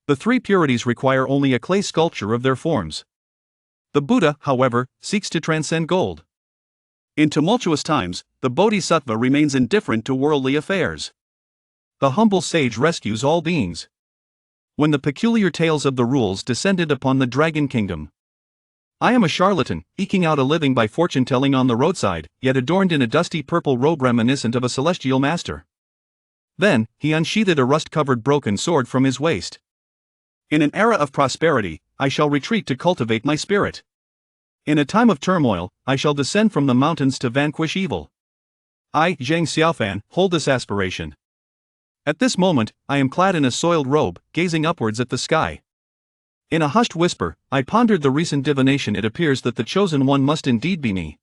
The three purities require only a clay sculpture of their forms. The Buddha, however, seeks to transcend gold. In tumultuous times, the Bodhisattva remains indifferent to worldly affairs. The humble sage rescues all beings. When the peculiar tales of the rules descended upon the Dragon Kingdom. I am a charlatan, eking out a living by fortune-telling on the roadside, yet adorned in a dusty purple robe reminiscent of a celestial master. Then, he unsheathed a rust-covered broken sword from his waist. In an era of prosperity, I shall retreat to cultivate my spirit. In a time of turmoil, I shall descend from the mountains to vanquish evil. I, Zhang Xiaofan, hold this aspiration. At this moment, I am clad in a soiled robe, gazing upwards at the sky. In a hushed whisper, I pondered the recent divination. It appears that the chosen one must indeed be me.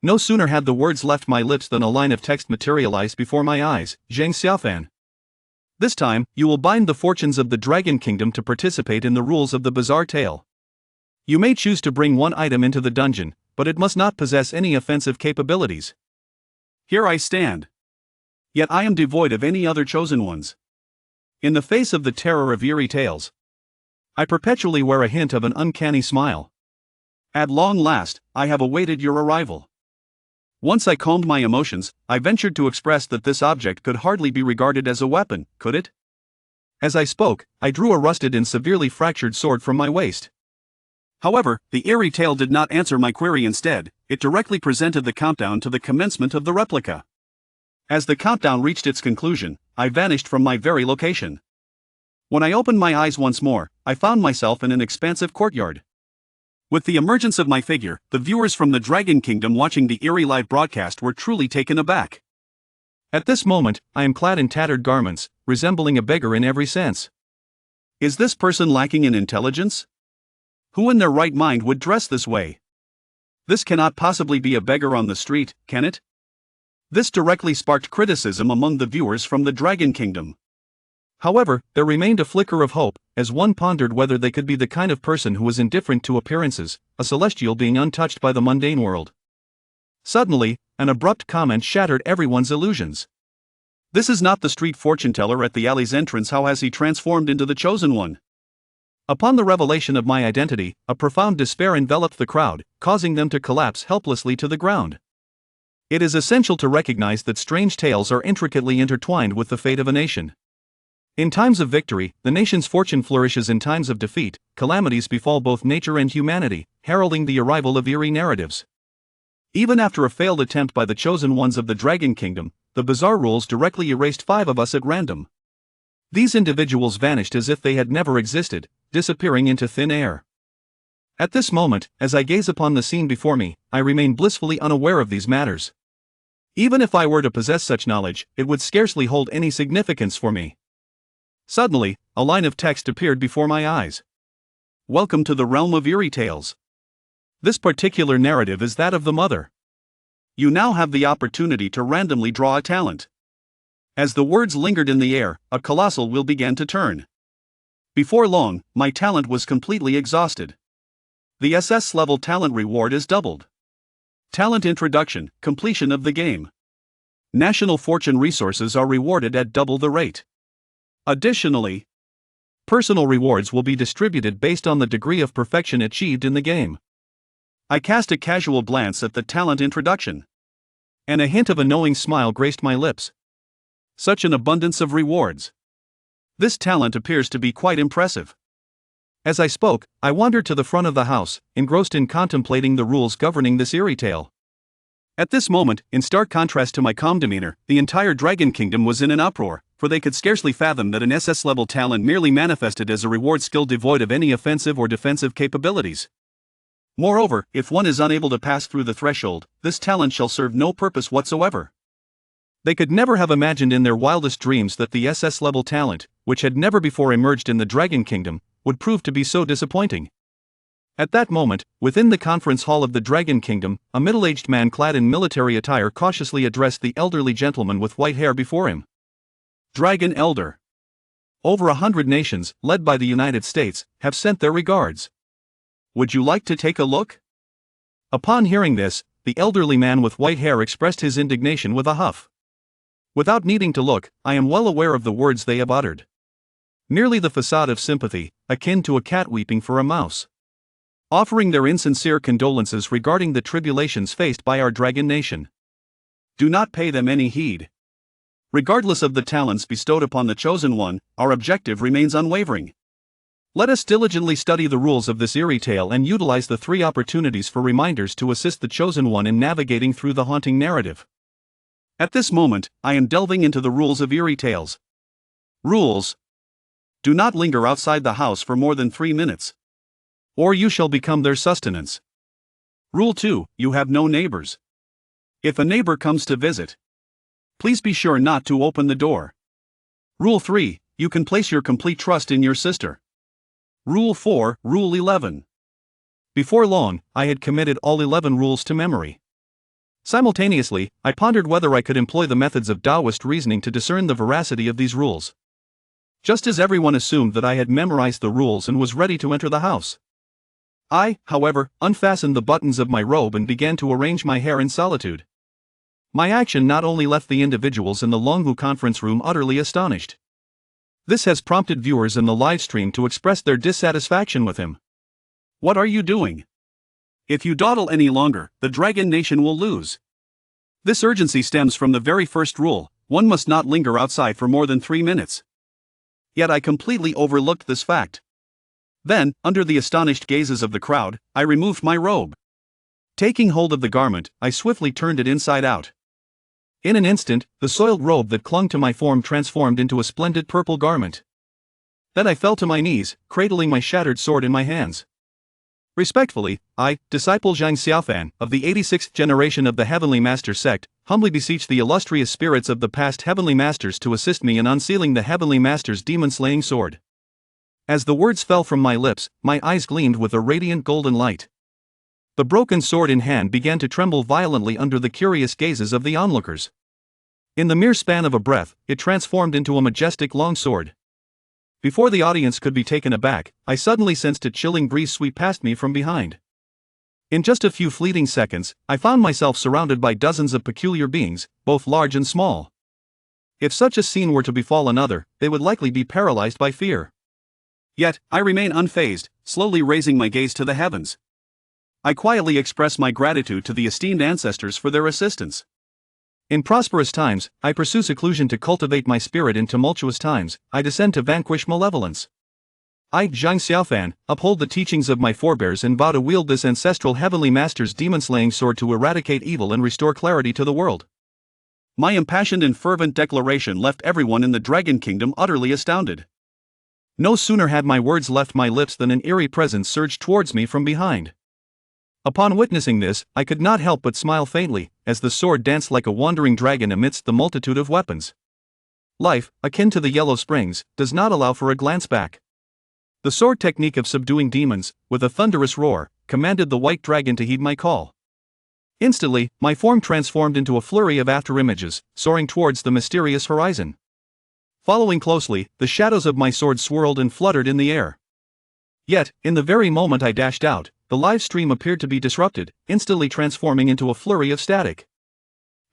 No sooner had the words left my lips than a line of text materialized before my eyes. Zhang Xiaofan. This time, you will bind the fortunes of the Dragon Kingdom to participate in the rules of the bizarre tale. You may choose to bring one item into the dungeon, but it must not possess any offensive capabilities. Here I stand. Yet I am devoid of any other chosen ones. In the face of the terror of eerie tales, I perpetually wear a hint of an uncanny smile. At long last, I have awaited your arrival. Once I calmed my emotions, I ventured to express that this object could hardly be regarded as a weapon, could it? As I spoke, I drew a rusted and severely fractured sword from my waist. However, the eerie tale did not answer my query. Instead, it directly presented the countdown to the commencement of the replica. As the countdown reached its conclusion, I vanished from my very location. When I opened my eyes once more, I found myself in an expansive courtyard. With the emergence of my figure, the viewers from the Dragon Kingdom watching the eerie live broadcast were truly taken aback. At this moment, I am clad in tattered garments, resembling a beggar in every sense. Is this person lacking in intelligence? Who in their right mind would dress this way? This cannot possibly be a beggar on the street, can it? This directly sparked criticism among the viewers from the Dragon Kingdom. However, there remained a flicker of hope, as one pondered whether they could be the kind of person who was indifferent to appearances, a celestial being untouched by the mundane world. Suddenly, an abrupt comment shattered everyone's illusions. This is not the street fortune-teller at the alley's entrance. How has he transformed into the chosen one? Upon the revelation of my identity, a profound despair enveloped the crowd, causing them to collapse helplessly to the ground. It is essential to recognize that strange tales are intricately intertwined with the fate of a nation. In times of victory, the nation's fortune flourishes. In times of defeat, calamities befall both nature and humanity, heralding the arrival of eerie narratives. Even after a failed attempt by the chosen ones of the Dragon Kingdom, the bizarre rules directly erased 5 of us at random. These individuals vanished as if they had never existed, disappearing into thin air. At this moment, as I gaze upon the scene before me, I remain blissfully unaware of these matters. Even if I were to possess such knowledge, it would scarcely hold any significance for me. Suddenly, a line of text appeared before my eyes. Welcome to the realm of eerie tales. This particular narrative is that of the mother. You now have the opportunity to randomly draw a talent. As the words lingered in the air, a colossal wheel began to turn. Before long, my talent was completely exhausted. The SS level talent reward is doubled. Talent introduction, completion of the game. National fortune resources are rewarded at double the rate. Additionally, personal rewards will be distributed based on the degree of perfection achieved in the game. I cast a casual glance at the talent introduction, and a hint of a knowing smile graced my lips. Such an abundance of rewards. This talent appears to be quite impressive. As I spoke, I wandered to the front of the house, engrossed in contemplating the rules governing this eerie tale. At this moment, in stark contrast to my calm demeanor, the entire Dragon Kingdom was in an uproar, for they could scarcely fathom that an SS-level talent merely manifested as a reward skill devoid of any offensive or defensive capabilities. Moreover, if one is unable to pass through the threshold, this talent shall serve no purpose whatsoever. They could never have imagined in their wildest dreams that the SS-level talent, which had never before emerged in the Dragon Kingdom, would prove to be so disappointing. At that moment, within the conference hall of the Dragon Kingdom, a middle-aged man clad in military attire cautiously addressed the elderly gentleman with white hair before him. Dragon Elder. Over 100 nations, led by the United States, have sent their regards. Would you like to take a look? Upon hearing this, the elderly man with white hair expressed his indignation with a huff. Without needing to look, I am well aware of the words they have uttered. merely the facade of sympathy, akin to a cat weeping for a mouse. Offering their insincere condolences regarding the tribulations faced by our dragon nation. Do not pay them any heed. Regardless of the talents bestowed upon the chosen one, our objective remains unwavering. Let us diligently study the rules of this eerie tale and utilize the 3 opportunities for reminders to assist the chosen one in navigating through the haunting narrative. At this moment, I am delving into the rules of eerie tales. Rules: do not linger outside the house for more than 3 minutes, or you shall become their sustenance. Rule 2: you have no neighbors. If a neighbor comes to visit, please be sure not to open the door. Rule 3: you can place your complete trust in your sister. Rule 4, Rule 11. Before long, I had committed all 11 rules to memory. Simultaneously, I pondered whether I could employ the methods of Taoist reasoning to discern the veracity of these rules. Just as everyone assumed that I had memorized the rules and was ready to enter the house, I, however, unfastened the buttons of my robe and began to arrange my hair in solitude. My action not only left the individuals in the Longhu conference room utterly astonished. This has prompted viewers in the live stream to express their dissatisfaction with him. What are you doing? If you dawdle any longer, the Dragon Nation will lose. This urgency stems from the very first rule: one must not linger outside for more than 3 minutes. Yet I completely overlooked this fact. Then, under the astonished gazes of the crowd, I removed my robe. Taking hold of the garment, I swiftly turned it inside out. In an instant, the soiled robe that clung to my form transformed into a splendid purple garment. Then I fell to my knees, cradling my shattered sword in my hands. Respectfully, I, disciple Zhang Xiaofan, of the 86th generation of the Heavenly Master sect, humbly beseech the illustrious spirits of the past Heavenly Masters to assist me in unsealing the Heavenly Master's demon-slaying sword. As the words fell from my lips, my eyes gleamed with a radiant golden light. The broken sword in hand began to tremble violently under the curious gazes of the onlookers. In the mere span of a breath, it transformed into a majestic long sword. Before the audience could be taken aback, I suddenly sensed a chilling breeze sweep past me from behind. In just a few fleeting seconds, I found myself surrounded by dozens of peculiar beings, both large and small. If such a scene were to befall another, they would likely be paralyzed by fear. Yet, I remain unfazed, slowly raising my gaze to the heavens. I quietly express my gratitude to the esteemed ancestors for their assistance. In prosperous times, I pursue seclusion to cultivate my spirit. In tumultuous times, I descend to vanquish malevolence. I, Zhang Xiaofan, uphold the teachings of my forebears and vow to wield this ancestral Heavenly Master's demon-slaying sword to eradicate evil and restore clarity to the world. My impassioned and fervent declaration left everyone in the Dragon Kingdom utterly astounded. No sooner had my words left my lips than an eerie presence surged towards me from behind. Upon witnessing this, I could not help but smile faintly, as the sword danced like a wandering dragon amidst the multitude of weapons. Life, akin to the Yellow Springs, does not allow for a glance back. The sword technique of subduing demons, with a thunderous roar, commanded the white dragon to heed my call. Instantly, my form transformed into a flurry of afterimages, soaring towards the mysterious horizon. Following closely, the shadows of my sword swirled and fluttered in the air. Yet, in the very moment I dashed out, the live stream appeared to be disrupted, instantly transforming into a flurry of static.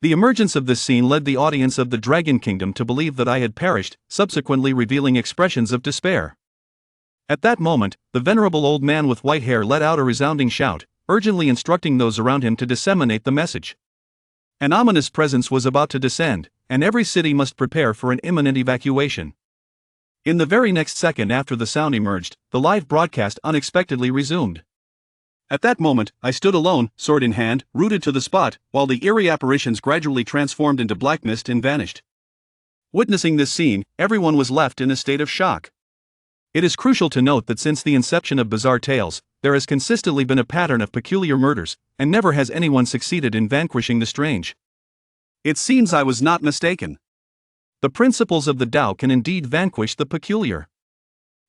The emergence of this scene led the audience of the Dragon Kingdom to believe that I had perished, subsequently revealing expressions of despair. At that moment, the venerable old man with white hair let out a resounding shout, urgently instructing those around him to disseminate the message. An ominous presence was about to descend, and every city must prepare for an imminent evacuation. In the very next second after the sound emerged, the live broadcast unexpectedly resumed. At that moment, I stood alone, sword in hand, rooted to the spot, while the eerie apparitions gradually transformed into black mist and vanished. Witnessing this scene, everyone was left in a state of shock. It is crucial to note that since the inception of bizarre tales, there has consistently been a pattern of peculiar murders, and never has anyone succeeded in vanquishing the strange. It seems I was not mistaken. The principles of the Tao can indeed vanquish the peculiar.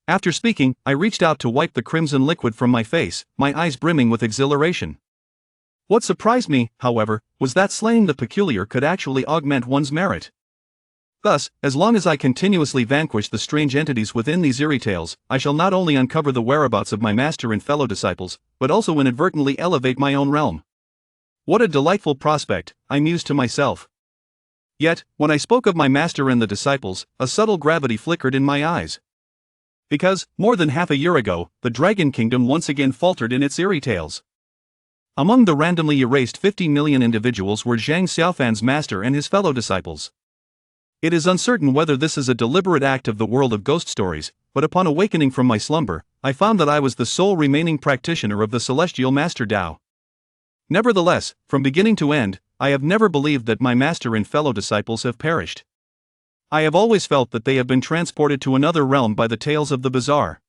After speaking, I reached out to wipe the crimson liquid from my face, my eyes brimming with exhilaration. What surprised me, however, was that slaying the peculiar could actually augment one's merit. Thus, as long as I continuously vanquish the strange entities within these eerie tales, I shall not only uncover the whereabouts of my master and fellow disciples, but also inadvertently elevate my own realm. What a delightful prospect, I mused to myself. Yet, when I spoke of my master and the disciples, a subtle gravity flickered in my eyes. Because, more than half a year ago, the Dragon Kingdom once again faltered in its eerie tales. Among the randomly erased 50 million individuals were Zhang Xiaofan's master and his fellow disciples. It is uncertain whether this is a deliberate act of the world of ghost stories, but upon awakening from my slumber, I found that I was the sole remaining practitioner of the celestial master Tao. Nevertheless, from beginning to end, I have never believed that my master and fellow disciples have perished. I have always felt that they have been transported to another realm by the tales of the bizarre.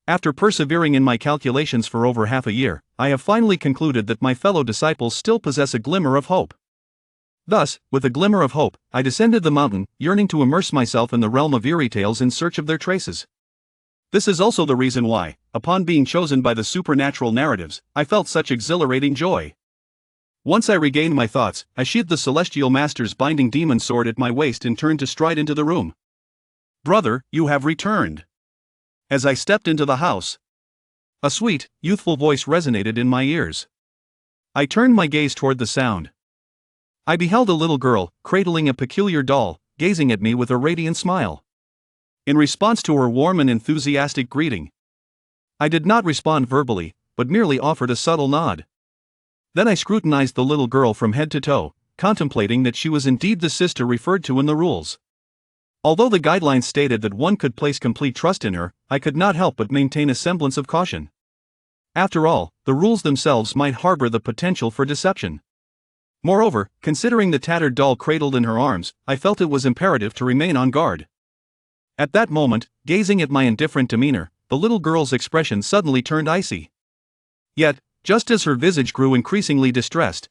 After persevering in my calculations for over half a year, I have finally concluded that my fellow disciples still possess a glimmer of hope. Thus, with a glimmer of hope, I descended the mountain, yearning to immerse myself in the realm of eerie tales in search of their traces. This is also the reason why, upon being chosen by the supernatural narratives, I felt such exhilarating joy. Once I regained my thoughts, I sheathed the celestial master's binding demon sword at my waist and turned to stride into the room. "Brother, you have returned." As I stepped into the house, a sweet, youthful voice resonated in my ears. I turned my gaze toward the sound. I beheld a little girl, cradling a peculiar doll, gazing at me with a radiant smile. In response to her warm and enthusiastic greeting, I did not respond verbally, but merely offered a subtle nod. Then I scrutinized the little girl from head to toe, contemplating that she was indeed the sister referred to in the rules. Although the guidelines stated that one could place complete trust in her, I could not help but maintain a semblance of caution. After all, the rules themselves might harbor the potential for deception. Moreover, considering the tattered doll cradled in her arms, I felt it was imperative to remain on guard. At that moment, gazing at my indifferent demeanor, the little girl's expression suddenly turned icy. Yet, just as her visage grew increasingly distressed,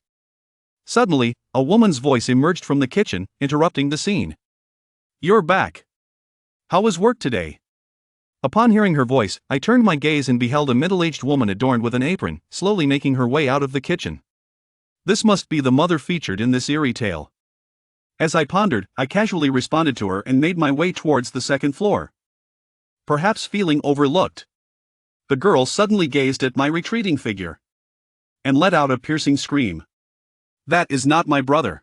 suddenly, a woman's voice emerged from the kitchen, interrupting the scene. "You're back. How was work today?" Upon hearing her voice, I turned my gaze and beheld a middle-aged woman adorned with an apron, slowly making her way out of the kitchen. This must be the mother featured in this eerie tale. As I pondered, I casually responded to her and made my way towards the second floor. Perhaps feeling overlooked, the girl suddenly gazed at my retreating figure and let out a piercing scream. "That is not my brother.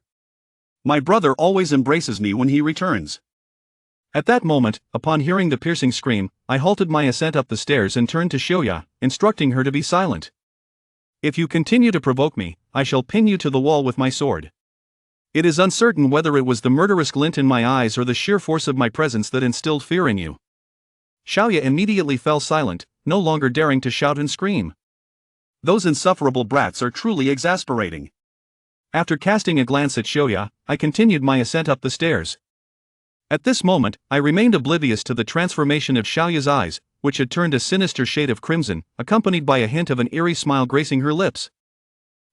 My brother always embraces me when he returns." At that moment, upon hearing the piercing scream, I halted my ascent up the stairs and turned to Xiaoya, instructing her to be silent. "If you continue to provoke me, I shall pin you to the wall with my sword." It is uncertain whether it was the murderous glint in my eyes or the sheer force of my presence that instilled fear in you. Xiaoya immediately fell silent, no longer daring to shout and scream. Those insufferable brats are truly exasperating. After casting a glance at Xiaoya, I continued my ascent up the stairs. At this moment, I remained oblivious to the transformation of Xiaoya's eyes, which had turned a sinister shade of crimson, accompanied by a hint of an eerie smile gracing her lips.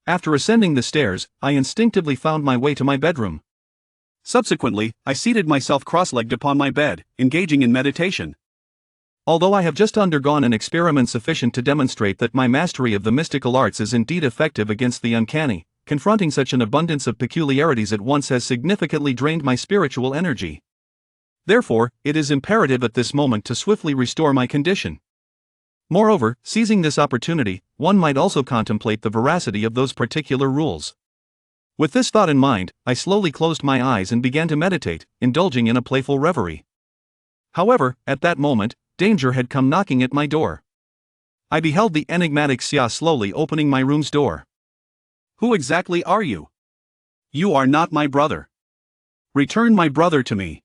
After ascending the stairs, I instinctively found my way to my bedroom. Subsequently, I seated myself cross-legged upon my bed, engaging in meditation. Although I have just undergone an experiment sufficient to demonstrate that my mastery of the mystical arts is indeed effective against the uncanny, confronting such an abundance of peculiarities at once has significantly drained my spiritual energy. Therefore, it is imperative at this moment to swiftly restore my condition. Moreover, seizing this opportunity, one might also contemplate the veracity of those particular rules. With this thought in mind, I slowly closed my eyes and began to meditate, indulging in a playful reverie. However, at that moment, danger had come knocking at my door. I beheld the enigmatic Xia slowly opening my room's door. "Who exactly are you? You are not my brother. Return my brother to me."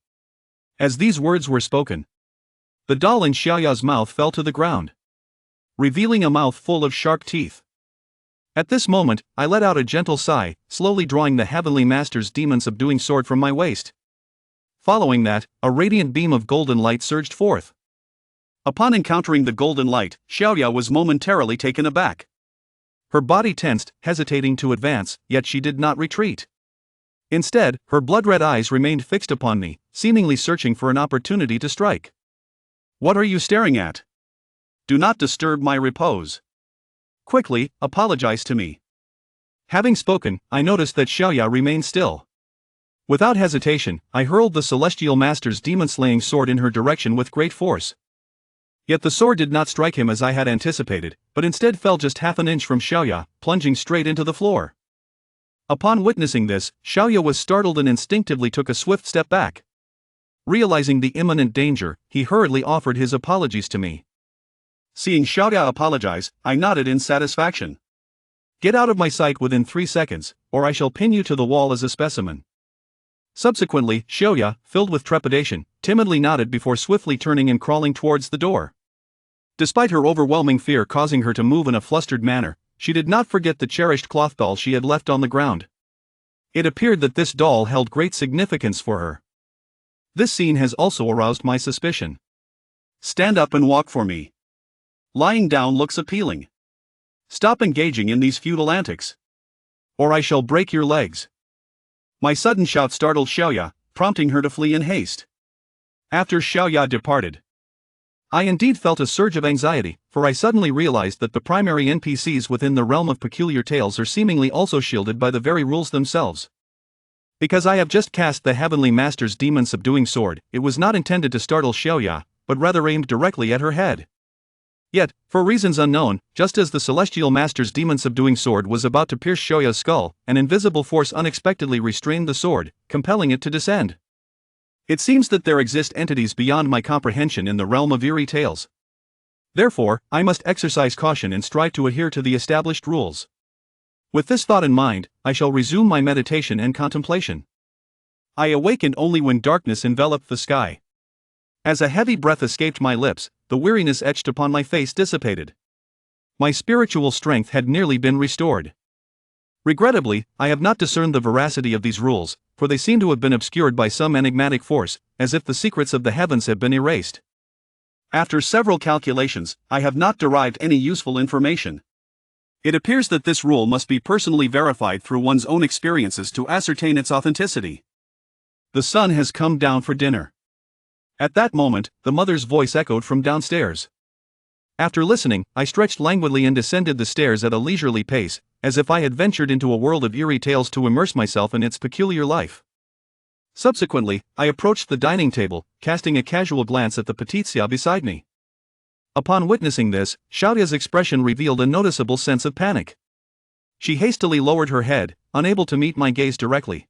As these words were spoken, the doll in Xiaoya's mouth fell to the ground, revealing a mouth full of sharp teeth. At this moment, I let out a gentle sigh, slowly drawing the heavenly master's demon-subduing sword from my waist. Following that, a radiant beam of golden light surged forth. Upon encountering the golden light, Xiaoya was momentarily taken aback. Her body tensed, hesitating to advance, yet she did not retreat. Instead, her blood-red eyes remained fixed upon me, seemingly searching for an opportunity to strike. "What are you staring at? Do not disturb my repose. Quickly, apologize to me." Having spoken, I noticed that Xiaoya remained still. Without hesitation, I hurled the celestial master's demon-slaying sword in her direction with great force. Yet the sword did not strike him as I had anticipated, but instead fell just half an inch from Xiaoya, plunging straight into the floor. Upon witnessing this, Xiaoya was startled and instinctively took a swift step back. Realizing the imminent danger, he hurriedly offered his apologies to me. Seeing Xiaoya apologize, I nodded in satisfaction. Get out of my sight within 3 seconds, or I shall pin you to the wall as a specimen. Subsequently, Xiaoya, filled with trepidation, timidly nodded before swiftly turning and crawling towards the door. Despite her overwhelming fear causing her to move in a flustered manner, she did not forget the cherished cloth doll she had left on the ground. It appeared that this doll held great significance for her. This scene has also aroused my suspicion. Stand up and walk for me. Lying down looks appealing. Stop engaging in these futile antics, or I shall break your legs. My sudden shout startled Xiaoya, prompting her to flee in haste. After Xiaoya departed, I indeed felt a surge of anxiety, for I suddenly realized that the primary NPCs within the realm of peculiar tales are seemingly also shielded by the very rules themselves. Because I have just cast the Heavenly Master's demon-subduing sword, it was not intended to startle Xiaoya, but rather aimed directly at her head. Yet, for reasons unknown, just as the Celestial Master's demon-subduing sword was about to pierce Xiaoya's skull, an invisible force unexpectedly restrained the sword, compelling it to descend. It seems that there exist entities beyond my comprehension in the realm of eerie tales. Therefore, I must exercise caution and strive to adhere to the established rules. With this thought in mind, I shall resume my meditation and contemplation. I awakened only when darkness enveloped the sky. As a heavy breath escaped my lips, the weariness etched upon my face dissipated. My spiritual strength had nearly been restored. Regrettably, I have not discerned the veracity of these rules, for they seem to have been obscured by some enigmatic force, as if the secrets of the heavens have been erased. After several calculations, I have not derived any useful information. It appears that this rule must be personally verified through one's own experiences to ascertain its authenticity. The sun has come down for dinner. At that moment, the mother's voice echoed from downstairs. After listening, I stretched languidly and descended the stairs at a leisurely pace, as if I had ventured into a world of eerie tales to immerse myself in its peculiar life. Subsequently, I approached the dining table, casting a casual glance at the petitsia beside me. Upon witnessing this, Xiaoya's expression revealed a noticeable sense of panic. She hastily lowered her head, unable to meet my gaze directly.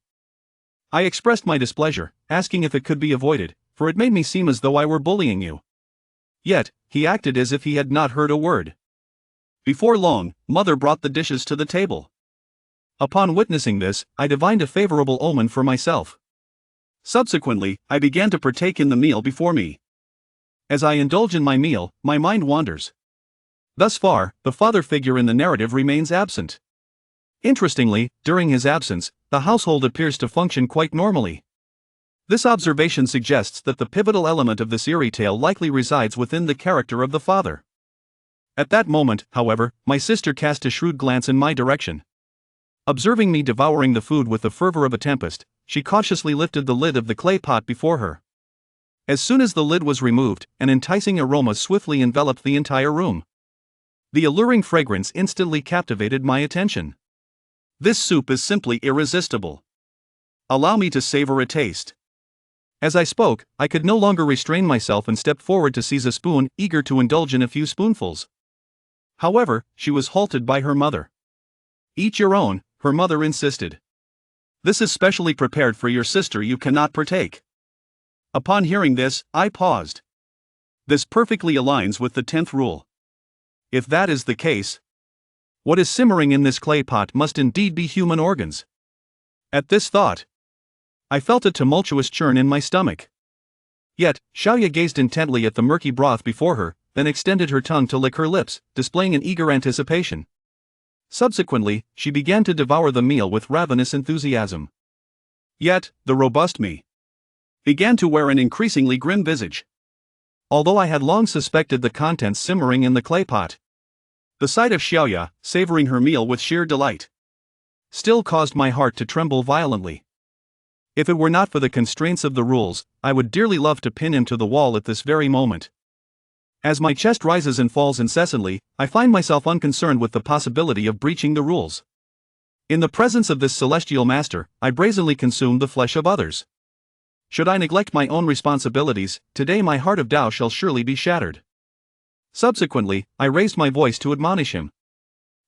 I expressed my displeasure, asking if it could be avoided, for it made me seem as though I were bullying you. Yet, he acted as if he had not heard a word. Before long, Mother brought the dishes to the table. Upon witnessing this, I divined a favorable omen for myself. Subsequently, I began to partake in the meal before me. As I indulge in my meal, my mind wanders. Thus far, the father figure in the narrative remains absent. Interestingly, during his absence, the household appears to function quite normally. This observation suggests that the pivotal element of this eerie tale likely resides within the character of the father. At that moment, however, my sister cast a shrewd glance in my direction. Observing me devouring the food with the fervor of a tempest, she cautiously lifted the lid of the clay pot before her. As soon as the lid was removed, an enticing aroma swiftly enveloped the entire room. The alluring fragrance instantly captivated my attention. This soup is simply irresistible. Allow me to savor a taste. As I spoke, I could no longer restrain myself and stepped forward to seize a spoon, eager to indulge in a few spoonfuls. However, she was halted by her mother. Eat your own, her mother insisted. This is specially prepared for your sister, you cannot partake. Upon hearing this, I paused. This perfectly aligns with the 10th rule. If that is the case, what is simmering in this clay pot must indeed be human organs. At this thought, I felt a tumultuous churn in my stomach. Yet, Xiaoya gazed intently at the murky broth before her, then extended her tongue to lick her lips, displaying an eager anticipation. Subsequently, she began to devour the meal with ravenous enthusiasm. Yet, the robust me began to wear an increasingly grim visage. Although I had long suspected the contents simmering in the clay pot, the sight of Xiaoya, savoring her meal with sheer delight, still caused my heart to tremble violently. If it were not for the constraints of the rules, I would dearly love to pin him to the wall at this very moment. As my chest rises and falls incessantly, I find myself unconcerned with the possibility of breaching the rules. In the presence of this celestial master, I brazenly consume the flesh of others. Should I neglect my own responsibilities, today my heart of Tao shall surely be shattered. Subsequently, I raised my voice to admonish him.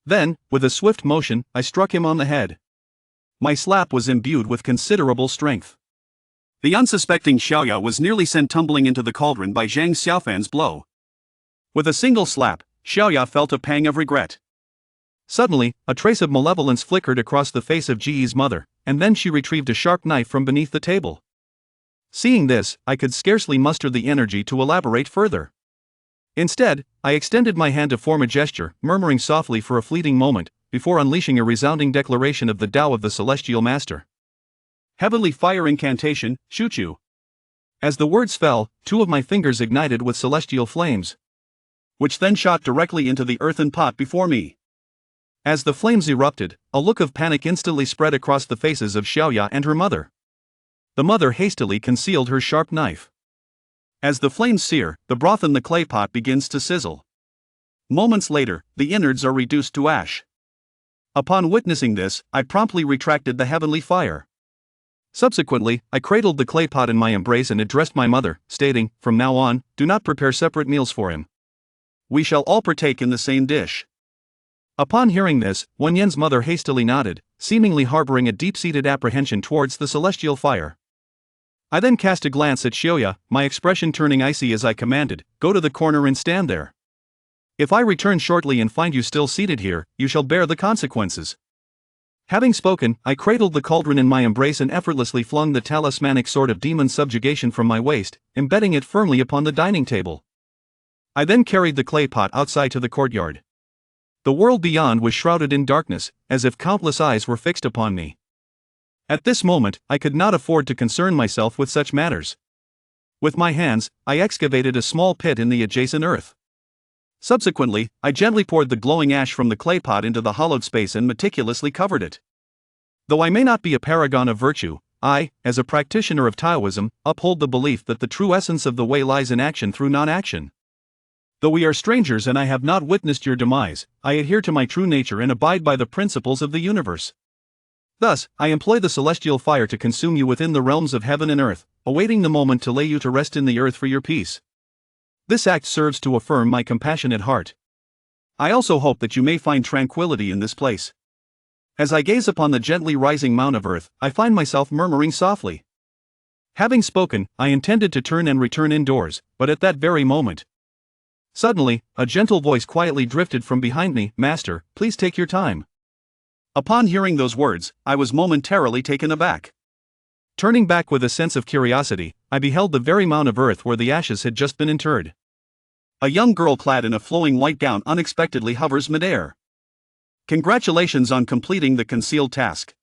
Then, with a swift motion, I struck him on the head. My slap was imbued with considerable strength. The unsuspecting Xiaoya was nearly sent tumbling into the cauldron by Zhang Xiaofan's blow. With a single slap, Xiaoya felt a pang of regret. Suddenly, a trace of malevolence flickered across the face of Ji's mother, and then she retrieved a sharp knife from beneath the table. Seeing this, I could scarcely muster the energy to elaborate further. Instead, I extended my hand to form a gesture, murmuring softly for a fleeting moment, before unleashing a resounding declaration of the Tao of the Celestial Master. Heavenly Fire Incantation, Shuchu. As the words fell, two of my fingers ignited with celestial flames, which then shot directly into the earthen pot before me. As the flames erupted, a look of panic instantly spread across the faces of Xiaoya and her mother. The mother hastily concealed her sharp knife. As the flames sear, the broth in the clay pot begins to sizzle. Moments later, the innards are reduced to ash. Upon witnessing this, I promptly retracted the heavenly fire. Subsequently, I cradled the clay pot in my embrace and addressed my mother, stating, "From now on, do not prepare separate meals for him. We shall all partake in the same dish." Upon hearing this, Wen Yan's mother hastily nodded, seemingly harboring a deep-seated apprehension towards the celestial fire. I then cast a glance at Xiaoya, my expression turning icy as I commanded, "Go to the corner and stand there. If I return shortly and find you still seated here, you shall bear the consequences." Having spoken, I cradled the cauldron in my embrace and effortlessly flung the talismanic sword of demon subjugation from my waist, embedding it firmly upon the dining table. I then carried the clay pot outside to the courtyard. The world beyond was shrouded in darkness, as if countless eyes were fixed upon me. At this moment, I could not afford to concern myself with such matters. With my hands, I excavated a small pit in the adjacent earth. Subsequently, I gently poured the glowing ash from the clay pot into the hollowed space and meticulously covered it. Though I may not be a paragon of virtue, I, as a practitioner of Taoism, uphold the belief that the true essence of the way lies in action through non-action. Though we are strangers and I have not witnessed your demise, I adhere to my true nature and abide by the principles of the universe. Thus, I employ the celestial fire to consume you within the realms of heaven and earth, awaiting the moment to lay you to rest in the earth for your peace. This act serves to affirm my compassionate heart. I also hope that you may find tranquility in this place. As I gaze upon the gently rising mound of earth, I find myself murmuring softly. Having spoken, I intended to turn and return indoors, but at that very moment, suddenly, a gentle voice quietly drifted from behind me, "Master, please take your time." Upon hearing those words, I was momentarily taken aback. Turning back with a sense of curiosity, I beheld the very mound of earth where the ashes had just been interred. A young girl clad in a flowing white gown unexpectedly hovers midair. "Congratulations on completing the concealed task.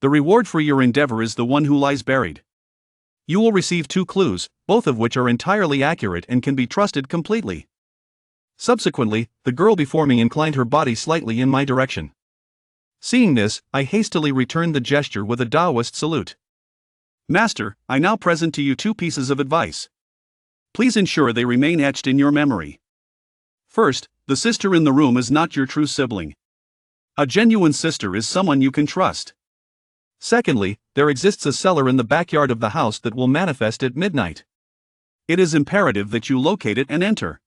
The reward for your endeavor is the one who lies buried. You will receive 2 clues, both of which are entirely accurate and can be trusted completely." Subsequently, the girl before me inclined her body slightly in my direction. Seeing this, I hastily returned the gesture with a Taoist salute. "Master, I now present to you 2 pieces of advice. Please ensure they remain etched in your memory. First, the sister in the room is not your true sibling. A genuine sister is someone you can trust. Secondly, there exists a cellar in the backyard of the house that will manifest at midnight. It is imperative that you locate it and enter."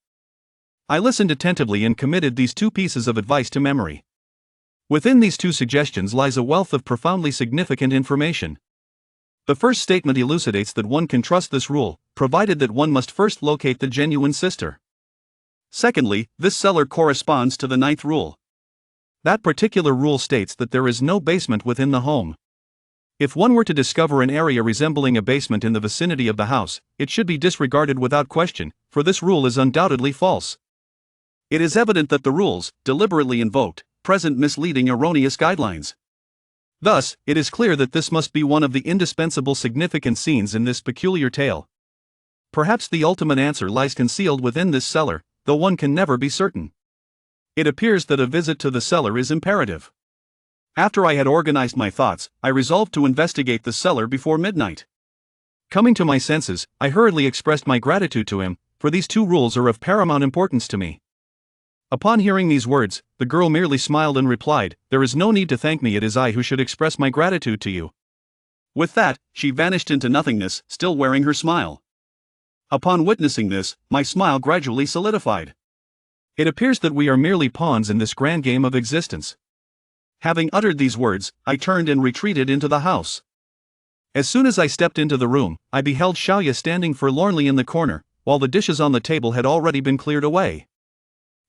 I listened attentively and committed these 2 pieces of advice to memory. Within these 2 suggestions lies a wealth of profoundly significant information. The first statement elucidates that one can trust this rule, provided that one must first locate the genuine sister. Secondly, this cellar corresponds to the 9th rule. That particular rule states that there is no basement within the home. If one were to discover an area resembling a basement in the vicinity of the house, it should be disregarded without question, for this rule is undoubtedly false. It is evident that the rules, deliberately invoked, present misleading erroneous guidelines. Thus, it is clear that this must be one of the indispensable significant scenes in this peculiar tale. Perhaps the ultimate answer lies concealed within this cellar, though one can never be certain. It appears that a visit to the cellar is imperative. After I had organized my thoughts, I resolved to investigate the cellar before midnight. Coming to my senses, I hurriedly expressed my gratitude to him, for these 2 rules are of paramount importance to me. Upon hearing these words, the girl merely smiled and replied, "There is no need to thank me, it is I who should express my gratitude to you." With that, she vanished into nothingness, still wearing her smile. Upon witnessing this, my smile gradually solidified. It appears that we are merely pawns in this grand game of existence. Having uttered these words, I turned and retreated into the house. As soon as I stepped into the room, I beheld Xiaoya standing forlornly in the corner, while the dishes on the table had already been cleared away.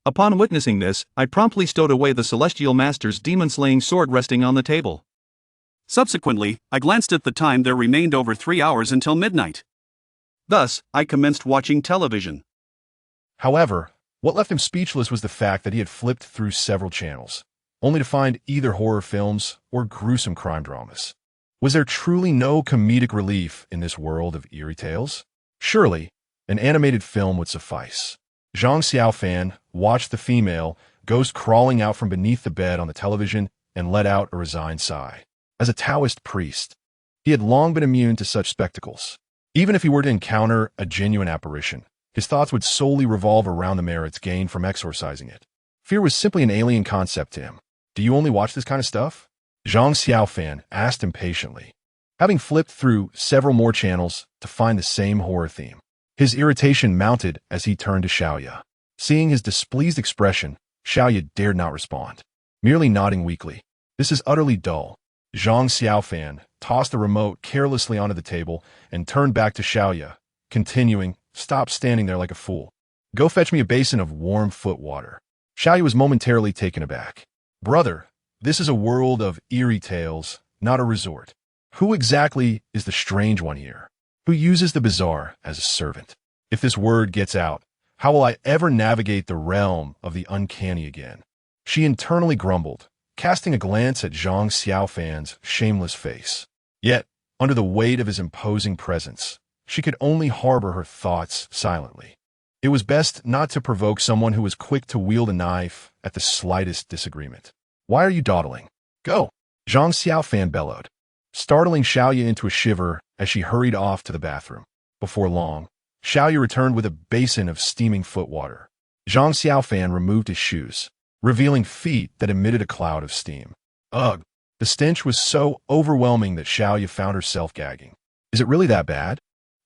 Upon witnessing this, I promptly stowed away the celestial master's demon-slaying sword resting on the table. Subsequently, I glanced at the time. There remained over 3 hours until midnight. Thus, I commenced watching television. However, what left him speechless was the fact that he had flipped through several channels, only to find either horror films or gruesome crime dramas. Was there truly no comedic relief in this world of eerie tales? Surely, an animated film would suffice. Zhang Xiaofan watched the female ghost crawling out from beneath the bed on the television and let out a resigned sigh. As a Taoist priest, he had long been immune to such spectacles. Even if he were to encounter a genuine apparition, his thoughts would solely revolve around the merits gained from exorcising it. Fear was simply an alien concept to him. Do you only watch this kind of stuff? Zhang Xiaofan asked impatiently, having flipped through several more channels to find the same horror theme. His irritation mounted as he turned to Xiaoya. Seeing his displeased expression, Xiaoya dared not respond, merely nodding weakly. This is utterly dull. Zhang Xiaofan tossed the remote carelessly onto the table and turned back to Xiaoya, continuing, "Stop standing there like a fool. Go fetch me a basin of warm foot water." Xiaoya was momentarily taken aback. "Brother, this is a world of eerie tales, not a resort. Who exactly is the strange one here? Who uses the bizarre as a servant? If this word gets out, how will I ever navigate the realm of the uncanny again?" She internally grumbled, casting a glance at Zhang Xiaofan's shameless face. Yet, under the weight of his imposing presence, she could only harbor her thoughts silently. It was best not to provoke someone who was quick to wield a knife at the slightest disagreement. "Why are you dawdling? Go!" Zhang Xiaofan bellowed, startling Xiaoya into a shiver as she hurried off to the bathroom. Before long, Xiaoya returned with a basin of steaming foot water. Zhang Xiaofan removed his shoes, revealing feet that emitted a cloud of steam. Ugh! The stench was so overwhelming that Xiaoya found herself gagging. "Is it really that bad?"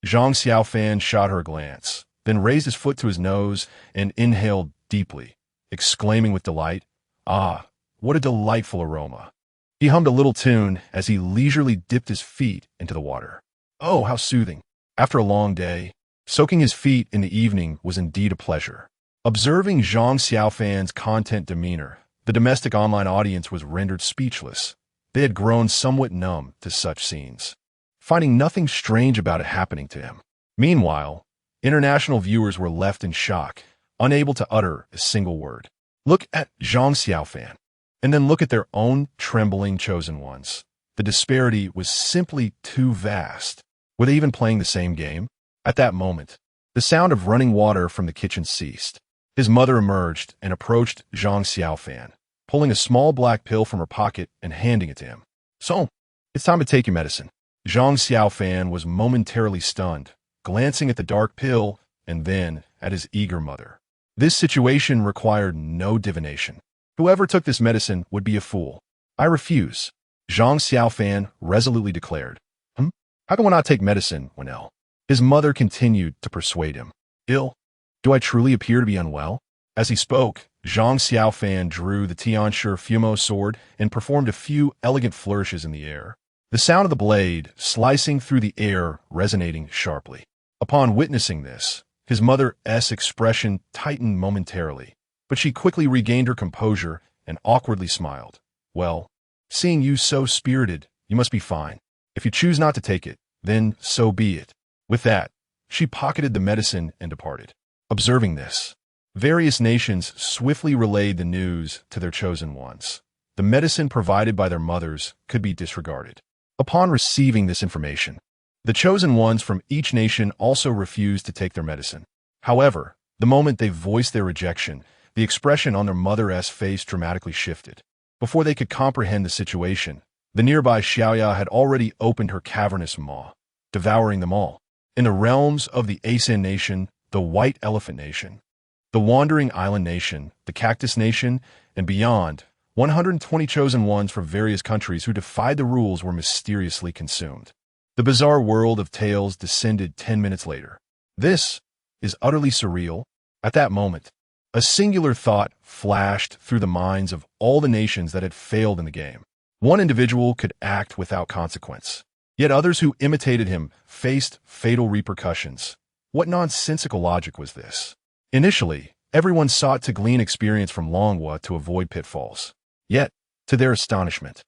Zhang Xiaofan shot her a glance, then raised his foot to his nose and inhaled deeply, exclaiming with delight, "Ah, what a delightful aroma." He hummed a little tune as he leisurely dipped his feet into the water. Oh, how soothing. After a long day, soaking his feet in the evening was indeed a pleasure. Observing Zhang Xiaofan's content demeanor, the domestic online audience was rendered speechless. They had grown somewhat numb to such scenes, finding nothing strange about it happening to him. Meanwhile, international viewers were left in shock, unable to utter a single word. Look at Zhang Xiaofan, and then look at their own trembling chosen ones. The disparity was simply too vast. Were they even playing the same game? At that moment, the sound of running water from the kitchen ceased. His mother emerged and approached Zhang Xiaofan, pulling a small black pill from her pocket and handing it to him. "So, it's time to take your medicine." Zhang Xiaofan was momentarily stunned, glancing at the dark pill and then at his eager mother. This situation required no divination. Whoever took this medicine would be a fool. "I refuse," Zhang Xiaofan resolutely declared. How can one not take medicine when ill?" His mother continued to persuade him. "Ill? Do I truly appear to be unwell?" As he spoke, Zhang Xiaofan drew the Tianshi Fumo sword and performed a few elegant flourishes in the air, the sound of the blade slicing through the air resonating sharply. Upon witnessing this, his mother's expression tightened momentarily, but she quickly regained her composure and awkwardly smiled. "Well, seeing you so spirited, you must be fine. If you choose not to take it, then so be it." With that, she pocketed the medicine and departed. Observing this, various nations swiftly relayed the news to their chosen ones. The medicine provided by their mothers could be disregarded. Upon receiving this information, the chosen ones from each nation also refused to take their medicine. However, the moment they voiced their rejection, the expression on their mother's face dramatically shifted. Before they could comprehend the situation, the nearby Xiaoya had already opened her cavernous maw, devouring them all. In the realms of the Asen Nation, the White Elephant Nation, the Wandering Island Nation, the Cactus Nation, and beyond, 120 chosen ones from various countries who defied the rules were mysteriously consumed. The bizarre world of tales descended 10 minutes later. This is utterly surreal. At that moment, a singular thought flashed through the minds of all the nations that had failed in the game. One individual could act without consequence. Yet others who imitated him faced fatal repercussions. What nonsensical logic was this? Initially, everyone sought to glean experience from Longhua to avoid pitfalls. Yet, to their astonishment,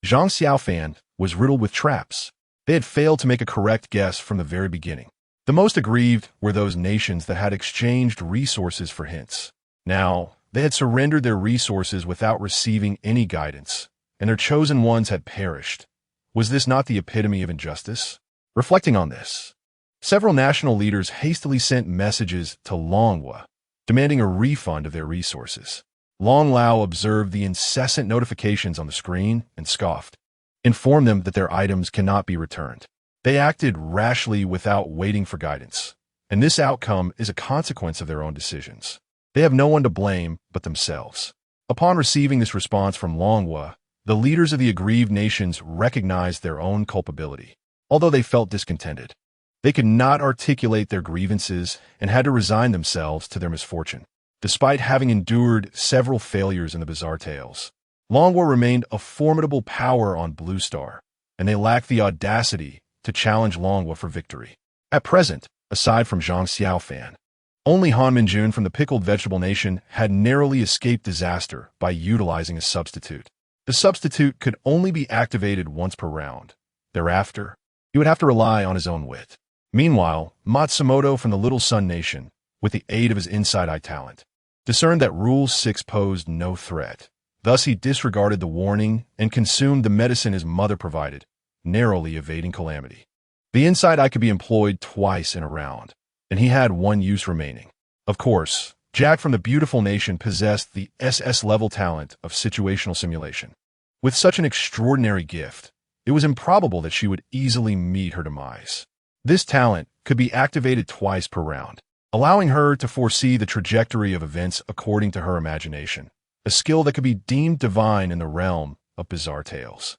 Zhang Xiaofan was riddled with traps. They had failed to make a correct guess from the very beginning. The most aggrieved were those nations that had exchanged resources for hints. Now, they had surrendered their resources without receiving any guidance, and their chosen ones had perished. Was this not the epitome of injustice? Reflecting on this, several national leaders hastily sent messages to Longhua, demanding a refund of their resources. Long Lao observed the incessant notifications on the screen and scoffed, informed them that their items cannot be returned. They acted rashly without waiting for guidance, and this outcome is a consequence of their own decisions. They have no one to blame but themselves. Upon receiving this response from Longhua, the leaders of the aggrieved nations recognized their own culpability. Although they felt discontented, they could not articulate their grievances and had to resign themselves to their misfortune. Despite having endured several failures in the bizarre tales, Longhua remained a formidable power on Blue Star, and they lacked the audacity to challenge Longhua for victory. At present, aside from Zhang Xiaofan, only Han Minjun from the Pickled Vegetable Nation had narrowly escaped disaster by utilizing a substitute. The substitute could only be activated once per round. Thereafter, he would have to rely on his own wit. Meanwhile, Matsumoto from the Little Sun Nation, with the aid of his inside-eye talent, discerned that Rule 6 posed no threat. Thus he disregarded the warning and consumed the medicine his mother provided, narrowly evading calamity. The inside eye could be employed twice in a round, and he had one use remaining. Of course, Jack from the Beautiful Nation possessed the SS-level talent of situational simulation. With such an extraordinary gift, it was improbable that she would easily meet her demise. This talent could be activated twice per round, allowing her to foresee the trajectory of events according to her imagination, a skill that could be deemed divine in the realm of bizarre tales.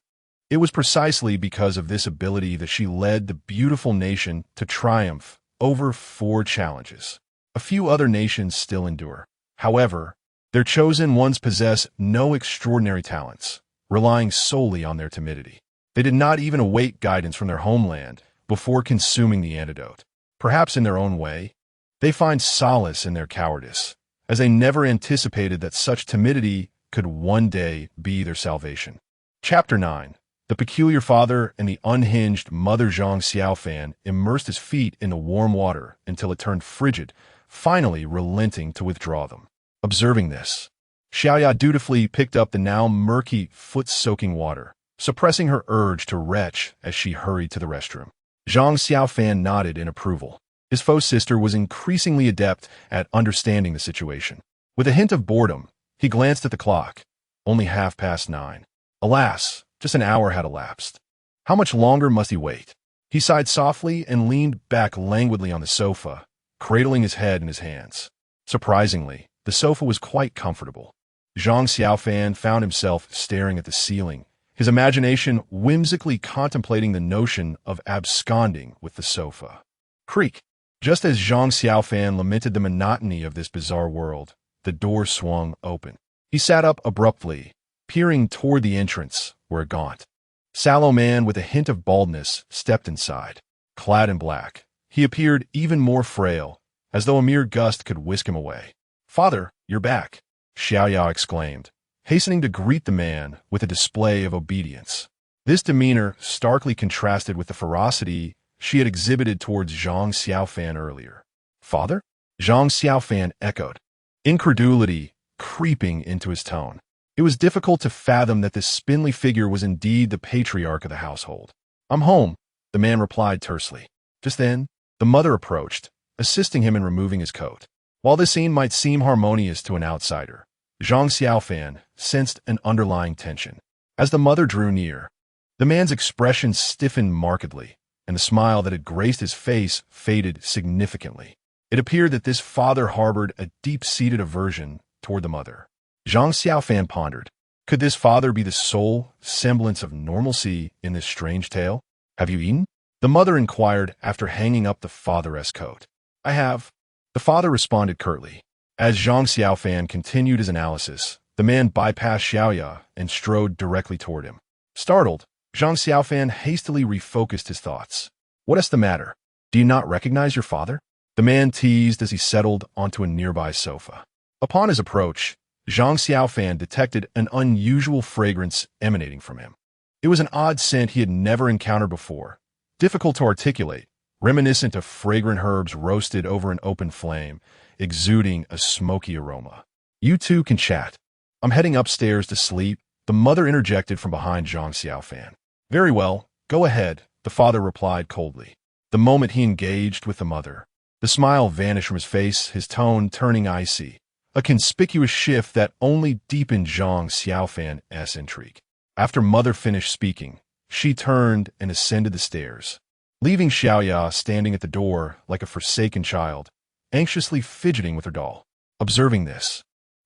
It was precisely because of this ability that she led the Beautiful Nation to triumph over 4 challenges. A few other nations still endure. However, their chosen ones possess no extraordinary talents, relying solely on their timidity. They did not even await guidance from their homeland before consuming the antidote. Perhaps in their own way, they find solace in their cowardice, as they never anticipated that such timidity could one day be their salvation. Chapter 9. The peculiar father and the unhinged mother Zhang Xiaofan immersed his feet in the warm water until it turned frigid, finally relenting to withdraw them. Observing this, Xiaoya dutifully picked up the now murky, foot-soaking water, suppressing her urge to retch as she hurried to the restroom. Zhang Xiaofan nodded in approval. His faux sister was increasingly adept at understanding the situation. With a hint of boredom, he glanced at the clock. Only 9:30. Alas, just an hour had elapsed. How much longer must he wait? He sighed softly and leaned back languidly on the sofa, cradling his head in his hands. Surprisingly, the sofa was quite comfortable. Zhang Xiaofan found himself staring at the ceiling, his imagination whimsically contemplating the notion of absconding with the sofa. Creak! Just as Zhang Xiaofan lamented the monotony of this bizarre world, the door swung open. He sat up abruptly, peering toward the entrance, where a gaunt, sallow man with a hint of baldness stepped inside. Clad in black, he appeared even more frail, as though a mere gust could whisk him away. "Father, you're back," Xiaoya exclaimed, hastening to greet the man with a display of obedience. This demeanor starkly contrasted with the ferocity she had exhibited towards Zhang Xiaofan earlier. "Father?" Zhang Xiaofan echoed, incredulity creeping into his tone. It was difficult to fathom that this spindly figure was indeed the patriarch of the household. "I'm home," the man replied tersely. Just then, the mother approached, assisting him in removing his coat. While this scene might seem harmonious to an outsider, Zhang Xiaofan sensed an underlying tension. As the mother drew near, the man's expression stiffened markedly, and the smile that had graced his face faded significantly. It appeared that this father harbored a deep-seated aversion toward the mother. Zhang Xiaofan pondered, could this father be the sole semblance of normalcy in this strange tale? "Have you eaten?" the mother inquired after hanging up the fatheress coat. "I have," the father responded curtly. As Zhang Xiaofan continued his analysis, the man bypassed Xiaoya and strode directly toward him. Startled, Zhang Xiaofan hastily refocused his thoughts. What is the matter? Do you not recognize your father? The man teased as he settled onto a nearby sofa. Upon his approach, Zhang Xiaofan detected an unusual fragrance emanating from him. It was an odd scent he had never encountered before, difficult to articulate, reminiscent of fragrant herbs roasted over an open flame, exuding a smoky aroma. You two can chat. I'm heading upstairs to sleep, the mother interjected from behind Zhang Xiaofan. Very well, go ahead, the father replied coldly. The moment he engaged with the mother, the smile vanished from his face, his tone turning icy, a conspicuous shift that only deepened Zhang Xiaofan's intrigue. After mother finished speaking, she turned and ascended the stairs, leaving Xiaoya standing at the door like a forsaken child, anxiously fidgeting with her doll. Observing this,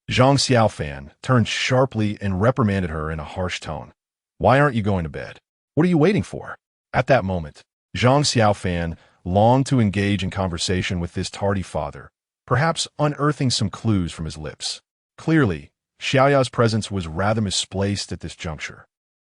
Zhang Xiaofan turned sharply and reprimanded her in a harsh tone. Why aren't you going to bed? What are you waiting for? At that moment, Zhang Xiaofan longed to engage in conversation with this tardy father, perhaps unearthing some clues from his lips. Clearly, Xiaoya's presence was rather misplaced at this juncture.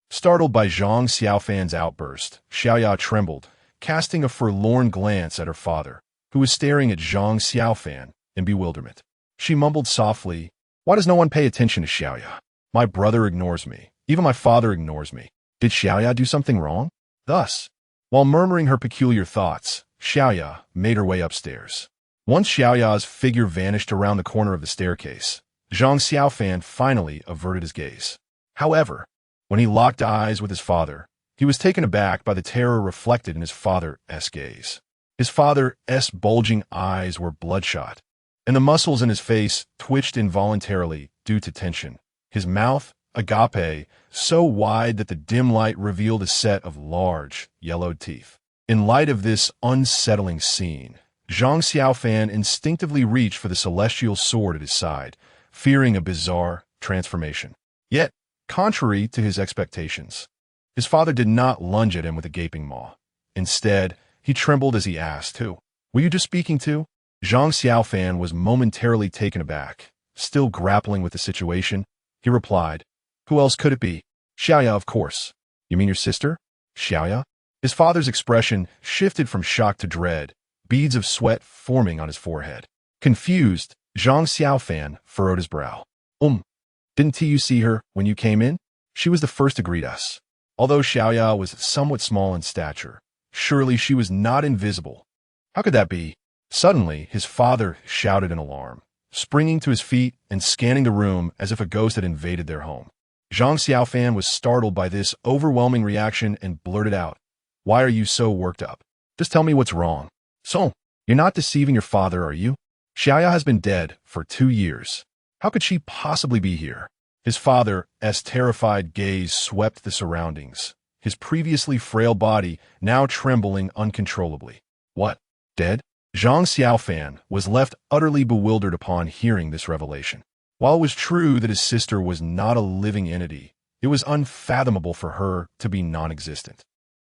Startled by Zhang Xiaofan's outburst, Xiaoya trembled, casting a forlorn glance at her father, who was staring at Zhang Xiaofan in bewilderment. She mumbled softly, Why does no one pay attention to Xiaoya? My brother ignores me. Even my father ignores me. Did Xiaoya do something wrong? Thus, while murmuring her peculiar thoughts, Xiaoya made her way upstairs. Once Xiaoya's figure vanished around the corner of the staircase, Zhang Xiaofan finally averted his gaze. However, when he locked eyes with his father, he was taken aback by the terror reflected in his father's gaze. His father's bulging eyes were bloodshot, and the muscles in his face twitched involuntarily due to tension. His mouth, agape, so wide that the dim light revealed a set of large, yellowed teeth. In light of this unsettling scene, Zhang Xiaofan instinctively reached for the celestial sword at his side, fearing a bizarre transformation. Yet, contrary to his expectations, his father did not lunge at him with a gaping maw. Instead, he trembled as he asked, Who were you just speaking to? Zhang Xiaofan was momentarily taken aback. Still grappling with the situation, he replied, Who else could it be? Xiaoya, of course. You mean your sister? Xiaoya? His father's expression shifted from shock to dread, beads of sweat forming on his forehead. Confused, Zhang Xiaofan furrowed his brow. Didn't you see her when you came in? She was the first to greet us. Although Xiaoya was somewhat small in stature, surely she was not invisible. How could that be? Suddenly, his father shouted in alarm, springing to his feet and scanning the room as if a ghost had invaded their home. Zhang Xiaofan was startled by this overwhelming reaction and blurted out, Why are you so worked up? Just tell me what's wrong. So, you're not deceiving your father, are you? Xiaoya has been dead for 2 years. How could she possibly be here? His father's terrified gaze swept the surroundings, his previously frail body now trembling uncontrollably. What? Dead? Zhang Xiaofan was left utterly bewildered upon hearing this revelation. While it was true that his sister was not a living entity, it was unfathomable for her to be non-existent.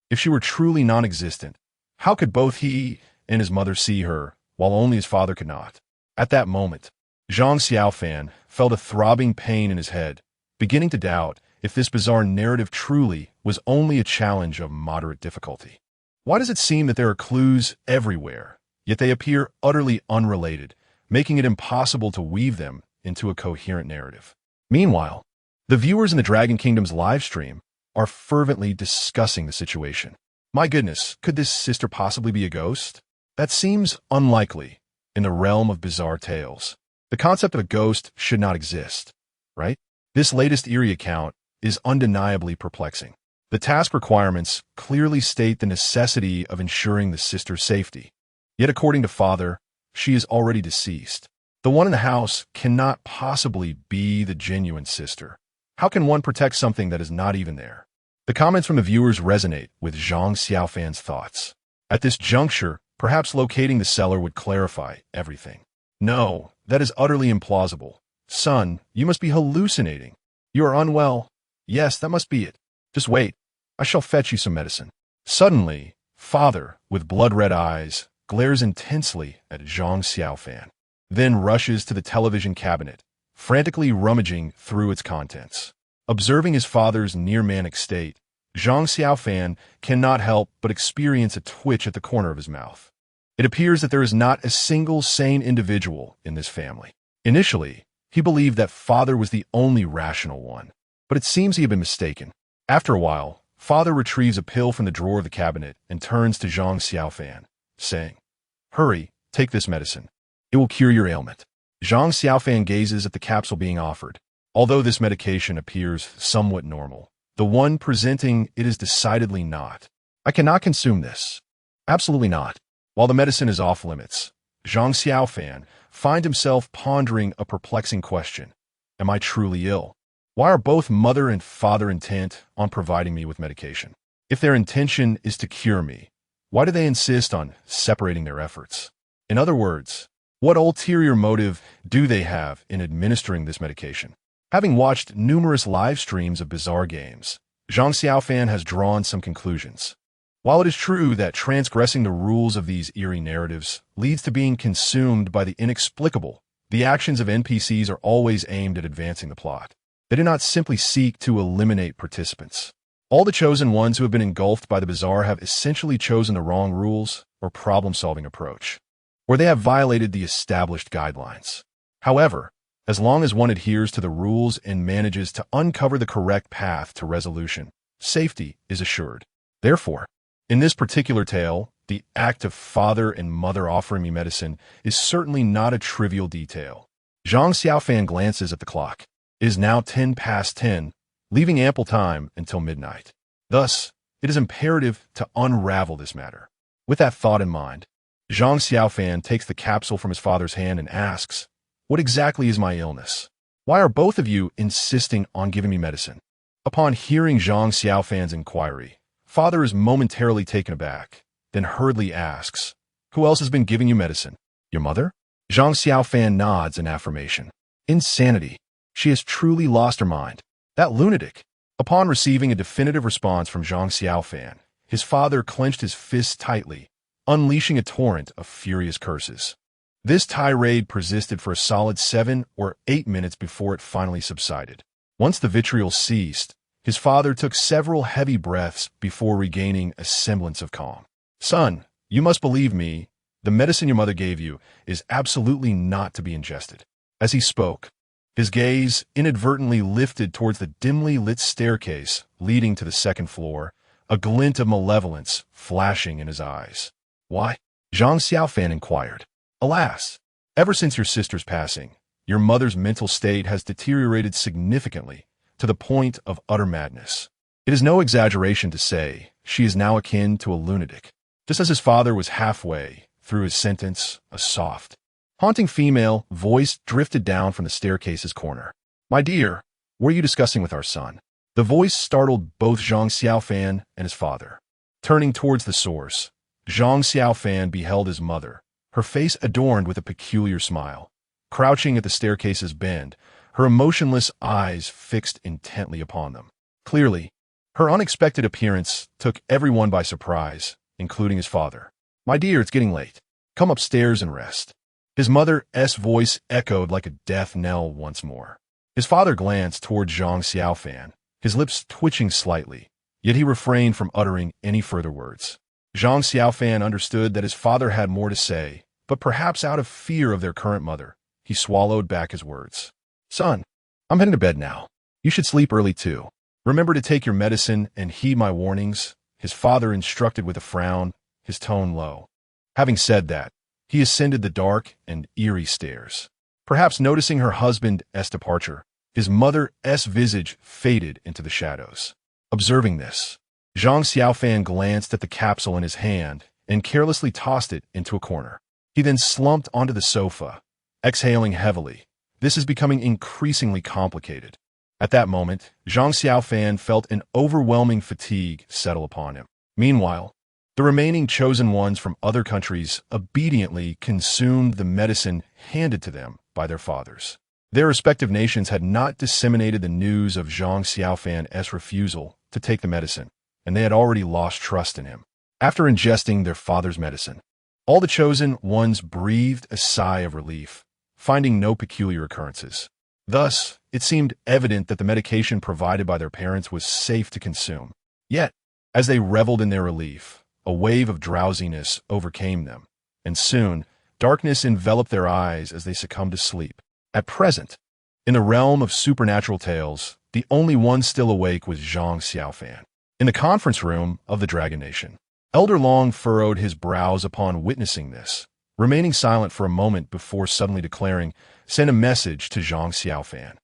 If she were truly non-existent, how could both he and his mother see her, while only his father could not? At that moment, Zhang Xiaofan felt a throbbing pain in his head, beginning to doubt if this bizarre narrative truly was only a challenge of moderate difficulty. Why does it seem that there are clues everywhere, yet they appear utterly unrelated, making it impossible to weave them into a coherent narrative? Meanwhile, the viewers in the Dragon Kingdom's live stream are fervently discussing the situation. My goodness, could this sister possibly be a ghost? That seems unlikely in the realm of bizarre tales. The concept of a ghost should not exist, right? This latest eerie account is undeniably perplexing. The task requirements clearly state the necessity of ensuring the sister's safety. Yet according to father, she is already deceased. The one in the house cannot possibly be the genuine sister. How can one protect something that is not even there? The comments from the viewers resonate with Zhang Xiaofan's thoughts. At this juncture, perhaps locating the cellar would clarify everything. No, that is utterly implausible. Son, you must be hallucinating. You are unwell. Yes, that must be it. Just wait. I shall fetch you some medicine. Suddenly, father, with blood-red eyes, glares intensely at Zhang Xiaofan, then rushes to the television cabinet, frantically rummaging through its contents. Observing his father's near-manic state, Zhang Xiaofan cannot help but experience a twitch at the corner of his mouth. It appears that there is not a single sane individual in this family. Initially, he believed that father was the only rational one, but it seems he had been mistaken. After a while, father retrieves a pill from the drawer of the cabinet and turns to Zhang Xiaofan, saying, "Hurry, take this medicine. It will cure your ailment." Zhang Xiaofan gazes at the capsule being offered. Although this medication appears somewhat normal, the one presenting it is decidedly not. "I cannot consume this. Absolutely not." While the medicine is off limits, Zhang Xiaofan finds himself pondering a perplexing question. Am I truly ill? Why are both mother and father intent on providing me with medication? If their intention is to cure me, why do they insist on separating their efforts? In other words, what ulterior motive do they have in administering this medication? Having watched numerous live streams of bizarre games, Zhang Xiaofan has drawn some conclusions. While it is true that transgressing the rules of these eerie narratives leads to being consumed by the inexplicable, the actions of NPCs are always aimed at advancing the plot. They do not simply seek to eliminate participants. All the chosen ones who have been engulfed by the bizarre have essentially chosen the wrong rules or problem-solving approach, or they have violated the established guidelines. However, as long as one adheres to the rules and manages to uncover the correct path to resolution, safety is assured. Therefore, in this particular tale, the act of father and mother offering me medicine is certainly not a trivial detail. Zhang Xiaofan glances at the clock. It is now 10 past 10, leaving ample time until midnight. Thus, it is imperative to unravel this matter. With that thought in mind, Zhang Xiaofan takes the capsule from his father's hand and asks, "What exactly is my illness? Why are both of you insisting on giving me medicine?" Upon hearing Zhang Xiaofan's inquiry, father is momentarily taken aback, then hurriedly asks, "Who else has been giving you medicine? Your mother?" Zhang Xiaofan nods in affirmation. Insanity. She has truly lost her mind. That lunatic. Upon receiving a definitive response from Zhang Xiaofan, his father clenched his fists tightly, unleashing a torrent of furious curses. This tirade persisted for a solid 7 or 8 minutes before it finally subsided. Once the vitriol ceased, his father took several heavy breaths before regaining a semblance of calm. "Son, you must believe me. The medicine your mother gave you is absolutely not to be ingested." As he spoke, his gaze inadvertently lifted towards the dimly lit staircase leading to the second floor, a glint of malevolence flashing in his eyes. "Why?" Zhang Xiaofan inquired. "Alas, ever since your sister's passing, your mother's mental state has deteriorated significantly to the point of utter madness. It is no exaggeration to say she is now akin to a lunatic." Just as his father was halfway through his sentence, a soft, haunting female voice drifted down from the staircase's corner. "My dear, what are you discussing with our son?" The voice startled both Zhang Xiaofan and his father. Turning towards the source, Zhang Xiaofan beheld his mother, her face adorned with a peculiar smile. Crouching at the staircase's bend, her emotionless eyes fixed intently upon them. Clearly, her unexpected appearance took everyone by surprise, including his father. "My dear, it's getting late. Come upstairs and rest." His mother's voice echoed like a death knell once more. His father glanced toward Zhang Xiaofan, his lips twitching slightly, yet he refrained from uttering any further words. Zhang Xiaofan understood that his father had more to say, but perhaps out of fear of their current mother, he swallowed back his words. "Son, I'm heading to bed now. You should sleep early too. Remember to take your medicine and heed my warnings," his father instructed with a frown, his tone low. Having said that, he ascended the dark and eerie stairs. Perhaps noticing her husband's departure, his mother's visage faded into the shadows. Observing this, Zhang Xiaofan glanced at the capsule in his hand and carelessly tossed it into a corner. He then slumped onto the sofa, exhaling heavily. This is becoming increasingly complicated. At that moment, Zhang Xiaofan felt an overwhelming fatigue settle upon him. Meanwhile, the remaining chosen ones from other countries obediently consumed the medicine handed to them by their fathers. Their respective nations had not disseminated the news of Zhang Xiaofan's refusal to take the medicine, and they had already lost trust in him. After ingesting their father's medicine, all the chosen ones breathed a sigh of relief, finding no peculiar occurrences. Thus, it seemed evident that the medication provided by their parents was safe to consume. Yet, as they reveled in their relief, a wave of drowsiness overcame them, and soon darkness enveloped their eyes as they succumbed to sleep. At present, in the realm of supernatural tales, the only one still awake was Zhang Xiaofan. In the conference room of the Dragon Nation, Elder Long furrowed his brows upon witnessing this, remaining silent for a moment before suddenly declaring, "Send a message to Zhang Xiaofan,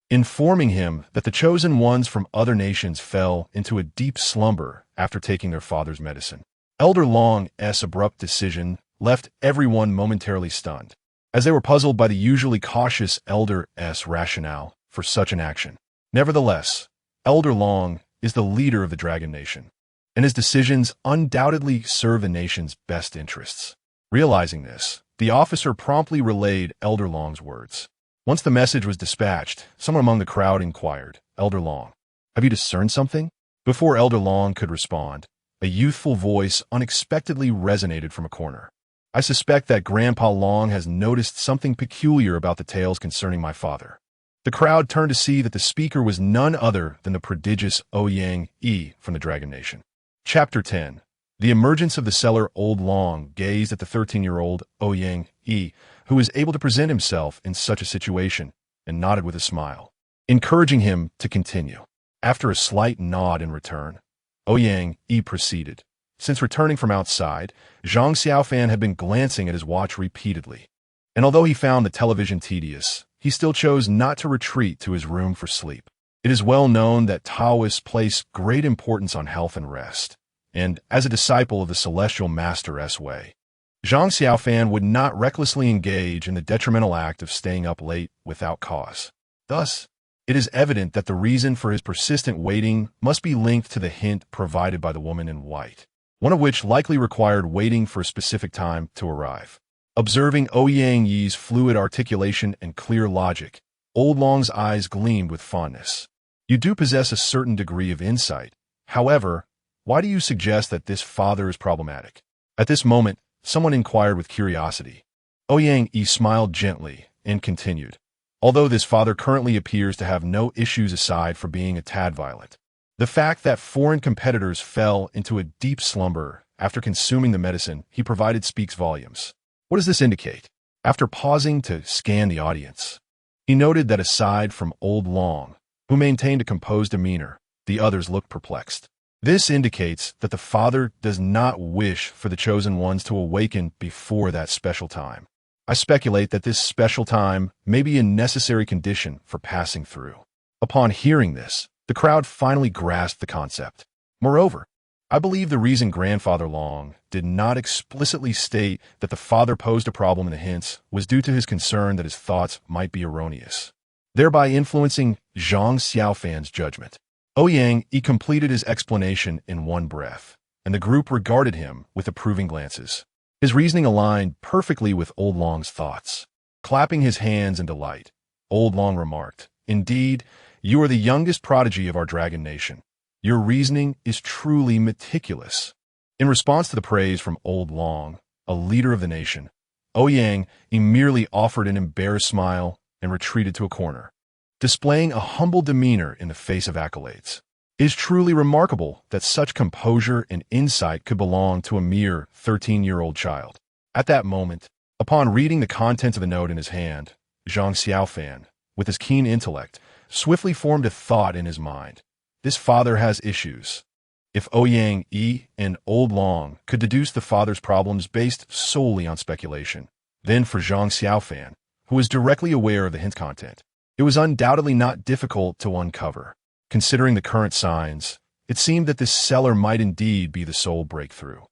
informing him that the chosen ones from other nations fell into a deep slumber after taking their father's medicine." Elder Long's abrupt decision left everyone momentarily stunned, as they were puzzled by the usually cautious Elder's rationale for such an action. Nevertheless, Elder Long is the leader of the Dragon Nation, and his decisions undoubtedly serve the nation's best interests. Realizing this, the officer promptly relayed Elder Long's words. Once the message was dispatched, someone among the crowd inquired, "Elder Long, have you discerned something?" Before Elder Long could respond, a youthful voice unexpectedly resonated from a corner. "I suspect that Grandpa Long has noticed something peculiar about the tales concerning my father." The crowd turned to see that the speaker was none other than the prodigious Ouyang from the Dragon Nation. Chapter 10. The emergence of the seller. Old Long gazed at the 13-year-old Ouyang, who was able to present himself in such a situation, and nodded with a smile, encouraging him to continue. After a slight nod in return, Ouyang proceeded. Since returning from outside, Zhang Xiaofan had been glancing at his watch repeatedly, and although he found the television tedious, he still chose not to retreat to his room for sleep. It is well known that Taoists place great importance on health and rest, and as a disciple of the celestial master's way, Zhang Xiaofan would not recklessly engage in the detrimental act of staying up late without cause. Thus, it is evident that the reason for his persistent waiting must be linked to the hint provided by the woman in white, one of which likely required waiting for a specific time to arrive. Observing Ouyang Yi's fluid articulation and clear logic, Old Long's eyes gleamed with fondness. "You do possess a certain degree of insight. However, why do you suggest that this father is problematic?" At this moment, someone inquired with curiosity. Ouyang smiled gently and continued, "Although this father currently appears to have no issues aside from being a tad violent, the fact that foreign competitors fell into a deep slumber after consuming the medicine he provided speaks volumes. What does this indicate?" After pausing to scan the audience, he noted that aside from Old Long, who maintained a composed demeanor, the others looked perplexed. This indicates that the father does not wish for the chosen ones to awaken before that special time. I speculate that this special time may be a necessary condition for passing through. Upon hearing this, the crowd finally grasped the concept. Moreover, I believe the reason Grandfather Long did not explicitly state that the father posed a problem in the hints was due to his concern that his thoughts might be erroneous, thereby influencing Zhang Xiaofan's judgment. Ouyang completed his explanation in one breath, and the group regarded him with approving glances. His reasoning aligned perfectly with Old Long's thoughts. Clapping his hands in delight, Old Long remarked, "Indeed, you are the youngest prodigy of our Dragon Nation. Your reasoning is truly meticulous." In response to the praise from Old Long, a leader of the nation, Ouyang merely offered an embarrassed smile and retreated to a corner, displaying a humble demeanor in the face of accolades. It is truly remarkable that such composure and insight could belong to a mere 13-year-old child. At that moment, upon reading the contents of the note in his hand, Zhang Xiaofan, with his keen intellect, swiftly formed a thought in his mind. This father has issues. If Ouyang and Old Long could deduce the father's problems based solely on speculation, then for Zhang Xiaofan, who was directly aware of the hint content, it was undoubtedly not difficult to uncover. Considering the current signs, it seemed that this seller might indeed be the sole breakthrough.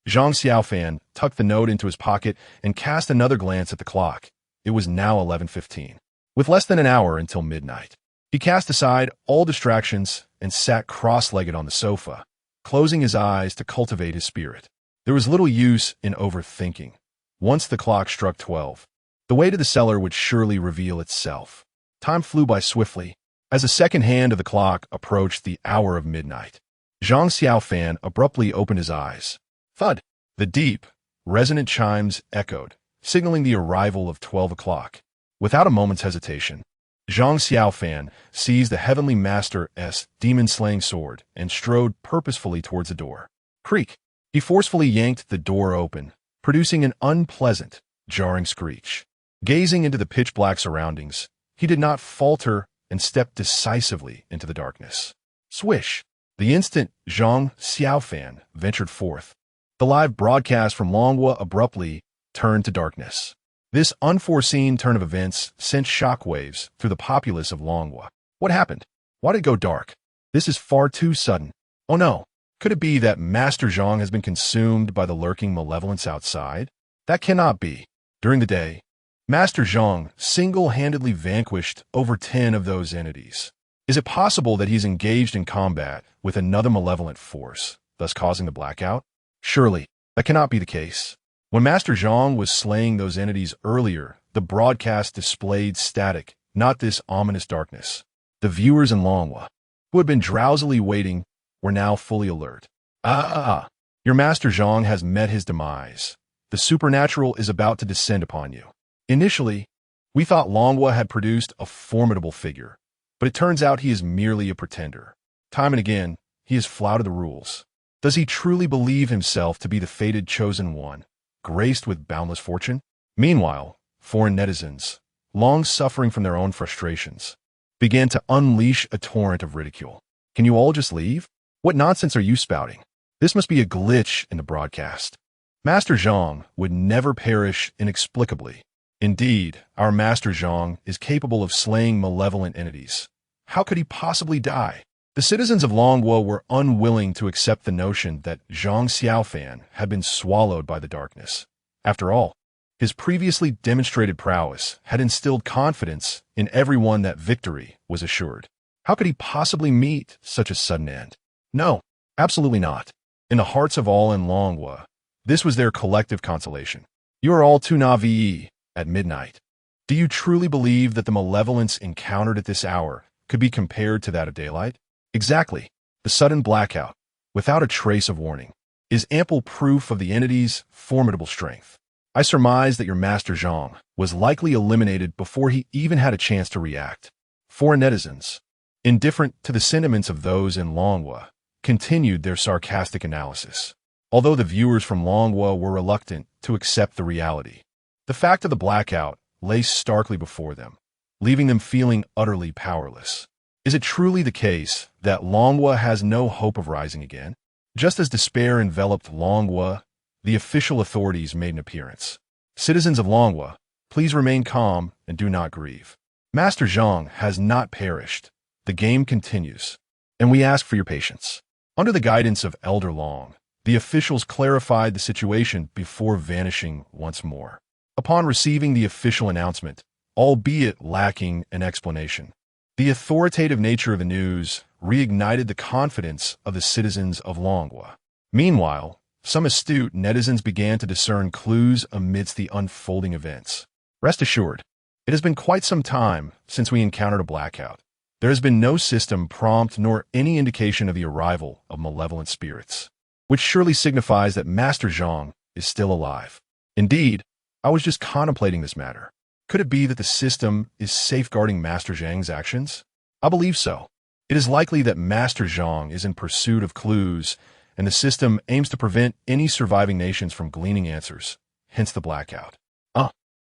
Zhang Xiaofan tucked the note into his pocket and cast another glance at the clock. It was now 11:15. With less than an hour until midnight, he cast aside all distractions and sat cross-legged on the sofa, closing his eyes to cultivate his spirit. There was little use in overthinking. Once the clock struck 12, the way to the cellar would surely reveal itself. Time flew by swiftly. As the second hand of the clock approached the hour of midnight, Zhang Xiaofan abruptly opened his eyes. Thud! The deep, resonant chimes echoed, signaling the arrival of 12 o'clock. Without a moment's hesitation, Zhang Xiaofan seized the heavenly master's demon-slaying sword and strode purposefully towards the door. Creak! He forcefully yanked the door open, producing an unpleasant, jarring screech. Gazing into the pitch-black surroundings, he did not falter and stepped decisively into the darkness. Swish! The instant Zhang Xiaofan ventured forth, the live broadcast from Longhua abruptly turned to darkness. This unforeseen turn of events sent shockwaves through the populace of Longhua. What happened? Why did it go dark? This is far too sudden. Oh no! Could it be that Master Zhang has been consumed by the lurking malevolence outside? That cannot be. During the day, Master Zhang single-handedly vanquished over 10 of those entities. Is it possible that he's engaged in combat with another malevolent force, thus causing the blackout? Surely, that cannot be the case. When Master Zhang was slaying those entities earlier, the broadcast displayed static, not this ominous darkness. The viewers in Longhua, who had been drowsily waiting, were now fully alert. Your Master Zhang has met his demise. The supernatural is about to descend upon you. Initially, we thought Longhua had produced a formidable figure, but it turns out he is merely a pretender. Time and again, he has flouted the rules. Does he truly believe himself to be the fated chosen one, graced with boundless fortune? Meanwhile, foreign netizens, long suffering from their own frustrations, began to unleash a torrent of ridicule. Can you all just leave? What nonsense are you spouting? This must be a glitch in the broadcast. Master Zhang would never perish inexplicably. Indeed, our Master Zhang is capable of slaying malevolent entities. How could he possibly die? The citizens of Longhua were unwilling to accept the notion that Zhang Xiaofan had been swallowed by the darkness. After all, his previously demonstrated prowess had instilled confidence in everyone that victory was assured. How could he possibly meet such a sudden end? No, absolutely not. In the hearts of all in Longhua, this was their collective consolation. You are all too naive at midnight. Do you truly believe that the malevolence encountered at this hour could be compared to that of daylight? Exactly. The sudden blackout, without a trace of warning, is ample proof of the entity's formidable strength. I surmise that your Master Zhang was likely eliminated before he even had a chance to react. Foreign netizens, indifferent to the sentiments of those in Longhua, continued their sarcastic analysis, although the viewers from Longhua were reluctant to accept the reality. The fact of the blackout lay starkly before them, leaving them feeling utterly powerless. Is it truly the case that Longhua has no hope of rising again? Just as despair enveloped Longhua, the official authorities made an appearance. Citizens of Longhua, please remain calm and do not grieve. Master Zhang has not perished. The game continues, and we ask for your patience. Under the guidance of Elder Long, the officials clarified the situation before vanishing once more. Upon receiving the official announcement, albeit lacking an explanation, the authoritative nature of the news reignited the confidence of the citizens of Longhua. Meanwhile, some astute netizens began to discern clues amidst the unfolding events. Rest assured, it has been quite some time since we encountered a blackout. There has been no system prompt nor any indication of the arrival of malevolent spirits, which surely signifies that Master Zhang is still alive. Indeed, I was just contemplating this matter. Could it be that the system is safeguarding Master Zhang's actions? I believe so. It is likely that Master Zhang is in pursuit of clues, and the system aims to prevent any surviving nations from gleaning answers, hence the blackout.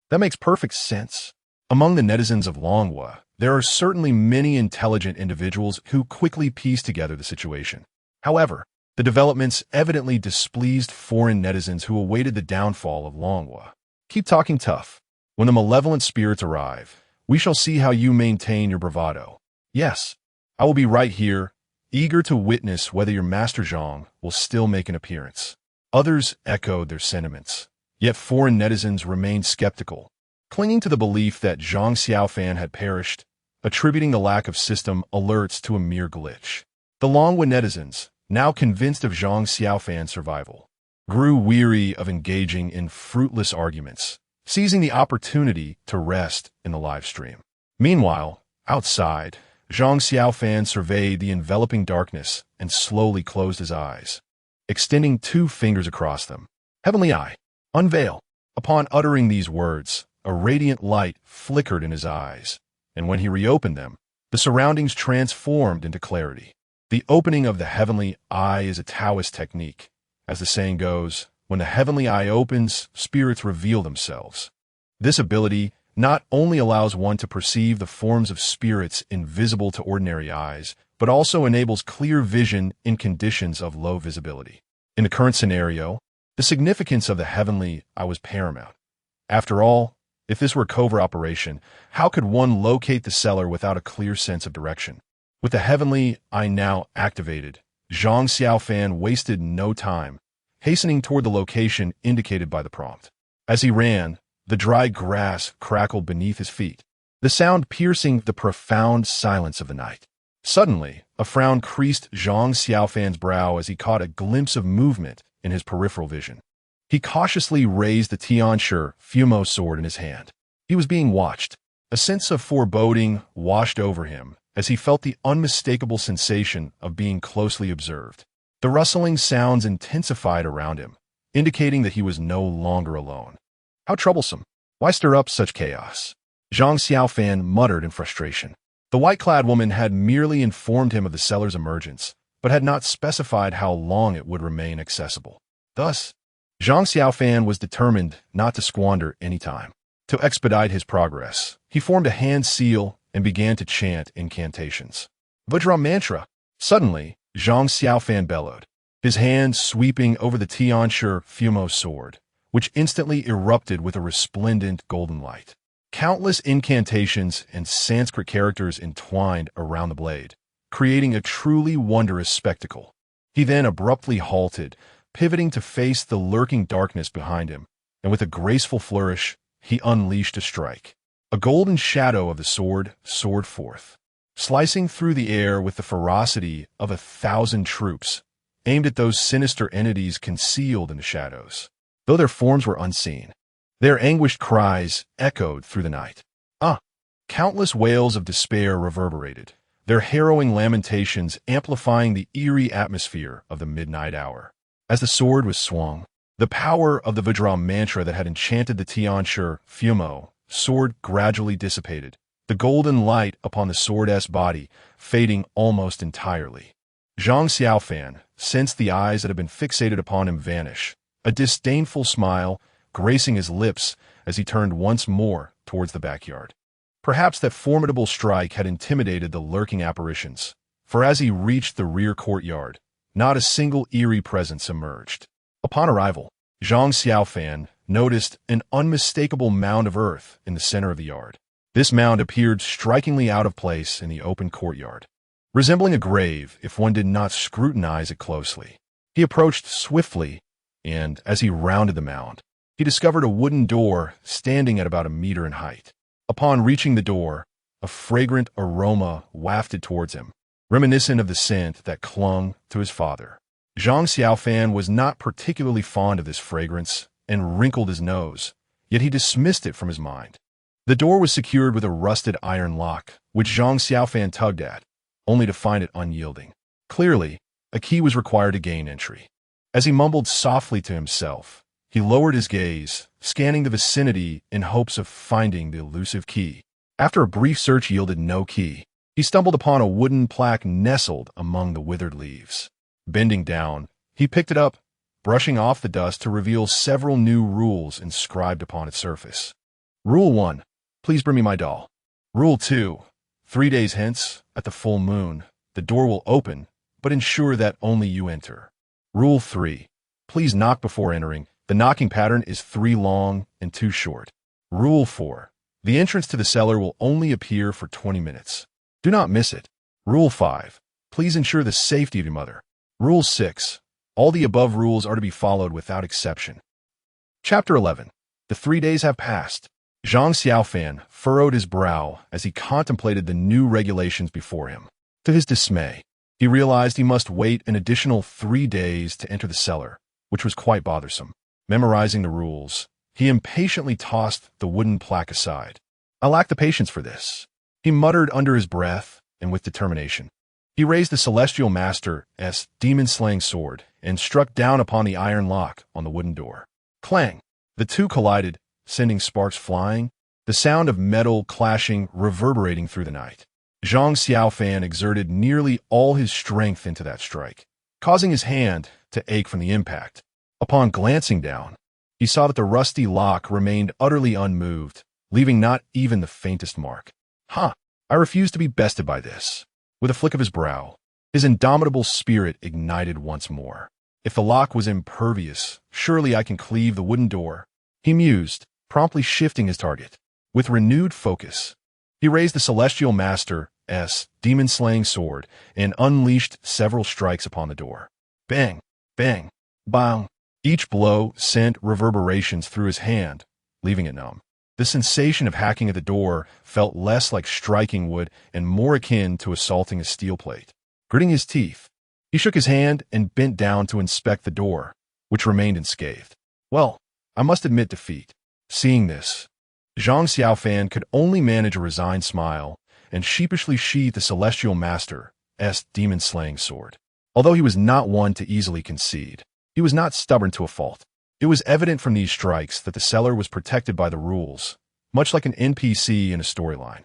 That makes perfect sense. Among the netizens of Longhua, there are certainly many intelligent individuals who quickly piece together the situation. However, the developments evidently displeased foreign netizens who awaited the downfall of Longhua. Keep talking tough. When the malevolent spirits arrive, we shall see how you maintain your bravado. Yes, I will be right here, eager to witness whether your Master Zhang will still make an appearance. Others echoed their sentiments, yet foreign netizens remained skeptical, clinging to the belief that Zhang Xiaofan had perished, attributing the lack of system alerts to a mere glitch. The Longhua netizens, now convinced of Zhang Xiaofan's survival, grew weary of engaging in fruitless arguments, seizing the opportunity to rest in the live stream. Meanwhile, outside, Zhang Xiaofan surveyed the enveloping darkness and slowly closed his eyes, extending 2 fingers across them. Heavenly Eye, unveil. Upon uttering these words, a radiant light flickered in his eyes, and when he reopened them, the surroundings transformed into clarity. The opening of the heavenly eye is a Taoist technique. As the saying goes, when the heavenly eye opens, spirits reveal themselves. This ability not only allows one to perceive the forms of spirits invisible to ordinary eyes, but also enables clear vision in conditions of low visibility. In the current scenario, the significance of the heavenly eye was paramount. After all, if this were a covert operation, how could one locate the cellar without a clear sense of direction? With the heavenly eye now activated, Zhang Xiaofan wasted no time, hastening toward the location indicated by the prompt. As he ran, the dry grass crackled beneath his feet, the sound piercing the profound silence of the night. Suddenly, a frown creased Zhang Xiaofan's brow as he caught a glimpse of movement in his peripheral vision. He cautiously raised the Tianshi Fumo sword in his hand. He was being watched. A sense of foreboding washed over him as he felt the unmistakable sensation of being closely observed. The rustling sounds intensified around him, indicating that he was no longer alone. How troublesome! Why stir up such chaos? Zhang Xiaofan muttered in frustration. The white-clad woman had merely informed him of the cellar's emergence, but had not specified how long it would remain accessible. Thus, Zhang Xiaofan was determined not to squander any time. To expedite his progress, he formed a hand seal and began to chant incantations. Vajra mantra! Suddenly, Zhang Xiaofan bellowed, his hand sweeping over the Tianshi Fumo sword, which instantly erupted with a resplendent golden light. Countless incantations and Sanskrit characters entwined around the blade, creating a truly wondrous spectacle. He then abruptly halted, pivoting to face the lurking darkness behind him, and with a graceful flourish, he unleashed a strike. A golden shadow of the sword soared forth, slicing through the air with the ferocity of 1,000 troops, aimed at those sinister entities concealed in the shadows. Though their forms were unseen, their anguished cries echoed through the night. Countless wails of despair reverberated, their harrowing lamentations amplifying the eerie atmosphere of the midnight hour. As the sword was swung, the power of the Vajra mantra that had enchanted the Tianshi Fumo sword gradually dissipated, the golden light upon the sword's body fading almost entirely. Zhang Xiaofan sensed the eyes that had been fixated upon him vanish, a disdainful smile gracing his lips as he turned once more towards the backyard. Perhaps that formidable strike had intimidated the lurking apparitions, for as he reached the rear courtyard, not a single eerie presence emerged. Upon arrival, Zhang Xiaofan noticed an unmistakable mound of earth in the center of the yard. This mound appeared strikingly out of place in the open courtyard, resembling a grave if one did not scrutinize it closely. He approached swiftly, and as he rounded the mound, he discovered a wooden door standing at about a meter in height. Upon reaching the door, a fragrant aroma wafted towards him, reminiscent of the scent that clung to his father. Zhang Xiaofan was not particularly fond of this fragrance and wrinkled his nose, yet he dismissed it from his mind. The door was secured with a rusted iron lock, which Zhang Xiaofan tugged at, only to find it unyielding. Clearly, a key was required to gain entry. As he mumbled softly to himself, he lowered his gaze, scanning the vicinity in hopes of finding the elusive key. After a brief search yielded no key, he stumbled upon a wooden plaque nestled among the withered leaves. Bending down, he picked it up, brushing off the dust to reveal several new rules inscribed upon its surface. Rule 1. Please bring me my doll. Rule 2. 3 days hence, at the full moon, the door will open, but ensure that only you enter. Rule 3. Please knock before entering. The knocking pattern is 3 long and 2 short. Rule 4. The entrance to the cellar will only appear for 20 minutes. Do not miss it. Rule 5. Please ensure the safety of your mother. Rule 6. All the above rules are to be followed without exception. Chapter 11. The 3 days have passed. Zhang Xiaofan furrowed his brow as he contemplated the new regulations before him. To his dismay, he realized he must wait an additional 3 days to enter the cellar, which was quite bothersome. Memorizing the rules, he impatiently tossed the wooden plaque aside. I lack the patience for this, he muttered under his breath and with determination. He raised the Celestial Master's demon-slaying sword and struck down upon the iron lock on the wooden door. Clang! The two collided, sending sparks flying, the sound of metal clashing reverberating through the night. Zhang Xiaofan exerted nearly all his strength into that strike, causing his hand to ache from the impact. Upon glancing down, he saw that the rusty lock remained utterly unmoved, leaving not even the faintest mark. I refuse to be bested by this. With a flick of his brow, his indomitable spirit ignited once more. If the lock was impervious, surely I can cleave the wooden door, he mused, promptly shifting his target. With renewed focus, he raised the Celestial Master's demon-slaying sword and unleashed several strikes upon the door. Bang, bang, bang. Each blow sent reverberations through his hand, leaving it numb. The sensation of hacking at the door felt less like striking wood and more akin to assaulting a steel plate. Gritting his teeth, he shook his hand and bent down to inspect the door, which remained unscathed. Well, I must admit defeat. Seeing this, Zhang Xiaofan could only manage a resigned smile and sheepishly sheathe the Celestial Master's demon-slaying sword. Although he was not one to easily concede, he was not stubborn to a fault. It was evident from these strikes that the cellar was protected by the rules, much like an NPC in a storyline.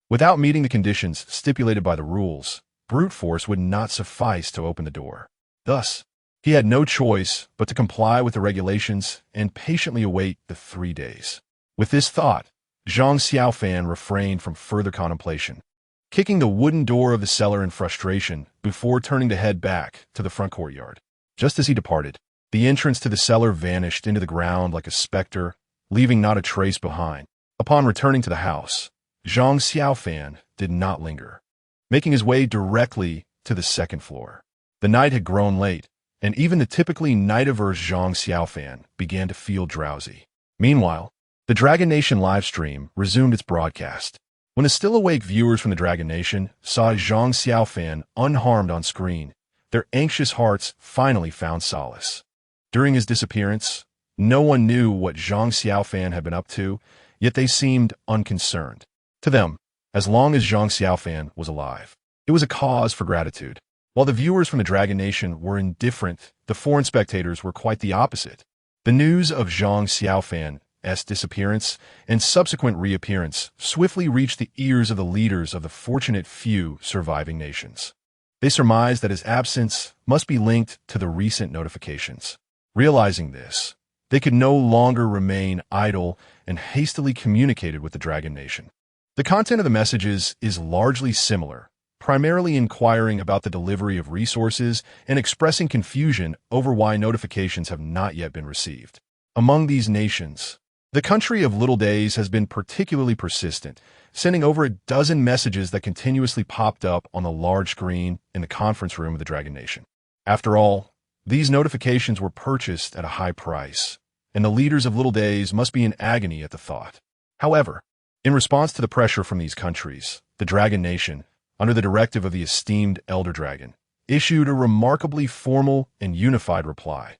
Without meeting the conditions stipulated by the rules, brute force would not suffice to open the door. Thus, he had no choice but to comply with the regulations and patiently await the 3 days. With this thought, Zhang Xiaofan refrained from further contemplation, kicking the wooden door of the cellar in frustration before turning to head back to the front courtyard. Just as he departed, the entrance to the cellar vanished into the ground like a specter, leaving not a trace behind. Upon returning to the house, Zhang Xiaofan did not linger, making his way directly to the second floor. The night had grown late, and even the typically night-averse Zhang Xiaofan began to feel drowsy. Meanwhile, the Dragon Nation livestream resumed its broadcast. When the still-awake viewers from the Dragon Nation saw Zhang Xiaofan unharmed on screen, their anxious hearts finally found solace. During his disappearance, no one knew what Zhang Xiaofan had been up to, yet they seemed unconcerned. To them, as long as Zhang Xiaofan was alive, it was a cause for gratitude. While the viewers from the Dragon Nation were indifferent, the foreign spectators were quite the opposite. The news of Zhang Xiaofan's disappearance and subsequent reappearance swiftly reached the ears of the leaders of the fortunate few surviving nations. They surmised that his absence must be linked to the recent notifications. Realizing this, they could no longer remain idle and hastily communicated with the Dragon Nation. The content of the messages is largely similar, primarily inquiring about the delivery of resources and expressing confusion over why notifications have not yet been received. Among these nations, the country of Little Days has been particularly persistent, sending over a dozen messages that continuously popped up on the large screen in the conference room of the Dragon Nation. After all, these notifications were purchased at a high price, and the leaders of Little Days must be in agony at the thought. However, in response to the pressure from these countries, the Dragon Nation, under the directive of the esteemed Elder Dragon, issued a remarkably formal and unified reply.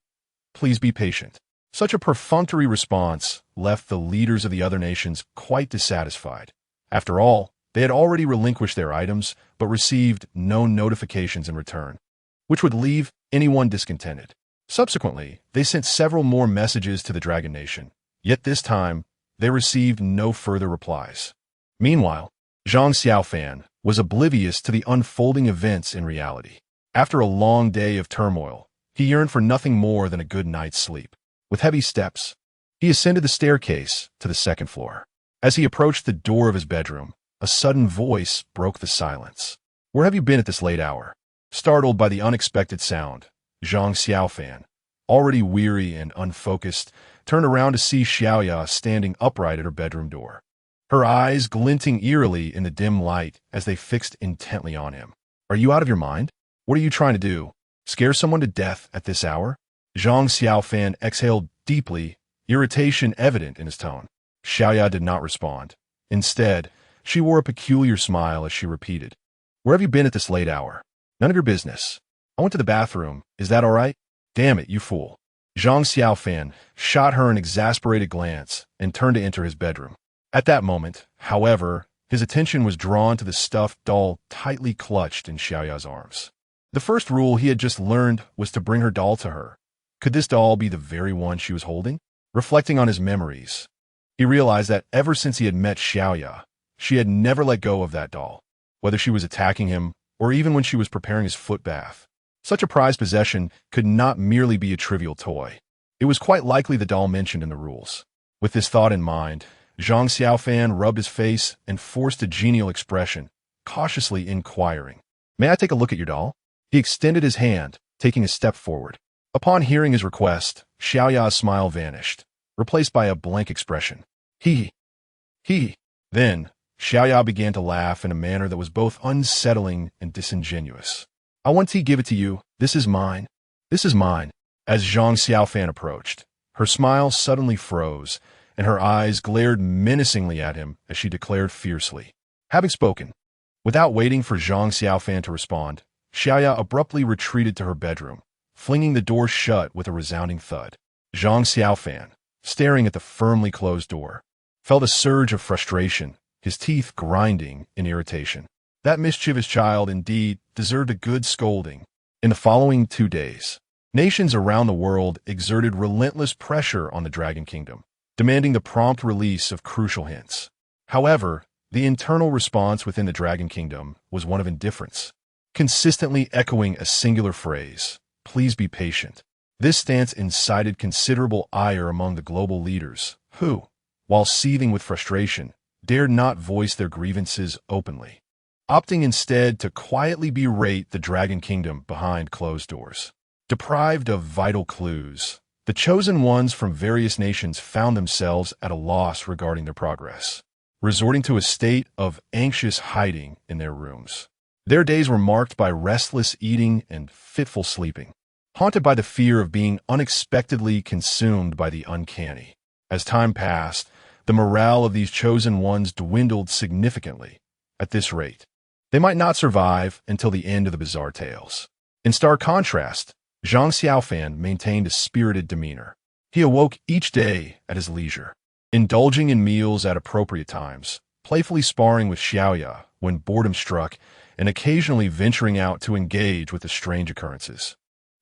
Please be patient. Such a perfunctory response left the leaders of the other nations quite dissatisfied. After all, they had already relinquished their items, but received no notifications in return, which would leave anyone discontented. Subsequently, they sent several more messages to the Dragon Nation, yet this time, they received no further replies. Meanwhile, Zhang Xiaofan was oblivious to the unfolding events in reality. After a long day of turmoil, he yearned for nothing more than a good night's sleep. With heavy steps, he ascended the staircase to the second floor. As he approached the door of his bedroom, a sudden voice broke the silence. "Where have you been at this late hour?" Startled by the unexpected sound, Zhang Xiaofan, already weary and unfocused, turned around to see Xiaoya standing upright at her bedroom door, her eyes glinting eerily in the dim light as they fixed intently on him. "Are you out of your mind? What are you trying to do? Scare someone to death at this hour?" Zhang Xiaofan exhaled deeply, irritation evident in his tone. Xiaoya did not respond. Instead, she wore a peculiar smile as she repeated, "Where have you been at this late hour? None of your business. I went to the bathroom. Is that all right? Damn it, you fool." Zhang Xiaofan shot her an exasperated glance and turned to enter his bedroom. At that moment, however, his attention was drawn to the stuffed doll tightly clutched in Xiaoya's arms. The first rule he had just learned was to bring her doll to her. Could this doll be the very one she was holding? Reflecting on his memories, He realized that ever since he had met Xiaoya, she had never let go of that doll, whether she was attacking him or even when she was preparing his foot bath. Such a prized possession could not merely be a trivial toy. It was quite likely the doll mentioned in the rules. With this thought in mind, Zhang Xiaofan rubbed his face and forced a genial expression, cautiously inquiring, "May I take a look at your doll?" He extended his hand, taking a step forward. Upon hearing his request, Xiaoya's smile vanished, replaced by a blank expression. He. Then, Xiaoya began to laugh in a manner that was both unsettling and disingenuous. "I want to give it to you. This is mine. This is mine." As Zhang Xiaofan approached, her smile suddenly froze, and her eyes glared menacingly at him as she declared fiercely. Having spoken, without waiting for Zhang Xiaofan to respond, Xiaoya abruptly retreated to her bedroom, flinging the door shut with a resounding thud. Zhang Xiaofan, staring at the firmly closed door, felt a surge of frustration, his teeth grinding in irritation. That mischievous child indeed deserved a good scolding. In the following 2 days, nations around the world exerted relentless pressure on the Dragon Kingdom, demanding the prompt release of crucial hints. However, the internal response within the Dragon Kingdom was one of indifference, consistently echoing a singular phrase, "Please be patient." This stance incited considerable ire among the global leaders, who, while seething with frustration, dared not voice their grievances openly, opting instead to quietly berate the Dragon Kingdom behind closed doors. Deprived of vital clues, the chosen ones from various nations found themselves at a loss regarding their progress, resorting to a state of anxious hiding in their rooms. Their days were marked by restless eating and fitful sleeping, haunted by the fear of being unexpectedly consumed by the uncanny. As time passed, the morale of these chosen ones dwindled significantly. At this rate, they might not survive until the end of the bizarre tales. In stark contrast, Zhang Xiaofan maintained a spirited demeanor. He awoke each day at his leisure, indulging in meals at appropriate times, playfully sparring with Xiaoya when boredom struck, and occasionally venturing out to engage with the strange occurrences.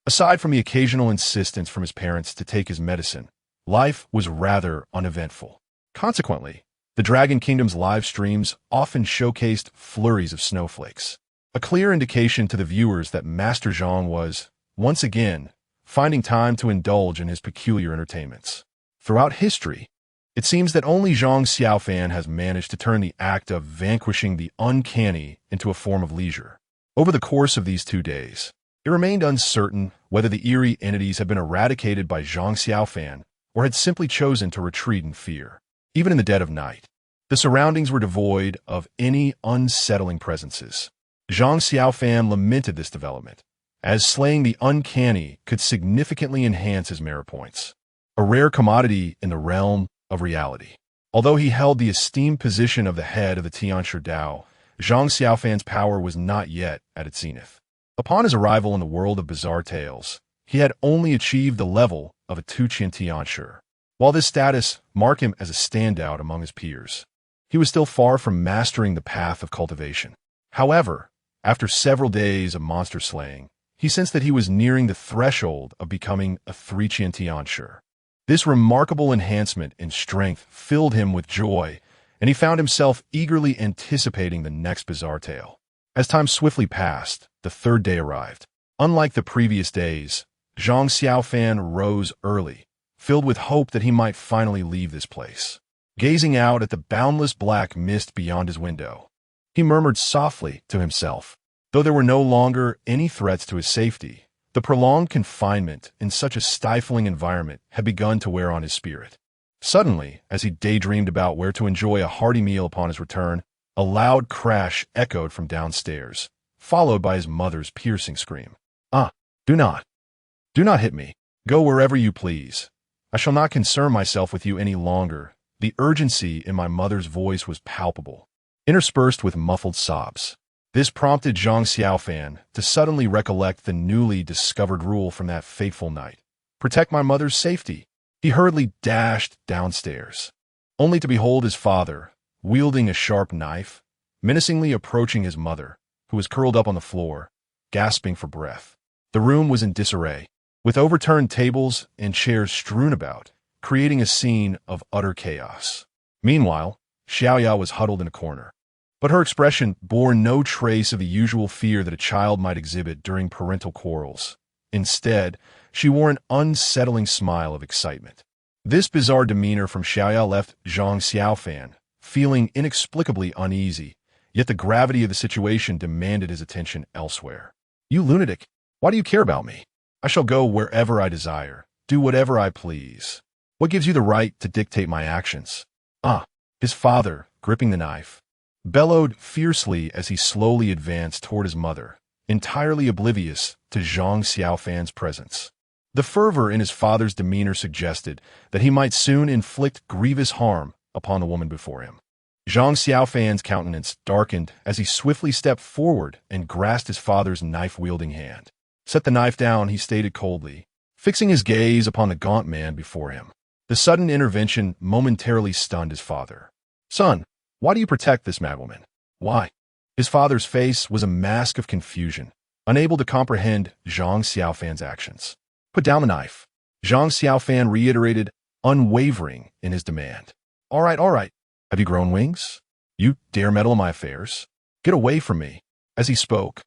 Aside from the occasional insistence from his parents to take his medicine, life was rather uneventful. Consequently, the Dragon Kingdom's live streams often showcased flurries of snowflakes, a clear indication to the viewers that Master Zhang was, once again, finding time to indulge in his peculiar entertainments. Throughout history, it seems that only Zhang Xiaofan has managed to turn the act of vanquishing the uncanny into a form of leisure. Over the course of these 2 days, it remained uncertain whether the eerie entities had been eradicated by Zhang Xiaofan or had simply chosen to retreat in fear. Even in the dead of night, the surroundings were devoid of any unsettling presences. Zhang Xiaofan lamented this development, as slaying the uncanny could significantly enhance his merit points, a rare commodity in the realm of reality. Although he held the esteemed position of the head of the Tianshi Dao, Zhang Xiaofan's power was not yet at its zenith. Upon his arrival in the world of bizarre tales, he had only achieved the level of a Tuqian Tianshi. While this status marked him as a standout among his peers, he was still far from mastering the path of cultivation. However, after several days of monster slaying, he sensed that he was nearing the threshold of becoming a 3-Qian Tianshi. This remarkable enhancement in strength filled him with joy, and he found himself eagerly anticipating the next bizarre tale. As time swiftly passed, the 3rd day arrived. Unlike the previous days, Zhang Xiaofan rose early, filled with hope that he might finally leave this place. Gazing out at the boundless black mist beyond his window, he murmured softly to himself. Though there were no longer any threats to his safety, the prolonged confinement in such a stifling environment had begun to wear on his spirit. Suddenly, as he daydreamed about where to enjoy a hearty meal upon his return, a loud crash echoed from downstairs, followed by his mother's piercing scream. Do not hit me. Go wherever you please. I shall not concern myself with you any longer." The urgency in my mother's voice was palpable, interspersed with muffled sobs. This prompted Zhang Xiaofan to suddenly recollect the newly discovered rule from that fateful night. Protect my mother's safety. He hurriedly dashed downstairs, only to behold his father, wielding a sharp knife, menacingly approaching his mother, who was curled up on the floor, gasping for breath. The room was in disarray, with overturned tables and chairs strewn about, creating a scene of utter chaos. Meanwhile, Xiaoya was huddled in a corner. But her expression bore no trace of the usual fear that a child might exhibit during parental quarrels. Instead, she wore an unsettling smile of excitement. This bizarre demeanor from Xiaoya left Zhang Xiaofan feeling inexplicably uneasy, yet the gravity of the situation demanded his attention elsewhere. "You lunatic! Why do you care about me? I shall go wherever I desire, do whatever I please. What gives you the right to dictate my actions?" His father, gripping the knife, bellowed fiercely as he slowly advanced toward his mother, entirely oblivious to Zhang Xiaofan's presence. The fervor in his father's demeanor suggested that he might soon inflict grievous harm upon the woman before him. Zhang Xiaofan's countenance darkened as he swiftly stepped forward and grasped his father's knife-wielding hand. "Set the knife down," he stated coldly, fixing his gaze upon the gaunt man before him. The sudden intervention momentarily stunned his father. "Son, why do you protect this madwoman? Why?" His father's face was a mask of confusion, unable to comprehend Zhang Xiaofan's actions. "Put down the knife," Zhang Xiaofan reiterated, unwavering in his demand. All right. Have you grown wings? You dare meddle in my affairs? Get away from me." As he spoke,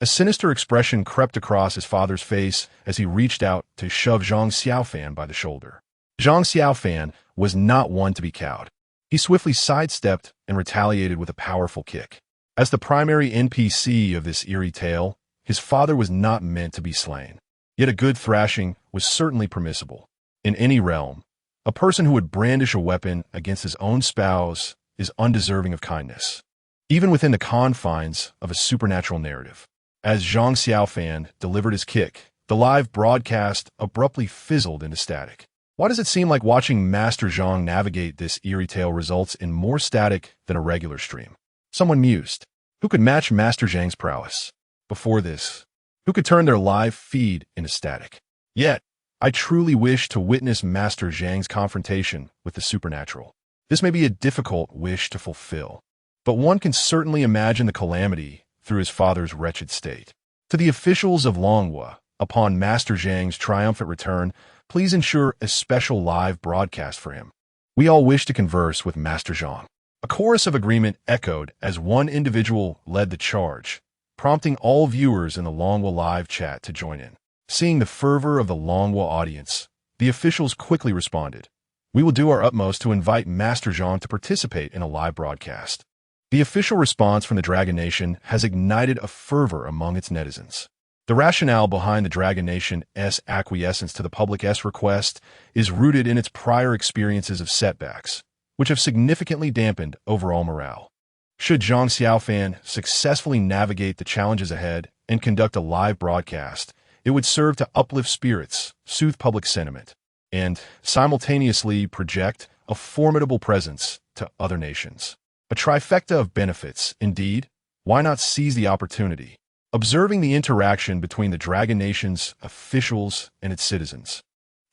a sinister expression crept across his father's face as he reached out to shove Zhang Xiaofan by the shoulder. Zhang Xiaofan was not one to be cowed. He swiftly sidestepped and retaliated with a powerful kick. As the primary NPC of this eerie tale, his father was not meant to be slain. Yet a good thrashing was certainly permissible. In any realm, a person who would brandish a weapon against his own spouse is undeserving of kindness, even within the confines of a supernatural narrative. As Zhang Xiaofan delivered his kick, the live broadcast abruptly fizzled into static. Why does it seem like watching Master Zhang navigate this eerie tale results in more static than a regular stream? Someone mused. Who could match Master Zhang's prowess? Before this, who could turn their live feed into static? Yet, I truly wish to witness Master Zhang's confrontation with the supernatural. This may be a difficult wish to fulfill, but one can certainly imagine the calamity through his father's wretched state. To the officials of Longhua, upon Master Zhang's triumphant return, please ensure a special live broadcast for him. We all wish to converse with Master Zhang. A chorus of agreement echoed as one individual led the charge, prompting all viewers in the Longhua live chat to join in. Seeing the fervor of the Longhua audience, the officials quickly responded. "We will do our utmost to invite Master Zhang to participate in a live broadcast." The official response from the Dragon Nation has ignited a fervor among its netizens. The rationale behind the Dragon Nation's acquiescence to the public's request is rooted in its prior experiences of setbacks, which have significantly dampened overall morale. Should Zhang Xiaofan successfully navigate the challenges ahead and conduct a live broadcast, it would serve to uplift spirits, soothe public sentiment, and simultaneously project a formidable presence to other nations. A trifecta of benefits, indeed. Why not seize the opportunity? Observing the interaction between the Dragon Nation's officials and its citizens,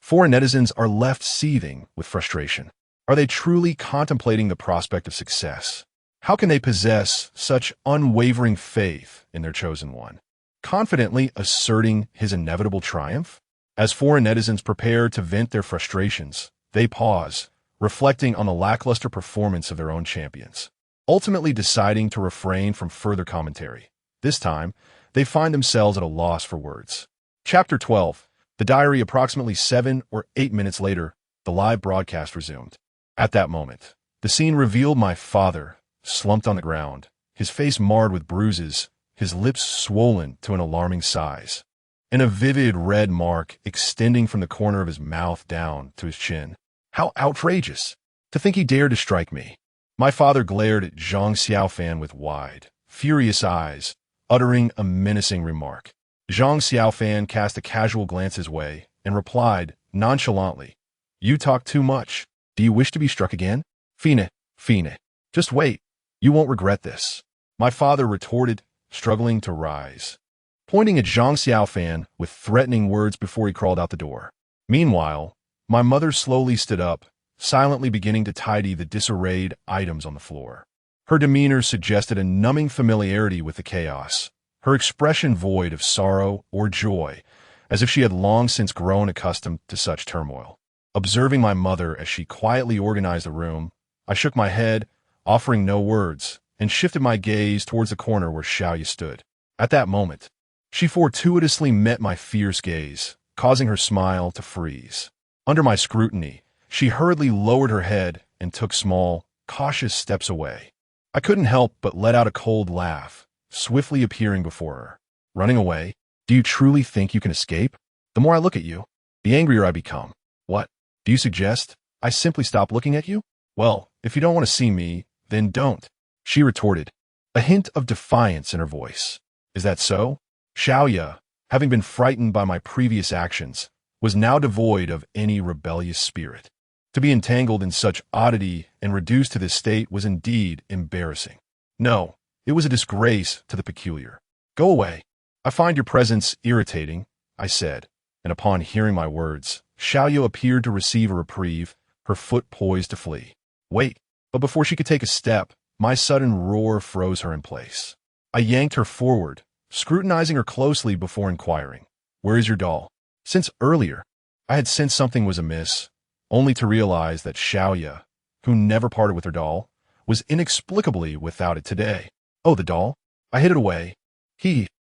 foreign netizens are left seething with frustration. Are they truly contemplating the prospect of success? How can they possess such unwavering faith in their chosen one, confidently asserting his inevitable triumph? As foreign netizens prepare to vent their frustrations, they pause, reflecting on the lackluster performance of their own champions, ultimately deciding to refrain from further commentary. This time, they find themselves at a loss for words. Chapter 12. The diary. Approximately 7 or 8 minutes later, the live broadcast resumed. At that moment, the scene revealed my father, slumped on the ground, his face marred with bruises, his lips swollen to an alarming size, and a vivid red mark extending from the corner of his mouth down to his chin. How outrageous! To think he dared to strike me. My father glared at Zhang Xiaofan with wide, furious eyes, uttering a menacing remark. Zhang Xiaofan cast a casual glance his way and replied nonchalantly, "You talk too much. Do you wish to be struck again? Fine. Just wait. You won't regret this." My father retorted, struggling to rise, pointing at Zhang Xiaofan with threatening words before he crawled out the door. Meanwhile, my mother slowly stood up, silently beginning to tidy the disarrayed items on the floor. Her demeanor suggested a numbing familiarity with the chaos, her expression void of sorrow or joy, as if she had long since grown accustomed to such turmoil. Observing my mother as she quietly organized the room, I shook my head, offering no words, and shifted my gaze towards the corner where Xiaoya stood. At that moment, she fortuitously met my fierce gaze, causing her smile to freeze. Under my scrutiny, she hurriedly lowered her head and took small, cautious steps away. I couldn't help but let out a cold laugh, swiftly appearing before her. Running away? Do you truly think you can escape? The more I look at you, the angrier I become. What? Do you suggest I simply stop looking at you? Well, if you don't want to see me, then don't, she retorted, a hint of defiance in her voice. Is that so? Xiaoya, having been frightened by my previous actions, was now devoid of any rebellious spirit. To be entangled in such oddity and reduced to this state was indeed embarrassing. No, it was a disgrace to the peculiar. Go away. I find your presence irritating, I said, and upon hearing my words, Xiaoya appeared to receive a reprieve, her foot poised to flee. Wait, but before she could take a step, my sudden roar froze her in place. I yanked her forward, scrutinizing her closely before inquiring, "Where is your doll?" Since earlier, I had sensed something was amiss, only to realize that Xiaoya, who never parted with her doll, was inexplicably without it today. Oh, the doll? I hid it away.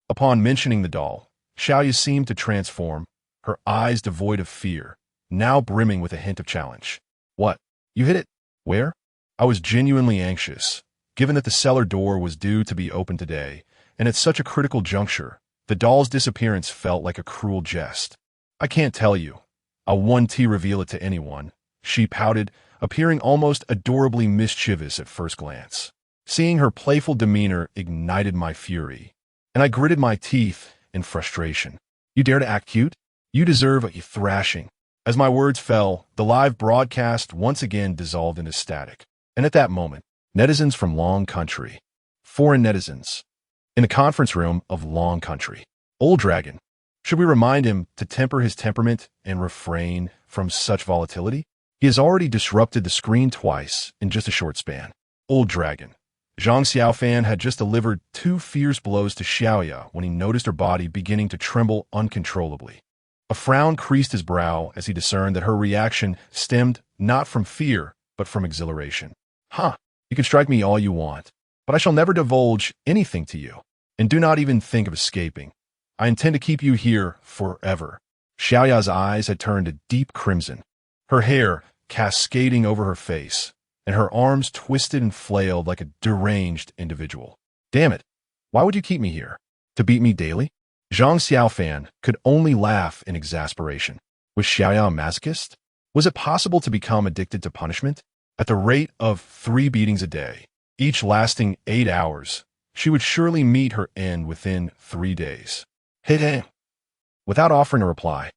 Upon mentioning the doll, Xiaoya seemed to transform, her eyes devoid of fear, now brimming with a hint of challenge. What? You hid it? Where? I was genuinely anxious, given that the cellar door was due to be opened today, and at such a critical juncture, the doll's disappearance felt like a cruel jest. I can't tell you. I'll one T reveal it to anyone, she pouted, appearing almost adorably mischievous at first glance. Seeing her playful demeanor ignited my fury, and I gritted my teeth in frustration. You dare to act cute? You deserve a thrashing. As my words fell, the live broadcast once again dissolved into static. And at that moment, netizens from Long Country, foreign netizens, in the conference room of Long Country. Old Dragon, should we remind him to temper his temperament and refrain from such volatility? He has already disrupted the screen twice in just a short span. Old Dragon. Zhang Xiaofan had just delivered 2 fierce blows to Xiaoya when he noticed her body beginning to tremble uncontrollably. A frown creased his brow as he discerned that her reaction stemmed not from fear, but from exhilaration. You can strike me all you want, but I shall never divulge anything to you, and do not even think of escaping. I intend to keep you here forever. Xiaoya's eyes had turned a deep crimson, her hair cascading over her face, and her arms twisted and flailed like a deranged individual. Damn it, why would you keep me here? To beat me daily? Zhang Xiaofan could only laugh in exasperation. Was Xiaoya a masochist? Was it possible to become addicted to punishment? At the rate of 3 beatings a day, each lasting 8 hours, she would surely meet her end within 3 days. Hit. Without offering a reply,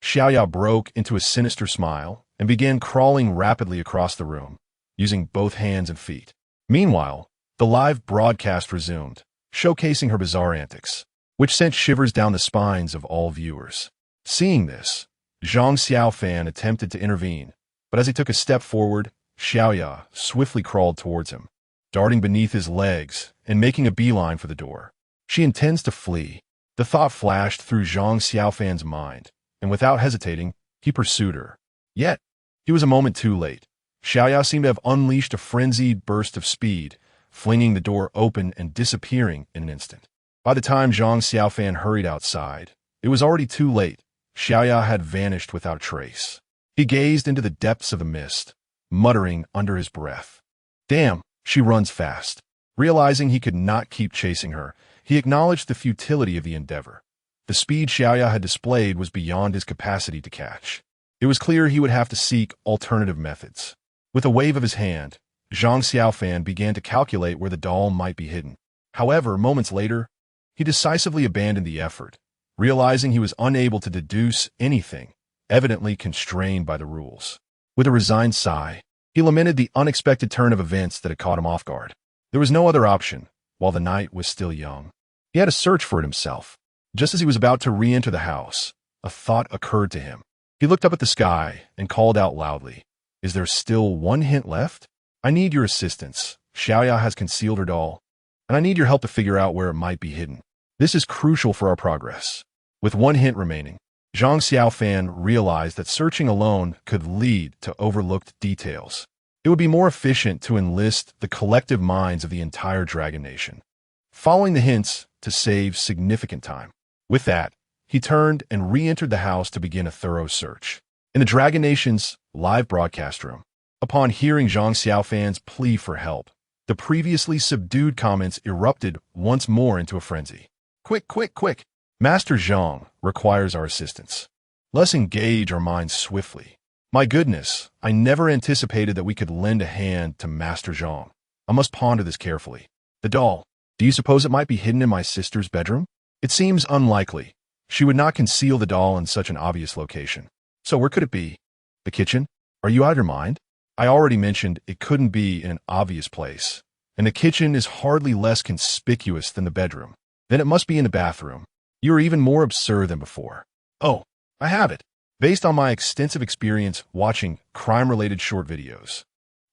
Xiaoya broke into a sinister smile and began crawling rapidly across the room, using both hands and feet. Meanwhile, the live broadcast resumed, showcasing her bizarre antics, which sent shivers down the spines of all viewers. Seeing this, Zhang Xiaofan attempted to intervene, but as he took a step forward, Xiaoya swiftly crawled towards him, darting beneath his legs and making a beeline for the door. She intends to flee. The thought flashed through Zhang Xiaofan's mind, and without hesitating, he pursued her. Yet, he was a moment too late. Xiaoya seemed to have unleashed a frenzied burst of speed, flinging the door open and disappearing in an instant. By the time Zhang Xiaofan hurried outside, it was already too late. Xiaoya had vanished without trace. He gazed into the depths of the mist, muttering under his breath. Damn, she runs fast. Realizing he could not keep chasing her, he acknowledged the futility of the endeavor. The speed Xiaoya had displayed was beyond his capacity to catch. It was clear he would have to seek alternative methods. With a wave of his hand, Zhang Xiaofan began to calculate where the doll might be hidden. However, moments later, he decisively abandoned the effort, realizing he was unable to deduce anything, evidently constrained by the rules. With a resigned sigh, he lamented the unexpected turn of events that had caught him off guard. There was no other option, while the night was still young. He had to search for it himself. Just as he was about to re-enter the house, a thought occurred to him. He looked up at the sky and called out loudly, "Is there still 1 hint left? I need your assistance. Xiaoya has concealed her doll, and I need your help to figure out where it might be hidden. This is crucial for our progress." With 1 hint remaining, Zhang Xiaofan realized that searching alone could lead to overlooked details. It would be more efficient to enlist the collective minds of the entire Dragon Nation, following the hints to save significant time. With that, he turned and re-entered the house to begin a thorough search. In the Dragon Nation's live broadcast room, upon hearing Zhang Xiaofan's plea for help, the previously subdued comments erupted once more into a frenzy. Quick, quick, quick! Master Zhang requires our assistance. Let's engage our minds swiftly. My goodness, I never anticipated that we could lend a hand to Master Zhang. I must ponder this carefully. The doll. Do you suppose it might be hidden in my sister's bedroom? It seems unlikely. She would not conceal the doll in such an obvious location. So where could it be? The kitchen? Are you out of your mind? I already mentioned it couldn't be in an obvious place, and the kitchen is hardly less conspicuous than the bedroom. Then it must be in the bathroom. You are even more absurd than before. Oh, I have it. Based on my extensive experience watching crime-related short videos,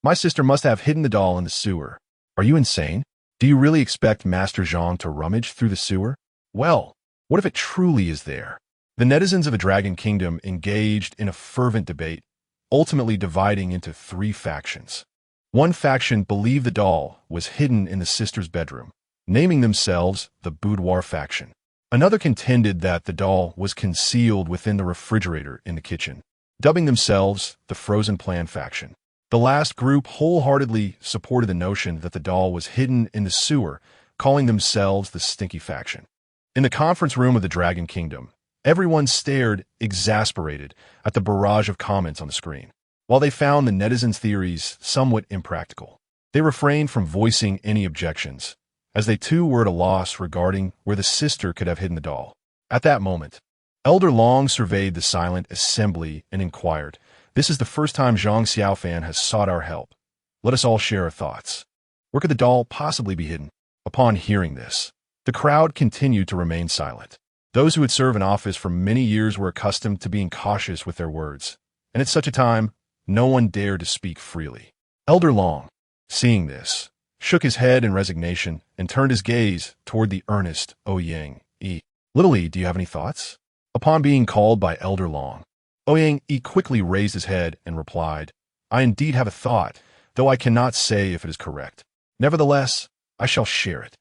my sister must have hidden the doll in the sewer. Are you insane? Do you really expect Master Zhang to rummage through the sewer? Well, what if it truly is there? The netizens of the Dragon Kingdom engaged in a fervent debate, ultimately dividing into three factions. One faction believed the doll was hidden in the sister's bedroom, naming themselves the Boudoir faction. Another contended that the doll was concealed within the refrigerator in the kitchen, dubbing themselves the Frozen Plan faction. The last group wholeheartedly supported the notion that the doll was hidden in the sewer, calling themselves the Stinky faction. In the conference room of the Dragon Kingdom, everyone stared, exasperated, at the barrage of comments on the screen. While they found the netizens' theories somewhat impractical, they refrained from voicing any objections, as they too were at a loss regarding where the sister could have hidden the doll. At that moment, Elder Long surveyed the silent assembly and inquired, "This is the first time Zhang Xiaofan has sought our help. Let us all share our thoughts. Where could the doll possibly be hidden?" Upon hearing this, the crowd continued to remain silent. Those who had served in office for many years were accustomed to being cautious with their words, and at such a time, no one dared to speak freely. Elder Long, seeing this, shook his head in resignation and turned his gaze toward the earnest Ouyang Yi. "Little Yi, do you have any thoughts?" Upon being called by Elder Long, Ouyang Yi quickly raised his head and replied, "I indeed have a thought, though I cannot say if it is correct. Nevertheless, I shall share it.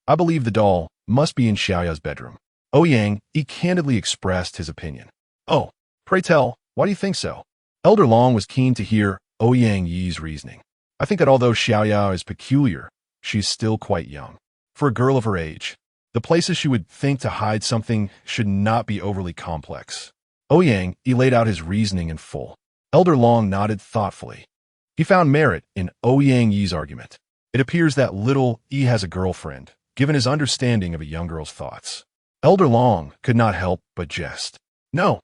I believe the doll must be in Xiaoya's bedroom." Ouyang Yi candidly expressed his opinion. "Oh, pray tell, why do you think so?" Elder Long was keen to hear Ouyang Yi's reasoning. "I think that although Xiaoya is peculiar, she is still quite young. For a girl of her age, the places she would think to hide something should not be overly complex." Ouyang Yi laid out his reasoning in full. Elder Long nodded thoughtfully. He found merit in Ouyang Yi's argument. It appears that little Yi has a girlfriend, given his understanding of a young girl's thoughts. Elder Long could not help but jest. "No."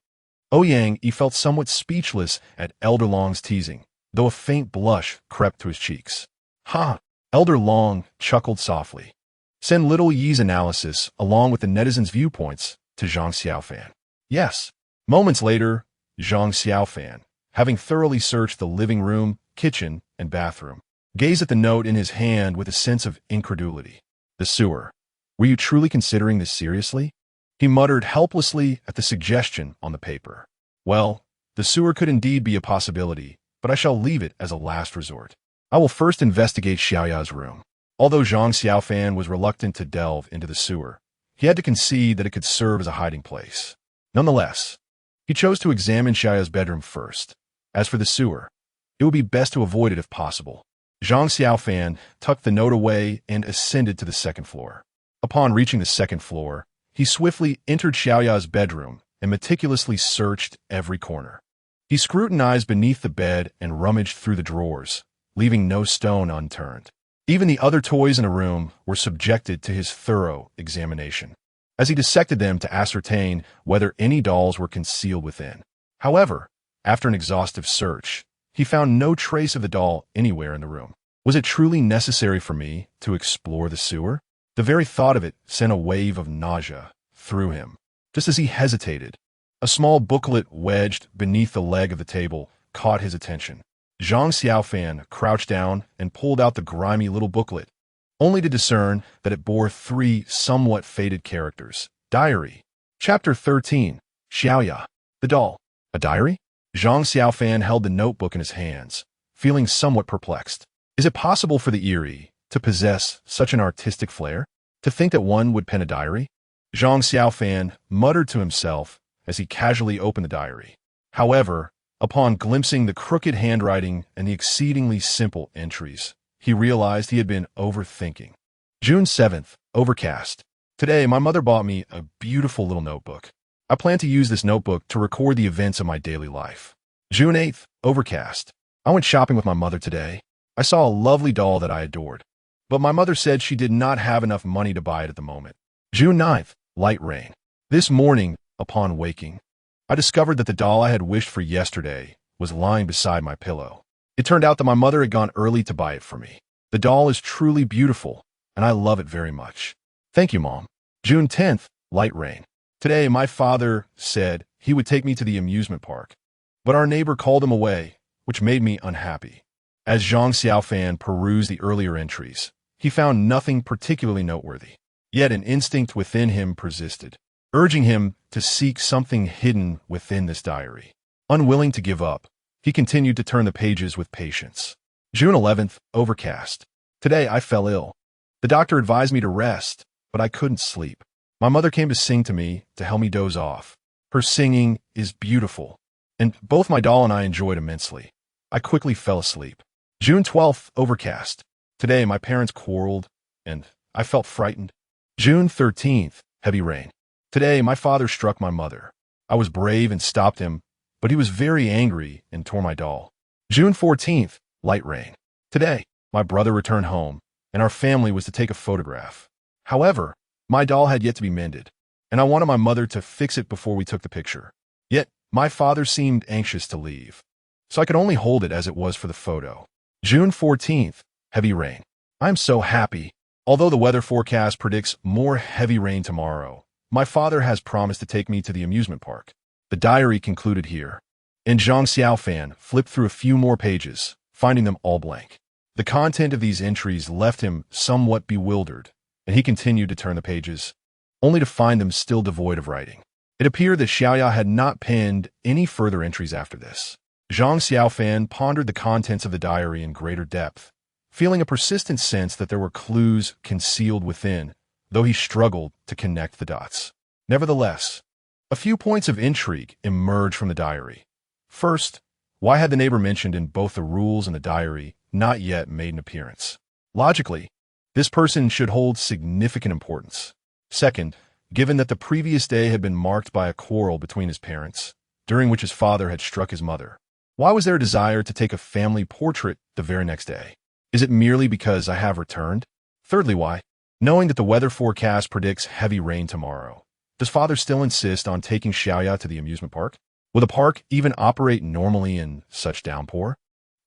Ouyang Yi felt somewhat speechless at Elder Long's teasing, though a faint blush crept to his cheeks. "Ha!" Elder Long chuckled softly. "Send little Yi's analysis, along with the netizens' viewpoints, to Zhang Xiaofan." "Yes." Moments later, Zhang Xiaofan, having thoroughly searched the living room, kitchen, and bathroom, gazed at the note in his hand with a sense of incredulity. "The sewer. Were you truly considering this seriously?" He muttered helplessly at the suggestion on the paper. "Well, the sewer could indeed be a possibility, but I shall leave it as a last resort. I will first investigate Xiaoya's room." Although Zhang Xiaofan was reluctant to delve into the sewer, he had to concede that it could serve as a hiding place. Nonetheless, he chose to examine Xiaoya's bedroom first. As for the sewer, it would be best to avoid it if possible. Zhang Xiaofan tucked the note away and ascended to the second floor. Upon reaching the second floor, he swiftly entered Xiaoya's bedroom and meticulously searched every corner. He scrutinized beneath the bed and rummaged through the drawers, leaving no stone unturned. Even the other toys in the room were subjected to his thorough examination, as he dissected them to ascertain whether any dolls were concealed within. However, after an exhaustive search, he found no trace of the doll anywhere in the room. Was it truly necessary for me to explore the sewer? The very thought of it sent a wave of nausea through him. Just as he hesitated, a small booklet wedged beneath the leg of the table caught his attention. Zhang Xiaofan crouched down and pulled out the grimy little booklet, only to discern that it bore three somewhat faded characters. Diary. Chapter 13. Xiaoya. The doll. A diary? Zhang Xiaofan held the notebook in his hands, feeling somewhat perplexed. Is it possible for the eerie to possess such an artistic flair? To think that one would pen a diary? Zhang Xiaofan muttered to himself as he casually opened the diary. However, upon glimpsing the crooked handwriting and the exceedingly simple entries, he realized he had been overthinking. June 7th, overcast. Today, my mother bought me a beautiful little notebook. I plan to use this notebook to record the events of my daily life. June 8th, overcast. I went shopping with my mother today. I saw a lovely doll that I adored, but my mother said she did not have enough money to buy it at the moment. June 9th, light rain. This morning, upon waking, I discovered that the doll I had wished for yesterday was lying beside my pillow. It turned out that my mother had gone early to buy it for me. The doll is truly beautiful, and I love it very much. Thank you, Mom. June 10th, light rain. Today, my father said he would take me to the amusement park, but our neighbor called him away, which made me unhappy. As Zhang Xiaofan perused the earlier entries, he found nothing particularly noteworthy. Yet an instinct within him persisted, urging him to seek something hidden within this diary. Unwilling to give up, he continued to turn the pages with patience. June 11th, overcast. Today I fell ill. The doctor advised me to rest, but I couldn't sleep. My mother came to sing to me to help me doze off. Her singing is beautiful, and both my doll and I enjoyed immensely. I quickly fell asleep. June 12th, overcast. Today my parents quarreled, and I felt frightened. June 13th, heavy rain. Today my father struck my mother. I was brave and stopped him, but he was very angry and tore my doll. June 14th, light rain. Today, my brother returned home, and our family was to take a photograph. However, my doll had yet to be mended, and I wanted my mother to fix it before we took the picture. Yet, my father seemed anxious to leave, so I could only hold it as it was for the photo. June 14th, heavy rain. I'm so happy. Although the weather forecast predicts more heavy rain tomorrow, my father has promised to take me to the amusement park. The diary concluded here, and Zhang Xiaofan flipped through a few more pages, finding them all blank. The content of these entries left him somewhat bewildered, and he continued to turn the pages, only to find them still devoid of writing. It appeared that Xiaoya had not penned any further entries after this. Zhang Xiaofan pondered the contents of the diary in greater depth, feeling a persistent sense that there were clues concealed within, though he struggled to connect the dots. Nevertheless, a few points of intrigue emerged from the diary. First, why had the neighbor mentioned in both the rules and the diary not yet made an appearance? Logically, this person should hold significant importance. Second, given that the previous day had been marked by a quarrel between his parents, during which his father had struck his mother, why was there a desire to take a family portrait the very next day? Is it merely because I have returned? Thirdly, why? Knowing that the weather forecast predicts heavy rain tomorrow, does father still insist on taking Xiaoya to the amusement park? Will the park even operate normally in such downpour?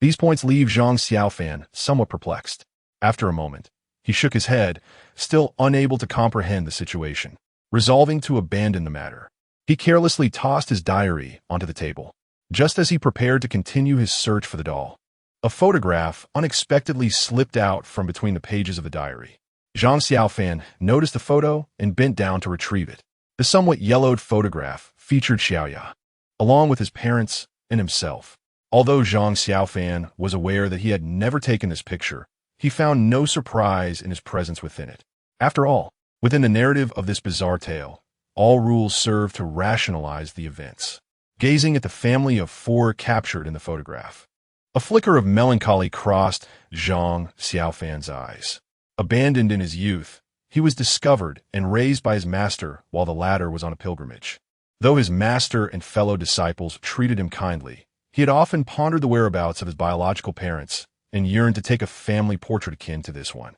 These points leave Zhang Xiaofan somewhat perplexed. After a moment, he shook his head, still unable to comprehend the situation. Resolving to abandon the matter, he carelessly tossed his diary onto the table. Just as he prepared to continue his search for the doll, a photograph unexpectedly slipped out from between the pages of the diary. Zhang Xiaofan noticed the photo and bent down to retrieve it. The somewhat yellowed photograph featured Xiaoya, along with his parents and himself. Although Zhang Xiaofan was aware that he had never taken this picture, he found no surprise in his presence within it. After all, within the narrative of this bizarre tale, all rules serve to rationalize the events. Gazing at the family of four captured in the photograph, a flicker of melancholy crossed Zhang Xiaofan's eyes. Abandoned in his youth, he was discovered and raised by his master while the latter was on a pilgrimage. Though his master and fellow disciples treated him kindly, he had often pondered the whereabouts of his biological parents and yearned to take a family portrait akin to this one.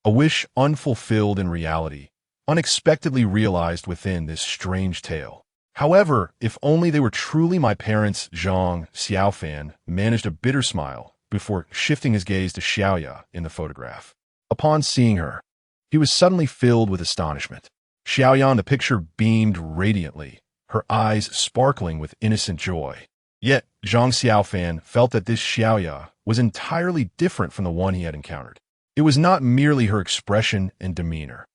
A wish unfulfilled in reality, unexpectedly realized within this strange tale. However, if only they were truly my parents, Zhang Xiaofan managed a bitter smile before shifting his gaze to Xiaoya in the photograph. Upon seeing her, he was suddenly filled with astonishment. Xiaoya in the picture beamed radiantly, her eyes sparkling with innocent joy. Yet, Zhang Xiaofan felt that this Xiaoya was entirely different from the one he had encountered. It was not merely her expression and demeanor.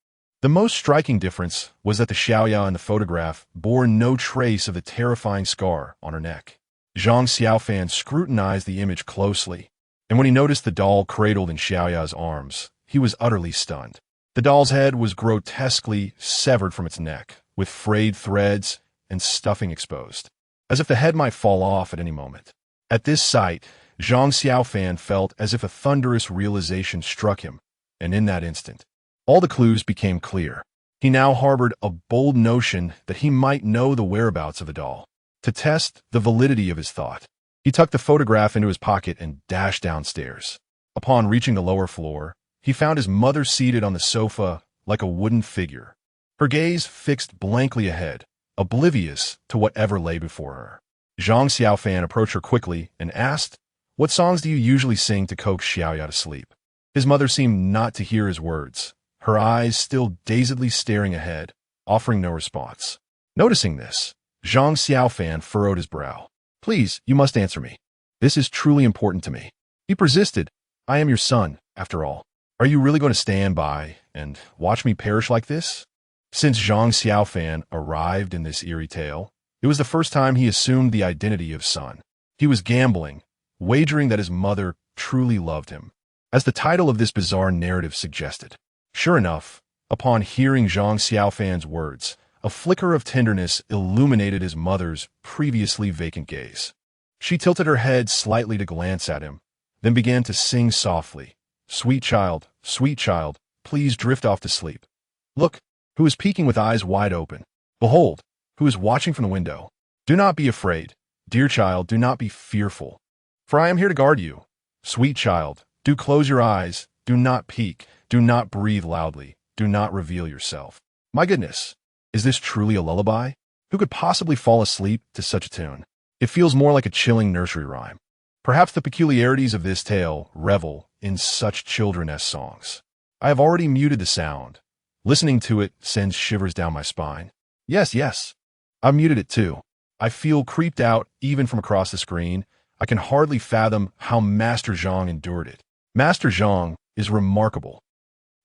The most striking difference was that the Xiaoya in the photograph bore no trace of the terrifying scar on her neck. Zhang Xiaofan scrutinized the image closely, and when he noticed the doll cradled in Xiaoya's arms, he was utterly stunned. The doll's head was grotesquely severed from its neck, with frayed threads and stuffing exposed, as if the head might fall off at any moment. At this sight, Zhang Xiaofan felt as if a thunderous realization struck him, and in that instant, all the clues became clear. He now harbored a bold notion that he might know the whereabouts of the doll. To test the validity of his thought, he tucked the photograph into his pocket and dashed downstairs. Upon reaching the lower floor, he found his mother seated on the sofa like a wooden figure, her gaze fixed blankly ahead, oblivious to whatever lay before her. Zhang Xiaofan approached her quickly and asked, "What songs do you usually sing to coax Xiaoya to sleep?" His mother seemed not to hear his words, her eyes still dazedly staring ahead, offering no response. Noticing this, Zhang Xiaofan furrowed his brow. "Please, you must answer me. This is truly important to me." He persisted. "I am your son, after all. Are you really going to stand by and watch me perish like this?" Since Zhang Xiaofan arrived in this eerie tale, it was the first time he assumed the identity of son. He was gambling, wagering that his mother truly loved him, as the title of this bizarre narrative suggested. Sure enough, upon hearing Zhang Xiaofan's words, a flicker of tenderness illuminated his mother's previously vacant gaze. She tilted her head slightly to glance at him, then began to sing softly, sweet child, please drift off to sleep. Look, who is peeking with eyes wide open. Behold, who is watching from the window. Do not be afraid, dear child, do not be fearful, for I am here to guard you. Sweet child, do close your eyes, do not peek, do not breathe loudly, do not reveal yourself." My goodness, is this truly a lullaby? Who could possibly fall asleep to such a tune? It feels more like a chilling nursery rhyme. Perhaps the peculiarities of this tale revel in such children-esque songs. I have already muted the sound. Listening to it sends shivers down my spine. Yes, I've muted it too. I feel creeped out even from across the screen. I can hardly fathom how Master Zhang endured it. Master Zhang is remarkable.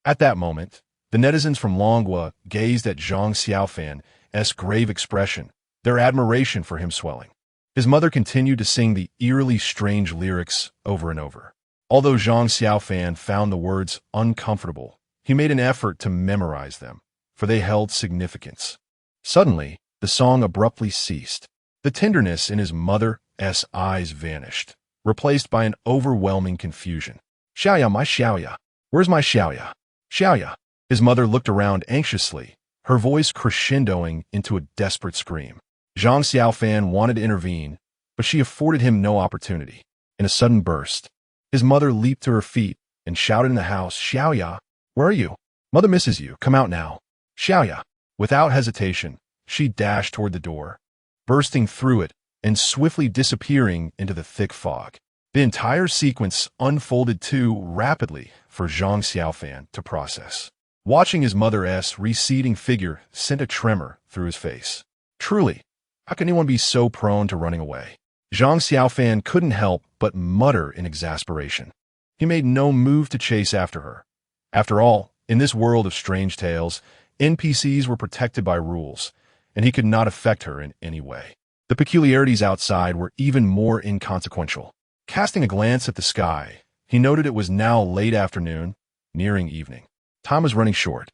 At that moment, the netizens from Longhua gazed at Zhang Xiaofan's grave expression, their admiration for him swelling. His mother continued to sing the eerily strange lyrics over and over. Although Zhang Xiaofan found the words uncomfortable, he made an effort to memorize them, for they held significance. Suddenly, the song abruptly ceased. The tenderness in his mother's eyes vanished, replaced by an overwhelming confusion. "Xiaoya, my Xiaoya. Where's my Xiaoya? Xiaoya." His mother looked around anxiously, her voice crescendoing into a desperate scream. Zhang Xiaofan wanted to intervene, but she afforded him no opportunity. In a sudden burst, his mother leaped to her feet and shouted in the house, "Xiaoya, where are you? Mother misses you. Come out now." Xiaoya. Without hesitation, she dashed toward the door, bursting through it and swiftly disappearing into the thick fog. The entire sequence unfolded too rapidly for Zhang Xiaofan to process. Watching his mother's receding figure sent a tremor through his face. Truly, how can anyone be so prone to running away? Zhang Xiaofan couldn't help but mutter in exasperation. He made no move to chase after her. After all, in this world of strange tales, NPCs were protected by rules, and he could not affect her in any way. The peculiarities outside were even more inconsequential. Casting a glance at the sky, he noted it was now late afternoon, nearing evening. Time was running short.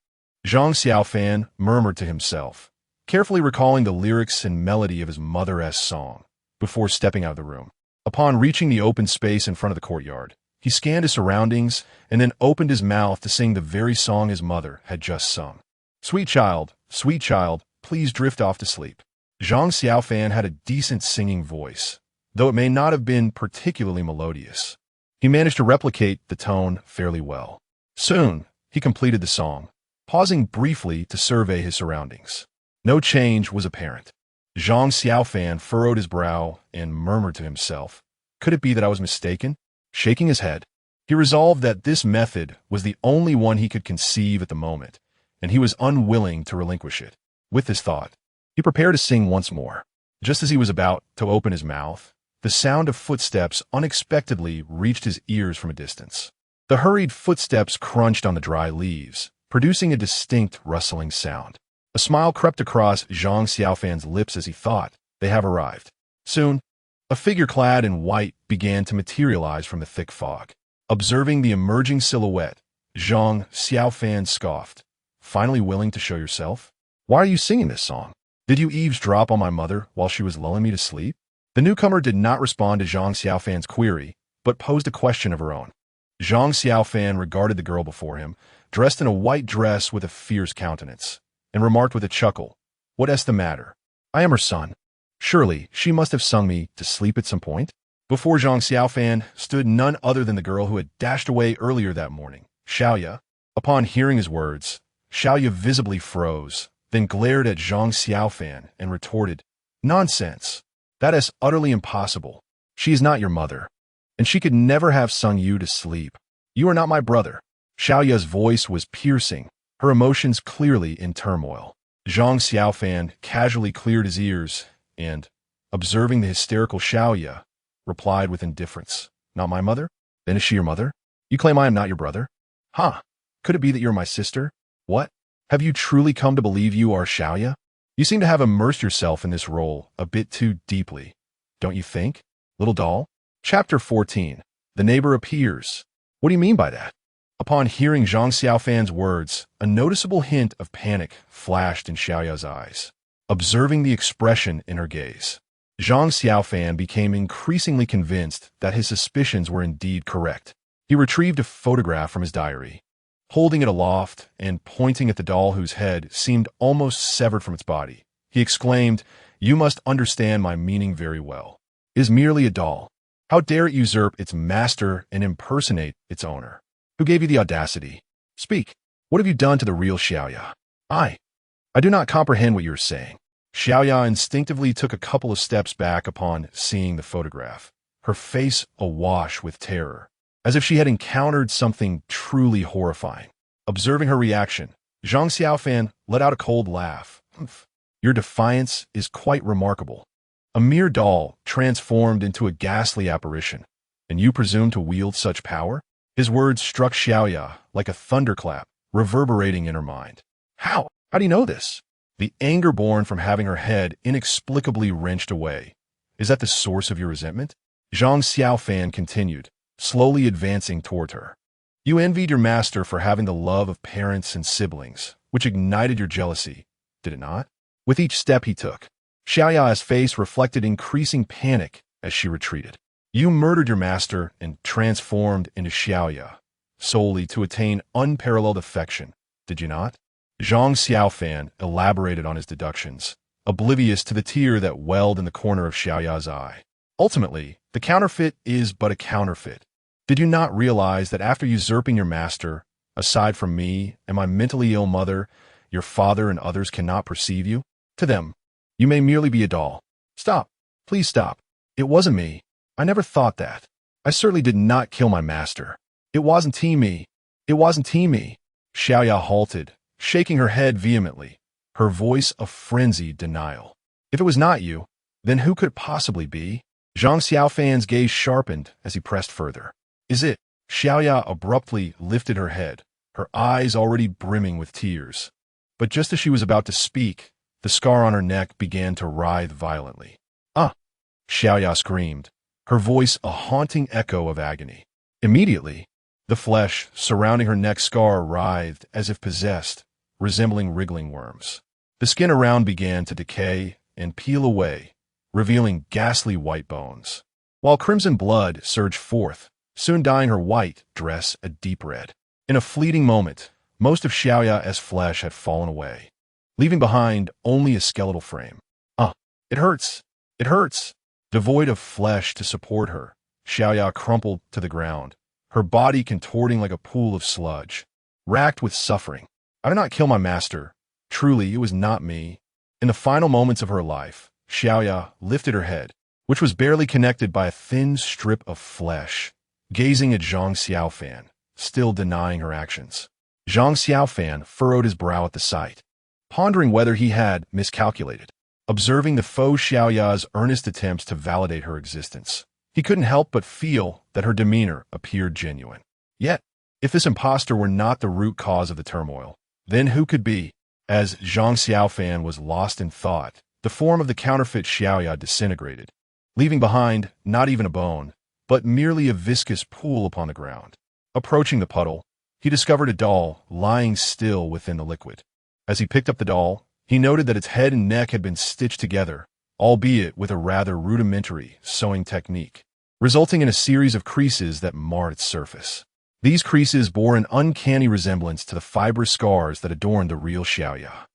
Zhang Xiaofan murmured to himself, carefully recalling the lyrics and melody of his mother's song, before stepping out of the room. Upon reaching the open space in front of the courtyard, he scanned his surroundings and then opened his mouth to sing the very song his mother had just sung. Sweet child, please drift off to sleep." Zhang Xiaofan had a decent singing voice, though it may not have been particularly melodious. He managed to replicate the tone fairly well. Soon, he completed the song, pausing briefly to survey his surroundings. No change was apparent. Zhang Xiaofan furrowed his brow and murmured to himself, "Could it be that I was mistaken?" Shaking his head, he resolved that this method was the only one he could conceive at the moment, and he was unwilling to relinquish it. With this thought, he prepared to sing once more. Just as he was about to open his mouth, the sound of footsteps unexpectedly reached his ears from a distance. The hurried footsteps crunched on the dry leaves, producing a distinct rustling sound. A smile crept across Zhang Xiaofan's lips as he thought, "They have arrived. Soon, A figure clad in white began to materialize from the thick fog. Observing the emerging silhouette, Zhang Xiaofan scoffed. Finally willing to show yourself? Why are you singing this song? Did you eavesdrop on my mother while she was lulling me to sleep? The newcomer did not respond to Zhang Xiaofan's query, but posed a question of her own. Zhang Xiaofan regarded the girl before him, dressed in a white dress with a fierce countenance, and remarked with a chuckle, "What's the matter? I am her son. Surely she must have sung me to sleep at some point." Before Zhang Xiaofan stood none other than the girl who had dashed away earlier that morning, Xiaoya. Upon hearing his words, Xiaoya visibly froze, then glared at Zhang Xiaofan and retorted, "Nonsense. That is utterly impossible. She is not your mother, and she could never have sung you to sleep. You are not my brother." Xiaoya's voice was piercing, her emotions clearly in turmoil. Zhang Xiaofan casually cleared his ears and, observing the hysterical Xiaoya, replied with indifference, "Not my mother? Then is she your mother? You claim I am not your brother? Huh? Could it be that you're my sister? What? Have you truly come to believe you are Xiaoya? You seem to have immersed yourself in this role a bit too deeply, don't you think, little doll?" Chapter 14. The neighbor appears. What do you mean by that? Upon hearing Zhang Xiaofan's words, a noticeable hint of panic flashed in Xiaoya's eyes. Observing the expression in her gaze, Zhang Xiaofan became increasingly convinced that his suspicions were indeed correct. He retrieved a photograph from his diary. Holding it aloft and pointing at the doll whose head seemed almost severed from its body, he exclaimed, "You must understand my meaning very well. It is merely a doll. How dare it usurp its master and impersonate its owner? Who gave you the audacity? Speak. What have you done to the real Xiaoya?" I do not comprehend what you are saying." Xiaoya instinctively took a couple of steps back upon seeing the photograph, her face awash with terror, as if she had encountered something truly horrifying. Observing her reaction, Zhang Xiaofan let out a cold laugh. "Your defiance is quite remarkable. A mere doll transformed into a ghastly apparition, and you presume to wield such power?" His words struck Xiaoya like a thunderclap, reverberating in her mind. How? How do you know this? The anger born from having her head inexplicably wrenched away. Is that the source of your resentment? Zhang Xiaofan continued, slowly advancing toward her. You envied your master for having the love of parents and siblings, which ignited your jealousy, did it not? With each step he took, Xiaoya's face reflected increasing panic as she retreated. You murdered your master and transformed into Xiaoya, solely to attain unparalleled affection, did you not? Zhang Xiaofan elaborated on his deductions, oblivious to the tear that welled in the corner of Xiaoya's eye. Ultimately, the counterfeit is but a counterfeit. Did you not realize that after usurping your master, aside from me and my mentally ill mother, your father and others cannot perceive you? To them, you may merely be a doll. Stop. Please stop. It wasn't me. I never thought that. I certainly did not kill my master. It wasn't me. It wasn't me. Xiaoya halted, shaking her head vehemently, her voice a frenzied denial. If it was not you, then who could it possibly be? Zhang Xiaofan's gaze sharpened as he pressed further. Is it? Xiaoya abruptly lifted her head, her eyes already brimming with tears. But just as she was about to speak, the scar on her neck began to writhe violently. Ah! Xiaoya screamed, her voice a haunting echo of agony. Immediately, the flesh surrounding her neck scar writhed as if possessed, resembling wriggling worms. The skin around began to decay and peel away, revealing ghastly white bones, while crimson blood surged forth, soon dyeing her white dress a deep red. In a fleeting moment, most of Xiaoya's flesh had fallen away, leaving behind only a skeletal frame. It hurts! It hurts! Devoid of flesh to support her, Xiaoya crumpled to the ground, her body contorting like a pool of sludge. Racked with suffering, I did not kill my master. Truly, it was not me. In the final moments of her life, Xiaoya lifted her head, which was barely connected by a thin strip of flesh, gazing at Zhang Xiaofan, still denying her actions. Zhang Xiaofan furrowed his brow at the sight, pondering whether he had miscalculated. Observing the faux Xiaoya's earnest attempts to validate her existence, he couldn't help but feel that her demeanor appeared genuine. Yet, if this impostor were not the root cause of the turmoil, then who could be? As Zhang Xiaofan was lost in thought, the form of the counterfeit Xiaoya disintegrated, leaving behind not even a bone, but merely a viscous pool upon the ground. Approaching the puddle, he discovered a doll lying still within the liquid. As he picked up the doll, he noted that its head and neck had been stitched together, albeit with a rather rudimentary sewing technique, resulting in a series of creases that marred its surface. These creases bore an uncanny resemblance to the fibrous scars that adorned the real Xiaoya.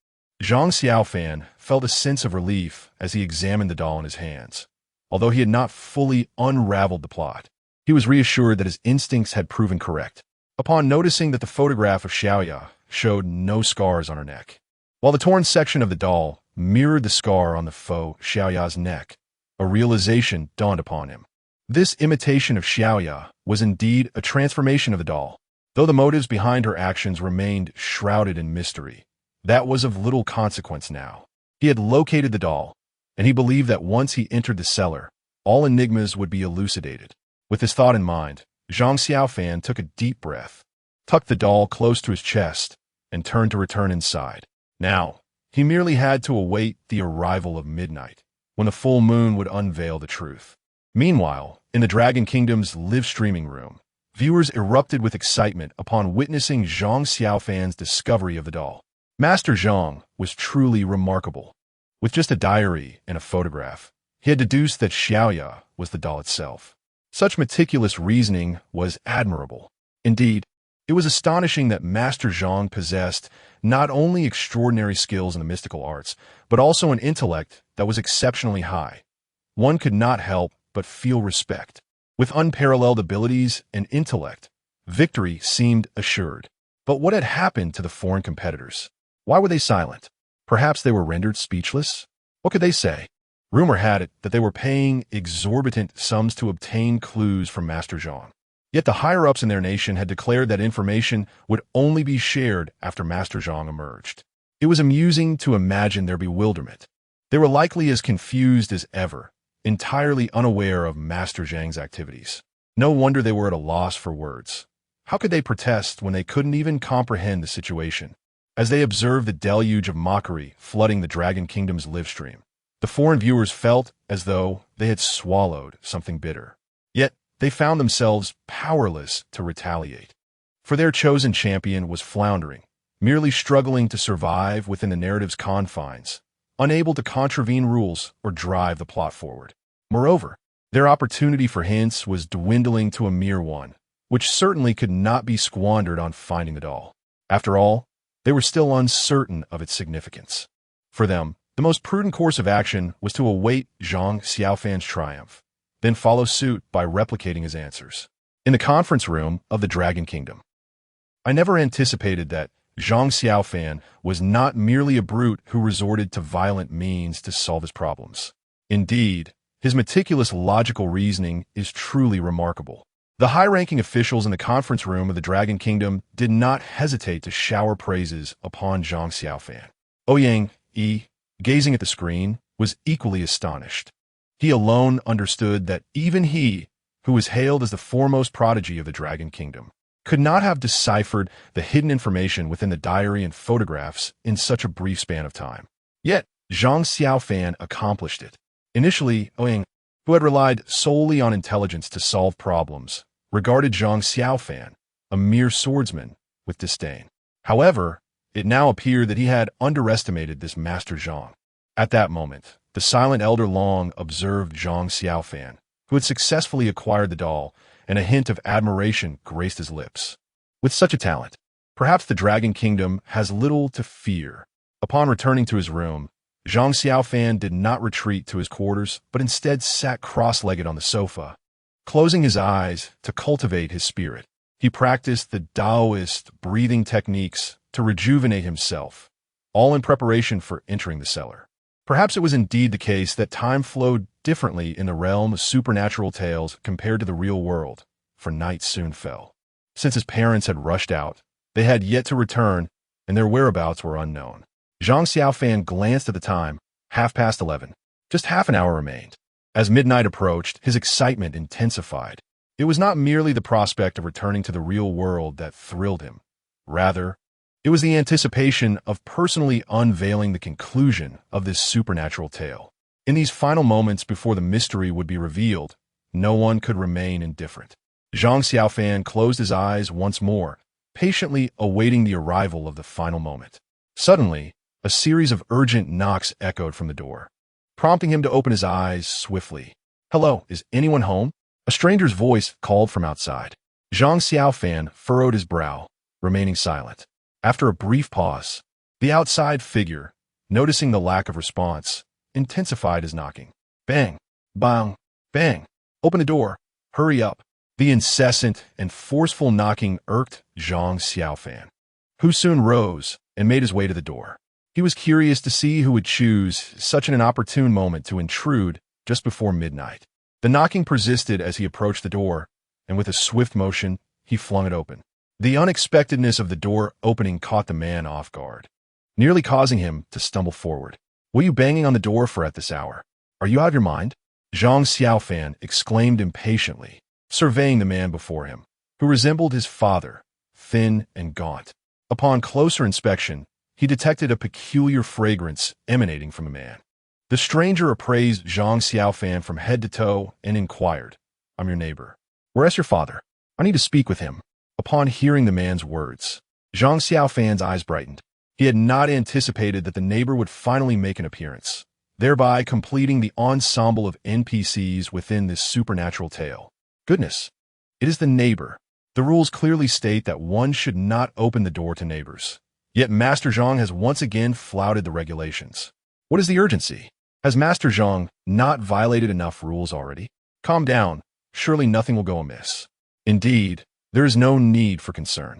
Zhang Xiaofan felt a sense of relief as he examined the doll in his hands. Although he had not fully unraveled the plot, he was reassured that his instincts had proven correct, upon noticing that the photograph of Xiaoya showed no scars on her neck. While the torn section of the doll mirrored the scar on the faux Xiaoya's neck, a realization dawned upon him. This imitation of Xiaoya was indeed a transformation of the doll. Though the motives behind her actions remained shrouded in mystery, that was of little consequence now. He had located the doll, and he believed that once he entered the cellar, all enigmas would be elucidated. With this thought in mind, Zhang Xiaofan took a deep breath, tucked the doll close to his chest, and turned to return inside. Now, he merely had to await the arrival of midnight, when the full moon would unveil the truth. Meanwhile, in the Dragon Kingdom's live-streaming room, viewers erupted with excitement upon witnessing Zhang Xiaofan's discovery of the doll. Master Zhang was truly remarkable. With just a diary and a photograph, he had deduced that Xiaoya was the doll itself. Such meticulous reasoning was admirable. Indeed, it was astonishing that Master Zhang possessed not only extraordinary skills in the mystical arts, but also an intellect that was exceptionally high. One could not help but feel respect. With unparalleled abilities and intellect, victory seemed assured. But what had happened to the foreign competitors? Why were they silent? Perhaps they were rendered speechless? What could they say? Rumor had it that they were paying exorbitant sums to obtain clues from Master Zhang. Yet the higher-ups in their nation had declared that information would only be shared after Master Zhang emerged. It was amusing to imagine their bewilderment. They were likely as confused as ever, entirely unaware of Master Zhang's activities. No wonder they were at a loss for words. How could they protest when they couldn't even comprehend the situation? As they observed the deluge of mockery flooding the Dragon Kingdom's livestream, the foreign viewers felt as though they had swallowed something bitter. Yet, they found themselves powerless to retaliate. For their chosen champion was floundering, merely struggling to survive within the narrative's confines, unable to contravene rules or drive the plot forward. Moreover, their opportunity for hints was dwindling to a mere one, which certainly could not be squandered on finding the doll. After all, they were still uncertain of its significance. For them, the most prudent course of action was to await Zhang Xiaofan's triumph, then follow suit by replicating his answers. In the conference room of the Dragon Kingdom, I never anticipated that Zhang Xiaofan was not merely a brute who resorted to violent means to solve his problems. Indeed, his meticulous logical reasoning is truly remarkable. The high-ranking officials in the conference room of the Dragon Kingdom did not hesitate to shower praises upon Zhang Xiaofan. Ouyang Yi, gazing at the screen, was equally astonished. He alone understood that even he, who was hailed as the foremost prodigy of the Dragon Kingdom, could not have deciphered the hidden information within the diary and photographs in such a brief span of time. Yet, Zhang Xiaofan accomplished it. Initially, Ouyang, who had relied solely on intelligence to solve problems, regarded Zhang Xiaofan, a mere swordsman, with disdain. However, it now appeared that he had underestimated this Master Zhang. At that moment, the silent Elder Long observed Zhang Xiaofan, who had successfully acquired the doll, and a hint of admiration graced his lips. With such a talent, perhaps the Dragon Kingdom has little to fear. Upon returning to his room, Zhang Xiaofan did not retreat to his quarters, but instead sat cross-legged on the sofa. Closing his eyes to cultivate his spirit, he practiced the Taoist breathing techniques to rejuvenate himself, all in preparation for entering the cellar. Perhaps it was indeed the case that time flowed differently in the realm of supernatural tales compared to the real world, for night soon fell. Since his parents had rushed out, they had yet to return, and their whereabouts were unknown. Zhang Xiaofan glanced at the time, 11:30. Just half an hour remained. As midnight approached, his excitement intensified. It was not merely the prospect of returning to the real world that thrilled him. Rather, it was the anticipation of personally unveiling the conclusion of this supernatural tale. In these final moments before the mystery would be revealed, no one could remain indifferent. Zhang Xiaofan closed his eyes once more, patiently awaiting the arrival of the final moment. Suddenly, a series of urgent knocks echoed from the door, prompting him to open his eyes swiftly. "Hello, is anyone home?" A stranger's voice called from outside. Zhang Xiaofan furrowed his brow, remaining silent. After a brief pause, the outside figure, noticing the lack of response, intensified his knocking. Bang! Bang! Bang! "Open the door! Hurry up!" The incessant and forceful knocking irked Zhang Xiaofan, who soon rose and made his way to the door. He was curious to see who would choose such an inopportune moment to intrude just before midnight. The knocking persisted as he approached the door, and with a swift motion, he flung it open. The unexpectedness of the door opening caught the man off guard, nearly causing him to stumble forward. "What are you banging on the door for at this hour? Are you out of your mind?" Zhang Xiaofan exclaimed impatiently, surveying the man before him, who resembled his father, thin and gaunt. Upon closer inspection, he detected a peculiar fragrance emanating from the man. The stranger appraised Zhang Xiaofan from head to toe and inquired, "I'm your neighbor. Where's your father? I need to speak with him." Upon hearing the man's words, Zhang Xiaofan's eyes brightened. He had not anticipated that the neighbor would finally make an appearance, thereby completing the ensemble of NPCs within this supernatural tale. Goodness, it is the neighbor. The rules clearly state that one should not open the door to neighbors. Yet Master Zhang has once again flouted the regulations. What is the urgency? Has Master Zhang not violated enough rules already? Calm down. Surely nothing will go amiss. Indeed, there is no need for concern.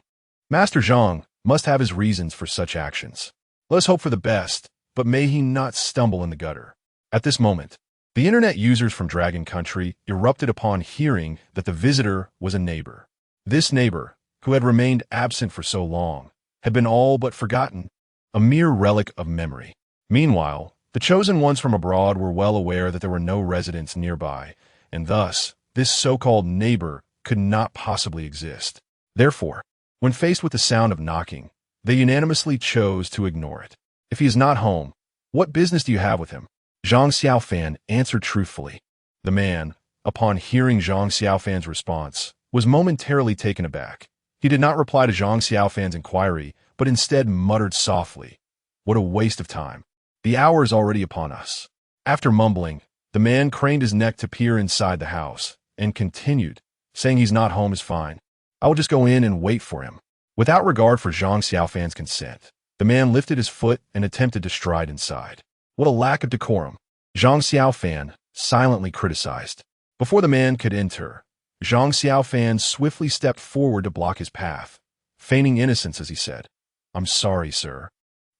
Master Zhang must have his reasons for such actions. Let us hope for the best, but may he not stumble in the gutter. At this moment, the internet users from Dragon Country erupted upon hearing that the visitor was a neighbor. This neighbor, who had remained absent for so long, had been all but forgotten, a mere relic of memory. Meanwhile, the chosen ones from abroad were well aware that there were no residents nearby, and thus, this so-called neighbor could not possibly exist. Therefore, when faced with the sound of knocking, they unanimously chose to ignore it. "If he is not home, what business do you have with him?" Zhang Xiaofan answered truthfully. The man, upon hearing Zhang Xiaofan's response, was momentarily taken aback. He did not reply to Zhang Xiaofan's inquiry, but instead muttered softly, "What a waste of time. The hour is already upon us." After mumbling, the man craned his neck to peer inside the house, and continued, "Saying he's not home is fine. I will just go in and wait for him." Without regard for Zhang Xiaofan's consent, the man lifted his foot and attempted to stride inside. What a lack of decorum, Zhang Xiaofan silently criticized. Before the man could enter, Zhang Xiaofan swiftly stepped forward to block his path, feigning innocence as he said, "I'm sorry, sir,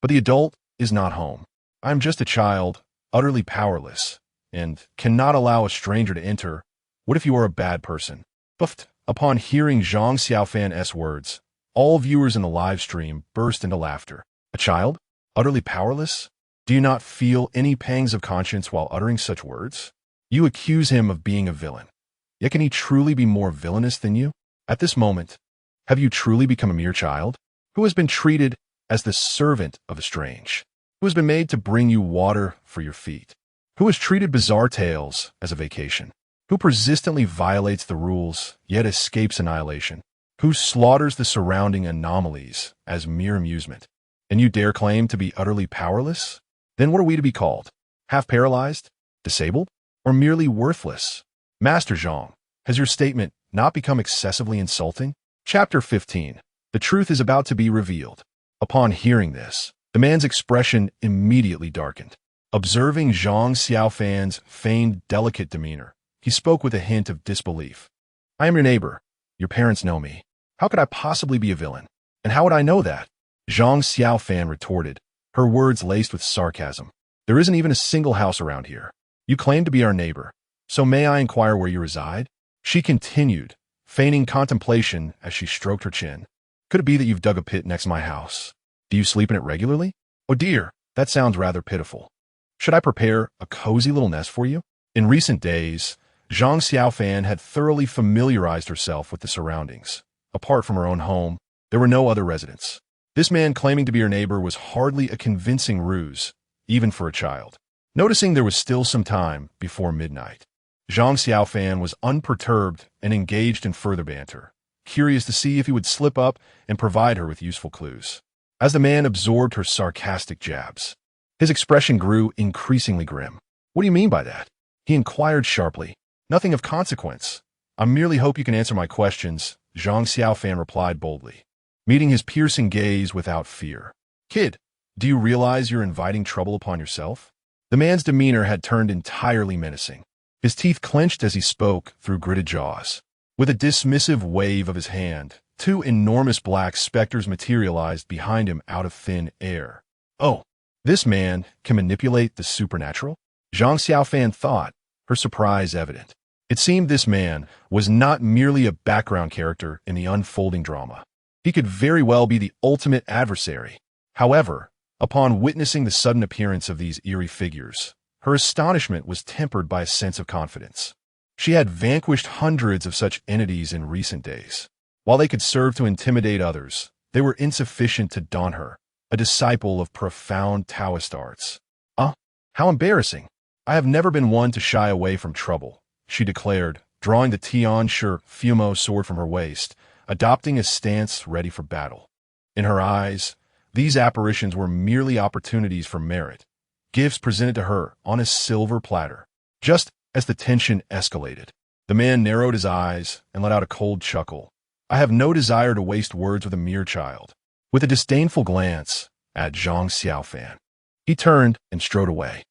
but the adult is not home. I am just a child, utterly powerless, and cannot allow a stranger to enter. What if you are a bad person?" Buffed. Upon hearing Zhang Xiaofan's words, all viewers in the live stream burst into laughter. "A child? Utterly powerless? Do you not feel any pangs of conscience while uttering such words? You accuse him of being a villain. Yet can he truly be more villainous than you? At this moment, have you truly become a mere child, who has been treated as the servant of the strange, who has been made to bring you water for your feet, who has treated bizarre tales as a vacation, who persistently violates the rules yet escapes annihilation, who slaughters the surrounding anomalies as mere amusement, and you dare claim to be utterly powerless? Then what are we to be called? Half paralyzed? Disabled? Or merely worthless? Master Zhang, has your statement not become excessively insulting?" Chapter 15. The truth is about to be revealed. Upon hearing this, the man's expression immediately darkened. Observing Zhang Xiaofan's feigned delicate demeanor, he spoke with a hint of disbelief. "I am your neighbor. Your parents know me. How could I possibly be a villain? And how would I know that?" Zhang Xiaofan retorted, her words laced with sarcasm. "There isn't even a single house around here. You claim to be our neighbor, so may I inquire where you reside?" She continued, feigning contemplation as she stroked her chin. "Could it be that you've dug a pit next to my house? Do you sleep in it regularly? Oh dear, that sounds rather pitiful. Should I prepare a cozy little nest for you?" In recent days, Zhang Xiaofan had thoroughly familiarized herself with the surroundings. Apart from her own home, there were no other residents. This man claiming to be her neighbor was hardly a convincing ruse, even for a child. Noticing there was still some time before midnight, Zhang Xiaofan was unperturbed and engaged in further banter, curious to see if he would slip up and provide her with useful clues. As the man absorbed her sarcastic jabs, his expression grew increasingly grim. "What do you mean by that?" he inquired sharply. "Nothing of consequence. I merely hope you can answer my questions," Zhang Xiaofan replied boldly, meeting his piercing gaze without fear. "Kid, do you realize you're inviting trouble upon yourself?" The man's demeanor had turned entirely menacing. His teeth clenched as he spoke through gritted jaws. With a dismissive wave of his hand, two enormous black specters materialized behind him out of thin air. "Oh, this man can manipulate the supernatural?" Zhang Xiaofan thought, her surprise evident. It seemed this man was not merely a background character in the unfolding drama. He could very well be the ultimate adversary. However, upon witnessing the sudden appearance of these eerie figures, her astonishment was tempered by a sense of confidence. She had vanquished hundreds of such entities in recent days. While they could serve to intimidate others, they were insufficient to daunt her, a disciple of profound Taoist arts. How embarrassing. I have never been one to shy away from trouble," she declared, drawing the Tian Shi Fumo sword from her waist, adopting a stance ready for battle. In her eyes, these apparitions were merely opportunities for merit, gifts presented to her on a silver platter. Just as the tension escalated, the man narrowed his eyes and let out a cold chuckle. "I have no desire to waste words with a mere child." With a disdainful glance at Zhang Xiaofan, he turned and strode away.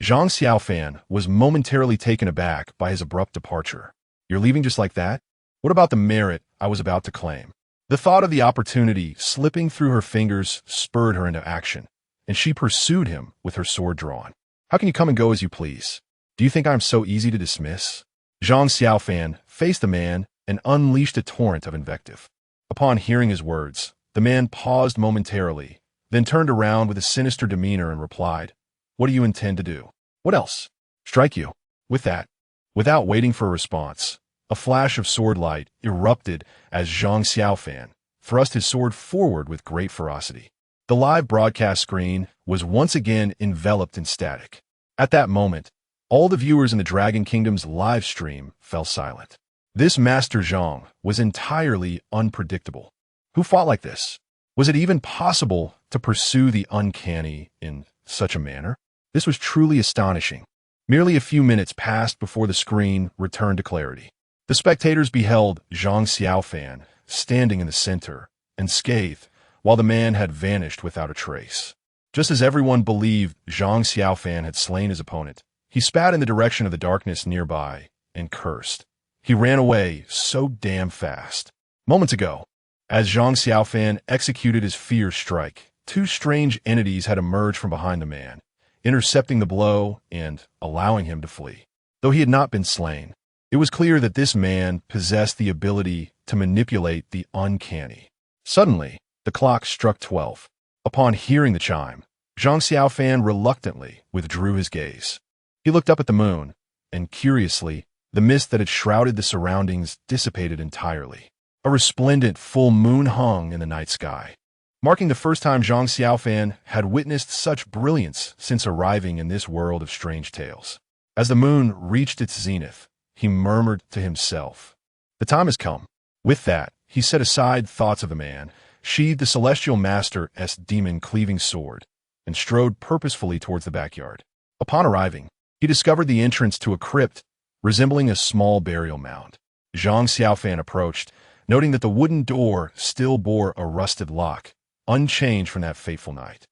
Zhang Xiaofan was momentarily taken aback by his abrupt departure. "You're leaving just like that? What about the merit I was about to claim?" The thought of the opportunity slipping through her fingers spurred her into action, and she pursued him with her sword drawn. "How can you come and go as you please? Do you think I am so easy to dismiss?" Zhang Xiaofan faced the man and unleashed a torrent of invective. Upon hearing his words, the man paused momentarily, then turned around with a sinister demeanor and replied, "What do you intend to do?" "What else? Strike you." With that, without waiting for a response, a flash of sword light erupted as Zhang Xiaofan thrust his sword forward with great ferocity. The live broadcast screen was once again enveloped in static. At that moment, all the viewers in the Dragon Kingdom's live stream fell silent. This Master Zhang was entirely unpredictable. Who fought like this? Was it even possible to pursue the uncanny in such a manner? This was truly astonishing. Merely a few minutes passed before the screen returned to clarity. The spectators beheld Zhang Xiaofan standing in the center, unscathed, while the man had vanished without a trace. Just as everyone believed Zhang Xiaofan had slain his opponent, he spat in the direction of the darkness nearby and cursed. He ran away so damn fast. Moments ago, as Zhang Xiaofan executed his fierce strike, two strange entities had emerged from behind the man, intercepting the blow and allowing him to flee. Though he had not been slain, it was clear that this man possessed the ability to manipulate the uncanny. Suddenly, the clock struck 12. Upon hearing the chime, Zhang Xiaofan reluctantly withdrew his gaze. He looked up at the moon, and curiously, the mist that had shrouded the surroundings dissipated entirely. A resplendent full moon hung in the night sky, marking the first time Zhang Xiaofan had witnessed such brilliance since arriving in this world of strange tales. As the moon reached its zenith, he murmured to himself, "The time has come." With that, he set aside thoughts of the man, sheathed the celestial master's demon-cleaving sword, and strode purposefully towards the backyard. Upon arriving, he discovered the entrance to a crypt resembling a small burial mound. Zhang Xiaofan approached, noting that the wooden door still bore a rusted lock, unchanged from that fateful night.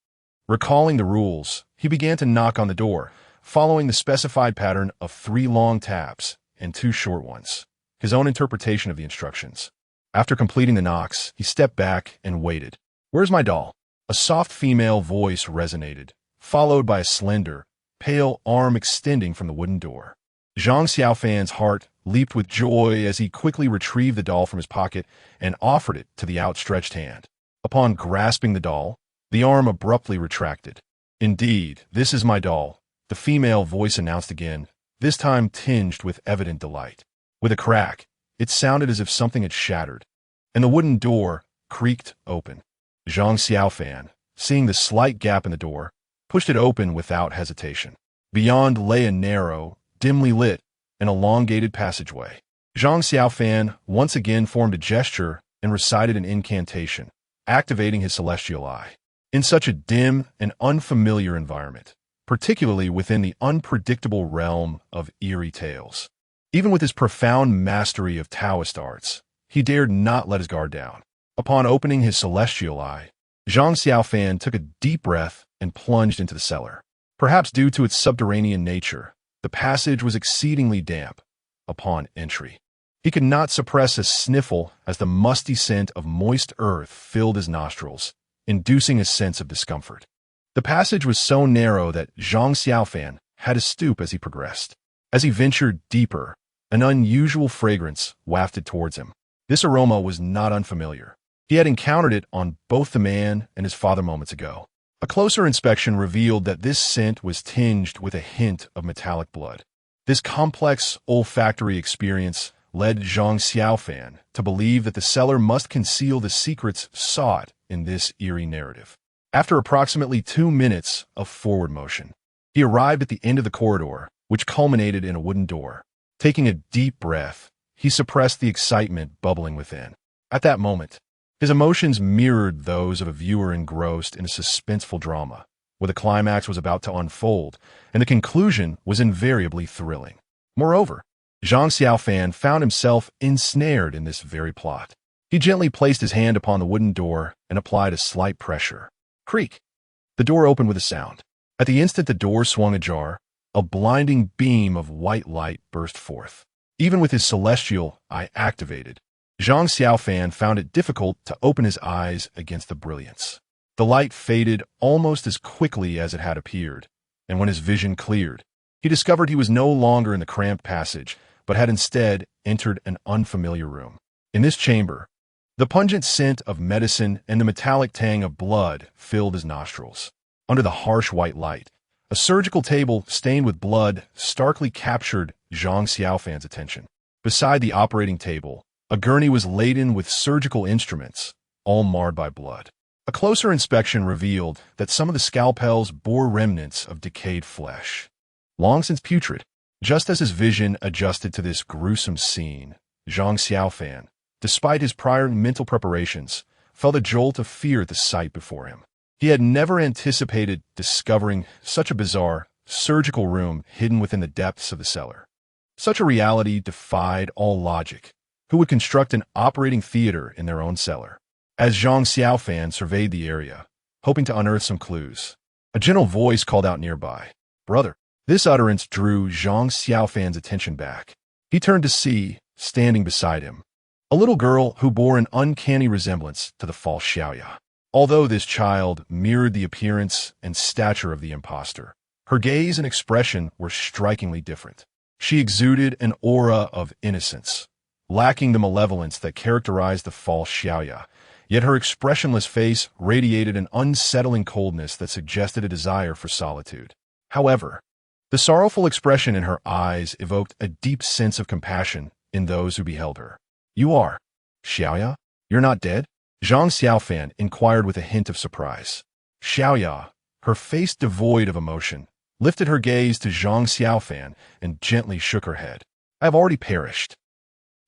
Recalling the rules, he began to knock on the door, following the specified pattern of 3 long taps and 2 short ones, his own interpretation of the instructions. After completing the knocks, he stepped back and waited. "Where's my doll?" A soft female voice resonated, followed by a slender, pale arm extending from the wooden door. Zhang Xiaofan's heart leaped with joy as he quickly retrieved the doll from his pocket and offered it to the outstretched hand. Upon grasping the doll, the arm abruptly retracted. "Indeed, this is my doll," the female voice announced again, this time tinged with evident delight. With a crack, it sounded as if something had shattered, and the wooden door creaked open. Zhang Xiaofan, seeing the slight gap in the door, pushed it open without hesitation. Beyond lay a narrow, dimly lit, and elongated passageway. Zhang Xiaofan once again formed a gesture and recited an incantation, activating his celestial eye. In such a dim and unfamiliar environment, particularly within the unpredictable realm of eerie tales. Even with his profound mastery of Taoist arts, he dared not let his guard down. Upon opening his celestial eye, Zhang Xiaofan took a deep breath and plunged into the cellar. Perhaps due to its subterranean nature, the passage was exceedingly damp upon entry. He could not suppress a sniffle as the musty scent of moist earth filled his nostrils, inducing a sense of discomfort. The passage was so narrow that Zhang Xiaofan had to stoop as he progressed. As he ventured deeper, an unusual fragrance wafted towards him. This aroma was not unfamiliar. He had encountered it on both the man and his father moments ago. A closer inspection revealed that this scent was tinged with a hint of metallic blood. This complex olfactory experience led Zhang Xiaofan to believe that the cellar must conceal the secrets sought in this eerie narrative. After approximately 2 minutes of forward motion, he arrived at the end of the corridor, which culminated in a wooden door. Taking a deep breath, he suppressed the excitement bubbling within. At that moment, his emotions mirrored those of a viewer engrossed in a suspenseful drama, where the climax was about to unfold, and the conclusion was invariably thrilling. Moreover, Zhang Xiaofan found himself ensnared in this very plot. He gently placed his hand upon the wooden door and applied a slight pressure. Creak! The door opened with a sound. At the instant the door swung ajar, a blinding beam of white light burst forth. Even with his celestial eye activated, Zhang Xiaofan found it difficult to open his eyes against the brilliance. The light faded almost as quickly as it had appeared, and when his vision cleared, he discovered he was no longer in the cramped passage, but had instead entered an unfamiliar room. In this chamber, the pungent scent of medicine and the metallic tang of blood filled his nostrils. Under the harsh white light, a surgical table stained with blood starkly captured Zhang Xiaofan's attention. Beside the operating table, a gurney was laden with surgical instruments, all marred by blood. A closer inspection revealed that some of the scalpels bore remnants of decayed flesh, long since putrid. Just as his vision adjusted to this gruesome scene, Zhang Xiaofan, despite his prior mental preparations, felt a jolt of fear at the sight before him. He had never anticipated discovering such a bizarre, surgical room hidden within the depths of the cellar. Such a reality defied all logic. Who would construct an operating theater in their own cellar? As Zhang Xiaofan surveyed the area, hoping to unearth some clues, a gentle voice called out nearby, "Brother." This utterance drew Zhang Xiaofan's attention back. He turned to see, standing beside him, a little girl who bore an uncanny resemblance to the false Xiaoya. Although this child mirrored the appearance and stature of the impostor, her gaze and expression were strikingly different. She exuded an aura of innocence, lacking the malevolence that characterized the false Xiaoya, yet her expressionless face radiated an unsettling coldness that suggested a desire for solitude. However, the sorrowful expression in her eyes evoked a deep sense of compassion in those who beheld her. "You are Xiaoya? You're not dead?" Zhang Xiaofan inquired with a hint of surprise. Xiaoya, her face devoid of emotion, lifted her gaze to Zhang Xiaofan and gently shook her head. "I have already perished,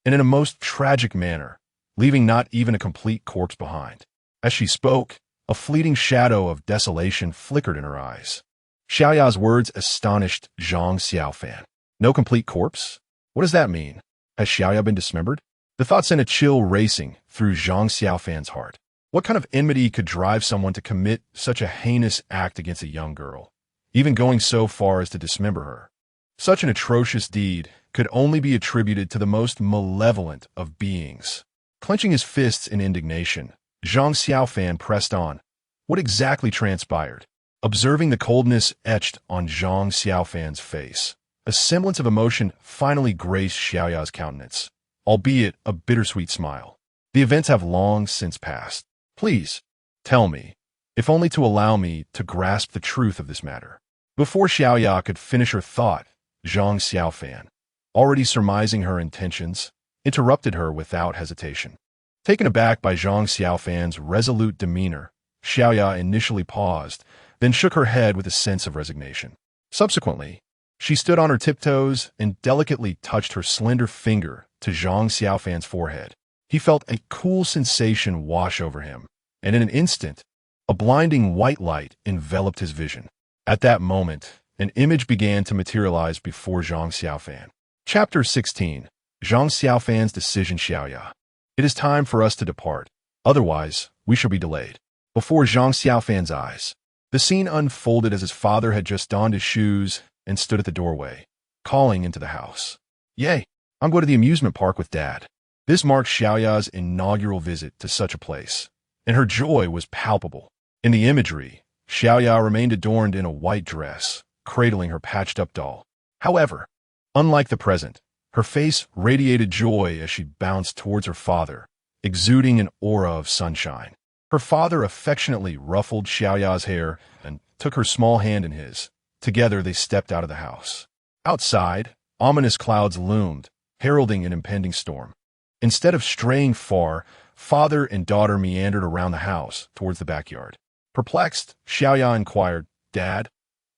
and in a most tragic manner, leaving not even a complete corpse behind." As she spoke, a fleeting shadow of desolation flickered in her eyes. Xiaoya's words astonished Zhang Xiaofan. "No complete corpse? What does that mean? Has Xiaoya been dismembered?" The thought sent a chill racing through Zhang Xiaofan's heart. What kind of enmity could drive someone to commit such a heinous act against a young girl, even going so far as to dismember her? Such an atrocious deed could only be attributed to the most malevolent of beings. Clenching his fists in indignation, Zhang Xiaofan pressed on. What exactly transpired? Observing the coldness etched on Zhang Xiaofan's face, a semblance of emotion finally graced Xiaoya's countenance, albeit a bittersweet smile. "The events have long since passed. Please, tell me, if only to allow me to grasp the truth of this matter." Before Xiaoya could finish her thought, Zhang Xiaofan, already surmising her intentions, interrupted her without hesitation. Taken aback by Zhang Xiaofan's resolute demeanor, Xiaoya initially paused, then shook her head with a sense of resignation. Subsequently, she stood on her tiptoes and delicately touched her slender finger to Zhang Xiaofan's forehead. He felt a cool sensation wash over him, and in an instant, a blinding white light enveloped his vision. At that moment, an image began to materialize before Zhang Xiaofan. Chapter 16. Zhang Xiaofan's decision. Xiaoya. It is time for us to depart. Otherwise, we shall be delayed. Before Zhang Xiaofan's eyes, the scene unfolded as his father had just donned his shoes and stood at the doorway, calling into the house. "Yay, I'm going to the amusement park with Dad." This marked Xiaoya's inaugural visit to such a place, and her joy was palpable. In the imagery, Xiaoya remained adorned in a white dress, cradling her patched-up doll. However, unlike the present, her face radiated joy as she bounced towards her father, exuding an aura of sunshine. Her father affectionately ruffled Xiaoya's hair and took her small hand in his. Together they stepped out of the house. Outside, ominous clouds loomed, heralding an impending storm. Instead of straying far, father and daughter meandered around the house towards the backyard. Perplexed, Xiaoya inquired, "Dad,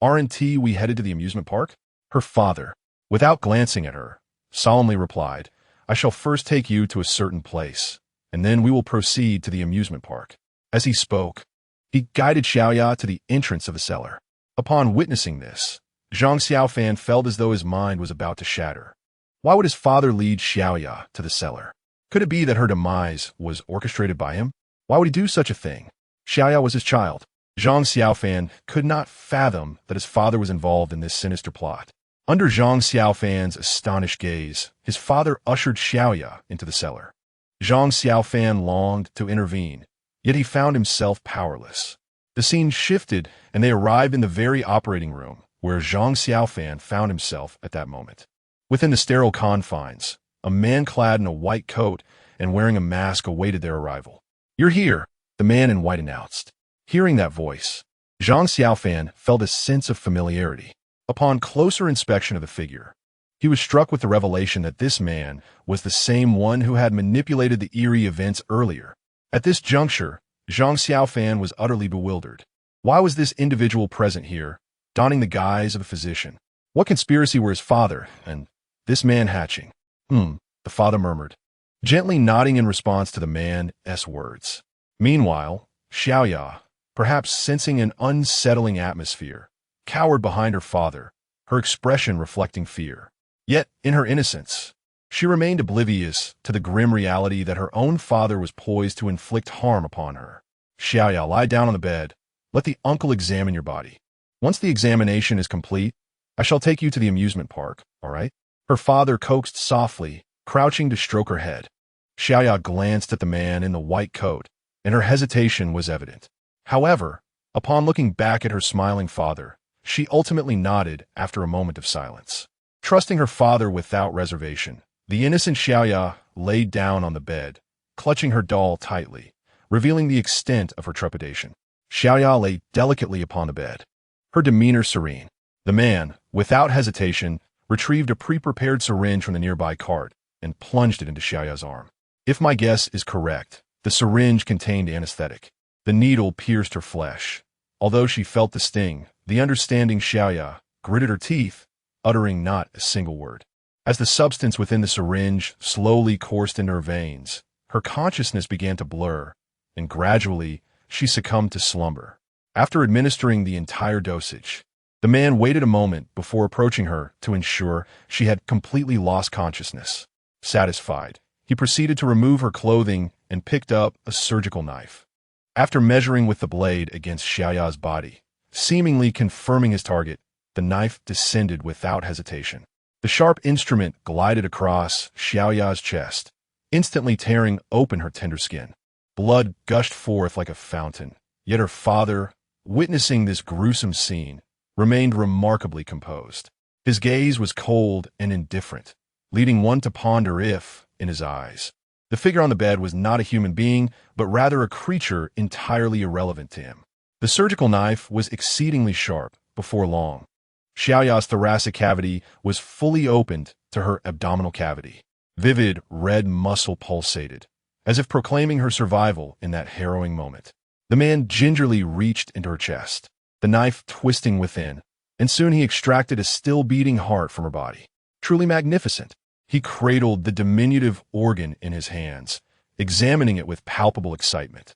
aren't we headed to the amusement park?" Her father, without glancing at her, solemnly replied, "I shall first take you to a certain place, and then we will proceed to the amusement park." As he spoke, he guided Xiaoya to the entrance of a cellar. Upon witnessing this, Zhang Xiaofan felt as though his mind was about to shatter. Why would his father lead Xiaoya to the cellar? Could it be that her demise was orchestrated by him? Why would he do such a thing? Xiaoya was his child. Zhang Xiaofan could not fathom that his father was involved in this sinister plot. Under Zhang Xiaofan's astonished gaze, his father ushered Xiaoya into the cellar. Zhang Xiaofan longed to intervene, yet he found himself powerless. The scene shifted, and they arrived in the very operating room where Zhang Xiaofan found himself at that moment. Within the sterile confines, a man clad in a white coat and wearing a mask awaited their arrival. "You're here," the man in white announced. Hearing that voice, Zhang Xiaofan felt a sense of familiarity. Upon closer inspection of the figure, he was struck with the revelation that this man was the same one who had manipulated the eerie events earlier. At this juncture, Zhang Xiaofan was utterly bewildered. Why was this individual present here, donning the guise of a physician? What conspiracy were his father and this man hatching? The father murmured, gently nodding in response to the man's words. Meanwhile, Xiaoya, perhaps sensing an unsettling atmosphere, cowered behind her father, her expression reflecting fear. Yet, in her innocence, she remained oblivious to the grim reality that her own father was poised to inflict harm upon her. "Xiaoya, lie down on the bed. Let the uncle examine your body. Once the examination is complete, I shall take you to the amusement park, all right?" Her father coaxed softly, crouching to stroke her head. Xiaoya glanced at the man in the white coat, and her hesitation was evident. However, upon looking back at her smiling father, she ultimately nodded after a moment of silence. Trusting her father without reservation, the innocent Xiaoya laid down on the bed, clutching her doll tightly, revealing the extent of her trepidation. Xiaoya lay delicately upon the bed, her demeanor serene. The man, without hesitation, retrieved a pre-prepared syringe from the nearby cart and plunged it into Xiaoya's arm. If my guess is correct, the syringe contained anesthetic. The needle pierced her flesh. Although she felt the sting, the understanding Xiaoya gritted her teeth, uttering not a single word. As the substance within the syringe slowly coursed into her veins, her consciousness began to blur, and gradually she succumbed to slumber. After administering the entire dosage, the man waited a moment before approaching her to ensure she had completely lost consciousness. Satisfied, he proceeded to remove her clothing and picked up a surgical knife. After measuring with the blade against Xiaoya's body, seemingly confirming his target, the knife descended without hesitation. The sharp instrument glided across Xiaoya's chest, instantly tearing open her tender skin. Blood gushed forth like a fountain, yet her father, witnessing this gruesome scene, remained remarkably composed. His gaze was cold and indifferent, leading one to ponder if, in his eyes, the figure on the bed was not a human being, but rather a creature entirely irrelevant to him. The surgical knife was exceedingly sharp. Before long, Xiaoya's thoracic cavity was fully opened to her abdominal cavity. Vivid red muscle pulsated, as if proclaiming her survival in that harrowing moment. The man gingerly reached into her chest. the knife twisting within, and soon he extracted a still-beating heart from her body. Truly magnificent. He cradled the diminutive organ in his hands, examining it with palpable excitement.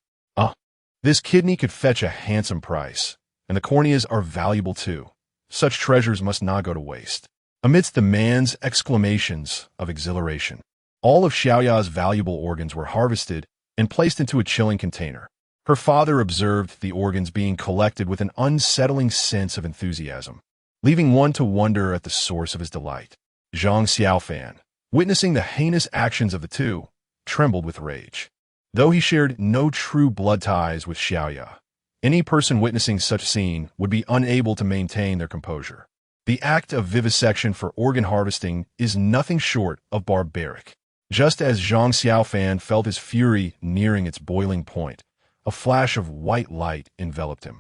This kidney could fetch a handsome price, and the corneas are valuable too. Such treasures must not go to waste. Amidst the man's exclamations of exhilaration, all of Xiaoya's valuable organs were harvested and placed into a chilling container. Her father observed the organs being collected with an unsettling sense of enthusiasm, leaving one to wonder at the source of his delight. Zhang Xiaofan, witnessing the heinous actions of the two, trembled with rage. Though he shared no true blood ties with Xiaoya, any person witnessing such a scene would be unable to maintain their composure. The act of vivisection for organ harvesting is nothing short of barbaric. Just as Zhang Xiaofan felt his fury nearing its boiling point, a flash of white light enveloped him.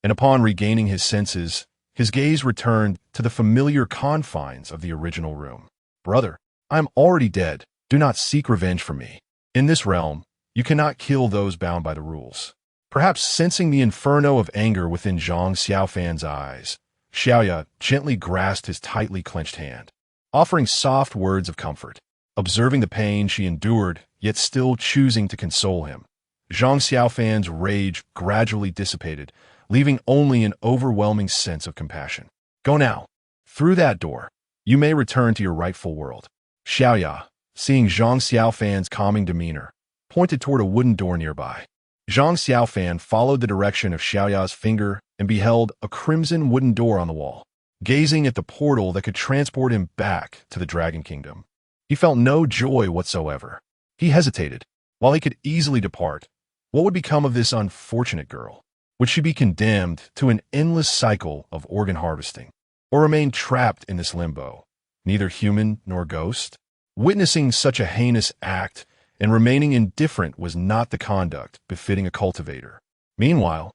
And upon regaining his senses, his gaze returned to the familiar confines of the original room. Brother, I am already dead. Do not seek revenge for me. In this realm, you cannot kill those bound by the rules. Perhaps sensing the inferno of anger within Zhang Xiaofan's eyes, Xiaoya gently grasped his tightly clenched hand, offering soft words of comfort. Observing the pain she endured, yet still choosing to console him, Zhang Xiaofan's rage gradually dissipated, leaving only an overwhelming sense of compassion. Go now. Through that door, you may return to your rightful world. Xiaoya, seeing Zhang Xiaofan's calming demeanor, pointed toward a wooden door nearby. Zhang Xiaofan followed the direction of Xiaoya's finger and beheld a crimson wooden door on the wall. Gazing at the portal that could transport him back to the Dragon Kingdom, he felt no joy whatsoever. He hesitated. While he could easily depart, what would become of this unfortunate girl? Would she be condemned to an endless cycle of organ harvesting, or remain trapped in this limbo, neither human nor ghost? Witnessing such a heinous act and remaining indifferent was not the conduct befitting a cultivator. Meanwhile,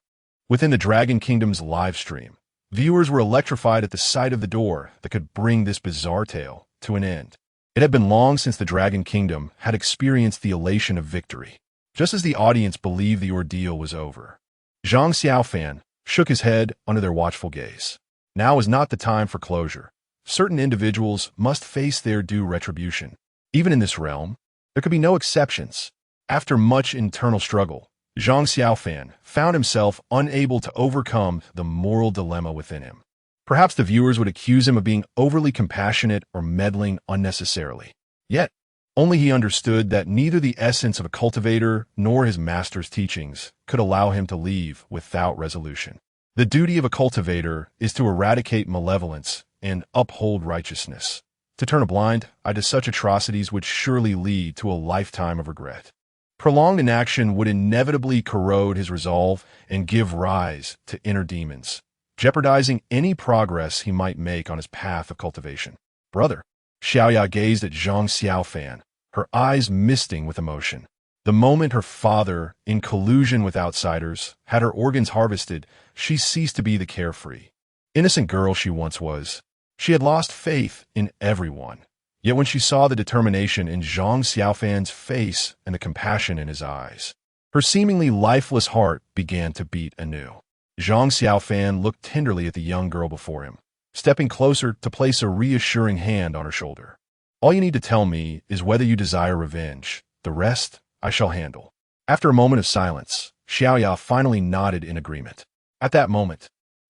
within the Dragon Kingdom's live stream, viewers were electrified at the sight of the door that could bring this bizarre tale to an end. It had been long since the Dragon Kingdom had experienced the elation of victory. Just as the audience believed the ordeal was over, Zhang Xiaofan shook his head under their watchful gaze. Now was not the time for closure. Certain individuals must face their due retribution. Even in this realm, there could be no exceptions. After much internal struggle, Zhang Xiaofan found himself unable to overcome the moral dilemma within him. Perhaps the viewers would accuse him of being overly compassionate or meddling unnecessarily. Yet, only he understood that neither the essence of a cultivator nor his master's teachings could allow him to leave without resolution. The duty of a cultivator is to eradicate malevolence and uphold righteousness. To turn a blind eye to such atrocities would surely lead to a lifetime of regret. Prolonged inaction would inevitably corrode his resolve and give rise to inner demons, jeopardizing any progress he might make on his path of cultivation. Brother, Xiaoya gazed at Zhang Xiaofan, her eyes misting with emotion. The moment her father, in collusion with outsiders, had her organs harvested, she ceased to be the carefree, innocent girl she once was. She had lost faith in everyone. Yet when she saw the determination in Zhang Xiaofan's face and the compassion in his eyes, her seemingly lifeless heart began to beat anew. Zhang Xiaofan looked tenderly at the young girl before him, stepping closer to place a reassuring hand on her shoulder. All you need to tell me is whether you desire revenge. The rest, I shall handle. After a moment of silence, Xiaoya finally nodded in agreement. At that moment,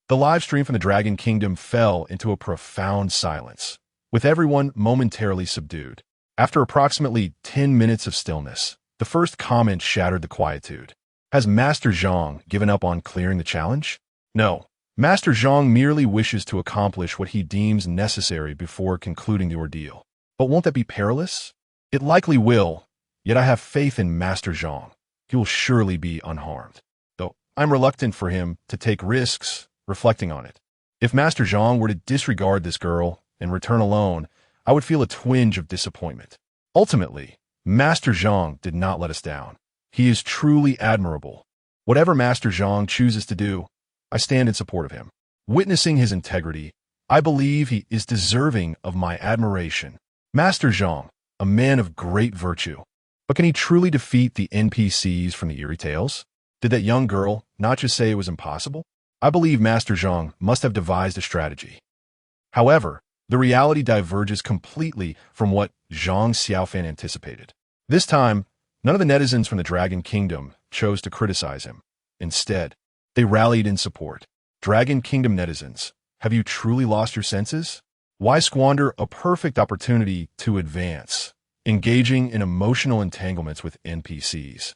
the live stream from the Dragon Kingdom fell into a profound silence, with everyone momentarily subdued. After approximately 10 minutes of stillness, the first comment shattered the quietude. Has Master Zhang given up on clearing the challenge? No. Master Zhang merely wishes to accomplish what he deems necessary before concluding the ordeal. But won't that be perilous? It likely will, yet I have faith in Master Zhang. He will surely be unharmed. Though I'm reluctant for him to take risks, reflecting on it. If Master Zhang were to disregard this girl and return alone, I would feel a twinge of disappointment. Ultimately, Master Zhang did not let us down. He is truly admirable. Whatever Master Zhang chooses to do, I stand in support of him. Witnessing his integrity, I believe he is deserving of my admiration. Master Zhang, a man of great virtue. But can he truly defeat the NPCs from the Eerie Tales? Did that young girl not just say it was impossible? I believe Master Zhang must have devised a strategy. However, the reality diverges completely from what Zhang Xiaofan anticipated. This time, none of the netizens from the Dragon Kingdom chose to criticize him. Instead, they rallied in support. Dragon Kingdom netizens, have you truly lost your senses? Why squander a perfect opportunity to advance, engaging in emotional entanglements with NPCs?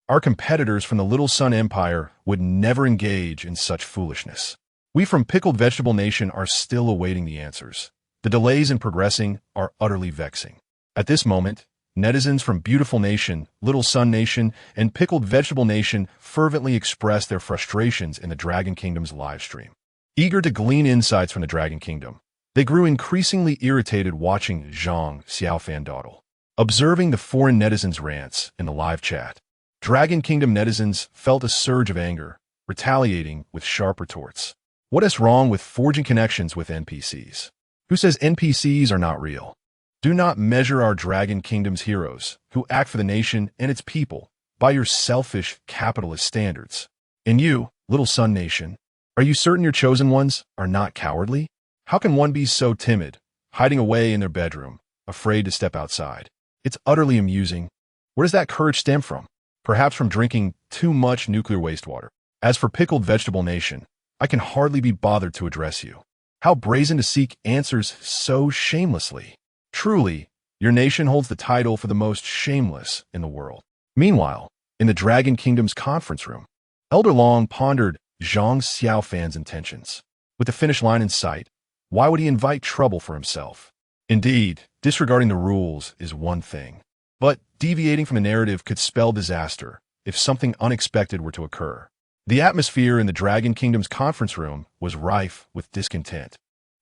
Our competitors from the Little Sun Empire would never engage in such foolishness. We from Pickled Vegetable Nation are still awaiting the answers. The delays in progressing are utterly vexing. At this moment, netizens from Beautiful Nation, Little Sun Nation, and Pickled Vegetable Nation fervently express their frustrations in the Dragon Kingdom's livestream. Eager to glean insights from the Dragon Kingdom, they grew increasingly irritated watching Zhang Xiaofan dawdle. Observing the foreign netizens' rants in the live chat, Dragon Kingdom netizens felt a surge of anger, retaliating with sharp retorts. What is wrong with forging connections with NPCs? Who says NPCs are not real? Do not measure our Dragon Kingdom's heroes, who act for the nation and its people, by your selfish, capitalist standards. And you, Little Sun Nation, are you certain your chosen ones are not cowardly? How can one be so timid, hiding away in their bedroom, afraid to step outside? It's utterly amusing. Where does that courage stem from? Perhaps from drinking too much nuclear wastewater. As for Pickled Vegetable Nation, I can hardly be bothered to address you. How brazen to seek answers so shamelessly. Truly, your nation holds the title for the most shameless in the world. Meanwhile, in the Dragon Kingdom's conference room, Elder Long pondered Zhang Xiaofan's intentions. With the finish line in sight, why would he invite trouble for himself? Indeed, disregarding the rules is one thing, but deviating from the narrative could spell disaster if something unexpected were to occur. The atmosphere in the Dragon Kingdom's conference room was rife with discontent,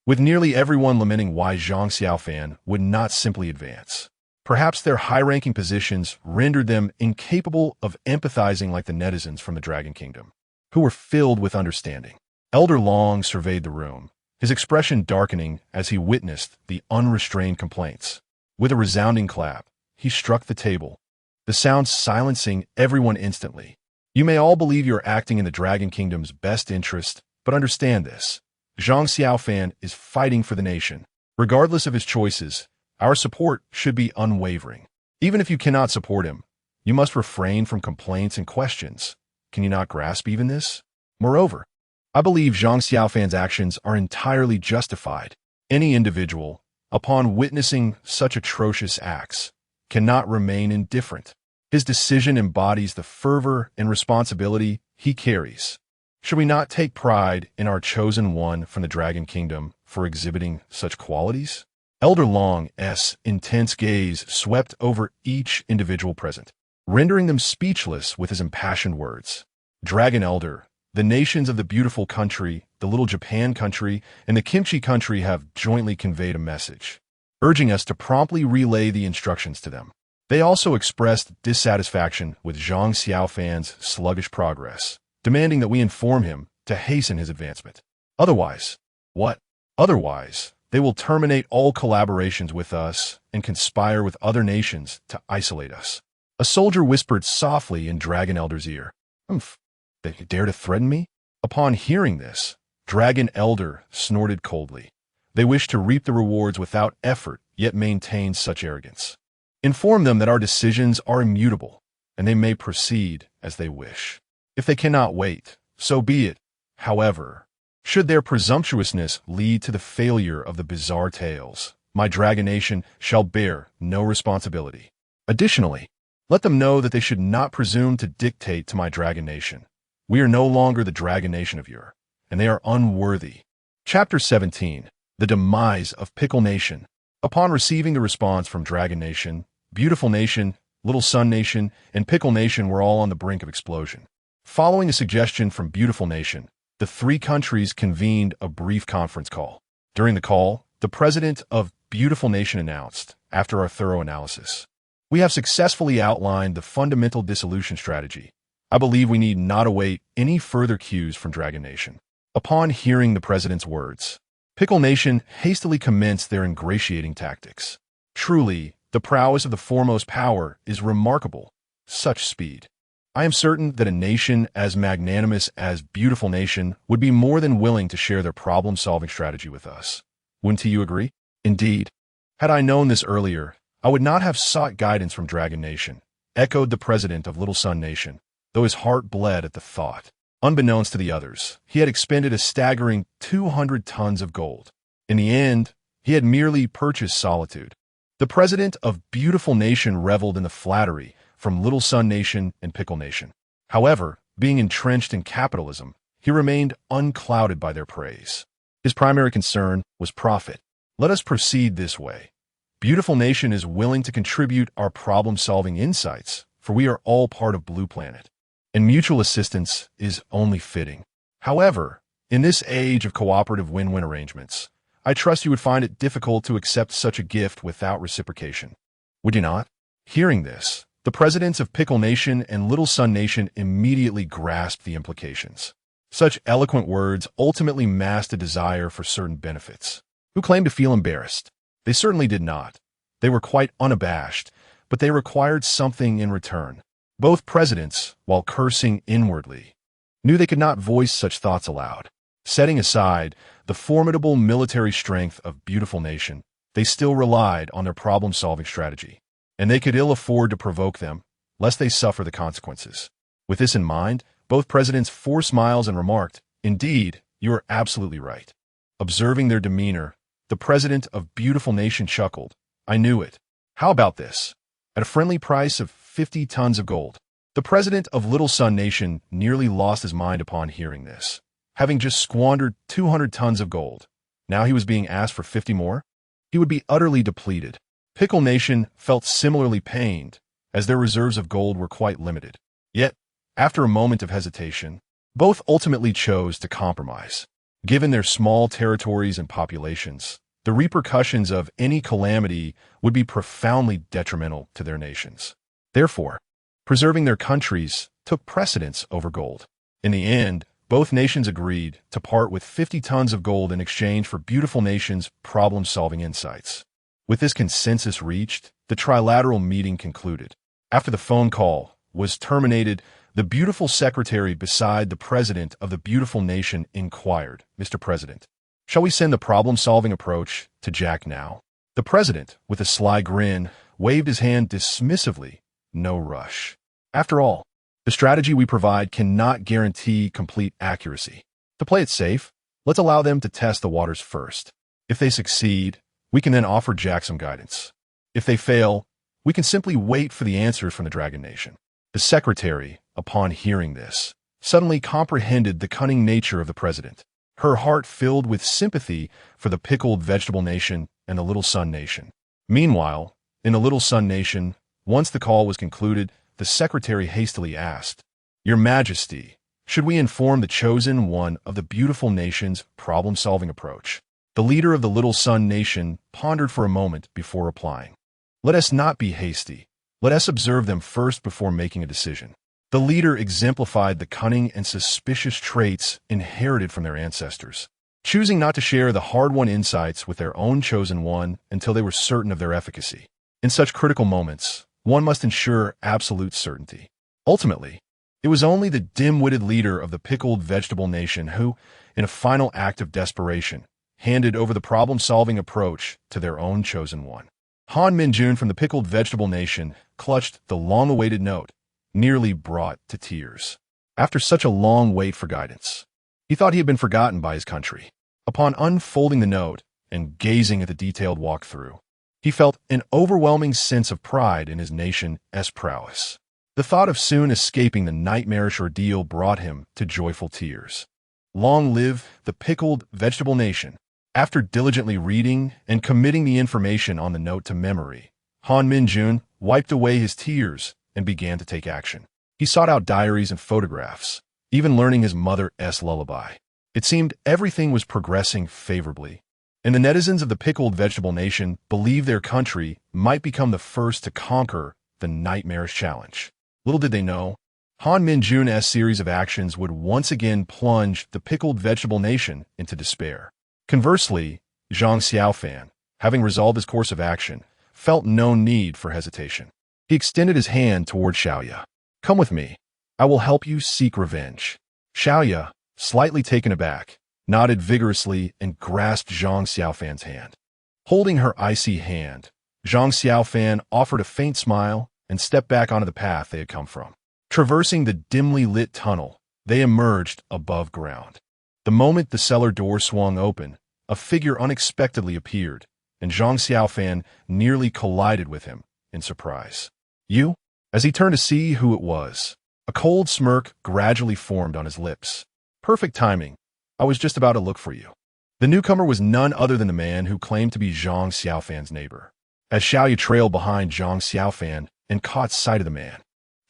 with nearly everyone lamenting why Zhang Xiaofan would not simply advance. Perhaps their high-ranking positions rendered them incapable of empathizing like the netizens from the Dragon Kingdom, who were filled with understanding. Elder Long surveyed the room, his expression darkening as he witnessed the unrestrained complaints. With a resounding clap, he struck the table, the sound silencing everyone instantly. You may all believe you're acting in the Dragon Kingdom's best interest, but understand this. Zhang Xiaofan is fighting for the nation. Regardless of his choices, our support should be unwavering. Even if you cannot support him, you must refrain from complaints and questions. Can you not grasp even this? Moreover, I believe Zhang Xiaofan's actions are entirely justified. Any individual, upon witnessing such atrocious acts, cannot remain indifferent. His decision embodies the fervor and responsibility he carries. Should we not take pride in our chosen one from the Dragon Kingdom for exhibiting such qualities? Elder Long's intense gaze swept over each individual present, rendering them speechless with his impassioned words. Dragon Elder, the nations of the beautiful country, the little Japan country, and the kimchi country have jointly conveyed a message, urging us to promptly relay the instructions to them. They also expressed dissatisfaction with Zhang Xiaofan's sluggish progress, demanding that we inform him to hasten his advancement. Otherwise, what? Otherwise, they will terminate all collaborations with us and conspire with other nations to isolate us. A soldier whispered softly in Dragon Elder's ear. They dare to threaten me? Upon hearing this, Dragon Elder snorted coldly. They wish to reap the rewards without effort, yet maintain such arrogance. Inform them that our decisions are immutable, and they may proceed as they wish. If they cannot wait, so be it. However, should their presumptuousness lead to the failure of the bizarre tales, my Dragon Nation shall bear no responsibility. Additionally, let them know that they should not presume to dictate to my Dragon Nation. We are no longer the Dragon Nation of Ur, and they are unworthy. Chapter 17. The Demise of Pickle Nation. Upon receiving the response from Dragon Nation, Beautiful Nation, Little Sun Nation, and Pickle Nation were all on the brink of explosion. Following a suggestion from Beautiful Nation, the three countries convened a brief conference call. During the call, the president of Beautiful Nation announced, after our thorough analysis, we have successfully outlined the fundamental dissolution strategy. I believe we need not await any further cues from Dragon Nation. Upon hearing the president's words, Pickle Nation hastily commenced their ingratiating tactics. Truly, the prowess of the foremost power is remarkable. Such speed. I am certain that a nation as magnanimous as beautiful nation would be more than willing to share their problem-solving strategy with us. Wouldn't you agree? Indeed. Had I known this earlier, I would not have sought guidance from Dragon Nation, echoed the president of Little Sun Nation, though his heart bled at the thought. Unbeknownst to the others, he had expended a staggering 200 tons of gold. In the end, he had merely purchased solitude. The president of Beautiful Nation reveled in the flattery from Little Sun Nation and Pickle Nation. However, being entrenched in capitalism, he remained unclouded by their praise. His primary concern was profit. Let us proceed this way. Beautiful Nation is willing to contribute our problem-solving insights, for we are all part of Blue Planet, and mutual assistance is only fitting. However, in this age of cooperative win-win arrangements, I trust you would find it difficult to accept such a gift without reciprocation. Would you not? Hearing this, the presidents of Pickle Nation and Little Sun Nation immediately grasped the implications. Such eloquent words ultimately masked a desire for certain benefits. Who claimed to feel embarrassed? They certainly did not. They were quite unabashed, but they required something in return. Both presidents, while cursing inwardly, knew they could not voice such thoughts aloud. Setting aside the formidable military strength of Beautiful Nation, they still relied on their problem-solving strategy, and they could ill afford to provoke them, lest they suffer the consequences. With this in mind, both presidents forced smiles and remarked, "Indeed, you are absolutely right." Observing their demeanor, the president of Beautiful Nation chuckled. "I knew it. How about this? At a friendly price of 50 tons of gold." The president of Little Sun Nation nearly lost his mind upon hearing this. Having just squandered 200 tons of gold, now he was being asked for 50 more? He would be utterly depleted. Pickle Nation felt similarly pained, as their reserves of gold were quite limited. Yet, after a moment of hesitation, both ultimately chose to compromise. Given their small territories and populations, the repercussions of any calamity would be profoundly detrimental to their nations. Therefore, preserving their countries took precedence over gold. In the end, both nations agreed to part with 50 tons of gold in exchange for Beautiful Nation's problem-solving insights. With this consensus reached, the trilateral meeting concluded. After the phone call was terminated, the beautiful secretary beside the president of the Beautiful Nation inquired, "Mr. President, shall we send the problem-solving approach to Jack now?" The president, with a sly grin, waved his hand dismissively. "No rush. After all, the strategy we provide cannot guarantee complete accuracy. To play it safe, let's allow them to test the waters first. If they succeed, we can then offer Jack some guidance. If they fail, we can simply wait for the answers from the Dragon Nation." The secretary, upon hearing this, suddenly comprehended the cunning nature of the president. Her heart filled with sympathy for the Pickled Vegetable Nation and the Little Sun Nation. Meanwhile, in the Little Sun Nation, once the call was concluded, the secretary hastily asked, "Your Majesty, should we inform the chosen one of the Beautiful Nation's problem-solving approach?" The leader of the Little Sun Nation pondered for a moment before replying. "Let us not be hasty. Let us observe them first before making a decision." The leader exemplified the cunning and suspicious traits inherited from their ancestors, choosing not to share the hard-won insights with their own chosen one until they were certain of their efficacy. In such critical moments, one must ensure absolute certainty. Ultimately, it was only the dim-witted leader of the Pickled Vegetable Nation who, in a final act of desperation, handed over the problem-solving approach to their own chosen one. Han Minjun from the Pickled Vegetable Nation clutched the long-awaited note, nearly brought to tears. After such a long wait for guidance, he thought he had been forgotten by his country. Upon unfolding the note and gazing at the detailed walkthrough, he felt an overwhelming sense of pride in his nation's prowess. The thought of soon escaping the nightmarish ordeal brought him to joyful tears. Long live the Pickled Vegetable Nation! After diligently reading and committing the information on the note to memory, Han Minjun wiped away his tears and began to take action. He sought out diaries and photographs, even learning his mother's lullaby. It seemed everything was progressing favorably, and the netizens of the Pickled Vegetable Nation believed their country might become the first to conquer the nightmarish challenge. Little did they know, Han Minjun's series of actions would once again plunge the Pickled Vegetable Nation into despair. Conversely, Zhang Xiaofan, having resolved his course of action, felt no need for hesitation. He extended his hand toward Xiaoya. "Come with me. I will help you seek revenge. Xiaoya, slightly taken aback, nodded vigorously and grasped Zhang Xiaofan's hand. Holding her icy hand, Zhang Xiaofan offered a faint smile and stepped back onto the path they had come from. Traversing the dimly lit tunnel, they emerged above ground. The moment the cellar door swung open, a figure unexpectedly appeared, and Zhang Xiaofan nearly collided with him in surprise. You? As he turned to see who it was, a cold smirk gradually formed on his lips. Perfect timing. I was just about to look for you. The newcomer was none other than the man who claimed to be Zhang Xiaofan's neighbor. As Xiaoya trailed behind Zhang Xiaofan and caught sight of the man,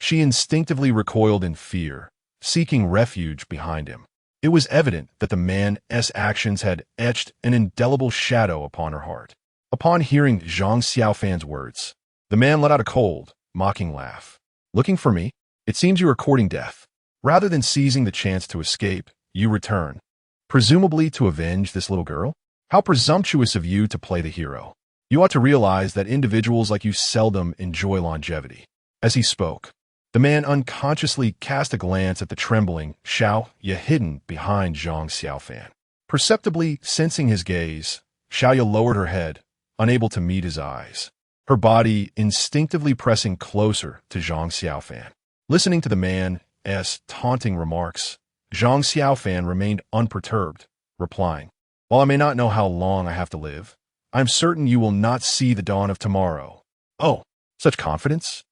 she instinctively recoiled in fear, seeking refuge behind him. It was evident that the man's actions had etched an indelible shadow upon her heart. Upon hearing Zhang Xiaofan's words, the man let out a cold, mocking laugh. Looking for me? It seems you are courting death. Rather than seizing the chance to escape, you return. Presumably to avenge this little girl? How presumptuous of you to play the hero. You ought to realize that individuals like you seldom enjoy longevity. As he spoke, the man unconsciously cast a glance at the trembling Xiaoya hidden behind Zhang Xiaofan. Perceptibly sensing his gaze, Xiaoya lowered her head, unable to meet his eyes, her body instinctively pressing closer to Zhang Xiaofan. Listening to the man's taunting remarks, Zhang Xiaofan remained unperturbed, replying, "While I may not know how long I have to live, I am certain you will not see the dawn of tomorrow." "Oh, such confidence?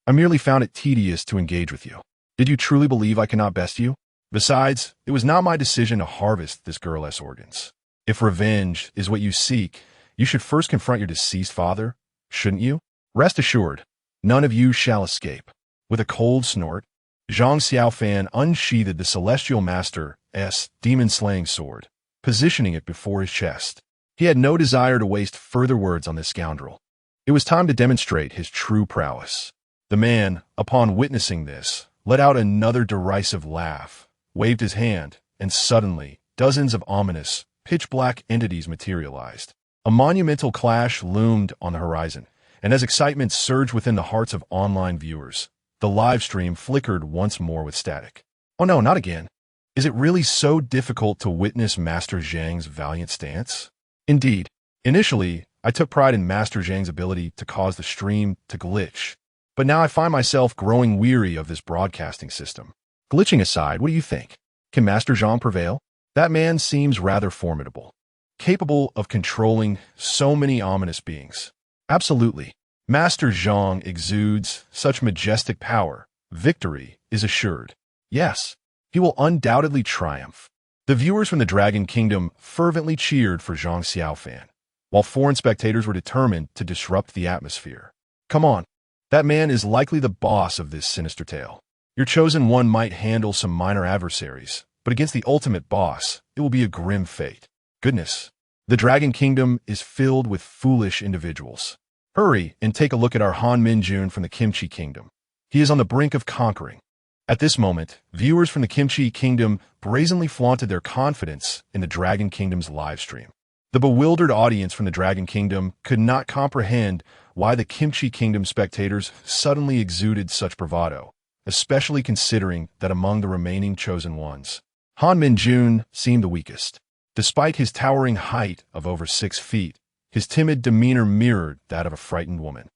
I merely found it tedious to engage with you. Did you truly believe I cannot best you? Besides, it was not my decision to harvest this girl's organs. If revenge is what you seek, you should first confront your deceased father, shouldn't you? Rest assured, none of you shall escape." With a cold snort, Zhang Xiaofan unsheathed the Celestial Master's demon-slaying sword, positioning it before his chest. He had no desire to waste further words on this scoundrel. It was time to demonstrate his true prowess. The man, upon witnessing this, let out another derisive laugh, waved his hand, and suddenly, dozens of ominous, pitch-black entities materialized. A monumental clash loomed on the horizon, and as excitement surged within the hearts of online viewers, the live stream flickered once more with static. Oh no, not again. Is it really so difficult to witness Master Zhang's valiant stance? Indeed, initially, I took pride in Master Zhang's ability to cause the stream to glitch, but now I find myself growing weary of this broadcasting system. Glitching aside, what do you think? Can Master Zhang prevail? That man seems rather formidable, capable of controlling so many ominous beings. Absolutely. Master Zhang exudes such majestic power. Victory is assured. Yes, he will undoubtedly triumph. The viewers from the Dragon Kingdom fervently cheered for Zhang Xiaofan, while foreign spectators were determined to disrupt the atmosphere. Come on, that man is likely the boss of this sinister tale. Your chosen one might handle some minor adversaries, but against the ultimate boss, it will be a grim fate. Goodness, the Dragon Kingdom is filled with foolish individuals. Hurry and take a look at our Han Minjun from the Kimchi Kingdom. He is on the brink of conquering. At this moment, viewers from the Kimchi Kingdom brazenly flaunted their confidence in the Dragon Kingdom's livestream. The bewildered audience from the Dragon Kingdom could not comprehend why the Kimchi Kingdom spectators suddenly exuded such bravado, especially considering that among the remaining chosen ones, Han Minjun seemed the weakest. Despite his towering height of over 6 feet, his timid demeanor mirrored that of a frightened woman.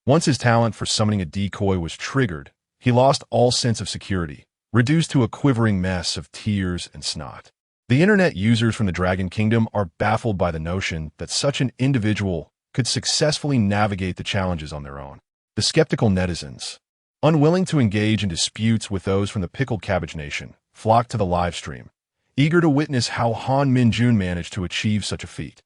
Once his talent for summoning a decoy was triggered, he lost all sense of security, reduced to a quivering mess of tears and snot. The internet users from the Dragon Kingdom are baffled by the notion that such an individual could successfully navigate the challenges on their own. The skeptical netizens, unwilling to engage in disputes with those from the Pickled Cabbage Nation, flocked to the live stream, eager to witness how Han Minjun managed to achieve such a feat.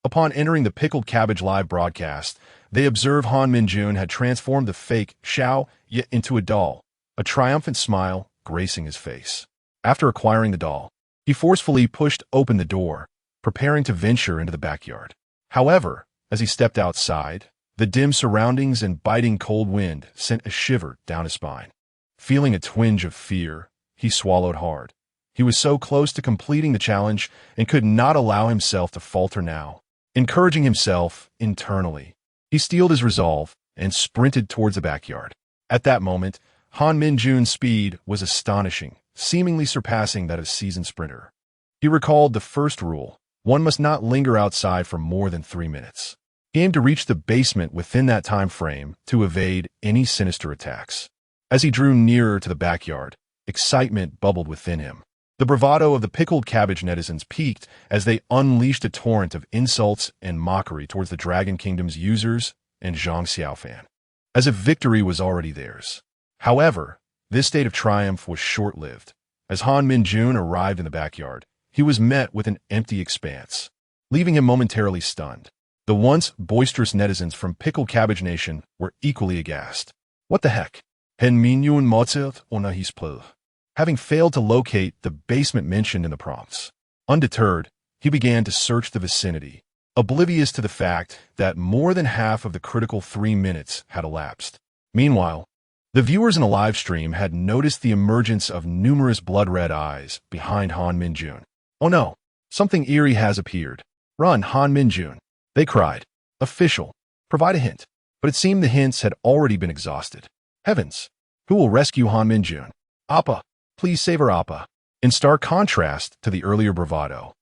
Upon entering the Pickled Cabbage live broadcast, they observed Han Minjun had transformed the fake Xiaoya into a doll, a triumphant smile gracing his face. After acquiring the doll, he forcefully pushed open the door, preparing to venture into the backyard. However, as he stepped outside, the dim surroundings and biting cold wind sent a shiver down his spine. Feeling a twinge of fear, he swallowed hard. He was so close to completing the challenge and could not allow himself to falter now. Encouraging himself internally, he steeled his resolve and sprinted towards the backyard. At that moment, Han Min-jun's speed was astonishing, seemingly surpassing that of a seasoned sprinter. He recalled the first rule: one must not linger outside for more than 3 minutes. He aimed to reach the basement within that time frame to evade any sinister attacks. As he drew nearer to the backyard, excitement bubbled within him. The bravado of the pickled cabbage netizens peaked as they unleashed a torrent of insults and mockery towards the Dragon Kingdom's users and Zhang Xiaofan, as if victory was already theirs. However, this state of triumph was short-lived. As Han Min-jun arrived in the backyard, he was met with an empty expanse, leaving him momentarily stunned. The once boisterous netizens from Pickled Cabbage Nation were equally aghast. What the heck? Hen Min-yun Mozart ona his pleu. Having failed to locate the basement mentioned in the prompts, undeterred, he began to search the vicinity, oblivious to the fact that more than half of the critical 3 minutes had elapsed. Meanwhile, the viewers in a live stream had noticed the emergence of numerous blood-red eyes behind Han Min-jun. Oh no, something eerie has appeared. Run, Han Min-jun, they cried. Official, provide a hint. But it seemed the hints had already been exhausted. Heavens, who will rescue Han Min-jun? Appa, please save her, Appa. In stark contrast to the earlier bravado,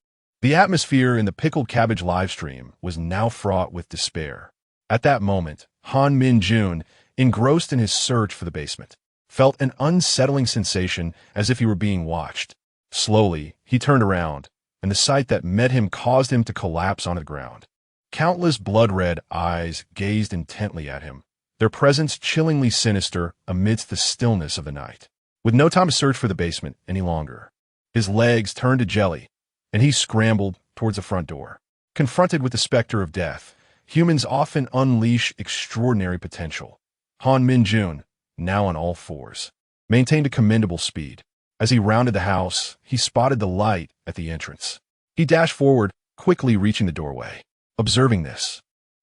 the atmosphere in the Pickled Cabbage livestream was now fraught with despair. At that moment, Han Min-jun, engrossed in his search for the basement, felt an unsettling sensation as if he were being watched. Slowly, he turned around, and the sight that met him caused him to collapse onto the ground. Countless blood-red eyes gazed intently at him, their presence chillingly sinister amidst the stillness of the night. With no time to search for the basement any longer, his legs turned to jelly, and he scrambled towards the front door. Confronted with the specter of death, humans often unleash extraordinary potential. Han Min-jun, now on all fours, maintained a commendable speed. As he rounded the house, he spotted the light at the entrance. He dashed forward, quickly reaching the doorway. Observing this,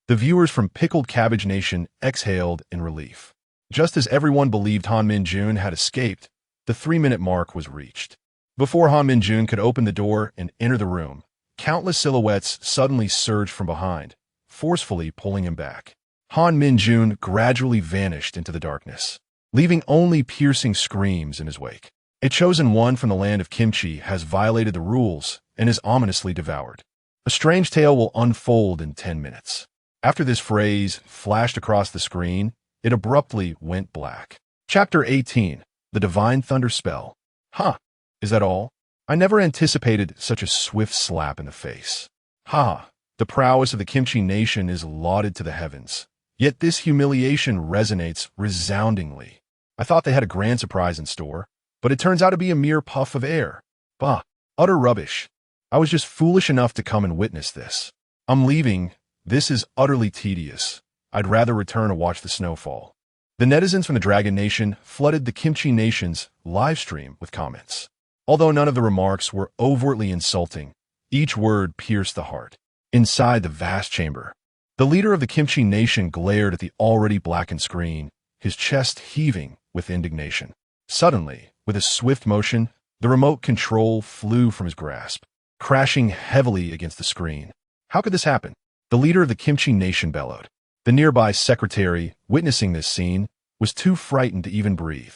the viewers from Pickled Cabbage Nation exhaled in relief. Just as everyone believed Han Min-jun had escaped, the 3-minute mark was reached. Before Han Min-jun could open the door and enter the room, countless silhouettes suddenly surged from behind, forcefully pulling him back. Han Min-jun gradually vanished into the darkness, leaving only piercing screams in his wake. A chosen one from the land of kimchi has violated the rules and is ominously devoured. A strange tale will unfold in 10 minutes. After this phrase flashed across the screen, it abruptly went black. Chapter 18, The Divine Thunder Spell. Huh, is that all? I never anticipated such a swift slap in the face. Ha, the prowess of the kimchi nation is lauded to the heavens. Yet this humiliation resonates resoundingly. I thought they had a grand surprise in store, but it turns out to be a mere puff of air. Bah, utter rubbish. I was just foolish enough to come and witness this. I'm leaving. This is utterly tedious. I'd rather return to watch the snowfall. The netizens from the Dragon Nation flooded the Kimchi Nation's live stream with comments. Although none of the remarks were overtly insulting, each word pierced the heart. Inside the vast chamber, the leader of the Kimchi Nation glared at the already blackened screen, his chest heaving with indignation. Suddenly, with a swift motion, the remote control flew from his grasp, crashing heavily against the screen. How could this happen? The leader of the Kimchi Nation bellowed. The nearby secretary, witnessing this scene, was too frightened to even breathe.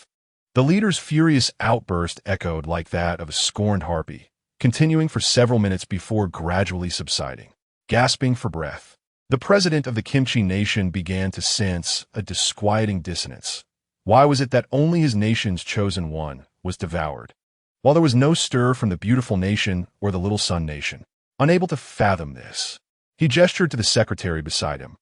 The leader's furious outburst echoed like that of a scorned harpy, continuing for several minutes before gradually subsiding. Gasping for breath, the president of the Kimchi Nation began to sense a disquieting dissonance. Why was it that only his nation's chosen one was devoured, while there was no stir from the beautiful nation or the little sun nation? Unable to fathom this, he gestured to the secretary beside him.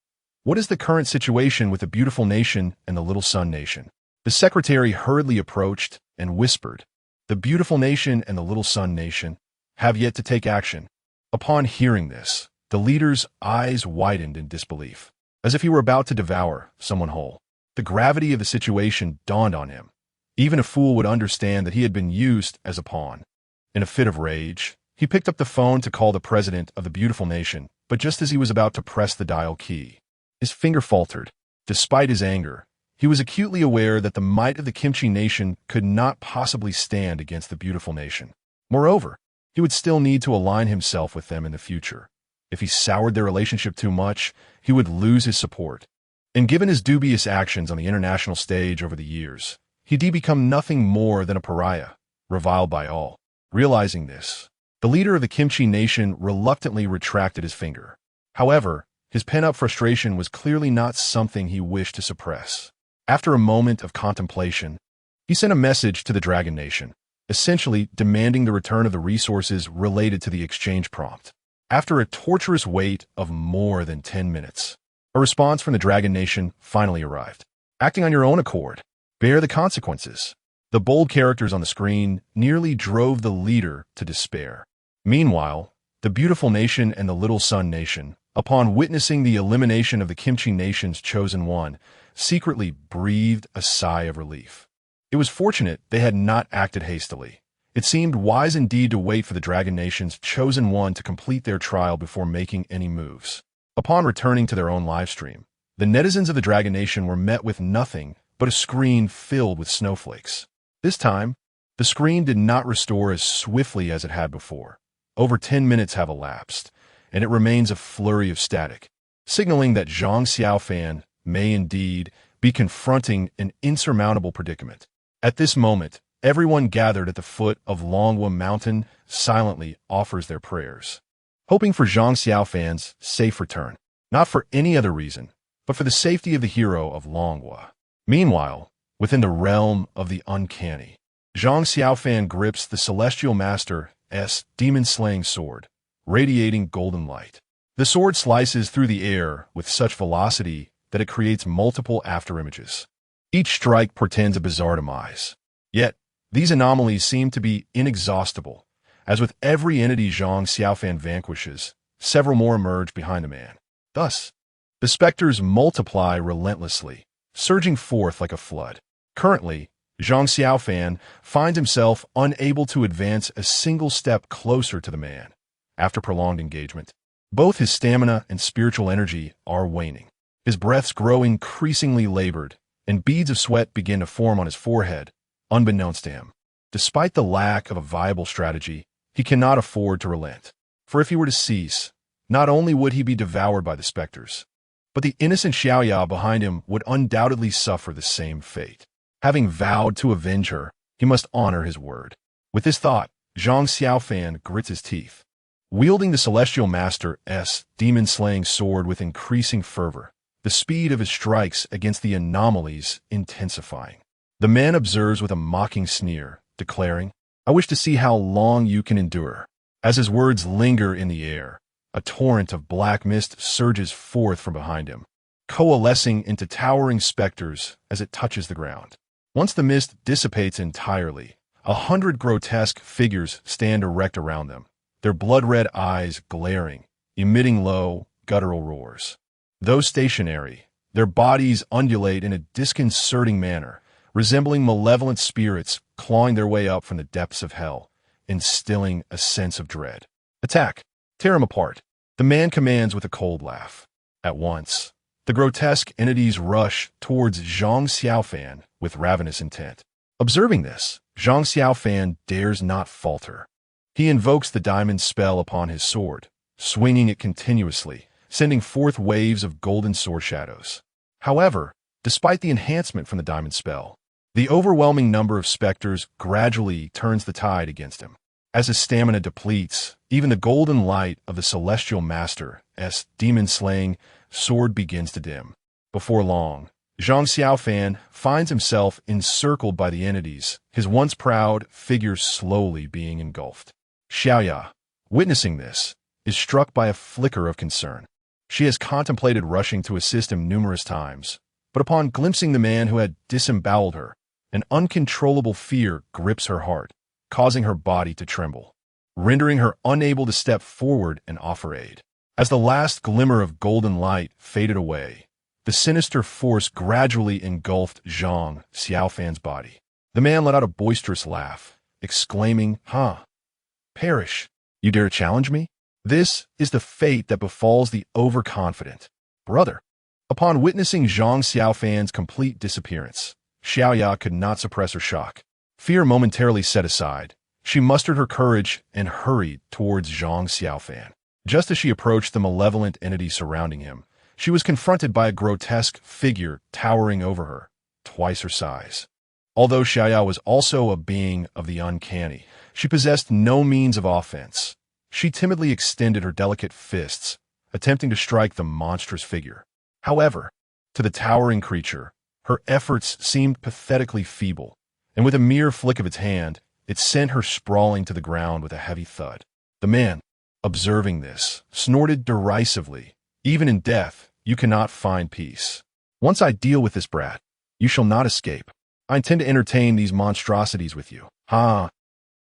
What is the current situation with the beautiful nation and the little sun nation? The secretary hurriedly approached and whispered, The beautiful nation and the little sun nation have yet to take action. Upon hearing this, the leader's eyes widened in disbelief, as if he were about to devour someone whole. The gravity of the situation dawned on him. Even a fool would understand that he had been used as a pawn. In a fit of rage, he picked up the phone to call the president of the beautiful nation, but just as he was about to press the dial key, his finger faltered. Despite his anger, he was acutely aware that the might of the Kimchi Nation could not possibly stand against the beautiful nation. Moreover, he would still need to align himself with them in the future. If he soured their relationship too much, he would lose his support. And given his dubious actions on the international stage over the years, he'd become nothing more than a pariah, reviled by all. Realizing this, the leader of the Kimchi nation reluctantly retracted his finger. However, his pent-up frustration was clearly not something he wished to suppress. After a moment of contemplation, he sent a message to the Dragon Nation, essentially demanding the return of the resources related to the exchange prompt. After a torturous wait of more than 10 minutes, a response from the Dragon Nation finally arrived. Acting on your own accord, bear the consequences. The bold characters on the screen nearly drove the leader to despair. Meanwhile, the Beautiful Nation and the Little Sun Nation, upon witnessing the elimination of the Kimchi Nation's chosen one, secretly breathed a sigh of relief. It was fortunate they had not acted hastily. It seemed wise indeed to wait for the Dragon Nation's chosen one to complete their trial before making any moves. Upon returning to their own livestream, the netizens of the Dragon Nation were met with nothing but a screen filled with snowflakes. This time, the screen did not restore as swiftly as it had before. Over 10 minutes have elapsed, and it remains a flurry of static, signaling that Zhang Xiaofan may indeed be confronting an insurmountable predicament. At this moment, everyone gathered at the foot of Longhua Mountain silently offers their prayers, hoping for Zhang Xiaofan's safe return, not for any other reason, but for the safety of the hero of Longhua. Meanwhile, within the realm of the uncanny, Zhang Xiaofan grips the Celestial Master's demon-slaying sword, radiating golden light. The sword slices through the air with such velocity that it creates multiple afterimages. Each strike portends a bizarre demise. Yet, these anomalies seem to be inexhaustible, as with every entity Zhang Xiaofan vanquishes, several more emerge behind the man. Thus, the specters multiply relentlessly, surging forth like a flood. Currently, Zhang Xiaofan finds himself unable to advance a single step closer to the man. After prolonged engagement, both his stamina and spiritual energy are waning. His breaths grow increasingly labored, and beads of sweat begin to form on his forehead, unbeknownst to him. Despite the lack of a viable strategy, he cannot afford to relent. For if he were to cease, not only would he be devoured by the specters, but the innocent Xiaoya behind him would undoubtedly suffer the same fate. Having vowed to avenge her, he must honor his word. With this thought, Zhang Xiaofan grits his teeth, wielding the Celestial Master's demon-slaying sword with increasing fervor, the speed of his strikes against the anomalies intensifying. The man observes with a mocking sneer, declaring, "I wish to see how long you can endure." As his words linger in the air, a torrent of black mist surges forth from behind him, coalescing into towering specters as it touches the ground. Once the mist dissipates entirely, 100 grotesque figures stand erect around them, their blood-red eyes glaring, emitting low, guttural roars. Though stationary, their bodies undulate in a disconcerting manner, resembling malevolent spirits clawing their way up from the depths of hell, instilling a sense of dread. "Attack! Tear him apart!" the man commands with a cold laugh. At once, the grotesque entities rush towards Zhang Xiaofan with ravenous intent. Observing this, Zhang Xiaofan dares not falter. He invokes the diamond spell upon his sword, swinging it continuously, sending forth waves of golden sword shadows. However, despite the enhancement from the diamond spell, the overwhelming number of specters gradually turns the tide against him. As his stamina depletes, even the golden light of the Celestial Master's demon-slaying sword begins to dim. Before long, Zhang Xiaofan finds himself encircled by the entities, his once proud figure slowly being engulfed. Xiaoya, witnessing this, is struck by a flicker of concern. She has contemplated rushing to assist him numerous times, but upon glimpsing the man who had disemboweled her, an uncontrollable fear grips her heart, causing her body to tremble, rendering her unable to step forward and offer aid. As the last glimmer of golden light faded away, the sinister force gradually engulfed Zhang Xiaofan's body. The man let out a boisterous laugh, exclaiming, "Perish! You dare challenge me? This is the fate that befalls the overconfident." "Brother." Upon witnessing Zhang Xiaofan's complete disappearance, Xiaoya could not suppress her shock. Fear momentarily set aside, she mustered her courage and hurried towards Zhang Xiaofan. Just as she approached the malevolent entity surrounding him, she was confronted by a grotesque figure towering over her, twice her size. Although Xiaoya was also a being of the uncanny, she possessed no means of offense. She timidly extended her delicate fists, attempting to strike the monstrous figure. However, to the towering creature, her efforts seemed pathetically feeble, and with a mere flick of its hand, it sent her sprawling to the ground with a heavy thud. The man, observing this, snorted derisively. Even in death, you cannot find peace. Once I deal with this brat, you shall not escape. I intend to entertain these monstrosities with you. Ha!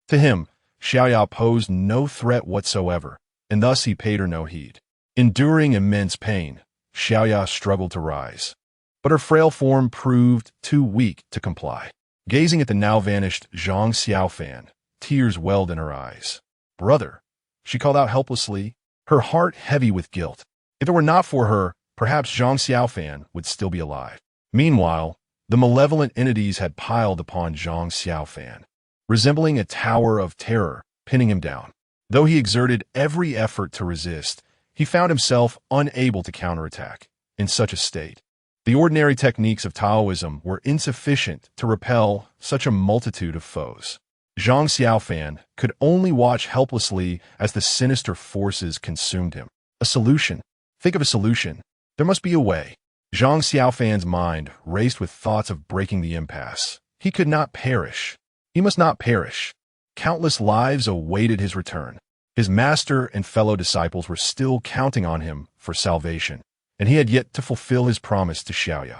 To him, Xiaoya posed no threat whatsoever, and thus he paid her no heed. Enduring immense pain, Xiaoya struggled to rise, but her frail form proved too weak to comply. Gazing at the now-vanished Zhang Xiaofan, tears welled in her eyes. "Brother," she called out helplessly, her heart heavy with guilt. If it were not for her, perhaps Zhang Xiaofan would still be alive. Meanwhile, the malevolent entities had piled upon Zhang Xiaofan, resembling a tower of terror, pinning him down. Though he exerted every effort to resist, he found himself unable to counterattack. In such a state, the ordinary techniques of Taoism were insufficient to repel such a multitude of foes. Zhang Xiaofan could only watch helplessly as the sinister forces consumed him. A solution. Think of a solution. There must be a way. Zhang Xiaofan's mind raced with thoughts of breaking the impasse. He could not perish. He must not perish. Countless lives awaited his return. His master and fellow disciples were still counting on him for salvation, and he had yet to fulfill his promise to Xiaoya.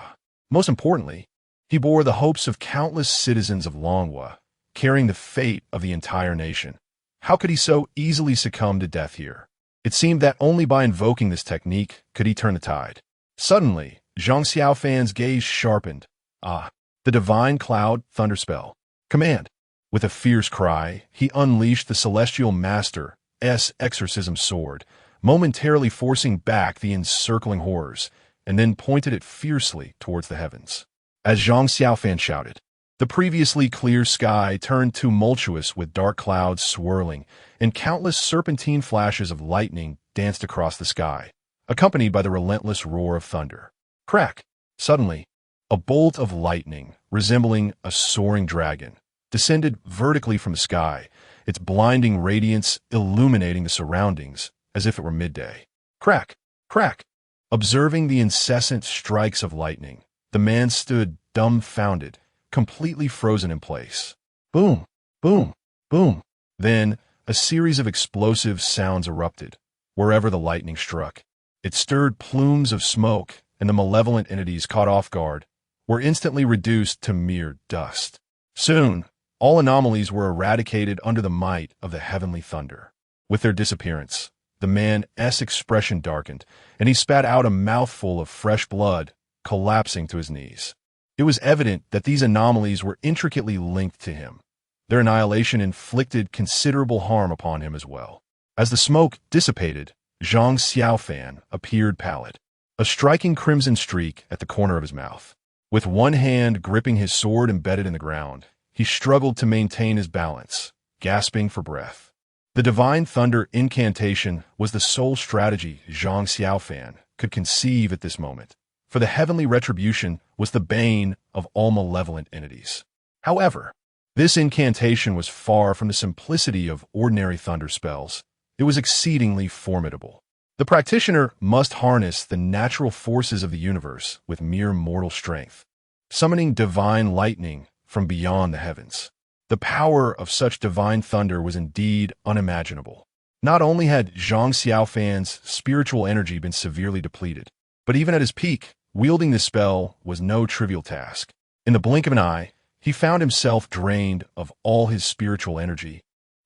Most importantly, he bore the hopes of countless citizens of Longhua, carrying the fate of the entire nation. How could he so easily succumb to death here? It seemed that only by invoking this technique could he turn the tide. Suddenly, Zhang Xiaofan's gaze sharpened. Ah, the divine cloud thunder spell. Command. With a fierce cry, he unleashed the celestial master's exorcism sword, momentarily forcing back the encircling horrors, and then pointed it fiercely towards the heavens. As Zhang Xiaofan shouted, the previously clear sky turned tumultuous with dark clouds swirling, and countless serpentine flashes of lightning danced across the sky, accompanied by the relentless roar of thunder. Crack! Suddenly, a bolt of lightning, resembling a soaring dragon, descended vertically from the sky, its blinding radiance illuminating the surroundings as if it were midday. Crack! Crack! Observing the incessant strikes of lightning, the man stood dumbfounded, completely frozen in place. Boom! Boom! Boom! Then, a series of explosive sounds erupted, wherever the lightning struck. It stirred plumes of smoke, and the malevolent entities caught off guard were instantly reduced to mere dust. Soon, all anomalies were eradicated under the might of the heavenly thunder. With their disappearance, the man's expression darkened, and he spat out a mouthful of fresh blood, collapsing to his knees. It was evident that these anomalies were intricately linked to him. Their annihilation inflicted considerable harm upon him as well. As the smoke dissipated, Zhang Xiaofan appeared pallid, a striking crimson streak at the corner of his mouth. With one hand gripping his sword embedded in the ground, he struggled to maintain his balance, gasping for breath. The divine thunder incantation was the sole strategy Zhang Xiaofan could conceive at this moment, for the heavenly retribution was the bane of all malevolent entities. However, this incantation was far from the simplicity of ordinary thunder spells. It was exceedingly formidable. The practitioner must harness the natural forces of the universe with mere mortal strength, summoning divine lightning from beyond the heavens. The power of such divine thunder was indeed unimaginable. Not only had Zhang Xiaofan's spiritual energy been severely depleted, but even at his peak, wielding this spell was no trivial task. In the blink of an eye, he found himself drained of all his spiritual energy,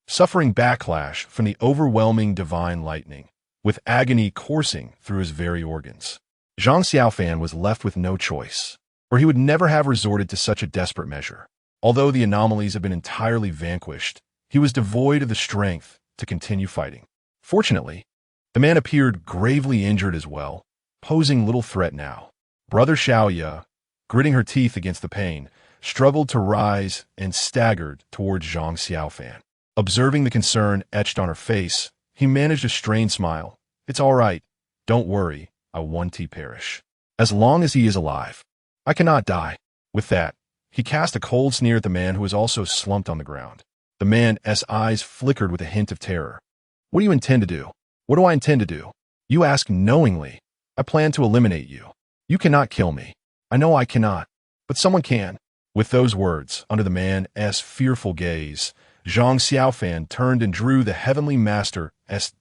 suffering backlash from the overwhelming divine lightning, with agony coursing through his very organs. Zhang Xiaofan was left with no choice, or he would never have resorted to such a desperate measure. Although the anomalies had been entirely vanquished, he was devoid of the strength to continue fighting. Fortunately, the man appeared gravely injured as well, posing little threat now. Brother Xiaoya, gritting her teeth against the pain, struggled to rise and staggered towards Zhang Xiaofan. Observing the concern etched on her face, he managed a strained smile. "It's all right. Don't worry. I won't perish. As long as he is alive, I cannot die." With that, He cast a cold sneer at the man who was also slumped on the ground. The man's eyes flickered with a hint of terror. What do you intend to do? What do I intend to do? You ask knowingly. I plan to eliminate you. You cannot kill me. I know I cannot. But someone can. With those words, under the man's fearful gaze, Zhang Xiaofan turned and drew the heavenly master's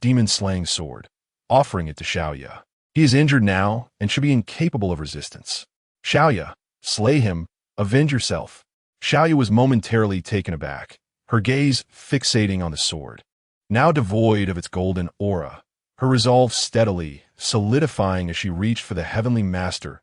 demon-slaying sword, offering it to Xiaoya. He is injured now and should be incapable of resistance. Xiaoya, slay him, avenge yourself. Xiaoya was momentarily taken aback, her gaze fixating on the sword. Now devoid of its golden aura, her resolve steadily solidifying as she reached for the heavenly master's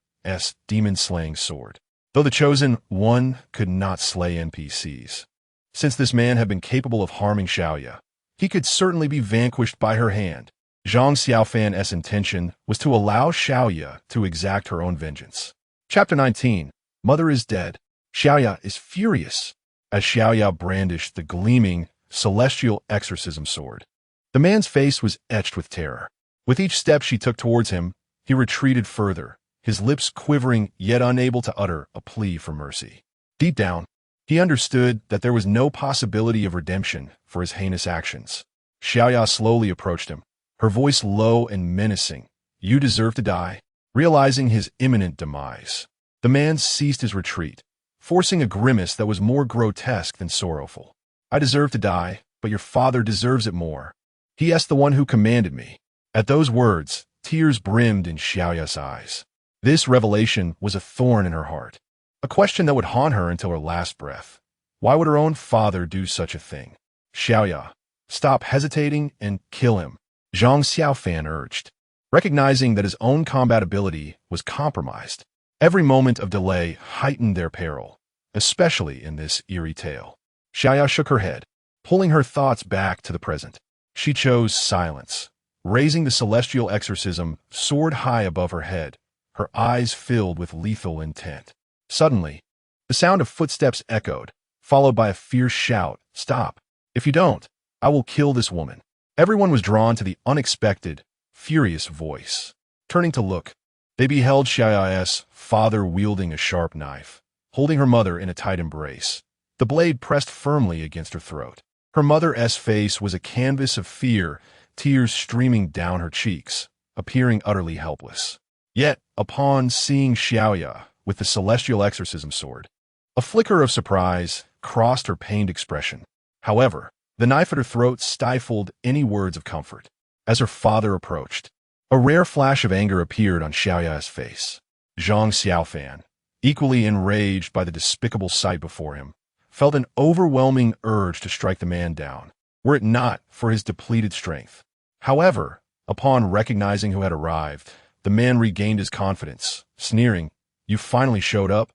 demon-slaying sword. Though the chosen one could not slay NPCs, since this man had been capable of harming Xiaoya, he could certainly be vanquished by her hand. Zhang Xiaofan's intention was to allow Xiaoya to exact her own vengeance. Chapter 19. Mother is dead. Xiaoya is furious as Xiaoya brandished the gleaming celestial exorcism sword. The man's face was etched with terror. With each step she took towards him, he retreated further, his lips quivering yet unable to utter a plea for mercy. Deep down, he understood that there was no possibility of redemption for his heinous actions. Xiaoya slowly approached him, her voice low and menacing. You deserve to die. Realizing his imminent demise, the man ceased his retreat, forcing a grimace that was more grotesque than sorrowful. I deserve to die, but your father deserves it more. He asked the one who commanded me. At those words, tears brimmed in Xiaoya's eyes. This revelation was a thorn in her heart, a question that would haunt her until her last breath. Why would her own father do such a thing? Xiaoya, stop hesitating and kill him, Zhang Xiaofan urged, recognizing that his own combat ability was compromised. Every moment of delay heightened their peril, especially in this eerie tale. Xiaoya shook her head, pulling her thoughts back to the present. She chose silence, raising the celestial exorcism sword high above her head, her eyes filled with lethal intent. Suddenly, the sound of footsteps echoed, followed by a fierce shout, "Stop! If you don't, I will kill this woman." Everyone was drawn to the unexpected, furious voice. Turning to look, they beheld Xiaoya's father wielding a sharp knife, holding her mother in a tight embrace, the blade pressed firmly against her throat. Her mother's face was a canvas of fear, tears streaming down her cheeks, appearing utterly helpless. Yet, upon seeing Xiaoya with the celestial exorcism sword, a flicker of surprise crossed her pained expression. However, the knife at her throat stifled any words of comfort. As her father approached, a rare flash of anger appeared on Xiaoya's face. Zhang Xiaofan, equally enraged by the despicable sight before him, felt an overwhelming urge to strike the man down, were it not for his depleted strength. However, upon recognizing who had arrived, the man regained his confidence, sneering, "You finally showed up?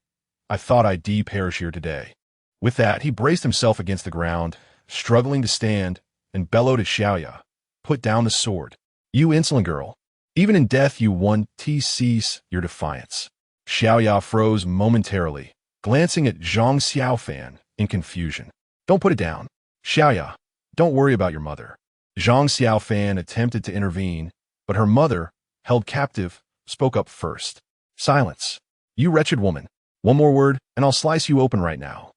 I thought I'd perish here today." With that, he braced himself against the ground, struggling to stand, and bellowed at Xiaoya, "Put down the sword. You insolent girl. Even in death you won't cease your defiance." Xiaoya froze momentarily, glancing at Zhang Xiaofan in confusion. "Don't put it down. Xiaoya, don't worry about your mother." Zhang Xiaofan attempted to intervene, but her mother, held captive, spoke up first. "Silence. You wretched woman. One more word, and I'll slice you open right now."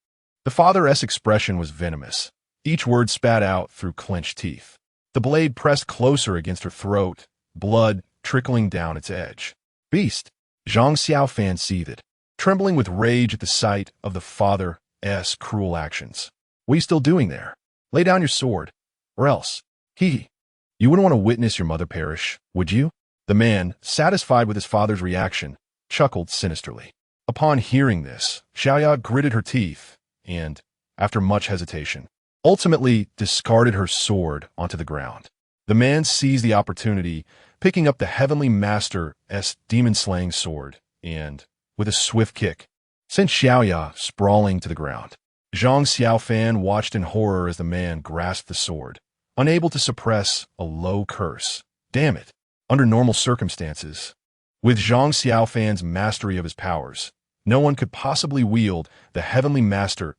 The father's expression was venomous, each word spat out through clenched teeth. The blade pressed closer against her throat, blood trickling down its edge. "Beast!" Zhang Xiaofan seethed, trembling with rage at the sight of the father's cruel actions. "What are you still doing there? Lay down your sword, or else, you wouldn't want to witness your mother perish, would you?" The man, satisfied with his father's reaction, chuckled sinisterly. Upon hearing this, Xiaoya gritted her teeth and, after much hesitation, ultimately discarded her sword onto the ground. The man seized the opportunity, picking up the heavenly master's demon-slaying sword, and, with a swift kick, sent Xiaoya sprawling to the ground. Zhang Xiaofan watched in horror as the man grasped the sword, unable to suppress a low curse. Damn it! Under normal circumstances, with Zhang Xiaofan's mastery of his powers, no one could possibly wield the heavenly master's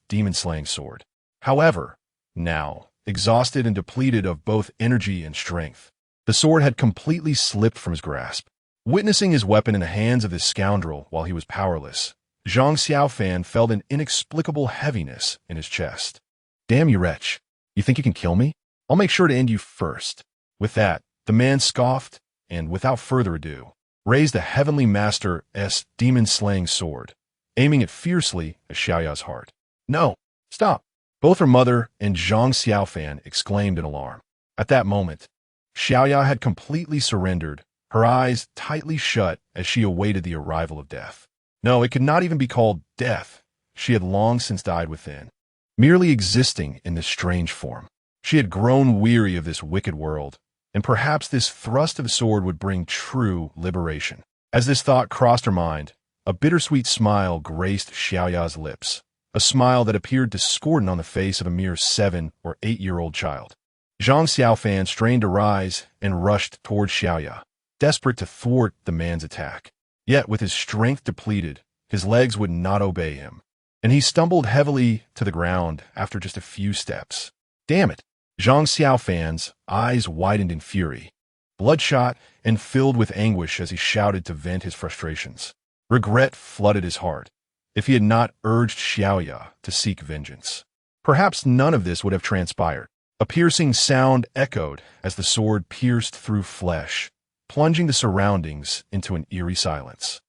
demon-slaying sword. However, now, exhausted and depleted of both energy and strength, the sword had completely slipped from his grasp. Witnessing his weapon in the hands of this scoundrel while he was powerless, Zhang Xiaofan felt an inexplicable heaviness in his chest. Damn you, wretch. You think you can kill me? I'll make sure to end you first. With that, the man scoffed and, without further ado, raised the Heavenly Master's demon-slaying sword, aiming it fiercely at Xiaoya's heart. No, stop! Both her mother and Zhang Xiaofan exclaimed in alarm. At that moment, Xiaoya had completely surrendered, her eyes tightly shut as she awaited the arrival of death. No, it could not even be called death. She had long since died within, merely existing in this strange form. She had grown weary of this wicked world, and perhaps this thrust of the sword would bring true liberation. As this thought crossed her mind, a bittersweet smile graced Xiaoya's lips, a smile that appeared discordant on the face of a mere 7- or 8-year-old child. Zhang Xiaofan strained to rise and rushed toward Xiaoya, desperate to thwart the man's attack. Yet, with his strength depleted, his legs would not obey him, and he stumbled heavily to the ground after just a few steps. Damn it! Zhang Xiaofan's eyes widened in fury, bloodshot and filled with anguish as he shouted to vent his frustrations. Regret flooded his heart. If he had not urged Xiaoya to seek vengeance, perhaps none of this would have transpired. A piercing sound echoed as the sword pierced through flesh, plunging the surroundings into an eerie silence.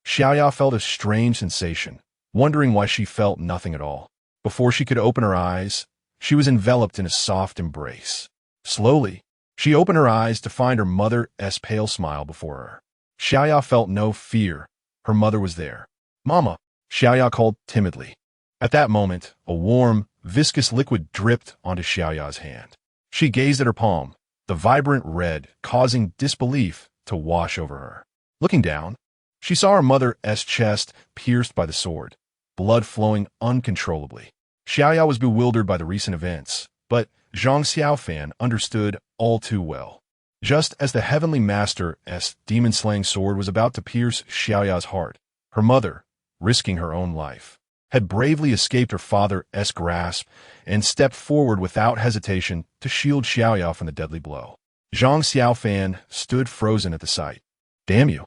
Xiaoya felt a strange sensation, wondering why she felt nothing at all. Before she could open her eyes, she was enveloped in a soft embrace. Slowly, she opened her eyes to find her mother's pale smile before her. Xiaoya felt no fear. Her mother was there. "Mama," Xiaoya called timidly. At that moment, a warm, viscous liquid dripped onto Xiaoya's hand. She gazed at her palm, the vibrant red causing disbelief to wash over her. Looking down, she saw her mother's chest pierced by the sword, blood flowing uncontrollably. Xiaoya was bewildered by the recent events, but Zhang Xiaofan understood all too well. Just as the Heavenly Master's demon-slaying sword was about to pierce Xiaoya's heart, her mother, risking her own life, had bravely escaped her father's grasp and stepped forward without hesitation to shield Xiaoya from the deadly blow. Zhang Xiaofan stood frozen at the sight. "Damn you,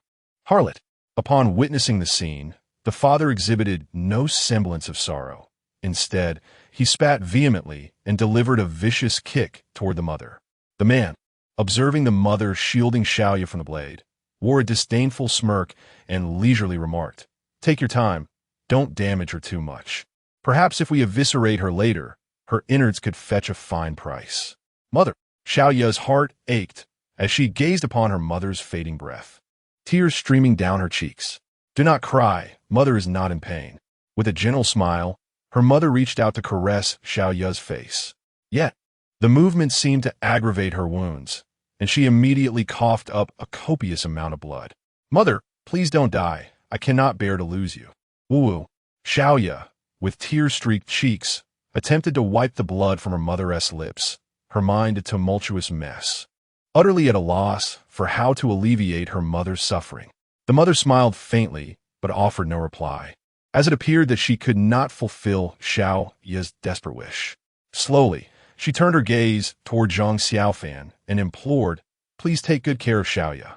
harlot!" Upon witnessing the scene, the father exhibited no semblance of sorrow. Instead, he spat vehemently and delivered a vicious kick toward the mother. The man, observing the mother shielding Xiaoya from the blade, wore a disdainful smirk and leisurely remarked, "Take your time. Don't damage her too much. Perhaps if we eviscerate her later, her innards could fetch a fine price." "Mother!" Xiaoya's heart ached as she gazed upon her mother's fading breath, tears streaming down her cheeks. "Do not cry. Mother is not in pain." With a gentle smile, her mother reached out to caress Xiaoya's face. Yet, the movement seemed to aggravate her wounds, and she immediately coughed up a copious amount of blood. "Mother, please don't die. I cannot bear to lose you." Woo-woo. Xiaoya, with tear-streaked cheeks, attempted to wipe the blood from her mother's lips, her mind a tumultuous mess, utterly at a loss for how to alleviate her mother's suffering. The mother smiled faintly, but offered no reply, as it appeared that she could not fulfill Xiaoya's desperate wish. Slowly, she turned her gaze toward Zhang Xiaofan and implored, "Please take good care of Xiaoya."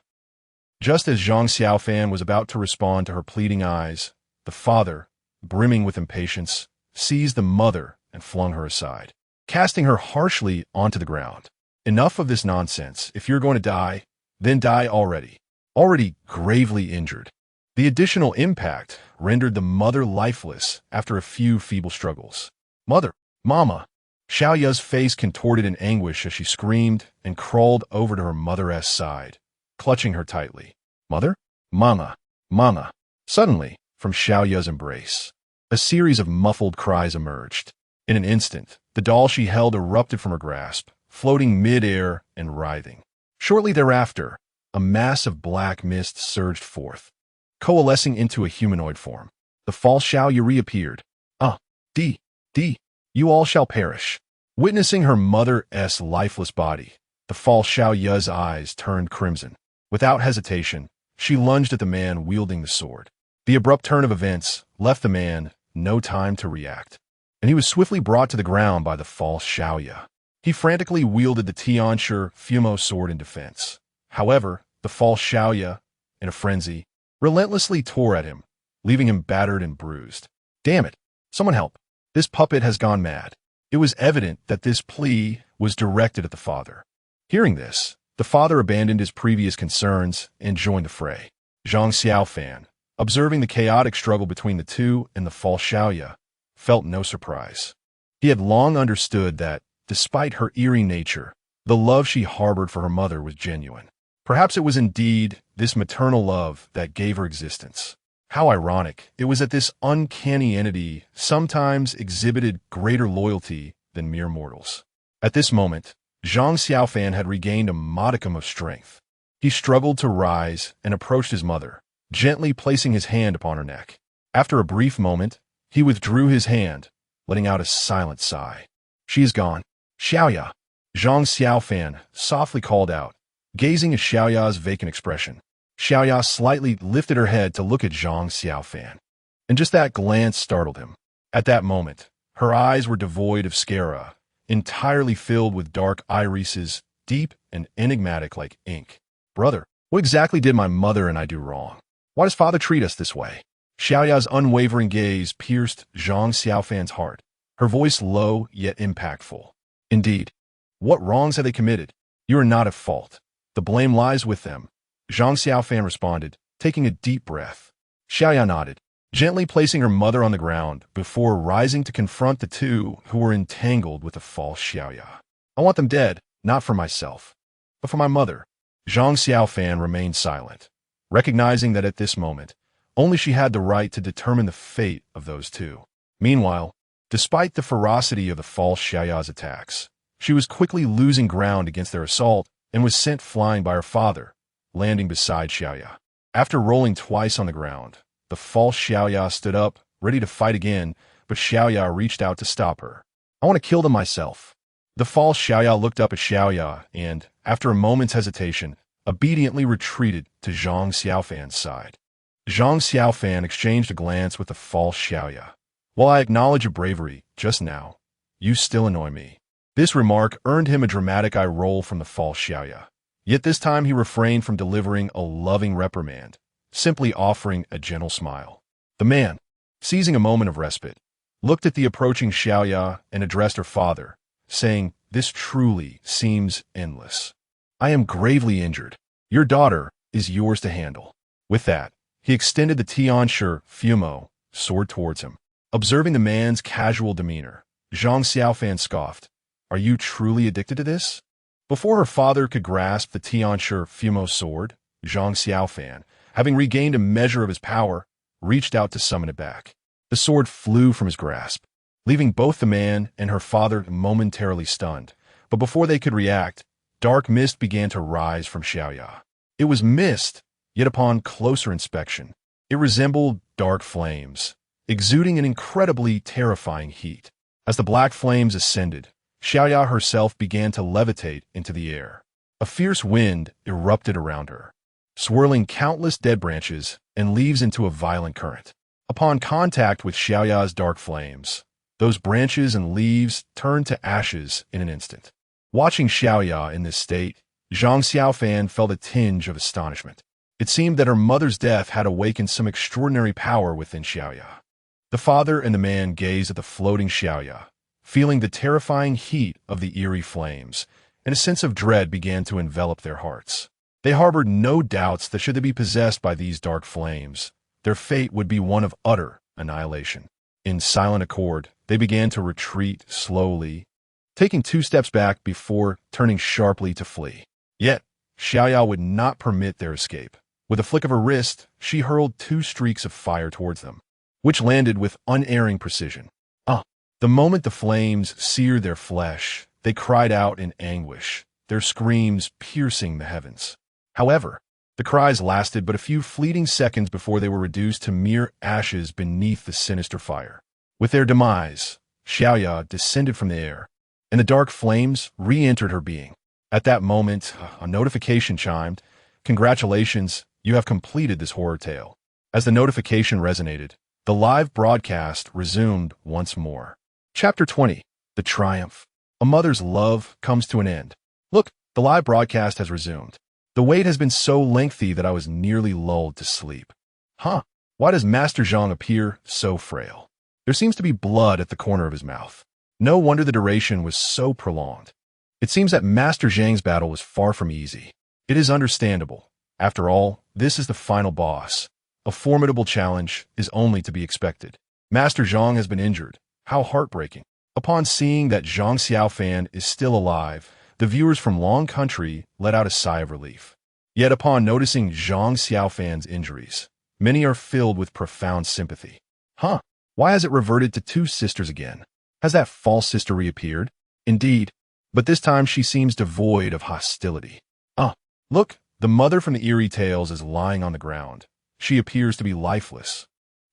Just as Zhang Xiaofan was about to respond to her pleading eyes, the father, brimming with impatience, seized the mother and flung her aside, casting her harshly onto the ground. "Enough of this nonsense. If you're going to die, then die already." Already gravely injured, the additional impact rendered the mother lifeless after a few feeble struggles. "Mother! Mama!" Xiaoya's face contorted in anguish as she screamed and crawled over to her mother's side, clutching her tightly. "Mother? Mama! Mama!" Suddenly, from Xiaoya's embrace, a series of muffled cries emerged. In an instant, the doll she held erupted from her grasp, floating mid-air and writhing. Shortly thereafter, a mass of black mist surged forth, coalescing into a humanoid form. The false Xiaoya reappeared. You all shall perish." Witnessing her mother's lifeless body, the false Xiaoya's eyes turned crimson. Without hesitation, she lunged at the man wielding the sword. The abrupt turn of events left the man no time to react, and he was swiftly brought to the ground by the false Xiaoya. He frantically wielded the Tianshi Fumo sword in defense. However, the false Xiaoya, in a frenzy, relentlessly tore at him, leaving him battered and bruised. Damn it! Someone help! This puppet has gone mad. It was evident that this plea was directed at the father. Hearing this, the father abandoned his previous concerns and joined the fray. Zhang Xiaofan, observing the chaotic struggle between the two and the false Xiaoya, felt no surprise. He had long understood that, despite her eerie nature, the love she harbored for her mother was genuine. Perhaps it was indeed this maternal love that gave her existence. How ironic, it was that this uncanny entity sometimes exhibited greater loyalty than mere mortals. At this moment, Zhang Xiaofan had regained a modicum of strength. He struggled to rise and approached his mother, gently placing his hand upon her neck. After a brief moment, he withdrew his hand, letting out a silent sigh. She is gone. Xiaoya! Zhang Xiaofan softly called out, gazing at Xiaoya's vacant expression. Xiaoya slightly lifted her head to look at Zhang Xiaofan, and just that glance startled him. At that moment, her eyes were devoid of sclera, entirely filled with dark irises, deep and enigmatic like ink. Brother, what exactly did my mother and I do wrong? Why does father treat us this way? Xiaoya's unwavering gaze pierced Zhang Xiaofan's heart, her voice low yet impactful. Indeed, what wrongs have they committed? You are not at fault. The blame lies with them. Zhang Xiaofan responded, taking a deep breath. Xiaoya nodded, gently placing her mother on the ground before rising to confront the two who were entangled with the false Xiaoya. I want them dead, not for myself, but for my mother. Zhang Xiaofan remained silent, recognizing that at this moment, only she had the right to determine the fate of those two. Meanwhile, despite the ferocity of the false Xiaoya's attacks, she was quickly losing ground against their assault and was sent flying by her father, landing beside Xiaoya. After rolling twice on the ground, the false Xiaoya stood up, ready to fight again, but Xiaoya reached out to stop her. I want to kill them myself. The false Xiaoya looked up at Xiaoya and, after a moment's hesitation, obediently retreated to Zhang Xiaofan's side. Zhang Xiaofan exchanged a glance with the false Xiaoya. While I acknowledge your bravery just now, you still annoy me. This remark earned him a dramatic eye roll from the false Xiaoya. Yet this time he refrained from delivering a loving reprimand, simply offering a gentle smile. The man, seizing a moment of respite, looked at the approaching Xiaoya and addressed her father, saying, "This truly seems endless. I am gravely injured. Your daughter is yours to handle." With that, he extended the Tianshi Fumo sword towards him. Observing the man's casual demeanor, Zhang Xiaofan scoffed, "Are you truly addicted to this?" Before her father could grasp the Tianshi Fumo sword, Zhang Xiaofan, having regained a measure of his power, reached out to summon it back. The sword flew from his grasp, leaving both the man and her father momentarily stunned. But before they could react, dark mist began to rise from Xiaoya. It was mist, yet upon closer inspection, it resembled dark flames, exuding an incredibly terrifying heat. As the black flames ascended, Xiaoya herself began to levitate into the air. A fierce wind erupted around her, swirling countless dead branches and leaves into a violent current. Upon contact with Xiaoya's dark flames, those branches and leaves turned to ashes in an instant. Watching Xiaoya in this state, Zhang Xiaofan felt a tinge of astonishment. It seemed that her mother's death had awakened some extraordinary power within Xiaoya. The father and the man gazed at the floating Xiaoya, feeling the terrifying heat of the eerie flames, and a sense of dread began to envelop their hearts. They harbored no doubts that should they be possessed by these dark flames, their fate would be one of utter annihilation. In silent accord, they began to retreat slowly, taking 2 steps back before turning sharply to flee. Yet, Xiaoya would not permit their escape. With a flick of her wrist, she hurled 2 streaks of fire towards them, which landed with unerring precision. The moment the flames seared their flesh, they cried out in anguish, their screams piercing the heavens. However, the cries lasted but a few fleeting seconds before they were reduced to mere ashes beneath the sinister fire. With their demise, Xiaoya descended from the air, and the dark flames re-entered her being. At that moment, a notification chimed. "Congratulations, you have completed this horror tale." As the notification resonated, the live broadcast resumed once more. Chapter 20. The Triumph. A mother's love comes to an end. Look, the live broadcast has resumed. The wait has been so lengthy that I was nearly lulled to sleep. Why does Master Zhang appear so frail? There seems to be blood at the corner of his mouth. No wonder the duration was so prolonged. It seems that Master Zhang's battle was far from easy. It is understandable. After all, this is the final boss. A formidable challenge is only to be expected. Master Zhang has been injured. How heartbreaking. Upon seeing that Zhang Xiaofan is still alive, the viewers from Long Country let out a sigh of relief. Yet upon noticing Zhang Xiaofan's injuries, many are filled with profound sympathy. Huh? Why has it reverted to two sisters again? Has that false sister reappeared? Indeed, but this time she seems devoid of hostility. Look, the mother from the eerie tales is lying on the ground. She appears to be lifeless.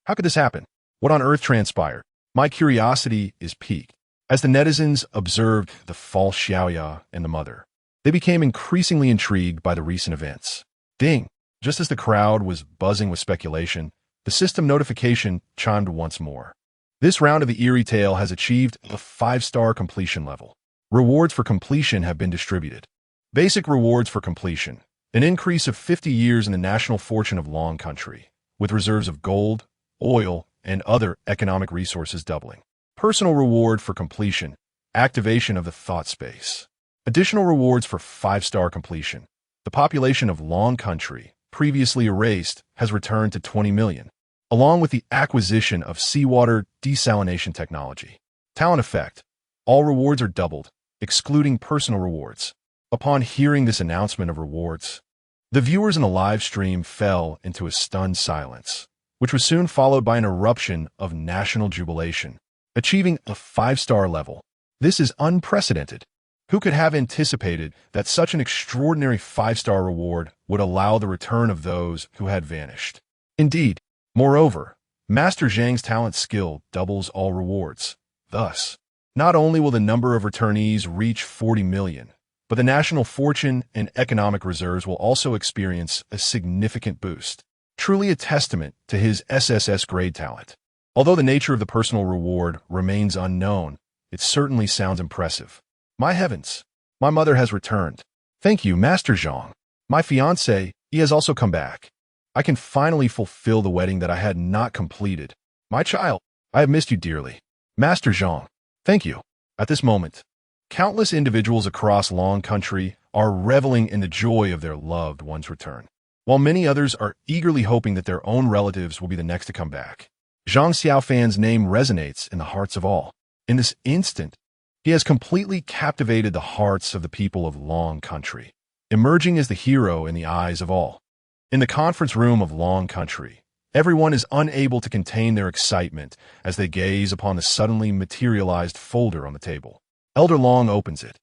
How could this happen? What on earth transpired? My curiosity is piqued. As the netizens observed the false Xiaoya and the mother, they became increasingly intrigued by the recent events. Ding! Just as the crowd was buzzing with speculation, the system notification chimed once more. This round of the eerie tale has achieved a 5-star completion level. Rewards for completion have been distributed. Basic rewards for completion. An increase of 50 years in the national fortune of Long Country, with reserves of gold, oil, and other economic resources doubling. Personal reward for completion. Activation of the thought space. Additional rewards for 5-star completion. The population of Long Country, previously erased, has returned to 20 million, along with the acquisition of seawater desalination technology. Talent effect. All rewards are doubled, excluding personal rewards. Upon hearing this announcement of rewards, the viewers in the live stream fell into a stunned silence, which was soon followed by an eruption of national jubilation, achieving a 5-star level. This is unprecedented. Who could have anticipated that such an extraordinary 5-star reward would allow the return of those who had vanished? Indeed, moreover, Master Zhang's talent skill doubles all rewards. Thus, not only will the number of returnees reach 40 million, but the national fortune and economic reserves will also experience a significant boost. Truly a testament to his SSS grade talent. Although the nature of the personal reward remains unknown, it certainly sounds impressive. My heavens, my mother has returned. Thank you, Master Zhang. My fiancé, he has also come back. I can finally fulfill the wedding that I had not completed. My child, I have missed you dearly. Master Zhang, thank you. At this moment, countless individuals across Long Country are reveling in the joy of their loved one's return, while many others are eagerly hoping that their own relatives will be the next to come back. Zhang Xiaofan's name resonates in the hearts of all. In this instant, he has completely captivated the hearts of the people of Long Country, emerging as the hero in the eyes of all. In the conference room of Long Country, everyone is unable to contain their excitement as they gaze upon the suddenly materialized folder on the table. Elder Long opens it,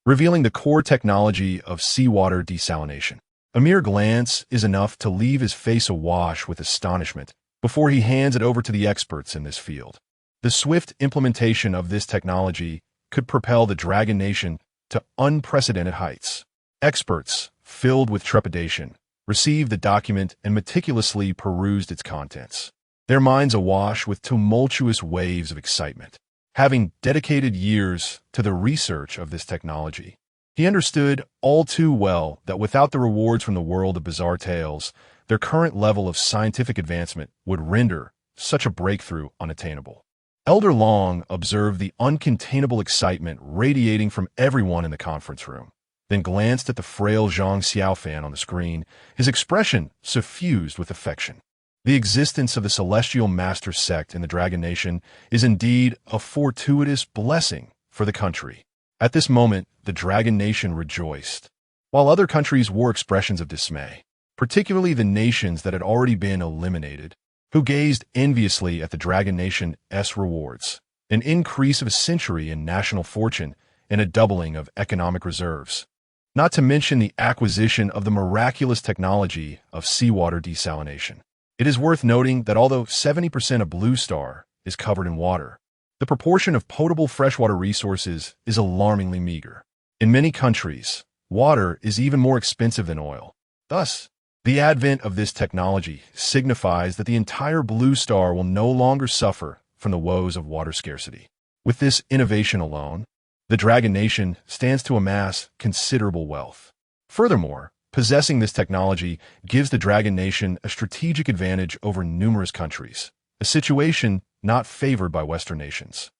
revealing the core technology of seawater desalination. A mere glance is enough to leave his face awash with astonishment before he hands it over to the experts in this field. The swift implementation of this technology could propel the Dragon Nation to unprecedented heights. Experts, filled with trepidation, received the document and meticulously perused its contents, their minds awash with tumultuous waves of excitement. Having dedicated years to the research of this technology, he understood all too well that without the rewards from the world of bizarre tales, their current level of scientific advancement would render such a breakthrough unattainable. Elder Long observed the uncontainable excitement radiating from everyone in the conference room, then glanced at the frail Zhang Xiaofan on the screen, his expression suffused with affection. The existence of the Celestial Master Sect in the Dragon Nation is indeed a fortuitous blessing for the country. At this moment, the Dragon Nation rejoiced, while other countries wore expressions of dismay, particularly the nations that had already been eliminated, who gazed enviously at the Dragon Nation's rewards, an increase of a century in national fortune and a doubling of economic reserves, not to mention the acquisition of the miraculous technology of seawater desalination. It is worth noting that although 70% of Blue Star is covered in water, the proportion of potable freshwater resources is alarmingly meager. In many countries, water is even more expensive than oil. Thus, the advent of this technology signifies that the entire Blue Star will no longer suffer from the woes of water scarcity. With this innovation alone, the Dragon Nation stands to amass considerable wealth. Furthermore, Possessing this technology gives the Dragon Nation a strategic advantage over numerous countries, a situation not favored by Western nations.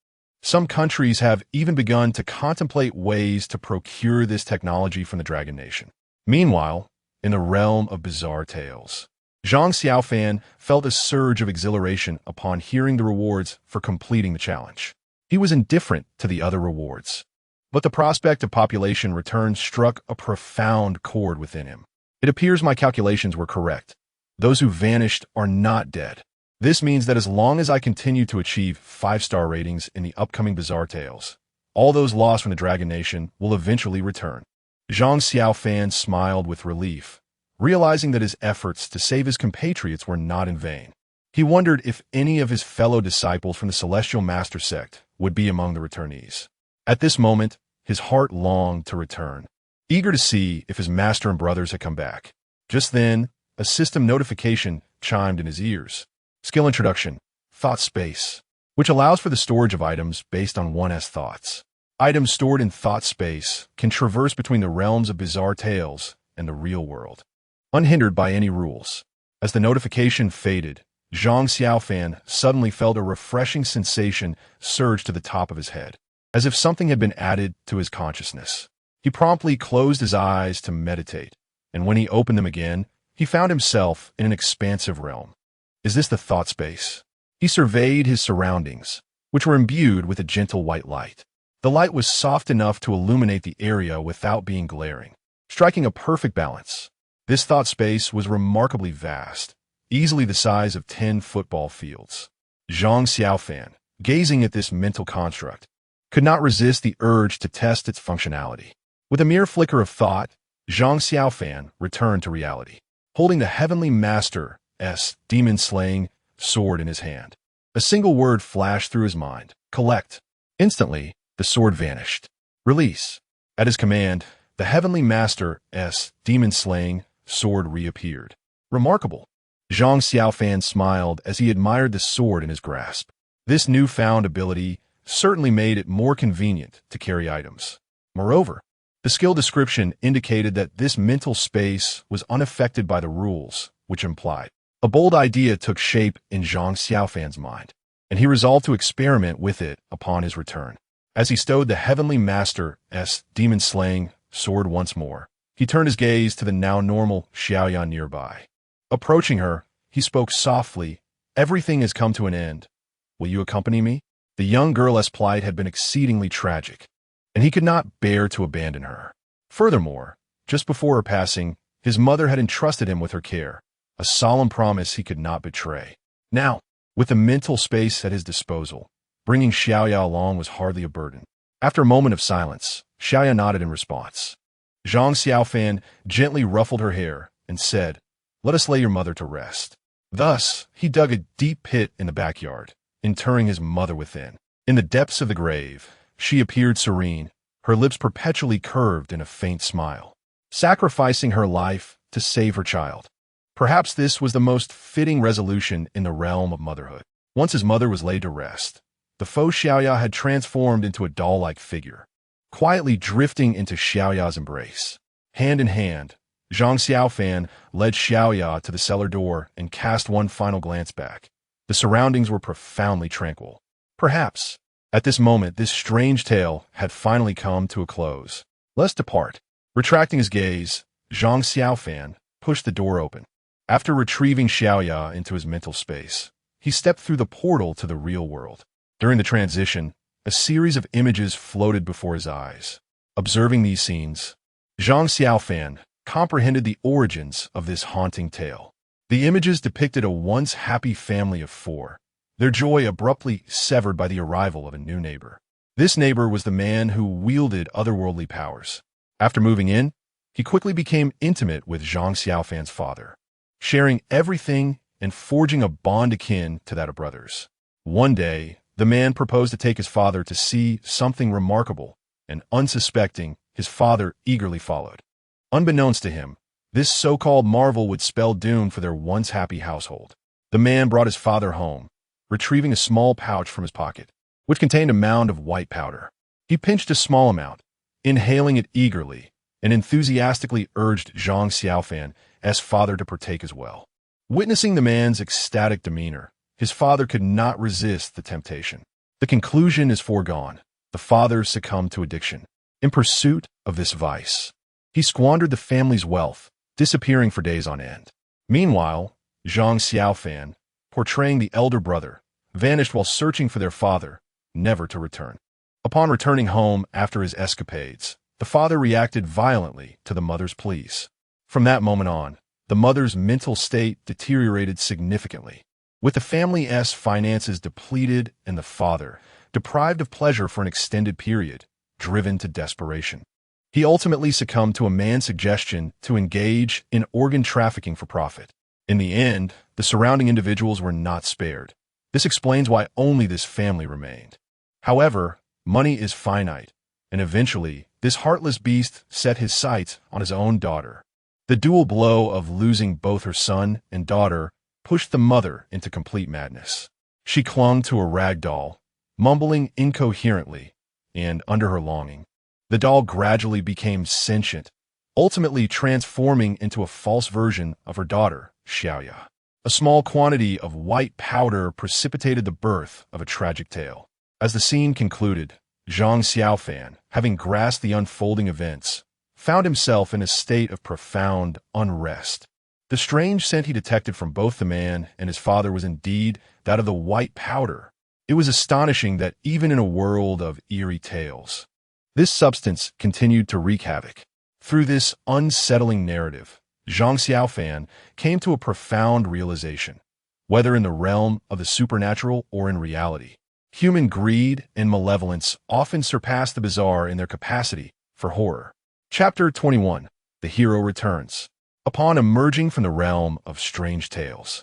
Some countries have even begun to contemplate ways to procure this technology from the Dragon Nation. Meanwhile, in the realm of bizarre tales, Zhang Xiaofan felt a surge of exhilaration upon hearing the rewards for completing the challenge. He was indifferent to the other rewards, but the prospect of population return struck a profound chord within him. It appears my calculations were correct. Those who vanished are not dead. This means that as long as I continue to achieve 5-star ratings in the upcoming Bizarre Tales, all those lost from the Dragon Nation will eventually return. Zhang Xiaofan smiled with relief, realizing that his efforts to save his compatriots were not in vain. He wondered if any of his fellow disciples from the Celestial Master sect would be among the returnees. At this moment, his heart longed to return, eager to see if his master and brothers had come back. Just then, a system notification chimed in his ears. Skill Introduction, Thought Space, which allows for the storage of items based on one's thoughts. Items stored in thought space can traverse between the realms of bizarre tales and the real world, unhindered by any rules. As the notification faded, Zhang Xiaofan suddenly felt a refreshing sensation surge to the top of his head, as if something had been added to his consciousness. He promptly closed his eyes to meditate, and when he opened them again, he found himself in an expansive realm. Is this the thought space? He surveyed his surroundings, which were imbued with a gentle white light. The light was soft enough to illuminate the area without being glaring, striking a perfect balance. This thought space was remarkably vast, easily the size of 10 football fields. Zhang Xiaofan, gazing at this mental construct, could not resist the urge to test its functionality. With a mere flicker of thought, Zhang Xiaofan returned to reality, holding the Heavenly Master's demon-slaying sword in his hand. A single word flashed through his mind: collect. Instantly, the sword vanished. Release. At his command, the Heavenly Master's demon-slaying sword reappeared. Remarkable. Zhang Xiaofan smiled as he admired the sword in his grasp. This newfound ability certainly made it more convenient to carry items. Moreover, the skill description indicated that this mental space was unaffected by the rules, which implied a bold idea took shape in Zhang Xiaofan's mind, and he resolved to experiment with it upon his return. As he stowed the Heavenly Master's demon-slaying sword once more, he turned his gaze to the now normal Xiaoyan nearby. Approaching her, he spoke softly. Everything has come to an end. Will you accompany me? The young girl's plight had been exceedingly tragic, and he could not bear to abandon her. Furthermore, just before her passing, his mother had entrusted him with her care, a solemn promise he could not betray. Now, with the mental space at his disposal, bringing Xiaoya along was hardly a burden. After a moment of silence, Xiaoya nodded in response. Zhang Xiaofan gently ruffled her hair and said, "Let us lay your mother to rest." Thus, he dug a deep pit in the backyard, interring his mother within. In the depths of the grave, she appeared serene, her lips perpetually curved in a faint smile, sacrificing her life to save her child. Perhaps this was the most fitting resolution in the realm of motherhood. Once his mother was laid to rest, the faux Xiaoya had transformed into a doll-like figure, quietly drifting into Xiaoya's embrace. Hand in hand, Zhang Xiaofan led Xiaoya to the cellar door and cast one final glance back. The surroundings were profoundly tranquil. Perhaps, at this moment, this strange tale had finally come to a close. Let's depart. Retracting his gaze, Zhang Xiaofan pushed the door open. After retrieving Xiaoya into his mental space, he stepped through the portal to the real world. During the transition, a series of images floated before his eyes. Observing these scenes, Zhang Xiaofan comprehended the origins of this haunting tale. The images depicted a once happy family of 4, their joy abruptly severed by the arrival of a new neighbor. This neighbor was the man who wielded otherworldly powers. After moving in, he quickly became intimate with Zhang Xiaofan's father, sharing everything and forging a bond akin to that of brothers. One day, the man proposed to take his father to see something remarkable, and unsuspecting, his father eagerly followed. Unbeknownst to him, this so-called marvel would spell doom for their once happy household. The man brought his father home, retrieving a small pouch from his pocket, which contained a mound of white powder. He pinched a small amount, inhaling it eagerly, and enthusiastically urged Zhang Xiaofan as father to partake as well. Witnessing the man's ecstatic demeanor, his father could not resist the temptation. The conclusion is foregone. The father succumbed to addiction. In pursuit of this vice, he squandered the family's wealth, disappearing for days on end. Meanwhile, Zhang Xiaofan, portraying the elder brother, vanished while searching for their father, never to return. Upon returning home after his escapades, the father reacted violently to the mother's pleas. From that moment on, the mother's mental state deteriorated significantly. With the family's finances depleted and the father, deprived of pleasure for an extended period, driven to desperation, he ultimately succumbed to a man's suggestion to engage in organ trafficking for profit. In the end, the surrounding individuals were not spared. This explains why only this family remained. However, money is finite, and eventually, this heartless beast set his sights on his own daughter. The dual blow of losing both her son and daughter pushed the mother into complete madness. She clung to a rag doll, mumbling incoherently, and under her longing, the doll gradually became sentient, ultimately transforming into a false version of her daughter, Xiaoya. A small quantity of white powder precipitated the birth of a tragic tale. As the scene concluded, Zhang Xiaofan, having grasped the unfolding events, found himself in a state of profound unrest. The strange scent he detected from both the man and his father was indeed that of the white powder. It was astonishing that even in a world of eerie tales, this substance continued to wreak havoc. Through this unsettling narrative, Zhang Xiaofan came to a profound realization. Whether in the realm of the supernatural or in reality, human greed and malevolence often surpass the bizarre in their capacity for horror. Chapter 21. The Hero Returns. Upon emerging from the realm of strange tales,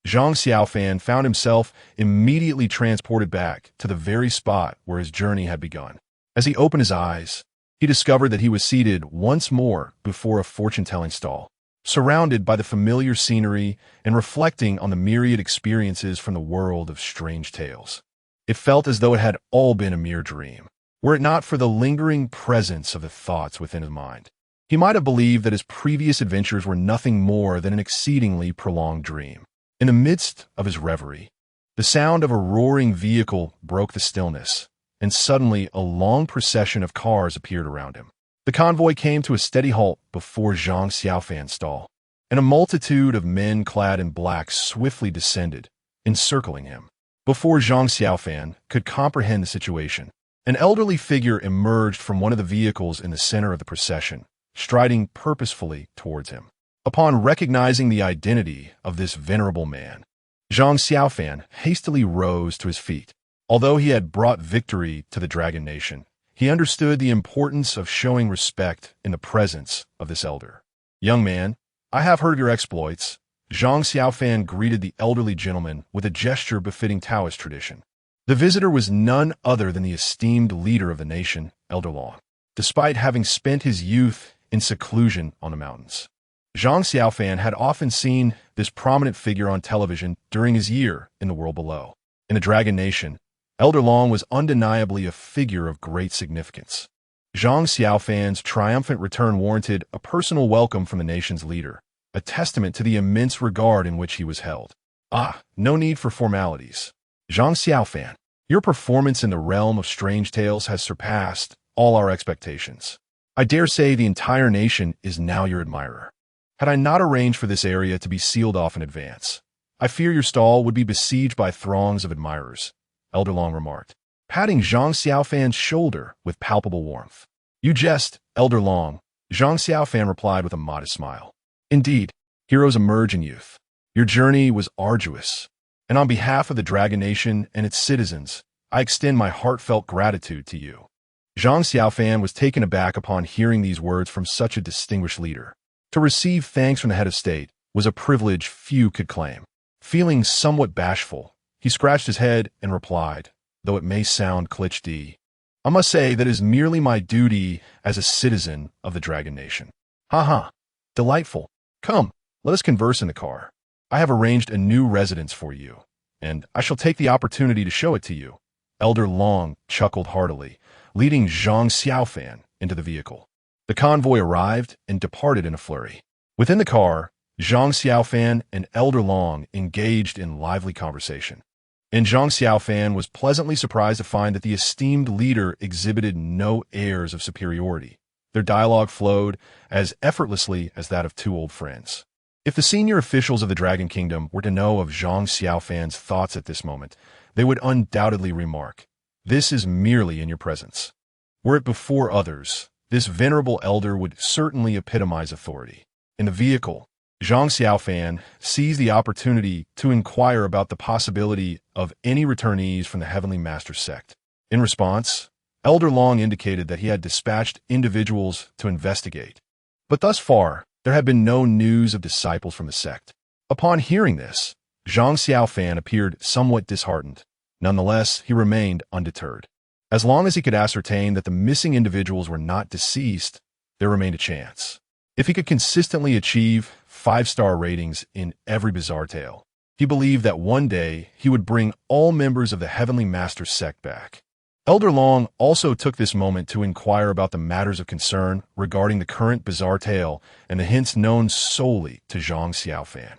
Zhang Xiaofan found himself immediately transported back to the very spot where his journey had begun. As he opened his eyes, he discovered that he was seated once more before a fortune-telling stall, surrounded by the familiar scenery and reflecting on the myriad experiences from the world of strange tales. It felt as though it had all been a mere dream, were it not for the lingering presence of the thoughts within his mind. He might have believed that his previous adventures were nothing more than an exceedingly prolonged dream. In the midst of his reverie, the sound of a roaring vehicle broke the stillness, and suddenly a long procession of cars appeared around him. The convoy came to a steady halt before Zhang Xiaofan's stall, and a multitude of men clad in black swiftly descended, encircling him. Before Zhang Xiaofan could comprehend the situation, an elderly figure emerged from one of the vehicles in the center of the procession, striding purposefully towards him. Upon recognizing the identity of this venerable man, Zhang Xiaofan hastily rose to his feet. Although he had brought victory to the Dragon Nation, he understood the importance of showing respect in the presence of this elder. "Young man, I have heard of your exploits." Zhang Xiaofan greeted the elderly gentleman with a gesture befitting Taoist tradition. The visitor was none other than the esteemed leader of the nation, Elder Long. Despite having spent his youth in seclusion on the mountains, Zhang Xiaofan had often seen this prominent figure on television during his year in the world below. In the Dragon Nation, Elder Long was undeniably a figure of great significance. Zhang Xiaofan's triumphant return warranted a personal welcome from the nation's leader, a testament to the immense regard in which he was held. No need for formalities. Zhang Xiaofan, your performance in the realm of strange tales has surpassed all our expectations. I dare say the entire nation is now your admirer. Had I not arranged for this area to be sealed off in advance, I fear your stall would be besieged by throngs of admirers, Elder Long remarked, patting Zhang Xiaofan's shoulder with palpable warmth. You jest, Elder Long, Zhang Xiaofan replied with a modest smile. Indeed, heroes emerge in youth. Your journey was arduous, and on behalf of the Dragon Nation and its citizens, I extend my heartfelt gratitude to you. Zhang Xiaofan was taken aback upon hearing these words from such a distinguished leader. To receive thanks from the head of state was a privilege few could claim. Feeling somewhat bashful, he scratched his head and replied, though it may sound cliché, I must say that it is merely my duty as a citizen of the Dragon Nation. Delightful. Come, let us converse in the car. I have arranged a new residence for you, and I shall take the opportunity to show it to you. Elder Long chuckled heartily, leading Zhang Xiaofan into the vehicle. The convoy arrived and departed in a flurry. Within the car, Zhang Xiaofan and Elder Long engaged in lively conversation. And Zhang Xiaofan was pleasantly surprised to find that the esteemed leader exhibited no airs of superiority. Their dialogue flowed as effortlessly as that of two old friends. If the senior officials of the Dragon Kingdom were to know of Zhang Xiaofan's thoughts at this moment, they would undoubtedly remark, "This is merely in your presence." Were it before others, this venerable elder would certainly epitomize authority. In the vehicle, Zhang Xiaofan seized the opportunity to inquire about the possibility of any returnees from the Heavenly Master sect. In response, Elder Long indicated that he had dispatched individuals to investigate. But thus far, there had been no news of disciples from the sect. Upon hearing this, Zhang Xiaofan appeared somewhat disheartened. Nonetheless, he remained undeterred. As long as he could ascertain that the missing individuals were not deceased, there remained a chance. If he could consistently achieve 5-star ratings in every bizarre tale, he believed that one day he would bring all members of the Heavenly Master sect back. Elder Long also took this moment to inquire about the matters of concern regarding the current bizarre tale and the hints known solely to Zhang Xiaofan,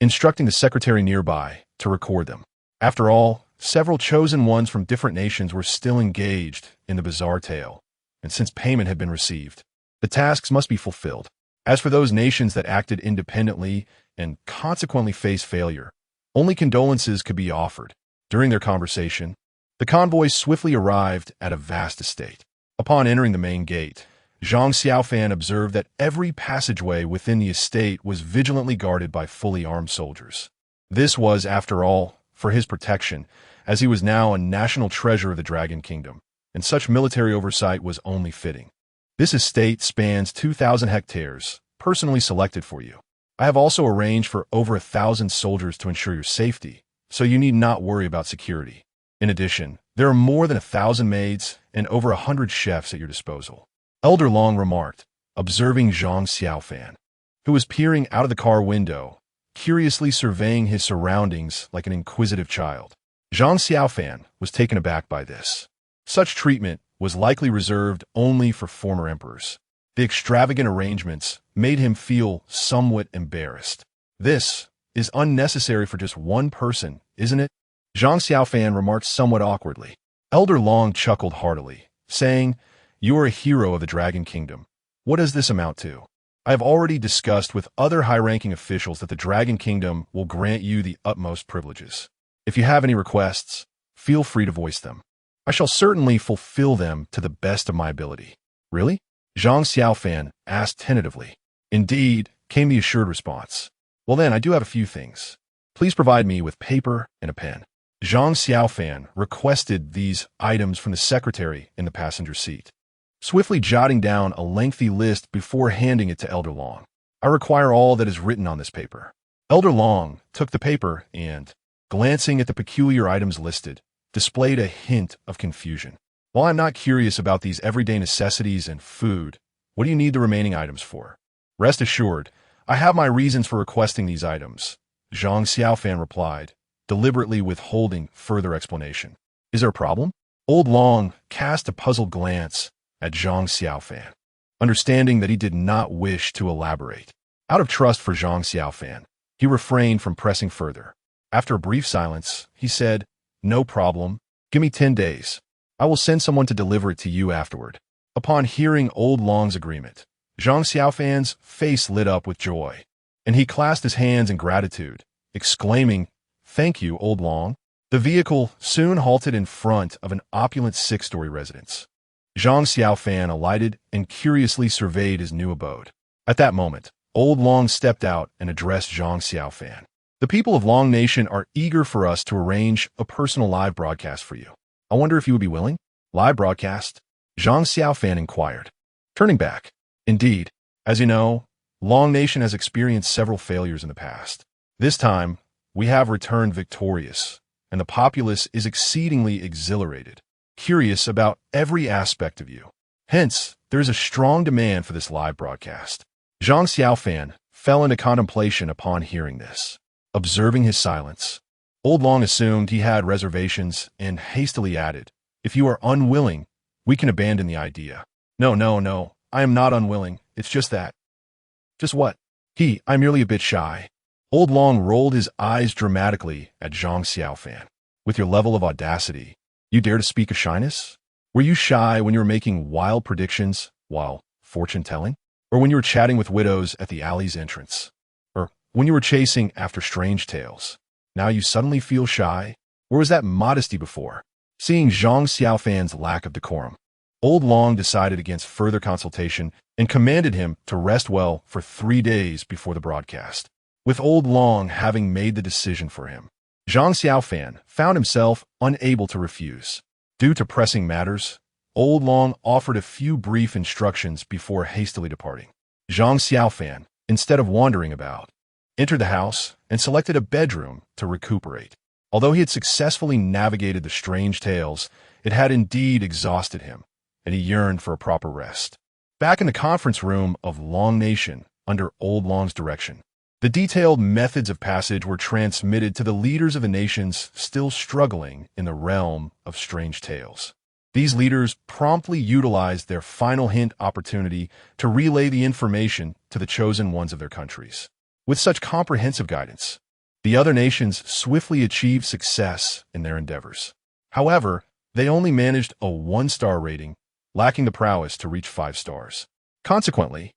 instructing the secretary nearby to record them. After all, several chosen ones from different nations were still engaged in the bizarre tale, and since payment had been received, the tasks must be fulfilled. As for those nations that acted independently and consequently faced failure, only condolences could be offered. During their conversation, the convoy swiftly arrived at a vast estate. Upon entering the main gate, Zhang Xiaofan observed that every passageway within the estate was vigilantly guarded by fully armed soldiers. This was, after all, for his protection, as he was now a national treasure of the Dragon Kingdom, and such military oversight was only fitting. This estate spans 2,000 hectares, personally selected for you. I have also arranged for over 1,000 soldiers to ensure your safety, so you need not worry about security. In addition, there are more than 1,000 maids and over 100 chefs at your disposal. Elder Long remarked, observing Zhang Xiaofan, who was peering out of the car window, curiously surveying his surroundings like an inquisitive child. Zhang Xiaofan was taken aback by this. Such treatment was likely reserved only for former emperors. The extravagant arrangements made him feel somewhat embarrassed. This is unnecessary for just one person, isn't it? Zhang Xiaofan remarked somewhat awkwardly. Elder Long chuckled heartily, saying, "You are a hero of the Dragon Kingdom. What does this amount to? I have already discussed with other high-ranking officials that the Dragon Kingdom will grant you the utmost privileges. If you have any requests, feel free to voice them. I shall certainly fulfill them to the best of my ability." "Really?" Zhang Xiaofan asked tentatively. "Indeed," came the assured response. "Well then, I do have a few things. Please provide me with paper and a pen." Zhang Xiaofan requested these items from the secretary in the passenger seat, swiftly jotting down a lengthy list before handing it to Elder Long. "I require all that is written on this paper." Elder Long took the paper and, glancing at the peculiar items listed, displayed a hint of confusion. "While I'm not curious about these everyday necessities and food, what do you need the remaining items for?" "Rest assured, I have my reasons for requesting these items," Zhang Xiaofan replied, deliberately withholding further explanation. "Is there a problem?" Old Long cast a puzzled glance at Zhang Xiaofan, understanding that he did not wish to elaborate. Out of trust for Zhang Xiaofan, he refrained from pressing further. After a brief silence, he said, "No problem. Give me 10 days. I will send someone to deliver it to you afterward." Upon hearing Old Long's agreement, Zhang Xiaofan's face lit up with joy, and he clasped his hands in gratitude, exclaiming, "Thank you, Old Long." The vehicle soon halted in front of an opulent 6-story residence. Zhang Xiaofan alighted and curiously surveyed his new abode. At that moment, Old Long stepped out and addressed Zhang Xiaofan. "The people of Long Nation are eager for us to arrange a personal live broadcast for you. I wonder if you would be willing?" "Live broadcast?" Zhang Xiaofan inquired, turning back. "Indeed. As you know, Long Nation has experienced several failures in the past. This time, we have returned victorious, and the populace is exceedingly exhilarated, curious about every aspect of you. Hence, there is a strong demand for this live broadcast." Zhang Xiaofan fell into contemplation upon hearing this. Observing his silence, Old Long assumed he had reservations and hastily added, "If you are unwilling, we can abandon the idea." No, I am not unwilling. It's just that. Just what? I'm merely a bit shy. Old Long rolled his eyes dramatically at Zhang Xiaofan. With your level of audacity, you dare to speak of shyness? Were you shy when you were making wild predictions while fortune-telling? Or when you were chatting with widows at the alley's entrance? Or when you were chasing after strange tales? Now you suddenly feel shy? Where was that modesty before? Seeing Zhang Xiaofan's lack of decorum, Old Long decided against further consultation and commanded him to rest well for 3 days before the broadcast. With Old Long having made the decision for him, Zhang Xiaofan found himself unable to refuse. Due to pressing matters, Old Long offered a few brief instructions before hastily departing. Zhang Xiaofan, instead of wandering about, entered the house and selected a bedroom to recuperate. Although he had successfully navigated the strange tales, it had indeed exhausted him, and he yearned for a proper rest. Back in the conference room of Long Nation, under Old Long's direction, the detailed methods of passage were transmitted to the leaders of the nations still struggling in the realm of strange tales. These leaders promptly utilized their final hint opportunity to relay the information to the chosen ones of their countries. With such comprehensive guidance, the other nations swiftly achieved success in their endeavors. However, they only managed a 1-star rating, lacking the prowess to reach 5 stars. Consequently,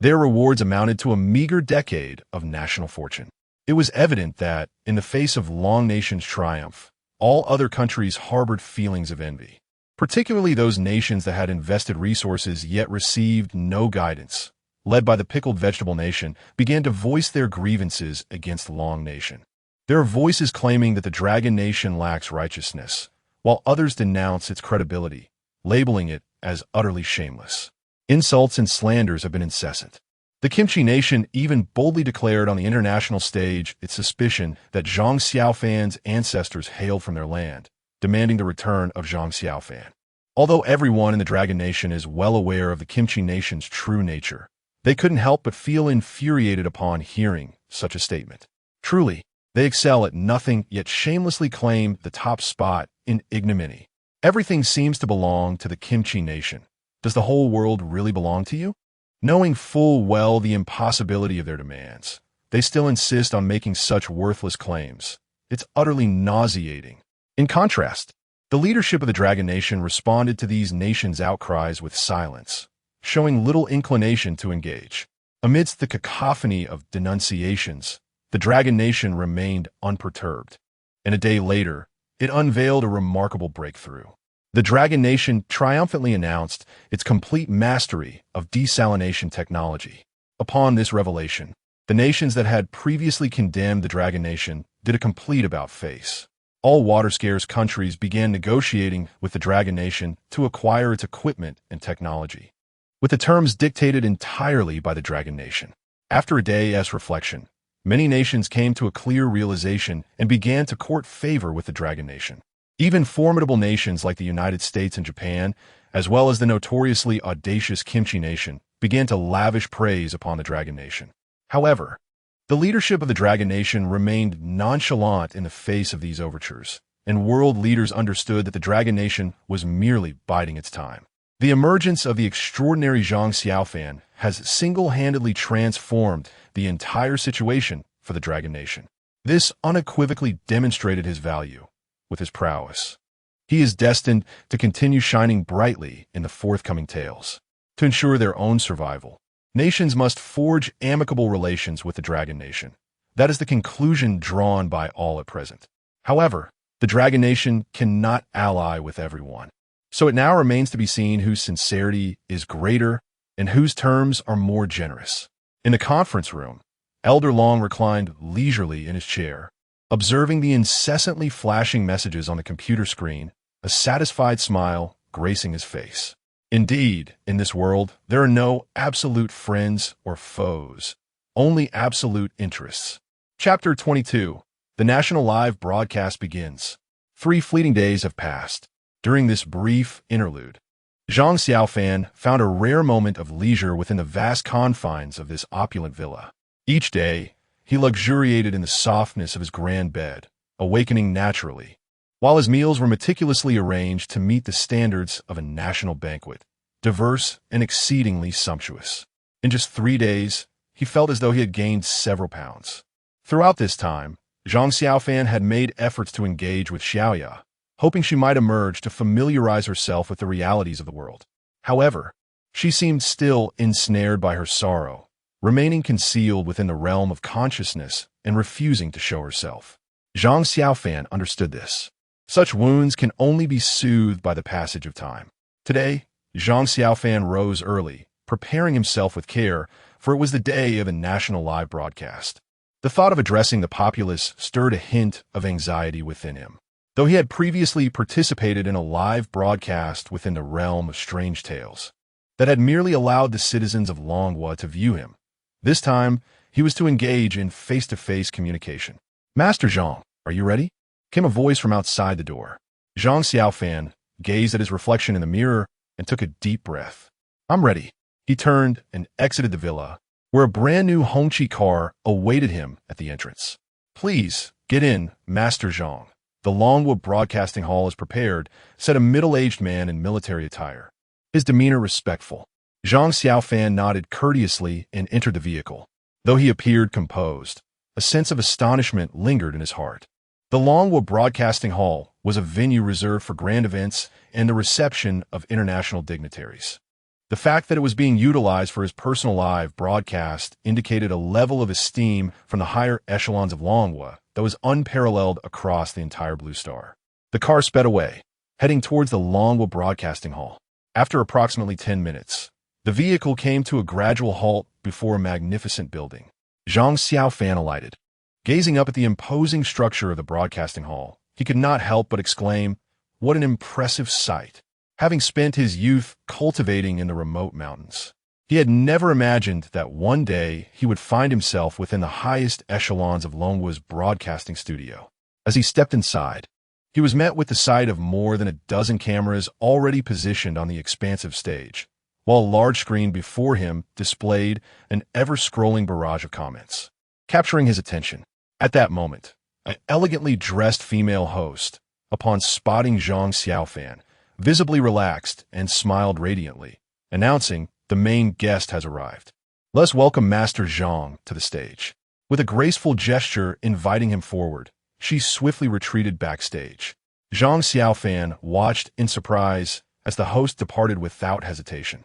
their rewards amounted to a meager decade of national fortune. It was evident that, in the face of Long Nation's triumph, all other countries harbored feelings of envy, particularly those nations that had invested resources yet received no guidance. Led by the pickled vegetable nation, began to voice their grievances against Long Nation. There are voices claiming that the Dragon Nation lacks righteousness, while others denounce its credibility, labeling it as utterly shameless. Insults and slanders have been incessant. The Kimchi Nation even boldly declared on the international stage its suspicion that Zhang Xiaofan's ancestors hailed from their land, demanding the return of Zhang Xiaofan. Although everyone in the Dragon Nation is well aware of the Kimchi Nation's true nature, they couldn't help but feel infuriated upon hearing such a statement. Truly, they excel at nothing yet shamelessly claim the top spot in ignominy. Everything seems to belong to the Kimchi Nation. Does the whole world really belong to you? Knowing full well the impossibility of their demands, they still insist on making such worthless claims. It's utterly nauseating. In contrast, the leadership of the Dragon Nation responded to these nations' outcries with silence, showing little inclination to engage. Amidst the cacophony of denunciations, the Dragon Nation remained unperturbed, and a day later, it unveiled a remarkable breakthrough. The Dragon Nation triumphantly announced its complete mastery of desalination technology. Upon this revelation, the nations that had previously condemned the Dragon Nation did a complete about-face. All water-scarce countries began negotiating with the Dragon Nation to acquire its equipment and technology, with the terms dictated entirely by the Dragon Nation. After a day's reflection, many nations came to a clear realization and began to court favor with the Dragon Nation. Even formidable nations like the United States and Japan, as well as the notoriously audacious Kimchi Nation, began to lavish praise upon the Dragon Nation. However, the leadership of the Dragon Nation remained nonchalant in the face of these overtures, and world leaders understood that the Dragon Nation was merely biding its time. The emergence of the extraordinary Zhang Xiaofan has single-handedly transformed the entire situation for the Dragon Nation. This unequivocally demonstrated his value with his prowess. He is destined to continue shining brightly in the forthcoming tales. To ensure their own survival, nations must forge amicable relations with the Dragon Nation. That is the conclusion drawn by all at present. However, the Dragon Nation cannot ally with everyone. So it now remains to be seen whose sincerity is greater and whose terms are more generous. In the conference room, Elder Long reclined leisurely in his chair, observing the incessantly flashing messages on the computer screen, a satisfied smile gracing his face. Indeed, in this world, there are no absolute friends or foes, only absolute interests. Chapter 22. The national live broadcast begins. 3 fleeting days have passed. During this brief interlude, Zhang Xiaofan found a rare moment of leisure within the vast confines of this opulent villa. Each day, he luxuriated in the softness of his grand bed, awakening naturally. While his meals were meticulously arranged to meet the standards of a national banquet, diverse, and exceedingly sumptuous. In just 3 days, he felt as though he had gained several pounds. Throughout this time, Zhang Xiaofan had made efforts to engage with Xiaoya, hoping she might emerge to familiarize herself with the realities of the world. However, she seemed still ensnared by her sorrow, remaining concealed within the realm of consciousness and refusing to show herself. Zhang Xiaofan understood this. Such wounds can only be soothed by the passage of time. Today, Zhang Xiaofan rose early, preparing himself with care, for it was the day of a national live broadcast. The thought of addressing the populace stirred a hint of anxiety within him. Though he had previously participated in a live broadcast within the realm of strange tales that had merely allowed the citizens of Longhua to view him, this time he was to engage in face-to-face communication. "Master Zhang, are you ready?" came a voice from outside the door. Zhang Xiaofan gazed at his reflection in the mirror and took a deep breath. "I'm ready." He turned and exited the villa, where a brand-new Hongqi car awaited him at the entrance. "Please, get in, Master Zhang. The Longhua Broadcasting Hall is prepared," said a middle-aged man in military attire, his demeanor respectful. Zhang Xiaofan nodded courteously and entered the vehicle. Though he appeared composed, a sense of astonishment lingered in his heart. The Longhua Broadcasting Hall was a venue reserved for grand events and the reception of international dignitaries. The fact that it was being utilized for his personal live broadcast indicated a level of esteem from the higher echelons of Longhua that was unparalleled across the entire Blue Star. The car sped away, heading towards the Longhua Broadcasting Hall. After approximately 10 minutes, the vehicle came to a gradual halt before a magnificent building. Zhang Xiaofan alighted. Gazing up at the imposing structure of the broadcasting hall, he could not help but exclaim, "What an impressive sight!" Having spent his youth cultivating in the remote mountains, he had never imagined that one day he would find himself within the highest echelons of Longhua's broadcasting studio. As he stepped inside, he was met with the sight of more than a dozen cameras already positioned on the expansive stage, while a large screen before him displayed an ever-scrolling barrage of comments, capturing his attention. At that moment, an elegantly dressed female host, upon spotting Zhang Xiaofan, visibly relaxed and smiled radiantly, announcing, "The main guest has arrived. Let's welcome Master Zhang to the stage." With a graceful gesture inviting him forward, she swiftly retreated backstage. Zhang Xiaofan watched in surprise as the host departed without hesitation.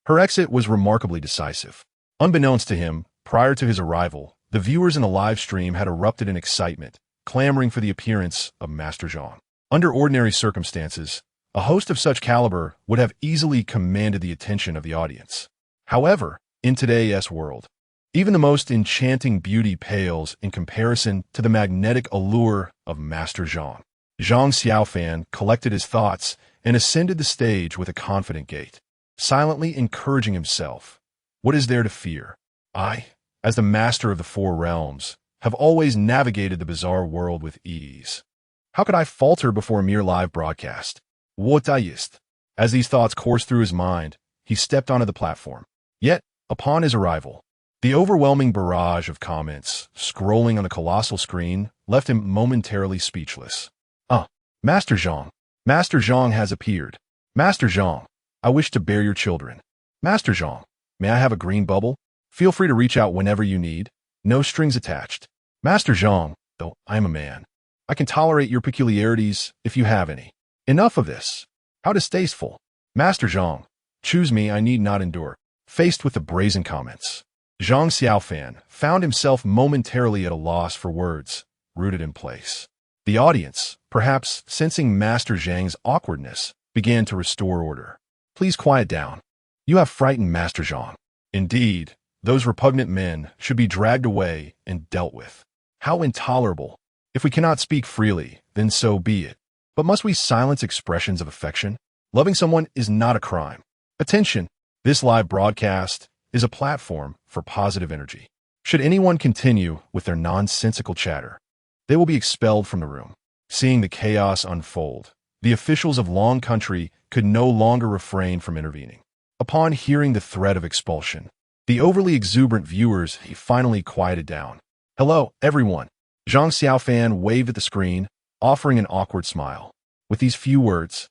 Her exit was remarkably decisive. Unbeknownst to him, prior to his arrival, the viewers in the live stream had erupted in excitement, clamoring for the appearance of Master Zhang. Under ordinary circumstances, a host of such caliber would have easily commanded the attention of the audience. However, in today's world, even the most enchanting beauty pales in comparison to the magnetic allure of Master Zhang. Zhang Xiaofan collected his thoughts and ascended the stage with a confident gait, silently encouraging himself. What is there to fear? I, as the master of the four realms, have always navigated the bizarre world with ease. How could I falter before a mere live broadcast? Taoist. As these thoughts coursed through his mind, he stepped onto the platform. Yet, upon his arrival, the overwhelming barrage of comments scrolling on the colossal screen left him momentarily speechless. Master Zhang. Master Zhang has appeared. Master Zhang, I wish to bear your children. Master Zhang, may I have a green bubble? Feel free to reach out whenever you need. No strings attached. Master Zhang, though I am a man, I can tolerate your peculiarities if you have any. Enough of this. How distasteful. Master Zhang, choose me, I need not endure. Faced with the brazen comments, Zhang Xiaofan found himself momentarily at a loss for words, rooted in place. The audience, perhaps sensing Master Zhang's awkwardness, began to restore order. Please quiet down. You have frightened Master Zhang. Indeed, those repugnant men should be dragged away and dealt with. How intolerable. If we cannot speak freely, then so be it. But must we silence expressions of affection? Loving someone is not a crime. Attention! This live broadcast is a platform for positive energy. Should anyone continue with their nonsensical chatter, they will be expelled from the room. Seeing the chaos unfold, the officials of Long Country could no longer refrain from intervening. Upon hearing the threat of expulsion, the overly exuberant viewers finally quieted down. Hello, everyone. Zhang Xiaofan waved at the screen, offering an awkward smile. With these few words,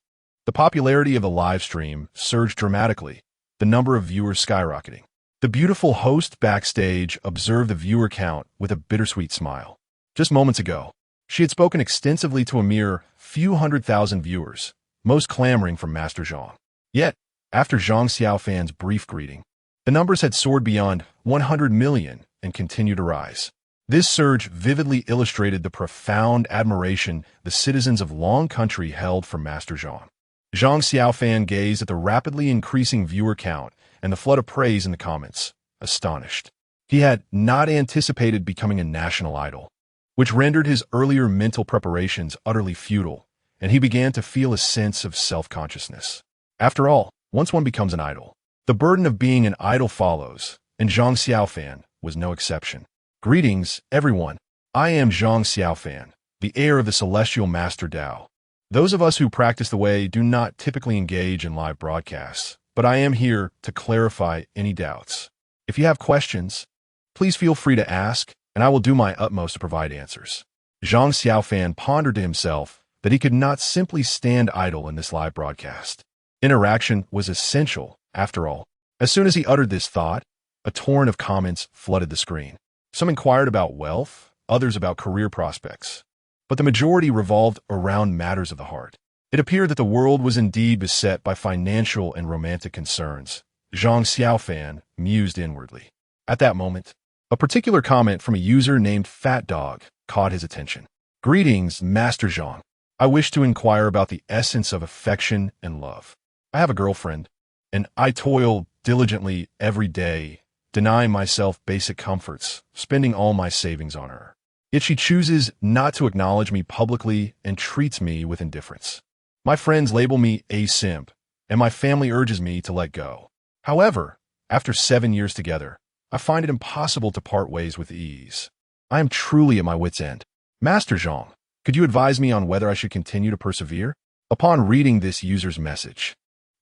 The popularity of the live stream surged dramatically, the number of viewers skyrocketing. The beautiful host backstage observed the viewer count with a bittersweet smile. Just moments ago, she had spoken extensively to a mere few 100,000 viewers, most clamoring for Master Zhang. Yet, after Zhang Xiaofan's brief greeting, the numbers had soared beyond 100 million and continued to rise. This surge vividly illustrated the profound admiration the citizens of Long Country held for Master Zhang. Zhang Xiaofan gazed at the rapidly increasing viewer count and the flood of praise in the comments, astonished. He had not anticipated becoming a national idol, which rendered his earlier mental preparations utterly futile, and he began to feel a sense of self-consciousness. After all, once one becomes an idol, the burden of being an idol follows, and Zhang Xiaofan was no exception. Greetings, everyone. I am Zhang Xiaofan, the heir of the celestial Master Tao. Those of us who practice the way do not typically engage in live broadcasts, but I am here to clarify any doubts. If you have questions, please feel free to ask, and I will do my utmost to provide answers. Zhang Xiaofan pondered to himself that he could not simply stand idle in this live broadcast. Interaction was essential, after all. As soon as he uttered this thought, a torrent of comments flooded the screen. Some inquired about wealth, others about career prospects, but the majority revolved around matters of the heart. It appeared that the world was indeed beset by financial and romantic concerns. Zhang Xiaofan mused inwardly. At that moment, a particular comment from a user named Fat Dog caught his attention. Greetings, Master Zhang. I wish to inquire about the essence of affection and love. I have a girlfriend, and I toil diligently every day, denying myself basic comforts, spending all my savings on her. Yet she chooses not to acknowledge me publicly and treats me with indifference. My friends label me a simp, and my family urges me to let go. However, after 7 years together, I find it impossible to part ways with ease. I am truly at my wit's end. Master Zhang, could you advise me on whether I should continue to persevere? Upon reading this user's message,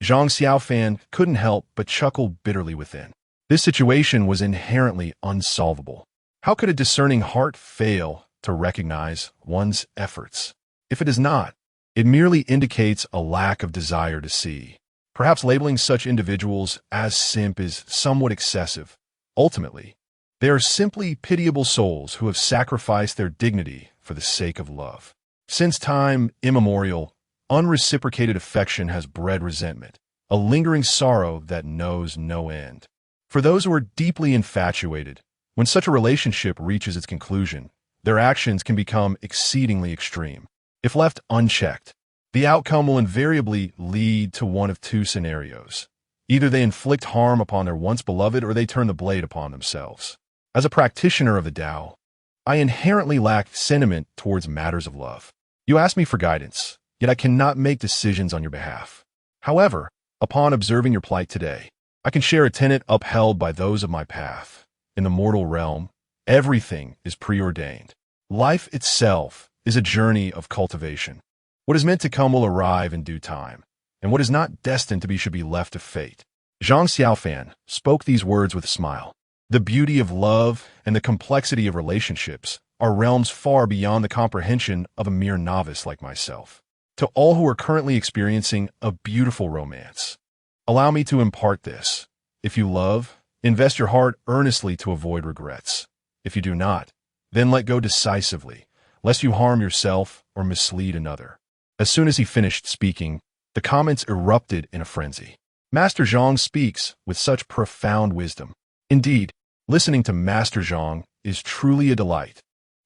Zhang Xiaofan couldn't help but chuckle bitterly within. This situation was inherently unsolvable. How could a discerning heart fail to recognize one's efforts? If it does not, it merely indicates a lack of desire to see. Perhaps labeling such individuals as simp is somewhat excessive. Ultimately, they are simply pitiable souls who have sacrificed their dignity for the sake of love. Since time immemorial, unreciprocated affection has bred resentment, a lingering sorrow that knows no end. For those who are deeply infatuated, when such a relationship reaches its conclusion, their actions can become exceedingly extreme. If left unchecked, the outcome will invariably lead to one of two scenarios. Either they inflict harm upon their once beloved or they turn the blade upon themselves. As a practitioner of the Tao, I inherently lack sentiment towards matters of love. You ask me for guidance, yet I cannot make decisions on your behalf. However, upon observing your plight today, I can share a tenet upheld by those of my path. In the mortal realm, everything is preordained. Life itself is a journey of cultivation. What is meant to come will arrive in due time, and what is not destined to be should be left to fate. Zhang Xiaofan spoke these words with a smile. The beauty of love and the complexity of relationships are realms far beyond the comprehension of a mere novice like myself. To all who are currently experiencing a beautiful romance, allow me to impart this. If you love, invest your heart earnestly to avoid regrets. If you do not, then let go decisively, lest you harm yourself or mislead another. As soon as he finished speaking, the comments erupted in a frenzy. Master Zhang speaks with such profound wisdom. Indeed, listening to Master Zhang is truly a delight.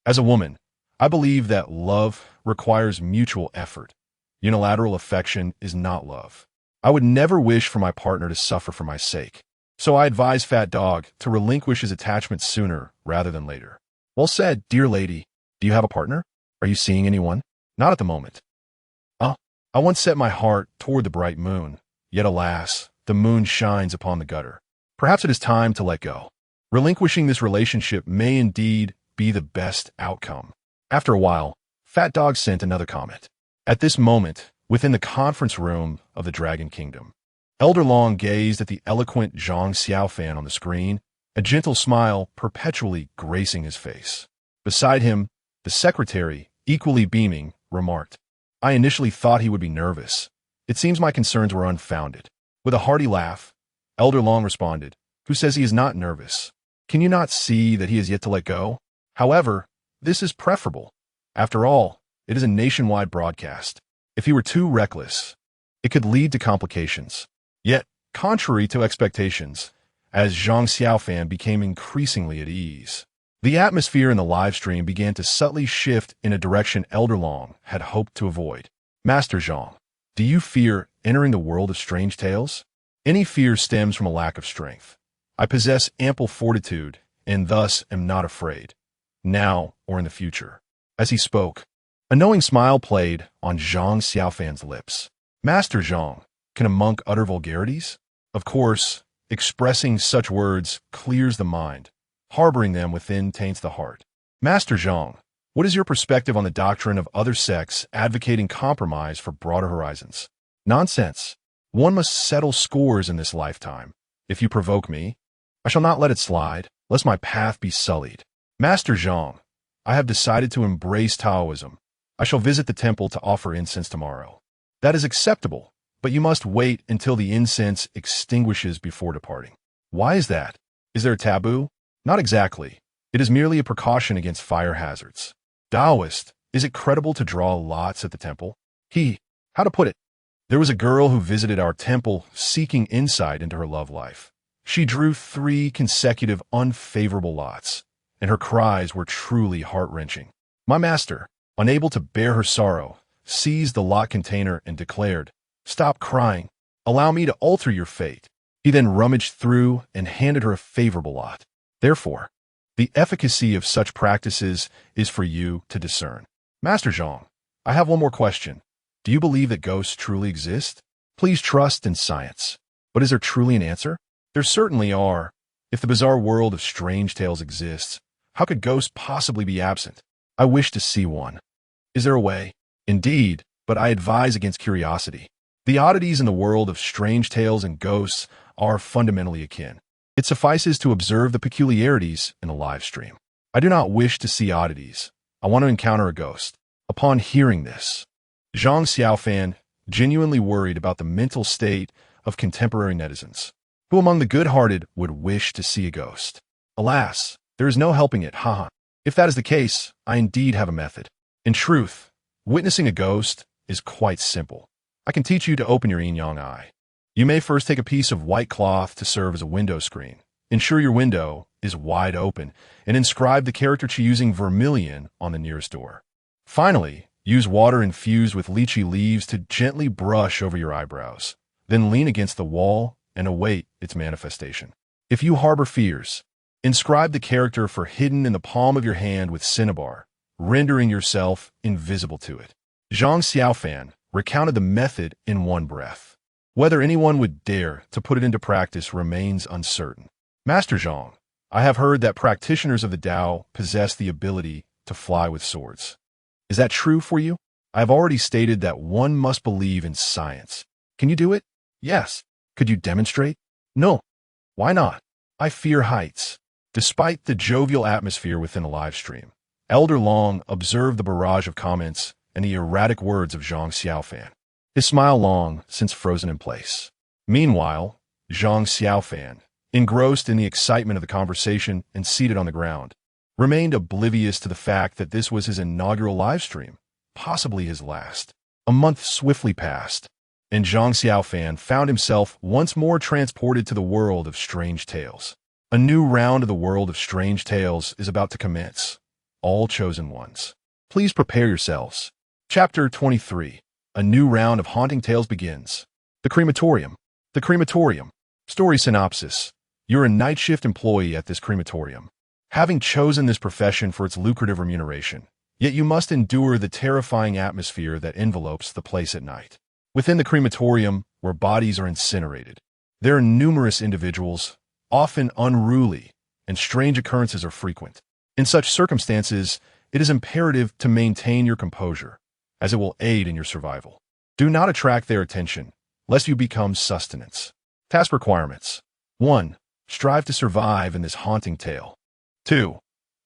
As a woman, I believe that love requires mutual effort. Unilateral affection is not love. I would never wish for my partner to suffer for my sake. So I advise Fat Dog to relinquish his attachment sooner rather than later. Well said, dear lady. Do you have a partner? Are you seeing anyone? Not at the moment. I once set my heart toward the bright moon, yet alas, the moon shines upon the gutter. Perhaps it is time to let go. Relinquishing this relationship may indeed be the best outcome. After a while, Fat Dog sent another comment. At this moment, within the conference room of the Dragon Kingdom, Elder Long gazed at the eloquent Zhang Xiaofan on the screen, a gentle smile perpetually gracing his face. Beside him, the secretary, equally beaming, remarked, I initially thought he would be nervous, It seems my concerns were unfounded. With a hearty laugh, Elder Long responded, "Who says he is not nervous? Can you not see that he is yet to let go? However, this is preferable. After all, it is a nationwide broadcast. If he were too reckless, it could lead to complications." Yet, contrary to expectations, as Zhang Xiaofan became increasingly at ease, the atmosphere in the live stream began to subtly shift in a direction Elder Long had hoped to avoid. "Master Zhang, do you fear entering the world of strange tales? Any fear stems from a lack of strength. I possess ample fortitude, and thus am not afraid, now or in the future." As he spoke, a knowing smile played on Zhang Xiaofan's lips. "Master Zhang, can a monk utter vulgarities? Of course, expressing such words clears the mind. Harboring them within taints the heart. Master Zhang, what is your perspective on the doctrine of other sects advocating compromise for broader horizons?" "Nonsense. One must settle scores in this lifetime. If you provoke me, I shall not let it slide, lest my path be sullied. Master Zhang, I have decided to embrace Taoism. I shall visit the temple to offer incense tomorrow." "That is acceptable, but you must wait until the incense extinguishes before departing." "Why is that? Is there a taboo?" "Not exactly. It is merely a precaution against fire hazards." "Taoist, is it credible to draw lots at the temple?" How to put it? There was a girl who visited our temple seeking insight into her love life. She drew 3 consecutive unfavorable lots, and her cries were truly heart-wrenching. My master, unable to bear her sorrow, seized the lot container and declared, "Stop crying. Allow me to alter your fate." He then rummaged through and handed her a favorable lot. Therefore, the efficacy of such practices is for you to discern. Master Zhang, I have one more question. Do you believe that ghosts truly exist? Please trust in science. But is there truly an answer? There certainly are. If the bizarre world of strange tales exists, how could ghosts possibly be absent? I wish to see one. Is there a way? Indeed, but I advise against curiosity. The oddities in the world of strange tales and ghosts are fundamentally akin. It suffices to observe the peculiarities in a live stream. I do not wish to see oddities. I want to encounter a ghost. Upon hearing this, Zhang Xiaofan genuinely worried about the mental state of contemporary netizens. Who among the good-hearted would wish to see a ghost? Alas, there is no helping it, haha. If that is the case, I indeed have a method. In truth, witnessing a ghost is quite simple. I can teach you to open your yin-yang eye. You may first take a piece of white cloth to serve as a window screen. Ensure your window is wide open and inscribe the character chi using vermilion on the nearest door. Finally, use water infused with lychee leaves to gently brush over your eyebrows. Then lean against the wall and await its manifestation. If you harbor fears, inscribe the character for hidden in the palm of your hand with cinnabar, rendering yourself invisible to it. Zhang Xiaofan recounted the method in one breath. Whether anyone would dare to put it into practice remains uncertain. Master Zhang, I have heard that practitioners of the Tao possess the ability to fly with swords. Is that true for you? I have already stated that one must believe in science. Can you do it? Yes. Could you demonstrate? No. Why not? I fear heights. Despite the jovial atmosphere within a live stream, Elder Long observed the barrage of comments and the erratic words of Zhang Xiaofan, his smile long since frozen in place. Meanwhile, Zhang Xiaofan, engrossed in the excitement of the conversation and seated on the ground, remained oblivious to the fact that this was his inaugural live stream, possibly his last. A month swiftly passed, and Zhang Xiaofan found himself once more transported to the world of strange tales. A new round of the world of strange tales is about to commence. All chosen ones, please prepare yourselves. Chapter 23. A new round of haunting tales begins. The crematorium. The crematorium. Story synopsis. You're a night shift employee at this crematorium, having chosen this profession for its lucrative remuneration. Yet you must endure the terrifying atmosphere that envelopes the place at night. Within the crematorium, where bodies are incinerated, there are numerous individuals, often unruly, and strange occurrences are frequent. In such circumstances, it is imperative to maintain your composure, as it will aid in your survival. Do not attract their attention, lest you become sustenance. Task requirements. 1. Strive to survive in this haunting tale. 2.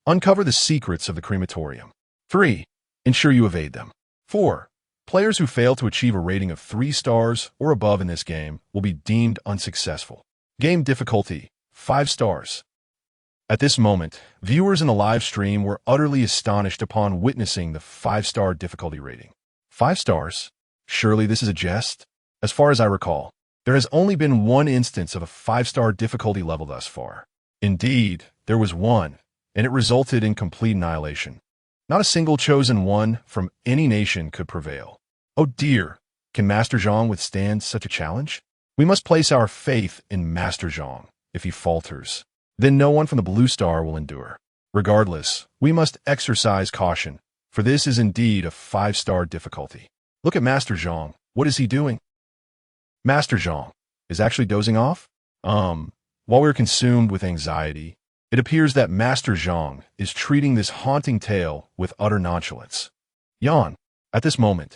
Uncover the secrets of the crematorium. 3. Ensure you evade them. 4. Players who fail to achieve a rating of 3 stars or above in this game will be deemed unsuccessful. Game difficulty, 5 stars. At this moment, viewers in the live stream were utterly astonished upon witnessing the 5-star difficulty rating. 5 stars? Surely this is a jest? As far as I recall, there has only been one instance of a 5-star difficulty level thus far. Indeed, there was one, and it resulted in complete annihilation. Not a single chosen one from any nation could prevail. Oh dear, can Master Zhang withstand such a challenge? We must place our faith in Master Zhang. If he falters, then no one from the blue star will endure. Regardless, we must exercise caution, for this is indeed a 5-star difficulty. Look at Master Zhang. What is he doing? Master Zhang is actually dozing off? While we're consumed with anxiety, it appears that Master Zhang is treating this haunting tale with utter nonchalance. Yawn. At this moment,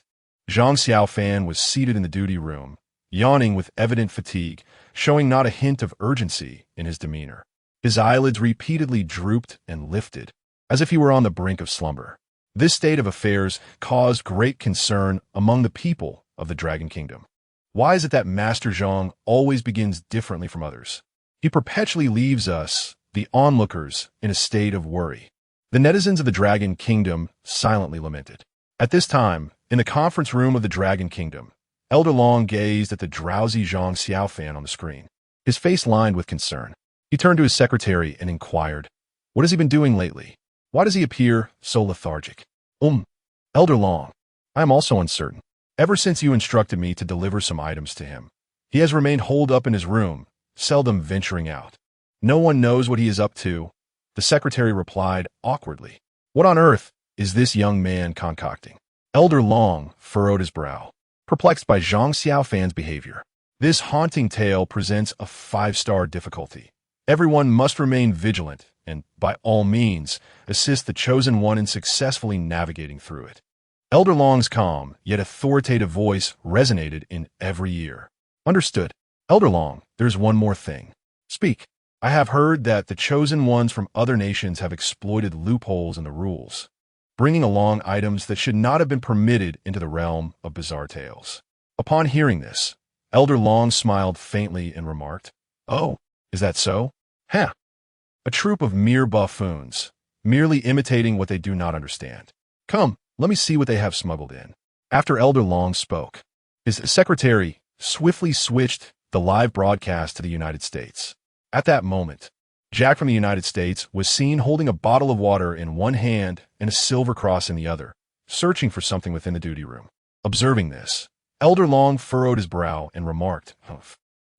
Zhang Xiaofan was seated in the duty room, yawning with evident fatigue, showing not a hint of urgency in his demeanor. His eyelids repeatedly drooped and lifted, as if he were on the brink of slumber. This state of affairs caused great concern among the people of the Dragon Kingdom. Why is it that Master Zhang always begins differently from others? He perpetually leaves us, the onlookers, in a state of worry. The netizens of the Dragon Kingdom silently lamented. At this time, in the conference room of the Dragon Kingdom, Elder Long gazed at the drowsy Zhang Xiaofan on the screen, his face lined with concern. He turned to his secretary and inquired, "What has he been doing lately? Why does he appear so lethargic?" Elder Long, I am also uncertain. Ever since you instructed me to deliver some items to him, he has remained holed up in his room, seldom venturing out. No one knows what he is up to, the secretary replied awkwardly. What on earth is this young man concocting? Elder Long furrowed his brow, perplexed by Zhang Xiaofan's behavior. This haunting tale presents a 5-star difficulty. Everyone must remain vigilant and, by all means, assist the chosen one in successfully navigating through it. Elder Long's calm, yet authoritative voice resonated in every ear. Understood. Elder Long, there's one more thing. Speak. I have heard that the chosen ones from other nations have exploited loopholes in the rules, bringing along items that should not have been permitted into the realm of bizarre tales. Upon hearing this, Elder Long smiled faintly and remarked, "Oh, is that so? Huh. A troop of mere buffoons, merely imitating what they do not understand. Come, let me see what they have smuggled in." After Elder Long spoke, his secretary swiftly switched the live broadcast to the United States. At that moment, Jack from the United States was seen holding a bottle of water in one hand and a silver cross in the other, searching for something within the duty room. Observing this, Elder Long furrowed his brow and remarked, "Humph.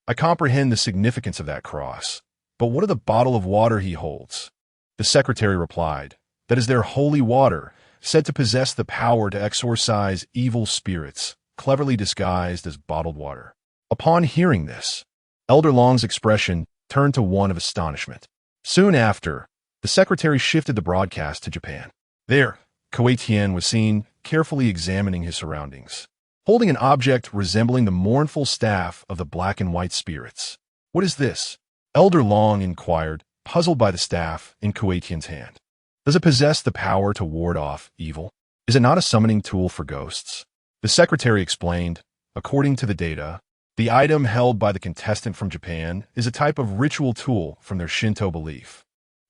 I comprehend the significance of that cross, but what of the bottle of water he holds?" The secretary replied, "That is their holy water, said to possess the power to exorcise evil spirits, cleverly disguised as bottled water." Upon hearing this, Elder Long's expression turned to one of astonishment. Soon after, the secretary shifted the broadcast to Japan. There, Kuei Tian was seen carefully examining his surroundings, holding an object resembling the mournful staff of the black and white spirits. "What is this?" Elder Long inquired, puzzled by the staff in Kuei Tian's hand. "Does it possess the power to ward off evil? Is it not a summoning tool for ghosts?" The secretary explained, according to the data, the item held by the contestant from Japan is a type of ritual tool from their Shinto belief,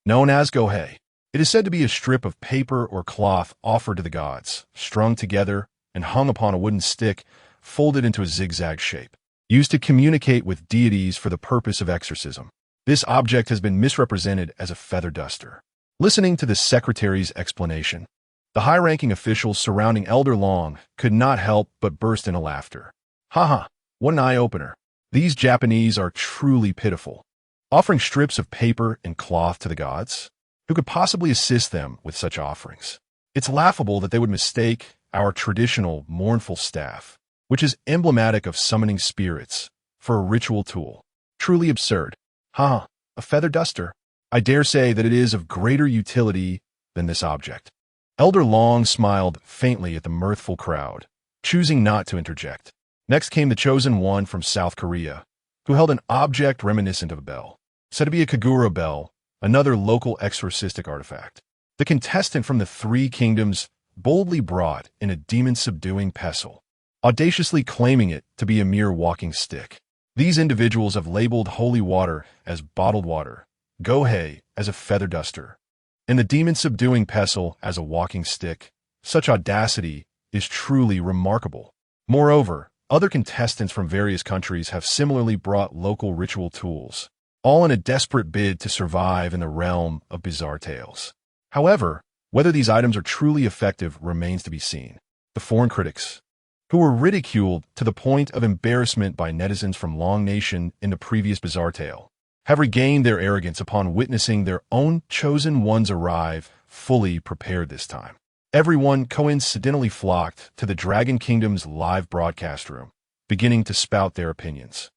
known as gohei. It is said to be a strip of paper or cloth offered to the gods, strung together and hung upon a wooden stick, folded into a zigzag shape, used to communicate with deities for the purpose of exorcism. This object has been misrepresented as a feather duster. Listening to the secretary's explanation, the high-ranking officials surrounding Elder Long could not help but burst into laughter. "Haha, what an eye-opener. These Japanese are truly pitiful. Offering strips of paper and cloth to the gods? Who could possibly assist them with such offerings? It's laughable that they would mistake our traditional mournful staff, which is emblematic of summoning spirits, for a ritual tool. Truly absurd. Haha, a feather duster. I dare say that it is of greater utility than this object." Elder Long smiled faintly at the mirthful crowd, choosing not to interject. Next came the chosen one from South Korea, who held an object reminiscent of a bell, said to be a Kagura bell, another local exorcistic artifact. The contestant from the Three Kingdoms boldly brought in a demon-subduing pestle, audaciously claiming it to be a mere walking stick. These individuals have labeled holy water as bottled water, gohei as a feather duster, and the demon-subduing pestle as a walking stick. Such audacity is truly remarkable. Moreover, other contestants from various countries have similarly brought local ritual tools, all in a desperate bid to survive in the realm of bizarre tales. However, whether these items are truly effective remains to be seen. The foreign critics, who were ridiculed to the point of embarrassment by netizens from Long Nation in the previous bizarre tale, have regained their arrogance upon witnessing their own chosen ones arrive, fully prepared this time. Everyone coincidentally flocked to the Dragon Kingdom's live broadcast room, beginning to spout their opinions,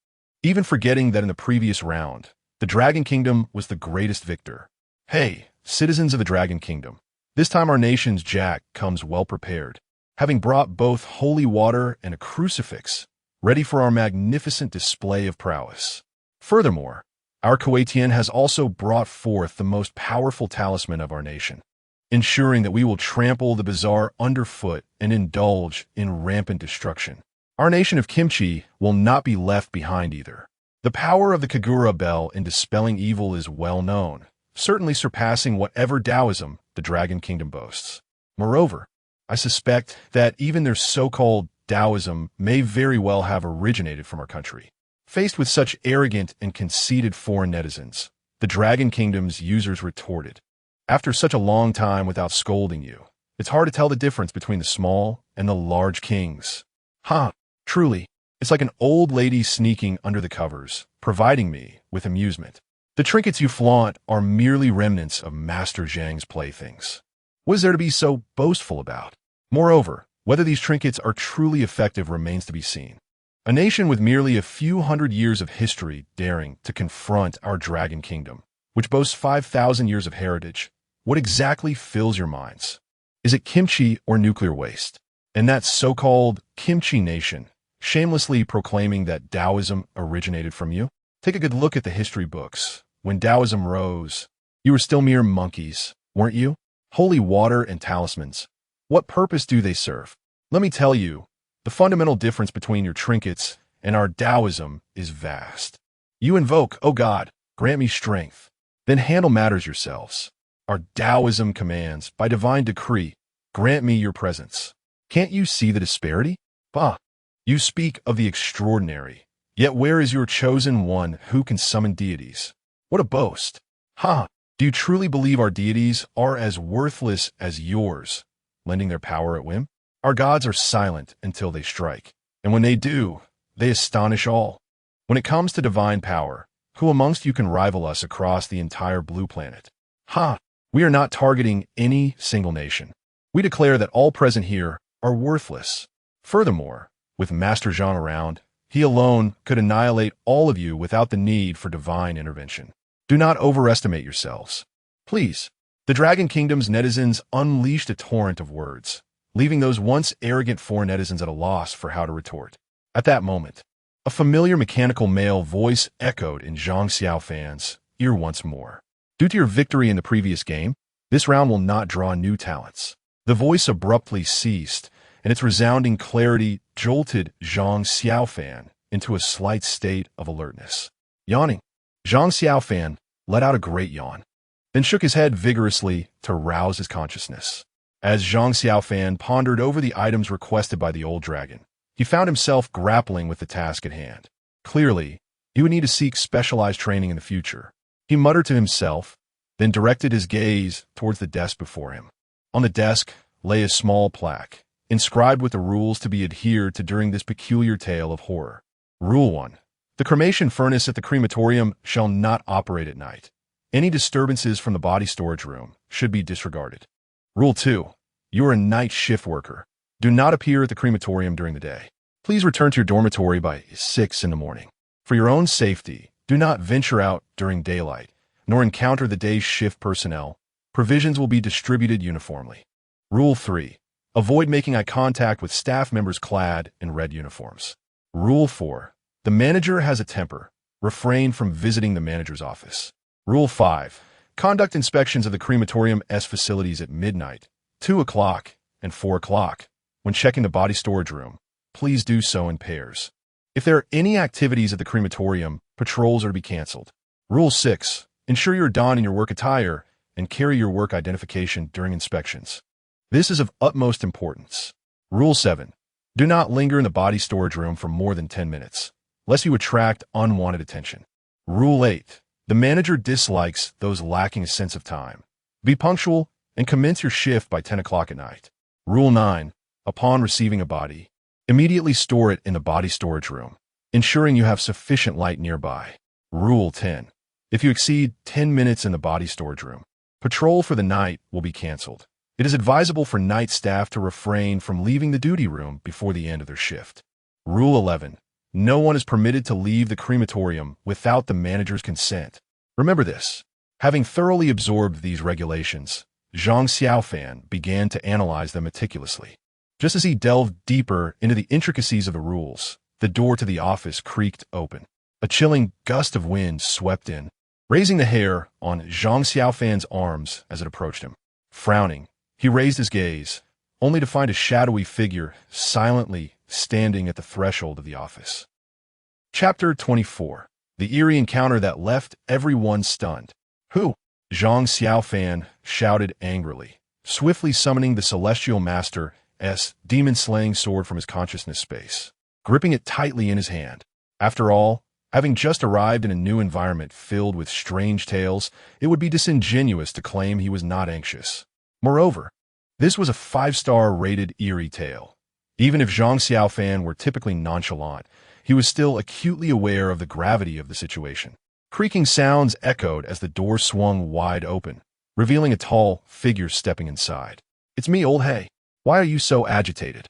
even forgetting that in the previous round, the Dragon Kingdom was the greatest victor. Hey, citizens of the Dragon Kingdom, this time our nation's Jack comes well prepared, having brought both holy water and a crucifix, ready for our magnificent display of prowess. Furthermore, our Coetian has also brought forth the most powerful talisman of our nation, ensuring that we will trample the bizarre underfoot and indulge in rampant destruction. Our nation of Kimchi will not be left behind either. The power of the Kagura bell in dispelling evil is well known, certainly surpassing whatever Taoism the Dragon Kingdom boasts. Moreover, I suspect that even their so-called Taoism may very well have originated from our country. Faced with such arrogant and conceited foreign netizens, the Dragon Kingdom's users retorted, "After such a long time without scolding you, it's hard to tell the difference between the small and the large kings. Ha! Truly, it's like an old lady sneaking under the covers, providing me with amusement. The trinkets you flaunt are merely remnants of Master Zhang's playthings. What is there to be so boastful about? Moreover, whether these trinkets are truly effective remains to be seen. A nation with merely a few hundred years of history daring to confront our Dragon Kingdom, which boasts 5,000 years of heritage, what exactly fills your minds? Is it kimchi or nuclear waste? And that so-called kimchi nation, shamelessly proclaiming that Taoism originated from you? Take a good look at the history books. When Taoism rose, you were still mere monkeys, weren't you? Holy water and talismans. What purpose do they serve? Let me tell you, the fundamental difference between your trinkets and our Taoism is vast. You invoke, "Oh God, grant me strength." Then handle matters yourselves. Our Taoism commands, by divine decree, "Grant me your presence." Can't you see the disparity? Bah! You speak of the extraordinary, yet where is your chosen one who can summon deities? What a boast! Ha! Do you truly believe our deities are as worthless as yours, lending their power at whim? Our gods are silent until they strike, and when they do, they astonish all. When it comes to divine power, who amongst you can rival us across the entire blue planet? Ha! We are not targeting any single nation. We declare that all present here are worthless. Furthermore, with Master Zhang around, he alone could annihilate all of you without the need for divine intervention. Do not overestimate yourselves. Please. The Dragon Kingdom's netizens unleashed a torrent of words, leaving those once arrogant foreign netizens at a loss for how to retort. At that moment, a familiar mechanical male voice echoed in Zhang Xiaofan's ear once more. Due to your victory in the previous game, this round will not draw new talents. The voice abruptly ceased, and its resounding clarity jolted Zhang Xiaofan into a slight state of alertness. Yawning, Zhang Xiaofan let out a great yawn, then shook his head vigorously to rouse his consciousness. As Zhang Xiaofan pondered over the items requested by the old dragon, he found himself grappling with the task at hand. Clearly, he would need to seek specialized training in the future. He muttered to himself, then directed his gaze towards the desk before him. On the desk lay a small plaque, inscribed with the rules to be adhered to during this peculiar tale of horror. Rule 1. The cremation furnace at the crematorium shall not operate at night. Any disturbances from the body storage room should be disregarded. Rule 2. You are a night shift worker. Do not appear at the crematorium during the day. Please return to your dormitory by 6 in the morning. For your own safety, do not venture out during daylight, nor encounter the day's shift personnel. Provisions will be distributed uniformly. Rule 3. Avoid making eye contact with staff members clad in red uniforms. Rule 4. The manager has a temper. Refrain from visiting the manager's office. Rule 5. Conduct inspections of the crematorium's facilities at midnight, 2 o'clock, and 4 o'clock. When checking the body storage room, please do so in pairs. If there are any activities at the crematorium, patrols are to be canceled. Rule 6. Ensure you're donned in your work attire and carry your work identification during inspections. This is of utmost importance. Rule 7. Do not linger in the body storage room for more than 10 minutes, lest you attract unwanted attention. Rule 8. The manager dislikes those lacking a sense of time. Be punctual and commence your shift by 10 o'clock at night. Rule 9. Upon receiving a body, immediately store it in the body storage room, ensuring you have sufficient light nearby. Rule 10. If you exceed 10 minutes in the body storage room, patrol for the night will be canceled. It is advisable for night staff to refrain from leaving the duty room before the end of their shift. Rule 11. No one is permitted to leave the crematorium without the manager's consent. Remember this. Having thoroughly absorbed these regulations, Zhang Xiaofan began to analyze them meticulously. Just as he delved deeper into the intricacies of the rules, the door to the office creaked open. A chilling gust of wind swept in, raising the hair on Zhang Xiaofan's arms as it approached him. Frowning, he raised his gaze, only to find a shadowy figure silently standing at the threshold of the office. Chapter 24. The eerie encounter that left everyone stunned. Who? Zhang Xiaofan shouted angrily, swiftly summoning the Celestial Master's demon-slaying sword from his consciousness space, gripping it tightly in his hand. After all, having just arrived in a new environment filled with strange tales, it would be disingenuous to claim he was not anxious. Moreover, this was a 5-star rated eerie tale. Even if Zhang Xiaofan were typically nonchalant, he was still acutely aware of the gravity of the situation. Creaking sounds echoed as the door swung wide open, revealing a tall figure stepping inside. "It's me, Old Hay. Why are you so agitated?"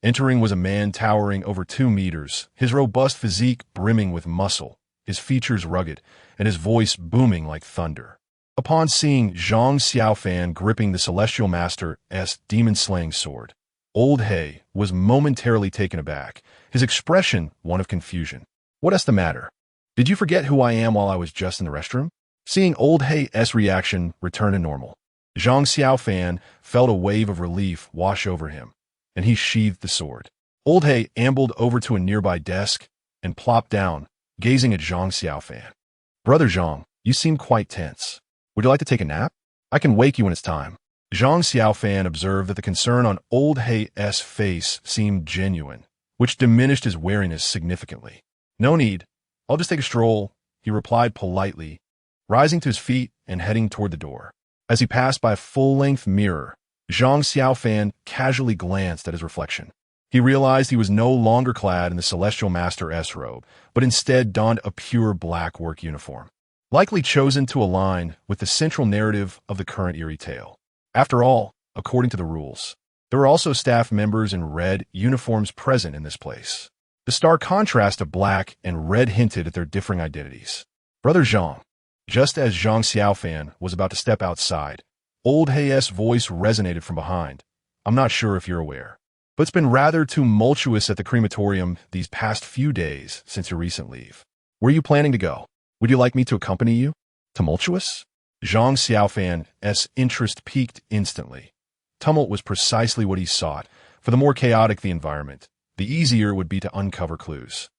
Entering was a man towering over 2 meters, his robust physique brimming with muscle, his features rugged, and his voice booming like thunder. Upon seeing Zhang Xiaofan gripping the Celestial Master's demon-slaying sword, Old Hay was momentarily taken aback, his expression one of confusion. "What's the matter? Did you forget who I am while I was just in the restroom?" Seeing Old Hay's reaction return to normal, Zhang Xiaofan felt a wave of relief wash over him, and he sheathed the sword. Old Hay ambled over to a nearby desk and plopped down, gazing at Zhang Xiaofan. "Brother Zhang, you seem quite tense. Would you like to take a nap? I can wake you when it's time." Zhang Xiaofan observed that the concern on Old Hay's face seemed genuine, which diminished his wariness significantly. "No need. I'll just take a stroll," he replied politely, rising to his feet and heading toward the door. As he passed by a full-length mirror, Zhang Xiaofan casually glanced at his reflection. He realized he was no longer clad in the Celestial Master's robe, but instead donned a pure black work uniform, likely chosen to align with the central narrative of the current eerie tale. After all, according to the rules, there were also staff members in red uniforms present in this place. The stark contrast of black and red hinted at their differing identities. "Brother Zhang." Just as Zhang Xiaofan was about to step outside, Old Hay's voice resonated from behind. "I'm not sure if you're aware, but it's been rather tumultuous at the crematorium these past few days since your recent leave. Where are you planning to go? Would you like me to accompany you?" "Tumultuous?" Zhang Xiaofan's interest peaked instantly. Tumult was precisely what he sought. For the more chaotic the environment, the easier it would be to uncover clues.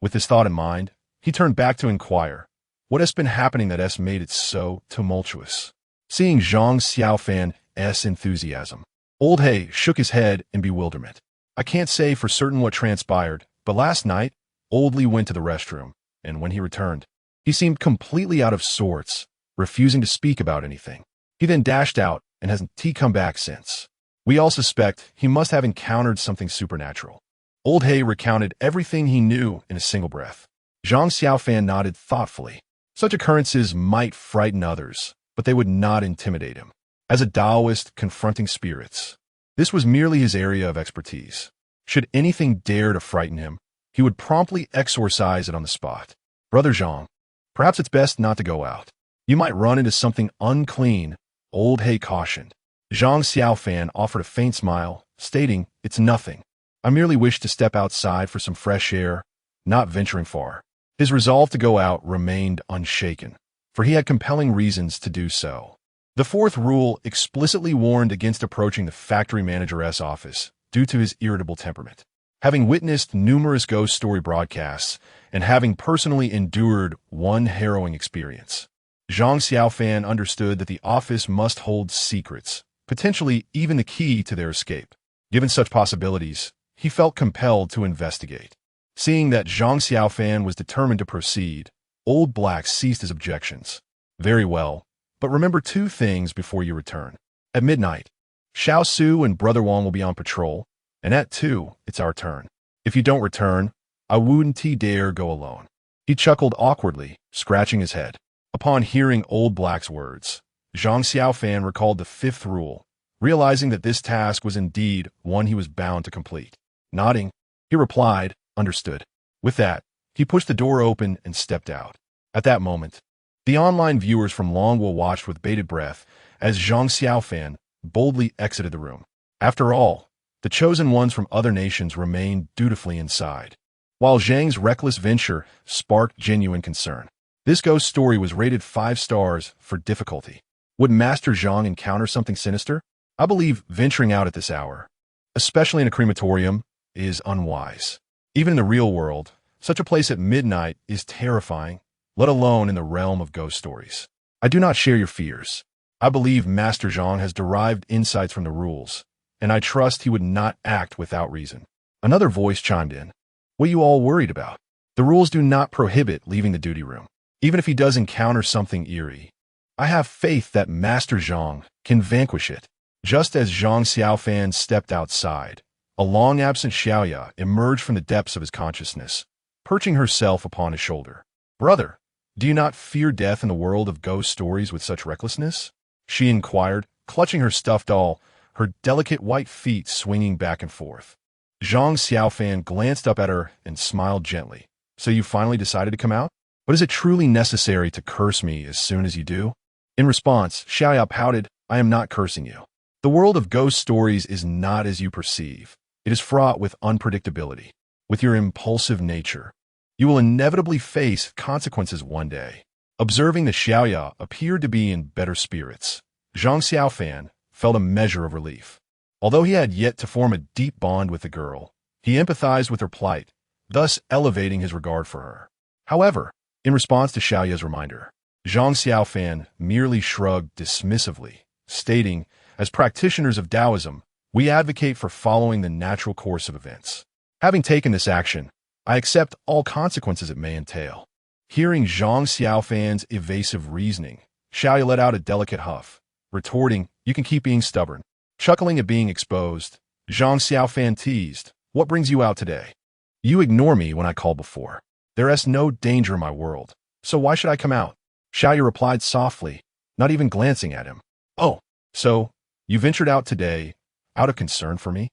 With this thought in mind, he turned back to inquire, "What has been happening that has made it so tumultuous?" Seeing Zhang Xiaofan's enthusiasm, Old Hay shook his head in bewilderment. "I can't say for certain what transpired, but last night, Old Lee went to the restroom, and when he returned, he seemed completely out of sorts, refusing to speak about anything. He then dashed out and hasn't come back since. We all suspect he must have encountered something supernatural." Old Hay recounted everything he knew in a single breath. Zhang Xiaofan nodded thoughtfully. Such occurrences might frighten others, but they would not intimidate him. As a Taoist confronting spirits, this was merely his area of expertise. Should anything dare to frighten him, he would promptly exorcise it on the spot. "Brother Zhang, perhaps it's best not to go out. You might run into something unclean," Old Hay cautioned. Zhang Xiaofan offered a faint smile, stating, "It's nothing. I merely wish to step outside for some fresh air, not venturing far." His resolve to go out remained unshaken, for he had compelling reasons to do so. The fourth rule explicitly warned against approaching the factory manager's office due to his irritable temperament. Having witnessed numerous ghost story broadcasts and having personally endured one harrowing experience, Zhang Xiaofan understood that the office must hold secrets, potentially even the key to their escape. Given such possibilities, he felt compelled to investigate. Seeing that Zhang Xiaofan was determined to proceed, Old Black ceased his objections. Very well, but remember two things before you return. At midnight, Xiao Su and Brother Wang will be on patrol, and at 2, it's our turn. If you don't return, I wouldn't dare go alone. He chuckled awkwardly, scratching his head. Upon hearing Old Black's words, Zhang Xiaofan recalled the fifth rule, realizing that this task was indeed one he was bound to complete. Nodding, he replied, "Understood." With that, he pushed the door open and stepped out. At that moment, the online viewers from Longwell watched with bated breath as Zhang Xiaofan boldly exited the room. After all, the chosen ones from other nations remained dutifully inside. While Zhang's reckless venture sparked genuine concern, this ghost story was rated 5 stars for difficulty. Would Master Zhang encounter something sinister? I believe venturing out at this hour, especially in a crematorium, is unwise. Even in the real world, such a place at midnight is terrifying, let alone in the realm of ghost stories. I do not share your fears. I believe Master Zhang has derived insights from the rules, and I trust he would not act without reason. Another voice chimed in. What are you all worried about? The rules do not prohibit leaving the duty room, even if he does encounter something eerie. I have faith that Master Zhang can vanquish it. Just as Zhang Xiaofan stepped outside, a long-absent Xiaoya emerged from the depths of his consciousness, perching herself upon his shoulder. Brother, do you not fear death in the world of ghost stories with such recklessness? She inquired, clutching her stuffed doll, her delicate white feet swinging back and forth. Zhang Xiaofan glanced up at her and smiled gently. So you finally decided to come out? But is it truly necessary to curse me as soon as you do? In response, Xiaoya pouted, I am not cursing you. The world of ghost stories is not as you perceive. It is fraught with unpredictability. With your impulsive nature, you will inevitably face consequences one day. Observing the Xiaoya appeared to be in better spirits, Zhang Xiaofan felt a measure of relief. Although he had yet to form a deep bond with the girl, he empathized with her plight, thus elevating his regard for her. However, in response to Xiaoya's reminder, Zhang Xiaofan merely shrugged dismissively, stating, as practitioners of Taoism, we advocate for following the natural course of events. Having taken this action, I accept all consequences it may entail. Hearing Zhang Xiaofan's evasive reasoning, Xiaoya let out a delicate huff, retorting, you can keep being stubborn. Chuckling at being exposed, Zhang Xiaofan teased, what brings you out today? You ignore me when I call before. There is no danger in my world, so why should I come out? Xiaoya replied softly, not even glancing at him. Oh, so, you ventured out today, out of concern for me?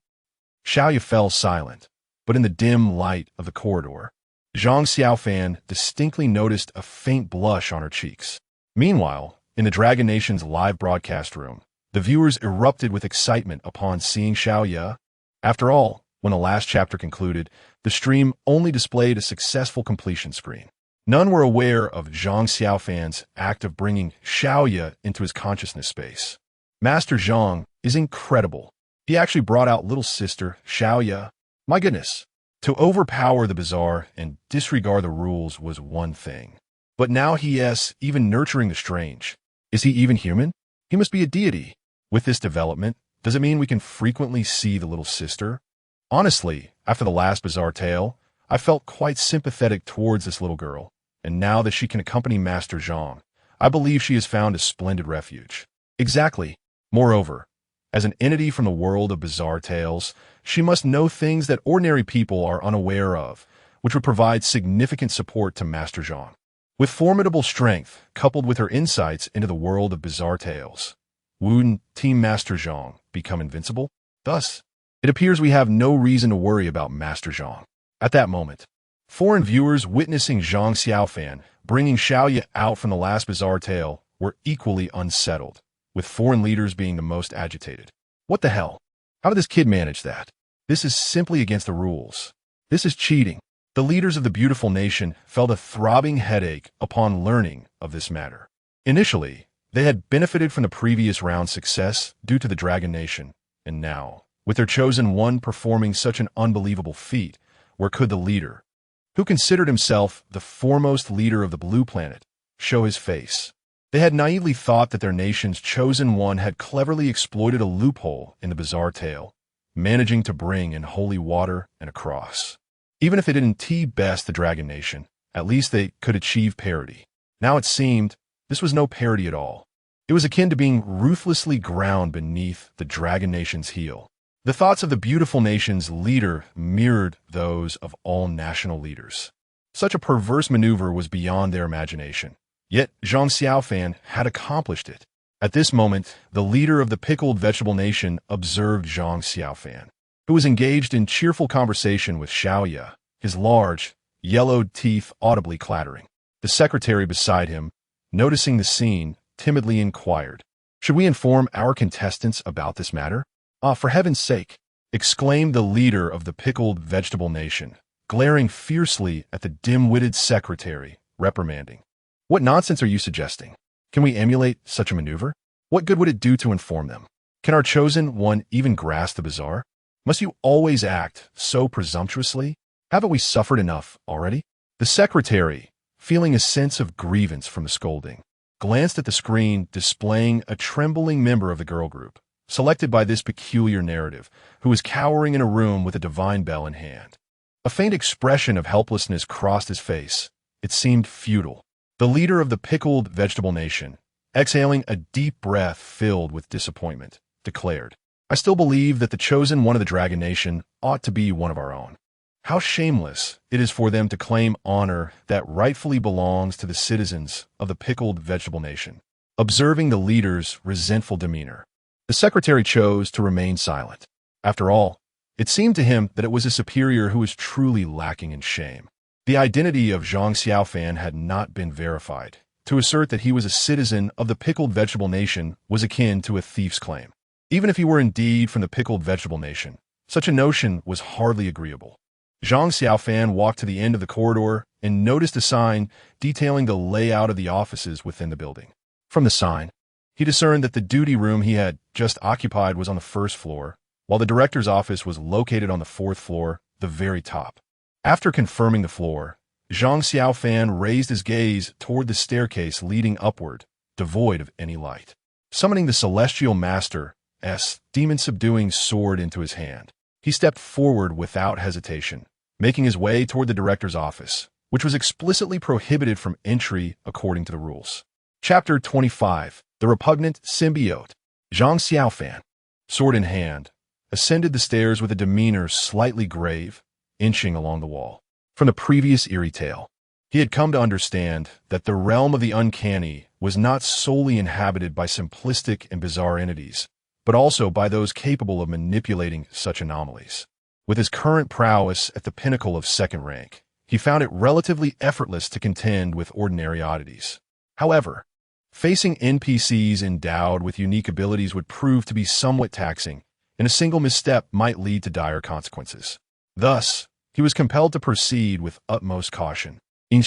Xiaoya fell silent, but in the dim light of the corridor, Zhang Xiaofan distinctly noticed a faint blush on her cheeks. Meanwhile, in the Dragon Nation's live broadcast room, the viewers erupted with excitement upon seeing Xiaoya. After all, when the last chapter concluded, the stream only displayed a successful completion screen. None were aware of Zhang Xiaofan's act of bringing Xiaoya into his consciousness space. Master Zhang is incredible. He actually brought out little sister, Xiaoya. My goodness. To overpower the bizarre and disregard the rules was one thing. But now he is even nurturing the strange. Is he even human? He must be a deity. With this development, does it mean we can frequently see the little sister? Honestly, after the last bizarre tale, I felt quite sympathetic towards this little girl, and now that she can accompany Master Zhang, I believe she has found a splendid refuge. Exactly. Moreover, as an entity from the world of bizarre tales, she must know things that ordinary people are unaware of, which would provide significant support to Master Zhang. With formidable strength, coupled with her insights into the world of bizarre tales, wouldn't Team Master Zhang become invincible? Thus, it appears we have no reason to worry about Master Zhang. At that moment, foreign viewers witnessing Zhang Xiaofan bringing Xiaoya out from the last bizarre tale were equally unsettled, with foreign leaders being the most agitated. What the hell? How did this kid manage that? This is simply against the rules. This is cheating. The leaders of the beautiful nation felt a throbbing headache upon learning of this matter. Initially, They had benefited from the previous round's success due to the Dragon Nation, and now, with their chosen one performing such an unbelievable feat, where could the leader, who considered himself the foremost leader of the Blue Planet, show his face? They had naively thought that their nation's chosen one had cleverly exploited a loophole in the bizarre tale, managing to bring in holy water and a cross. Even if they didn't best the Dragon Nation, at least they could achieve parity. Now it seemed this was no parity at all. It was akin to being ruthlessly ground beneath the Dragon Nation's heel. The thoughts of the beautiful nation's leader mirrored those of all national leaders. Such a perverse maneuver was beyond their imagination. Yet Zhang Xiaofan had accomplished it. At this moment, the leader of the pickled vegetable nation observed Zhang Xiaofan, who was engaged in cheerful conversation with Xiaoya, his large, yellowed teeth audibly clattering. The secretary beside him, noticing the scene, timidly inquired, "Should we inform our contestants about this matter?" "Ah, for heaven's sake!" exclaimed the leader of the pickled vegetable nation, glaring fiercely at the dim-witted secretary, reprimanding. "What nonsense are you suggesting? Can we emulate such a maneuver? What good would it do to inform them? Can our chosen one even grasp the bizarre? Must you always act so presumptuously? Haven't we suffered enough already?" The secretary, feeling a sense of grievance from the scolding, glanced at the screen displaying a trembling member of the girl group, selected by this peculiar narrative, who was cowering in a room with a divine bell in hand. A faint expression of helplessness crossed his face. It seemed futile. The leader of the pickled vegetable nation, exhaling a deep breath filled with disappointment, declared, "I still believe that the chosen one of the Dragon Nation ought to be one of our own. How shameless it is for them to claim honor that rightfully belongs to the citizens of the pickled vegetable nation." Observing the leader's resentful demeanor, the secretary chose to remain silent. After all, it seemed to him that it was a superior who was truly lacking in shame. The identity of Zhang Xiaofan had not been verified. To assert that he was a citizen of the pickled vegetable nation was akin to a thief's claim. Even if he were indeed from the pickled vegetable nation, such a notion was hardly agreeable. Zhang Xiaofan walked to the end of the corridor and noticed a sign detailing the layout of the offices within the building. From the sign, he discerned that the duty room he had just occupied was on the first floor, while the director's office was located on the fourth floor, the very top. After confirming the floor, Zhang Xiaofan raised his gaze toward the staircase leading upward, devoid of any light. Summoning the celestial master's demon-subduing sword into his hand, he stepped forward without hesitation, making his way toward the director's office, which was explicitly prohibited from entry according to the rules. Chapter 25. The Repugnant Symbiote. Zhang Xiaofan, sword in hand, ascended the stairs with a demeanor slightly grave, inching along the wall. From the previous eerie tale, he had come to understand that the realm of the uncanny was not solely inhabited by simplistic and bizarre entities, but also by those capable of manipulating such anomalies. With his current prowess at the pinnacle of second rank, he found it relatively effortless to contend with ordinary oddities. However, facing NPCs endowed with unique abilities would prove to be somewhat taxing, and a single misstep might lead to dire consequences. Thus, he was compelled to proceed with utmost caution. At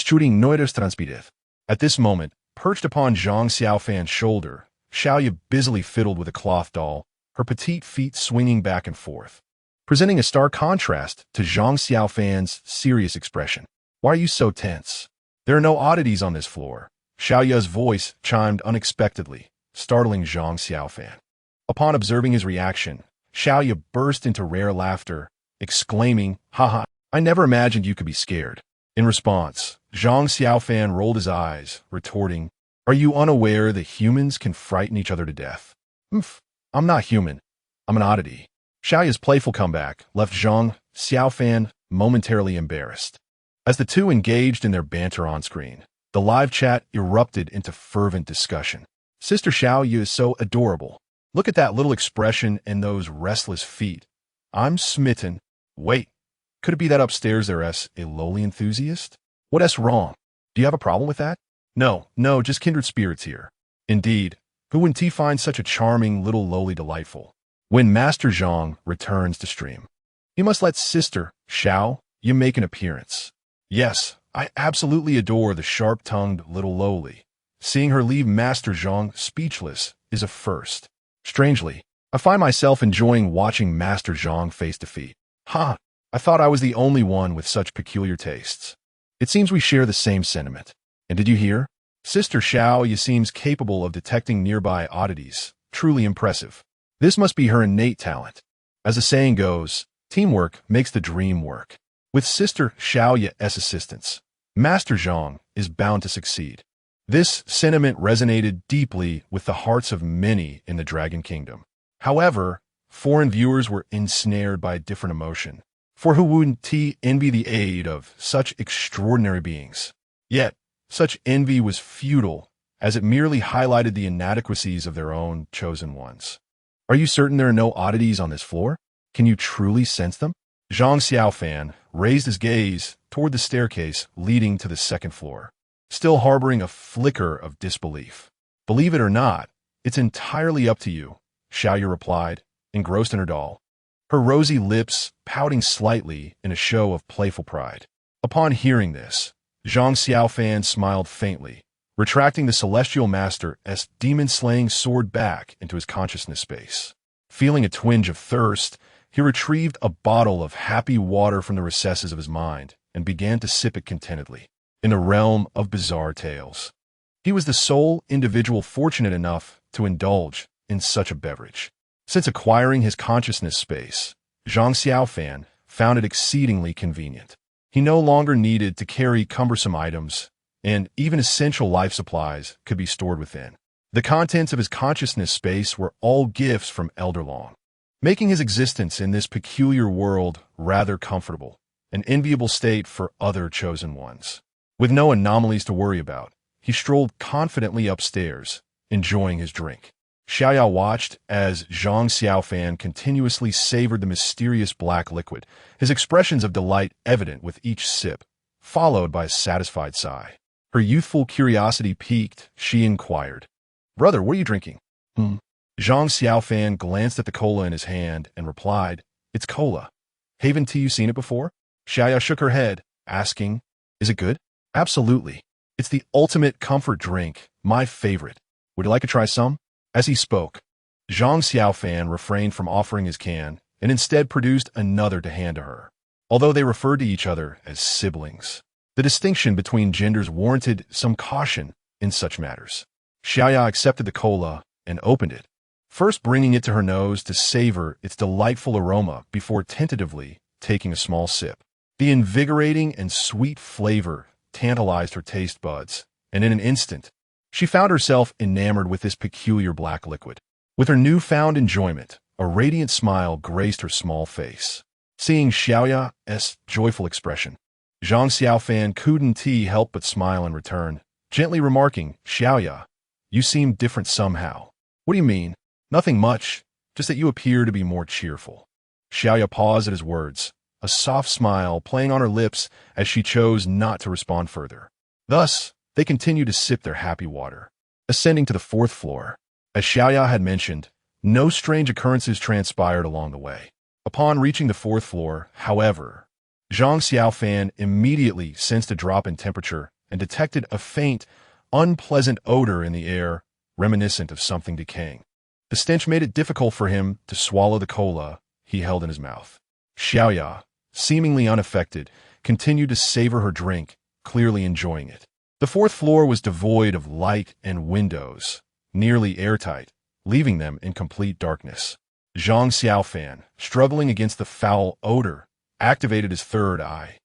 this moment, perched upon Zhang Xiaofan's shoulder, Xiaoya busily fiddled with a cloth doll, her petite feet swinging back and forth, presenting a stark contrast to Zhang Xiaofan's serious expression. "Why are you so tense? There are no oddities on this floor." Xiaoya's voice chimed unexpectedly, startling Zhang Xiaofan. Upon observing his reaction, Xiaoya burst into rare laughter, exclaiming, "Haha, I never imagined you could be scared." In response, Zhang Xiaofan rolled his eyes, retorting, "Are you unaware that humans can frighten each other to death?" "I'm not human. I'm an oddity." Xiaoya's playful comeback left Zhang Xiaofan momentarily embarrassed. As the two engaged in their banter on screen, the live chat erupted into fervent discussion. "Sister Xiaoya is so adorable. Look at that little expression and those restless feet. I'm smitten. Wait, could it be that upstairs there's a lowly enthusiast? What's wrong? Do you have a problem with that?" No, just kindred spirits here." "Indeed, who wouldn't find such a charming little lowly delightful?" When Master Zhang returns to stream, he must let Sister Xiao you make an appearance. "Yes, I absolutely adore the sharp-tongued little lowly," Seeing her leave Master Zhang speechless is a first. Strangely, I find myself enjoying watching Master Zhang face defeat. Ha! I thought I was the only one with such peculiar tastes. It seems we share the same sentiment. And did you hear? Sister Xiao seems capable of detecting nearby oddities. Truly impressive. This must be her innate talent. As the saying goes, teamwork makes the dream work. With Sister Xiao's assistance, Master Zhang is bound to succeed. This sentiment resonated deeply with the hearts of many in the Dragon Kingdom. However, foreign viewers were ensnared by a different emotion. For who wouldn't envy the aid of such extraordinary beings? Yet, such envy was futile, as it merely highlighted the inadequacies of their own chosen ones. Are you certain there are no oddities on this floor? Can you truly sense them? Zhang Xiaofan raised his gaze toward the staircase leading to the second floor, still harboring a flicker of disbelief. Believe it or not, it's entirely up to you, Xiaoya replied, engrossed in her doll, her rosy lips pouting slightly in a show of playful pride. Upon hearing this, Zhang Xiaofan smiled faintly, retracting the celestial master's demon-slaying sword back into his consciousness space. Feeling a twinge of thirst, he retrieved a bottle of happy water from the recesses of his mind and began to sip it contentedly. In a realm of bizarre tales, he was the sole individual fortunate enough to indulge in such a beverage. Since acquiring his consciousness space, Zhang Xiaofan found it exceedingly convenient. He no longer needed to carry cumbersome items, and even essential life supplies could be stored within. The contents of his consciousness space were all gifts from Elder Long, making his existence in this peculiar world rather comfortable, an enviable state for other chosen ones. With no anomalies to worry about, he strolled confidently upstairs, enjoying his drink. Xiaoya watched as Zhang Xiaofan continuously savored the mysterious black liquid, his expressions of delight evident with each sip, followed by a satisfied sigh. Her youthful curiosity piqued, she inquired, "Brother, what are you drinking?" Zhang Xiaofan glanced at the cola in his hand and replied, "It's cola. Haven't you seen it before?" Xiaoya shook her head, asking, "Is it good?" "Absolutely. It's the ultimate comfort drink, my favorite. Would you like to try some?" As he spoke, Zhang Xiaofan refrained from offering his can and instead produced another to hand to her. Although they referred to each other as siblings, the distinction between genders warranted some caution in such matters. Xiaoya accepted the cola and opened it, first bringing it to her nose to savor its delightful aroma before tentatively taking a small sip. The invigorating and sweet flavor tantalized her taste buds, and in an instant, she found herself enamored with this peculiar black liquid. With her newfound enjoyment, a radiant smile graced her small face. Seeing Xiaoya's joyful expression, Zhang Xiaofan couldn't help but smile in return, gently remarking, "Xiaoya, you seem different somehow." "What do you mean?" "Nothing much, just that you appear to be more cheerful." Xiaoya paused at his words, a soft smile playing on her lips as she chose not to respond further. Thus, they continued to sip their happy water. Ascending to the fourth floor, as Xiaoya had mentioned, no strange occurrences transpired along the way. Upon reaching the fourth floor, however, Zhang Xiaofan immediately sensed a drop in temperature and detected a faint, unpleasant odor in the air, reminiscent of something decaying. The stench made it difficult for him to swallow the cola he held in his mouth. Xiaoya, seemingly unaffected, continued to savor her drink, clearly enjoying it. The fourth floor was devoid of light and windows, nearly airtight, leaving them in complete darkness. Zhang Xiaofan, struggling against the foul odor, activated his third eye,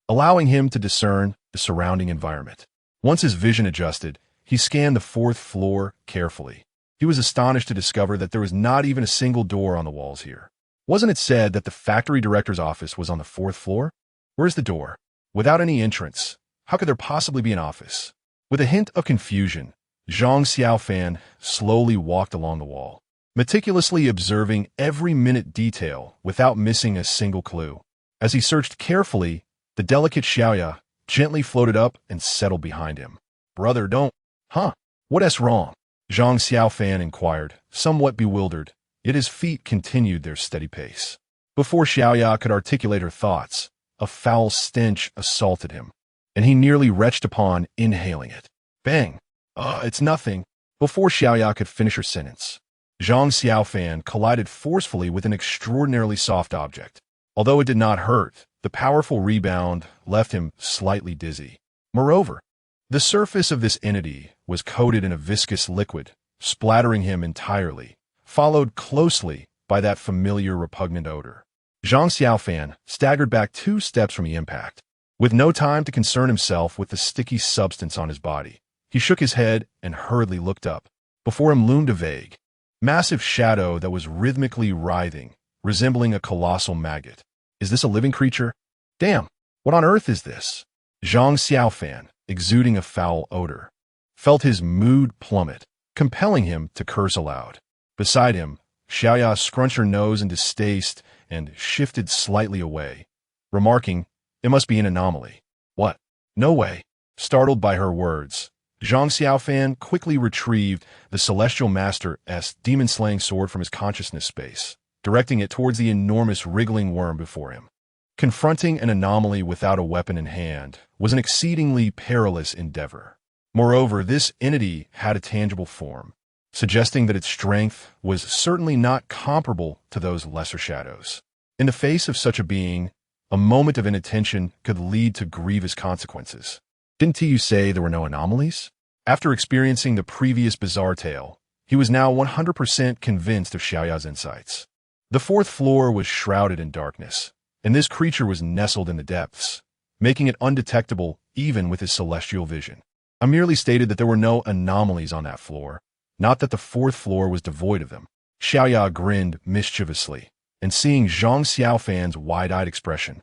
allowing him to discern the surrounding environment. Once his vision adjusted, he scanned the fourth floor carefully. He was astonished to discover that there was not even a single door on the walls here. Wasn't it said that the factory director's office was on the fourth floor? Where's the door? Without any entrance, how could there possibly be an office? With a hint of confusion, Zhang Xiaofan slowly walked along the wall, meticulously observing every minute detail without missing a single clue. As he searched carefully, the delicate Xiaoya gently floated up and settled behind him. "Brother, don't..." "Huh? What's wrong?" Zhang Xiaofan inquired, somewhat bewildered, yet his feet continued their steady pace. Before Xiaoya could articulate her thoughts, a foul stench assaulted him, and he nearly retched upon inhaling it. Bang! It's nothing." Before Xiaoya could finish her sentence, Zhang Xiaofan collided forcefully with an extraordinarily soft object. Although it did not hurt, the powerful rebound left him slightly dizzy. Moreover, the surface of this entity was coated in a viscous liquid, splattering him entirely, followed closely by that familiar repugnant odor. Zhang Xiaofan staggered back 2 steps from the impact. With no time to concern himself with the sticky substance on his body, he shook his head and hurriedly looked up. Before him loomed a vague, massive shadow that was rhythmically writhing, resembling a colossal maggot. Is this a living creature? Damn, what on earth is this? Zhang Xiaofan, exuding a foul odor, felt his mood plummet, compelling him to curse aloud. Beside him, Xiaoya scrunched her nose in distaste and shifted slightly away, remarking, "It must be an anomaly." "What? No way." Startled by her words, Zhang Xiaofan quickly retrieved the Celestial Master's demon-slaying sword from his consciousness space, directing it towards the enormous wriggling worm before him. Confronting an anomaly without a weapon in hand was an exceedingly perilous endeavor. Moreover, this entity had a tangible form, suggesting that its strength was certainly not comparable to those lesser shadows. In the face of such a being, a moment of inattention could lead to grievous consequences. Didn't you say there were no anomalies? After experiencing the previous bizarre tale, he was now 100% convinced of Xiaoya's insights. The 4th floor was shrouded in darkness, and this creature was nestled in the depths, making it undetectable even with his celestial vision. I merely stated that there were no anomalies on that floor, not that the 4th floor was devoid of them. Xiaoya grinned mischievously, and seeing Zhang Xiaofan's wide-eyed expression,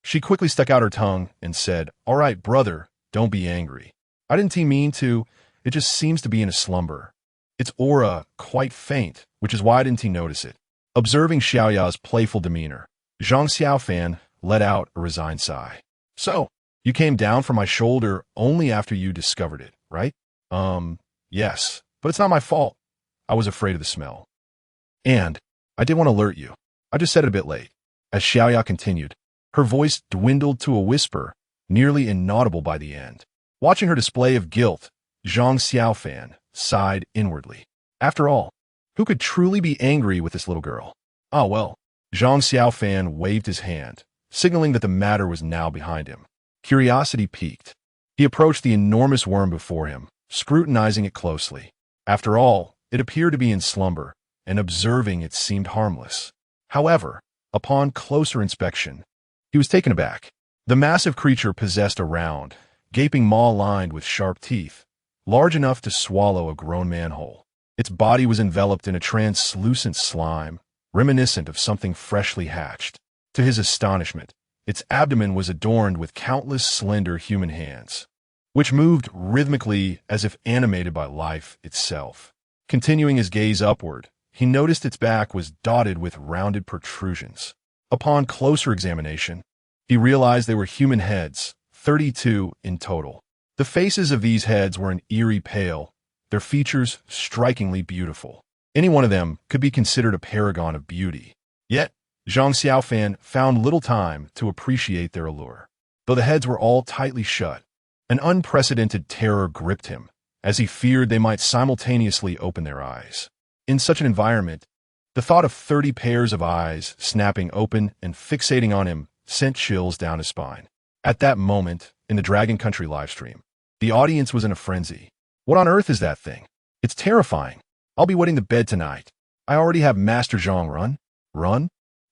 she quickly stuck out her tongue and said, "All right, brother, don't be angry. I didn't mean to, it just seems to be in a slumber. Its aura quite faint, which is why I didn't notice it." Observing Xiaoya's playful demeanor, Zhang Xiaofan let out a resigned sigh. "So, you came down from my shoulder only after you discovered it, right?" Yes, but it's not my fault. I was afraid of the smell. And I did want to alert you. I just said it a bit late." As Xiaoya continued, her voice dwindled to a whisper, nearly inaudible by the end. Watching her display of guilt, Zhang Xiaofan sighed inwardly. After all, who could truly be angry with this little girl? "Ah, well." Zhang Xiaofan waved his hand, signaling that the matter was now behind him. Curiosity piqued. He approached the enormous worm before him, scrutinizing it closely. After all, it appeared to be in slumber, and observing it seemed harmless. However, upon closer inspection, he was taken aback. The massive creature possessed a round, gaping maw lined with sharp teeth, large enough to swallow a grown man whole. Its body was enveloped in a translucent slime, reminiscent of something freshly hatched. To his astonishment, its abdomen was adorned with countless slender human hands, which moved rhythmically as if animated by life itself. Continuing his gaze upward, he noticed its back was dotted with rounded protrusions. Upon closer examination, he realized they were human heads, 32 in total. The faces of these heads were an eerie pale, their features strikingly beautiful. Any one of them could be considered a paragon of beauty. Yet, Zhang Xiaofan found little time to appreciate their allure. Though the heads were all tightly shut, an unprecedented terror gripped him, as he feared they might simultaneously open their eyes. In such an environment, the thought of 30 pairs of eyes snapping open and fixating on him sent chills down his spine. At that moment, in the Dragon Country livestream, the audience was in a frenzy. "What on earth is that thing? It's terrifying. I'll be wetting the bed tonight. I already have Master Zhang run." "Run?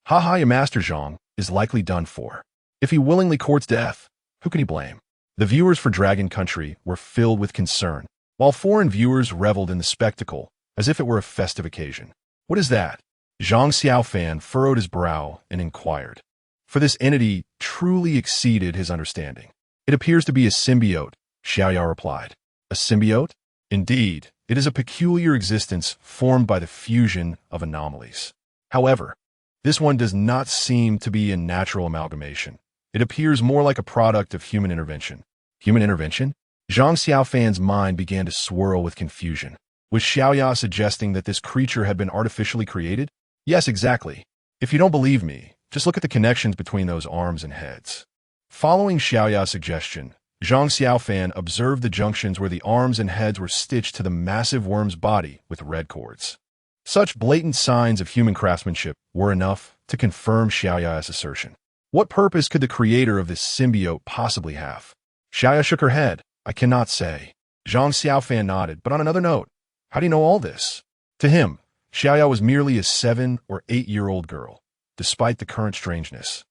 Haha, your Master Zhang is likely done for. If he willingly courts death, who can he blame?" The viewers for Dragon Country were filled with concern, while foreign viewers reveled in the spectacle as if it were a festive occasion. "What is that?" Zhang Xiaofan furrowed his brow and inquired, for this entity truly exceeded his understanding. "It appears to be a symbiote," Xiaoya replied. "A symbiote? Indeed, it is a peculiar existence formed by the fusion of anomalies. However, this one does not seem to be a natural amalgamation. It appears more like a product of human intervention." "Human intervention?" Zhang Xiaofan's mind began to swirl with confusion. Was Xiaoya suggesting that this creature had been artificially created? "Yes, exactly. If you don't believe me, just look at the connections between those arms and heads." Following Xiaoya's suggestion, Zhang Xiaofan observed the junctions where the arms and heads were stitched to the massive worm's body with red cords. Such blatant signs of human craftsmanship were enough to confirm Xiaoya's assertion. What purpose could the creator of this symbiote possibly have? Xiaoya shook her head. I cannot say. Zhang Xiaofan nodded, but on another note, how do you know all this? To him, Xiaoya was merely a 7 or 8-year-old girl, despite the current strangeness.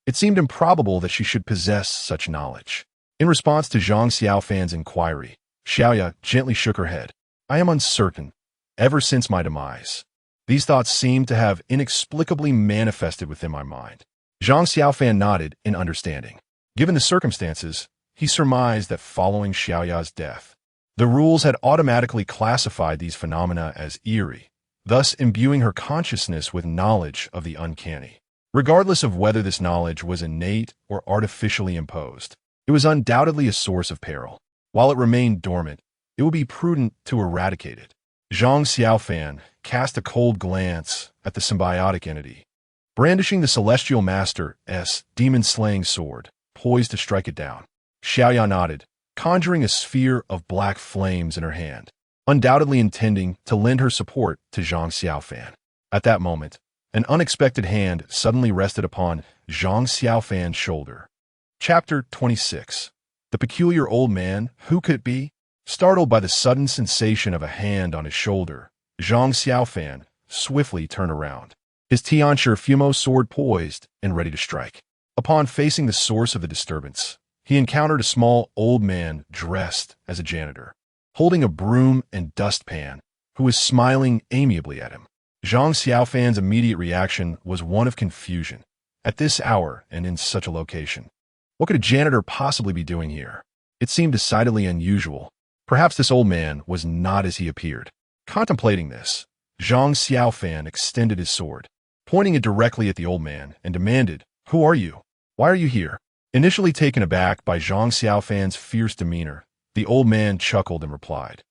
It seemed improbable that she should possess such knowledge. In response to Zhang Xiaofan's inquiry, Xiaoya gently shook her head. I am uncertain, ever since my demise. These thoughts seemed to have inexplicably manifested within my mind. Zhang Xiaofan nodded in understanding. Given the circumstances, he surmised that following Xiaoya's death, the rules had automatically classified these phenomena as eerie, thus imbuing her consciousness with knowledge of the uncanny. Regardless of whether this knowledge was innate or artificially imposed, it was undoubtedly a source of peril. While it remained dormant, it would be prudent to eradicate it. Zhang Xiaofan cast a cold glance at the symbiotic entity, brandishing the Celestial Master's demon-slaying sword, poised to strike it down. Xiaoya nodded, conjuring a sphere of black flames in her hand, undoubtedly intending to lend her support to Zhang Xiaofan. At that moment, an unexpected hand suddenly rested upon Zhang Xiaofan's shoulder. Chapter 26. The peculiar old man, who could it be? Startled by the sudden sensation of a hand on his shoulder, Zhang Xiaofan swiftly turned around, his Tianshi Fumo sword poised and ready to strike. Upon facing the source of the disturbance, he encountered a small old man dressed as a janitor, holding a broom and dustpan, who was smiling amiably at him. Zhang Xiaofan's immediate reaction was one of confusion. At this hour and in such a location, what could a janitor possibly be doing here? It seemed decidedly unusual. Perhaps this old man was not as he appeared. Contemplating this, Zhang Xiaofan extended his sword, pointing it directly at the old man, and demanded, Who are you? Why are you here? Initially taken aback by Zhang Xiaofan's fierce demeanor, the old man chuckled and replied,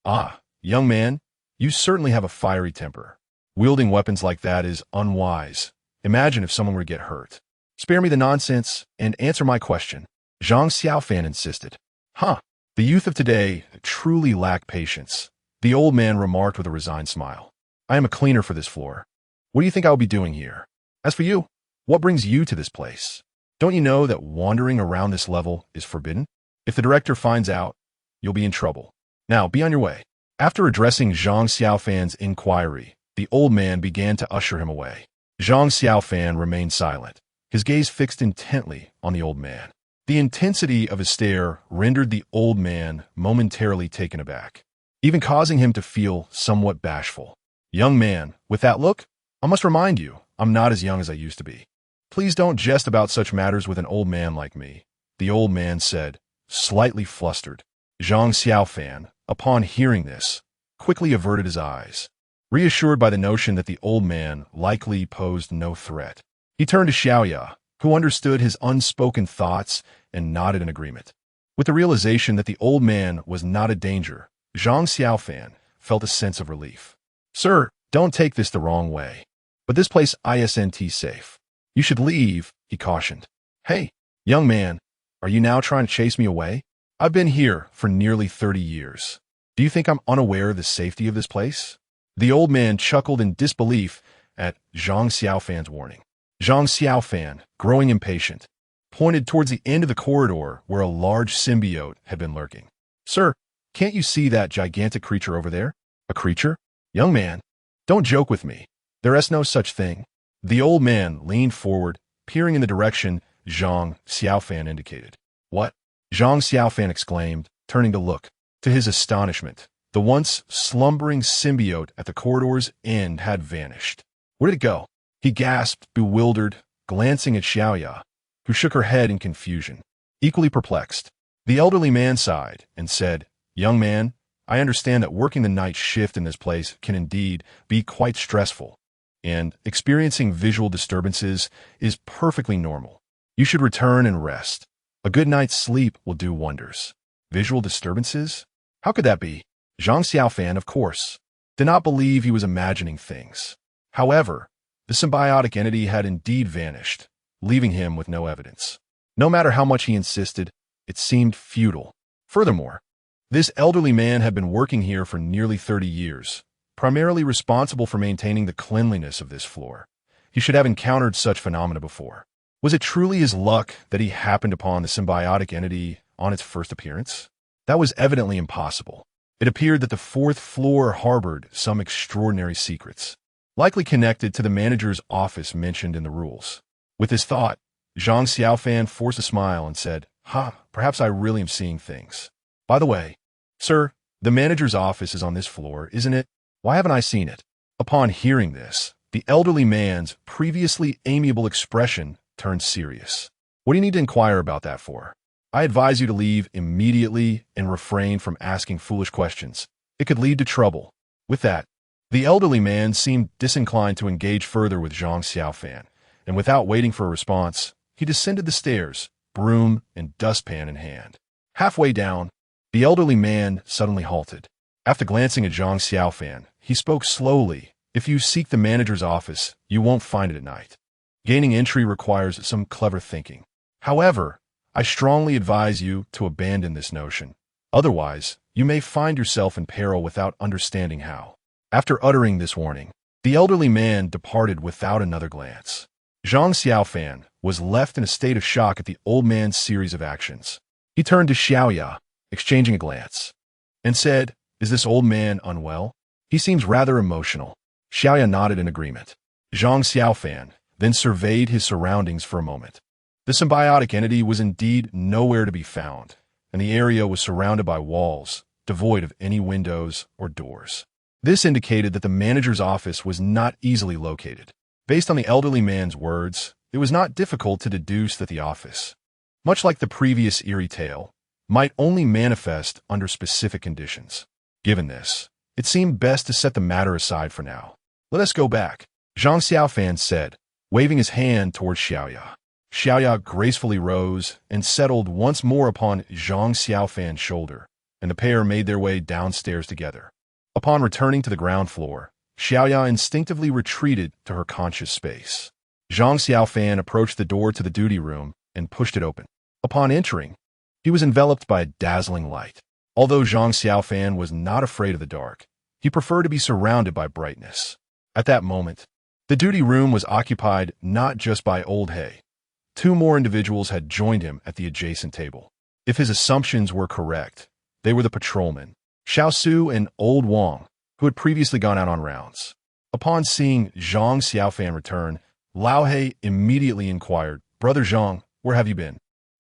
Ah, young man, you certainly have a fiery temper. Wielding weapons like that is unwise. Imagine if someone were to get hurt. Spare me the nonsense and answer my question, Zhang Xiaofan insisted. The youth of today truly lack patience, the old man remarked with a resigned smile. I am a cleaner for this floor. What do you think I will be doing here? As for you, what brings you to this place? Don't you know that wandering around this level is forbidden? If the director finds out, you'll be in trouble. Now, be on your way. After addressing Zhang Xiaofan's inquiry, the old man began to usher him away. Zhang Xiaofan remained silent, his gaze fixed intently on the old man. The intensity of his stare rendered the old man momentarily taken aback, even causing him to feel somewhat bashful. Young man, with that look, I must remind you, I'm not as young as I used to be. Please don't jest about such matters with an old man like me, the old man said, slightly flustered. Zhang Xiaofan, upon hearing this, quickly averted his eyes, reassured by the notion that the old man likely posed no threat. He turned to Xiaoya, who understood his unspoken thoughts and nodded in agreement. With the realization that the old man was not a danger, Zhang Xiaofan felt a sense of relief. Sir, don't take this the wrong way, but this place isn't safe. You should leave, he cautioned. Hey, young man, are you now trying to chase me away? I've been here for nearly 30 years. Do you think I'm unaware of the safety of this place? The old man chuckled in disbelief at Zhang Xiaofan's warning. Zhang Xiaofan, growing impatient, pointed towards the end of the corridor where a large symbiote had been lurking. Sir, can't you see that gigantic creature over there? A creature? Young man, don't joke with me. There is no such thing. The old man leaned forward, peering in the direction Zhang Xiaofan indicated. What? Zhang Xiaofan exclaimed, turning to look. To his astonishment, the once slumbering symbiote at the corridor's end had vanished. Where did it go? He gasped, bewildered, glancing at Xiaoya, who shook her head in confusion, equally perplexed. The elderly man sighed and said, Young man, I understand that working the night shift in this place can indeed be quite stressful, and experiencing visual disturbances is perfectly normal. You should return and rest. A good night's sleep will do wonders. Visual disturbances? How could that be? Zhang Xiaofan, of course, did not believe he was imagining things. However, the symbiotic entity had indeed vanished, leaving him with no evidence. No matter how much he insisted, It seemed futile. Furthermore, this elderly man had been working here for nearly 30 years, primarily responsible for maintaining the cleanliness of this floor. He should have encountered such phenomena before. Was it truly his luck that he happened upon the symbiotic entity on its first appearance? That was evidently impossible. It appeared that the fourth floor harbored some extraordinary secrets, likely connected to the manager's office mentioned in the rules. With this thought, Zhang Xiaofan forced a smile and said, perhaps I really am seeing things. By the way, sir, the manager's office is on this floor, isn't it? Why haven't I seen it? Upon hearing this, the elderly man's previously amiable expression turned serious. What do you need to inquire about that for? I advise you to leave immediately and refrain from asking foolish questions. It could lead to trouble. With that, the elderly man seemed disinclined to engage further with Zhang Xiaofan, and without waiting for a response, he descended the stairs, broom and dustpan in hand. Halfway down, the elderly man suddenly halted. After glancing at Zhang Xiaofan, he spoke slowly. If you seek the manager's office, you won't find it at night. Gaining entry requires some clever thinking. However, I strongly advise you to abandon this notion. Otherwise, you may find yourself in peril without understanding how. After uttering this warning, the elderly man departed without another glance. Zhang Xiaofan was left in a state of shock at the old man's series of actions. He turned to Xiaoya, exchanging a glance, and said, "Is this old man unwell? He seems rather emotional." Xiaoya nodded in agreement. Zhang Xiaofan then surveyed his surroundings for a moment. The symbiotic entity was indeed nowhere to be found, and the area was surrounded by walls, devoid of any windows or doors. This indicated that the manager's office was not easily located. Based on the elderly man's words, it was not difficult to deduce that the office, much like the previous eerie tale, might only manifest under specific conditions. Given this, it seemed best to set the matter aside for now. "Let us go back," Zhang Xiaofan said, waving his hand towards Xiaoya. Xiaoya gracefully rose and settled once more upon Zhang Xiaofan's shoulder, and the pair made their way downstairs together. Upon returning to the ground floor, Xiaoya instinctively retreated to her conscious space. Zhang Xiaofan approached the door to the duty room and pushed it open. Upon entering, he was enveloped by a dazzling light. Although Zhang Xiaofan was not afraid of the dark, he preferred to be surrounded by brightness. At that moment, the duty room was occupied not just by Old Hay. Two more individuals had joined him at the adjacent table. If his assumptions were correct, they were the patrolmen, Xiao Su and Old Wang, who had previously gone out on rounds. Upon seeing Zhang Xiaofan return, Lao He immediately inquired, "Brother Zhang, where have you been?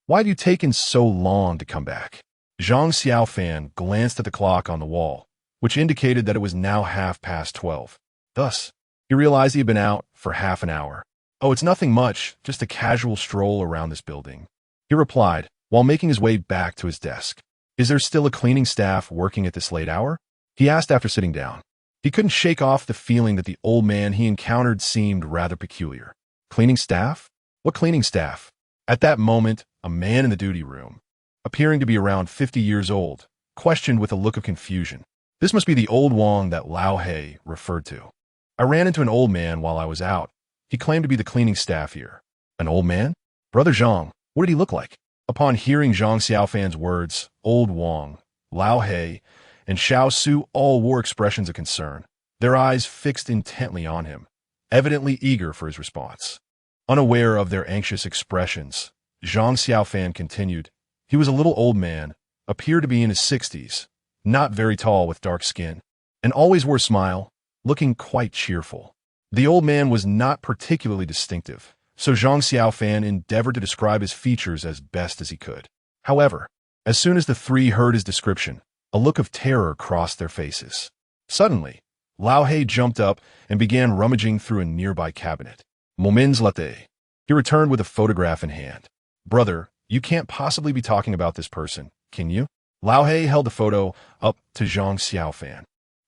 Why have you taken so long to come back?" Zhang Xiaofan glanced at the clock on the wall, which indicated that it was now 12:30. Thus, he realized he had been out for half an hour. "Oh, it's nothing much, just a casual stroll around this building," he replied while making his way back to his desk. "Is there still a cleaning staff working at this late hour?" he asked after sitting down. He couldn't shake off the feeling that the old man he encountered seemed rather peculiar. Cleaning staff? What cleaning staff? At that moment, a man in the duty room, appearing to be around 50 years old, questioned with a look of confusion. This must be the old Wang that Lao He referred to. "I ran into an old man while I was out. He claimed to be the cleaning staff here." "An old man? Brother Zhang, what did he look like?" Upon hearing Zhang Xiaofan's words, Old Wang, Lao He, and Xiao Su all wore expressions of concern, their eyes fixed intently on him, evidently eager for his response. Unaware of their anxious expressions, Zhang Xiaofan continued, "He was a little old man, appeared to be in his 60s, not very tall with dark skin, and always wore a smile, looking quite cheerful. The old man was not particularly distinctive, so Zhang Xiaofan endeavored to describe his features as best as he could. However, as soon as the three heard his description, a look of terror crossed their faces. Suddenly, Lao He jumped up and began rummaging through a nearby cabinet. "Moments latte." He returned with a photograph in hand. "Brother, you can't possibly be talking about this person, can you?" Lao He held the photo up to Zhang Xiaofan,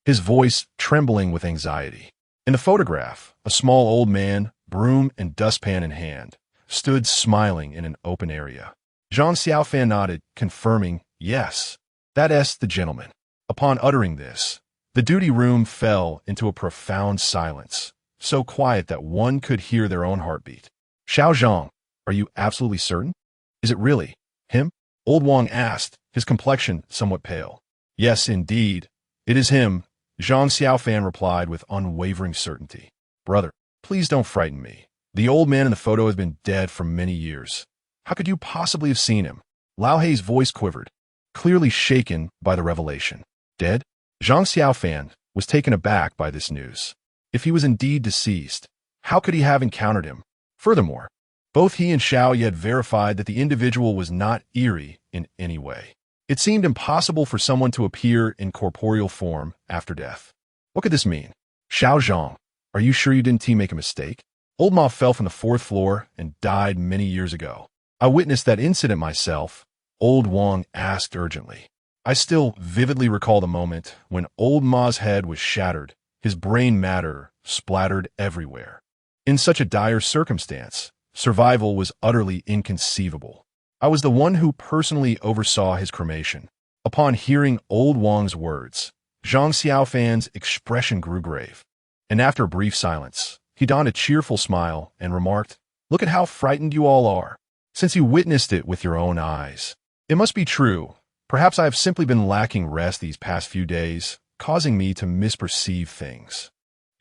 his voice trembling with anxiety. In the photograph, a small old man, broom and dustpan in hand, stood smiling in an open area. Zhang Xiaofan nodded, confirming, "Yes, that's the gentleman." Upon uttering this, the duty room fell into a profound silence, so quiet that one could hear their own heartbeat. "Xiao Zhang, are you absolutely certain? Is it really him?" Old Wang asked, his complexion somewhat pale. Yes, indeed. It is him, Zhang Xiaofan replied with unwavering certainty. Brother, please don't frighten me. The old man in the photo has been dead for many years. How could you possibly have seen him? Lao Hei's voice quivered, clearly shaken by the revelation. Dead? Zhang Xiaofan was taken aback by this news. If he was indeed deceased, how could he have encountered him? Furthermore, both he and Xiao Yi had verified that the individual was not eerie in any way. It seemed impossible for someone to appear in corporeal form after death. What could this mean? Xiao Zhang, are you sure you didn't make a mistake? Old Ma fell from the 4th floor and died many years ago. I witnessed that incident myself, Old Wang asked urgently. I still vividly recall the moment when Old Ma's head was shattered, his brain matter splattered everywhere. In such a dire circumstance, survival was utterly inconceivable. I was the one who personally oversaw his cremation. Upon hearing Old Wang's words, Zhang Xiaofan's expression grew grave. And after a brief silence, he donned a cheerful smile and remarked, Look at how frightened you all are, since you witnessed it with your own eyes. It must be true. Perhaps I have simply been lacking rest these past few days, causing me to misperceive things.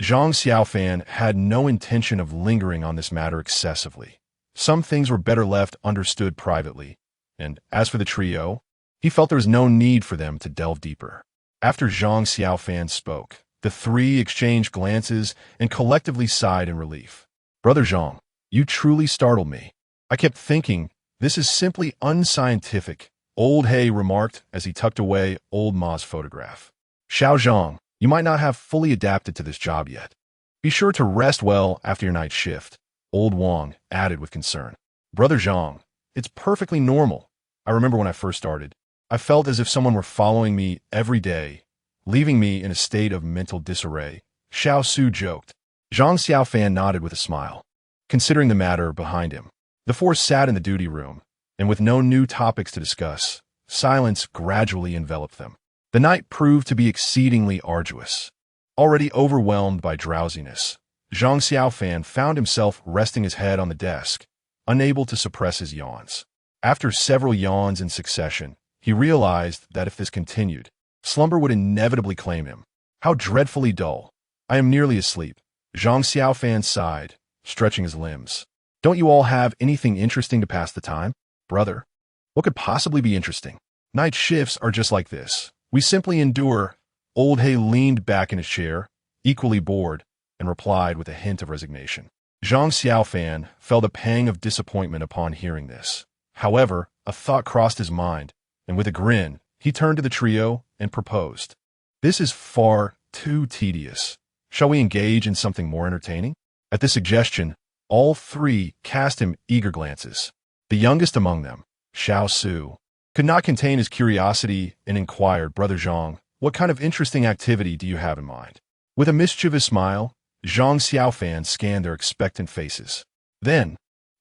Zhang Xiaofan had no intention of lingering on this matter excessively. Some things were better left understood privately, and as for the trio, he felt there was no need for them to delve deeper. After Zhang Xiaofan spoke, the three exchanged glances and collectively sighed in relief. Brother Zhang, you truly startled me. I kept thinking, this is simply unscientific, Old He remarked as he tucked away Old Ma's photograph. Xiao Zhang, you might not have fully adapted to this job yet. Be sure to rest well after your night shift, Old Wang added with concern. Brother Zhang, it's perfectly normal. I remember when I first started. I felt as if someone were following me every day, leaving me in a state of mental disarray. Xiao Su joked. Zhang Xiaofan nodded with a smile, considering the matter behind him. The four sat in the duty room, and with no new topics to discuss, silence gradually enveloped them. The night proved to be exceedingly arduous. Already overwhelmed by drowsiness, Zhang Xiaofan found himself resting his head on the desk, unable to suppress his yawns. After several yawns in succession, he realized that if this continued, slumber would inevitably claim him. How dreadfully dull. I am nearly asleep. Zhang Xiaofan sighed, stretching his limbs. Don't you all have anything interesting to pass the time? Brother, what could possibly be interesting? Night shifts are just like this. We simply endure. Old He leaned back in his chair, equally bored, and replied with a hint of resignation. Zhang Xiaofan felt a pang of disappointment upon hearing this. However, a thought crossed his mind, and with a grin, he turned to the trio and proposed. This is far too tedious. Shall we engage in something more entertaining? At this suggestion, all three cast him eager glances. The youngest among them, Xiao Su, could not contain his curiosity and inquired, Brother Zhang, what kind of interesting activity do you have in mind? With a mischievous smile, Zhang Xiaofan scanned their expectant faces. Then,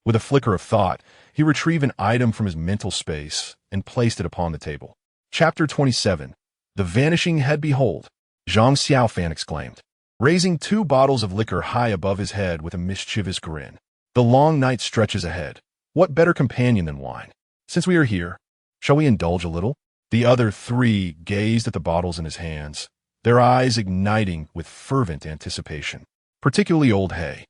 with a flicker of thought, he retrieved an item from his mental space and placed it upon the table. Chapter 27. The Vanishing Head Behold, Zhang Xiaofan exclaimed, raising 2 bottles of liquor high above his head with a mischievous grin. The long night stretches ahead. What better companion than wine? Since we are here, shall we indulge a little? The other 3 gazed at the bottles in his hands, their eyes igniting with fervent anticipation. Particularly Old He,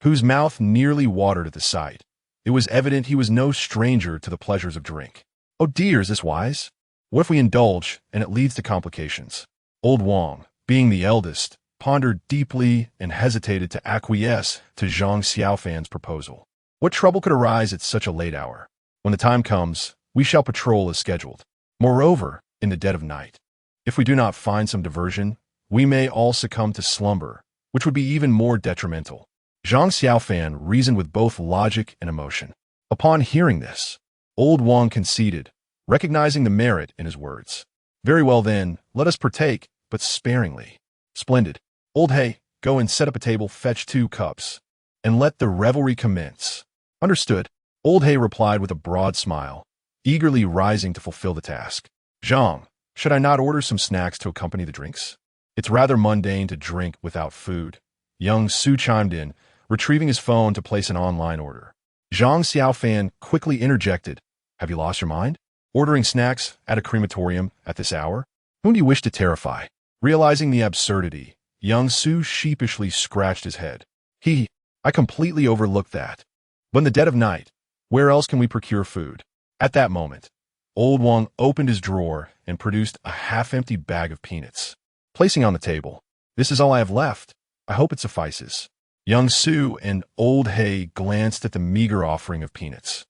whose mouth nearly watered at the sight. It was evident he was no stranger to the pleasures of drink. Oh dear, is this wise? What if we indulge and it leads to complications? Old Wang, being the eldest, pondered deeply and hesitated to acquiesce to Zhang Xiaofan's proposal. What trouble could arise at such a late hour? When the time comes, we shall patrol as scheduled. Moreover, in the dead of night, if we do not find some diversion, we may all succumb to slumber, which would be even more detrimental. Zhang Xiaofan reasoned with both logic and emotion. Upon hearing this, Old Wang conceded, recognizing the merit in his words. Very well then, let us partake, but sparingly. Splendid. Old He, go and set up a table, fetch 2 cups, and let the revelry commence. Understood. Old He replied with a broad smile, eagerly rising to fulfill the task. Zhang, should I not order some snacks to accompany the drinks? It's rather mundane to drink without food. Young Su chimed in, retrieving his phone to place an online order. Zhang Xiaofan quickly interjected, have you lost your mind? Ordering snacks at a crematorium at this hour? Whom do you wish to terrify? Realizing the absurdity, young Su sheepishly scratched his head. I completely overlooked that. But in the dead of night, where else can we procure food? At that moment, Old Wang opened his drawer and produced a half-empty bag of peanuts. Placing on the table, "This is all I have left. I hope it suffices." Young Su and Old Hay glanced at the meager offering of peanuts,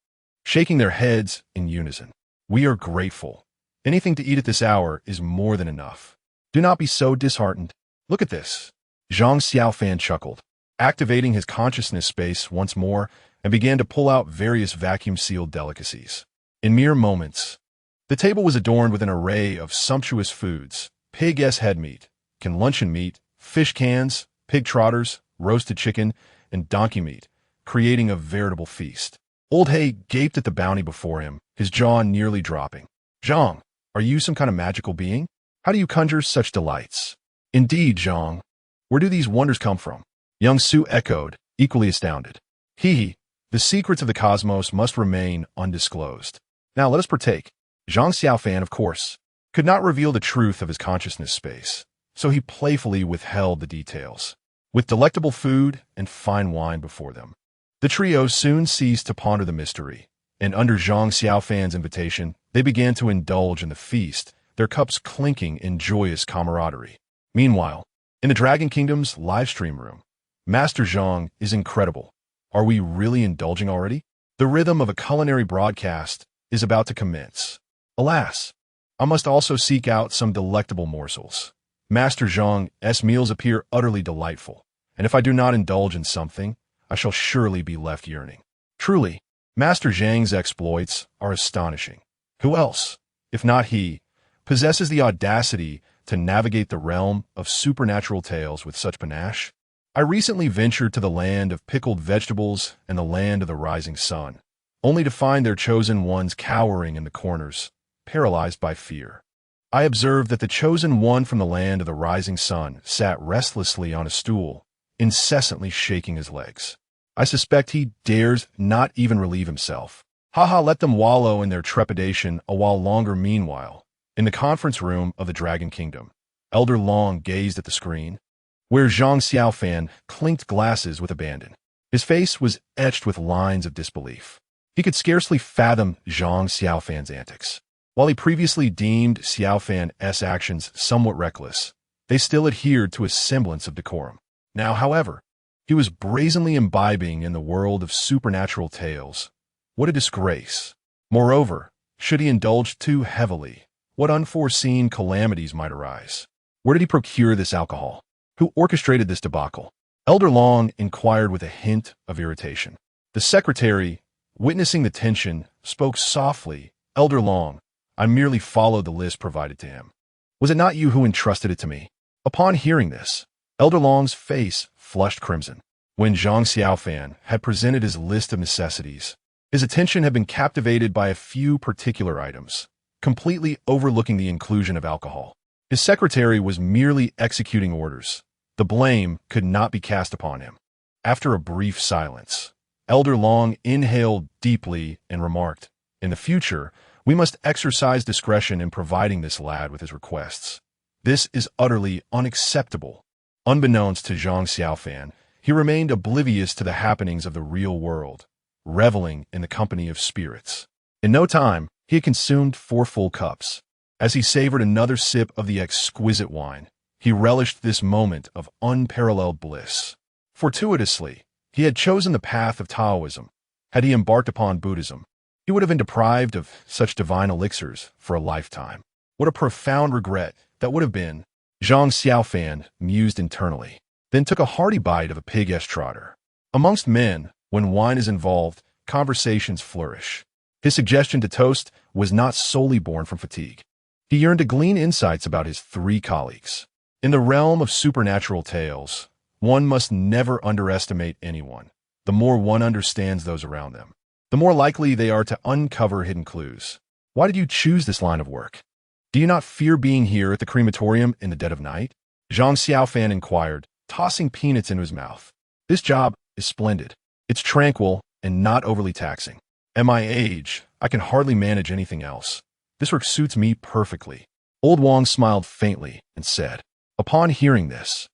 shaking their heads in unison. "We are grateful. Anything to eat at this hour is more than enough. Do not be so disheartened. Look at this." Zhang Xiaofan chuckled, activating his consciousness space once more, and began to pull out various vacuum-sealed delicacies. In mere moments, the table was adorned with an array of sumptuous foods: pig-s head meat, luncheon meat, fish cans, pig trotters, roasted chicken, and donkey meat, creating a veritable feast. Old Hay gaped at the bounty before him, his jaw nearly dropping. "Zhang, are you some kind of magical being? How do you conjure such delights?" "Indeed, Zhang. Where do these wonders come from?" Young Su echoed, equally astounded. The secrets of the cosmos must remain undisclosed. Now let us partake." Zhang Xiaofan, of course, could not reveal the truth of his consciousness space, so he playfully withheld the details. With delectable food and fine wine before them, the trio soon ceased to ponder the mystery, and under Zhang Xiaofan's invitation, they began to indulge in the feast, their cups clinking in joyous camaraderie. Meanwhile, in the Dragon Kingdom's livestream room, Master Zhang is incredible. Are we really indulging already? The rhythm of a culinary broadcast is about to commence. Alas, I must also seek out some delectable morsels. Master Zhang's meals appear utterly delightful, and if I do not indulge in something, I shall surely be left yearning. Truly, Master Zhang's exploits are astonishing. Who else, if not he, possesses the audacity to navigate the realm of supernatural tales with such panache? I recently ventured to the land of pickled vegetables and the land of the rising sun, only to find their chosen ones cowering in the corners, paralyzed by fear. I observed that the chosen one from the land of the rising sun sat restlessly on a stool, incessantly shaking his legs. I suspect he dares not even relieve himself. Let them wallow in their trepidation a while longer. Meanwhile, in the conference room of the Dragon Kingdom, Elder Long gazed at the screen, where Zhang Xiaofan clinked glasses with abandon. His face was etched with lines of disbelief. He could scarcely fathom Zhang Xiaofan's antics. While he previously deemed Xiaofan's actions somewhat reckless, they still adhered to a semblance of decorum. Now, however, he was brazenly imbibing in the world of supernatural tales. What a disgrace! Moreover, should he indulge too heavily, what unforeseen calamities might arise? Where did he procure this alcohol? Who orchestrated this debacle? Elder Long inquired with a hint of irritation. The secretary, witnessing the tension, spoke softly. "Elder Long, I merely followed the list provided to him. Was it not you who entrusted it to me?" Upon hearing this, Elder Long's face flushed crimson. When Zhang Xiaofan had presented his list of necessities, his attention had been captivated by a few particular items, completely overlooking the inclusion of alcohol. His secretary was merely executing orders. The blame could not be cast upon him. After a brief silence, Elder Long inhaled deeply and remarked, "In the future, we must exercise discretion in providing this lad with his requests. This is utterly unacceptable." Unbeknownst to Zhang Xiaofan, he remained oblivious to the happenings of the real world, reveling in the company of spirits. In no time, he had consumed 4 full cups. As he savored another sip of the exquisite wine, he relished this moment of unparalleled bliss. Fortuitously, he had chosen the path of Taoism. Had he embarked upon Buddhism, he would have been deprived of such divine elixirs for a lifetime. What a profound regret that would have been. Zhang Xiaofan mused internally, then took a hearty bite of a pig-s trotter. Amongst men, when wine is involved, conversations flourish. His suggestion to toast was not solely born from fatigue. He yearned to glean insights about his 3 colleagues. In the realm of supernatural tales, one must never underestimate anyone. The more one understands those around them, the more likely they are to uncover hidden clues. Why did you choose this line of work? Do you not fear being here at the crematorium in the dead of night? Zhang Xiaofan inquired, tossing peanuts into his mouth. This job is splendid. It's tranquil and not overly taxing. At my age, I can hardly manage anything else. This work suits me perfectly. Old Wang smiled faintly and said. Upon hearing this,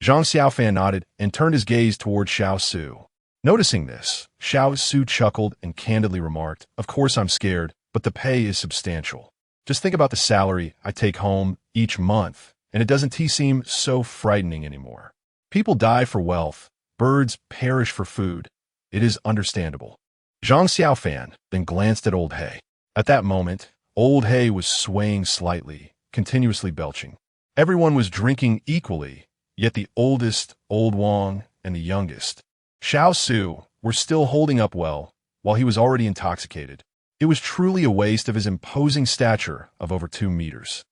Zhang Xiaofan nodded and turned his gaze toward Xiao Su. Noticing this, Xiao Su chuckled and candidly remarked, Of course I'm scared, but the pay is substantial. Just think about the salary I take home each month, and it doesn't seem so frightening anymore. People die for wealth, birds perish for food. It is understandable. Zhang Xiaofan then glanced at Old He. At that moment, Old He was swaying slightly, continuously belching. Everyone was drinking equally, yet the oldest, Old Wang, and the youngest, Xiao Su, were still holding up well, while he was already intoxicated. It was truly a waste of his imposing stature of over 2 meters.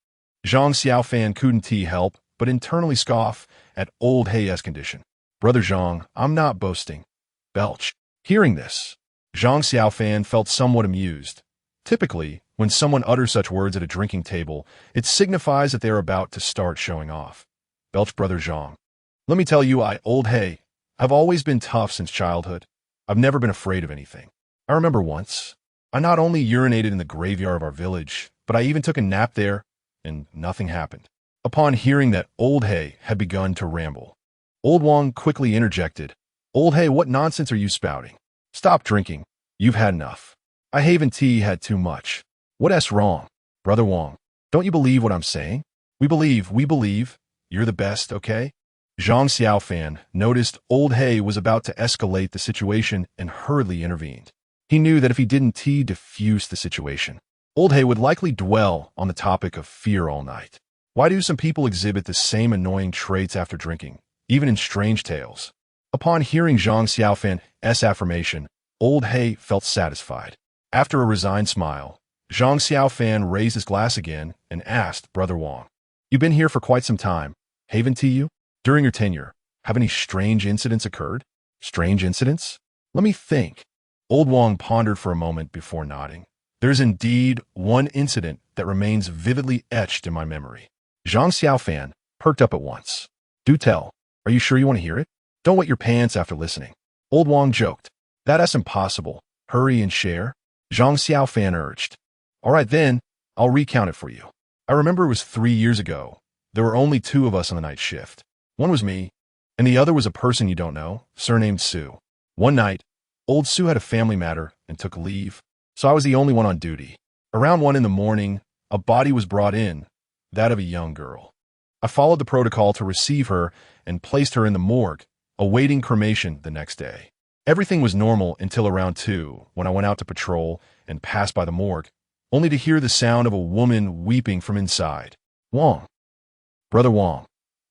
Zhang Xiaofan couldn't help but internally scoff at Old He's condition. Brother Zhang, I'm not boasting. Belch. Hearing this, Zhang Xiaofan felt somewhat amused. Typically, when someone utters such words at a drinking table, it signifies that they are about to start showing off. Belch Brother Zhang. Let me tell you, Old He, I've always been tough since childhood. I've never been afraid of anything. I remember once, I not only urinated in the graveyard of our village, but I even took a nap there, and nothing happened. Upon hearing that Old He had begun to ramble, Old Wang quickly interjected, Old He, what nonsense are you spouting? Stop drinking. You've had enough. I haven't had too much. What's wrong? Brother Wang, don't you believe what I'm saying? We believe. You're the best, okay? Zhang Xiaofan noticed Old He was about to escalate the situation and hurriedly intervened. He knew that if he didn't diffuse the situation, Old He would likely dwell on the topic of fear all night. Why do some people exhibit the same annoying traits after drinking, even in strange tales? Upon hearing Zhang Xiaofan's affirmation, Old He felt satisfied. After a resigned smile, Zhang Xiaofan raised his glass again and asked Brother Wang, You've been here for quite some time, haven't you? During your tenure, have any strange incidents occurred? Strange incidents? Let me think. Old Wang pondered for a moment before nodding. There's indeed one incident that remains vividly etched in my memory. Zhang Xiaofan perked up at once. Do tell. Are you sure you want to hear it? Don't wet your pants after listening. Old Wang joked. That's impossible. Hurry and share. Zhang Xiaofan urged. All right then, I'll recount it for you. I remember it was 3 years ago. There were only 2 of us on the night shift. One was me, and the other was a person you don't know, surnamed Su. One night, old Su had a family matter and took leave, so I was the only one on duty. Around 1 in the morning, a body was brought in, that of a young girl. I followed the protocol to receive her and placed her in the morgue, awaiting cremation the next day. Everything was normal until around 2, when I went out to patrol and passed by the morgue, only to hear the sound of a woman weeping from inside. Wang. Brother Wang,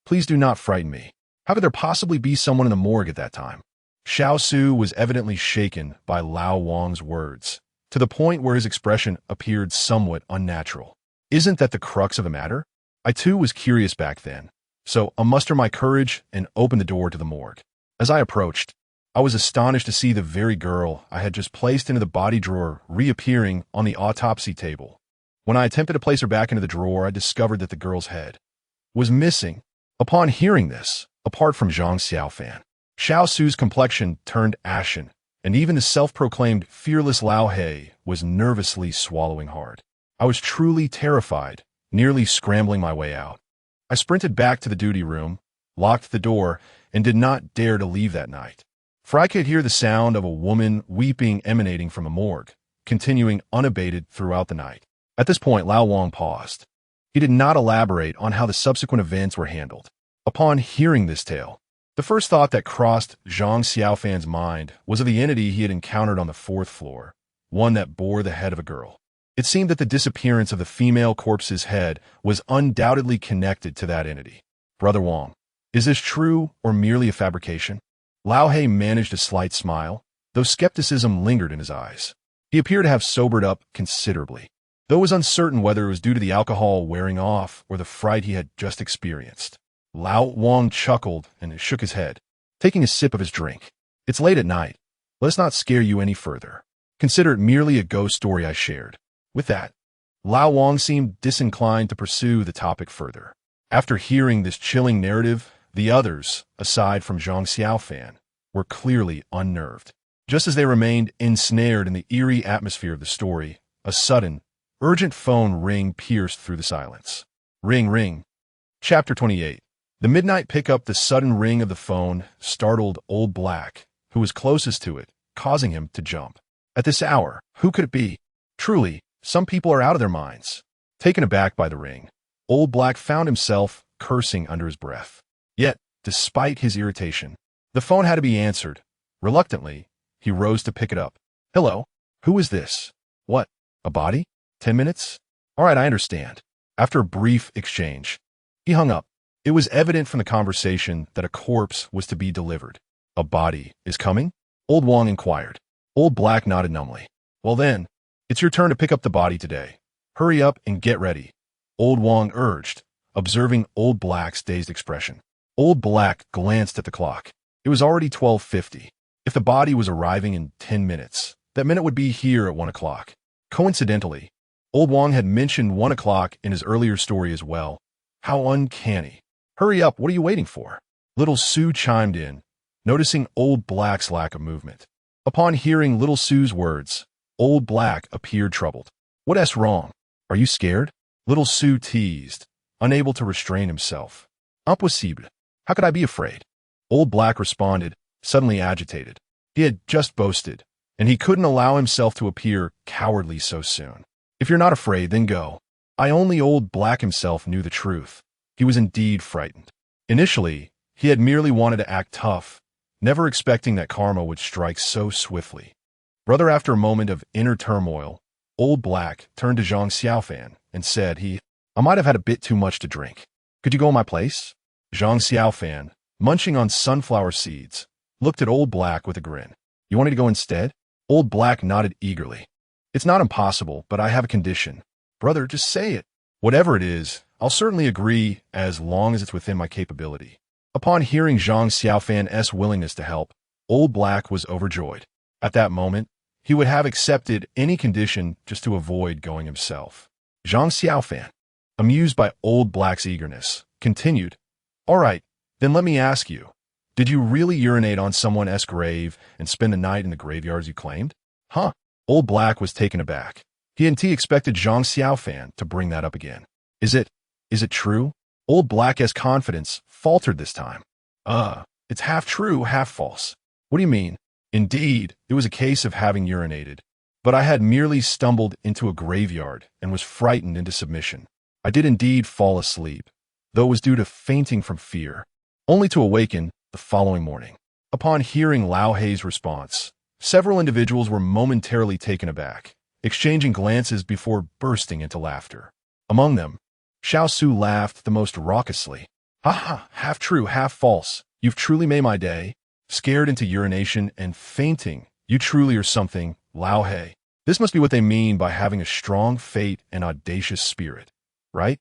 please do not frighten me. How could there possibly be someone in the morgue at that time? Xiao Su was evidently shaken by Lao Wang's words, to the point where his expression appeared somewhat unnatural. Isn't that the crux of the matter? I too was curious back then, so I mustered my courage and opened the door to the morgue. As I approached, I was astonished to see the very girl I had just placed into the body drawer reappearing on the autopsy table. When I attempted to place her back into the drawer, I discovered that the girl's head was missing. Upon hearing this, apart from Zhang Xiaofan, Xiao Su's complexion turned ashen, and even the self-proclaimed fearless Lao He was nervously swallowing hard. I was truly terrified, nearly scrambling my way out. I sprinted back to the duty room, locked the door, and did not dare to leave that night, for I could hear the sound of a woman weeping emanating from a morgue, continuing unabated throughout the night. At this point, Lao Wang paused. He did not elaborate on how the subsequent events were handled. Upon hearing this tale, the first thought that crossed Zhang Xiaofan's mind was of the entity he had encountered on the 4th floor, one that bore the head of a girl. It seemed that the disappearance of the female corpse's head was undoubtedly connected to that entity. Brother Wang, is this true or merely a fabrication? Lao He managed a slight smile, though skepticism lingered in his eyes. He appeared to have sobered up considerably, though it was uncertain whether it was due to the alcohol wearing off or the fright he had just experienced. Lao Wang chuckled and shook his head, taking a sip of his drink. It's late at night. Let us not scare you any further. Consider it merely a ghost story I shared. With that, Lao Wang seemed disinclined to pursue the topic further. After hearing this chilling narrative, the others, aside from Zhang Xiaofan, were clearly unnerved. Just as they remained ensnared in the eerie atmosphere of the story, a sudden, urgent phone ring pierced through the silence. Ring, ring. Chapter 28. The midnight pickup, the sudden ring of the phone, startled Old Black, who was closest to it, causing him to jump. At this hour, who could it be? Truly, some people are out of their minds. Taken aback by the ring, Old Black found himself cursing under his breath. Yet, despite his irritation, the phone had to be answered. Reluctantly, he rose to pick it up. Hello? Who is this? What? A body? 10 minutes? All right, I understand. After a brief exchange, he hung up. It was evident from the conversation that a corpse was to be delivered. A body is coming? Old Wong inquired. Old Black nodded numbly. Well then, it's your turn to pick up the body today. Hurry up and get ready, Old Wong urged, observing Old Black's dazed expression. Old Black glanced at the clock. It was already 12:50. If the body was arriving in 10 minutes, that meant it would be here at 1 o'clock. Coincidentally, Old Wong had mentioned 1 o'clock in his earlier story as well. How uncanny. Hurry up, what are you waiting for? Little Sue chimed in, noticing Old Black's lack of movement. Upon hearing Little Sue's words, Old Black appeared troubled. What's wrong? Are you scared? Little Sue teased, unable to restrain himself. Impossible. How could I be afraid? Old Black responded, suddenly agitated. He had just boasted, and he couldn't allow himself to appear cowardly so soon. If you're not afraid, then go. Only Old Black himself knew the truth. He was indeed frightened. Initially, he had merely wanted to act tough, never expecting that karma would strike so swiftly. Brother, after a moment of inner turmoil, Old Black turned to Zhang Xiaofan and said I might have had a bit too much to drink. Could you go in my place? Zhang Xiaofan, munching on sunflower seeds, looked at Old Black with a grin. You wanted to go instead? Old Black nodded eagerly. It's not impossible, but I have a condition. Brother, just say it. Whatever it is, I'll certainly agree as long as it's within my capability. Upon hearing Zhang Xiaofan's willingness to help, Old Black was overjoyed. At that moment, he would have accepted any condition just to avoid going himself. Zhang Xiaofan, amused by Old Black's eagerness, continued, All right, then let me ask you, did you really urinate on someone's grave and spend the night in the graveyard as you claimed? Huh? Old Black was taken aback. He expected Zhang Xiaofan to bring that up again. Is it true? Old Black's confidence faltered this time. It's half true, half false. What do you mean? Indeed, it was a case of having urinated, but I had merely stumbled into a graveyard and was frightened into submission. I did indeed fall asleep, though it was due to fainting from fear, only to awaken the following morning. Upon hearing Lao Hei's response, several individuals were momentarily taken aback, exchanging glances before bursting into laughter. Among them, Xiao Su laughed the most raucously. Ha ha, half true, half false. You've truly made my day. Scared into urination and fainting, you truly are something, Lao Hei. This must be what they mean by having a strong fate and audacious spirit, right?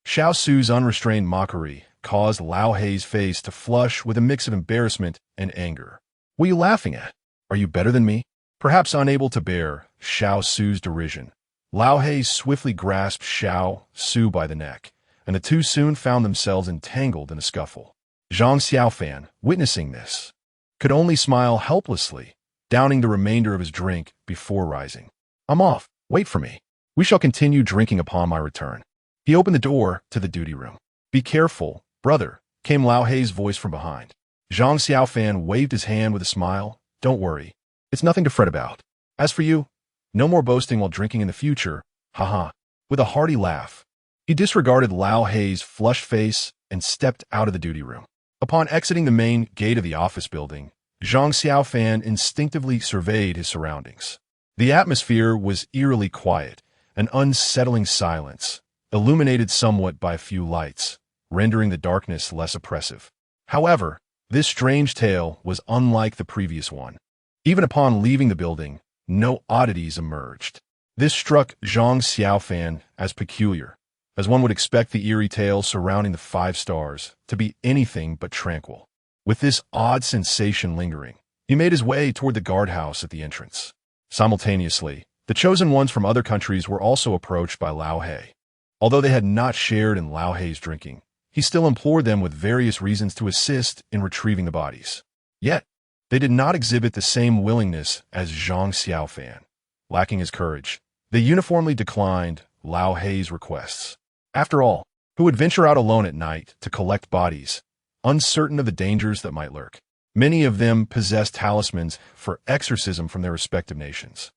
Xiao Su's unrestrained mockery caused Lao Hei's face to flush with a mix of embarrassment and anger. What are you laughing at? Are you better than me? Perhaps unable to bear Xiao Su's derision, Lao Hei swiftly grasped Xiao Su by the neck, and the two soon found themselves entangled in a scuffle. Zhang Xiaofan, witnessing this, could only smile helplessly, downing the remainder of his drink before rising. I'm off. Wait for me. We shall continue drinking upon my return. He opened the door to the duty room. Be careful, brother, came Lao Hei's voice from behind. Zhang Xiaofan waved his hand with a smile. Don't worry. It's nothing to fret about. As for you, no more boasting while drinking in the future. Haha. With a hearty laugh, he disregarded Lao Hei's flushed face and stepped out of the duty room. Upon exiting the main gate of the office building, Zhang Xiaofan instinctively surveyed his surroundings. The atmosphere was eerily quiet, an unsettling silence, illuminated somewhat by a few lights, rendering the darkness less oppressive. However, this strange tale was unlike the previous one. Even upon leaving the building, no oddities emerged. This struck Zhang Xiaofan as peculiar, as one would expect the eerie tale surrounding the 5 stars to be anything but tranquil. With this odd sensation lingering, he made his way toward the guardhouse at the entrance. Simultaneously, the chosen ones from other countries were also approached by Lao Hei. Although they had not shared in Lao Hei's drinking, he still implored them with various reasons to assist in retrieving the bodies. Yet, they did not exhibit the same willingness as Zhang Xiaofan. Lacking his courage, they uniformly declined, Lao Hei's requests. After all, who would venture out alone at night to collect bodies, uncertain of the dangers that might lurk? Many of them possessed talismans for exorcism from their respective nations.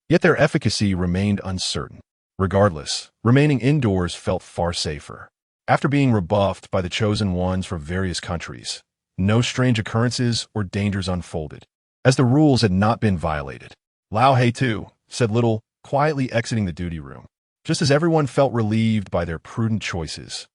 Yet their efficacy remained uncertain. Regardless, remaining indoors felt far safer. After being rebuffed by the chosen ones from various countries, no strange occurrences or dangers unfolded, as the rules had not been violated. Lao Hei, too, said little, quietly exiting the duty room, just as everyone felt relieved by their prudent choices.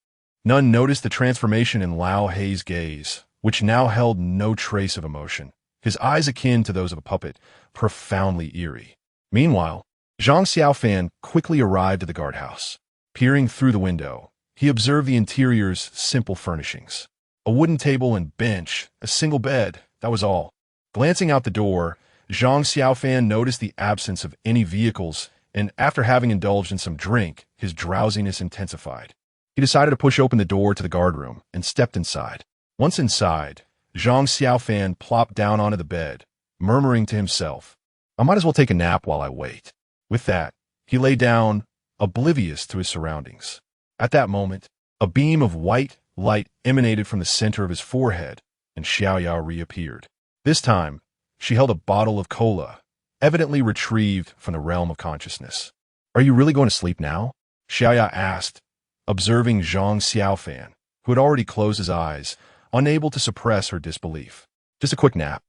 None noticed the transformation in Lao Hei's gaze, which now held no trace of emotion, his eyes akin to those of a puppet, profoundly eerie. Meanwhile, Zhang Xiaofan quickly arrived at the guardhouse. Peering through the window, he observed the interior's simple furnishings. A wooden table and bench, a single bed, that was all. Glancing out the door, Zhang Xiaofan noticed the absence of any vehicles, and after having indulged in some drink, his drowsiness intensified. He decided to push open the door to the guardroom and stepped inside. Once inside, Zhang Xiaofan plopped down onto the bed, murmuring to himself, "I might as well take a nap while I wait." With that, he lay down, oblivious to his surroundings. At that moment, a beam of white light emanated from the center of his forehead, and Xiaoyao reappeared. This time, she held a bottle of cola, evidently retrieved from the realm of consciousness. "Are you really going to sleep now?" Xiaoyao asked, observing Zhang Xiaofan, who had already closed his eyes, unable to suppress her disbelief. "Just a quick nap.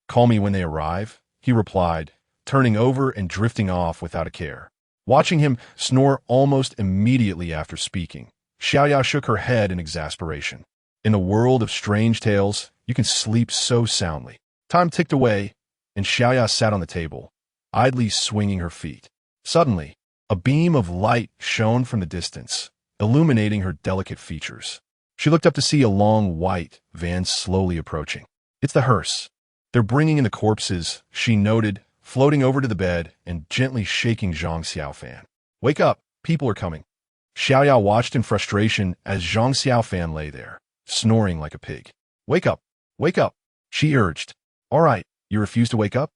Call me when they arrive," he replied, turning over and drifting off without a care. Watching him snore almost immediately after speaking, Xiaoyao shook her head in exasperation. In the world of strange tales, you can sleep so soundly. Time ticked away, and Xiaoyao sat on the table, idly swinging her feet. Suddenly, a beam of light shone from the distance, illuminating her delicate features. She looked up to see a long white van slowly approaching. "It's the hearse. They're bringing in the corpses," she noted, floating over to the bed and gently shaking Zhang Xiaofan. "Wake up, people are coming." Xiaoyao watched in frustration as Zhang Xiaofan lay there, snoring like a pig. Wake up, she urged. "All right, you refuse to wake up?"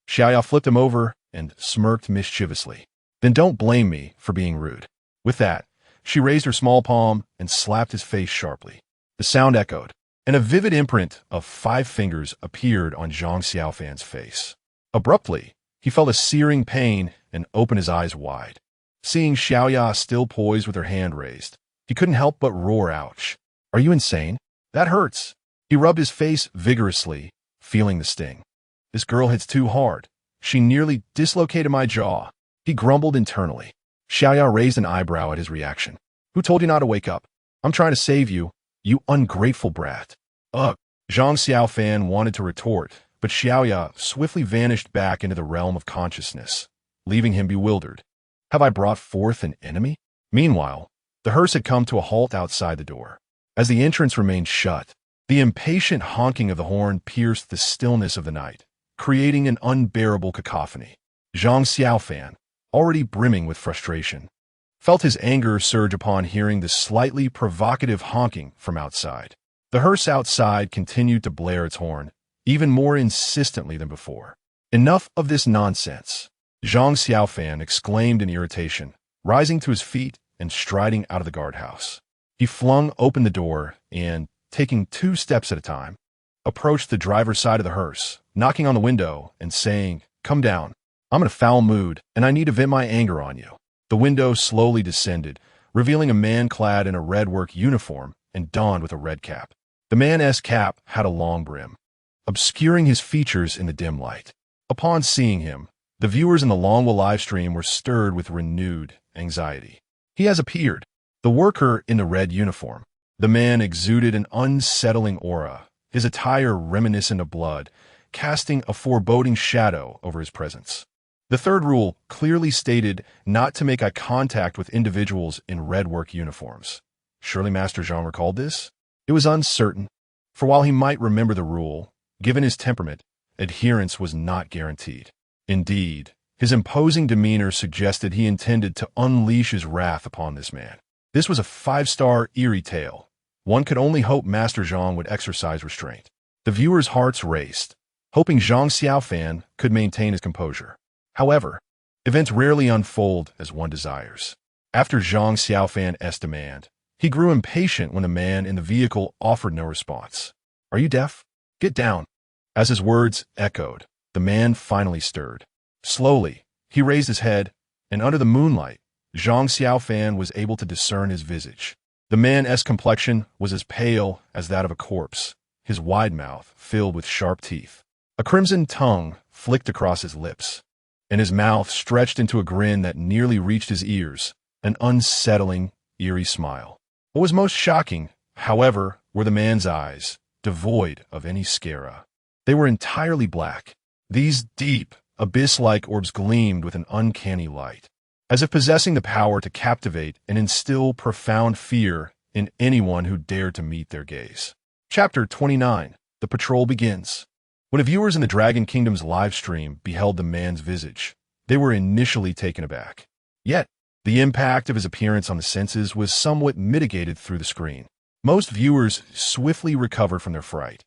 Xiaoyao flipped him over and smirked mischievously. "Then don't blame me for being rude." With that, she raised her small palm and slapped his face sharply. The sound echoed, and a vivid imprint of 5 fingers appeared on Zhang Xiaofan's face. Abruptly, he felt a searing pain and opened his eyes wide. Seeing Xiaoyao still poised with her hand raised, he couldn't help but roar, "Ouch. Are you insane? That hurts." He rubbed his face vigorously, feeling the sting. "This girl hits too hard. She nearly dislocated my jaw," he grumbled internally. Xiaoyao raised an eyebrow at his reaction. "Who told you not to wake up? I'm trying to save you, you ungrateful brat." "Ugh." Zhang Xiaofan wanted to retort, but Xiaoyao swiftly vanished back into the realm of consciousness, leaving him bewildered. Have I brought forth an enemy? Meanwhile, the hearse had come to a halt outside the door. As the entrance remained shut, the impatient honking of the horn pierced the stillness of the night, creating an unbearable cacophony. Zhang Xiaofan, already brimming with frustration, felt his anger surge upon hearing the slightly provocative honking from outside. The hearse outside continued to blare its horn, even more insistently than before. "Enough of this nonsense," Zhang Xiaofan exclaimed in irritation, rising to his feet and striding out of the guardhouse. He flung open the door and, taking 2 steps at a time, approached the driver's side of the hearse, knocking on the window and saying, "Come down. I'm in a foul mood, and I need to vent my anger on you." The window slowly descended, revealing a man clad in a red work uniform and donned with a red cap. The man's cap had a long brim, obscuring his features in the dim light. Upon seeing him, the viewers in the Longwa livestream were stirred with renewed anxiety. He has appeared. The worker in the red uniform. The man exuded an unsettling aura, his attire reminiscent of blood, casting a foreboding shadow over his presence. The third rule clearly stated not to make eye contact with individuals in red work uniforms. Surely Master Zhang recalled this? It was uncertain, for while he might remember the rule, given his temperament, adherence was not guaranteed. Indeed, his imposing demeanor suggested he intended to unleash his wrath upon this man. This was a 5-star eerie tale. One could only hope Master Zhang would exercise restraint. The viewers' hearts raced, hoping Zhang Xiaofan could maintain his composure. However, events rarely unfold as one desires. After Zhang Xiaofan's demand, he grew impatient when the man in the vehicle offered no response. "Are you deaf? Get down." As his words echoed, the man finally stirred. Slowly, he raised his head, and under the moonlight, Zhang Xiaofan was able to discern his visage. The man's complexion was as pale as that of a corpse, his wide mouth filled with sharp teeth. A crimson tongue flicked across his lips, and his mouth stretched into a grin that nearly reached his ears, an unsettling, eerie smile. What was most shocking, however, were the man's eyes, devoid of any scara. They were entirely black. These deep, abyss-like orbs gleamed with an uncanny light, as if possessing the power to captivate and instill profound fear in anyone who dared to meet their gaze. Chapter 29. The patrol begins. When the viewers in the Dragon Kingdom's live stream beheld the man's visage, they were initially taken aback. Yet, the impact of his appearance on the senses was somewhat mitigated through the screen. Most viewers swiftly recovered from their fright.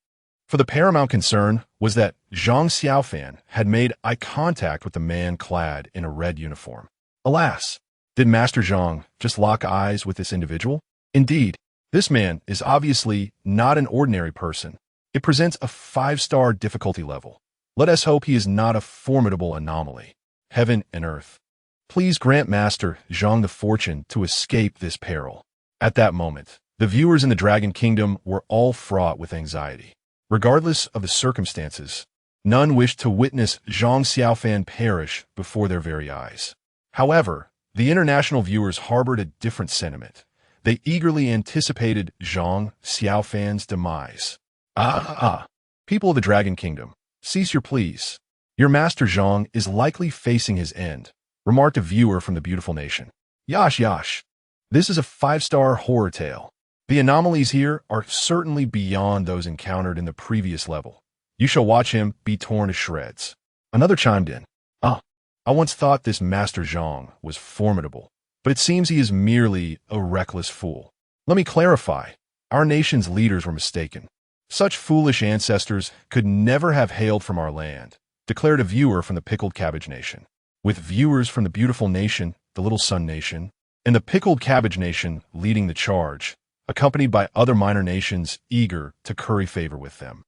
For the paramount concern was that Zhang Xiaofan had made eye contact with the man clad in a red uniform. Alas, did Master Zhang just lock eyes with this individual? Indeed, this man is obviously not an ordinary person. It presents a 5-star difficulty level. Let us hope he is not a formidable anomaly. Heaven and earth, please grant Master Zhang the fortune to escape this peril. At that moment, the viewers in the Dragon Kingdom were all fraught with anxiety. Regardless of the circumstances, none wished to witness Zhang Xiaofan perish before their very eyes. However, the international viewers harbored a different sentiment. They eagerly anticipated Zhang Xiaofan's demise. People of the Dragon Kingdom, cease your pleas. Your Master Zhang is likely facing his end, remarked a viewer from the beautiful nation. Yash. This is a 5-star horror tale. The anomalies here are certainly beyond those encountered in the previous level. You shall watch him be torn to shreds. Another chimed in. I once thought this Master Zhang was formidable, but it seems he is merely a reckless fool. Let me clarify. Our nation's leaders were mistaken. Such foolish ancestors could never have hailed from our land, declared a viewer from the Pickled Cabbage Nation. With viewers from the beautiful nation, the Little Sun Nation, and the Pickled Cabbage Nation leading the charge, accompanied by other minor nations eager to curry favor with them.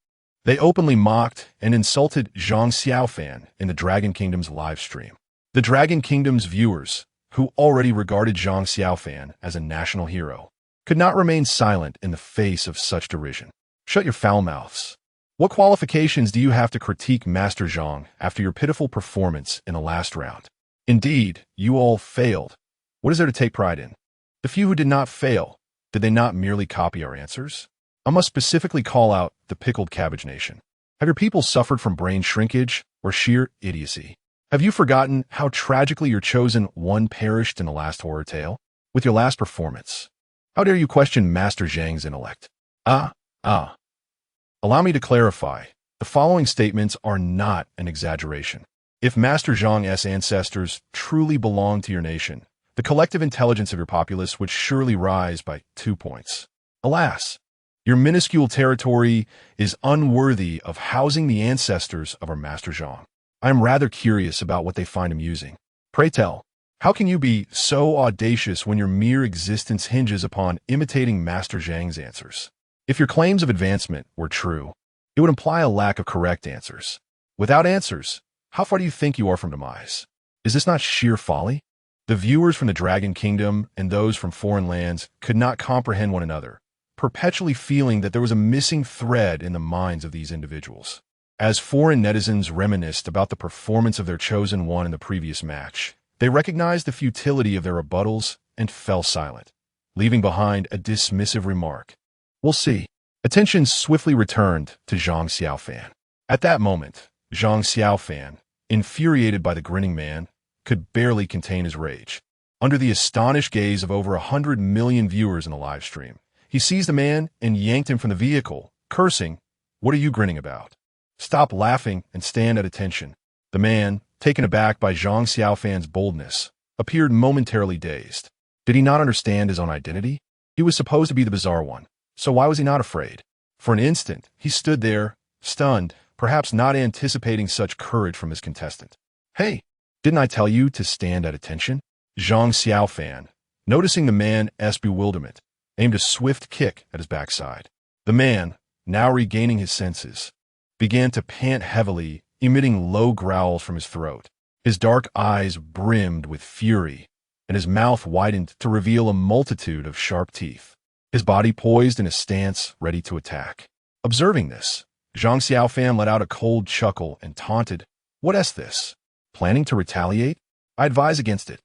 They openly mocked and insulted Zhang Xiaofan in the Dragon Kingdom's live stream. The Dragon Kingdom's viewers, who already regarded Zhang Xiaofan as a national hero, could not remain silent in the face of such derision. Shut your foul mouths. What qualifications do you have to critique Master Zhang after your pitiful performance in the last round? Indeed, you all failed. What is there to take pride in? The few who did not fail, did they not merely copy our answers? I must specifically call out the Pickled Cabbage Nation. Have your people suffered from brain shrinkage or sheer idiocy? Have you forgotten how tragically your chosen one perished in the last horror tale? With your last performance? How dare you question Master Zhang's intellect? Allow me to clarify. The following statements are not an exaggeration. If Master Zhang's ancestors truly belonged to your nation, the collective intelligence of your populace would surely rise by 2 points. Alas, your minuscule territory is unworthy of housing the ancestors of our Master Zhang. I am rather curious about what they find amusing. Pray tell, how can you be so audacious when your mere existence hinges upon imitating Master Zhang's answers? If your claims of advancement were true, it would imply a lack of correct answers. Without answers, how far do you think you are from demise? Is this not sheer folly? The viewers from the Dragon Kingdom and those from foreign lands could not comprehend one another, perpetually feeling that there was a missing thread in the minds of these individuals. As foreign netizens reminisced about the performance of their chosen one in the previous match, they recognized the futility of their rebuttals and fell silent, leaving behind a dismissive remark. We'll see. Attention swiftly returned to Zhang Xiaofan. At that moment, Zhang Xiaofan, infuriated by the grinning man, could barely contain his rage. Under the astonished gaze of over 100 million viewers in the live stream, he seized the man and yanked him from the vehicle, cursing, "What are you grinning about? Stop laughing and stand at attention." The man, taken aback by Zhang Xiaofan's boldness, appeared momentarily dazed. Did he not understand his own identity? He was supposed to be the bizarre one, so why was he not afraid? For an instant, he stood there, stunned, perhaps not anticipating such courage from his contestant. "Hey, didn't I tell you to stand at attention?" Zhang Xiaofan, Noticing the man's bewilderment, aimed a swift kick at his backside. The man, now regaining his senses, began to pant heavily, emitting low growls from his throat. His dark eyes brimmed with fury, and his mouth widened to reveal a multitude of sharp teeth. His body poised in a stance ready to attack. Observing this, Zhang Xiaofan let out a cold chuckle and taunted, "What's this? Planning to retaliate? I advise against it.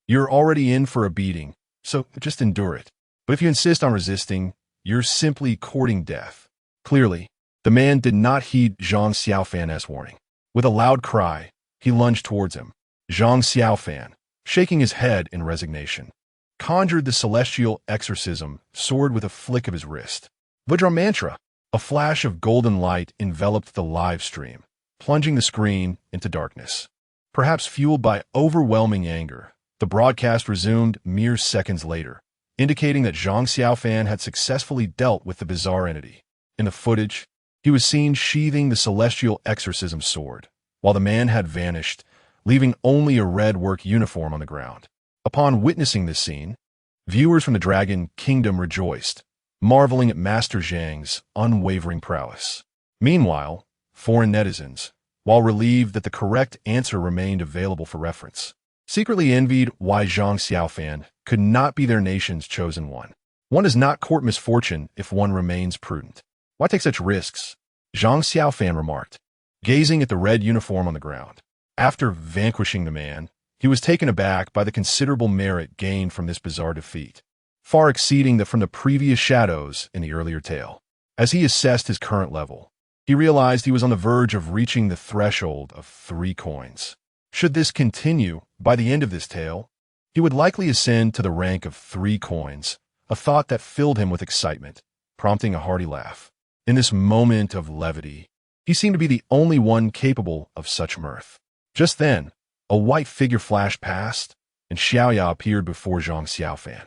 You're already in for a beating, so just endure it. But if you insist on resisting, you're simply courting death." Clearly, the man did not heed Zhang Xiaofan's warning. With a loud cry, he lunged towards him. Zhang Xiaofan, shaking his head in resignation, conjured the celestial exorcism sword with a flick of his wrist. Vajra mantra. A flash of golden light enveloped the live stream, plunging the screen into darkness. Perhaps fueled by overwhelming anger, the broadcast resumed mere seconds later, indicating that Zhang Xiaofan had successfully dealt with the bizarre entity. In the footage, he was seen sheathing the celestial exorcism sword, while the man had vanished, leaving only a red work uniform on the ground. Upon witnessing this scene, viewers from the Dragon Kingdom rejoiced, marveling at Master Zhang's unwavering prowess. Meanwhile, foreign netizens, while relieved that the correct answer remained available for reference, secretly envied why Zhang Xiaofan could not be their nation's chosen one. One does not court misfortune if one remains prudent. Why take such risks? Zhang Xiaofan remarked, gazing at the red uniform on the ground. After vanquishing the man, he was taken aback by the considerable merit gained from this bizarre defeat, far exceeding that from the previous shadows in the earlier tale. As he assessed his current level, he realized he was on the verge of reaching the threshold of 3 coins. Should this continue, by the end of this tale, he would likely ascend to the rank of 3 coins, a thought that filled him with excitement, prompting a hearty laugh. In this moment of levity, he seemed to be the only one capable of such mirth. Just then, a white figure flashed past, and Xiaoya appeared before Zhang Xiaofan.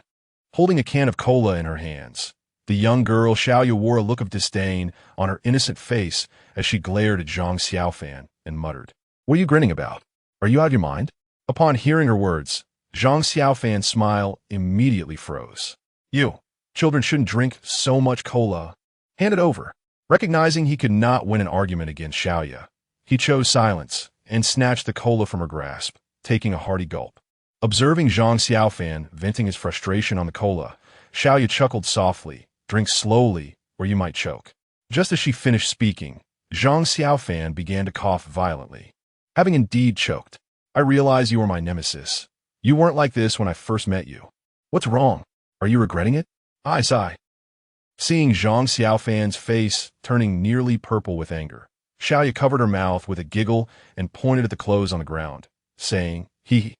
Holding a can of cola in her hands, the young girl Xiaoya wore a look of disdain on her innocent face as she glared at Zhang Xiaofan and muttered, "What are you grinning about? Are you out of your mind?" Upon hearing her words, Zhang Xiaofan's smile immediately froze. "You, children shouldn't drink so much cola. Hand it over." Recognizing he could not win an argument against Xiaoya, he chose silence and snatched the cola from her grasp, taking a hearty gulp. Observing Zhang Xiaofan venting his frustration on the cola, Xiaoya chuckled softly, "Drink slowly, or you might choke." Just as she finished speaking, Zhang Xiaofan began to cough violently. Having indeed choked, "I realize you are my nemesis. You weren't like this when I first met you. What's wrong? Are you regretting it?" "I sigh." Seeing Zhang Xiaofan's face turning nearly purple with anger, Xiaoya covered her mouth with a giggle and pointed at the clothes on the ground, saying, "Hee.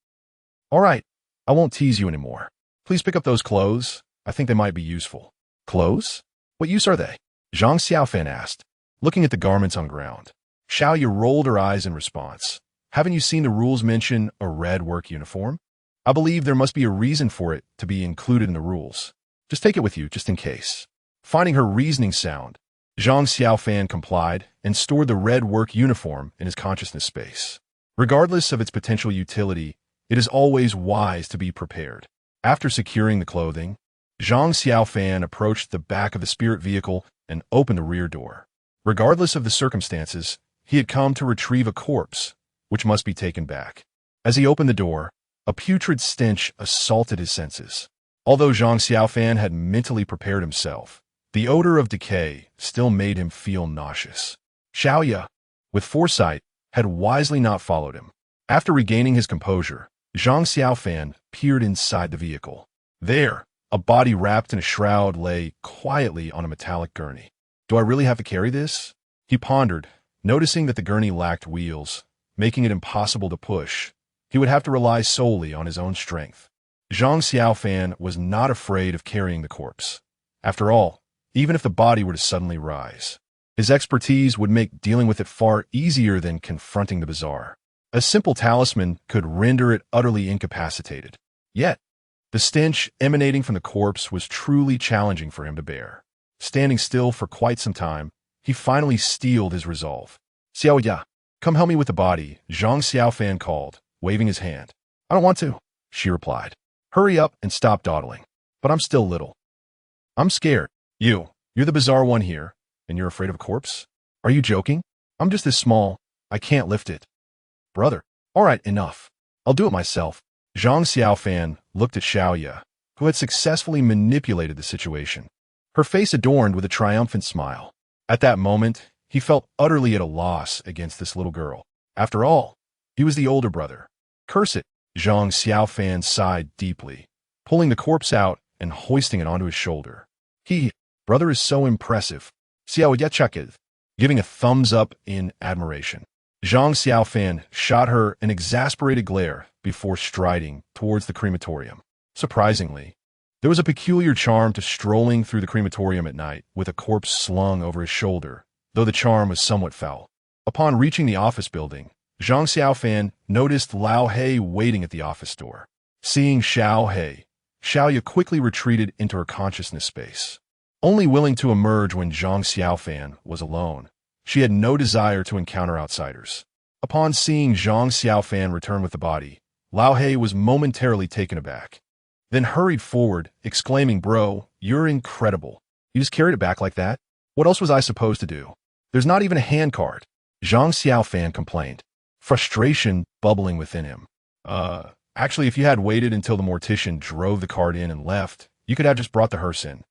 All right, I won't tease you anymore. Please pick up those clothes. I think they might be useful." "Clothes? What use are they?" Zhang Xiaofan asked, looking at the garments on the ground. Xiaoya rolled her eyes in response. "Haven't you seen the rules mention a red work uniform? I believe there must be a reason for it to be included in the rules. Just take it with you, just in case." Finding her reasoning sound, Zhang Xiaofan complied and stored the red work uniform in his consciousness space. Regardless of its potential utility, it is always wise to be prepared. After securing the clothing, Zhang Xiaofan approached the back of the spirit vehicle and opened the rear door. Regardless of the circumstances, he had come to retrieve a corpse, which must be taken back. As he opened the door, a putrid stench assaulted his senses. Although Zhang Xiaofan had mentally prepared himself, the odor of decay still made him feel nauseous. Xiaoya, with foresight, had wisely not followed him. After regaining his composure, Zhang Xiaofan peered inside the vehicle. There, a body wrapped in a shroud lay quietly on a metallic gurney. "Do I really have to carry this?" he pondered, noticing that the gurney lacked wheels, making it impossible to push. He would have to rely solely on his own strength. Zhang Xiaofan was not afraid of carrying the corpse. After all, even if the body were to suddenly rise, his expertise would make dealing with it far easier than confronting the bizarre. A simple talisman could render it utterly incapacitated. Yet, the stench emanating from the corpse was truly challenging for him to bear. Standing still for quite some time, he finally steeled his resolve. "Xiaoya, come help me with the body," Zhang Xiaofan called, waving his hand. "I don't want to," she replied. Hurry up and stop dawdling. But I'm still little. I'm scared. You're the bizarre one here, and you're afraid of a corpse? Are you joking? I'm just this small. I can't lift it. Brother. All right, enough. I'll do it myself. Zhang Xiaofan looked at Xiaoya, who had successfully manipulated the situation, her face adorned with a triumphant smile. At that moment, he felt utterly at a loss against this little girl. After all, he was the older brother. Curse it, Zhang Xiaofan sighed deeply, pulling the corpse out and hoisting it onto his shoulder. Brother is so impressive. Xiaoya, giving a thumbs up in admiration. Zhang Xiaofan shot her an exasperated glare before striding towards the crematorium. Surprisingly, there was a peculiar charm to strolling through the crematorium at night with a corpse slung over his shoulder, though the charm was somewhat foul. Upon reaching the office building, Zhang Xiaofan noticed Lao He waiting at the office door. Seeing Xiao He, Xiaoya quickly retreated into her consciousness space. Only willing to emerge when Zhang Xiaofan was alone, she had no desire to encounter outsiders. Upon seeing Zhang Xiaofan return with the body, Lao He was momentarily taken aback, then hurried forward, exclaiming, "Bro, you're incredible. You just carried it back like that? What else was I supposed to do? There's not even a handcart." Zhang Xiaofan complained, frustration bubbling within him. Actually, if you had waited until the mortician drove the cart in and left, you could have just brought the hearse in.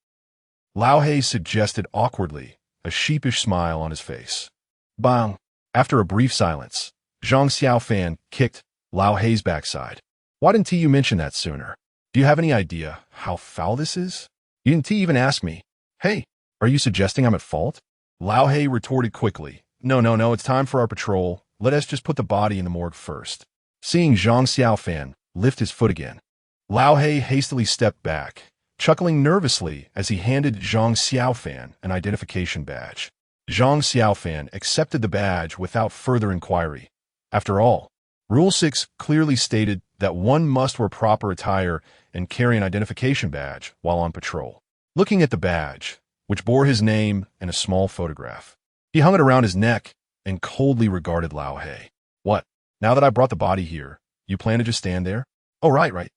Lao He suggested awkwardly, a sheepish smile on his face. Bang! After a brief silence, Zhang Xiaofan kicked Lao He's backside. "Why didn't you mention that sooner? Do you have any idea how foul this is? You didn't even ask me. Hey, are you suggesting I'm at fault?" Lao He retorted quickly. No, it's time for our patrol. Let us just put the body in the morgue first." Seeing Zhang Xiaofan lift his foot again, Lao He hastily stepped back, chuckling nervously as he handed Zhang Xiaofan an identification badge. Zhang Xiaofan accepted the badge without further inquiry. After all, Rule 6 clearly stated that one must wear proper attire and carry an identification badge while on patrol. Looking at the badge, which bore his name and a small photograph, he hung it around his neck and coldly regarded Lao He. "What? Now that I brought the body here, you plan to just stand there?" "Oh, right.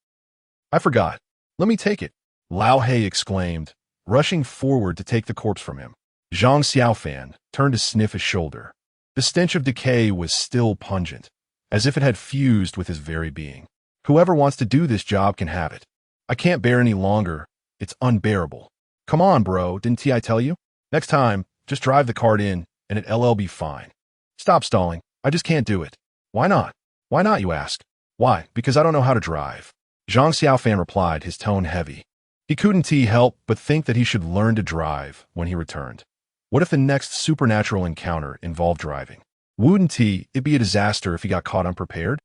I forgot. Let me take it," Lao He exclaimed, rushing forward to take the corpse from him. Zhang Xiaofan turned to sniff his shoulder. The stench of decay was still pungent, as if it had fused with his very being. "Whoever wants to do this job can have it. I can't bear any longer. It's unbearable. Come on, bro, didn't I tell you? Next time, just drive the cart in, and it'll be fine. Stop stalling. I just can't do it." "Why not? Why not, you ask?" "Why, because I don't know how to drive." Zhang Xiaofan replied, his tone heavy. He couldn't help but think that he should learn to drive when he returned. What if the next supernatural encounter involved driving? Wouldn't it be a disaster if he got caught unprepared?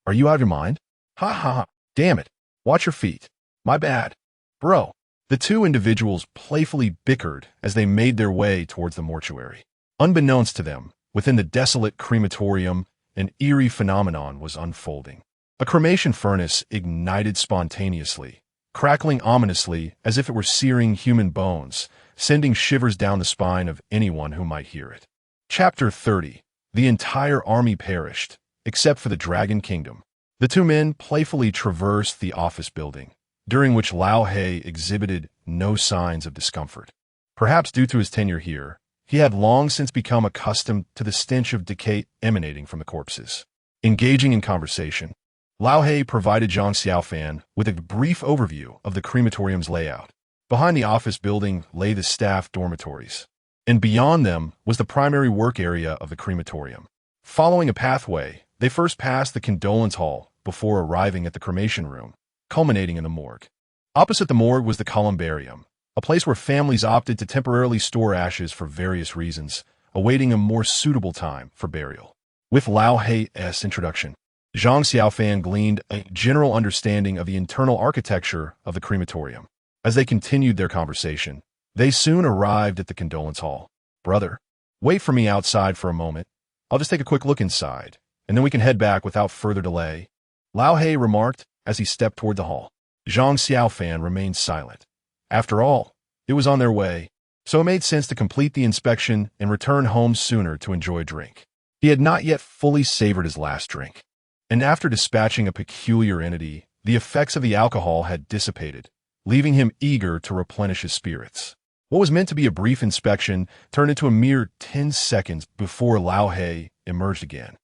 Are you out of your mind? Ha. Damn it. Watch your feet. My bad. Bro. The two individuals playfully bickered as they made their way towards the mortuary. Unbeknownst to them, within the desolate crematorium, an eerie phenomenon was unfolding. A cremation furnace ignited spontaneously, crackling ominously as if it were searing human bones, sending shivers down the spine of anyone who might hear it. Chapter 30. The entire army perished, except for the Dragon Kingdom. The two men playfully traversed the office building, during which Lao He exhibited no signs of discomfort. Perhaps due to his tenure here, he had long since become accustomed to the stench of decay emanating from the corpses. Engaging in conversation, Lao He provided Zhang Xiaofan with a brief overview of the crematorium's layout. Behind the office building lay the staff dormitories, and beyond them was the primary work area of the crematorium. Following a pathway, they first passed the condolence hall before arriving at the cremation room, culminating in the morgue. Opposite the morgue was the columbarium, a place where families opted to temporarily store ashes for various reasons, awaiting a more suitable time for burial. With Lao He's introduction, Zhang Xiaofan gleaned a general understanding of the internal architecture of the crematorium. As they continued their conversation, they soon arrived at the condolence hall. "Brother, wait for me outside for a moment. I'll just take a quick look inside, and then we can head back without further delay," Lao He remarked as he stepped toward the hall. Zhang Xiaofan remained silent. After all, it was on their way, so it made sense to complete the inspection and return home sooner to enjoy a drink. He had not yet fully savored his last drink, and after dispatching a peculiar entity, The effects of the alcohol had dissipated, leaving him eager to replenish his spirits. What was meant to be a brief inspection turned into a mere 10 seconds before Lao He emerged again.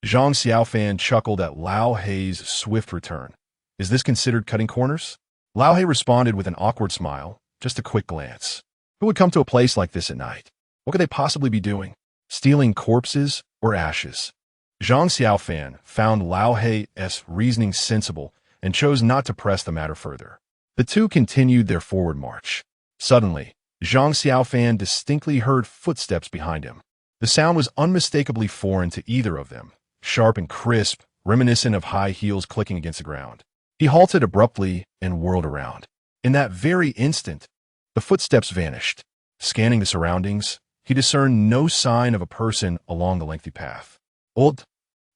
Zhang Xiaofan chuckled at Lao He's swift return. Is this considered cutting corners? Lao He responded with an awkward smile, just a quick glance. Who would come to a place like this at night? What could they possibly be doing? Stealing corpses or ashes? Zhang Xiaofan found Lao He's reasoning sensible and chose not to press the matter further. The two continued their forward march. Suddenly, Zhang Xiaofan distinctly heard footsteps behind him. The sound was unmistakably foreign to either of them, sharp and crisp, reminiscent of high heels clicking against the ground. He halted abruptly and whirled around. In that very instant, the footsteps vanished. Scanning the surroundings, he discerned no sign of a person along the lengthy path. Old.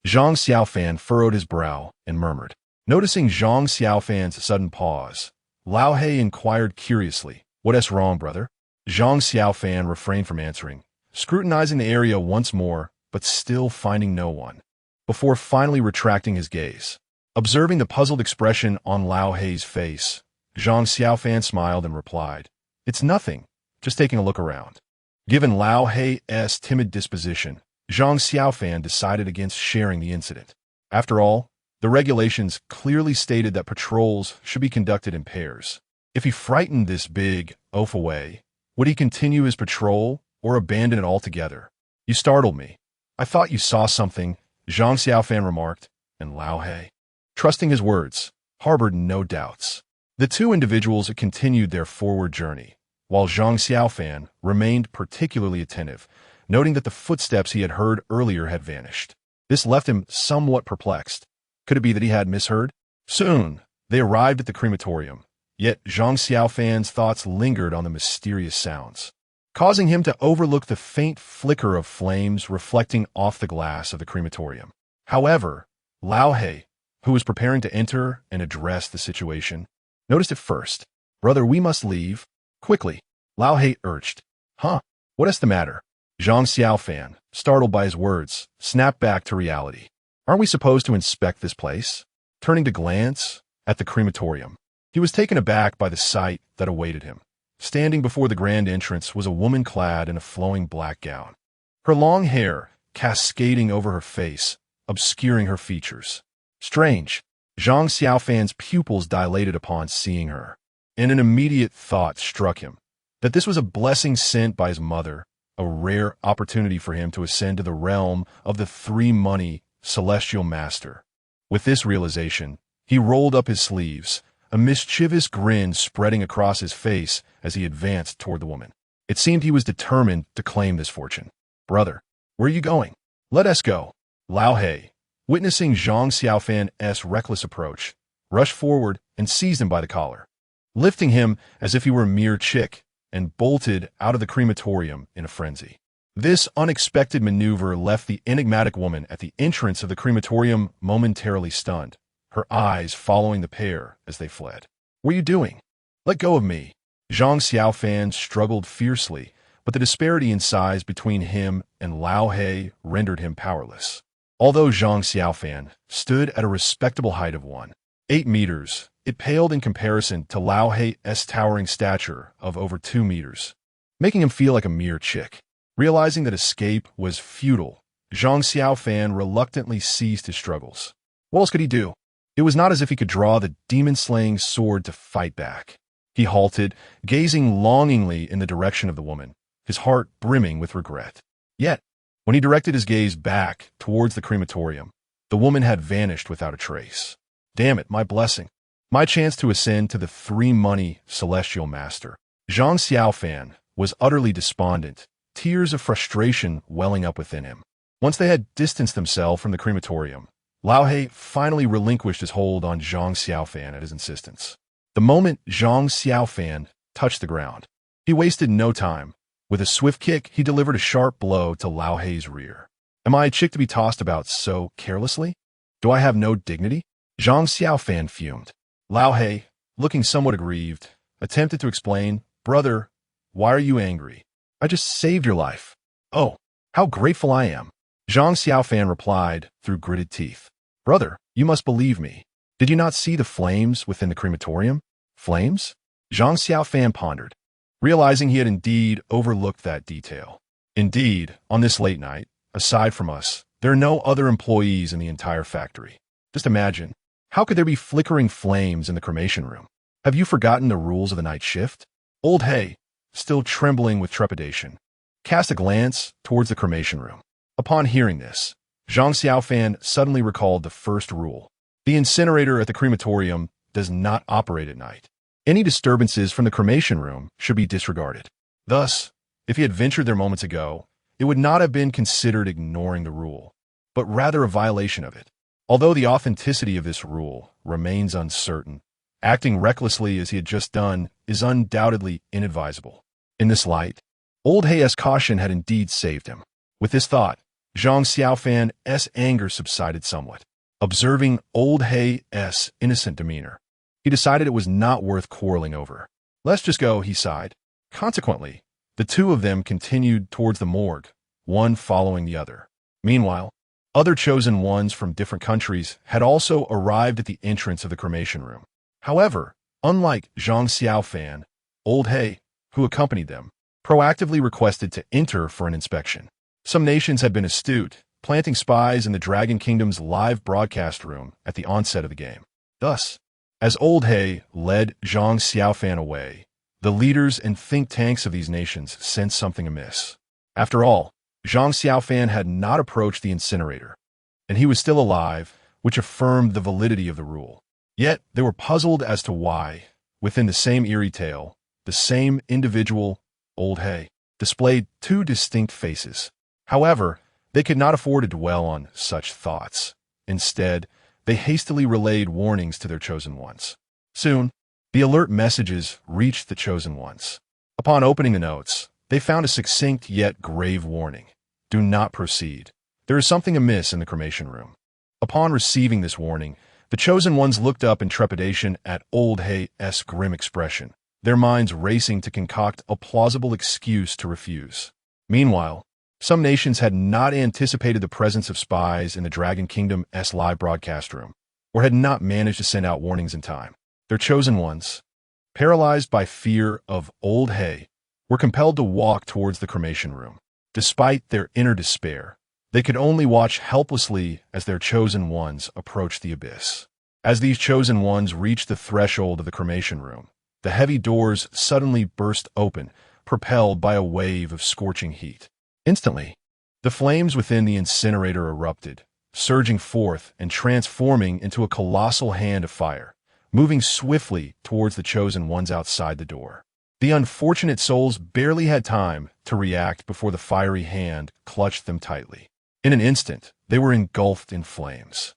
Zhang Xiaofan furrowed his brow and murmured. Noticing Zhang Xiaofan's sudden pause, Lao He inquired curiously, "What's wrong, brother?" Zhang Xiaofan refrained from answering, scrutinizing the area once more, but still finding no one, before finally retracting his gaze. Observing the puzzled expression on Lao He's face, Zhang Xiaofan smiled and replied, "It's nothing, just taking a look around." Given Lao He's timid disposition, Zhang Xiaofan decided against sharing the incident. After all, the regulations clearly stated that patrols should be conducted in pairs. If he frightened this big oaf away, would he continue his patrol or abandon it altogether? "You startled me. I thought you saw something," Zhang Xiaofan remarked, and Lao He, trusting his words, harbored no doubts. The two individuals continued their forward journey, while Zhang Xiaofan remained particularly attentive, noting that the footsteps he had heard earlier had vanished. This left him somewhat perplexed. Could it be that he had misheard? Soon, they arrived at the crematorium, yet Zhang Xiaofan's thoughts lingered on the mysterious sounds, causing him to overlook the faint flicker of flames reflecting off the glass of the crematorium. However, Lao He, who was preparing to enter and address the situation, noticed it first. "Brother, we must leave. Quickly," Lao He urged. "Huh? What is the matter?" Zhang Xiaofan, startled by his words, snapped back to reality. "Aren't we supposed to inspect this place?" Turning to glance at the crematorium, he was taken aback by the sight that awaited him. Standing before the grand entrance was a woman clad in a flowing black gown, her long hair cascading over her face, obscuring her features. Strange. Zhang Xiaofan's pupils dilated upon seeing her, and an immediate thought struck him, that this was a blessing sent by his mother, a rare opportunity for him to ascend to the realm of the three-money celestial master. With this realization, he rolled up his sleeves, a mischievous grin spreading across his face as he advanced toward the woman. It seemed he was determined to claim this fortune. "Brother, where are you going?" "Let us go." Lao He, witnessing Zhang Xiaofan's reckless approach, rushed forward and seized him by the collar, lifting him as if he were a mere chick, and bolted out of the crematorium in a frenzy. This unexpected maneuver left the enigmatic woman at the entrance of the crematorium momentarily stunned, her eyes following the pair as they fled. "What are you doing? Let go of me." Zhang Xiaofan struggled fiercely, but the disparity in size between him and Lao He rendered him powerless. Although Zhang Xiaofan stood at a respectable height of 1.8 meters, it paled in comparison to Lao He's towering stature of over 2 meters, making him feel like a mere chick. Realizing that escape was futile, Zhang Xiaofan reluctantly ceased his struggles. What else could he do? It was not as if he could draw the demon-slaying sword to fight back. He halted, gazing longingly in the direction of the woman, his heart brimming with regret. Yet, when he directed his gaze back towards the crematorium, the woman had vanished without a trace. Damn it, my blessing. My chance to ascend to the three-money celestial master. Zhang Xiaofan was utterly despondent, tears of frustration welling up within him. Once they had distanced themselves from the crematorium, Lao He finally relinquished his hold on Zhang Xiaofan at his insistence. The moment Zhang Xiaofan touched the ground, he wasted no time. With a swift kick, he delivered a sharp blow to Lao He's rear. "Am I a chick to be tossed about so carelessly? Do I have no dignity?" Zhang Xiaofan fumed. Lao He, looking somewhat aggrieved, attempted to explain, "Brother, why are you angry? I just saved your life." "Oh, how grateful I am." Zhang Xiaofan replied through gritted teeth. "Brother, you must believe me. Did you not see the flames within the crematorium? Flames? Zhang Xiaofan pondered, realizing he had indeed overlooked that detail. Indeed, on this late night, aside from us, there are no other employees in the entire factory. Just imagine, how could there be flickering flames in the cremation room? Have you forgotten the rules of the night shift? Old Hay, still trembling with trepidation, cast a glance towards the cremation room. Upon hearing this, Zhang Xiaofan suddenly recalled the first rule. The incinerator at the crematorium does not operate at night. Any disturbances from the cremation room should be disregarded. Thus, if he had ventured there moments ago, it would not have been considered ignoring the rule, but rather a violation of it. Although the authenticity of this rule remains uncertain, acting recklessly as he had just done is undoubtedly inadvisable. In this light, Old Hay's caution had indeed saved him. With this thought, Zhang Xiaofan's anger subsided somewhat. Observing Old Hay's innocent demeanor, he decided it was not worth quarreling over. Let's just go, he sighed. Consequently, the two of them continued towards the morgue, one following the other. Meanwhile, other chosen ones from different countries had also arrived at the entrance of the cremation room. However, unlike Zhang Xiaofan, Old Hay, who accompanied them, proactively requested to enter for an inspection. Some nations had been astute, planting spies in the Dragon Kingdom's live broadcast room at the onset of the game. Thus, as Old Hay led Zhang Xiaofan away, the leaders and think tanks of these nations sensed something amiss. After all, Zhang Xiaofan had not approached the incinerator, and he was still alive, which affirmed the validity of the rule. Yet they were puzzled as to why, within the same eerie tale, the same individual, Old Hay, displayed two distinct faces. However, they could not afford to dwell on such thoughts. Instead, they hastily relayed warnings to their chosen ones. Soon, the alert messages reached the chosen ones. Upon opening the notes, they found a succinct yet grave warning. Do not proceed. There is something amiss in the cremation room. Upon receiving this warning, the chosen ones looked up in trepidation at Old Hay's grim expression, their minds racing to concoct a plausible excuse to refuse. Meanwhile, some nations had not anticipated the presence of spies in the Dragon Kingdom's live broadcast room, or had not managed to send out warnings in time. Their chosen ones, paralyzed by fear of Old Hay, were compelled to walk towards the cremation room. Despite their inner despair, they could only watch helplessly as their chosen ones approached the abyss. As these chosen ones reached the threshold of the cremation room, the heavy doors suddenly burst open, propelled by a wave of scorching heat. Instantly, the flames within the incinerator erupted, surging forth and transforming into a colossal hand of fire, moving swiftly towards the chosen ones outside the door. The unfortunate souls barely had time to react before the fiery hand clutched them tightly. In an instant, they were engulfed in flames.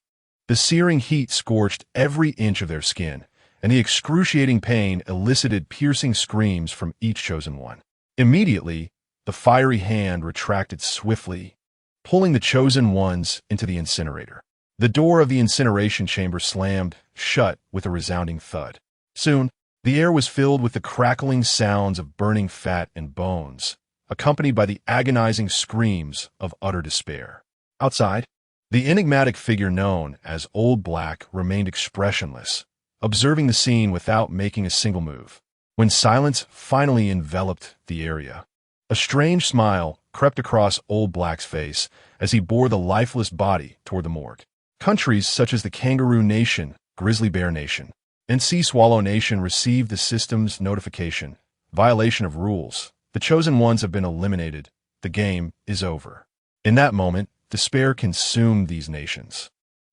The searing heat scorched every inch of their skin, and the excruciating pain elicited piercing screams from each chosen one. Immediately, the fiery hand retracted swiftly, pulling the chosen ones into the incinerator. The door of the incineration chamber slammed shut with a resounding thud. Soon, the air was filled with the crackling sounds of burning fat and bones, accompanied by the agonizing screams of utter despair. Outside, the enigmatic figure known as Old Black remained expressionless, observing the scene without making a single move. When silence finally enveloped the area, a strange smile crept across Old Black's face as he bore the lifeless body toward the morgue. Countries such as the Kangaroo Nation, Grizzly Bear Nation, and Sea Swallow Nation received the system's notification. Violation of rules. The chosen ones have been eliminated. The game is over. In that moment, despair consumed these nations.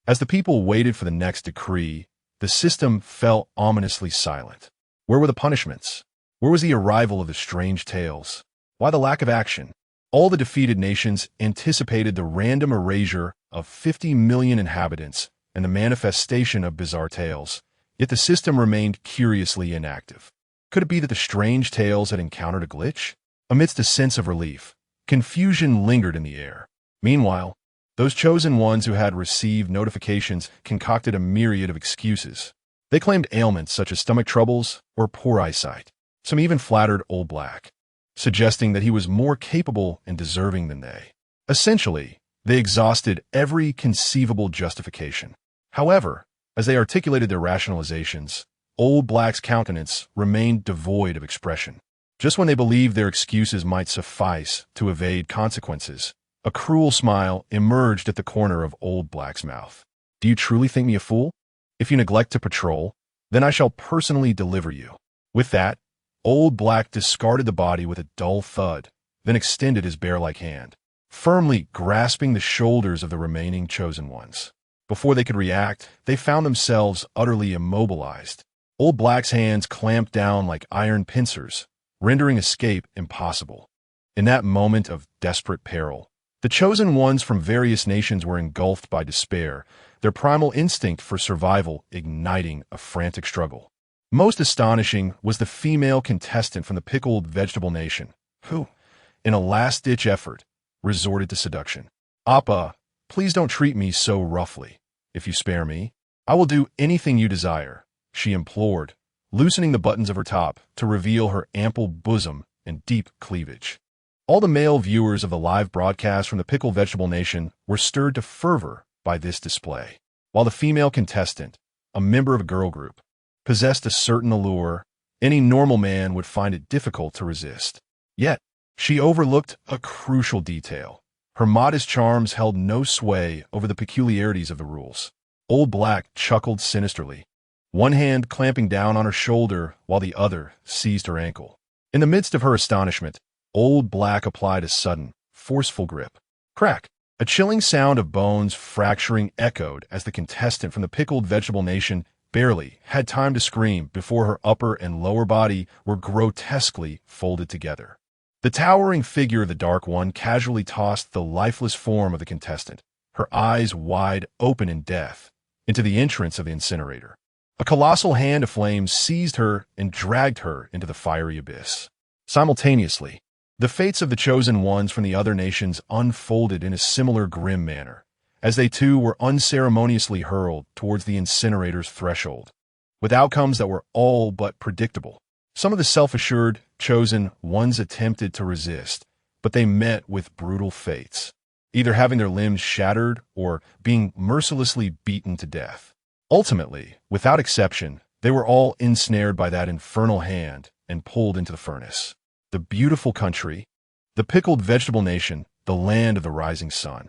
As the people waited for the next decree, the system fell ominously silent. Where were the punishments? Where was the arrival of the strange tales? Why the lack of action? All the defeated nations anticipated the random erasure of 50 million inhabitants and the manifestation of bizarre tales, yet the system remained curiously inactive. Could it be that the strange tales had encountered a glitch? Amidst a sense of relief, confusion lingered in the air. Meanwhile, those chosen ones who had received notifications concocted a myriad of excuses. They claimed ailments such as stomach troubles or poor eyesight. Some even flattered Old Black, suggesting that he was more capable and deserving than they. Essentially, they exhausted every conceivable justification. However, As they articulated their rationalizations, Old Black's countenance remained devoid of expression. Just when they believed their excuses might suffice to evade consequences, a cruel smile emerged at the corner of Old Black's mouth. Do you truly think me a fool? If you neglect to patrol, then I shall personally deliver you. With that, Old Black discarded the body with a dull thud, then extended his bear-like hand, firmly grasping the shoulders of the remaining chosen ones. Before they could react, they found themselves utterly immobilized. Old Black's hands clamped down like iron pincers, rendering escape impossible. In that moment of desperate peril, the chosen ones from various nations were engulfed by despair, their primal instinct for survival igniting a frantic struggle. Most astonishing was the female contestant from the pickled vegetable nation, who, in a last-ditch effort, resorted to seduction. Appa, please don't treat me so roughly. If you spare me, I will do anything you desire, she implored, loosening the buttons of her top to reveal her ample bosom and deep cleavage. All the male viewers of the live broadcast from the pickled vegetable nation were stirred to fervor by this display, while the female contestant, a member of a girl group, possessed a certain allure any normal man would find it difficult to resist. Yet, she overlooked a crucial detail. Her modest charms held no sway over the peculiarities of the rules. Old Black chuckled sinisterly, one hand clamping down on her shoulder while the other seized her ankle. In the midst of her astonishment, Old Black applied a sudden, forceful grip. Crack! A chilling sound of bones fracturing echoed as the contestant from the pickled vegetable nation barely had time to scream before her upper and lower body were grotesquely folded together. The towering figure of the Dark One casually tossed the lifeless form of the contestant, her eyes wide open in death, into the entrance of the incinerator. A colossal hand of flame seized her and dragged her into the fiery abyss. Simultaneously, the fates of the chosen ones from the other nations unfolded in a similar grim manner, as they too were unceremoniously hurled towards the incinerator's threshold, with outcomes that were all but predictable. Some of the self-assured, chosen ones attempted to resist, but they met with brutal fates, either having their limbs shattered or being mercilessly beaten to death. Ultimately, without exception, they were all ensnared by that infernal hand and pulled into the furnace. The beautiful country, the pickled vegetable nation, the land of the rising sun.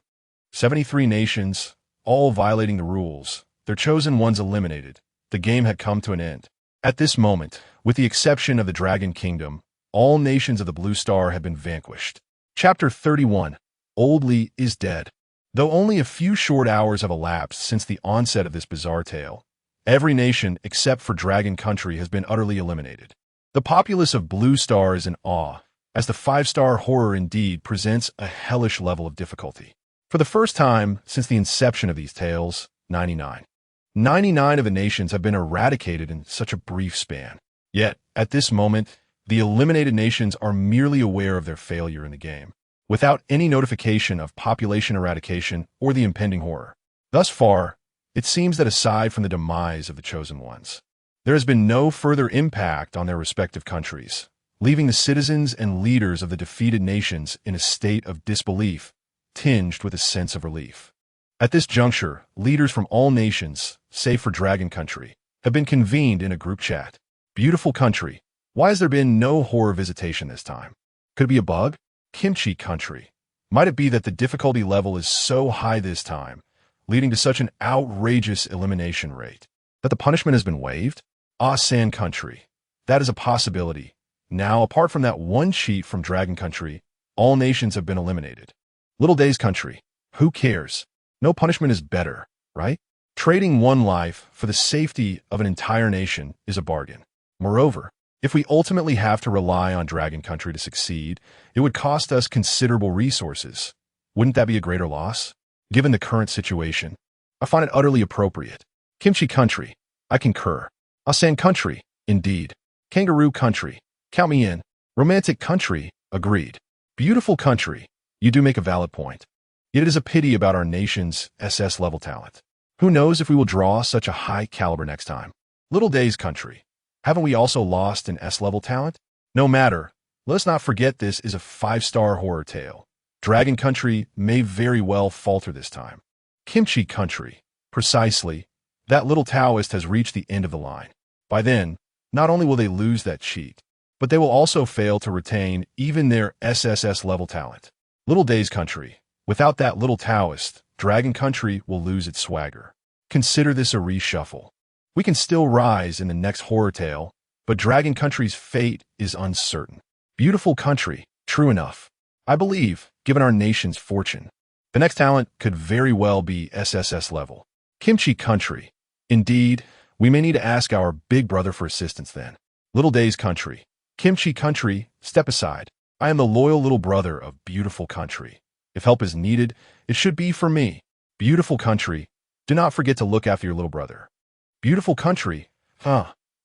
73 nations, all violating the rules, their chosen ones eliminated. The game had come to an end. At this moment, with the exception of the Dragon Kingdom, all nations of the Blue Star had been vanquished. Chapter 31. Old Lee is dead. Though only a few short hours have elapsed since the onset of this bizarre tale, every nation except for Dragon Country has been utterly eliminated. The populace of Blue Star is in awe, as the 5-star horror indeed presents a hellish level of difficulty. For the first time since the inception of these tales, 99 of the nations have been eradicated in such a brief span. Yet, at this moment, the eliminated nations are merely aware of their failure in the game, without any notification of population eradication or the impending horror. Thus far, it seems that aside from the demise of the chosen ones, there has been no further impact on their respective countries, leaving the citizens and leaders of the defeated nations in a state of disbelief, tinged with a sense of relief. At this juncture, leaders from all nations, save for Dragon Country, have been convened in a group chat. Beautiful country, why has there been no horror visitation this time? Could it be a bug? Kimchi Country, might it be that the difficulty level is so high this time, leading to such an outrageous elimination rate, that the punishment has been waived? Sand Country, that is a possibility. Now, apart from that one cheat from Dragon Country, all nations have been eliminated. Little Days Country, who cares? No punishment is better, right? Trading one life for the safety of an entire nation is a bargain. Moreover, if we ultimately have to rely on Dragon Country to succeed, it would cost us considerable resources. Wouldn't that be a greater loss? Given the current situation, I find it utterly appropriate. Kimchi Country, I concur. Sand Country, indeed. Kangaroo Country, count me in. Romantic Country, agreed. Beautiful country, you do make a valid point. Yet it is a pity about our nation's SS-level talent. Who knows if we will draw such a high caliber next time? Little Days Country, haven't we also lost an S-level talent? No matter, let us not forget this is a 5-star horror tale. Dragon Country may very well falter this time. Kimchi Country, precisely. That little Taoist has reached the end of the line. By then, not only will they lose that cheat, but they will also fail to retain even their SSS level talent. Little Day's country. Without that little Taoist, Dragon Country will lose its swagger. Consider this a reshuffle. We can still rise in the next horror tale, but Dragon Country's fate is uncertain. Beautiful country, true enough. I believe, given our nation's fortune, the next talent could very well be SSS level. Kimchi Country. Indeed, we may need to ask our big brother for assistance then. Little Day's country. Kimchi Country, step aside. I am the loyal little brother of Beautiful Country. If help is needed, it should be for me. Beautiful Country, do not forget to look after your little brother. Beautiful Country,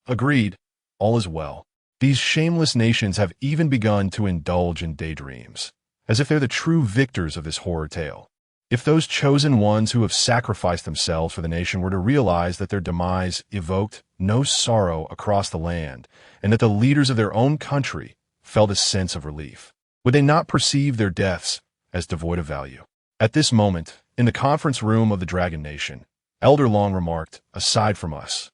agreed, all is well. These shameless nations have even begun to indulge in daydreams, as if they're the true victors of this horror tale. If those chosen ones who have sacrificed themselves for the nation were to realize that their demise evoked no sorrow across the land, and that the leaders of their own country felt a sense of relief, would they not perceive their deaths as devoid of value? At this moment, in the conference room of the Dragon Nation, Elder Long remarked, aside from us,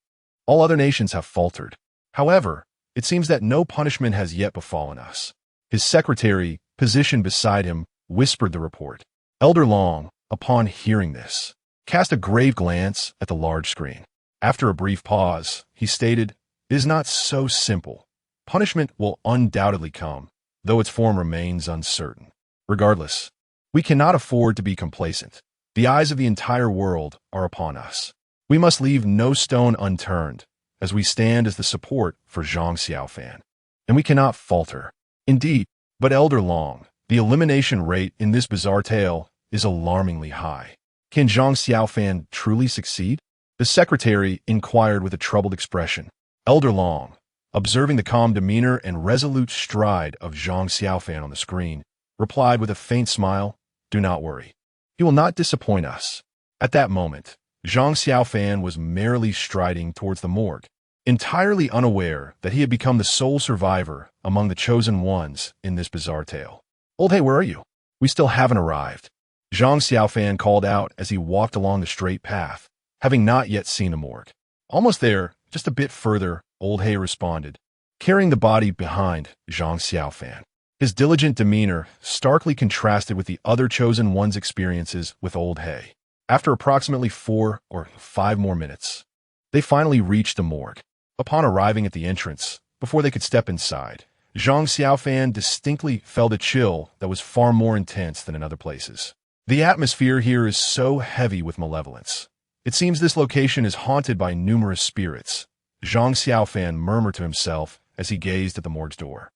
all other nations have faltered. However, it seems that no punishment has yet befallen us. His secretary, positioned beside him, whispered the report. Elder Long, upon hearing this, cast a grave glance at the large screen. After a brief pause, he stated, "It is not so simple. Punishment will undoubtedly come, though its form remains uncertain. Regardless, we cannot afford to be complacent. The eyes of the entire world are upon us. We must leave no stone unturned, as we stand as the support for Zhang Xiaofan. And we cannot falter. Indeed, but Elder Long, the elimination rate in this bizarre tale is alarmingly high. Can Zhang Xiaofan truly succeed?" The secretary inquired with a troubled expression. Elder Long, observing the calm demeanor and resolute stride of Zhang Xiaofan on the screen, replied with a faint smile, "Do not worry. He will not disappoint us." At that moment, Zhang Xiaofan was merrily striding towards the morgue, entirely unaware that he had become the sole survivor among the chosen ones in this bizarre tale. "Old Hey, where are you? We still haven't arrived." Zhang Xiaofan called out as he walked along the straight path, having not yet seen the morgue. "Almost there, just a bit further," Old Hey responded, carrying the body behind Zhang Xiaofan. His diligent demeanor starkly contrasted with the other chosen one's experiences with Old Hey. After approximately 4 or 5 more minutes, they finally reached the morgue. Upon arriving at the entrance, before they could step inside, Zhang Xiaofan distinctly felt a chill that was far more intense than in other places. The atmosphere here is so heavy with malevolence. It seems this location is haunted by numerous spirits, Zhang Xiaofan murmured to himself as he gazed at the morgue's door.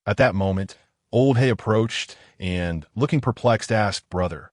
At that moment, Old Hey approached and, looking perplexed, asked, "Brother,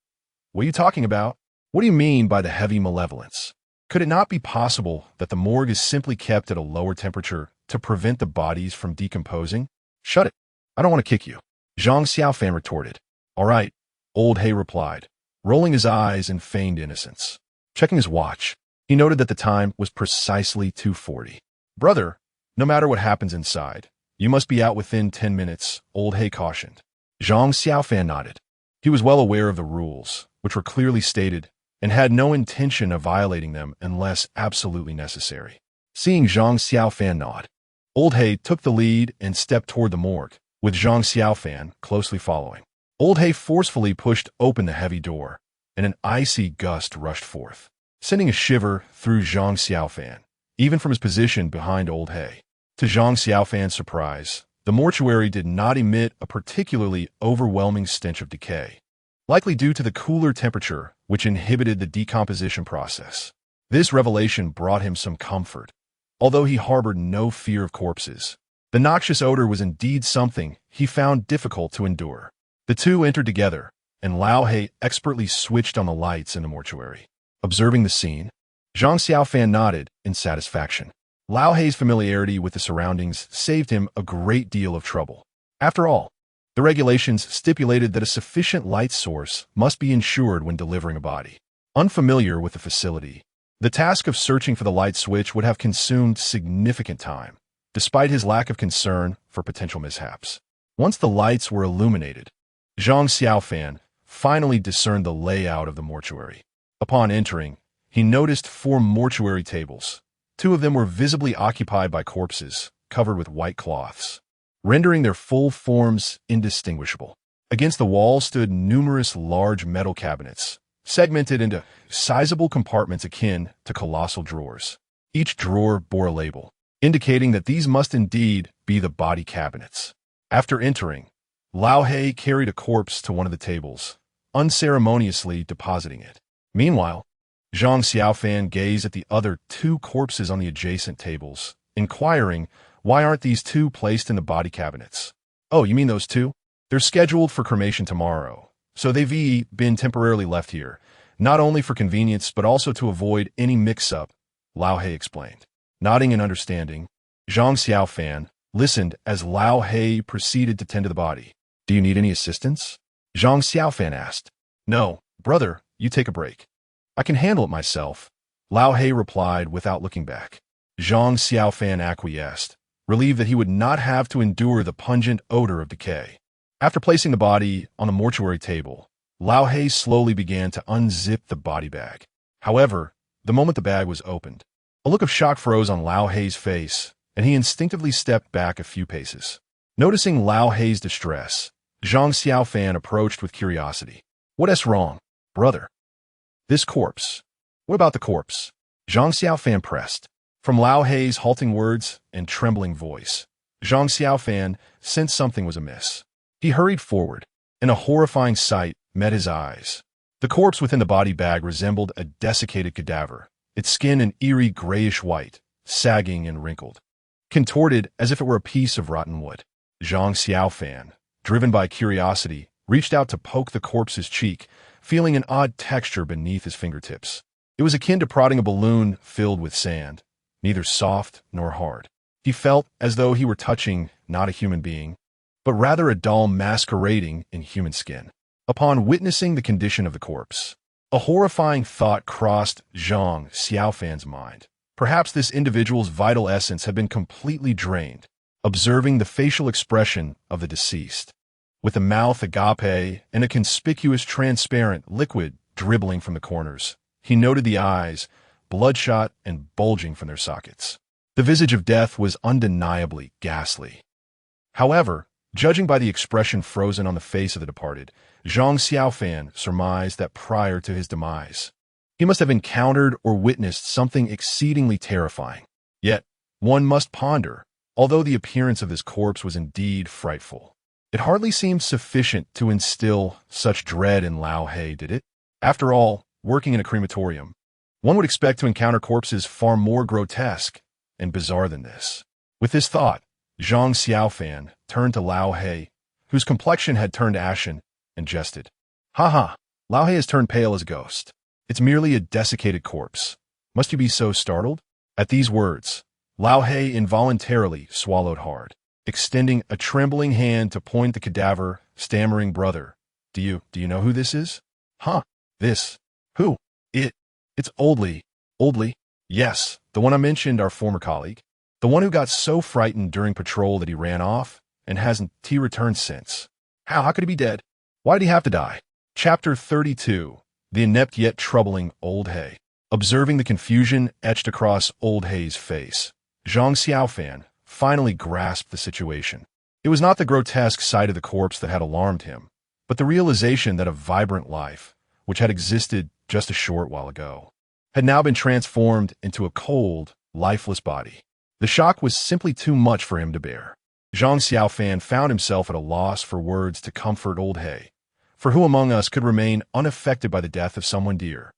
what are you talking about? What do you mean by the heavy malevolence? Could it not be possible that the morgue is simply kept at a lower temperature to prevent the bodies from decomposing?" "Shut it. I don't want to kick you," Zhang Xiaofan retorted. "All right," Old Hey replied, rolling his eyes in feigned innocence. Checking his watch, he noted that the time was precisely 2:40. "Brother, no matter what happens inside, you must be out within 10 minutes, Old Hey cautioned. Zhang Xiaofan nodded. He was well aware of the rules, which were clearly stated, and had no intention of violating them unless absolutely necessary. Seeing Zhang Xiaofan nod, Old Hey took the lead and stepped toward the morgue, with Zhang Xiaofan closely following. Old Hey forcefully pushed open the heavy door, and an icy gust rushed forth, sending a shiver through Zhang Xiaofan, even from his position behind Old Hey. To Zhang Xiaofan's surprise, the mortuary did not emit a particularly overwhelming stench of decay, likely due to the cooler temperature which inhibited the decomposition process. This revelation brought him some comfort, although he harbored no fear of corpses. The noxious odor was indeed something he found difficult to endure. The two entered together, and Lao He expertly switched on the lights in the mortuary. Observing the scene, Zhang Xiaofan nodded in satisfaction. Lao He's familiarity with the surroundings saved him a great deal of trouble. After all, the regulations stipulated that a sufficient light source must be ensured when delivering a body. Unfamiliar with the facility, the task of searching for the light switch would have consumed significant time, despite his lack of concern for potential mishaps. Once the lights were illuminated, Zhang Xiaofan finally discerned the layout of the mortuary. Upon entering, he noticed 4 mortuary tables. 2 of them were visibly occupied by corpses, covered with white cloths, rendering their full forms indistinguishable. Against the wall stood numerous large metal cabinets, segmented into sizable compartments akin to colossal drawers. Each drawer bore a label, indicating that these must indeed be the body cabinets. After entering, Lao He carried a corpse to one of the tables, unceremoniously depositing it. Meanwhile, Zhang Xiaofan gazed at the other 2 corpses on the adjacent tables, inquiring, why aren't these 2 placed in the body cabinets? Oh, you mean those 2? They're scheduled for cremation tomorrow, so they've been temporarily left here, not only for convenience but also to avoid any mix-up, Lao He explained. Nodding in understanding, Zhang Xiaofan listened as Lao He proceeded to tend to the body. Do you need any assistance? Zhang Xiaofan asked. No, brother, you take a break. I can handle it myself, Lao He replied without looking back. Zhang Xiaofan acquiesced, relieved that he would not have to endure the pungent odor of decay. After placing the body on the mortuary table, Lao He slowly began to unzip the body bag. However, the moment the bag was opened, a look of shock froze on Lao He's face, and he instinctively stepped back a few paces. Noticing Lao He's distress, Zhang Xiaofan approached with curiosity. What's wrong, brother? This corpse. What about the corpse? Zhang Xiaofan pressed. From Lao He's halting words and trembling voice, Zhang Xiaofan sensed something was amiss. He hurried forward, and a horrifying sight met his eyes. The corpse within the body bag resembled a desiccated cadaver, its skin an eerie grayish white, sagging and wrinkled, contorted as if it were a piece of rotten wood. Zhang Xiaofan, driven by curiosity, reached out to poke the corpse's cheek, feeling an odd texture beneath his fingertips. It was akin to prodding a balloon filled with sand, neither soft nor hard. He felt as though he were touching not a human being, but rather a doll masquerading in human skin. Upon witnessing the condition of the corpse, a horrifying thought crossed Zhang Xiaofan's mind. Perhaps this individual's vital essence had been completely drained. Observing the facial expression of the deceased, with a mouth agape and a conspicuous transparent liquid dribbling from the corners, he noted the eyes, bloodshot and bulging from their sockets. The visage of death was undeniably ghastly. However, judging by the expression frozen on the face of the departed, Zhang Xiaofan surmised that prior to his demise, he must have encountered or witnessed something exceedingly terrifying. Yet, one must ponder, although the appearance of this corpse was indeed frightful, it hardly seemed sufficient to instill such dread in Lao He, did it? After all, working in a crematorium, one would expect to encounter corpses far more grotesque and bizarre than this. With this thought, Zhang Xiaofan turned to Lao He, whose complexion had turned ashen, and jested. Ha ha, Lao He has turned pale as a ghost. It's merely a desiccated corpse. Must you be so startled? At these words, Lao He involuntarily swallowed hard, extending a trembling hand to point the cadaver, stammering, brother, do you know who this is? Huh? This? Who? It's Old Li. Old Li? Yes, the one I mentioned, our former colleague. The one who got so frightened during patrol that he ran off, and hasn't returned since. How could he be dead? Why did he have to die? Chapter 32. The inept yet troubling Old He. Observing the confusion etched across Old He's face, Zhang Xiaofan finally grasped the situation. It was not the grotesque sight of the corpse that had alarmed him, but the realization that a vibrant life, which had existed just a short while ago, had now been transformed into a cold, lifeless body. The shock was simply too much for him to bear. Zhang Xiaofan found himself at a loss for words to comfort Old He, for who among us could remain unaffected by the death of someone dear?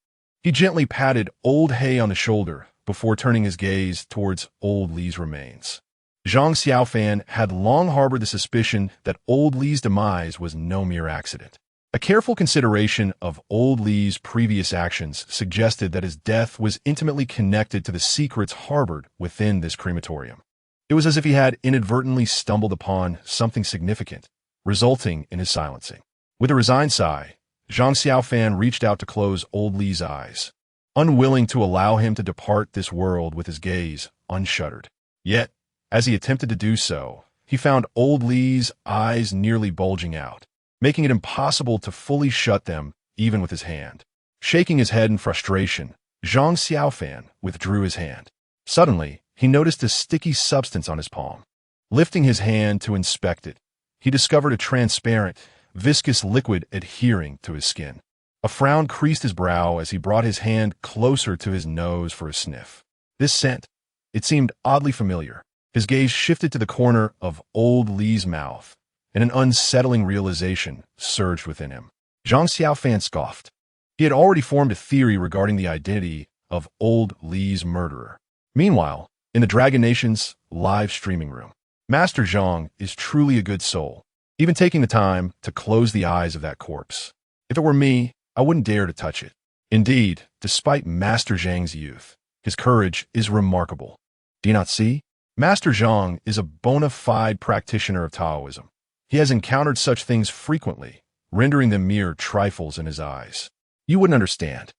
He gently patted Old He on the shoulder before turning his gaze towards Old Li's remains. Zhang Xiaofan had long harbored the suspicion that Old Li's demise was no mere accident. A careful consideration of Old Li's previous actions suggested that his death was intimately connected to the secrets harbored within this crematorium. It was as if he had inadvertently stumbled upon something significant, resulting in his silencing. With a resigned sigh, Zhang Xiaofan reached out to close Old Li's eyes, unwilling to allow him to depart this world with his gaze unshuttered. Yet, as he attempted to do so, he found Old Li's eyes nearly bulging out, making it impossible to fully shut them even with his hand. Shaking his head in frustration, Zhang Xiaofan withdrew his hand. Suddenly, he noticed a sticky substance on his palm. Lifting his hand to inspect it, he discovered a transparent, viscous liquid adhering to his skin. A frown creased his brow as he brought his hand closer to his nose for a sniff. This scent, it seemed oddly familiar. His gaze shifted to the corner of old Li's mouth, and an unsettling realization surged within him. Zhang Xiaofan scoffed. He had already formed a theory regarding the identity of old Li's murderer. Meanwhile, in the Dragon Nation's live streaming room, Master Zhang is truly a good soul, even taking the time to close the eyes of that corpse. If it were me, I wouldn't dare to touch it. Indeed, despite Master Zhang's youth, his courage is remarkable. Do you not see? Master Zhang is a bona fide practitioner of Taoism. He has encountered such things frequently, rendering them mere trifles in his eyes. You wouldn't understand.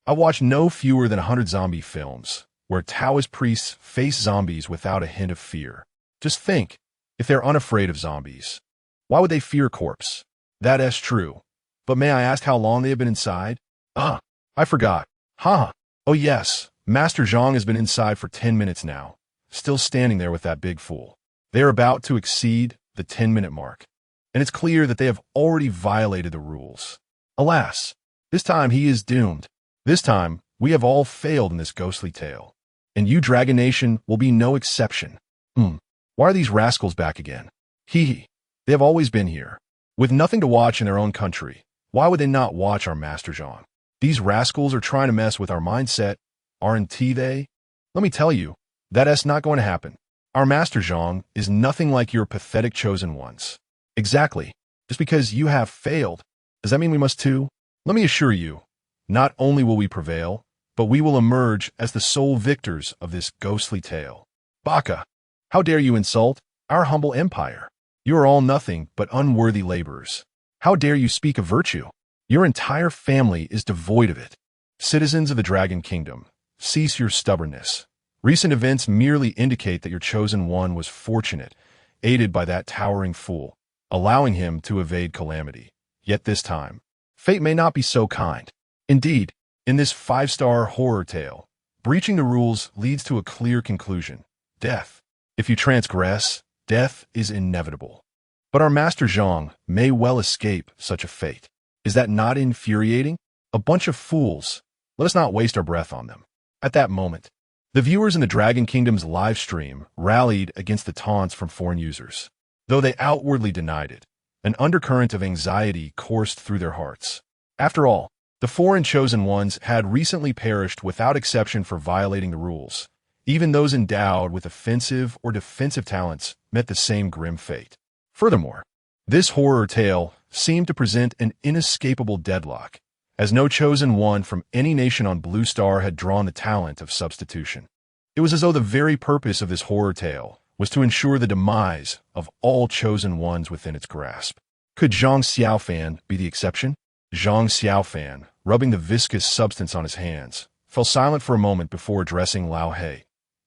I watched no fewer than 100 zombie films, where Taoist priests face zombies without a hint of fear. Just think, if they're unafraid of zombies, why would they fear corpse? That is true. But may I ask how long they have been inside? I forgot. Oh yes, Master Zhang has been inside for 10 minutes now, still standing there with that big fool. They are about to exceed the 10-minute mark, and it's clear that they have already violated the rules. Alas, this time he is doomed. This time, we have all failed in this ghostly tale, and you Dragon Nation will be no exception. Why are these rascals back again? They have always been here. With nothing to watch in their own country, why would they not watch our Master Zhang? These rascals are trying to mess with our mindset, aren't they? Let me tell you, that's not going to happen. Our Master Zhang is nothing like your pathetic chosen ones. Exactly. Just because you have failed, does that mean we must too? Let me assure you, not only will we prevail, but we will emerge as the sole victors of this ghostly tale. Baka, how dare you insult our humble empire? You are all nothing but unworthy laborers. How dare you speak of virtue? Your entire family is devoid of it. Citizens of the Dragon Kingdom, cease your stubbornness. Recent events merely indicate that your chosen one was fortunate, aided by that towering fool, allowing him to evade calamity. Yet this time, fate may not be so kind. Indeed, in this 5-star horror tale, breaching the rules leads to a clear conclusion: death. If you transgress, death is inevitable. But our Master Zhang may well escape such a fate. Is that not infuriating? A bunch of fools. Let us not waste our breath on them. At that moment, the viewers in the Dragon Kingdom's live stream rallied against the taunts from foreign users. Though they outwardly denied it, an undercurrent of anxiety coursed through their hearts. After all, the foreign chosen ones had recently perished without exception for violating the rules. Even those endowed with offensive or defensive talents met the same grim fate. Furthermore, this horror tale seemed to present an inescapable deadlock, as no chosen one from any nation on Blue Star had drawn the talent of substitution. It was as though the very purpose of this horror tale was to ensure the demise of all chosen ones within its grasp. Could Zhang Xiaofan be the exception? Zhang Xiaofan, rubbing the viscous substance on his hands, fell silent for a moment before addressing Lao He.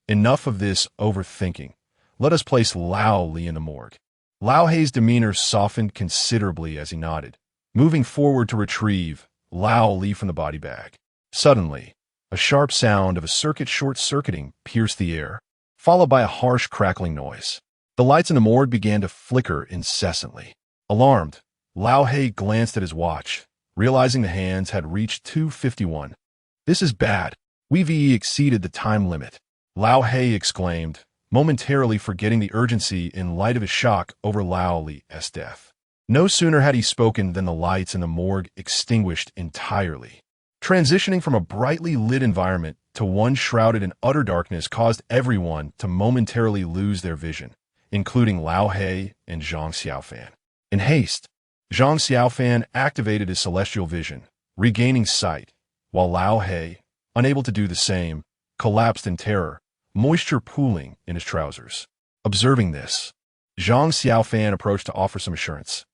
Enough of this overthinking. Let us place Lao Li in the morgue. Lao He's demeanor softened considerably as he nodded, moving forward to retrieve Lao Li from the body bag. Suddenly, a sharp sound of a circuit short-circuiting pierced the air, followed by a harsh crackling noise. The lights in the morgue began to flicker incessantly. Alarmed, Lao He glanced at his watch, realizing the hands had reached 2:51. This is bad. We've exceeded the time limit. Lao He exclaimed, momentarily forgetting the urgency in light of his shock over Lao Li's death. No sooner had he spoken than the lights in the morgue extinguished entirely. Transitioning from a brightly lit environment to one shrouded in utter darkness caused everyone to momentarily lose their vision, including Lao He and Zhang Xiaofan. In haste, Zhang Xiaofan activated his celestial vision, regaining sight, while Lao He, unable to do the same, collapsed in terror, moisture pooling in his trousers. Observing this, Zhang Xiaofan approached to offer some assurance.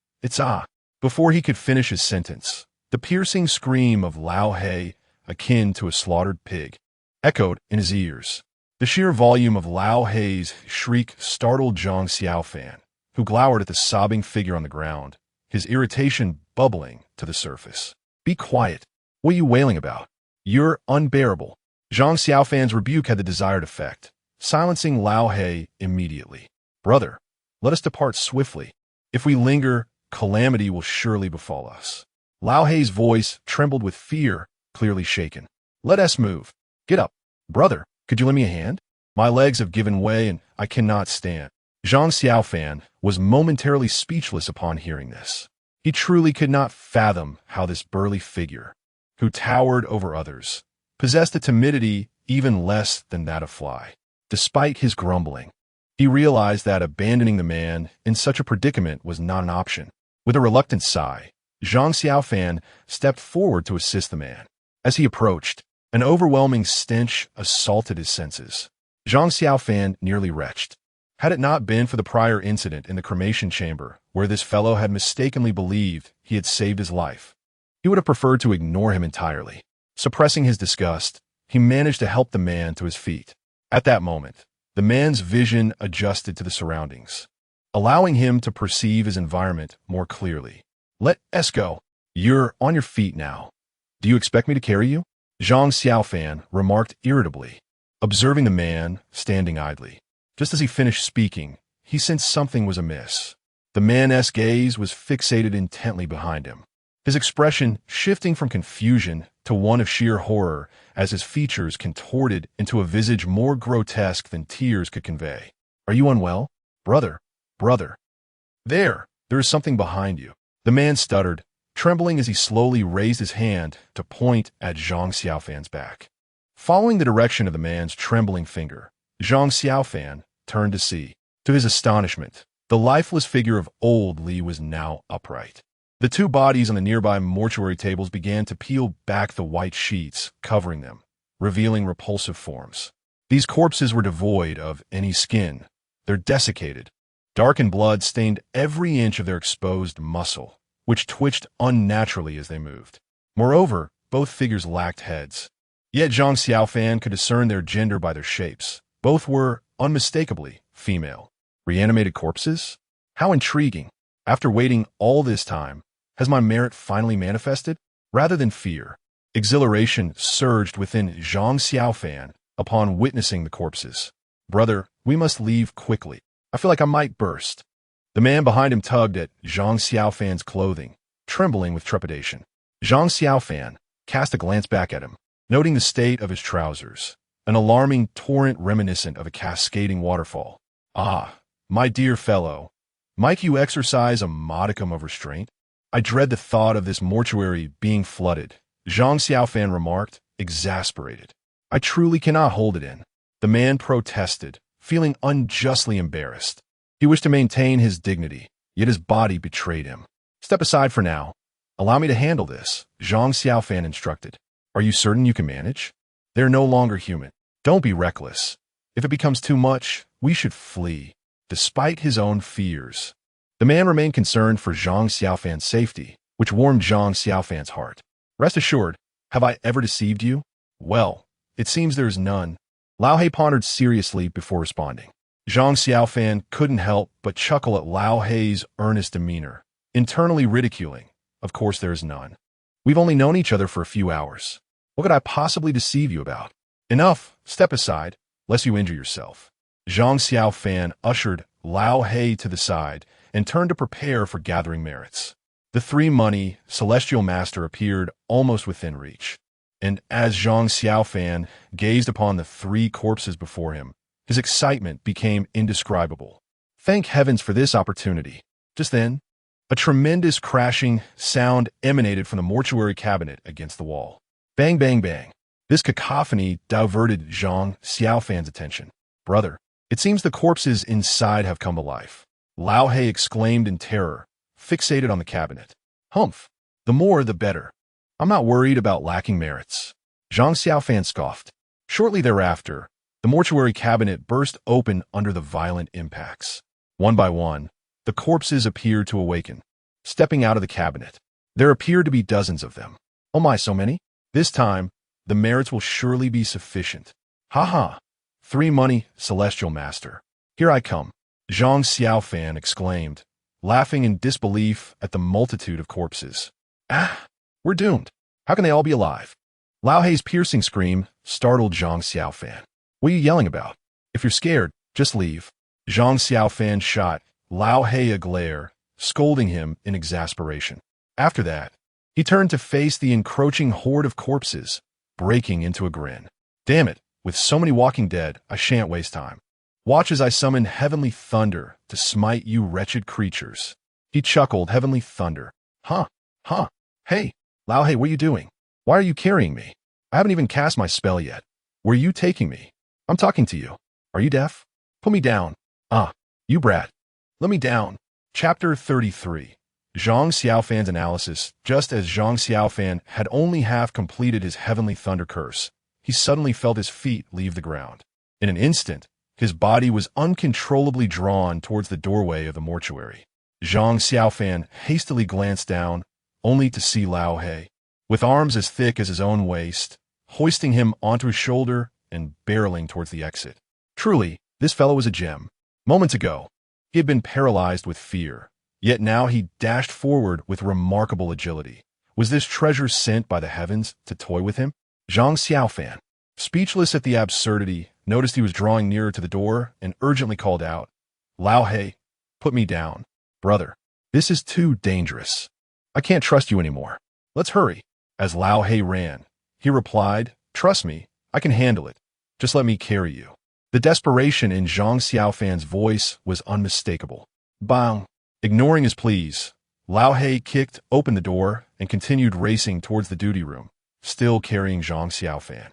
Before he could finish his sentence, the piercing scream of Lao He, akin to a slaughtered pig, echoed in his ears. The sheer volume of Lao He's shriek startled Zhang Xiaofan, who glowered at the sobbing figure on the ground, his irritation bubbling to the surface. Be quiet. What are you wailing about? You're unbearable. Zhang Xiaofan's rebuke had the desired effect, silencing Lao He immediately. Brother, let us depart swiftly. If we linger, calamity will surely befall us. Lao He's voice trembled with fear, clearly shaken. Let us move. Get up. Brother, could you lend me a hand? My legs have given way and I cannot stand. Zhang Xiaofan was momentarily speechless upon hearing this. He truly could not fathom how this burly figure, who towered over others, possessed a timidity even less than that of Fly. Despite his grumbling, he realized that abandoning the man in such a predicament was not an option. With a reluctant sigh, Zhang Xiaofan stepped forward to assist the man. As he approached, an overwhelming stench assaulted his senses. Zhang Xiaofan nearly retched. Had it not been for the prior incident in the cremation chamber, where this fellow had mistakenly believed he had saved his life, he would have preferred to ignore him entirely. Suppressing his disgust, he managed to help the man to his feet. At that moment, the man's vision adjusted to the surroundings, allowing him to perceive his environment more clearly. Let us go. You're on your feet now. Do you expect me to carry you? Zhang Xiaofan remarked irritably, observing the man standing idly. Just as he finished speaking, he sensed something was amiss. The man's gaze was fixated intently behind him, his expression shifting from confusion to one of sheer horror as his features contorted into a visage more grotesque than tears could convey. Are you unwell? Brother. There is something behind you. The man stuttered, trembling as he slowly raised his hand to point at Zhang Xiaofan's back. Following the direction of the man's trembling finger, Zhang Xiaofan turned to see. To his astonishment, the lifeless figure of old Li was now upright. The two bodies on the nearby mortuary tables began to peel back the white sheets covering them, revealing repulsive forms. These corpses were devoid of any skin. They're desiccated. Darkened blood stained every inch of their exposed muscle, which twitched unnaturally as they moved. Moreover, both figures lacked heads. Yet Zhang Xiaofan could discern their gender by their shapes. Both were unmistakably female. Reanimated corpses? How intriguing. After waiting all this time, has my merit finally manifested? Rather than fear, exhilaration surged within Zhang Xiaofan upon witnessing the corpses. Brother, we must leave quickly. I feel like I might burst. The man behind him tugged at Zhang Xiaofan's clothing, trembling with trepidation. Zhang Xiaofan cast a glance back at him, noting the state of his trousers, an alarming torrent reminiscent of a cascading waterfall. Ah, my dear fellow, might you exercise a modicum of restraint? I dread the thought of this mortuary being flooded, Zhang Xiaofan remarked, exasperated. I truly cannot hold it in. The man protested, feeling unjustly embarrassed. He wished to maintain his dignity, yet his body betrayed him. Step aside for now. Allow me to handle this, Zhang Xiaofan instructed. Are you certain you can manage? They're no longer human. Don't be reckless. If it becomes too much, we should flee. Despite his own fears, the man remained concerned for Zhang Xiaofan's safety, which warmed Zhang Xiaofan's heart. Rest assured, have I ever deceived you? Well, it seems there is none. Lao He pondered seriously before responding. Zhang Xiaofan couldn't help but chuckle at Lao He's earnest demeanor, internally ridiculing. Of course there is none. We've only known each other for a few hours. What could I possibly deceive you about? Enough, step aside, lest you injure yourself. Zhang Xiaofan ushered Lao He to the side and turned to prepare for gathering merits. The three-money celestial master appeared almost within reach, and as Zhang Xiaofan gazed upon the three corpses before him, his excitement became indescribable. Thank heavens for this opportunity. Just then, a tremendous crashing sound emanated from the mortuary cabinet against the wall. Bang, bang, bang. This cacophony diverted Zhang Xiaofan's attention. Brother, it seems the corpses inside have come to life. Lao He exclaimed in terror, fixated on the cabinet. Humph, the more the better. I'm not worried about lacking merits. Zhang Xiaofan scoffed. Shortly thereafter, the mortuary cabinet burst open under the violent impacts. One by one, the corpses appeared to awaken. Stepping out of the cabinet, there appeared to be dozens of them. Oh my, so many? This time, the merits will surely be sufficient. Ha ha! Three-money celestial master. Here I come. Zhang Xiaofan exclaimed, laughing in disbelief at the multitude of corpses. Ah, we're doomed. How can they all be alive? Lao Hei's piercing scream startled Zhang Xiaofan. What are you yelling about? If you're scared, just leave. Zhang Xiaofan shot Lao Hei a glare, scolding him in exasperation. After that, he turned to face the encroaching horde of corpses, breaking into a grin. Damn it, with so many walking dead, I shan't waste time. Watch as I summon heavenly thunder to smite you wretched creatures. He chuckled. Heavenly thunder. Huh? Hey, Lao Hei, what are you doing? Why are you carrying me? I haven't even cast my spell yet. Where are you taking me? I'm talking to you. Are you deaf? Put me down. You brat. Let me down. Chapter 33. Zhang Xiaofan's analysis. Just as Zhang Xiaofan had only half completed his heavenly thunder curse, he suddenly felt his feet leave the ground. In an instant, his body was uncontrollably drawn towards the doorway of the mortuary. Zhang Xiaofan hastily glanced down, only to see Lao Hei, with arms as thick as his own waist, hoisting him onto his shoulder and barreling towards the exit. Truly, this fellow was a gem. Moments ago, he had been paralyzed with fear, yet now he dashed forward with remarkable agility. Was this treasure sent by the heavens to toy with him? Zhang Xiaofan, speechless at the absurdity, noticed he was drawing nearer to the door and urgently called out, Lao Hei, put me down. Brother, this is too dangerous. I can't trust you anymore. Let's hurry. As Lao Hei ran, he replied, trust me, I can handle it. Just let me carry you. The desperation in Zhang Xiaofan's voice was unmistakable. Bang! Ignoring his pleas, Lao Hei kicked open the door and continued racing towards the duty room, still carrying Zhang Xiaofan.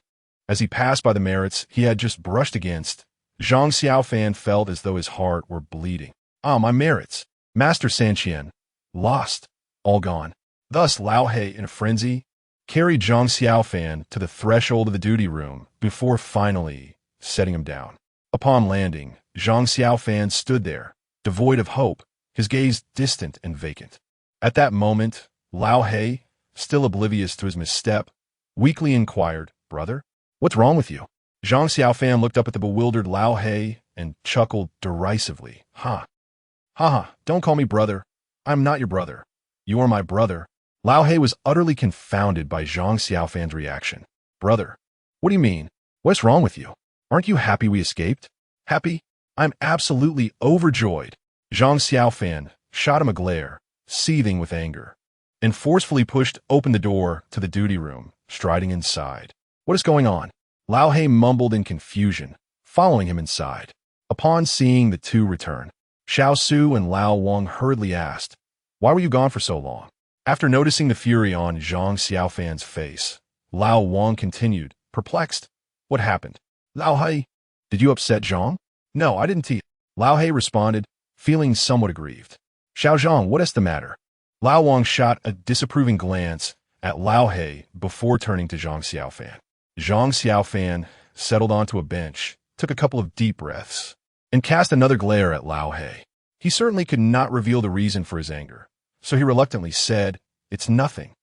As he passed by the merits he had just brushed against, Zhang Xiaofan felt as though his heart were bleeding. My merits! Master Sanqian. Lost. All gone. Thus Lao Hei, in a frenzy, carried Zhang Xiaofan to the threshold of the duty room before finally setting him down. Upon landing, Zhang Xiaofan stood there, devoid of hope, his gaze distant and vacant. At that moment, Lao Hei, still oblivious to his misstep, weakly inquired, Brother, what's wrong with you? Zhang Xiaofan looked up at the bewildered Lao Hei and chuckled derisively. Don't call me brother. I'm not your brother. You are my brother. Lao Hei was utterly confounded by Zhang Xiaofan's reaction. Brother, what do you mean? What's wrong with you? Aren't you happy we escaped? Happy? I'm absolutely overjoyed. Zhang Xiaofan shot him a glare, seething with anger, and forcefully pushed open the door to the duty room, striding inside. What is going on? Lao Hei mumbled in confusion, following him inside. Upon seeing the two return, Xiao Su and Lao Wang hurriedly asked, Why were you gone for so long? After noticing the fury on Zhang Xiaofan's face, Lao Wang continued, perplexed. What happened? Lao Hei, did you upset Zhang? No, I didn't. Lao Hei responded, feeling somewhat aggrieved. Xiao Zhang, what is the matter? Lao Wang shot a disapproving glance at Lao Hei before turning to Zhang Xiaofan. Zhang Xiaofan settled onto a bench, took a couple of deep breaths, and cast another glare at Lao Hei. He certainly could not reveal the reason for his anger, so he reluctantly said, It's nothing.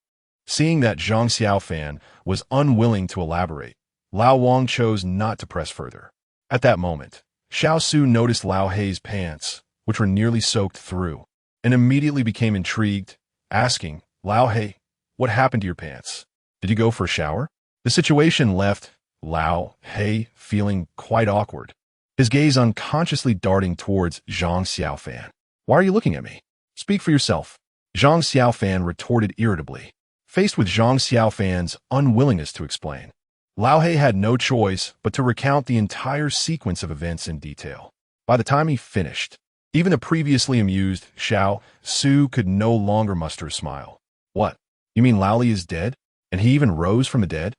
Seeing that Zhang Xiaofan was unwilling to elaborate, Lao Wang chose not to press further. At that moment, Xiao Su noticed Lao Hei's pants, which were nearly soaked through, and immediately became intrigued, asking, Lao Hei, what happened to your pants? Did you go for a shower? The situation left Lao Hei feeling quite awkward, his gaze unconsciously darting towards Zhang Xiaofan. Why are you looking at me? Speak for yourself. Zhang Xiaofan retorted irritably. Faced with Zhang Xiaofan's unwillingness to explain, Lao Hei had no choice but to recount the entire sequence of events in detail. By the time he finished, even the previously amused Xiao Su could no longer muster a smile. What? You mean Lao Li is dead? And he even rose from the dead?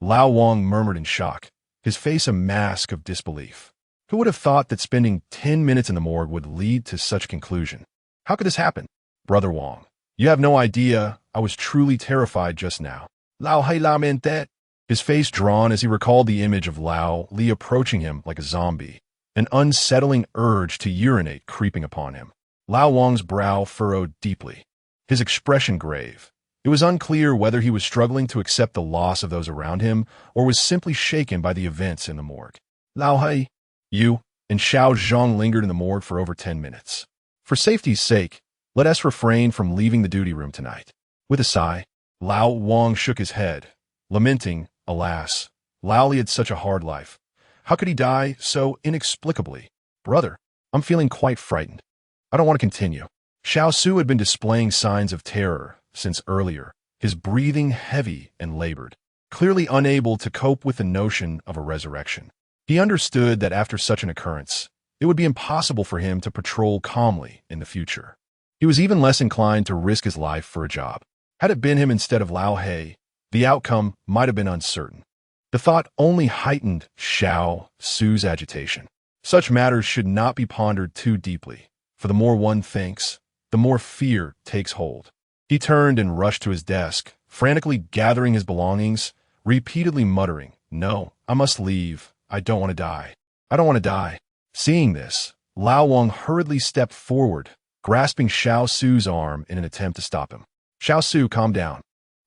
Lao Wang murmured in shock, his face a mask of disbelief. Who would have thought that spending 10 minutes in the morgue would lead to such a conclusion? How could this happen? Brother Wang, you have no idea. I was truly terrified just now. Lao Hei lamented, his face drawn as he recalled the image of Lao Li approaching him like a zombie, an unsettling urge to urinate creeping upon him. Lao Wang's brow furrowed deeply, his expression grave. It was unclear whether he was struggling to accept the loss of those around him or was simply shaken by the events in the morgue. Lao Hei, you and Xiao Zhang lingered in the morgue for over 10 minutes. For safety's sake, let us refrain from leaving the duty room tonight. With a sigh, Lao Wang shook his head, lamenting Alas, Lao Li had such a hard life. How could he die so inexplicably? Brother, I'm feeling quite frightened. I don't want to continue. Xiao Su had been displaying signs of terror since earlier, his breathing heavy and labored, clearly unable to cope with the notion of a resurrection. He understood that after such an occurrence, it would be impossible for him to patrol calmly in the future. He was even less inclined to risk his life for a job. Had it been him instead of Lao He, the outcome might have been uncertain. The thought only heightened Xiao Su's agitation. Such matters should not be pondered too deeply, for the more one thinks, the more fear takes hold. He turned and rushed to his desk, frantically gathering his belongings, repeatedly muttering, "No, I must leave. I don't want to die. I don't want to die." Seeing this, Lao Wang hurriedly stepped forward, grasping Xiao Su's arm in an attempt to stop him. "Xiao Su, calm down.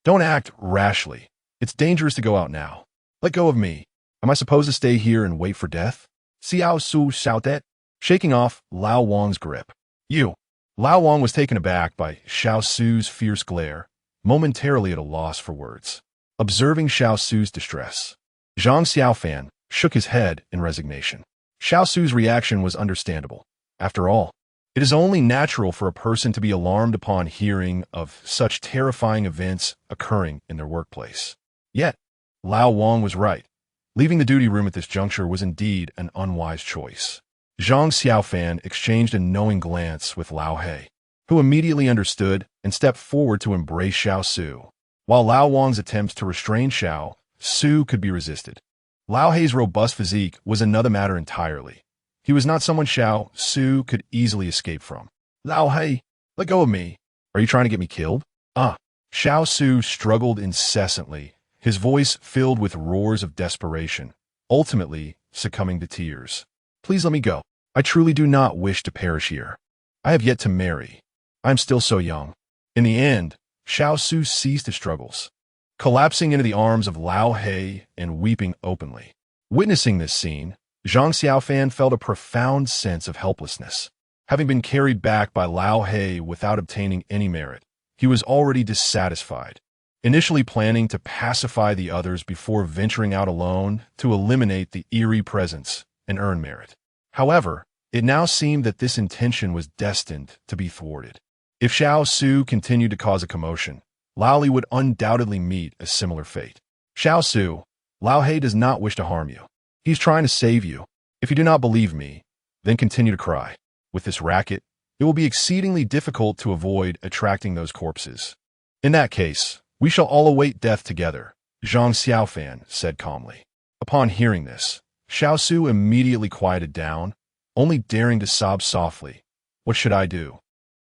Don't act rashly. It's dangerous to go out now. Let go of me. Am I supposed to stay here and wait for death?" Xiao Su shouted, shaking off Lao Wang's grip. "You." Lao Wang was taken aback by Xiao Su's fierce glare, momentarily at a loss for words. Observing Xiao Su's distress, Zhang Xiaofan shook his head in resignation. Xiao Su's reaction was understandable. After all, it is only natural for a person to be alarmed upon hearing of such terrifying events occurring in their workplace. Yet, Lao Wang was right. Leaving the duty room at this juncture was indeed an unwise choice. Zhang Xiaofan exchanged a knowing glance with Lao He, who immediately understood and stepped forward to embrace Xiao Su. While Lao Wang's attempts to restrain Xiao Su could be resisted, Lao He's robust physique was another matter entirely. He was not someone Xiao Su could easily escape from. "Lao He, let go of me. Are you trying to get me killed?" Xiao Su struggled incessantly, his voice filled with roars of desperation, ultimately succumbing to tears. "Please let me go. I truly do not wish to perish here. I have yet to marry. I am still so young." In the end, Xiao Su ceased his struggles, collapsing into the arms of Lao He and weeping openly. Witnessing this scene, Zhang Xiaofan felt a profound sense of helplessness. Having been carried back by Lao He without obtaining any merit, he was already dissatisfied, initially planning to pacify the others before venturing out alone to eliminate the eerie presence and earn merit. However, it now seemed that this intention was destined to be thwarted. If Xiao Su continued to cause a commotion, Lao Li would undoubtedly meet a similar fate. "Xiao Su, Lao He does not wish to harm you. He's trying to save you. If you do not believe me, then continue to cry. With this racket, it will be exceedingly difficult to avoid attracting those corpses. In that case, we shall all await death together," Zhang Xiaofan said calmly. Upon hearing this, Xiao Su immediately quieted down, only daring to sob softly. "What should I do?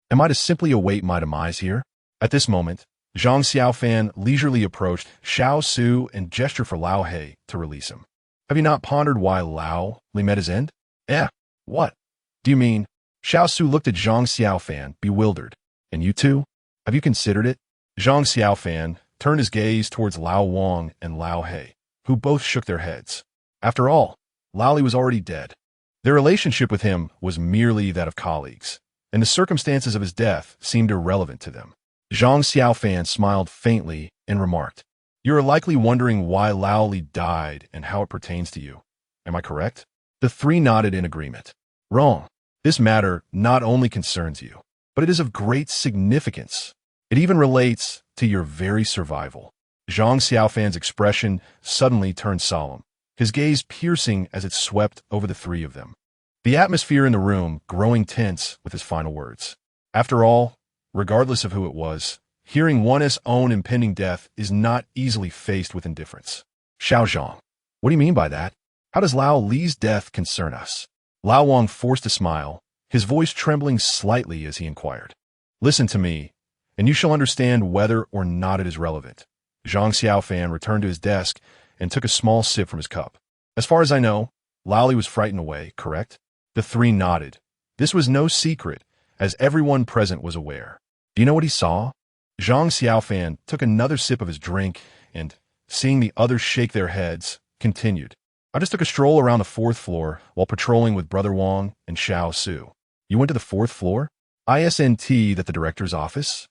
Am I to simply await my demise here?" At this moment, Zhang Xiaofan leisurely approached Xiao Su and gestured for Lao He to release him. "Have you not pondered why Lao Li met his end?" What? Do you mean?" Xiao Su looked at Zhang Xiaofan, bewildered. "And you too? Have you considered it?" Zhang Xiaofan turned his gaze towards Lao Wang and Lao He, who both shook their heads. After all, Lao Li was already dead. Their relationship with him was merely that of colleagues, and the circumstances of his death seemed irrelevant to them. Zhang Xiaofan smiled faintly and remarked, "You are likely wondering why Lao Li died and how it pertains to you. Am I correct?" The three nodded in agreement. "Wrong. This matter not only concerns you, but it is of great significance. It even relates to your very survival." Zhang Xiaofan's expression suddenly turned solemn, his gaze piercing as it swept over the three of them, the atmosphere in the room growing tense with his final words. After all, regardless of who it was, hearing one's own impending death is not easily faced with indifference. "Xiao Zhang, what do you mean by that? How does Lao Li's death concern us?" Lao Wang forced a smile, his voice trembling slightly as he inquired. "Listen to me, and you shall understand whether or not it is relevant." Zhang Xiaofan returned to his desk and took a small sip from his cup. "As far as I know, Lao Li was frightened away, correct?" The three nodded. This was no secret, as everyone present was aware. "Do you know what he saw?" Zhang Xiaofan took another sip of his drink and, seeing the others shake their heads, continued. "I just took a stroll around the 4th floor while patrolling with Brother Wang and Xiao Su." "You went to the 4th floor? Isn't that the director's office?"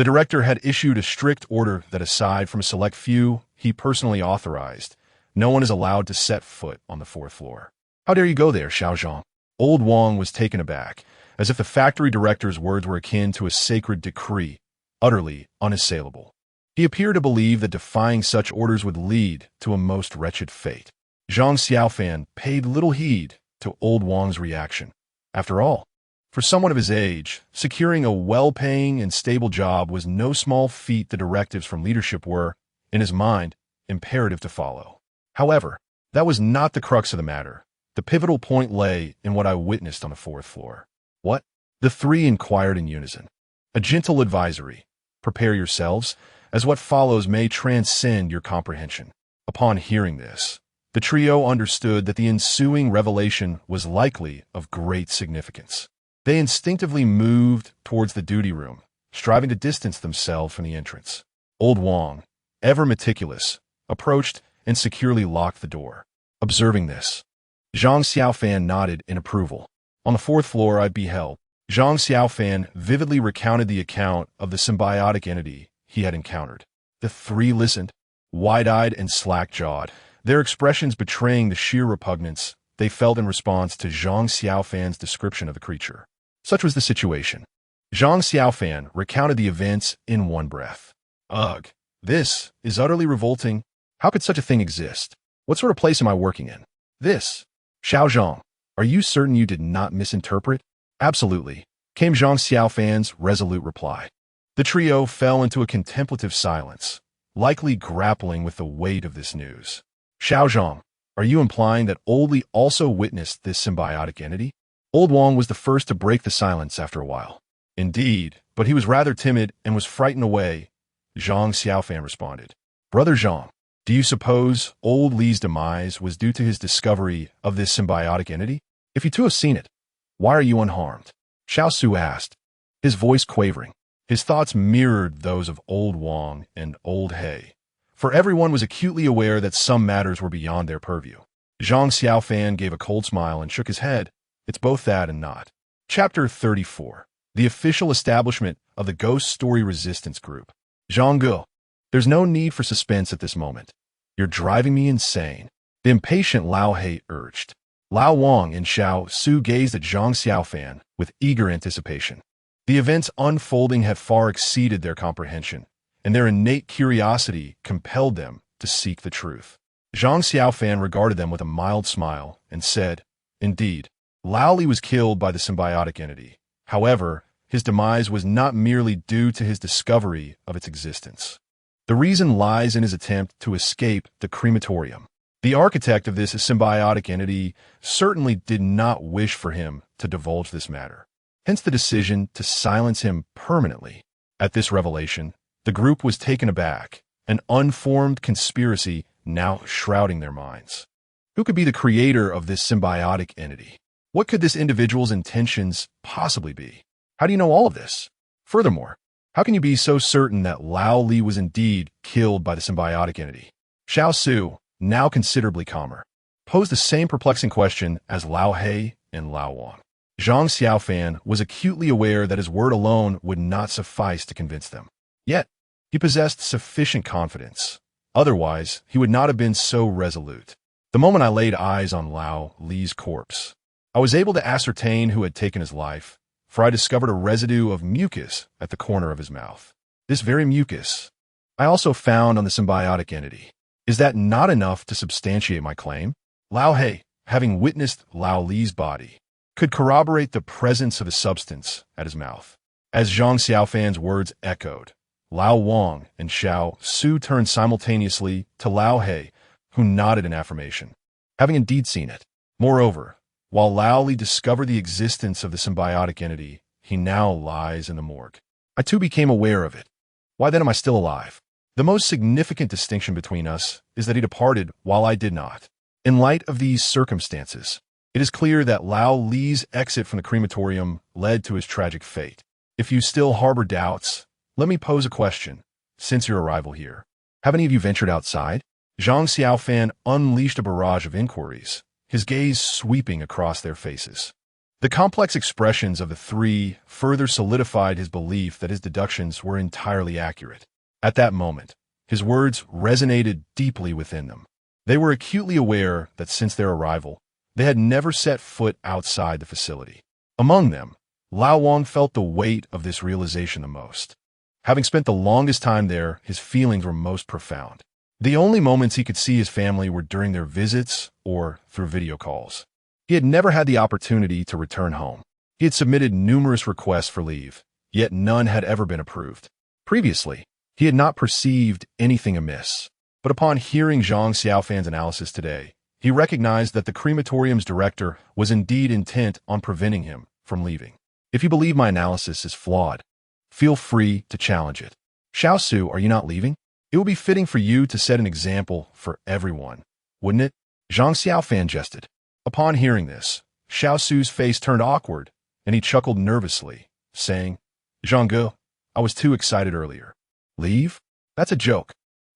The director had issued a strict order that aside from a select few he personally authorized, no one is allowed to set foot on the fourth floor. How dare you go there, Xiao Zhang? Old Wang was taken aback, as if the factory director's words were akin to a sacred decree, utterly unassailable. He appeared to believe that defying such orders would lead to a most wretched fate. Zhang Xiaofan paid little heed to Old Wang's reaction. After all, for someone of his age, securing a well-paying and stable job was no small feat. The directives from leadership were, in his mind, imperative to follow. However, that was not the crux of the matter. The pivotal point lay in what I witnessed on the fourth floor. What? The three inquired in unison. A gentle advisory. Prepare yourselves, as what follows may transcend your comprehension. Upon hearing this, the trio understood that the ensuing revelation was likely of great significance. They instinctively moved towards the duty room, striving to distance themselves from the entrance. Old Wang, ever meticulous, approached and securely locked the door. Observing this, Zhang Xiaofan nodded in approval. On the fourth floor I beheld. Zhang Xiaofan vividly recounted the account of the symbiotic entity he had encountered. The three listened, wide-eyed and slack-jawed, their expressions betraying the sheer repugnance they felt in response to Zhang Xiaofan's description of the creature. Such was the situation. Zhang Xiaofan recounted the events in one breath. Ugh, this is utterly revolting. How could such a thing exist? What sort of place am I working in? This. Xiao Zhang, are you certain you did not misinterpret? Absolutely, came Zhang Xiaofan's resolute reply. The trio fell into a contemplative silence, likely grappling with the weight of this news. Xiao Zhang, are you implying that Old Li also witnessed this symbiotic entity? Old Wang was the first to break the silence after a while. Indeed, but he was rather timid and was frightened away, Zhang Xiaofan responded. Brother Zhang, do you suppose Old Li's demise was due to his discovery of this symbiotic entity? If you too have seen it, why are you unharmed? Xiao Su asked, his voice quavering. His thoughts mirrored those of Old Wang and Old He, for everyone was acutely aware that some matters were beyond their purview. Zhang Xiaofan gave a cold smile and shook his head. It's both that and not. Chapter 34. The official establishment of the Ghost Story Resistance Group. Zhang Ge, there's no need for suspense at this moment. You're driving me insane, the impatient Lao He urged. Lao Wang and Xiao Su gazed at Zhang Xiaofan with eager anticipation. The events unfolding had far exceeded their comprehension, and their innate curiosity compelled them to seek the truth. Zhang Xiaofan regarded them with a mild smile and said, Indeed, Lao Li was killed by the symbiotic entity. However, his demise was not merely due to his discovery of its existence. The reason lies in his attempt to escape the crematorium. The architect of this symbiotic entity certainly did not wish for him to divulge this matter. Hence the decision to silence him permanently. At this revelation, the group was taken aback, an unformed conspiracy now shrouding their minds. Who could be the creator of this symbiotic entity? What could this individual's intentions possibly be? How do you know all of this? Furthermore, how can you be so certain that Lao Li was indeed killed by the symbiotic entity? Xiao Su, now considerably calmer, posed the same perplexing question as Lao He and Lao Wang. Zhang Xiaofan was acutely aware that his word alone would not suffice to convince them. Yet, he possessed sufficient confidence. Otherwise, he would not have been so resolute. The moment I laid eyes on Lao Li's corpse, I was able to ascertain who had taken his life, for I discovered a residue of mucus at the corner of his mouth. This very mucus I also found on the symbiotic entity. Is that not enough to substantiate my claim? Lao He, having witnessed Lao Li's body, could corroborate the presence of the substance at his mouth. As Zhang Xiaofan's words echoed, Lao Wang and Xiao Su turned simultaneously to Lao He, who nodded in affirmation, having indeed seen it. Moreover, while Lao Li discovered the existence of the symbiotic entity, he now lies in the morgue. I too became aware of it. Why then am I still alive? The most significant distinction between us is that he departed while I did not. In light of these circumstances, it is clear that Lao Li's exit from the crematorium led to his tragic fate. If you still harbor doubts, let me pose a question. Since your arrival here, have any of you ventured outside? Zhang Xiaofan unleashed a barrage of inquiries, his gaze sweeping across their faces. The complex expressions of the three further solidified his belief that his deductions were entirely accurate. At that moment, his words resonated deeply within them. They were acutely aware that since their arrival, they had never set foot outside the facility. Among them, Lao Wang felt the weight of this realization the most. Having spent the longest time there, his feelings were most profound. The only moments he could see his family were during their visits or through video calls. He had never had the opportunity to return home. He had submitted numerous requests for leave, yet none had ever been approved. Previously, he had not perceived anything amiss. But upon hearing Zhang Xiaofan's analysis today, he recognized that the crematorium's director was indeed intent on preventing him from leaving. If you believe my analysis is flawed, feel free to challenge it. Xiaosu, are you not leaving? It would be fitting for you to set an example for everyone, wouldn't it? Zhang Xiaofan jested. Upon hearing this, Xiaosu's face turned awkward, and he chuckled nervously, saying, Zhangge, I was too excited earlier. Leave? That's a joke.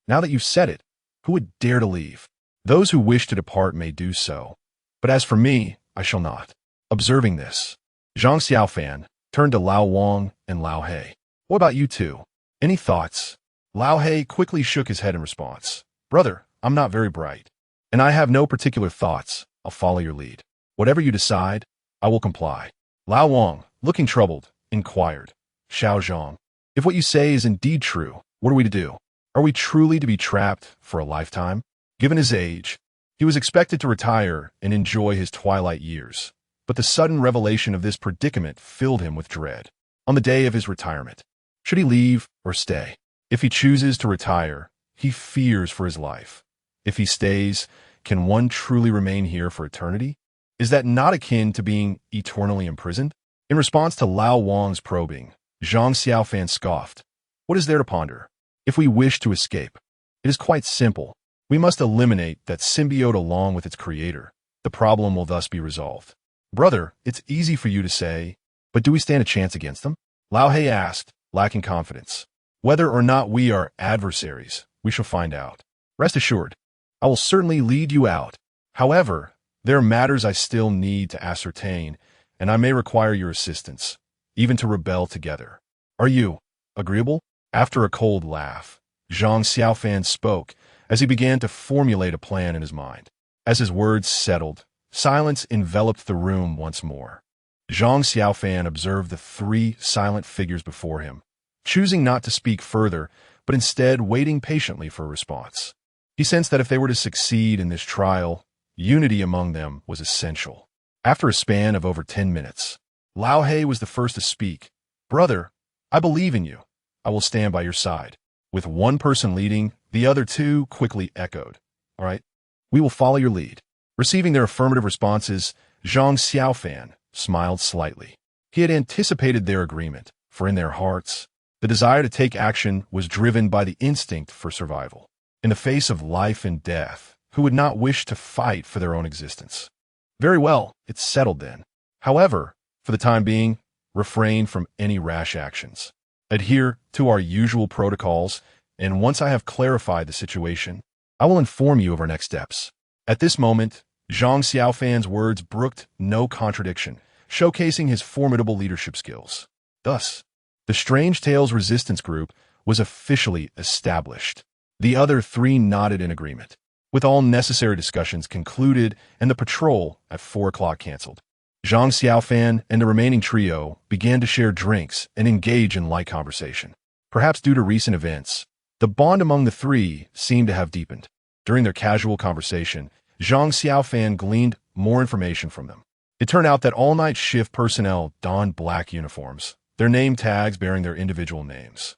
Now that you've said it, who would dare to leave? Those who wish to depart may do so, but as for me, I shall not. Observing this, Zhang Xiaofan turned to Lao Wang and Lao He. What about you two? Any thoughts? Lao He quickly shook his head in response. Brother, I'm not very bright, and I have no particular thoughts. I'll follow your lead. Whatever you decide, I will comply. Lao Wang, looking troubled, inquired. Xiao Zhang, if what you say is indeed true, what are we to do? Are we truly to be trapped for a lifetime? Given his age, he was expected to retire and enjoy his twilight years, but the sudden revelation of this predicament filled him with dread. On the day of his retirement, should he leave or stay? If he chooses to retire, he fears for his life. If he stays, can one truly remain here for eternity? Is that not akin to being eternally imprisoned? In response to Lao Wang's probing, Zhang Xiaofan scoffed. What is there to ponder? If we wish to escape, it is quite simple. We must eliminate that symbiote along with its creator. The problem will thus be resolved. Brother, it's easy for you to say, but do we stand a chance against them? Lao He asked, lacking confidence. Whether or not we are adversaries, we shall find out. Rest assured, I will certainly lead you out. However, there are matters I still need to ascertain, and I may require your assistance, even to rebel together. Are you agreeable? After a cold laugh, Zhang Xiaofan spoke as he began to formulate a plan in his mind. As his words settled, silence enveloped the room once more. Zhang Xiaofan observed the three silent figures before him, choosing not to speak further, but instead waiting patiently for a response. He sensed that if they were to succeed in this trial, unity among them was essential. After a span of over 10 minutes, Lao He was the first to speak. Brother, I believe in you. I will stand by your side. With one person leading, the other two quickly echoed. All right, we will follow your lead. Receiving their affirmative responses, Zhang Xiaofan smiled slightly. He had anticipated their agreement, for in their hearts, the desire to take action was driven by the instinct for survival. In the face of life and death, who would not wish to fight for their own existence? Very well, it's settled then. However, for the time being, refrain from any rash actions. Adhere to our usual protocols, and once I have clarified the situation, I will inform you of our next steps. At this moment, Zhang Xiaofan's words brooked no contradiction, showcasing his formidable leadership skills. Thus, the Strange Tales Resistance Group was officially established. The other three nodded in agreement, with all necessary discussions concluded and the patrol at 4 o'clock canceled. Zhang Xiaofan and the remaining trio began to share drinks and engage in light conversation. Perhaps due to recent events, the bond among the three seemed to have deepened. During their casual conversation, Zhang Xiaofan gleaned more information from them. It turned out that all-night shift personnel donned black uniforms, their name tags bearing their individual names.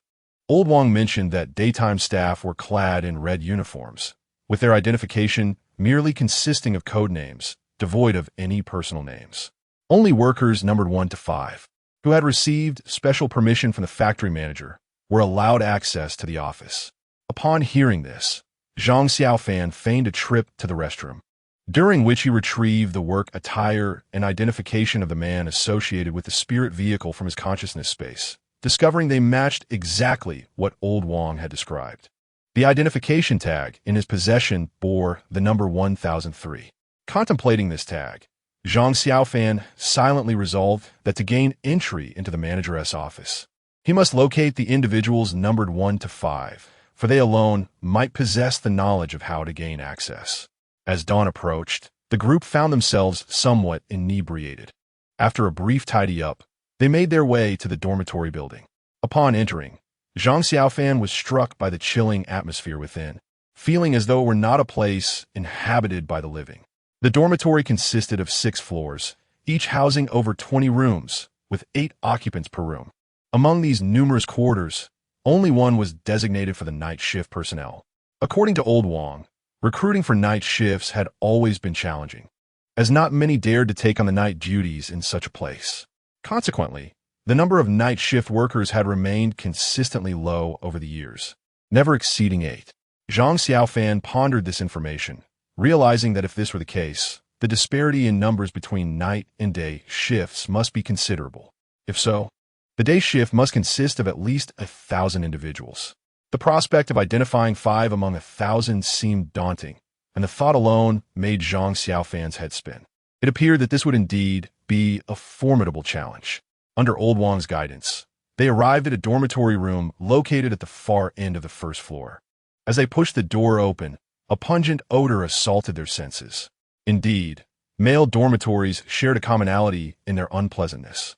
Old Wang mentioned that daytime staff were clad in red uniforms, with their identification merely consisting of code names, devoid of any personal names. Only workers numbered 1 to 5, who had received special permission from the factory manager, were allowed access to the office. Upon hearing this, Zhang Xiaofan feigned a trip to the restroom, during which he retrieved the work attire and identification of the man associated with the spirit vehicle from his consciousness space, discovering they matched exactly what Old Wang had described. The identification tag in his possession bore the number 1003. Contemplating this tag, Zhang Xiaofan silently resolved that to gain entry into the manageress office, he must locate the individuals numbered 1 to 5, for they alone might possess the knowledge of how to gain access. As dawn approached, the group found themselves somewhat inebriated. After a brief tidy-up, they made their way to the dormitory building. Upon entering, Zhang Xiaofan was struck by the chilling atmosphere within, feeling as though it were not a place inhabited by the living. The dormitory consisted of 6 floors, each housing over 20 rooms, with 8 occupants per room. Among these numerous quarters, only one was designated for the night shift personnel. According to Old Wang, recruiting for night shifts had always been challenging, as not many dared to take on the night duties in such a place. Consequently, the number of night shift workers had remained consistently low over the years, never exceeding 8. Zhang Xiaofan pondered this information, realizing that if this were the case, the disparity in numbers between night and day shifts must be considerable. If so, the day shift must consist of at least 1,000 individuals. The prospect of identifying 5 among 1,000 seemed daunting, and the thought alone made Zhang Xiaofan's head spin. It appeared that this would indeed be a formidable challenge. Under Old Wang's guidance, they arrived at a dormitory room located at the far end of the first floor. As they pushed the door open, a pungent odor assaulted their senses. Indeed, male dormitories shared a commonality in their unpleasantness.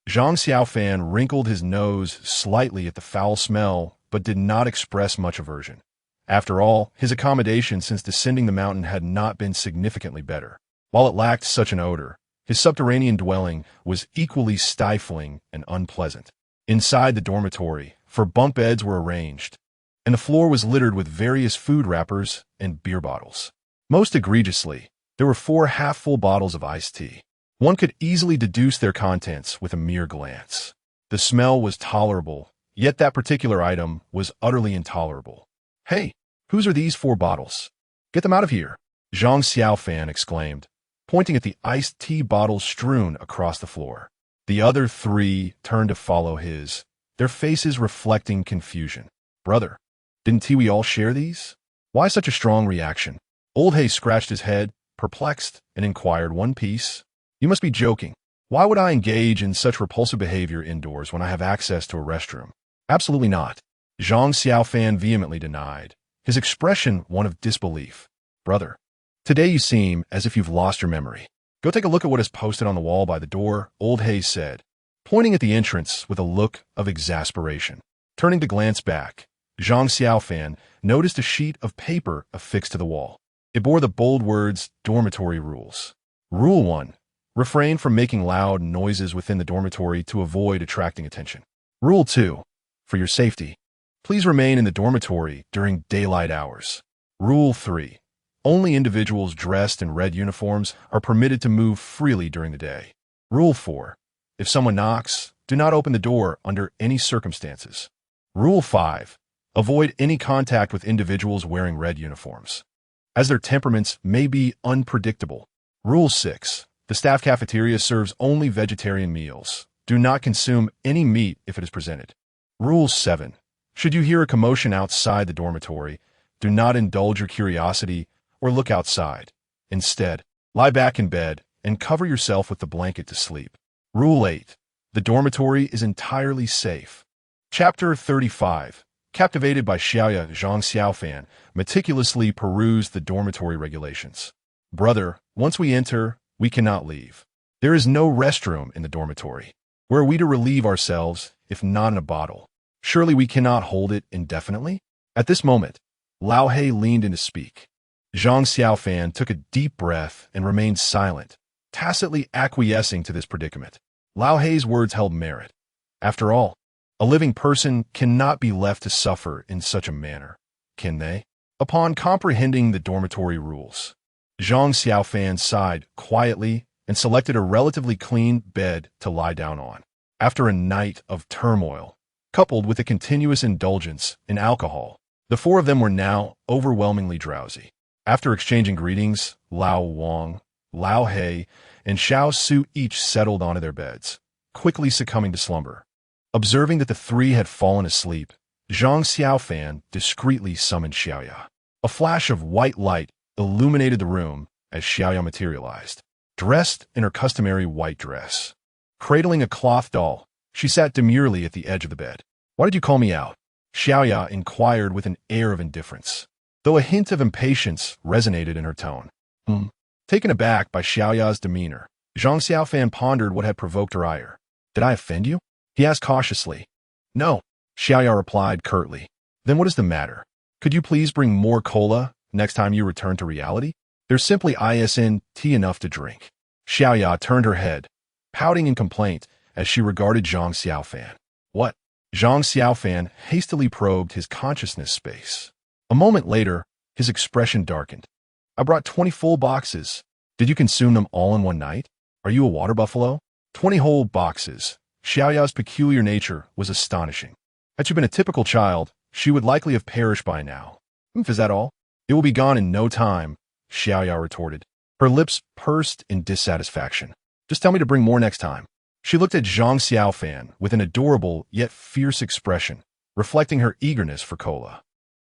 Zhang Xiaofan wrinkled his nose slightly at the foul smell, but did not express much aversion. After all, his accommodation since descending the mountain had not been significantly better. While it lacked such an odor, his subterranean dwelling was equally stifling and unpleasant. Inside the dormitory, 4 bunk beds were arranged, and the floor was littered with various food wrappers and beer bottles. Most egregiously, there were 4 half-full bottles of iced tea. One could easily deduce their contents with a mere glance. The smell was tolerable, yet that particular item was utterly intolerable. "Hey, whose are these 4 bottles? Get them out of here," Zhang Xiaofan exclaimed, pointing at the iced tea bottles strewn across the floor. The other 3 turned to follow his, their faces reflecting confusion. "Brother, didn't we all share these? Why such a strong reaction?" Old Hay scratched his head, perplexed, and inquired, "One piece? You must be joking. Why would I engage in such repulsive behavior indoors when I have access to a restroom?" "Absolutely not," Zhang Xiaofan vehemently denied, his expression one of disbelief. "Brother, today you seem as if you've lost your memory. Go take a look at what is posted on the wall by the door," Old Hay said, pointing at the entrance with a look of exasperation. Turning to glance back, Zhang Xiaofan noticed a sheet of paper affixed to the wall. It bore the bold words, "Dormitory Rules." Rule 1. Refrain from making loud noises within the dormitory to avoid attracting attention. Rule 2. For your safety, please remain in the dormitory during daylight hours. Rule 3. Only individuals dressed in red uniforms are permitted to move freely during the day. Rule 4. If someone knocks, do not open the door under any circumstances. Rule 5. Avoid any contact with individuals wearing red uniforms, as their temperaments may be unpredictable. Rule 6. The staff cafeteria serves only vegetarian meals. Do not consume any meat if it is presented. Rule 7. Should you hear a commotion outside the dormitory, do not indulge your curiosity or look outside. Instead, lie back in bed and cover yourself with the blanket to sleep. Rule 8. The dormitory is entirely safe. Chapter 35. Captivated by Xiaoya, Zhang Xiaofan meticulously perused the dormitory regulations. "Brother, once we enter, we cannot leave. There is no restroom in the dormitory. Where are we to relieve ourselves, if not in a bottle? Surely we cannot hold it indefinitely?" At this moment, Lao He leaned in to speak. Zhang Xiaofan took a deep breath and remained silent, tacitly acquiescing to this predicament. Lao He's words held merit. After all, a living person cannot be left to suffer in such a manner, can they? Upon comprehending the dormitory rules, Zhang Xiaofan sighed quietly and selected a relatively clean bed to lie down on. After a night of turmoil, coupled with a continuous indulgence in alcohol, the 4 of them were now overwhelmingly drowsy. After exchanging greetings, Lao Wang, Lao He, and Xiao Su each settled onto their beds, quickly succumbing to slumber. Observing that the 3 had fallen asleep, Zhang Xiaofan discreetly summoned Xiaoya. A flash of white light illuminated the room as Xiaoya materialized. dressed in her customary white dress. Cradling a cloth doll, she sat demurely at the edge of the bed. "Why did you call me out?" Xiaoya inquired with an air of indifference, though a hint of impatience resonated in her tone. Taken aback by Xiaoya's demeanor, Zhang Xiaofan pondered what had provoked her ire. "Did I offend you?" he asked cautiously. "No," Xiaoya replied curtly. "Then what is the matter? Could you please bring more cola next time you return to reality? There's simply isn't enough to drink." Xiaoya turned her head, pouting in complaint as she regarded Zhang Xiaofan. "What?" Zhang Xiaofan hastily probed his consciousness space. A moment later, his expression darkened. "I brought 20 full boxes. Did you consume them all in one night? Are you a water buffalo?" 20 whole boxes. Xiaoya's peculiar nature was astonishing. Had she been a typical child, she would likely have perished by now. "Is that all?" "It will be gone in no time," Xiaoya retorted. Her lips pursed in dissatisfaction. "Just tell me to bring more next time." She looked at Zhang Xiaofan with an adorable yet fierce expression, reflecting her eagerness for cola.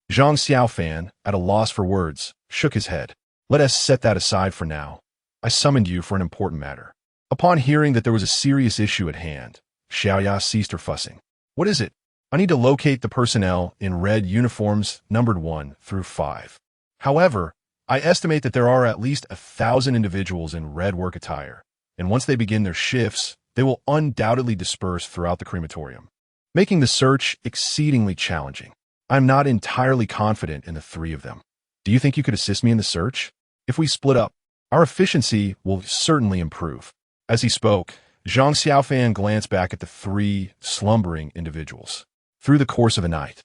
Zhang Xiaofan, at a loss for words, shook his head. "Let us set that aside for now. I summoned you for an important matter." Upon hearing that there was a serious issue at hand, Xiaoya ceased her fussing. "What is it?" "I need to locate the personnel in red uniforms numbered 1 through 5. However, I estimate that there are at least 1,000 individuals in red work attire, and once they begin their shifts, they will undoubtedly disperse throughout the crematorium, making the search exceedingly challenging. I'm not entirely confident in the 3 of them. Do you think you could assist me in the search? If we split up, our efficiency will certainly improve." As he spoke, Zhang Xiaofan glanced back at the 3 slumbering individuals. Through the course of a night,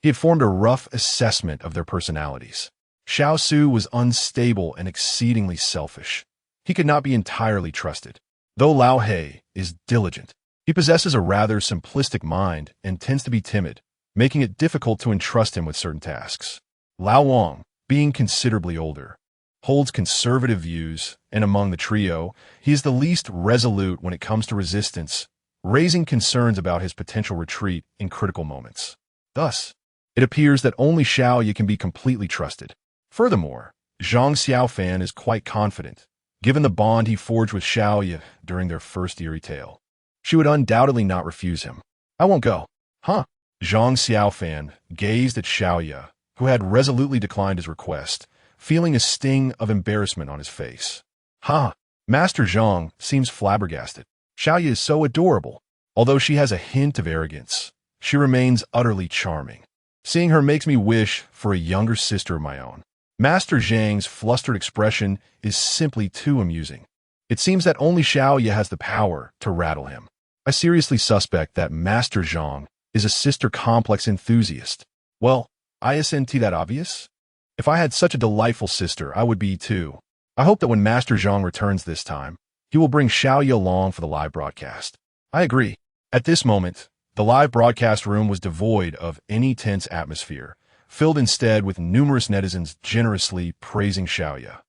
he had formed a rough assessment of their personalities. Xiao Su was unstable and exceedingly selfish. He could not be entirely trusted. Though Lao He is diligent, he possesses a rather simplistic mind and tends to be timid, making it difficult to entrust him with certain tasks. Lao Wang, being considerably older, holds conservative views, and among the trio, he is the least resolute when it comes to resistance, raising concerns about his potential retreat in critical moments. Thus, it appears that only Xiaoya can be completely trusted. Furthermore, Zhang Xiaofan is quite confident, given the bond he forged with Xiaoya during their first eerie tale. She would undoubtedly not refuse him. "I won't go." "Huh?" Zhang Xiaofan gazed at Xiaoya, who had resolutely declined his request, feeling a sting of embarrassment on his face. "Ha! Master Zhang seems flabbergasted. Xiaoya is so adorable. Although she has a hint of arrogance, she remains utterly charming. Seeing her makes me wish for a younger sister of my own." Master Zhang's flustered expression is simply too amusing. It seems that only Xiaoya has the power to rattle him. I seriously suspect that Master Zhang is a sister complex enthusiast. Well, isn't that obvious? If I had such a delightful sister, I would be too. I hope that when Master Zhang returns this time, he will bring Xiaoya along for the live broadcast. I agree. At this moment, the live broadcast room was devoid of any tense atmosphere, filled instead with numerous netizens generously praising Xiaoya.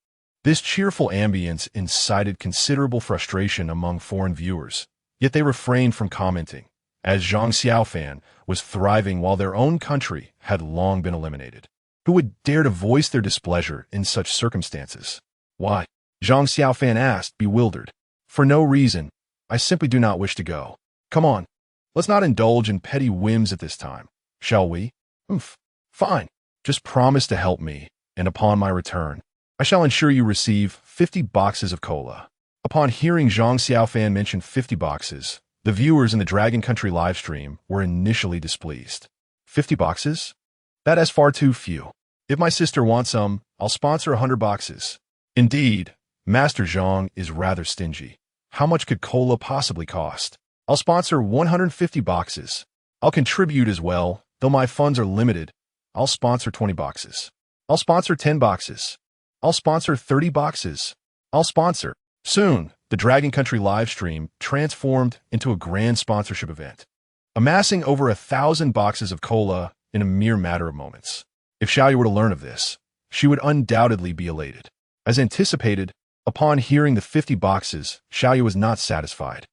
This cheerful ambience incited considerable frustration among foreign viewers, yet they refrained from commenting, as Zhang Xiaofan was thriving while their own country had long been eliminated. Who would dare to voice their displeasure in such circumstances? "Why?" Zhang Xiaofan asked, bewildered. "For no reason. I simply do not wish to go." "Come on. Let's not indulge in petty whims at this time, shall we?" Fine. Just promise to help me, and upon my return, I shall ensure you receive 50 boxes of cola." Upon hearing Zhang Xiaofan mention 50 boxes, the viewers in the Dragon Country livestream were initially displeased. 50 boxes? That is far too few. If my sister wants some, I'll sponsor 100 boxes. Indeed, Master Zhang is rather stingy. How much could cola possibly cost? I'll sponsor 150 boxes. I'll contribute as well, though my funds are limited. I'll sponsor 20 boxes. I'll sponsor 10 boxes. I'll sponsor 30 boxes. I'll sponsor. Soon, the Dragon Country livestream transformed into a grand sponsorship event, amassing over 1,000 boxes of cola in a mere matter of moments. If Xiaoya were to learn of this, she would undoubtedly be elated. As anticipated, upon hearing the 50 boxes, Xiaoya was not satisfied.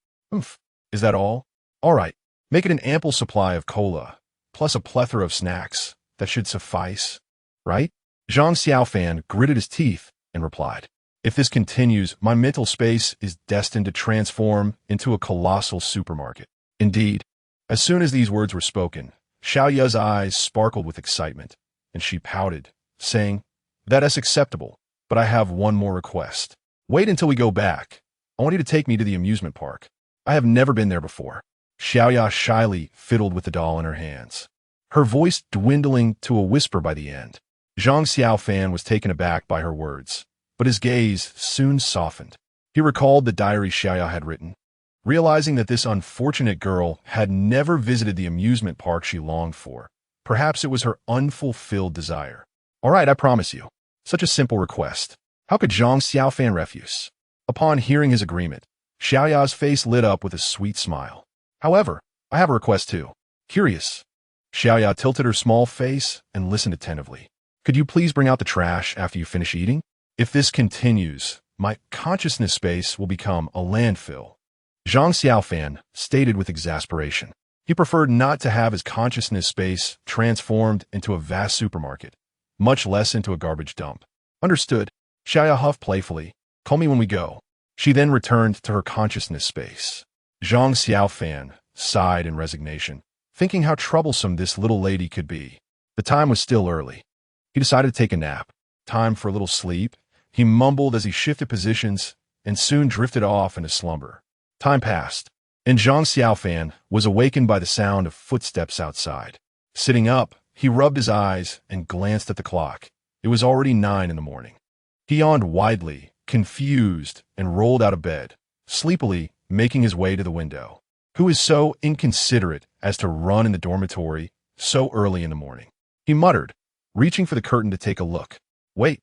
Is that all? All right, make it an ample supply of cola, plus a plethora of snacks. That should suffice, right? Zhang Xiaofan gritted his teeth and replied. If this continues, my mental space is destined to transform into a colossal supermarket. Indeed, as soon as these words were spoken, Xiaoya's eyes sparkled with excitement, and she pouted, saying, "That is acceptable, but I have one more request. Wait until we go back. I want you to take me to the amusement park. I have never been there before." Xiaoya shyly fiddled with the doll in her hands, her voice dwindling to a whisper by the end. Zhang Xiaofan was taken aback by her words, but his gaze soon softened. He recalled the diary Xiaoya had written, realizing that this unfortunate girl had never visited the amusement park she longed for. Perhaps it was her unfulfilled desire. "All right, I promise you." Such a simple request. How could Zhang Xiaofan refuse? Upon hearing his agreement, Xiaoya's face lit up with a sweet smile. "However, I have a request too." Curious, Xiaoya tilted her small face and listened attentively. "Could you please bring out the trash after you finish eating? If this continues, my consciousness space will become a landfill." Zhang Xiaofan stated with exasperation. He preferred not to have his consciousness space transformed into a vast supermarket, much less into a garbage dump. "Understood." Xiaoya huffed playfully. "Call me when we go." She then returned to her consciousness space. Zhang Xiaofan sighed in resignation, thinking how troublesome this little lady could be. The time was still early. He decided to take a nap. Time for a little sleep, he mumbled as he shifted positions and soon drifted off into slumber. Time passed, and Zhang Xiaofan was awakened by the sound of footsteps outside. Sitting up, he rubbed his eyes and glanced at the clock. It was already 9 in the morning. He yawned widely, confused, and rolled out of bed, sleepily making his way to the window. Who is so inconsiderate as to run in the dormitory so early in the morning? He muttered, reaching for the curtain to take a look. "Wait."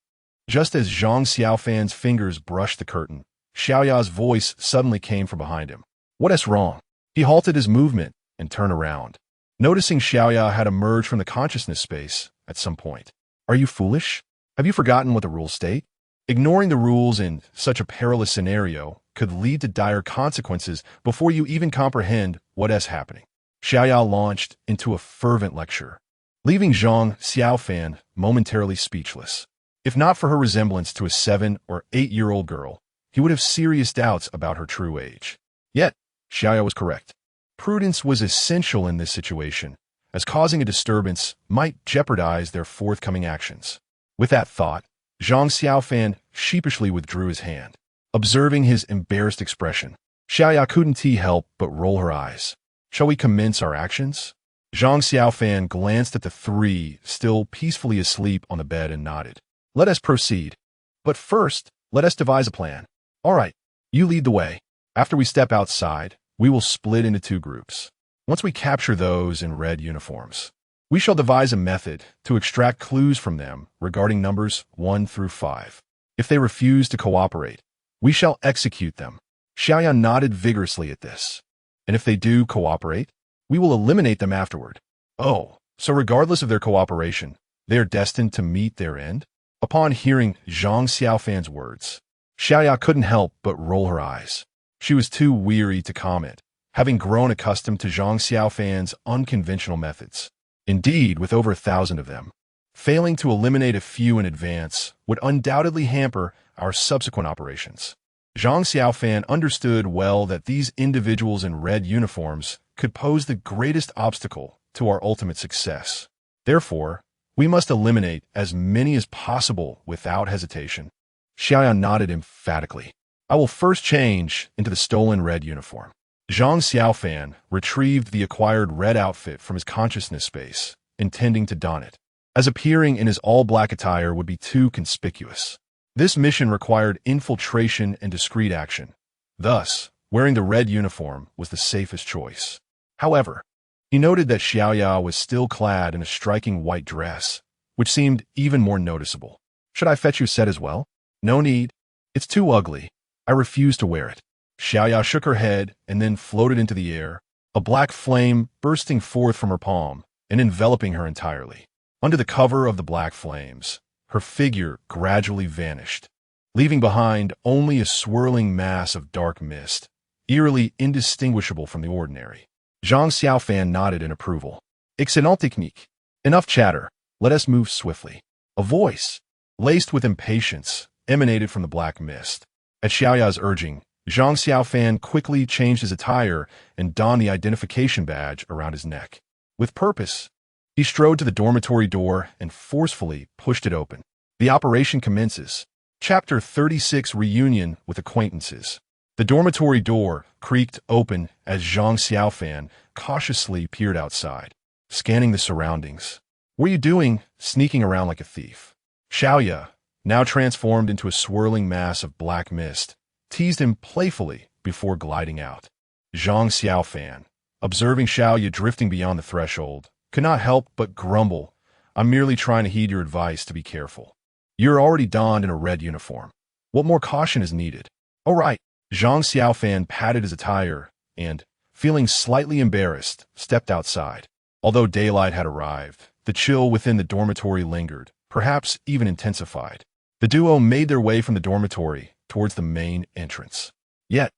Just as Zhang Xiaofan's fingers brushed the curtain, Xiaoya's voice suddenly came from behind him. "What is wrong?" He halted his movement and turned around, noticing Xiaoya had emerged from the consciousness space at some point. "Are you foolish? Have you forgotten what the rules state? Ignoring the rules in such a perilous scenario could lead to dire consequences before you even comprehend what is happening." Xiaoya launched into a fervent lecture, leaving Zhang Xiaofan momentarily speechless. If not for her resemblance to a 7- or 8-year-old girl, he would have serious doubts about her true age. Yet, Xiaoya was correct. Prudence was essential in this situation, as causing a disturbance might jeopardize their forthcoming actions. With that thought, Zhang Xiaofan sheepishly withdrew his hand. Observing his embarrassed expression, Xiaoya couldn't help but roll her eyes. "Shall we commence our actions?" Zhang Xiaofan glanced at the three still peacefully asleep on the bed and nodded. "Let us proceed. But first, let us devise a plan." "All right, you lead the way. After we step outside, we will split into 2 groups. Once we capture those in red uniforms, we shall devise a method to extract clues from them regarding numbers 1 through 5. If they refuse to cooperate, we shall execute them." Xiaoya nodded vigorously at this. "And if they do cooperate, we will eliminate them afterward." "Oh, so regardless of their cooperation, they are destined to meet their end?" Upon hearing Zhang Xiaofan's words, Xiaoya couldn't help but roll her eyes. She was too weary to comment, having grown accustomed to Zhang Xiaofan's unconventional methods. Indeed, with over 1,000 of them, failing to eliminate a few in advance would undoubtedly hamper our subsequent operations. Zhang Xiaofan understood well that these individuals in red uniforms could pose the greatest obstacle to our ultimate success. Therefore, we must eliminate as many as possible without hesitation. Xiaoya nodded emphatically. "I will first change into the stolen red uniform." Zhang Xiaofan retrieved the acquired red outfit from his consciousness space, intending to don it, as appearing in his all-black attire would be too conspicuous. This mission required infiltration and discreet action. Thus, wearing the red uniform was the safest choice. However, he noted that Xiaoya was still clad in a striking white dress, which seemed even more noticeable. "Should I fetch you set as well?" "No need. It's too ugly. I refuse to wear it." Xiaoya shook her head and then floated into the air, a black flame bursting forth from her palm and enveloping her entirely. Under the cover of the black flames, her figure gradually vanished, leaving behind only a swirling mass of dark mist, eerily indistinguishable from the ordinary. Zhang Xiaofan nodded in approval. "Excellent technique. Enough chatter. Let us move swiftly." A voice, laced with impatience, emanated from the black mist. At Xiaoya's urging, Zhang Xiaofan quickly changed his attire and donned the identification badge around his neck. With purpose, he strode to the dormitory door and forcefully pushed it open. The operation commences. Chapter 36 Reunion with Acquaintances. The dormitory door creaked open as Zhang Xiaofan cautiously peered outside, scanning the surroundings. "What are you doing, sneaking around like a thief?" Xiaoya, now transformed into a swirling mass of black mist, teased him playfully before gliding out. Zhang Xiaofan, observing Xiaoya drifting beyond the threshold, could not help but grumble, "I'm merely trying to heed your advice to be careful. You're already donned in a red uniform. What more caution is needed?" "Oh, right." Zhang Xiaofan patted his attire and, feeling slightly embarrassed, stepped outside. Although daylight had arrived, the chill within the dormitory lingered, perhaps even intensified. The duo made their way from the dormitory towards the main entrance. Yet,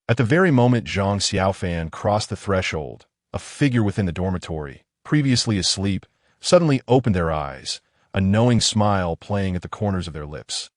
at the very moment Zhang Xiaofan crossed the threshold, a figure within the dormitory, previously asleep, suddenly opened their eyes, a knowing smile playing at the corners of their lips.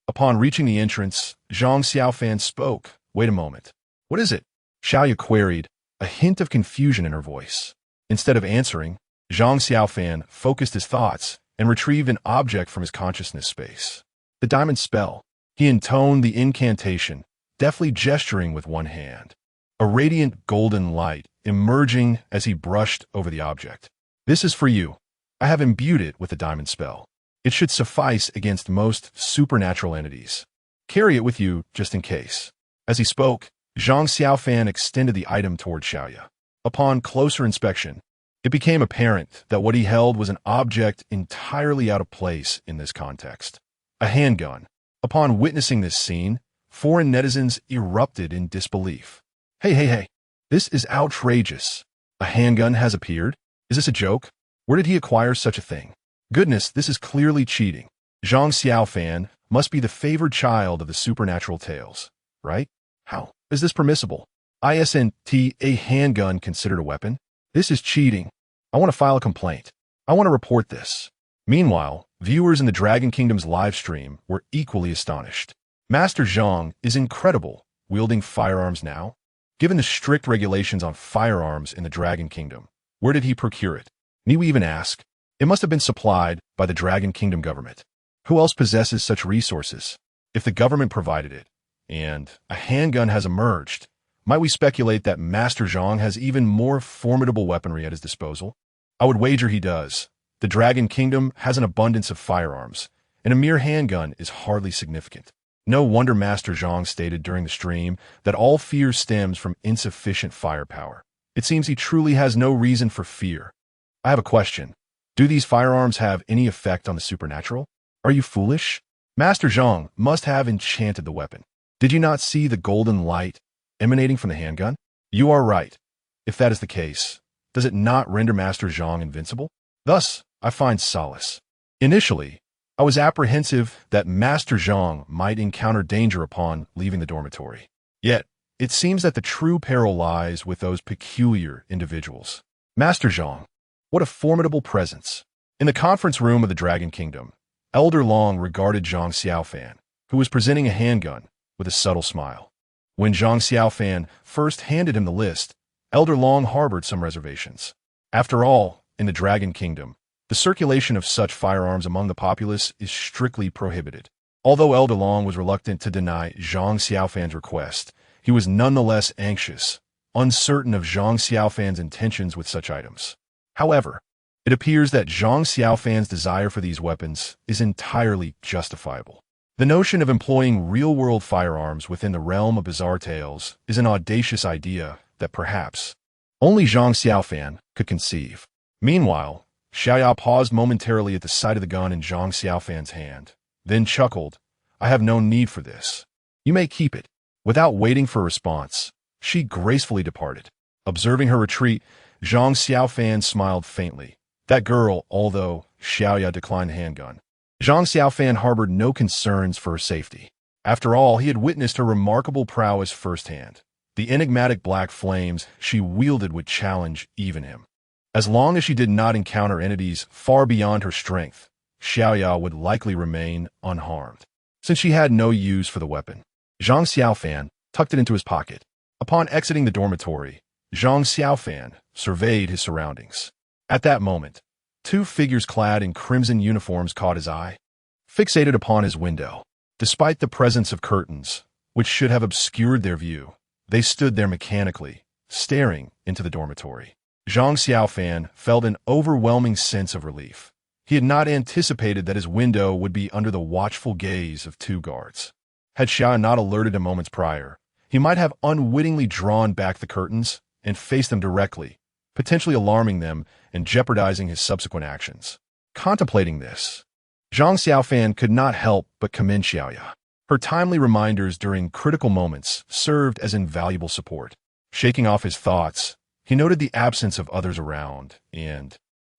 Upon reaching the entrance, Zhang Xiaofan spoke. "Wait a moment. What is it?" Xiaoya queried, a hint of confusion in her voice. Instead of answering, Zhang Xiaofan focused his thoughts and retrieved an object from his consciousness space. The diamond spell. He intoned the incantation, deftly gesturing with one hand. A radiant golden light emerging as he brushed over the object. "This is for you. I have imbued it with the diamond spell. It should suffice against most supernatural entities. Carry it with you just in case." As he spoke, Zhang Xiaofan extended the item toward Xiaoya. Upon closer inspection, it became apparent that what he held was an object entirely out of place in this context. A handgun. Upon witnessing this scene, foreign netizens erupted in disbelief. Hey. This is outrageous. A handgun has appeared? Is this a joke? Where did he acquire such a thing? Goodness, this is clearly cheating. Zhang Xiaofan must be the favored child of the supernatural tales, right? How is this permissible? Isn't a handgun considered a weapon? This is cheating. I want to file a complaint. I want to report this. Meanwhile, viewers in the Dragon Kingdom's live stream were equally astonished. Master Zhang is incredible, wielding firearms now. Given the strict regulations on firearms in the Dragon Kingdom, where did he procure it? Need we even ask? It must have been supplied by the Dragon Kingdom government. Who else possesses such resources? If the government provided it, and a handgun has emerged, might we speculate that Master Zhang has even more formidable weaponry at his disposal? I would wager he does. The Dragon Kingdom has an abundance of firearms, and a mere handgun is hardly significant. No wonder Master Zhang stated during the stream that all fear stems from insufficient firepower. It seems he truly has no reason for fear. I have a question. Do these firearms have any effect on the supernatural? Are you foolish? Master Zhang must have enchanted the weapon. Did you not see the golden light emanating from the handgun? You are right. If that is the case, does it not render Master Zhang invincible? Thus, I find solace. Initially, I was apprehensive that Master Zhang might encounter danger upon leaving the dormitory. Yet, it seems that the true peril lies with those peculiar individuals. Master Zhang, what a formidable presence. In the conference room of the Dragon Kingdom, Elder Long regarded Zhang Xiaofan, who was presenting a handgun, with a subtle smile. When Zhang Xiaofan first handed him the list, Elder Long harbored some reservations. After all, in the Dragon Kingdom, the circulation of such firearms among the populace is strictly prohibited. Although Elder Long was reluctant to deny Zhang Xiaofan's request, he was nonetheless anxious, uncertain of Zhang Xiaofan's intentions with such items. However, it appears that Zhang Xiaofan's desire for these weapons is entirely justifiable. The notion of employing real-world firearms within the realm of bizarre tales is an audacious idea that perhaps only Zhang Xiaofan could conceive. Meanwhile, Xiaoya paused momentarily at the sight of the gun in Zhang Xiaofan's hand, then chuckled, "I have no need for this. You may keep it." Without waiting for a response, she gracefully departed. Observing her retreat, Zhang Xiaofan smiled faintly. That girl, although Xiaoya declined the handgun, Zhang Xiaofan harbored no concerns for her safety. After all, he had witnessed her remarkable prowess firsthand. The enigmatic black flames she wielded would challenge even him. As long as she did not encounter entities far beyond her strength, Xiaoya would likely remain unharmed. since she had no use for the weapon. Zhang Xiaofan tucked it into his pocket. Upon exiting the dormitory, Zhang Xiaofan surveyed his surroundings. At that moment, two figures clad in crimson uniforms caught his eye, fixated upon his window. Despite the presence of curtains, which should have obscured their view, they stood there mechanically, staring into the dormitory. Zhang Xiaofan felt an overwhelming sense of relief. He had not anticipated that his window would be under the watchful gaze of two guards. Had Xia not alerted him moments prior, he might have unwittingly drawn back the curtains and faced them directly, potentially alarming them and jeopardizing his subsequent actions. Contemplating this, Zhang Xiaofan could not help but commend Xiaoya. Her timely reminders during critical moments served as invaluable support. Shaking off his thoughts, he noted the absence of others around and,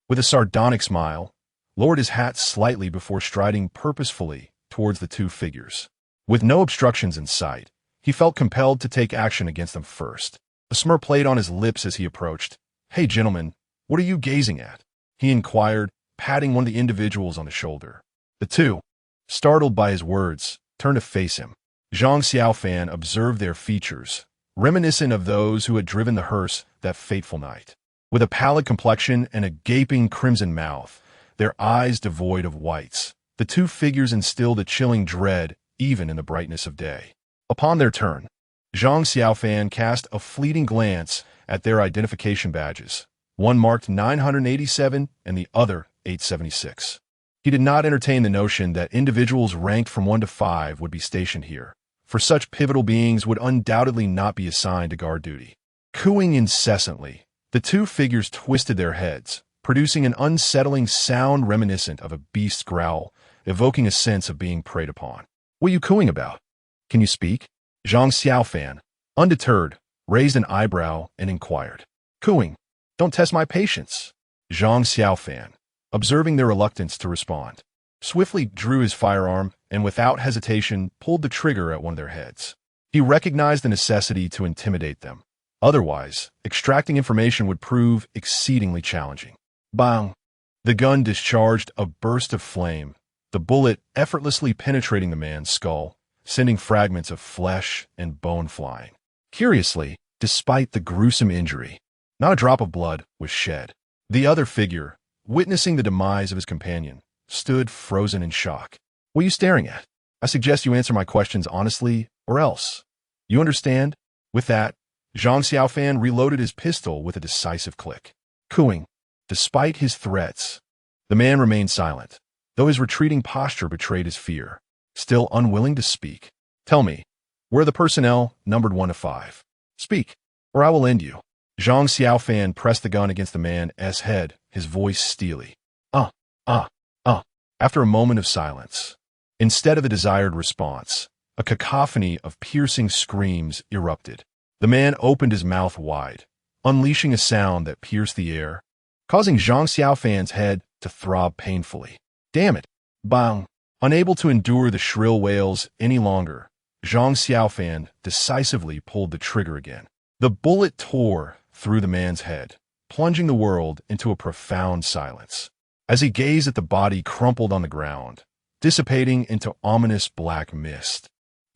with a sardonic smile, lowered his hat slightly before striding purposefully towards the two figures. With no obstructions in sight, he felt compelled to take action against them first. A smirk played on his lips as he approached. "Hey, gentlemen, what are you gazing at?" he inquired, patting one of the individuals on the shoulder. The two, startled by his words, turned to face him. Zhang Xiaofan observed their features, reminiscent of those who had driven the hearse that fateful night. With a pallid complexion and a gaping crimson mouth, their eyes devoid of whites, the two figures instilled a chilling dread even in the brightness of day. Upon their turn, Zhang Xiaofan cast a fleeting glance at their identification badges, one marked 987 and the other 876. He did not entertain the notion that individuals ranked from 1 to 5 would be stationed here, for such pivotal beings would undoubtedly not be assigned to guard duty. Cooing incessantly, the two figures twisted their heads, producing an unsettling sound reminiscent of a beast's growl, evoking a sense of being preyed upon. "What are you cooing about? Can you speak?" Zhang Xiaofan, undeterred, raised an eyebrow and inquired. "Cooing? Don't test my patience." Zhang Xiaofan, observing their reluctance to respond, swiftly drew his firearm and without hesitation pulled the trigger at one of their heads. He recognized the necessity to intimidate them. Otherwise, extracting information would prove exceedingly challenging. Bang! The gun discharged a burst of flame, the bullet effortlessly penetrating the man's skull, sending fragments of flesh and bone flying. Curiously, despite the gruesome injury, not a drop of blood was shed. The other figure, witnessing the demise of his companion, stood frozen in shock. "What are you staring at? I suggest you answer my questions honestly, or else. You understand?" With that, Zhang Xiaofan reloaded his pistol with a decisive click. Cooing, despite his threats, the man remained silent, though his retreating posture betrayed his fear. Still unwilling to speak. "Tell me, where are the personnel numbered 1 to 5? Speak, or I will end you." Zhang Xiaofan pressed the gun against the man's head, his voice steely. After a moment of silence, instead of the desired response, a cacophony of piercing screams erupted. The man opened his mouth wide, unleashing a sound that pierced the air, causing Zhang Xiaofan's head to throb painfully. "Damn it!" Bang! Unable to endure the shrill wails any longer, Zhang Xiaofan decisively pulled the trigger again. The bullet tore through the man's head, plunging the world into a profound silence. As he gazed at the body crumpled on the ground, dissipating into ominous black mist,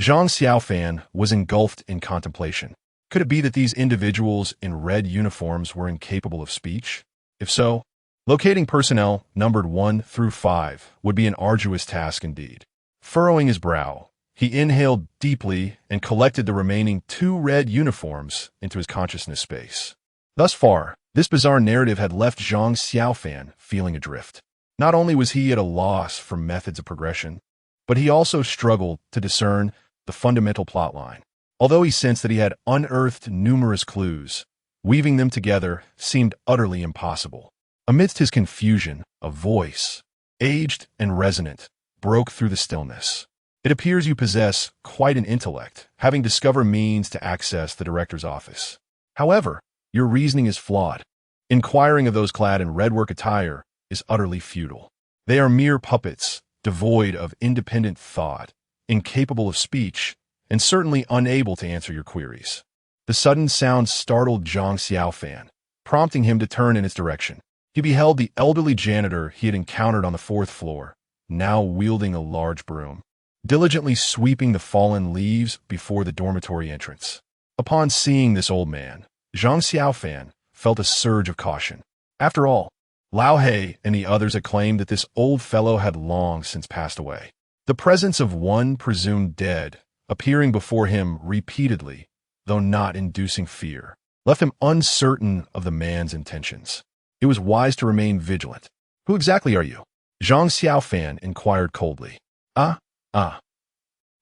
Zhang Xiaofan was engulfed in contemplation. Could it be that these individuals in red uniforms were incapable of speech? If so, locating personnel numbered 1 through 5 would be an arduous task indeed. Furrowing his brow, he inhaled deeply and collected the remaining 2 red uniforms into his consciousness space. Thus far, this bizarre narrative had left Zhang Xiaofan feeling adrift. Not only was he at a loss for methods of progression, but he also struggled to discern the fundamental plotline. Although he sensed that he had unearthed numerous clues, weaving them together seemed utterly impossible. Amidst his confusion, a voice, aged and resonant, broke through the stillness. "It appears you possess quite an intellect, having discovered means to access the director's office. However, your reasoning is flawed. Inquiring of those clad in red work attire is utterly futile. They are mere puppets, devoid of independent thought, incapable of speech, and certainly unable to answer your queries." The sudden sound startled Zhang Xiaofan, prompting him to turn in its direction. He beheld the elderly janitor he had encountered on the 4th floor, now wielding a large broom. diligently sweeping the fallen leaves before the dormitory entrance. Upon seeing this old man, Zhang Xiaofan felt a surge of caution. After all, Lao He and the others had claimed that this old fellow had long since passed away. The presence of one presumed dead, appearing before him repeatedly, though not inducing fear, left him uncertain of the man's intentions. It was wise to remain vigilant. Who exactly are you? Zhang Xiaofan inquired coldly.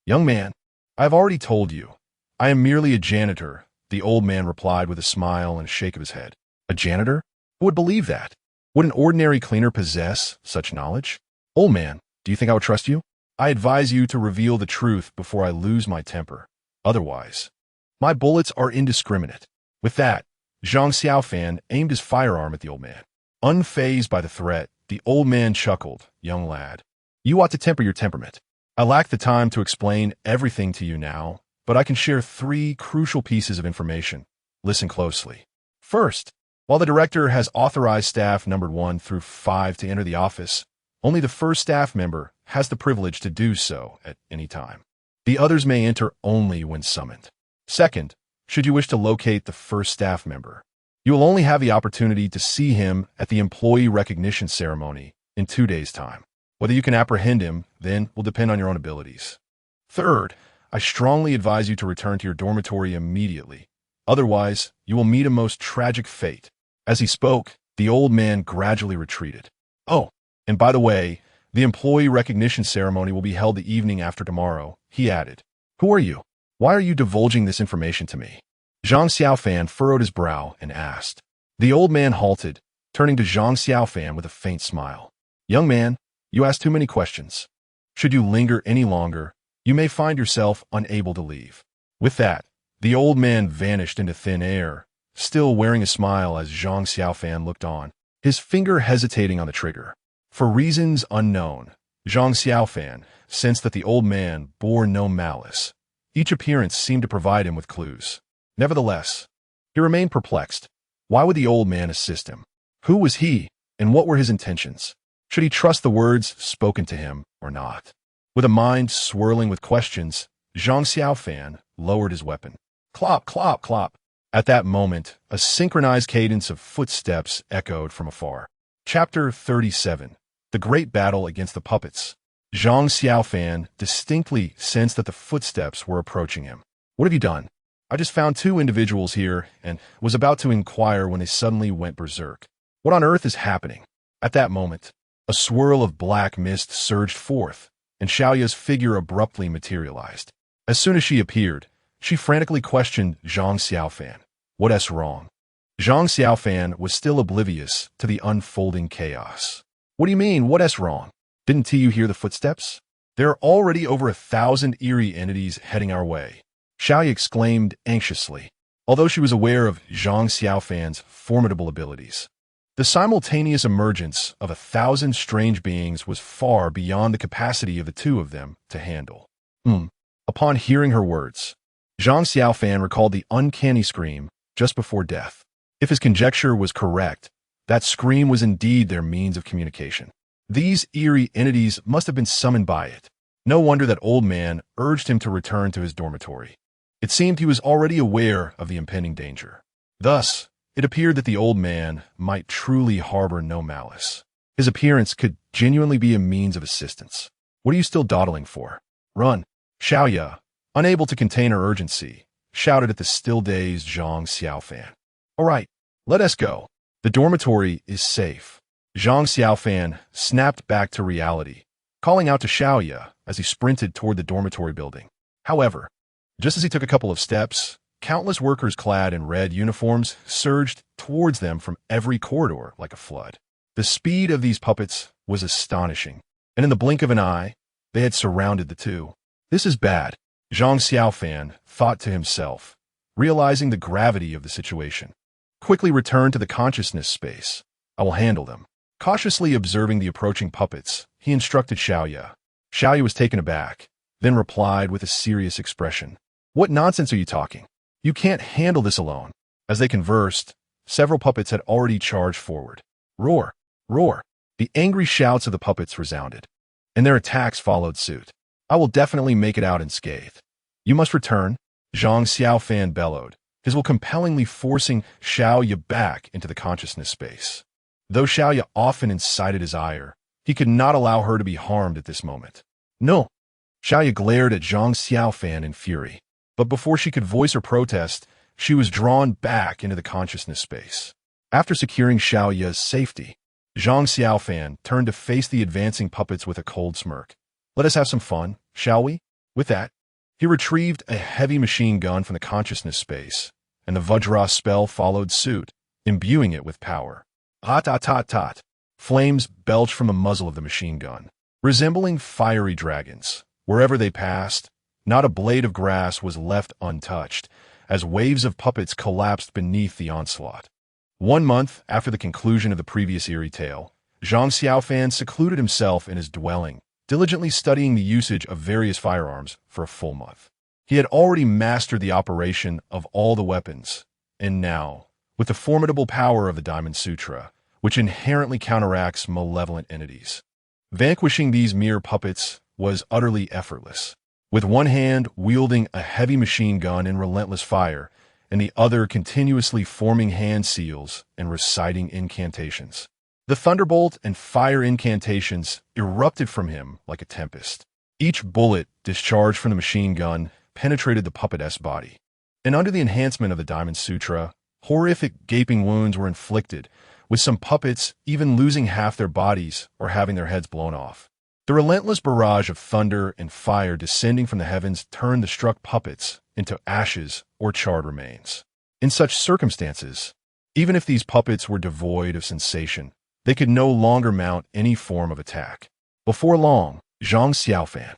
Young man, I have already told you. I am merely a janitor, the old man replied with a smile and a shake of his head. A janitor? Who would believe that? Would an ordinary cleaner possess such knowledge? Old man, do you think I would trust you? I advise you to reveal the truth before I lose my temper. Otherwise, my bullets are indiscriminate. With that, Zhang Xiaofan aimed his firearm at the old man. Unfazed by the threat, the old man chuckled. Young lad, you ought to temper your temperament. I lack the time to explain everything to you now, but I can share 3 crucial pieces of information. Listen closely. First, while the director has authorized staff numbered 1 through 5 to enter the office, only the first staff member has the privilege to do so at any time. The others may enter only when summoned. Second, should you wish to locate the first staff member, you will only have the opportunity to see him at the employee recognition ceremony in 2 days' time. Whether you can apprehend him, then, will depend on your own abilities. Third, I strongly advise you to return to your dormitory immediately. Otherwise, you will meet a most tragic fate. As he spoke, the old man gradually retreated. Oh, and by the way, the employee recognition ceremony will be held the evening after tomorrow, he added. Who are you? Why are you divulging this information to me? Zhang Xiaofan furrowed his brow and asked. The old man halted, turning to Zhang Xiaofan with a faint smile. Young man, you ask too many questions. Should you linger any longer, you may find yourself unable to leave. With that, the old man vanished into thin air, still wearing a smile as Zhang Xiaofan looked on, his finger hesitating on the trigger. For reasons unknown, Zhang Xiaofan sensed that the old man bore no malice. Each appearance seemed to provide him with clues. Nevertheless, he remained perplexed. Why would the old man assist him? Who was he, and what were his intentions? Should he trust the words spoken to him or not? With a mind swirling with questions, Zhang Xiaofan lowered his weapon. Clop, clop, clop. At that moment, a synchronized cadence of footsteps echoed from afar. Chapter 37. The Great Battle Against the Puppets. Zhang Xiaofan distinctly sensed that the footsteps were approaching him. What have you done? I just found 2 individuals here and was about to inquire when they suddenly went berserk. What on earth is happening? At that moment, a swirl of black mist surged forth, and Xiaoya's figure abruptly materialized. As soon as she appeared, she frantically questioned Zhang Xiaofan. What's wrong? Zhang Xiaofan was still oblivious to the unfolding chaos. What do you mean, what's wrong? Didn't you hear the footsteps? There are already over 1,000 eerie entities heading our way, Xiaoya exclaimed anxiously, although she was aware of Zhang Xiaofan's formidable abilities. The simultaneous emergence of 1,000 strange beings was far beyond the capacity of the 2 of them to handle. Upon hearing her words, Zhang Xiaofan recalled the uncanny scream just before death. If his conjecture was correct, that scream was indeed their means of communication. These eerie entities must have been summoned by it. No wonder that old man urged him to return to his dormitory. It seemed he was already aware of the impending danger. Thus, it appeared that the old man might truly harbor no malice. His appearance could genuinely be a means of assistance. What are you still dawdling for? Run! Xiaoya, unable to contain her urgency, shouted at the still-dazed Zhang Xiaofan. All right, let us go. The dormitory is safe. Zhang Xiaofan snapped back to reality, calling out to Xiaoya as he sprinted toward the dormitory building. However, just as he took a couple of steps, countless workers clad in red uniforms surged towards them from every corridor like a flood. The speed of these puppets was astonishing, and in the blink of an eye, they had surrounded the 2. This is bad, Zhang Xiaofan thought to himself, realizing the gravity of the situation. Quickly return to the consciousness space. I will handle them. Cautiously observing the approaching puppets, he instructed Xiaoya. Xiaoya was taken aback, then replied with a serious expression. What nonsense are you talking? You can't handle this alone. As they conversed, several puppets had already charged forward. Roar! Roar! The angry shouts of the puppets resounded, and their attacks followed suit. I will definitely make it out unscathed. You must return, Zhang Xiaofan bellowed, his will compellingly forcing Xiaoya back into the consciousness space. Though Xiaoya often incited his ire, he could not allow her to be harmed at this moment. No! Xiaoya glared at Zhang Xiaofan in fury. But before she could voice her protest, she was drawn back into the consciousness space. After securing Xiaoya's safety, Zhang Xiaofan turned to face the advancing puppets with a cold smirk. Let us have some fun, shall we? With that, he retrieved a heavy machine gun from the consciousness space, and the Vajra spell followed suit, imbuing it with power. Tot. Flames belched from the muzzle of the machine gun. Resembling fiery dragons, wherever they passed, not a blade of grass was left untouched, as waves of puppets collapsed beneath the onslaught. 1 month after the conclusion of the previous eerie tale, Zhang Xiaofan secluded himself in his dwelling, diligently studying the usage of various firearms for a full month. He had already mastered the operation of all the weapons, and now, with the formidable power of the Diamond Sutra, which inherently counteracts malevolent entities, vanquishing these mere puppets was utterly effortless. With one hand wielding a heavy machine gun in relentless fire, and the other continuously forming hand seals and reciting incantations. The thunderbolt and fire incantations erupted from him like a tempest. Each bullet discharged from the machine gun penetrated the puppet's body. And under the enhancement of the Diamond Sutra, horrific gaping wounds were inflicted, with some puppets even losing half their bodies or having their heads blown off. The relentless barrage of thunder and fire descending from the heavens turned the struck puppets into ashes or charred remains. In such circumstances, even if these puppets were devoid of sensation, they could no longer mount any form of attack. Before long, Zhang Xiaofan,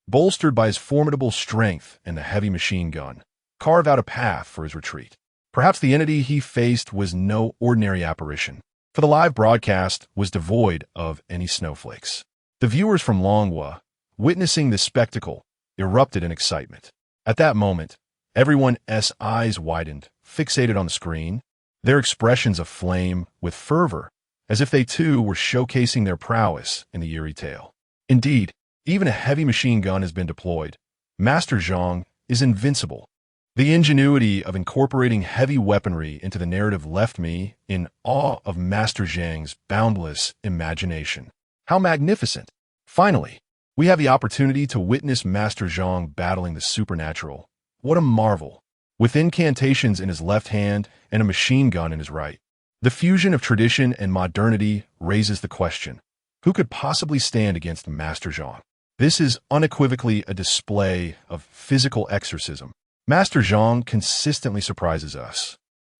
bolstered by his formidable strength and the heavy machine gun, carved out a path for his retreat. Perhaps the entity he faced was no ordinary apparition, for the live broadcast was devoid of any snowflakes. The viewers from Longhua, witnessing this spectacle, erupted in excitement. At that moment, everyone's eyes widened, fixated on the screen, their expressions aflame with fervor, as if they too were showcasing their prowess in the eerie tale. Indeed, even a heavy machine gun has been deployed. Master Zhang is invincible. The ingenuity of incorporating heavy weaponry into the narrative left me in awe of Master Zhang's boundless imagination. How magnificent! Finally, we have the opportunity to witness Master Zhang battling the supernatural. What a marvel! With incantations in his left hand and a machine gun in his right. The fusion of tradition and modernity raises the question, who could possibly stand against Master Zhang? This is unequivocally a display of physical exorcism. Master Zhang consistently surprises us.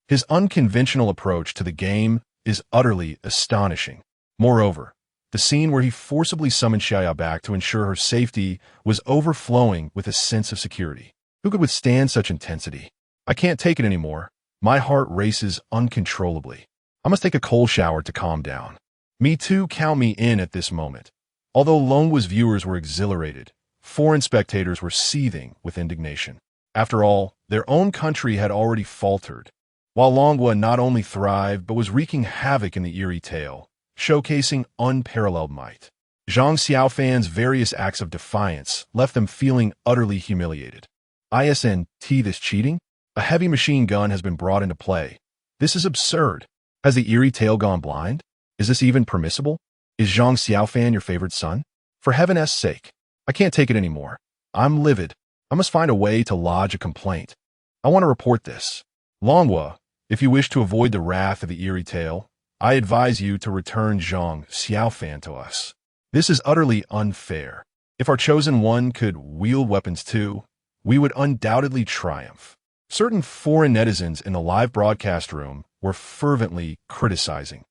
His unconventional approach to the game is utterly astonishing. Moreover, the scene where he forcibly summoned Xiaoya back to ensure her safety was overflowing with a sense of security. Who could withstand such intensity? I can't take it anymore. My heart races uncontrollably. I must take a cold shower to calm down. Me too, count me in at this moment. Although Longwa's viewers were exhilarated, foreign spectators were seething with indignation. After all, their own country had already faltered, while Longwa not only thrived but was wreaking havoc in the eerie tale, showcasing unparalleled might. Zhang Xiaofan's various acts of defiance left them feeling utterly humiliated. This cheating? A heavy machine gun has been brought into play. This is absurd. Has the eerie tale gone blind? Is this even permissible? Is Zhang Xiaofan your favorite son? For heaven's sake, I can't take it anymore. I'm livid. I must find a way to lodge a complaint. I want to report this. Longhua, if you wish to avoid the wrath of the eerie tale, I advise you to return Zhang Xiaofan to us. This is utterly unfair. If our chosen one could wield weapons too, we would undoubtedly triumph. Certain foreign netizens in the live broadcast room were fervently criticizing,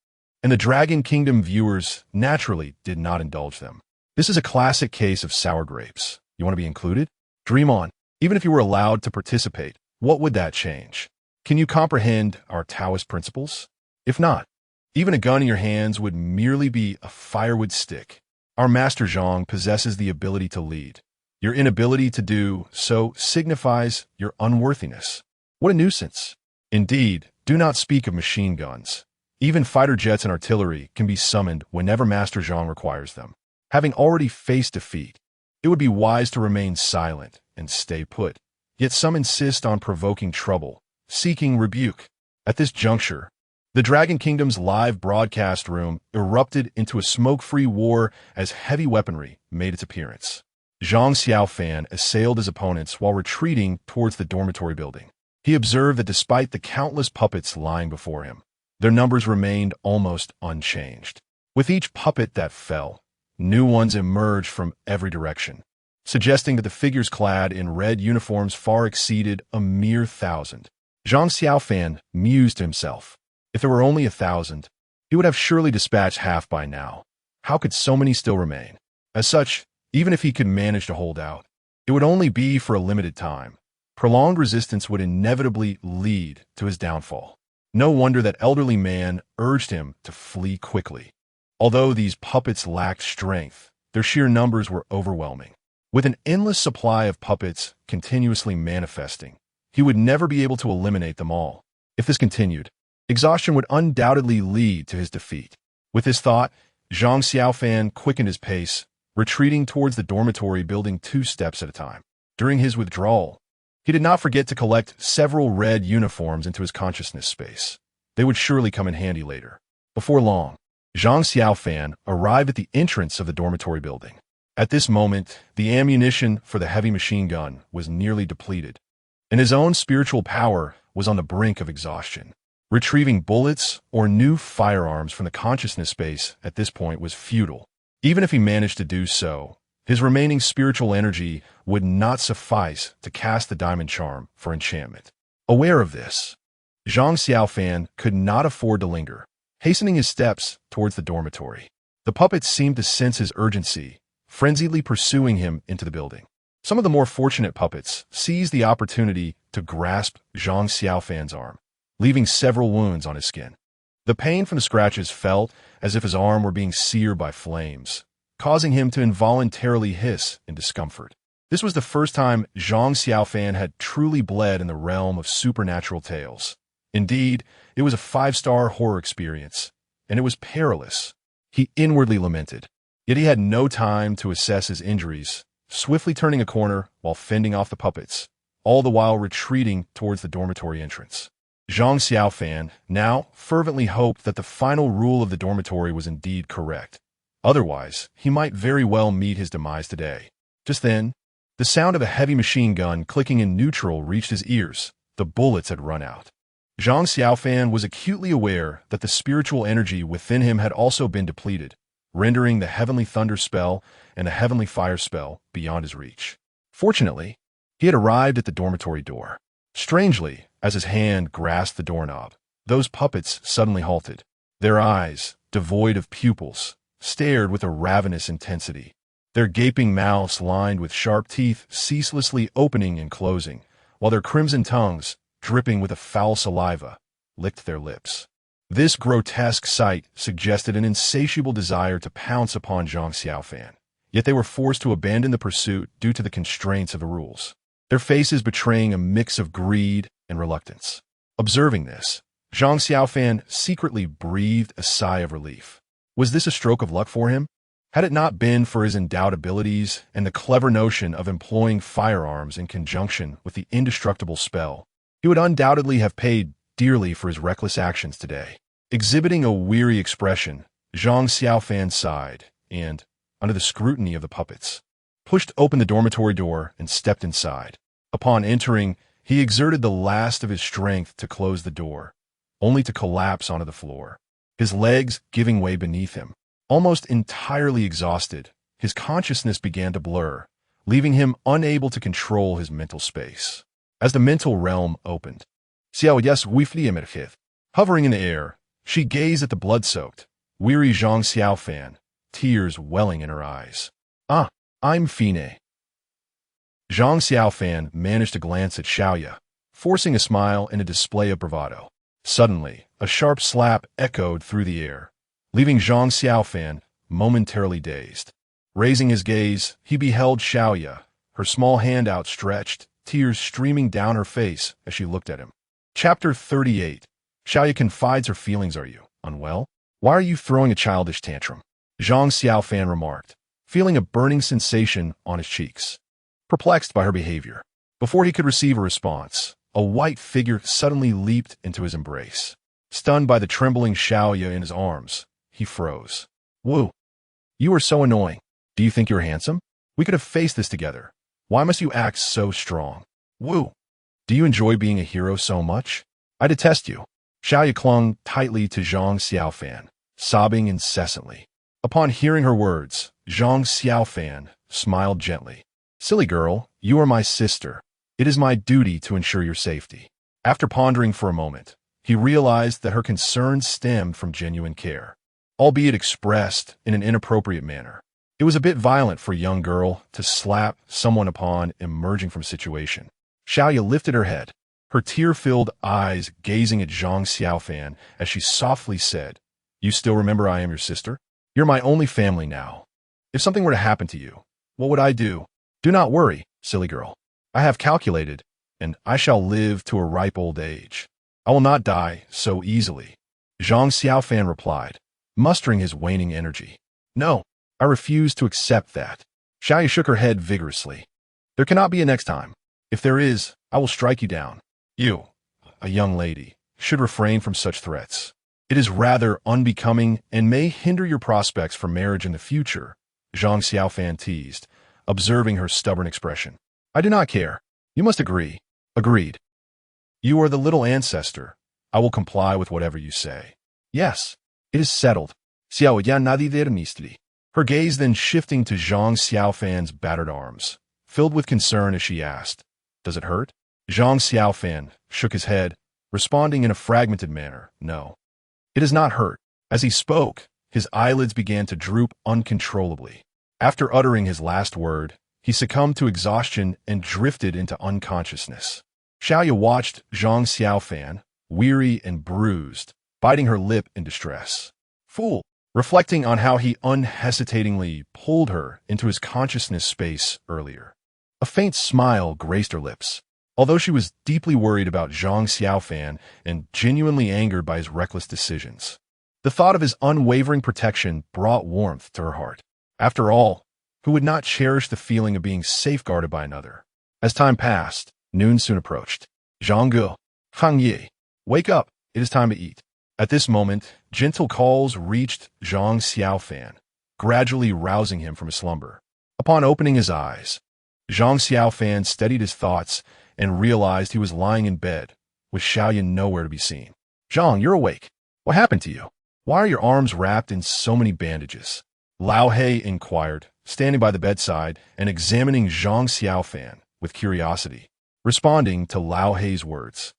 and the Dragon Kingdom viewers naturally did not indulge them. This is a classic case of sour grapes. You want to be included? Dream on. Even if you were allowed to participate, what would that change? Can you comprehend our Taoist principles? If not, even a gun in your hands would merely be a firewood stick. Our Master Zhang possesses the ability to lead. Your inability to do so signifies your unworthiness. What a nuisance. Indeed, do not speak of machine guns. Even fighter jets and artillery can be summoned whenever Master Zhang requires them. Having already faced defeat, it would be wise to remain silent and stay put. Yet some insist on provoking trouble, seeking rebuke. At this juncture, the Dragon Kingdom's live broadcast room erupted into a smoke-free war as heavy weaponry made its appearance. Zhang Xiaofan assailed his opponents while retreating towards the dormitory building. He observed that despite the countless puppets lying before him, their numbers remained almost unchanged. With each puppet that fell, new ones emerged from every direction, suggesting that the figures clad in red uniforms far exceeded a mere 1,000. Zhang Xiaofan mused to himself. If there were only 1,000, he would have surely dispatched half by now. How could so many still remain? As such, even if he could manage to hold out, it would only be for a limited time. Prolonged resistance would inevitably lead to his downfall. No wonder that elderly man urged him to flee quickly. Although these puppets lacked strength, their sheer numbers were overwhelming. With an endless supply of puppets continuously manifesting, he would never be able to eliminate them all. If this continued, exhaustion would undoubtedly lead to his defeat. With this thought, Zhang Xiaofan quickened his pace, retreating towards the dormitory building 2 steps at a time. During his withdrawal, he did not forget to collect several red uniforms into his consciousness space. They would surely come in handy later. Before long, Zhang Xiaofan arrived at the entrance of the dormitory building. At this moment, the ammunition for the heavy machine gun was nearly depleted, and his own spiritual power was on the brink of exhaustion. Retrieving bullets or new firearms from the consciousness space at this point was futile. Even if he managed to do so, his remaining spiritual energy would not suffice to cast the diamond charm for enchantment. Aware of this, Zhang Xiaofan could not afford to linger, hastening his steps towards the dormitory. The puppets seemed to sense his urgency, frenziedly pursuing him into the building. Some of the more fortunate puppets seized the opportunity to grasp Zhang Xiaofan's arm, leaving several wounds on his skin. The pain from the scratches felt as if his arm were being seared by flames, causing him to involuntarily hiss in discomfort. This was the first time Zhang Xiaofan had truly bled in the realm of supernatural tales. Indeed, it was a 5-star horror experience, and it was perilous. He inwardly lamented, yet he had no time to assess his injuries, swiftly turning a corner while fending off the puppets, all the while retreating towards the dormitory entrance. Zhang Xiaofan now fervently hoped that the final rule of the dormitory was indeed correct. Otherwise, he might very well meet his demise today. Just then, the sound of a heavy machine gun clicking in neutral reached his ears. The bullets had run out. Zhang Xiaofan was acutely aware that the spiritual energy within him had also been depleted, rendering the heavenly thunder spell and the heavenly fire spell beyond his reach. Fortunately, he had arrived at the dormitory door. Strangely, as his hand grasped the doorknob, those puppets suddenly halted. Their eyes, devoid of pupils, stared with a ravenous intensity, their gaping mouths lined with sharp teeth ceaselessly opening and closing, while their crimson tongues, dripping with a foul saliva, licked their lips. This grotesque sight suggested an insatiable desire to pounce upon Zhang Xiaofan, yet they were forced to abandon the pursuit due to the constraints of the rules, their faces betraying a mix of greed and reluctance. Observing this, Zhang Xiaofan secretly breathed a sigh of relief. Was this a stroke of luck for him? Had it not been for his endowed abilities and the clever notion of employing firearms in conjunction with the indestructible spell, he would undoubtedly have paid dearly for his reckless actions today. Exhibiting a weary expression, Zhang Xiaofan sighed and, under the scrutiny of the puppets, pushed open the dormitory door and stepped inside. Upon entering, he exerted the last of his strength to close the door, only to collapse onto the floor, his legs giving way beneath him. Almost entirely exhausted, his consciousness began to blur, leaving him unable to control his mental space. As the mental realm opened, Xiaoyas Wifli emerged. Hovering in the air, she gazed at the blood-soaked, weary Zhang Xiaofan, tears welling in her eyes. "Ah, I'm Fine." Zhang Xiaofan managed to glance at Xiaoya, forcing a smile and a display of bravado. Suddenly, a sharp slap echoed through the air, leaving Zhang Xiaofan momentarily dazed. Raising his gaze, he beheld Xiaoya, her small hand outstretched, tears streaming down her face as she looked at him. Chapter 38. Xiaoya confides her feelings. "Are you unwell? Why are you throwing a childish tantrum?" Zhang Xiaofan remarked, feeling a burning sensation on his cheeks. Perplexed by her behavior, before he could receive a response, a white figure suddenly leaped into his embrace. Stunned by the trembling Xiaoya in his arms, he froze. Wu, you are so annoying. Do you think you're handsome? We could have faced this together. Why must you act so strong? Wu, do you enjoy being a hero so much? I detest you. Xiaoya clung tightly to Zhang Xiaofan, sobbing incessantly. Upon hearing her words, Zhang Xiaofan smiled gently. Silly girl, you are my sister. It is my duty to ensure your safety. After pondering for a moment, he realized that her concerns stemmed from genuine care, albeit expressed in an inappropriate manner. It was a bit violent for a young girl to slap someone upon emerging from a situation. Xiaoya lifted her head, her tear-filled eyes gazing at Zhang Xiaofan as she softly said, You still remember I am your sister? You're my only family now. If something were to happen to you, what would I do? Do not worry, silly girl. I have calculated, and I shall live to a ripe old age. I will not die so easily. Zhang Xiaofan replied, mustering his waning energy. No, I refuse to accept that. Xiaoya shook her head vigorously. There cannot be a next time. If there is, I will strike you down. You, a young lady, should refrain from such threats. It is rather unbecoming and may hinder your prospects for marriage in the future, Zhang Xiaofan teased, observing her stubborn expression. I do not care. You must agree. Agreed. You are the little ancestor. I will comply with whatever you say. Yes, it is settled. Xiaoya nadie. Her gaze then shifting to Zhang Xiaofan's battered arms, filled with concern as she asked, Does it hurt? Zhang Xiaofan shook his head, responding in a fragmented manner, No. It does not hurt. As he spoke, his eyelids began to droop uncontrollably. After uttering his last word, he succumbed to exhaustion and drifted into unconsciousness. Xiaoya watched Zhang Xiaofan, weary and bruised, biting her lip in distress. Fool! Reflecting on how he unhesitatingly pulled her into his consciousness space earlier. A faint smile graced her lips. Although she was deeply worried about Zhang Xiaofan and genuinely angered by his reckless decisions, the thought of his unwavering protection brought warmth to her heart. After all, who would not cherish the feeling of being safeguarded by another? As time passed, noon soon approached. Zhangge, Fang Yi, wake up, it is time to eat. At this moment, gentle calls reached Zhang Xiaofan, gradually rousing him from his slumber. Upon opening his eyes, Zhang Xiaofan steadied his thoughts and realized he was lying in bed, with Xiaoya nowhere to be seen. Zhang, you're awake. What happened to you? Why are your arms wrapped in so many bandages? Lao He inquired, standing by the bedside and examining Zhang Xiaofan with curiosity. Responding to Lao He's words,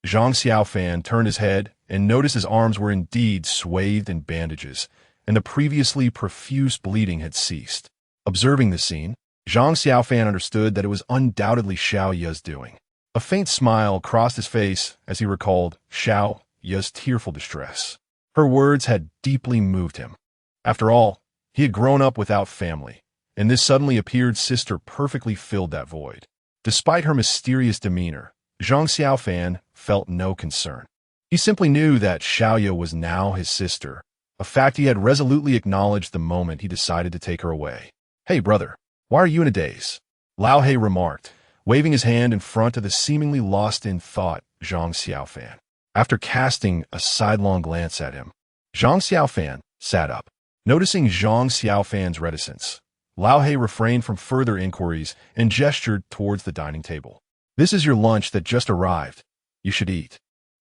Zhang Xiaofan turned his head and noticed his arms were indeed swathed in bandages, and the previously profuse bleeding had ceased. Observing this scene, Zhang Xiaofan understood that it was undoubtedly Xiao Ya's doing. A faint smile crossed his face as he recalled Xiao Ya's tearful distress. Her words had deeply moved him. After all, he had grown up without family, and this suddenly appeared sister perfectly filled that void. Despite her mysterious demeanor, Zhang Xiaofan felt no concern. He simply knew that Xiaoya was now his sister, a fact he had resolutely acknowledged the moment he decided to take her away. Hey, brother, why are you in a daze? Lao He remarked, waving his hand in front of the seemingly lost in thought Zhang Xiaofan. After casting a sidelong glance at him, Zhang Xiaofan sat up. Noticing Zhang Xiaofan's reticence, Lao He refrained from further inquiries and gestured towards the dining table. This is your lunch that just arrived. You should eat.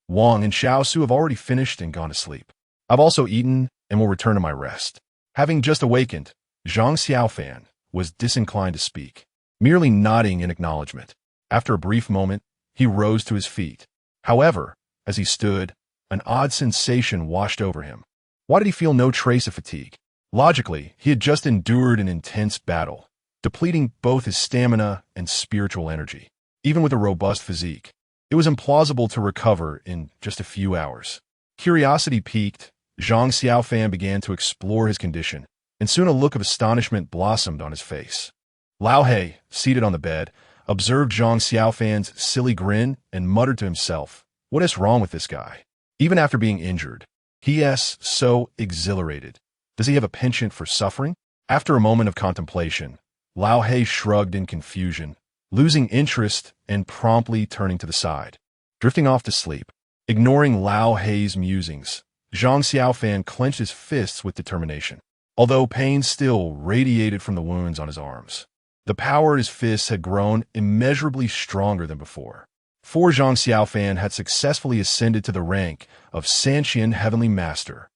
Wang and Xiao Su have already finished and gone to sleep. I've also eaten and will return to my rest. Having just awakened, Zhang Xiaofan was disinclined to speak, merely nodding in acknowledgement. After a brief moment, he rose to his feet. However, as he stood, an odd sensation washed over him. Why did he feel no trace of fatigue? Logically, he had just endured an intense battle, depleting both his stamina and spiritual energy. Even with a robust physique, it was implausible to recover in just a few hours. Curiosity piqued, Zhang Xiaofan began to explore his condition, and soon a look of astonishment blossomed on his face. Lao He, seated on the bed, observed Zhang Xiaofan's silly grin and muttered to himself, What is wrong with this guy? Even after being injured, he is so exhilarated. Does he have a penchant for suffering? After a moment of contemplation, Lao He shrugged in confusion, losing interest and promptly turning to the side, drifting off to sleep. Ignoring Lao He's musings, Zhang Xiaofan clenched his fists with determination. Although pain still radiated from the wounds on his arms, the power in his fists had grown immeasurably stronger than before. For Zhang Xiaofan had successfully ascended to the rank of Santian Heavenly Master.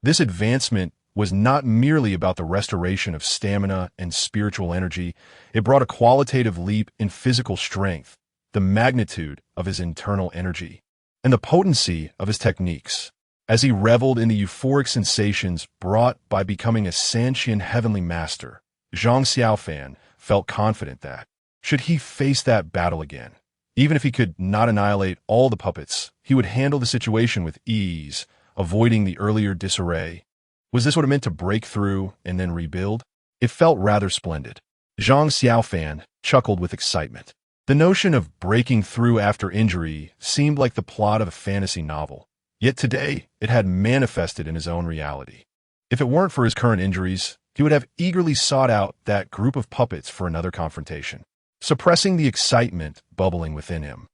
This advancement was not merely about the restoration of stamina and spiritual energy, it brought a qualitative leap in physical strength, the magnitude of his internal energy, and the potency of his techniques. As he reveled in the euphoric sensations brought by becoming a Santian Heavenly Master, Zhang Xiaofan felt confident that, should he face that battle again, even if he could not annihilate all the puppets, he would handle the situation with ease, avoiding the earlier disarray. Was this what it meant to break through and then rebuild? It felt rather splendid. Zhang Xiaofan chuckled with excitement. The notion of breaking through after injury seemed like the plot of a fantasy novel, yet today it had manifested in his own reality. If it weren't for his current injuries, he would have eagerly sought out that group of puppets for another confrontation, suppressing the excitement bubbling within him.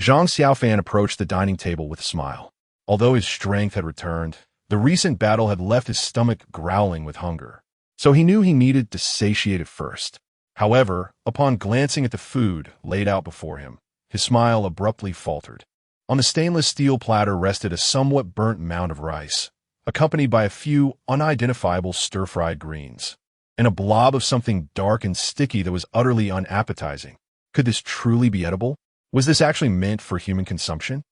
Zhang Xiaofan approached the dining table with a smile. Although his strength had returned, the recent battle had left his stomach growling with hunger, so he knew he needed to satiate it first. However, upon glancing at the food laid out before him, his smile abruptly faltered. On the stainless steel platter rested a somewhat burnt mound of rice, accompanied by a few unidentifiable stir-fried greens, and a blob of something dark and sticky that was utterly unappetizing. Could this truly be edible? Was this actually meant for human consumption?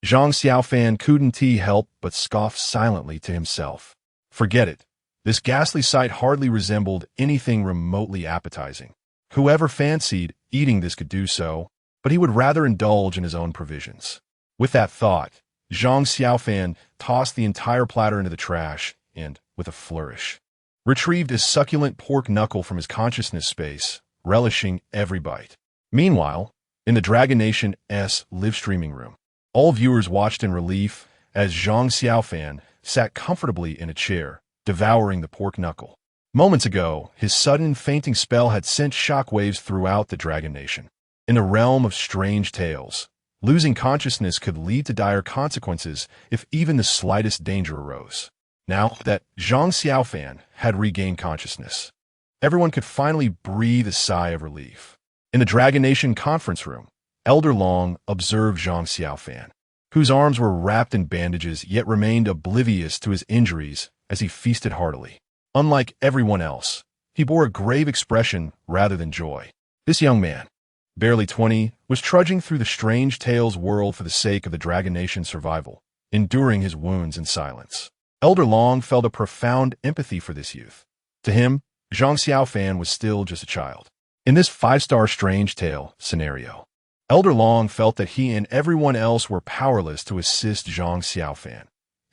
Zhang Xiaofan couldn't help but scoff silently to himself. Forget it. This ghastly sight hardly resembled anything remotely appetizing. Whoever fancied eating this could do so, but he would rather indulge in his own provisions. With that thought, Zhang Xiaofan tossed the entire platter into the trash and, with a flourish, retrieved a succulent pork knuckle from his consciousness space, relishing every bite. Meanwhile, in the Dragon Nation's live streaming room, all viewers watched in relief as Zhang Xiaofan sat comfortably in a chair, devouring the pork knuckle. Moments ago, his sudden fainting spell had sent shockwaves throughout the Dragon Nation. In the realm of strange tales, losing consciousness could lead to dire consequences if even the slightest danger arose. Now that Zhang Xiaofan had regained consciousness, everyone could finally breathe a sigh of relief. In the Dragon Nation conference room, Elder Long observed Zhang Xiaofan, whose arms were wrapped in bandages yet remained oblivious to his injuries as he feasted heartily. Unlike everyone else, he bore a grave expression rather than joy. This young man, barely 20, was trudging through the strange tales world for the sake of the Dragon Nation's survival, enduring his wounds in silence. Elder Long felt a profound empathy for this youth. To him, Zhang Xiaofan was still just a child. In this 5-star strange tale scenario, Elder Long felt that he and everyone else were powerless to assist Zhang Xiaofan.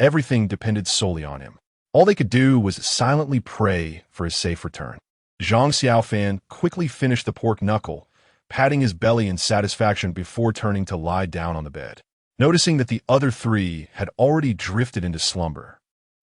Everything depended solely on him. All they could do was silently pray for his safe return. Zhang Xiaofan quickly finished the pork knuckle, patting his belly in satisfaction before turning to lie down on the bed. Noticing that the other 3 had already drifted into slumber,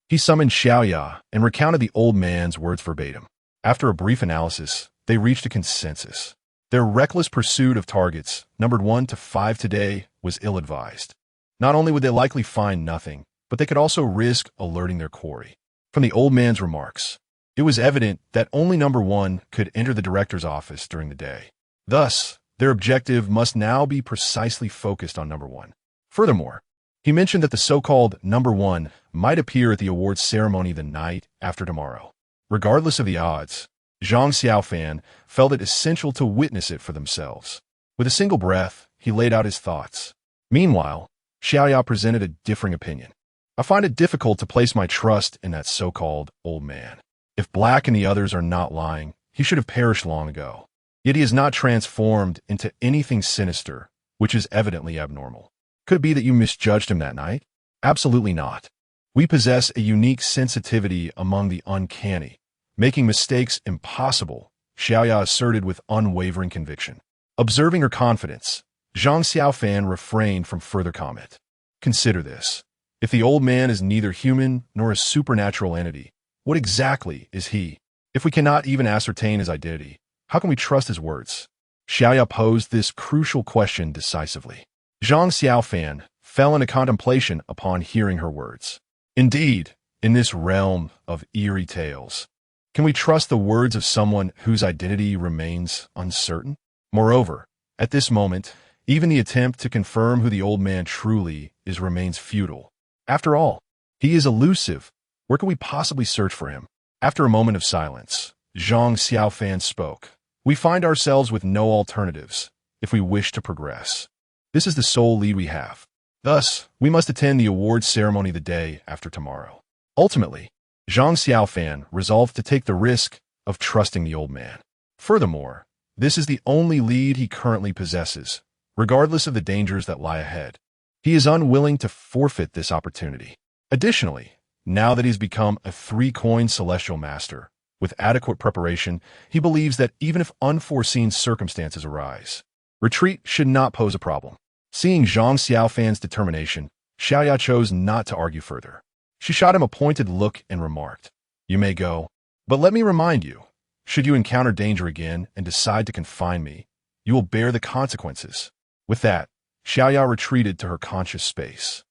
he summoned Xiaoya and recounted the old man's words verbatim. After a brief analysis, they reached a consensus. Their reckless pursuit of targets, numbered 1 to 5 today, was ill-advised. Not only would they likely find nothing, but they could also risk alerting their quarry. From the old man's remarks, it was evident that only number 1 could enter the director's office during the day. Thus, their objective must now be precisely focused on number 1. Furthermore, he mentioned that the so-called number 1 might appear at the awards ceremony the night after tomorrow. Regardless of the odds, Zhang Xiaofan felt it essential to witness it for themselves. With a single breath, he laid out his thoughts. Meanwhile, Xiaoya presented a differing opinion. I find it difficult to place my trust in that so-called old man. If Black and the others are not lying, he should have perished long ago. Yet he is not transformed into anything sinister, which is evidently abnormal. Could it be that you misjudged him that night? Absolutely not. We possess a unique sensitivity among the uncanny, making mistakes impossible, Xiaoya asserted with unwavering conviction. Observing her confidence, Zhang Xiaofan refrained from further comment. Consider this. If the old man is neither human nor a supernatural entity, what exactly is he? If we cannot even ascertain his identity, how can we trust his words? Xiaoya posed this crucial question decisively. Zhang Xiaofan fell into contemplation upon hearing her words. Indeed, in this realm of eerie tales, can we trust the words of someone whose identity remains uncertain? Moreover, at this moment, even the attempt to confirm who the old man truly is remains futile. After all, he is elusive. Where can we possibly search for him? After a moment of silence, Zhang Xiaofan spoke. We find ourselves with no alternatives if we wish to progress. This is the sole lead we have. Thus, we must attend the awards ceremony the day after tomorrow. Ultimately, Zhang Xiaofan resolved to take the risk of trusting the old man. Furthermore, this is the only lead he currently possesses, regardless of the dangers that lie ahead. He is unwilling to forfeit this opportunity. Additionally, now that he's become a 3-coin celestial master, with adequate preparation, he believes that even if unforeseen circumstances arise, retreat should not pose a problem. Seeing Zhang Xiaofan's determination, Xiaoya chose not to argue further. She shot him a pointed look and remarked, "You may go, but let me remind you, should you encounter danger again and decide to confine me, you will bear the consequences." With that, Xiaoya retreated to her conscious space.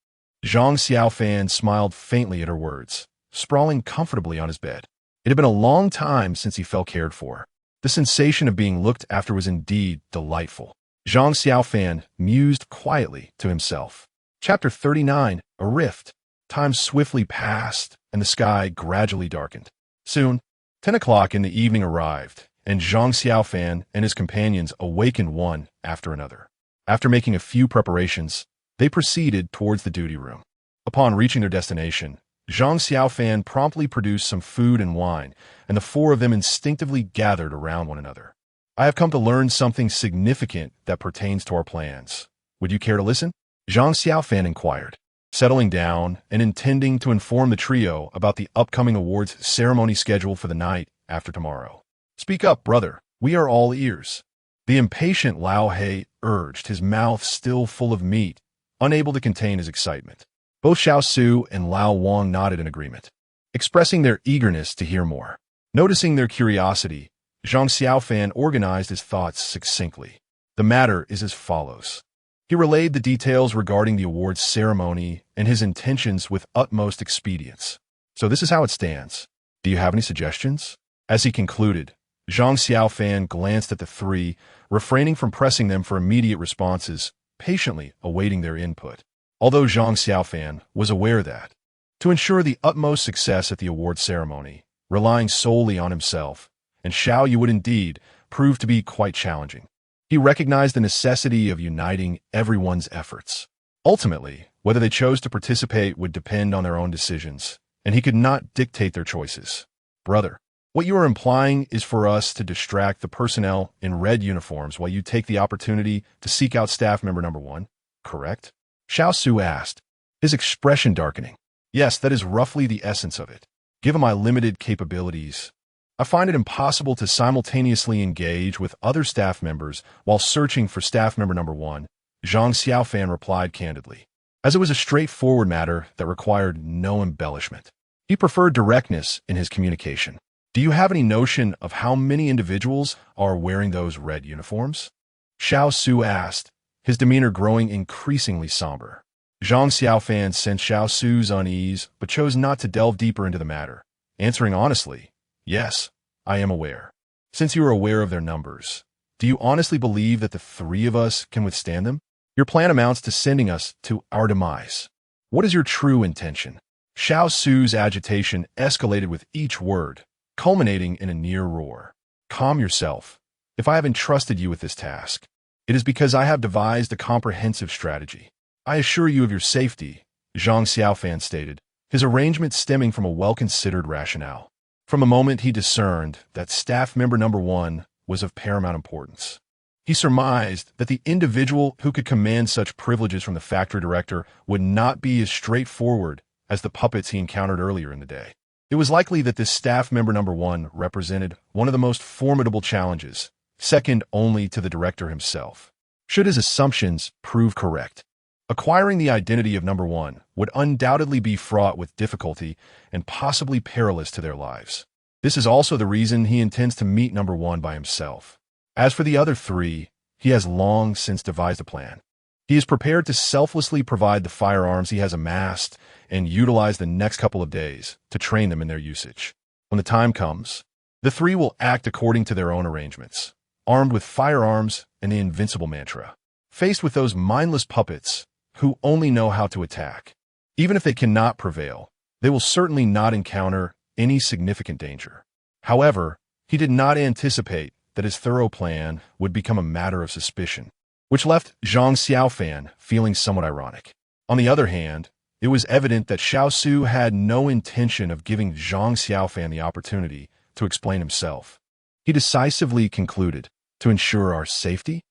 Zhang Xiaofan smiled faintly at her words, sprawling comfortably on his bed. It had been a long time since he felt cared for. The sensation of being looked after was indeed delightful. Zhang Xiaofan mused quietly to himself. Chapter 39, A Rift. Time swiftly passed, and the sky gradually darkened. Soon, 10 o'clock in the evening arrived, and Zhang Xiaofan and his companions awakened one after another. After making a few preparations, they proceeded towards the duty room. Upon reaching their destination, Zhang Xiaofan promptly produced some food and wine, and the 4 of them instinctively gathered around one another. "I have come to learn something significant that pertains to our plans. Would you care to listen?" Zhang Xiaofan inquired, settling down and intending to inform the trio about the upcoming awards ceremony scheduled for the night after tomorrow. "Speak up, brother. We are all ears." The impatient Lao He urged, his mouth still full of meat, unable to contain his excitement. Both Xiao Su and Lao Wang nodded in agreement, expressing their eagerness to hear more. Noticing their curiosity, Zhang Xiaofan organized his thoughts succinctly. The matter is as follows. He relayed the details regarding the awards ceremony and his intentions with utmost expedience. "So this is how it stands. Do you have any suggestions?" As he concluded, Zhang Xiaofan glanced at the 3, refraining from pressing them for immediate responses, patiently awaiting their input. Although Zhang Xiaofan was aware that, to ensure the utmost success at the award ceremony, relying solely on himself, and Xiao Yu would indeed prove to be quite challenging. He recognized the necessity of uniting everyone's efforts. Ultimately, whether they chose to participate would depend on their own decisions, and he could not dictate their choices. "Brother, what you are implying is for us to distract the personnel in red uniforms while you take the opportunity to seek out staff member number 1, correct?" Xiao Su asked, his expression darkening. "Yes, that is roughly the essence of it. Given my limited capabilities, I find it impossible to simultaneously engage with other staff members while searching for staff member number 1, Zhang Xiaofan replied candidly, as it was a straightforward matter that required no embellishment. He preferred directness in his communication. "Do you have any notion of how many individuals are wearing those red uniforms?" Xiao Su asked, his demeanor growing increasingly somber. Zhang Xiaofan sensed Xiao Su's unease, but chose not to delve deeper into the matter, answering honestly, "Yes, I am aware. Since you are aware of their numbers, do you honestly believe that the 3 of us can withstand them? Your plan amounts to sending us to our demise. What is your true intention?" Xiao Su's agitation escalated with each word, culminating in a near roar. "Calm yourself. If I have entrusted you with this task, it is because I have devised a comprehensive strategy. I assure you of your safety," Zhang Xiaofan stated, his arrangement stemming from a well-considered rationale. From the moment he discerned that staff member number 1 was of paramount importance, he surmised that the individual who could command such privileges from the factory director would not be as straightforward as the puppets he encountered earlier in the day. It was likely that this staff member number 1 represented one of the most formidable challenges, second only to the director himself. Should his assumptions prove correct, acquiring the identity of number 1 would undoubtedly be fraught with difficulty and possibly perilous to their lives. This is also the reason he intends to meet number one by himself. As for the other three, he has long since devised a plan. He is prepared to selflessly provide the firearms he has amassed and utilize the next couple of days to train them in their usage. When the time comes, the three will act according to their own arrangements, armed with firearms and the invincible mantra. Faced with those mindless puppets who only know how to attack, even if they cannot prevail, they will certainly not encounter any significant danger. However, he did not anticipate that his thorough plan would become a matter of suspicion, which left Zhang Xiaofan feeling somewhat ironic. On the other hand, it was evident that Xiao Su had no intention of giving Zhang Xiaofan the opportunity to explain himself. He decisively concluded, "To ensure our safety?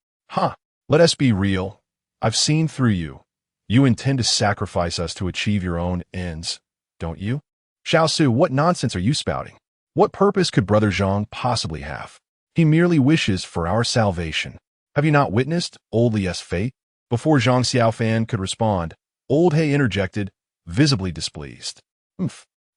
Let us be real. I've seen through you. You intend to sacrifice us to achieve your own ends, don't you? Xiao Su, what nonsense are you spouting? What purpose could Brother Zhang possibly have? He merely wishes for our salvation. Have you not witnessed Old Lie's fate?" Before Zhang Xiaofan could respond, Old He interjected, visibly displeased.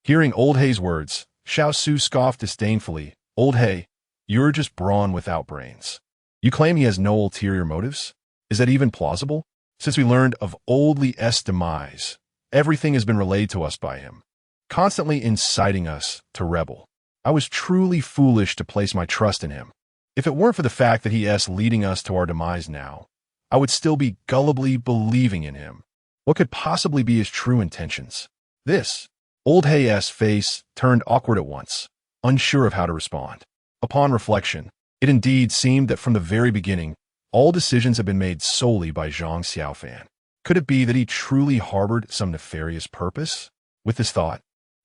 Hearing Old He's words, Xiao Su scoffed disdainfully. "Old He, you're just brawn without brains. You claim he has no ulterior motives? Is that even plausible? Since we learned of Old Lie's demise, everything has been relayed to us by him, constantly inciting us to rebel. I was truly foolish to place my trust in him. If it weren't for the fact that he is leading us to our demise now, I would still be gullibly believing in him. What could possibly be his true intentions?" This Old He's face turned awkward at once, unsure of how to respond. Upon reflection, it indeed seemed that from the very beginning, all decisions had been made solely by Zhang Xiaofan. Could it be that he truly harbored some nefarious purpose? With this thought,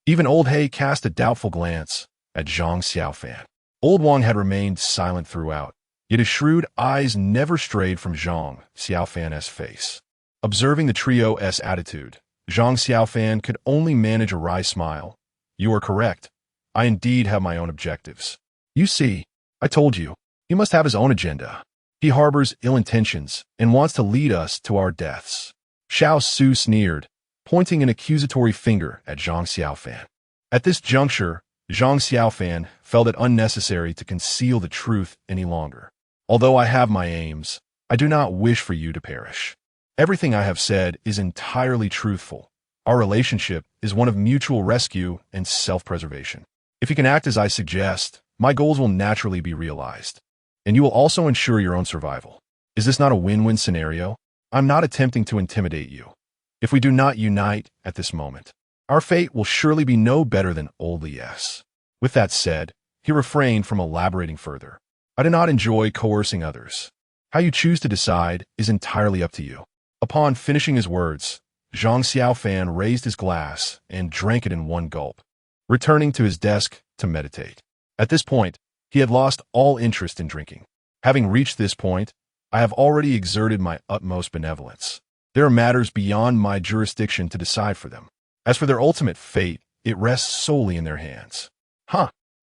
even Old He cast a doubtful glance at Zhang Xiaofan. Old Wang had remained silent throughout, yet his shrewd eyes never strayed from Zhang Xiaofan's face. Observing the trio's attitude, Zhang Xiaofan could only manage a wry smile. "You are correct. I indeed have my own objectives. You see, I told you, he must have his own agenda. He harbors ill intentions and wants to lead us to our deaths." Xiao Su sneered, pointing an accusatory finger at Zhang Xiaofan. At this juncture, Zhang Xiaofan felt it unnecessary to conceal the truth any longer. "Although I have my aims, I do not wish for you to perish. Everything I have said is entirely truthful. Our relationship is one of mutual rescue and self-preservation. If you can act as I suggest, my goals will naturally be realized, and you will also ensure your own survival. Is this not a win-win scenario? I'm not attempting to intimidate you. If we do not unite at this moment, our fate will surely be no better than Old Lie's." With that said, he refrained from elaborating further. "I do not enjoy coercing others. How you choose to decide is entirely up to you." Upon finishing his words, Zhang Xiaofan raised his glass and drank it in one gulp, returning to his desk to meditate. At this point, he had lost all interest in drinking. "Having reached this point, I have already exerted my utmost benevolence. There are matters beyond my jurisdiction to decide for them. As for their ultimate fate, it rests solely in their hands."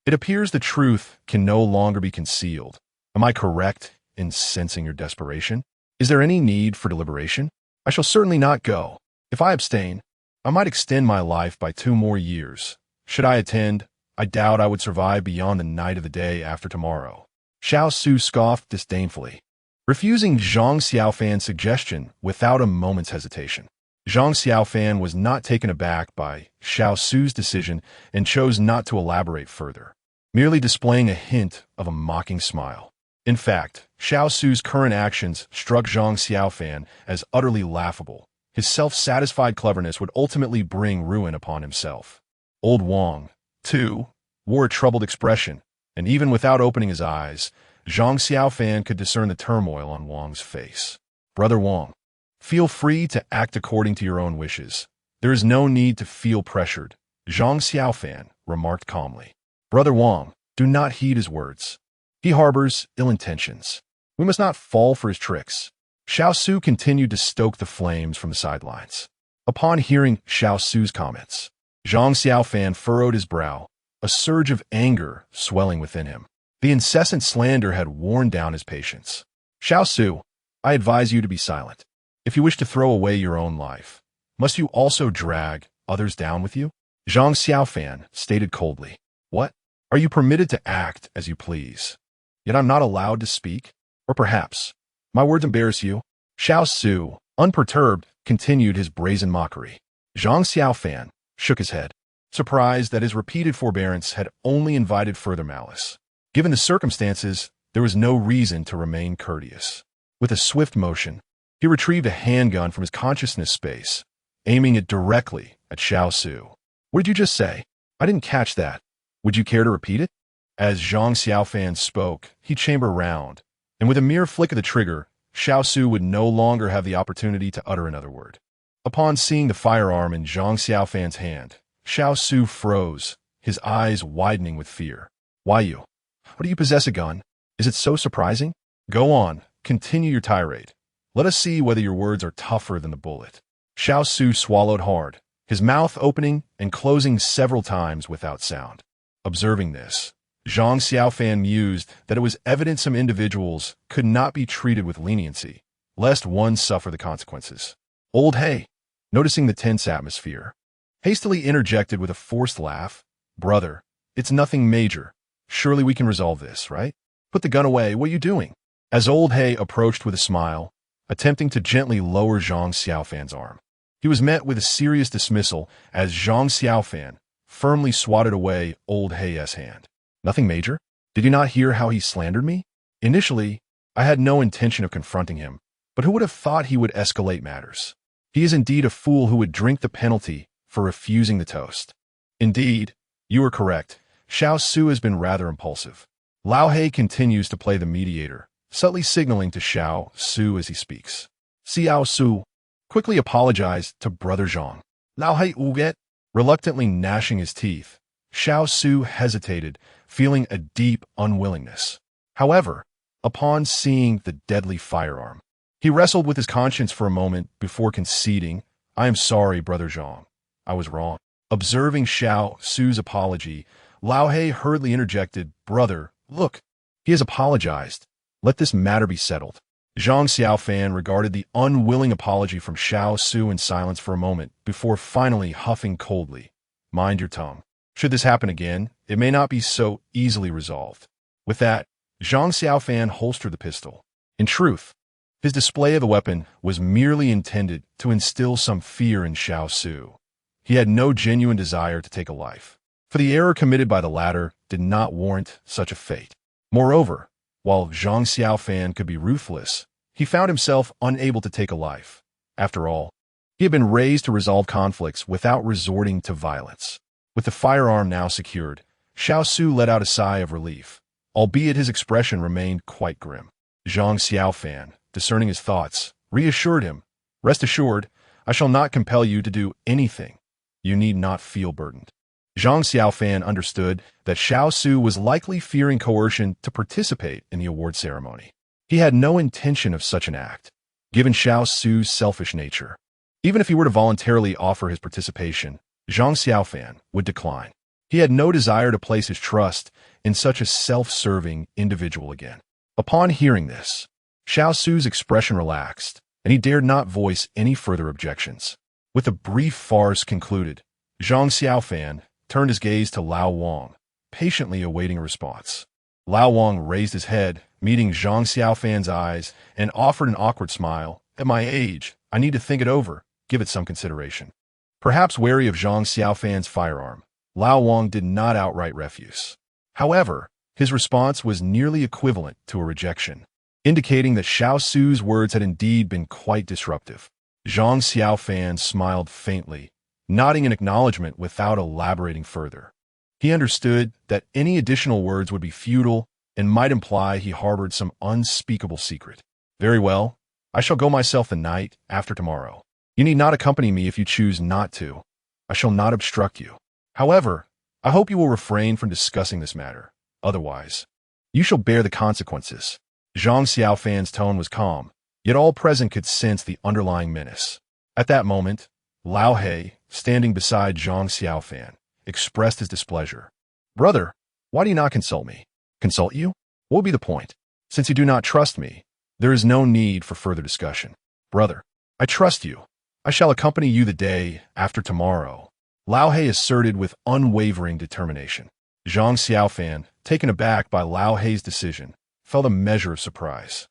It appears the truth can no longer be concealed. Am I correct in sensing your desperation? Is there any need for deliberation? I shall certainly not go. If I abstain, I might extend my life by 2 more years. Should I attend, I doubt I would survive beyond the night of the day after tomorrow. Xiao Su scoffed disdainfully, refusing Zhang Xiaofan's suggestion without a moment's hesitation. Zhang Xiaofan was not taken aback by Xiao Su's decision and chose not to elaborate further, merely displaying a hint of a mocking smile. In fact, Xiao Su's current actions struck Zhang Xiaofan as utterly laughable. His self-satisfied cleverness would ultimately bring ruin upon himself. Old Wang, too, wore a troubled expression, and even without opening his eyes, Zhang Xiaofan could discern the turmoil on Wang's face. "Brother Wang, feel free to act according to your own wishes. There is no need to feel pressured," Zhang Xiaofan remarked calmly. "Brother Wang, do not heed his words. He harbors ill intentions. We must not fall for his tricks." Xiao Su continued to stoke the flames from the sidelines. Upon hearing Xiao Su's comments, Zhang Xiaofan furrowed his brow, a surge of anger swelling within him. The incessant slander had worn down his patience. "Xiao Su, I advise you to be silent. If you wish to throw away your own life, must you also drag others down with you?" Zhang Xiaofan stated coldly. "What? Are you permitted to act as you please? Yet I'm not allowed to speak? Or perhaps my words embarrass you? Xiao Su, unperturbed, continued his brazen mockery. Zhang Xiaofan shook his head, surprised that his repeated forbearance had only invited further malice. Given the circumstances, there was no reason to remain courteous. With a swift motion, he retrieved a handgun from his consciousness space, aiming it directly at Xiao Su. What did you just say? I didn't catch that. Would you care to repeat it? As Zhang Xiaofan spoke, he chambered round, and with a mere flick of the trigger, Xiao Su would no longer have the opportunity to utter another word. Upon seeing the firearm in Zhang Xiaofan's hand, Xiao Su froze, his eyes widening with fear. Why you? How do you possess a gun? Is it so surprising? Go on, continue your tirade. Let us see whether your words are tougher than the bullet. Xiao Su swallowed hard, his mouth opening and closing several times without sound. Observing this, Zhang Xiaofan mused that it was evident some individuals could not be treated with leniency, lest one suffer the consequences. Old Hay, noticing the tense atmosphere, hastily interjected with a forced laugh. Brother, it's nothing major. Surely we can resolve this, right? Put the gun away. What are you doing? As Old Hay approached with a smile, attempting to gently lower Zhang Xiaofan's arm, he was met with a serious dismissal as Zhang Xiaofan firmly swatted away Old Hay's hand. Nothing major? Did you not hear how he slandered me? Initially, I had no intention of confronting him, but who would have thought he would escalate matters? He is indeed a fool who would drink the penalty for refusing the toast. Indeed, you are correct. Xiao Su has been rather impulsive. Lao He continues to play the mediator, subtly signaling to Xiao Su as he speaks. Xiao Su quickly apologized to Brother Zhang. Lao He uget, reluctantly gnashing his teeth. Xiao Su hesitated, feeling a deep unwillingness. However, upon seeing the deadly firearm, he wrestled with his conscience for a moment before conceding, I am sorry, Brother Zhang. I was wrong. Observing Xiao Su's apology, Lao He hurriedly interjected, Brother, look, he has apologized. Let this matter be settled. Zhang Xiaofan regarded the unwilling apology from Xiao Su in silence for a moment before finally huffing coldly. Mind your tongue. Should this happen again, it may not be so easily resolved. With that, Zhang Xiaofan holstered the pistol. In truth, his display of the weapon was merely intended to instill some fear in Xiao Su. He had no genuine desire to take a life, for the error committed by the latter did not warrant such a fate. Moreover, while Zhang Xiaofan could be ruthless, he found himself unable to take a life. After all, he had been raised to resolve conflicts without resorting to violence. With the firearm now secured, Xiao Su let out a sigh of relief, albeit his expression remained quite grim. Zhang Xiaofan, discerning his thoughts, reassured him, Rest assured, I shall not compel you to do anything. You need not feel burdened. Zhang Xiaofan understood that Xiao Su was likely fearing coercion to participate in the award ceremony. He had no intention of such an act, given Xiao Su's selfish nature. Even if he were to voluntarily offer his participation, Zhang Xiaofan would decline. He had no desire to place his trust in such a self-serving individual again. Upon hearing this, Xiao Su's expression relaxed, and he dared not voice any further objections. With the brief farce concluded, Zhang Xiaofan turned his gaze to Lao Wang, patiently awaiting a response. Lao Wang raised his head, meeting Zhang Xiaofan's eyes, and offered an awkward smile. At my age, I need to think it over, give it some consideration. Perhaps wary of Zhang Xiaofan's firearm, Lao Wang did not outright refuse. However, his response was nearly equivalent to a rejection, indicating that Xiao Su's words had indeed been quite disruptive. Zhang Xiaofan smiled faintly, nodding in acknowledgement without elaborating further. He understood that any additional words would be futile and might imply he harbored some unspeakable secret. Very well, I shall go myself the night after tomorrow. You need not accompany me if you choose not to. I shall not obstruct you. However, I hope you will refrain from discussing this matter. Otherwise, you shall bear the consequences. Zhang Xiaofan's tone was calm, yet all present could sense the underlying menace. At that moment, Lao He, standing beside Zhang Xiaofan, expressed his displeasure. Brother, why do you not consult me? Consult you? What would be the point? Since you do not trust me, there is no need for further discussion. Brother, I trust you. I shall accompany you the day after tomorrow, Lao He asserted with unwavering determination. Zhang Xiaofan, taken aback by Lao Hei's decision, felt a measure of surprise.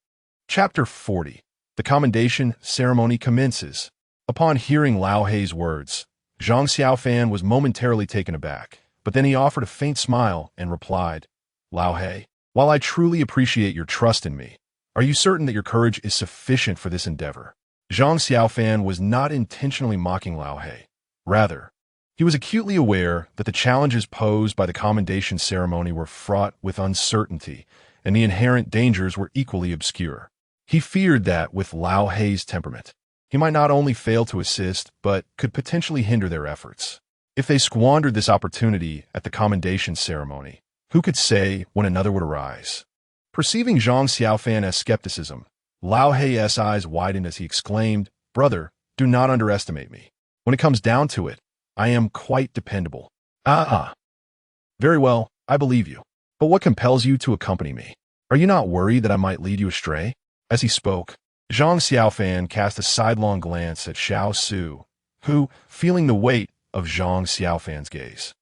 Chapter 40. The commendation ceremony commences. Upon hearing Lao Hei's words, Zhang Xiaofan was momentarily taken aback, but then he offered a faint smile and replied, Lao Hei, while I truly appreciate your trust in me, are you certain that your courage is sufficient for this endeavor? Zhang Xiaofan was not intentionally mocking Lao Hei. Rather, he was acutely aware that the challenges posed by the commendation ceremony were fraught with uncertainty, and the inherent dangers were equally obscure. He feared that, with Lao Hei's temperament, he might not only fail to assist, but could potentially hinder their efforts. If they squandered this opportunity at the commendation ceremony, who could say when another would arise? Perceiving Zhang Xiaofan's skepticism, Lao Hei's eyes widened as he exclaimed, Brother, do not underestimate me. When it comes down to it, I am quite dependable. Very well, I believe you. But what compels you to accompany me? Are you not worried that I might lead you astray? As he spoke, Zhang Xiaofan cast a sidelong glance at Xiao Su, who, feeling the weight of Zhang Xiaofan's gaze,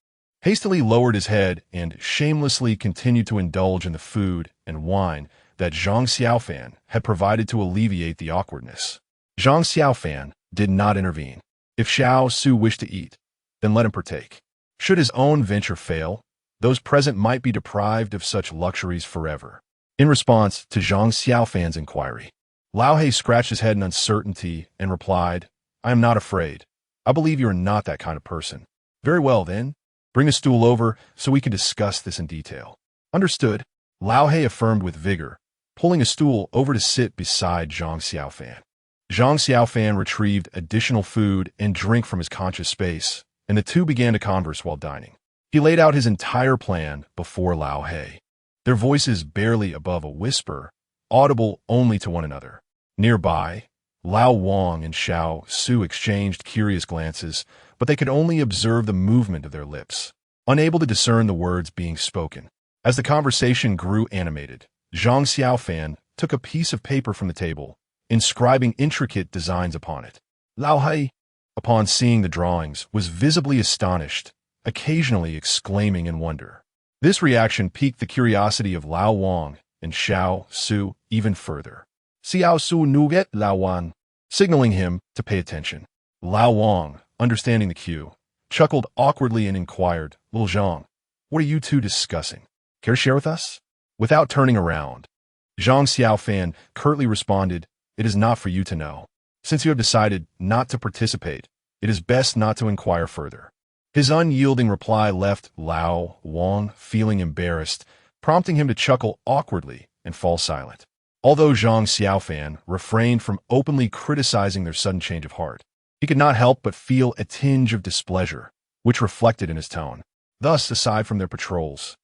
hastily lowered his head and shamelessly continued to indulge in the food and wine that Zhang Xiaofan had provided to alleviate the awkwardness. Zhang Xiaofan did not intervene. If Xiao Su wished to eat, then let him partake. Should his own venture fail, those present might be deprived of such luxuries forever. In response to Zhang Xiaofan's inquiry, Lao Hei scratched his head in uncertainty and replied, I am not afraid. I believe you are not that kind of person. Very well, then. Bring a stool over so we can discuss this in detail. Understood, Lao Hei affirmed with vigor, pulling a stool over to sit beside Zhang Xiaofan. Zhang Xiaofan retrieved additional food and drink from his conscious space, and the two began to converse while dining. He laid out his entire plan before Lao Hei, their voices barely above a whisper, audible only to one another. Nearby, Lao Wang and Xiao Su exchanged curious glances, but they could only observe the movement of their lips, unable to discern the words being spoken. As the conversation grew animated, Zhang Xiaofan took a piece of paper from the table, inscribing intricate designs upon it. Lao Hei, upon seeing the drawings, was visibly astonished, occasionally exclaiming in wonder. This reaction piqued the curiosity of Lao Wang and Xiao Su even further. Xiao Su nuget Lao Wang, signaling him to pay attention. Lao Wang, understanding the cue, chuckled awkwardly and inquired, Little Zhang, what are you two discussing? Care to share with us? Without turning around, Zhang Xiaofan curtly responded, It is not for you to know. Since you have decided not to participate, it is best not to inquire further. His unyielding reply left Lao Wang feeling embarrassed, prompting him to chuckle awkwardly and fall silent. Although Zhang Xiaofan refrained from openly criticizing their sudden change of heart, he could not help but feel a tinge of displeasure, which reflected in his tone. Thus, aside from their patrols,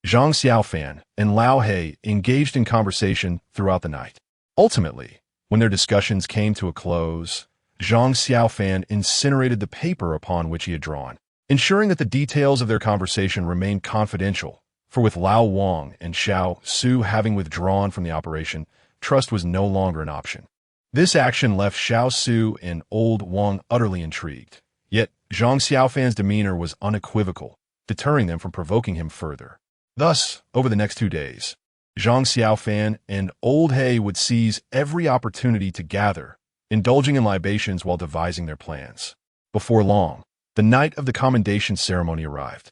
Zhang Xiaofan and Lao Hei engaged in conversation throughout the night. Ultimately, when their discussions came to a close, Zhang Xiaofan incinerated the paper upon which he had drawn, ensuring that the details of their conversation remained confidential, for with Lao Wang and Xiao Su having withdrawn from the operation, trust was no longer an option. This action left Xiao Su and old Wang utterly intrigued, yet Zhang Xiaofan's demeanor was unequivocal, deterring them from provoking him further. Thus, over the next 2 days, Zhang Xiaofan and Old Hei would seize every opportunity to gather, indulging in libations while devising their plans. Before long, the night of the commendation ceremony arrived.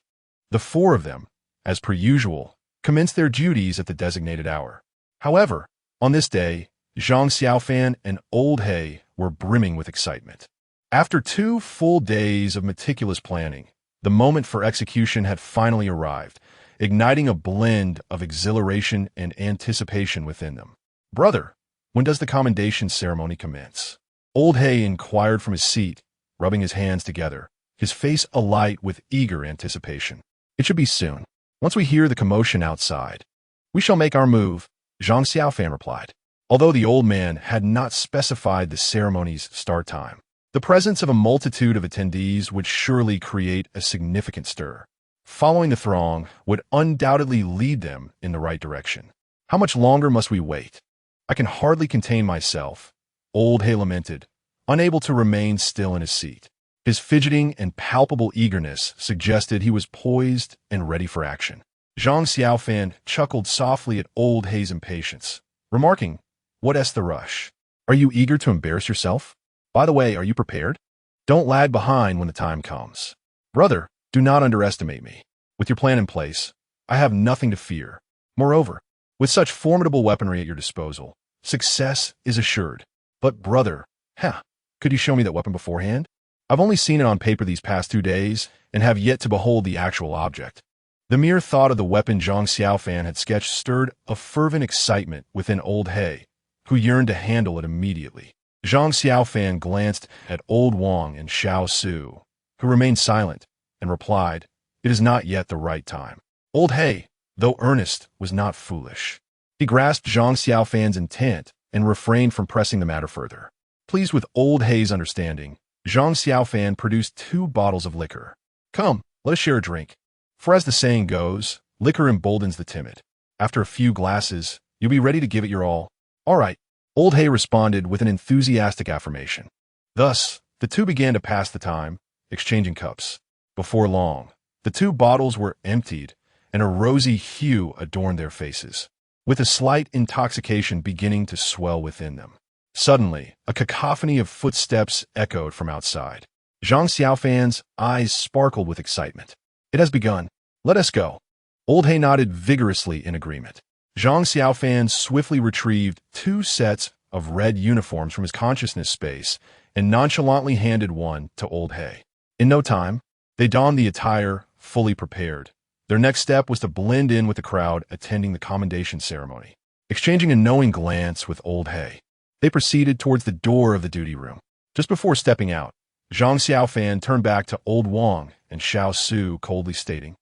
The four of them, as per usual, commenced their duties at the designated hour. However, on this day, Zhang Xiaofan and Old Hei were brimming with excitement. After 2 full days of meticulous planning, the moment for execution had finally arrived, igniting a blend of exhilaration and anticipation within them. Brother, when does the commendation ceremony commence? Old Hei inquired from his seat, rubbing his hands together, his face alight with eager anticipation. It should be soon. Once we hear the commotion outside, we shall make our move, Zhang Xiaofan replied. Although the old man had not specified the ceremony's start time, the presence of a multitude of attendees would surely create a significant stir. Following the throng would undoubtedly lead them in the right direction. How much longer must we wait? I can hardly contain myself, Old Hei lamented, unable to remain still in his seat. His fidgeting and palpable eagerness suggested he was poised and ready for action. Zhang Xiaofan chuckled softly at old Hei's impatience, remarking, "What's the rush? Are you eager to embarrass yourself? By the way, are you prepared? Don't lag behind when the time comes. Brother, do not underestimate me. With your plan in place, I have nothing to fear. Moreover, with such formidable weaponry at your disposal, success is assured. But brother, could you show me that weapon beforehand? I've only seen it on paper these past 2 days and have yet to behold the actual object." The mere thought of the weapon Zhang Xiaofan had sketched stirred a fervent excitement within old Hei, who yearned to handle it immediately. Zhang Xiaofan glanced at old Wang and Xiao Su, who remained silent, and replied, "It is not yet the right time." Old Hei, though earnest, was not foolish. He grasped Zhang Xiaofan's intent and refrained from pressing the matter further. Pleased with old Hei's understanding, Zhang Xiaofan produced 2 bottles of liquor. "Come, let us share a drink. For as the saying goes, liquor emboldens the timid. After a few glasses, you'll be ready to give it your all." "All right," old Hei responded with an enthusiastic affirmation. Thus, the two began to pass the time, exchanging cups. Before long, the 2 bottles were emptied, and a rosy hue adorned their faces, with a slight intoxication beginning to swell within them. Suddenly, a cacophony of footsteps echoed from outside. Zhang Xiaofan's eyes sparkled with excitement. "It has begun. Let us go." Old Hei nodded vigorously in agreement. Zhang Xiaofan swiftly retrieved 2 sets of red uniforms from his consciousness space and nonchalantly handed one to old Hei. In no time, they donned the attire, fully prepared. Their next step was to blend in with the crowd attending the commendation ceremony. Exchanging a knowing glance with old Hei, they proceeded towards the door of the duty room. Just before stepping out, Zhang Xiaofan turned back to old Wang and Xiao Su, coldly stating,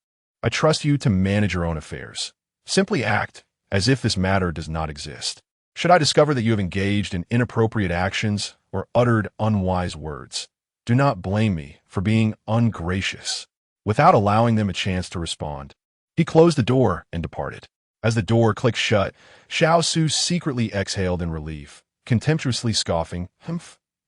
"I trust you to manage your own affairs. Simply act as if this matter does not exist. Should I discover that you have engaged in inappropriate actions or uttered unwise words, do not blame me for being ungracious." Without allowing them a chance to respond, he closed the door and departed. As the door clicked shut, Xiao Su secretly exhaled in relief, contemptuously scoffing,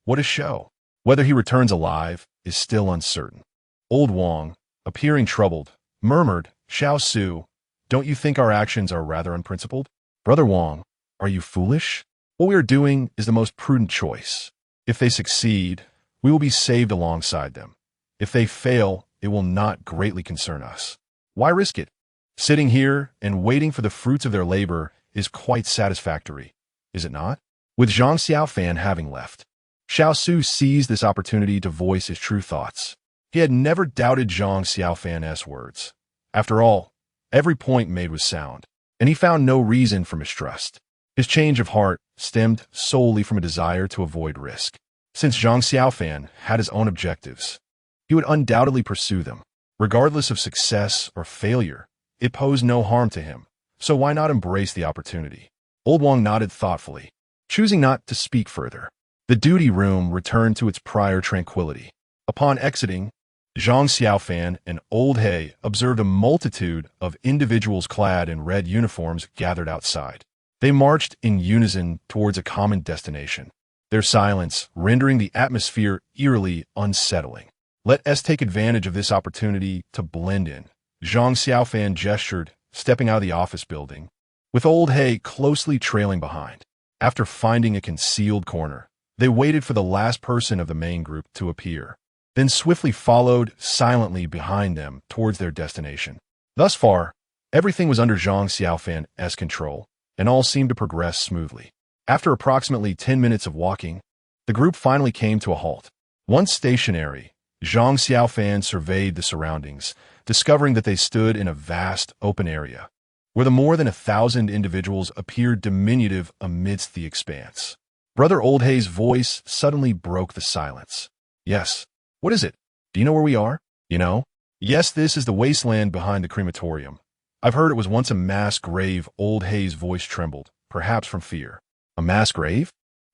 "What a show." Whether he returns alive is still uncertain. Old Wang, appearing troubled, murmured, "Xiao Su, don't you think our actions are rather unprincipled? Brother Wang, are you foolish? What we are doing is the most prudent choice. If they succeed, we will be saved alongside them. If they fail, it will not greatly concern us. Why risk it? Sitting here and waiting for the fruits of their labor is quite satisfactory, is it not?" With Zhang Xiaofan having left, Xiao Su seized this opportunity to voice his true thoughts. He had never doubted Zhang Xiaofan's words. After all, every point made was sound, and he found no reason for mistrust. His change of heart stemmed solely from a desire to avoid risk. Since Zhang Xiaofan had his own objectives, he would undoubtedly pursue them. Regardless of success or failure, it posed no harm to him, so why not embrace the opportunity? Old Wang nodded thoughtfully, choosing not to speak further. The duty room returned to its prior tranquility. Upon exiting, Zhang Xiaofan and old Hei observed a multitude of individuals clad in red uniforms gathered outside. They marched in unison towards a common destination, their silence rendering the atmosphere eerily unsettling. "Let us take advantage of this opportunity to blend in," Zhang Xiaofan gestured, stepping out of the office building, with old Hei closely trailing behind. After finding a concealed corner, they waited for the last person of the main group to appear, then swiftly followed silently behind them towards their destination. Thus far, everything was under Zhang Xiaofan's control, and all seemed to progress smoothly. After approximately 10 minutes of walking, the group finally came to a halt. Once stationary, Zhang Xiaofan surveyed the surroundings, discovering that they stood in a vast open area, where the more than 1,000 individuals appeared diminutive amidst the expanse. Brother Old Hei's voice suddenly broke the silence. "Yes. What is it? Do you know where we are?" "You know? Yes, this is the wasteland behind the crematorium. I've heard it was once a mass grave." Old Hei's voice trembled, perhaps from fear. "A mass grave?"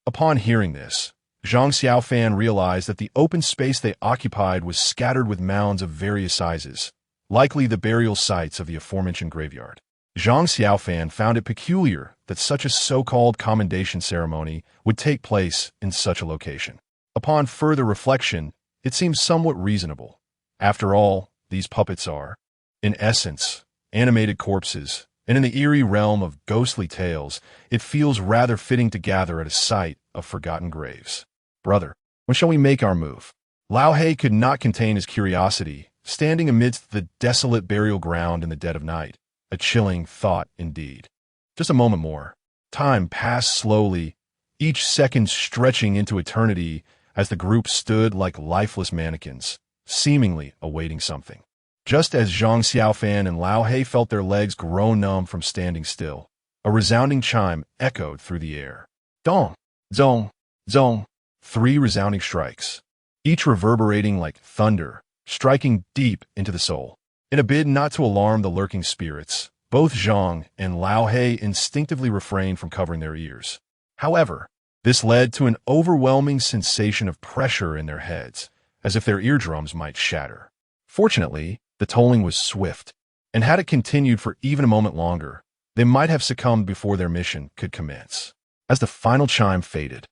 Upon hearing this, Zhang Xiaofan realized that the open space they occupied was scattered with mounds of various sizes, likely the burial sites of the aforementioned graveyard. Zhang Xiaofan found it peculiar that such a so-called commendation ceremony would take place in such a location. Upon further reflection, it seems somewhat reasonable. After all, these puppets are, in essence, animated corpses, and in the eerie realm of ghostly tales, it feels rather fitting to gather at a site of forgotten graves. Brother, when shall we make our move? Lao He could not contain his curiosity, standing amidst the desolate burial ground in the dead of night. A chilling thought indeed. Just a moment more. Time passed slowly, each second stretching into eternity as the group stood like lifeless mannequins, seemingly awaiting something. Just as Zhang Xiaofan and Lao He felt their legs grow numb from standing still, a resounding chime echoed through the air. Dong, zong, zong, 3 resounding strikes, each reverberating like thunder, striking deep into the soul. In a bid not to alarm the lurking spirits, both Zhang and Lao He instinctively refrained from covering their ears. However, this led to an overwhelming sensation of pressure in their heads, as if their eardrums might shatter. Fortunately, the tolling was swift, and had it continued for even a moment longer, they might have succumbed before their mission could commence. As the final chime faded,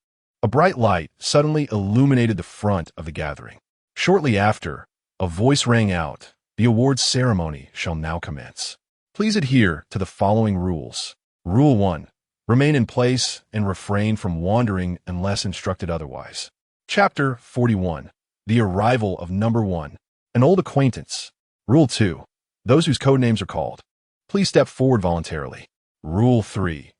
a bright light suddenly illuminated the front of the gathering. Shortly after, a voice rang out, "The awards ceremony shall now commence. Please adhere to the following rules. Rule 1. Remain in place and refrain from wandering unless instructed otherwise." Chapter 41. The Arrival of Number 1. An Old Acquaintance. Rule 2. Those whose code names are called, please step forward voluntarily. Rule 3.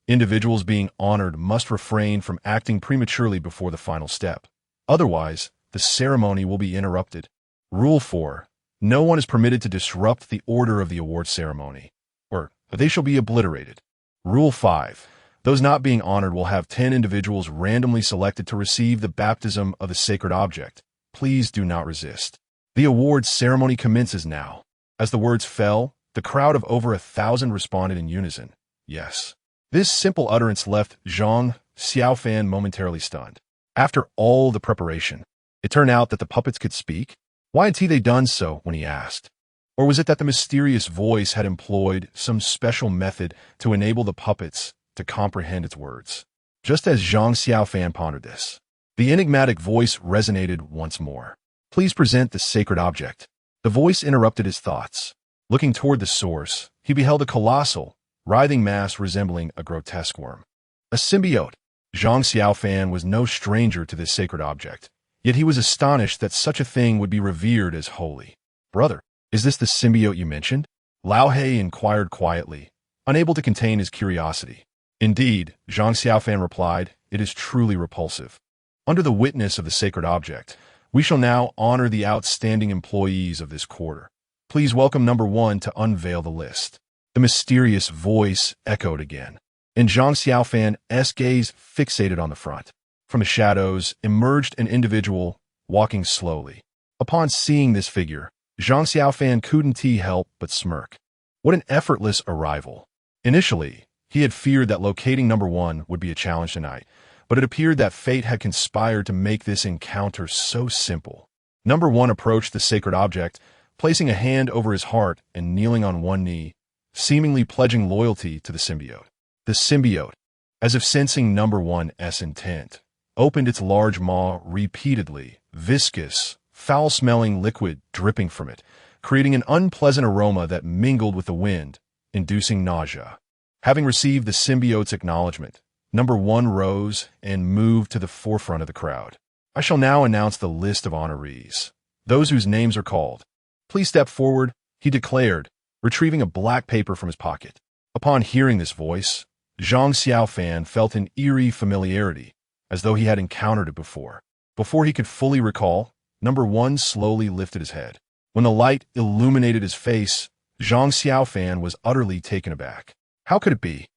Individuals being honored must refrain from acting prematurely before the final step. Otherwise, the ceremony will be interrupted. Rule 4. No one is permitted to disrupt the order of the award ceremony, or they shall be obliterated. Rule 5. Those not being honored will have 10 individuals randomly selected to receive the baptism of the sacred object. Please do not resist. The awards ceremony commences now. As the words fell, the crowd of over 1,000 responded in unison, yes. This simple utterance left Zhang Xiaofan momentarily stunned. After all the preparation, it turned out that the puppets could speak? Why had they done so when he asked? Or was it that the mysterious voice had employed some special method to enable the puppets to comprehend its words? Just as Zhang Xiaofan pondered this, the enigmatic voice resonated once more. Please present the sacred object. The voice interrupted his thoughts. Looking toward the source, he beheld a colossal, writhing mass resembling a grotesque worm. A symbiote. Zhang Xiaofan was no stranger to this sacred object, yet he was astonished that such a thing would be revered as holy. Brother, is this the symbiote you mentioned? Lao He inquired quietly, unable to contain his curiosity. Indeed, Zhang Xiaofan replied, it is truly repulsive. Under the witness of the sacred object, we shall now honor the outstanding employees of this quarter. Please welcome number 1 to unveil the list. The mysterious voice echoed again, and Zhang Xiaofan's gaze fixated on the front. From the shadows emerged an individual, walking slowly. Upon seeing this figure, Zhang Xiaofan couldn't help but smirk. What an effortless arrival. Initially, he had feared that locating number 1 would be a challenge tonight, but it appeared that fate had conspired to make this encounter so simple. Number 1 approached the sacred object, placing a hand over his heart and kneeling on one knee, seemingly pledging loyalty to the symbiote. The symbiote, as if sensing number 1's intent, opened its large maw repeatedly, viscous, foul-smelling liquid dripping from it, creating an unpleasant aroma that mingled with the wind, inducing nausea. Having received the symbiote's acknowledgement, number 1 rose and moved to the forefront of the crowd. I shall now announce the list of honorees. Those whose names are called. Please step forward, he declared, retrieving a black paper from his pocket. Upon hearing this voice, Zhang Xiaofan felt an eerie familiarity, as though he had encountered it before. Before he could fully recall, number 1 slowly lifted his head. When the light illuminated his face, Zhang Xiaofan was utterly taken aback. How could it be?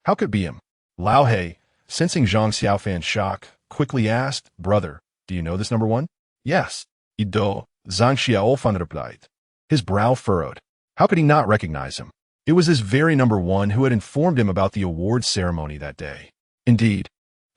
How could it be him? Lao He, sensing Zhang Xiaofan's shock, quickly asked, Brother, do you know this number 1? Yes. Ido, Zhang Xiaofan replied. His brow furrowed. How could he not recognize him? It was this very number 1 who had informed him about the awards ceremony that day. Indeed,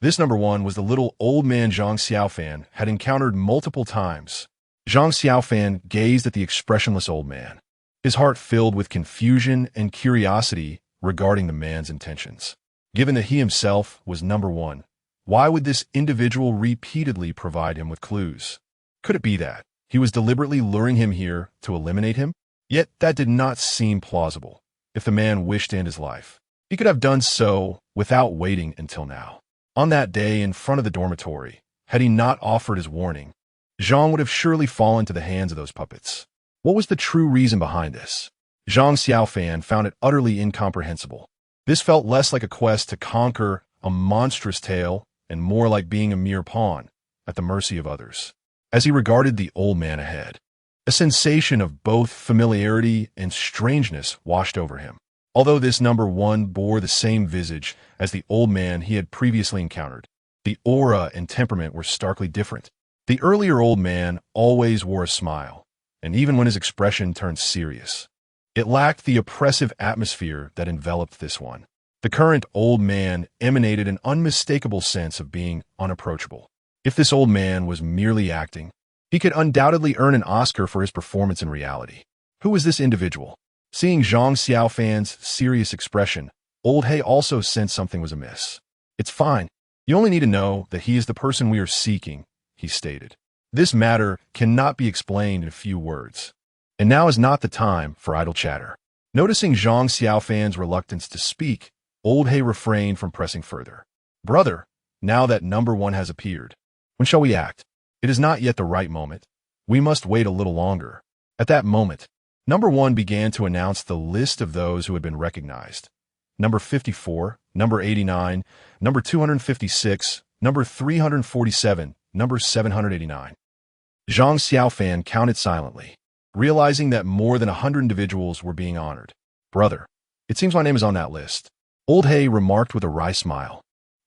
this number 1 was the little old man Zhang Xiaofan had encountered multiple times. Zhang Xiaofan gazed at the expressionless old man, his heart filled with confusion and curiosity regarding the man's intentions. Given that he himself was number 1, why would this individual repeatedly provide him with clues? Could it be that he was deliberately luring him here to eliminate him? Yet that did not seem plausible. If the man wished to end his life, he could have done so without waiting until now. On that day in front of the dormitory, had he not offered his warning, Zhang would have surely fallen to the hands of those puppets. What was the true reason behind this? Zhang Xiaofan found it utterly incomprehensible. This felt less like a quest to conquer a monstrous tale and more like being a mere pawn at the mercy of others. As he regarded the old man ahead, a sensation of both familiarity and strangeness washed over him. Although this number one bore the same visage as the old man he had previously encountered, the aura and temperament were starkly different. The earlier old man always wore a smile, and even when his expression turned serious, it lacked the oppressive atmosphere that enveloped this one. The current old man emanated an unmistakable sense of being unapproachable. If this old man was merely acting, he could undoubtedly earn an Oscar for his performance in reality. Who was this individual? Seeing Zhang Xiaofan's serious expression, Old He also sensed something was amiss. It's fine. You only need to know that he is the person we are seeking, he stated. This matter cannot be explained in a few words. And now is not the time for idle chatter. Noticing Zhang Xiaofan's reluctance to speak, Old He refrained from pressing further. Brother, now that number one has appeared, when shall we act? It is not yet the right moment. We must wait a little longer. At that moment, number one began to announce the list of those who had been recognized. Number 54, number 89, number 256, number 347, number 789. Zhang Xiaofan counted silently, realizing that more than 100 individuals were being honored. Brother, it seems my name is on that list. Old He remarked with a wry smile.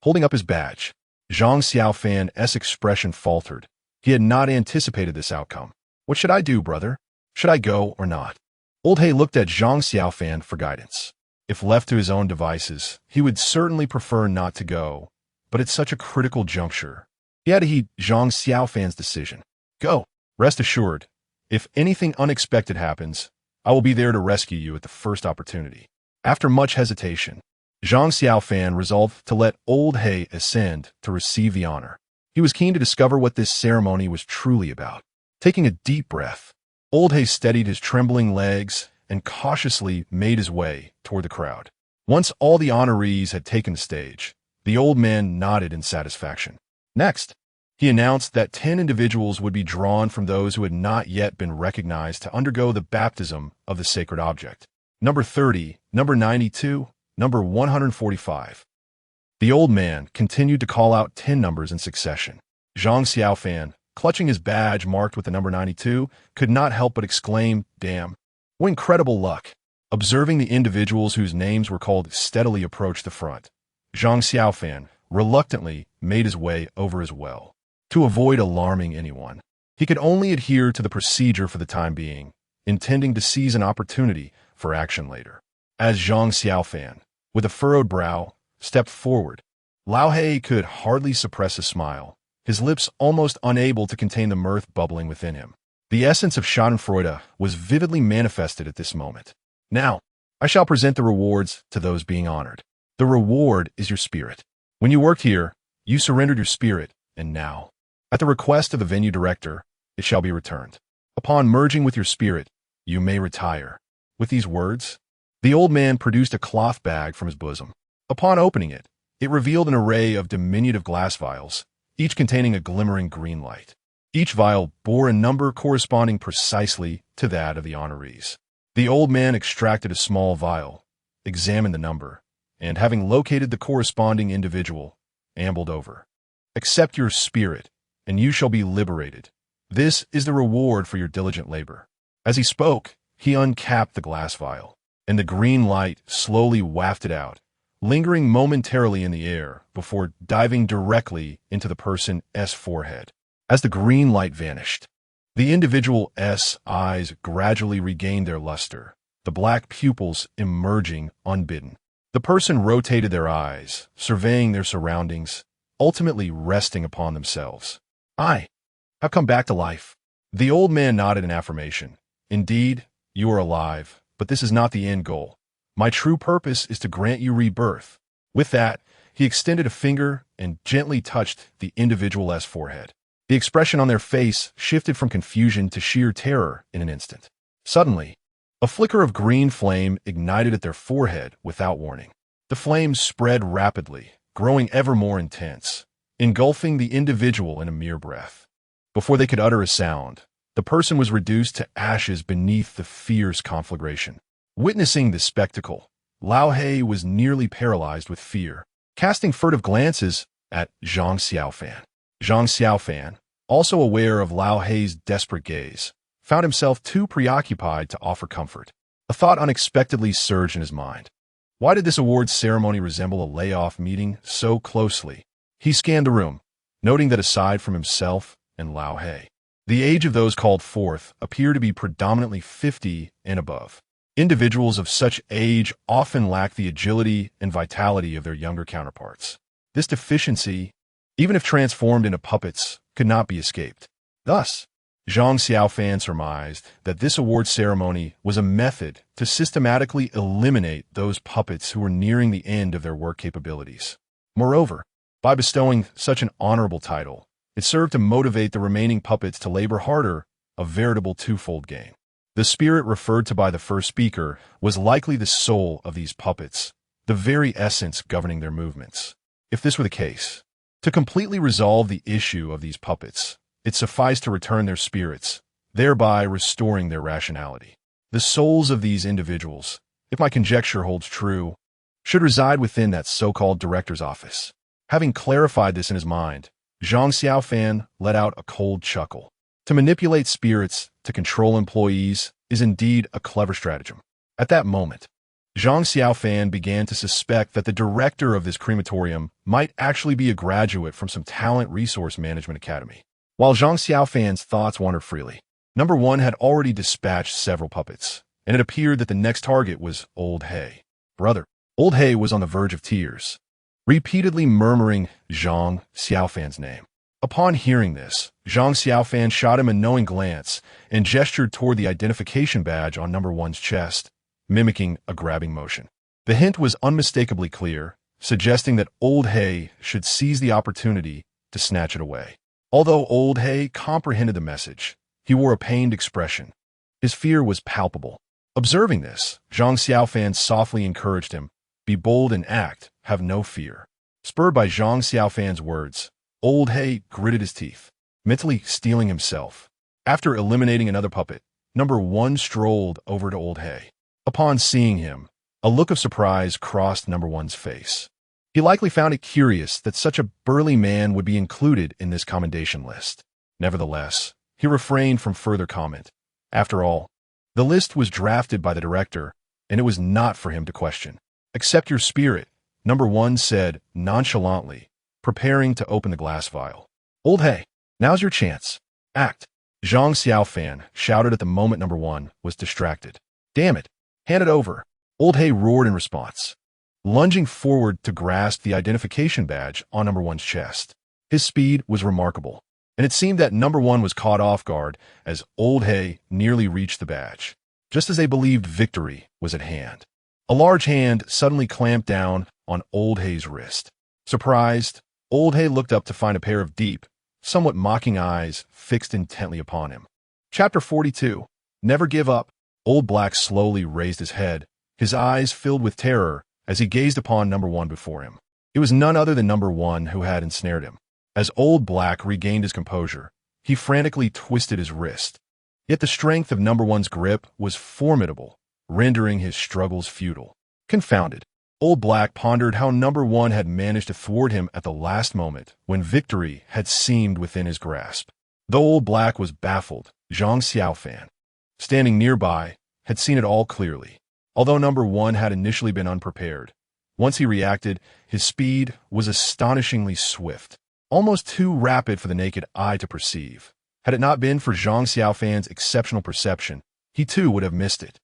Holding up his badge, Zhang Xiaofan's expression faltered. He had not anticipated this outcome. What should I do, brother? Should I go or not? Old He looked at Zhang Xiaofan for guidance. If left to his own devices, he would certainly prefer not to go, but at such a critical juncture, he had to heed Zhang Xiaofan's decision. Go. Rest assured, if anything unexpected happens, I will be there to rescue you at the first opportunity. After much hesitation, Zhang Xiaofan resolved to let Old He ascend to receive the honor. He was keen to discover what this ceremony was truly about. Taking a deep breath, Old He steadied his trembling legs and cautiously made his way toward the crowd. Once all the honorees had taken the stage, the old man nodded in satisfaction. Next, he announced that 10 individuals would be drawn from those who had not yet been recognized to undergo the baptism of the sacred object. Number 30, number 92, number 145. The old man continued to call out 10 numbers in succession. Zhang Xiaofan, clutching his badge marked with the number 92, could not help but exclaim, "Damn, what incredible luck!" Observing the individuals whose names were called steadily approach the front, Zhang Xiaofan reluctantly made his way over as well. To avoid alarming anyone, he could only adhere to the procedure for the time being, intending to seize an opportunity for action later. As Zhang Xiaofan, with a furrowed brow, stepped forward, Lao He could hardly suppress a smile, his lips almost unable to contain the mirth bubbling within him. The essence of schadenfreude was vividly manifested at this moment. Now, I shall present the rewards to those being honored. The reward is your spirit. When you worked here, you surrendered your spirit, and now, at the request of the venue director, it shall be returned. Upon merging with your spirit, you may retire. With these words, the old man produced a cloth bag from his bosom. Upon opening it, it revealed an array of diminutive glass vials, each containing a glimmering green light. Each vial bore a number corresponding precisely to that of the honorees. The old man extracted a small vial, examined the number, and having located the corresponding individual, ambled over. Accept your spirit, and you shall be liberated. This is the reward for your diligent labor. As he spoke, he uncapped the glass vial, and the green light slowly wafted out, lingering momentarily in the air before diving directly into the person's forehead. As the green light vanished, the individual's eyes gradually regained their luster, the black pupils emerging unbidden. The person rotated their eyes, surveying their surroundings, ultimately resting upon themselves. I have come back to life. The old man nodded in affirmation. Indeed, you are alive, but this is not the end goal. My true purpose is to grant you rebirth. With that, he extended a finger and gently touched the individual's forehead. The expression on their face shifted from confusion to sheer terror in an instant. Suddenly, a flicker of green flame ignited at their forehead without warning. The flame spread rapidly, growing ever more intense, engulfing the individual in a mere breath. Before they could utter a sound, the person was reduced to ashes beneath the fierce conflagration. Witnessing this spectacle, Lao He was nearly paralyzed with fear, casting furtive glances at Zhang Xiaofan. Zhang Xiaofan, also aware of Lao He's desperate gaze, found himself too preoccupied to offer comfort. A thought unexpectedly surged in his mind. Why did this awards ceremony resemble a layoff meeting so closely? He scanned the room, noting that aside from himself and Lao He, the age of those called forth appeared to be predominantly 50 and above. Individuals of such age often lack the agility and vitality of their younger counterparts. This deficiency, even if transformed into puppets, could not be escaped. Thus, Zhang Xiaofan surmised that this award ceremony was a method to systematically eliminate those puppets who were nearing the end of their work capabilities. Moreover, by bestowing such an honorable title, it served to motivate the remaining puppets to labor harder, a veritable twofold gain. The spirit referred to by the first speaker was likely the soul of these puppets, the very essence governing their movements. If this were the case, to completely resolve the issue of these puppets, it sufficed to return their spirits, thereby restoring their rationality. The souls of these individuals, if my conjecture holds true, should reside within that so-called director's office. Having clarified this in his mind, Zhang Xiaofan let out a cold chuckle. To manipulate spirits to control employees is indeed a clever stratagem. At that moment, Zhang Xiaofan began to suspect that the director of this crematorium might actually be a graduate from some talent resource management academy. While Zhang Xiaofan's thoughts wandered freely, Number One had already dispatched several puppets, and it appeared that the next target was Old He. Brother, Old He was on the verge of tears, repeatedly murmuring Zhang Xiaofan's name. Upon hearing this, Zhang Xiaofan shot him a knowing glance and gestured toward the identification badge on Number One's chest, mimicking a grabbing motion. The hint was unmistakably clear, suggesting that Old He should seize the opportunity to snatch it away. Although Old He comprehended the message, he wore a pained expression. His fear was palpable. Observing this, Zhang Xiaofan softly encouraged him, "Be bold and act, have no fear." Spurred by Zhang Xiaofan's words, Old He gritted his teeth, mentally steeling himself. After eliminating another puppet, Number One strolled over to Old He. Upon seeing him, a look of surprise crossed Number One's face. He likely found it curious that such a burly man would be included in this commendation list. Nevertheless, he refrained from further comment. After all, the list was drafted by the director, and it was not for him to question. "Accept your spirit," Number One said nonchalantly, preparing to open the glass vial. "Old He, now's your chance. Act." Zhang Xiaofan shouted at the moment Number One was distracted. "Damn it, hand it over," Old He roared in response, lunging forward to grasp the identification badge on Number One's chest. His speed was remarkable, and it seemed that Number One was caught off guard as Old He nearly reached the badge, just as they believed victory was at hand. A large hand suddenly clamped down on Old He's wrist. Surprised, Old He looked up to find a pair of deep, somewhat mocking eyes fixed intently upon him. Chapter 42. Never Give Up. Old Black slowly raised his head, his eyes filled with terror as he gazed upon Number One before him. It was none other than Number One who had ensnared him. As Old Black regained his composure, he frantically twisted his wrist. Yet the strength of Number One's grip was formidable, rendering his struggles futile. Confounded, Old Black pondered how Number One had managed to thwart him at the last moment when victory had seemed within his grasp. Though Old Black was baffled, Zhang Xiaofan, standing nearby, had seen it all clearly. Although Number One had initially been unprepared, once he reacted, his speed was astonishingly swift, almost too rapid for the naked eye to perceive. Had it not been for Zhang Xiaofan's exceptional perception, he too would have missed it.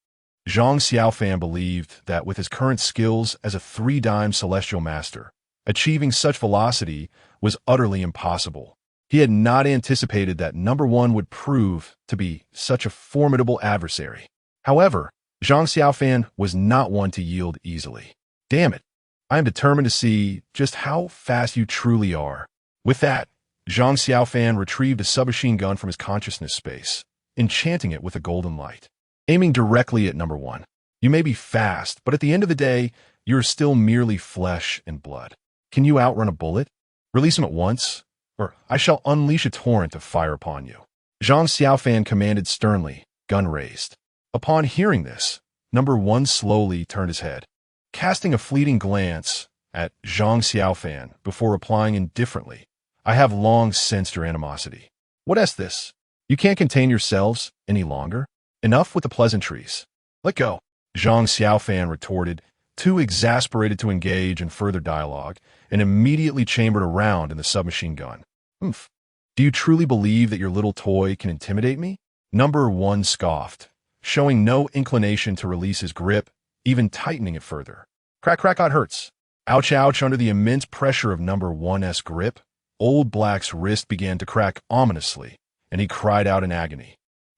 Zhang Xiaofan believed that with his current skills as a three-dime celestial master, achieving such velocity was utterly impossible. He had not anticipated that Number One would prove to be such a formidable adversary. However, Zhang Xiaofan was not one to yield easily. "Damn it, I am determined to see just how fast you truly are." With that, Zhang Xiaofan retrieved a submachine gun from his consciousness space, enchanting it with a golden light, aiming directly at number 1. You may be fast, but at the end of the day, you are still merely flesh and blood. Can you outrun a bullet? Release him at once, or I shall unleash a torrent of fire upon you. Zhang Xiaofan commanded sternly, gun raised. Upon hearing this, number 1 slowly turned his head, casting a fleeting glance at Zhang Xiaofan before replying indifferently, I have long sensed your animosity. What is this? You can't contain yourselves any longer? Enough with the pleasantries. Let go. Zhang Xiaofan retorted, too exasperated to engage in further dialogue, and immediately chambered a round in the submachine gun. Oomph. Do you truly believe that your little toy can intimidate me? Number 1 scoffed, showing no inclination to release his grip, even tightening it further. Crack, crack, it hurts. Ouch, ouch. Under the immense pressure of number 1's grip, Old Black's wrist began to crack ominously, and he cried out in agony,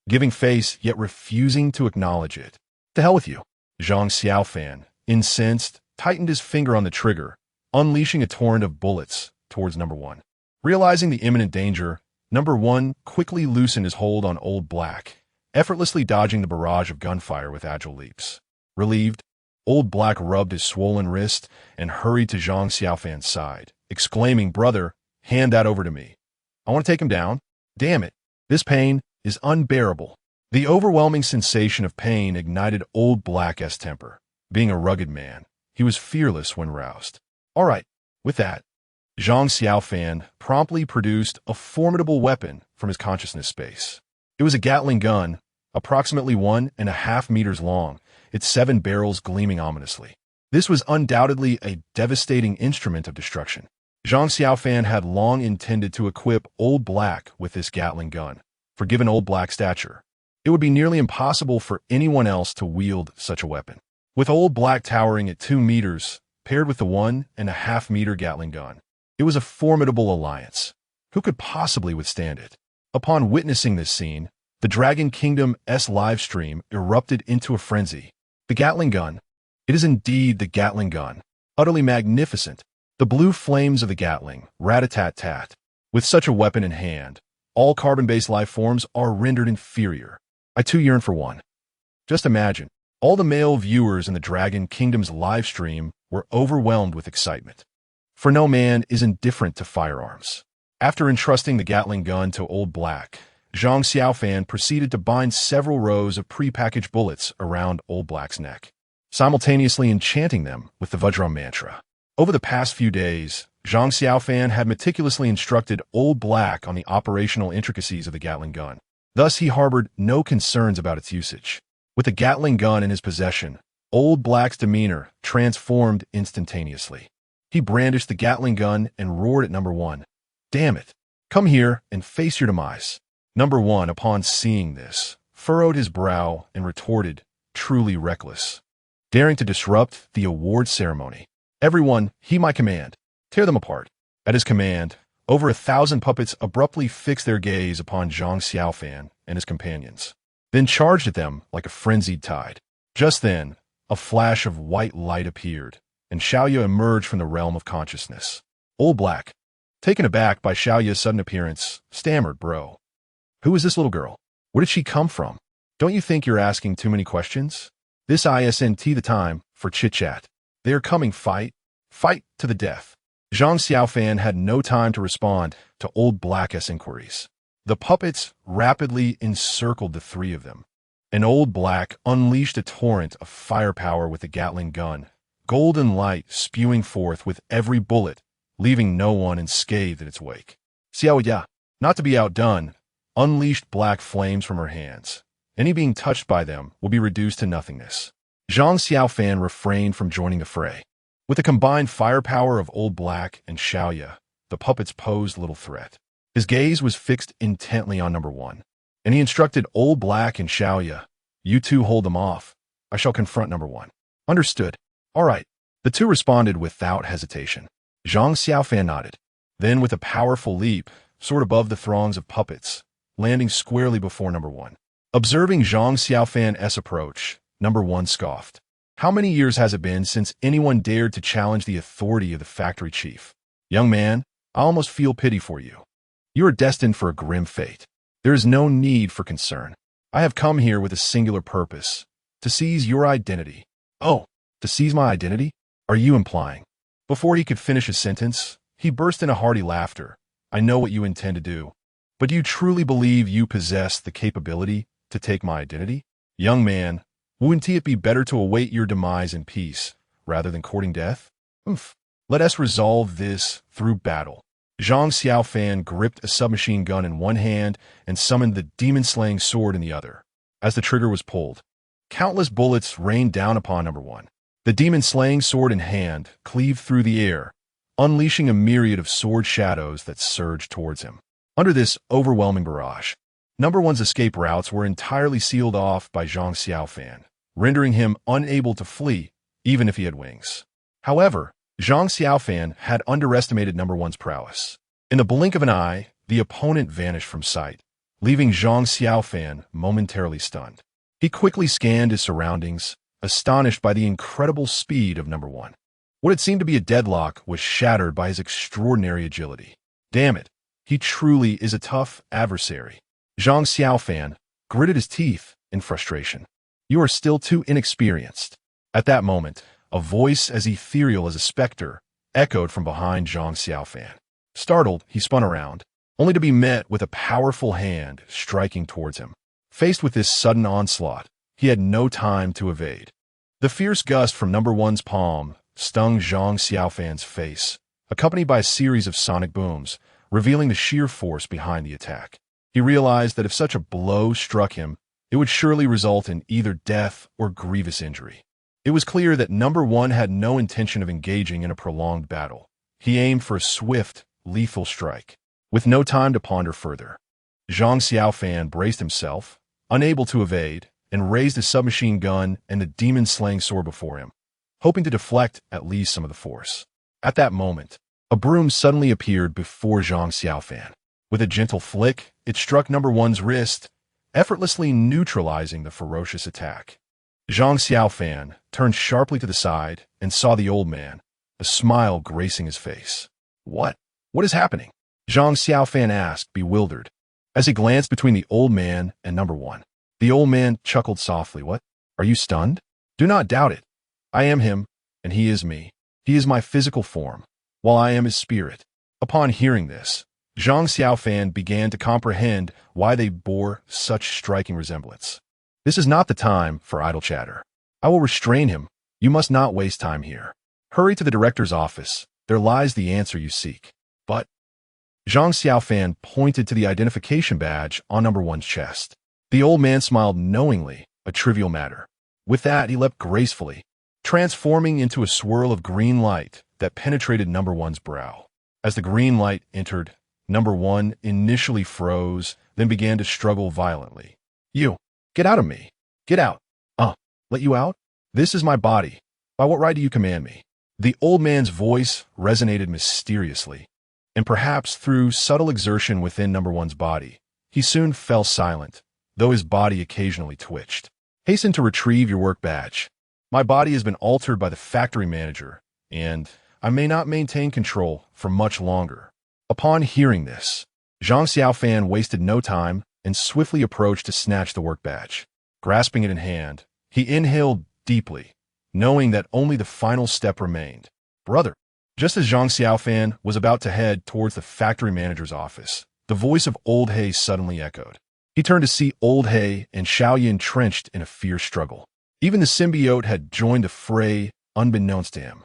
giving face yet refusing to acknowledge it. To hell with you. Zhang Xiaofan, incensed, tightened his finger on the trigger, unleashing a torrent of bullets towards number 1. Realizing the imminent danger, number 1 quickly loosened his hold on Old Black, effortlessly dodging the barrage of gunfire with agile leaps. Relieved, Old Black rubbed his swollen wrist and hurried to Zhang Xiaofan's side, exclaiming, Brother, hand that over to me. I want to take him down. Damn it, this pain is unbearable. The overwhelming sensation of pain ignited Old Black's temper. Being a rugged man, he was fearless when roused. All right, with that, Zhang Xiaofan promptly produced a formidable weapon from his consciousness space. It was a Gatling gun, approximately 1.5 meters long, its 7 barrels gleaming ominously. This was undoubtedly a devastating instrument of destruction. Zhang Xiaofan had long intended to equip Old Black with this Gatling gun, for given Old Black's stature, it would be nearly impossible for anyone else to wield such a weapon. With Old Black towering at 2 meters, paired with the 1.5 meter Gatling gun, it was a formidable alliance. Who could possibly withstand it? Upon witnessing this scene, the Dragon Kingdom's livestream erupted into a frenzy. The Gatling gun. It is indeed the Gatling gun. Utterly magnificent. The blue flames of the Gatling, rat-a-tat-tat. With such a weapon in hand, all carbon-based life forms are rendered inferior. I too yearn for one. Just imagine, all the male viewers in the Dragon Kingdom's livestream were overwhelmed with excitement. For no man is indifferent to firearms. After entrusting the Gatling gun to Old Black, Zhang Xiaofan proceeded to bind several rows of pre-packaged bullets around Old Black's neck, simultaneously enchanting them with the Vajra mantra. Over the past few days, Zhang Xiaofan had meticulously instructed Old Black on the operational intricacies of the Gatling gun. Thus, he harbored no concerns about its usage. With the Gatling gun in his possession, Old Black's demeanor transformed instantaneously. He brandished the Gatling gun and roared at number 1. Damn it. Come here and face your demise. Number 1, upon seeing this, furrowed his brow and retorted, truly reckless. Daring to disrupt the award ceremony. Everyone, heed my command. Tear them apart. At his command, over 1,000 puppets abruptly fixed their gaze upon Zhang Xiaofan and his companions, then charged at them like a frenzied tide. Just then, a flash of white light appeared, and Xiaoya emerged from the realm of consciousness. Old Black, taken aback by Xiaoya's sudden appearance, stammered, Bro. Who is this little girl? Where did she come from? Don't you think you're asking too many questions? This isn't the time for chit-chat. They are coming fight to the death. Zhang Xiaofan had no time to respond to Old Black's inquiries. The puppets rapidly encircled the 3 of them, and Old Black unleashed a torrent of firepower with the Gatling gun, golden light spewing forth with every bullet, leaving no one unscathed in its wake. Xiaoya, not to be outdone, unleashed black flames from her hands. Any being touched by them will be reduced to nothingness. Zhang Xiaofan refrained from joining the fray. With the combined firepower of Old Black and Xiaoya, the puppets posed little threat. His gaze was fixed intently on number 1, and he instructed Old Black and Xiaoya, You two hold them off. I shall confront number 1. Understood. All right. The 2 responded without hesitation. Zhang Xiaofan nodded. Then, with a powerful leap, soared above the throngs of puppets, landing squarely before number 1. Observing Zhang Xiaofan's approach, number 1 scoffed. How many years has it been since anyone dared to challenge the authority of the factory chief? Young man, I almost feel pity for you. You are destined for a grim fate. There is no need for concern. I have come here with a singular purpose, to seize your identity. Oh, to seize my identity? Are you implying? Before he could finish his sentence, he burst into hearty laughter. I know what you intend to do. But do you truly believe you possess the capability to take my identity? Young man, wouldn't it be better to await your demise in peace, rather than courting death? Let us resolve this through battle. Zhang Xiaofan gripped a submachine gun in one hand and summoned the demon-slaying sword in the other. As the trigger was pulled, countless bullets rained down upon number one. The demon-slaying sword in hand cleaved through the air, unleashing a myriad of sword shadows that surged towards him. Under this overwhelming barrage, number one's escape routes were entirely sealed off by Zhang Xiaofan, rendering him unable to flee, even if he had wings. However, Zhang Xiaofan had underestimated number one's prowess. In the blink of an eye, the opponent vanished from sight, leaving Zhang Xiaofan momentarily stunned. He quickly scanned his surroundings, astonished by the incredible speed of number one. What had seemed to be a deadlock was shattered by his extraordinary agility. Damn it, he truly is a tough adversary. Zhang Xiaofan gritted his teeth in frustration. You are still too inexperienced. At that moment, a voice as ethereal as a specter echoed from behind Zhang Xiaofan. Startled, he spun around, only to be met with a powerful hand striking towards him. Faced with this sudden onslaught, he had no time to evade. The fierce gust from number one's palm stung Zhang Xiaofan's face, accompanied by a series of sonic booms, revealing the sheer force behind the attack. He realized that if such a blow struck him, it would surely result in either death or grievous injury. It was clear that number one had no intention of engaging in a prolonged battle. He aimed for a swift, lethal strike. With no time to ponder further, Zhang Xiaofan braced himself, unable to evade, and raised his submachine gun and the demon-slaying sword before him, hoping to deflect at least some of the force. At that moment, a broom suddenly appeared before Zhang Xiaofan. With a gentle flick, it struck number one's wrist, effortlessly neutralizing the ferocious attack. Zhang Xiaofan turned sharply to the side and saw the old man, a smile gracing his face. What is happening? Zhang Xiaofan asked, bewildered, as he glanced between the old man and number one. The old man chuckled softly. What? Are you stunned? Do not doubt it. I am him, and he is me. He is my physical form, while I am his spirit. Upon hearing this, Zhang Xiaofan began to comprehend why they bore such striking resemblance. This is not the time for idle chatter. I will restrain him. You must not waste time here. Hurry to the director's office. There lies the answer you seek. But Zhang Xiaofan pointed to the identification badge on number one's chest. The old man smiled knowingly, a trivial matter. With that, he leapt gracefully, transforming into a swirl of green light that penetrated number one's brow. As the green light entered, number one initially froze, then began to struggle violently. You! Get out of me! Get out! Let you out? This is my body. By what right do you command me? The old man's voice resonated mysteriously, and perhaps through subtle exertion within number one's body, he soon fell silent, though his body occasionally twitched. Hasten to retrieve your work badge. My body has been altered by the factory manager, and I may not maintain control for much longer. Upon hearing this, Zhang Xiaofan wasted no time and swiftly approached to snatch the work badge. Grasping it in hand, he inhaled deeply, knowing that only the final step remained. Brother! Just as Zhang Xiaofan was about to head towards the factory manager's office, the voice of Old He suddenly echoed. He turned to see Old He and Xiaoyi entrenched in a fierce struggle. Even the symbiote had joined the fray unbeknownst to him.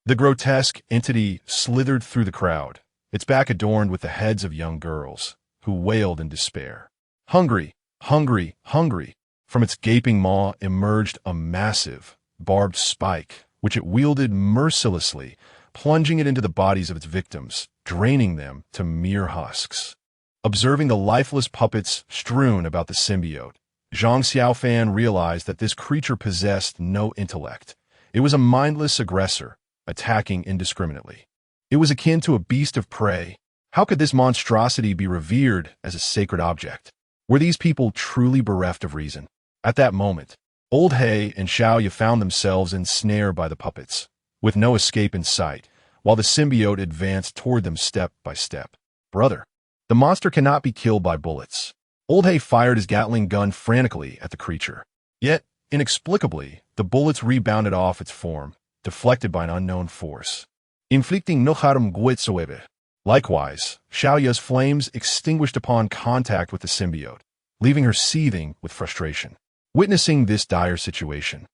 The grotesque entity slithered through the crowd, its back adorned with the heads of young girls, who wailed in despair. Hungry, hungry, hungry. From its gaping maw emerged a massive, barbed spike, which it wielded mercilessly, plunging it into the bodies of its victims, draining them to mere husks. Observing the lifeless puppets strewn about the symbiote, Zhang Xiaofan realized that this creature possessed no intellect. It was a mindless aggressor, attacking indiscriminately. It was akin to a beast of prey. How could this monstrosity be revered as a sacred object? Were these people truly bereft of reason? At that moment, Old He and Xiaoyi found themselves ensnared by the puppets, with no escape in sight, while the symbiote advanced toward them step by step. Brother! The monster cannot be killed by bullets. Old Hay fired his Gatling gun frantically at the creature. Yet, inexplicably, the bullets rebounded off its form, deflected by an unknown force, inflicting no harm whatsoever. Likewise, Xiaoya's flames extinguished upon contact with the symbiote, leaving her seething with frustration. Witnessing this dire situation,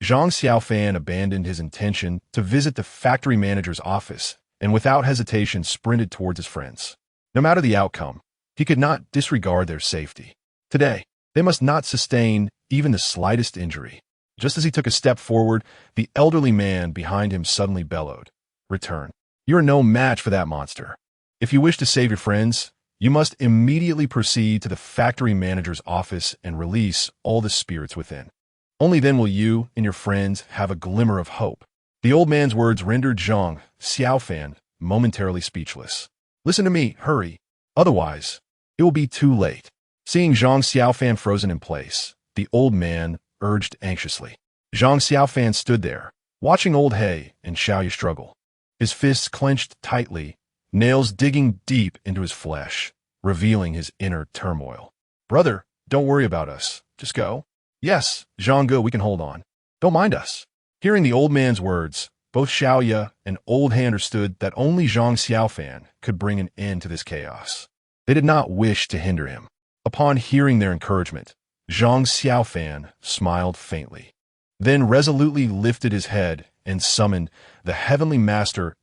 Zhang Xiaofan abandoned his intention to visit the factory manager's office and without hesitation sprinted towards his friends. No matter the outcome, he could not disregard their safety. Today, they must not sustain even the slightest injury. Just as he took a step forward, the elderly man behind him suddenly bellowed, "Return. You are no match for that monster. If you wish to save your friends, you must immediately proceed to the factory manager's office and release all the spirits within. Only then will you and your friends have a glimmer of hope." The old man's words rendered Zhang Xiaofan momentarily speechless. "Listen to me, hurry. Otherwise, it will be too late." Seeing Zhang Xiaofan frozen in place, the old man urged anxiously. Zhang Xiaofan stood there, watching old Hay and Xiaoya struggle. His fists clenched tightly, nails digging deep into his flesh, revealing his inner turmoil. "Brother, don't worry about us. Just go." "Yes, Zhang, we can hold on. Don't mind us." Hearing the old man's words, both Xiaoya and old Hay understood that only Zhang Xiaofan could bring an end to this chaos. They did not wish to hinder him. Upon hearing their encouragement, Zhang Xiaofan smiled faintly, then resolutely lifted his head and summoned the Heavenly Master's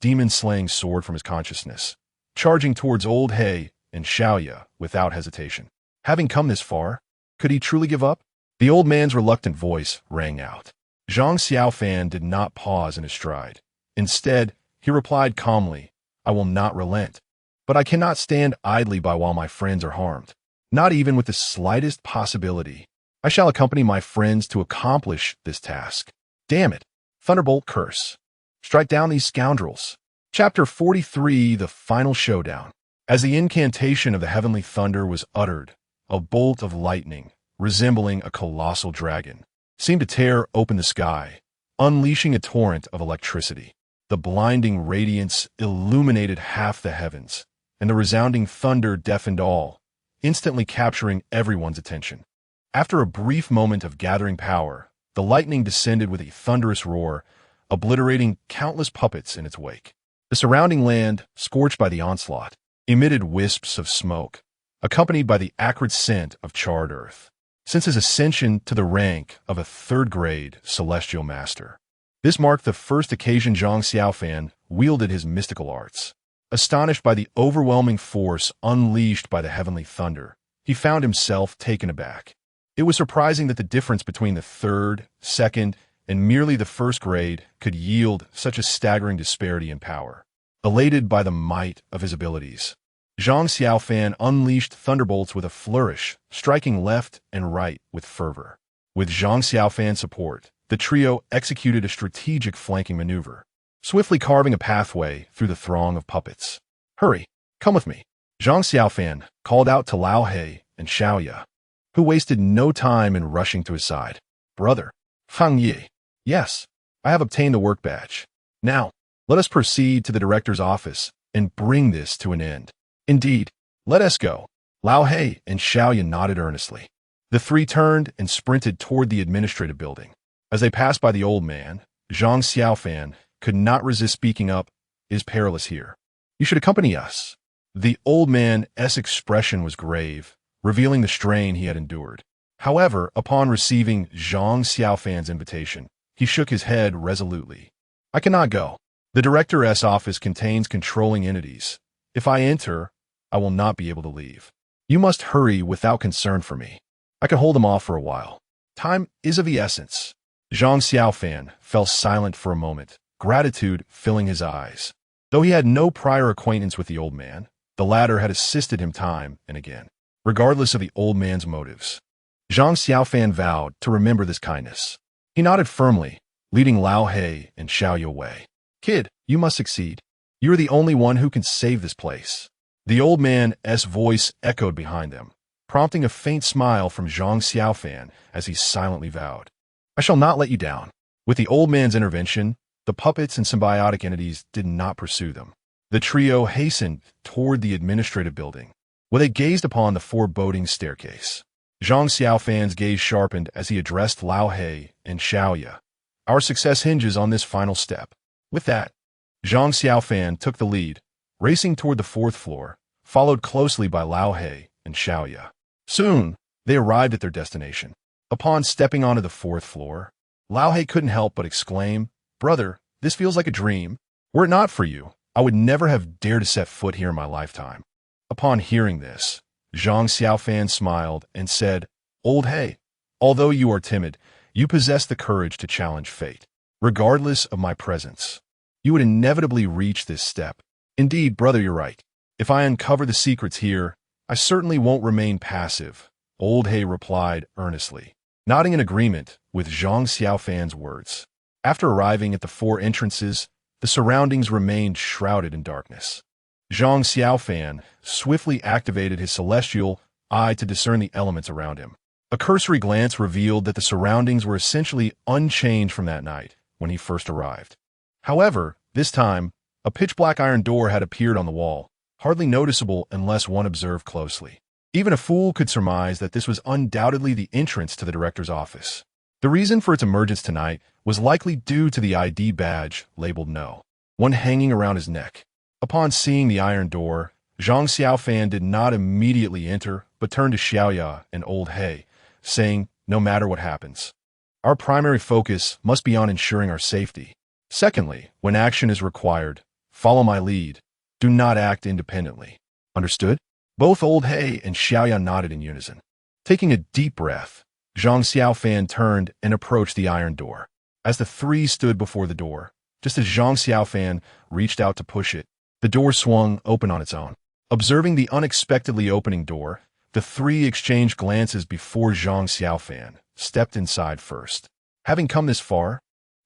demon-slaying sword from his consciousness, charging towards old Hay and Xiaoya without hesitation. Having come this far, could he truly give up? The old man's reluctant voice rang out. Zhang Xiaofan did not pause in his stride. Instead, he replied calmly, "I will not relent. But I cannot stand idly by while my friends are harmed. Not even with the slightest possibility. I shall accompany my friends to accomplish this task. Damn it. Thunderbolt curse. Strike down these scoundrels." Chapter 43, The Final Showdown. As the incantation of the heavenly thunder was uttered, a bolt of lightning, resembling a colossal dragon, seemed to tear open the sky, unleashing a torrent of electricity. The blinding radiance illuminated half the heavens, and the resounding thunder deafened all, instantly capturing everyone's attention. After a brief moment of gathering power, the lightning descended with a thunderous roar, obliterating countless puppets in its wake. The surrounding land, scorched by the onslaught, emitted wisps of smoke, accompanied by the acrid scent of charred earth. Since his ascension to the rank of a third-grade celestial master, this marked the first occasion Zhang Xiaofan wielded his mystical arts. Astonished by the overwhelming force unleashed by the heavenly thunder, he found himself taken aback. It was surprising that the difference between the third, second, and merely the first grade could yield such a staggering disparity in power. Elated by the might of his abilities, Zhang Xiaofan unleashed thunderbolts with a flourish, striking left and right with fervor. With Zhang Xiaofan's support, the trio executed a strategic flanking maneuver, swiftly carving a pathway through the throng of puppets. "Hurry, come with me." Zhang Xiaofan called out to Lao He and Xiaoya, who wasted no time in rushing to his side. "Brother, Fang Yi, yes, I have obtained the work badge. Now, let us proceed to the director's office and bring this to an end." "Indeed, let us go." Lao He and Xiaoya nodded earnestly. The three turned and sprinted toward the administrative building. As they passed by the old man, Zhang Xiaofan could not resist speaking up. "It is perilous here. You should accompany us." The old man's expression was grave, revealing the strain he had endured. However, upon receiving Zhang Xiaofan's invitation, he shook his head resolutely. "I cannot go. The director's office contains controlling entities. If I enter, I will not be able to leave. You must hurry without concern for me. I can hold them off for a while. Time is of the essence." Zhang Xiaofan fell silent for a moment, gratitude filling his eyes. Though he had no prior acquaintance with the old man, the latter had assisted him time and again. Regardless of the old man's motives, Zhang Xiaofan vowed to remember this kindness. He nodded firmly, leading Lao He and Xiaoya away. "Kid, you must succeed. You are the only one who can save this place." The old man's voice echoed behind them, prompting a faint smile from Zhang Xiaofan as he silently vowed, "I shall not let you down." With the old man's intervention, the puppets and symbiotic entities did not pursue them. The trio hastened toward the administrative building, where they gazed upon the foreboding staircase. Zhang Xiaofan's gaze sharpened as he addressed Lao He and Xiaoya. Our success hinges on this final step. With that, Zhang Xiaofan took the lead, racing toward the fourth floor, followed closely by Lao He and Xiaoya. Soon, they arrived at their destination. Upon stepping onto the fourth floor, Lao He couldn't help but exclaim, "Brother, this feels like a dream. Were it not for you, I would never have dared to set foot here in my lifetime." Upon hearing this, Zhang Xiaofan smiled and said, "Old He, although you are timid, you possess the courage to challenge fate. Regardless of my presence, you would inevitably reach this step. Indeed, brother, you're right. If I uncover the secrets here, I certainly won't remain passive," Old He replied earnestly, nodding in agreement with Zhang Xiaofan's words. After arriving at the four entrances, the surroundings remained shrouded in darkness. Zhang Xiaofan swiftly activated his celestial eye to discern the elements around him. A cursory glance revealed that the surroundings were essentially unchanged from that night when he first arrived. However, this time, a pitch-black iron door had appeared on the wall, hardly noticeable unless one observed closely. Even a fool could surmise that this was undoubtedly the entrance to the director's office. The reason for its emergence tonight was likely due to the ID badge labeled No, one hanging around his neck. Upon seeing the iron door, Zhang Xiaofan did not immediately enter, but turned to Xiaoya and Old He, saying, "No matter what happens, our primary focus must be on ensuring our safety. Secondly, when action is required, follow my lead. Do not act independently. Understood?" Both Old He and Xiaoya nodded in unison. Taking a deep breath, Zhang Xiaofan turned and approached the iron door. As the three stood before the door, just as Zhang Xiaofan reached out to push it, the door swung open on its own. Observing the unexpectedly opening door, the three exchanged glances before Zhang Xiaofan stepped inside first. Having come this far,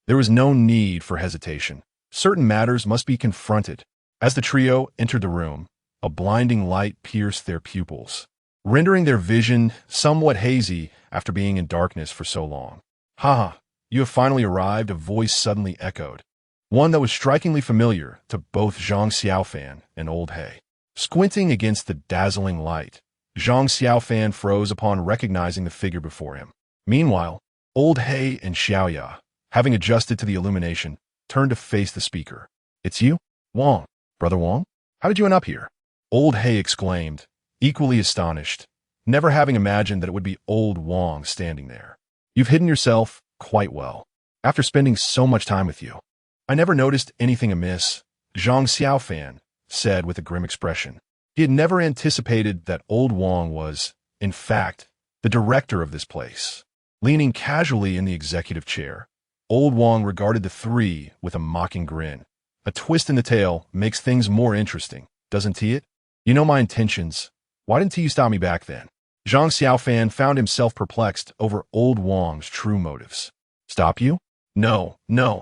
there was no need for hesitation. Certain matters must be confronted. As the trio entered the room, a blinding light pierced their pupils, rendering their vision somewhat hazy after being in darkness for so long. "Ha! You have finally arrived," a voice suddenly echoed, one that was strikingly familiar to both Zhang Xiaofan and Old He. Squinting against the dazzling light, Zhang Xiaofan froze upon recognizing the figure before him. Meanwhile, Old He and Xiaoya, having adjusted to the illumination, turned to face the speaker. "It's you? Wang. Brother Wang? How did you end up here?" Old He exclaimed, equally astonished, never having imagined that it would be old Wang standing there. "You've hidden yourself quite well. After spending so much time with you, I never noticed anything amiss," Zhang Xiaofan said with a grim expression. He had never anticipated that old Wang was, in fact, the director of this place. Leaning casually in the executive chair, old Wang regarded the three with a mocking grin. "A twist in the tale makes things more interesting, doesn't it? You know my intentions. Why didn't you stop me back then?" Zhang Xiaofan found himself perplexed over old Wang's true motives. "Stop you? No,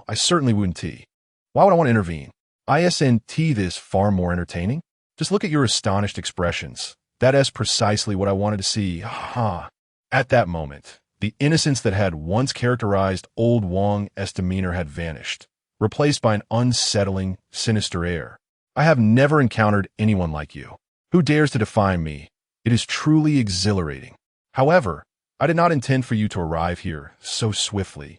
I certainly wouldn't. Why would I want to intervene? Isn't this far more entertaining? Just look at your astonished expressions. That is precisely what I wanted to see. Ha!" At that moment, the innocence that had once characterized old Wang's demeanor had vanished, replaced by an unsettling, sinister air. "I have never encountered anyone like you. Who dares to defy me? It is truly exhilarating. However, I did not intend for you to arrive here so swiftly,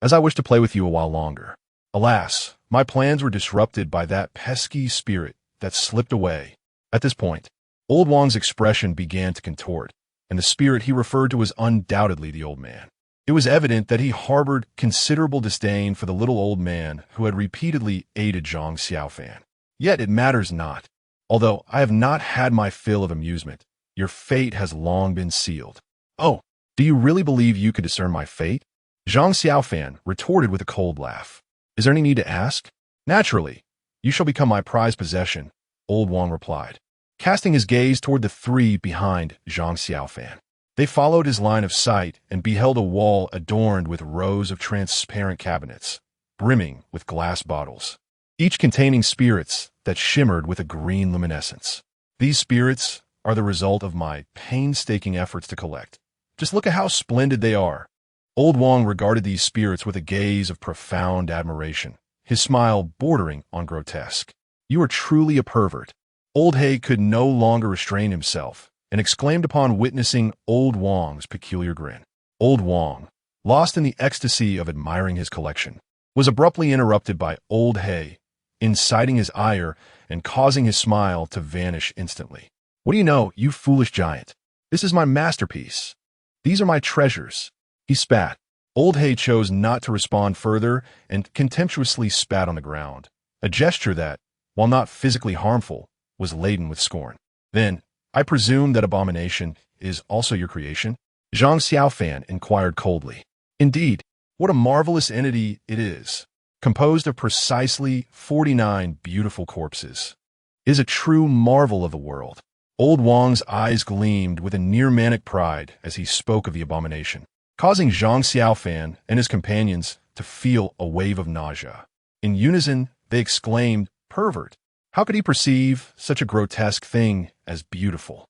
as I wish to play with you a while longer. Alas, my plans were disrupted by that pesky spirit that slipped away." At this point, old Wang's expression began to contort, and the spirit he referred to was undoubtedly the old man. It was evident that he harbored considerable disdain for the little old man who had repeatedly aided Zhang Xiaofan. Yet it matters not. Although I have not had my fill of amusement, your fate has long been sealed. "Oh, do you really believe you could discern my fate?" Zhang Xiaofan retorted with a cold laugh. "Is there any need to ask?" "Naturally. You shall become my prized possession," old Wang replied, casting his gaze toward the three behind Zhang Xiaofan. They followed his line of sight and beheld a wall adorned with rows of transparent cabinets, brimming with glass bottles, each containing spirits that shimmered with a green luminescence. "These spirits are the result of my painstaking efforts to collect. Just look at how splendid they are." Old Wang regarded these spirits with a gaze of profound admiration, his smile bordering on grotesque. You are truly a pervert." Old Hay could no longer restrain himself and exclaimed upon witnessing Old Wong's peculiar grin. Old Wong, lost in the ecstasy of admiring his collection, was abruptly interrupted by Old Hay, inciting his ire and causing his smile to vanish instantly. "What do you know, you foolish giant? This is my masterpiece. These are my treasures." He spat. Old Hay chose not to respond further and contemptuously spat on the ground, a gesture that, while not physically harmful, was laden with scorn. "Then, I presume that abomination is also your creation?" Zhang Xiaofan inquired coldly. "Indeed, what a marvelous entity it is, composed of precisely 49 beautiful corpses. It is a true marvel of the world." Old Wong's eyes gleamed with a near-manic pride as he spoke of the abomination, causing Zhang Xiaofan and his companions to feel a wave of nausea. In unison, they exclaimed, "Pervert! How could he perceive such a grotesque thing as beautiful?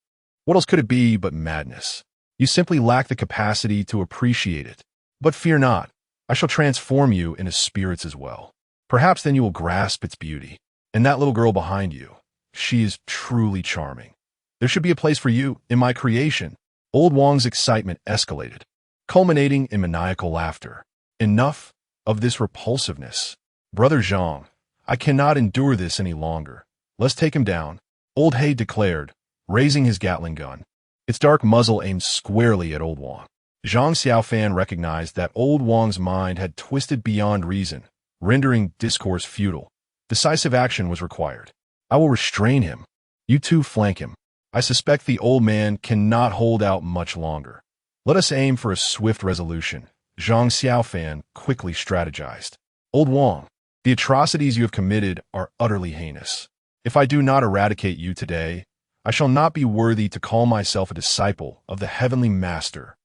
What else could it be but madness? You simply lack the capacity to appreciate it. But fear not, I shall transform you into spirits as well. Perhaps then you will grasp its beauty. And that little girl behind you, she is truly charming. There should be a place for you in my creation." Old Wong's excitement escalated, culminating in maniacal laughter. "Enough of this repulsiveness. Brother Zhang, I cannot endure this any longer. Let's take him down," Old Hay declared, raising his Gatling gun, its dark muzzle aimed squarely at Old Wong. Zhang Xiaofan recognized that Old Wong's mind had twisted beyond reason, rendering discourse futile. Decisive action was required. "I will restrain him. You two flank him. I suspect the old man cannot hold out much longer. Let us aim for a swift resolution," Zhang Xiaofan quickly strategized. "Old Wong, the atrocities you have committed are utterly heinous. If I do not eradicate you today, I shall not be worthy to call myself a disciple of the heavenly master."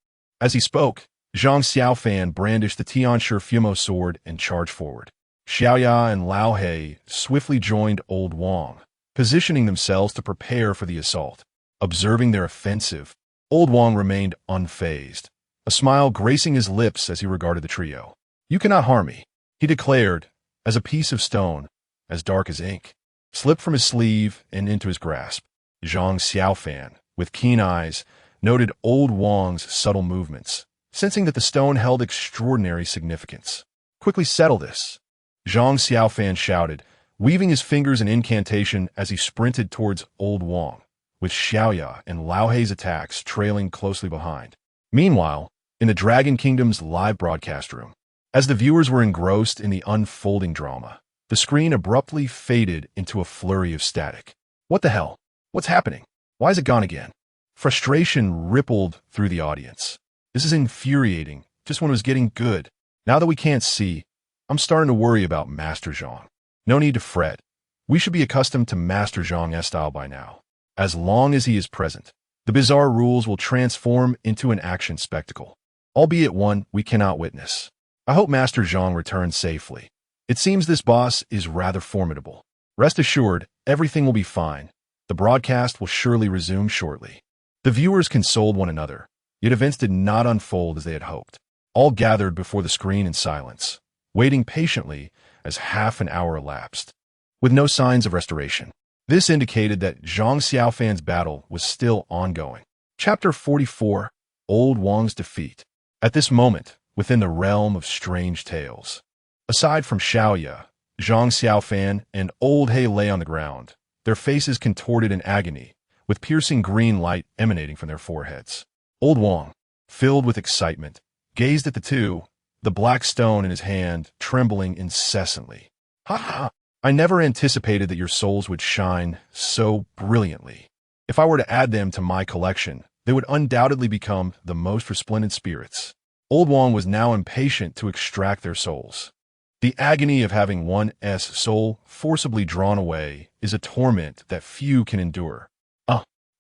As he spoke, Zhang Xiaofan brandished the Tianshi Fumo sword and charged forward. Xiaoya and Lao He swiftly joined Old Wong, positioning themselves to prepare for the assault. Observing their offensive, Old Wong remained unfazed, a smile gracing his lips as he regarded the trio. "You cannot harm me," he declared, as a piece of stone, as dark as ink, slipped from his sleeve and into his grasp. Zhang Xiaofan, with keen eyes, noted Old Wong's subtle movements, sensing that the stone held extraordinary significance. "Quickly settle this," Zhang Xiaofan shouted, weaving his fingers in incantation as he sprinted towards Old Wong, with Xiaoya and Lao Hei's attacks trailing closely behind. Meanwhile, in the Dragon Kingdom's live broadcast room, as the viewers were engrossed in the unfolding drama, the screen abruptly faded into a flurry of static. "What the hell? What's happening? Why is it gone again?" Frustration rippled through the audience. "This is infuriating, just when it was getting good. Now that we can't see, I'm starting to worry about Master Zhang." "No need to fret. We should be accustomed to Master Zhang's style by now. As long as he is present, the bizarre rules will transform into an action spectacle, albeit one we cannot witness. I hope Master Zhang returns safely. It seems this boss is rather formidable. Rest assured, everything will be fine. The broadcast will surely resume shortly." The viewers consoled one another, yet events did not unfold as they had hoped. All gathered before the screen in silence, waiting patiently as half an hour elapsed, with no signs of restoration. This indicated that Zhang Xiaofan's battle was still ongoing. Chapter 44, Old Wong's Defeat. At this moment, within the realm of strange tales, aside from Xiaoya, Zhang Xiaofan and Old Hay lay on the ground, their faces contorted in agony, with piercing green light emanating from their foreheads. Old Wong, filled with excitement, gazed at the two, the black stone in his hand trembling incessantly. "Ha ha! I never anticipated that your souls would shine so brilliantly. If I were to add them to my collection, they would undoubtedly become the most resplendent spirits." Old Wong was now impatient to extract their souls. The agony of having one's soul forcibly drawn away is a torment that few can endure.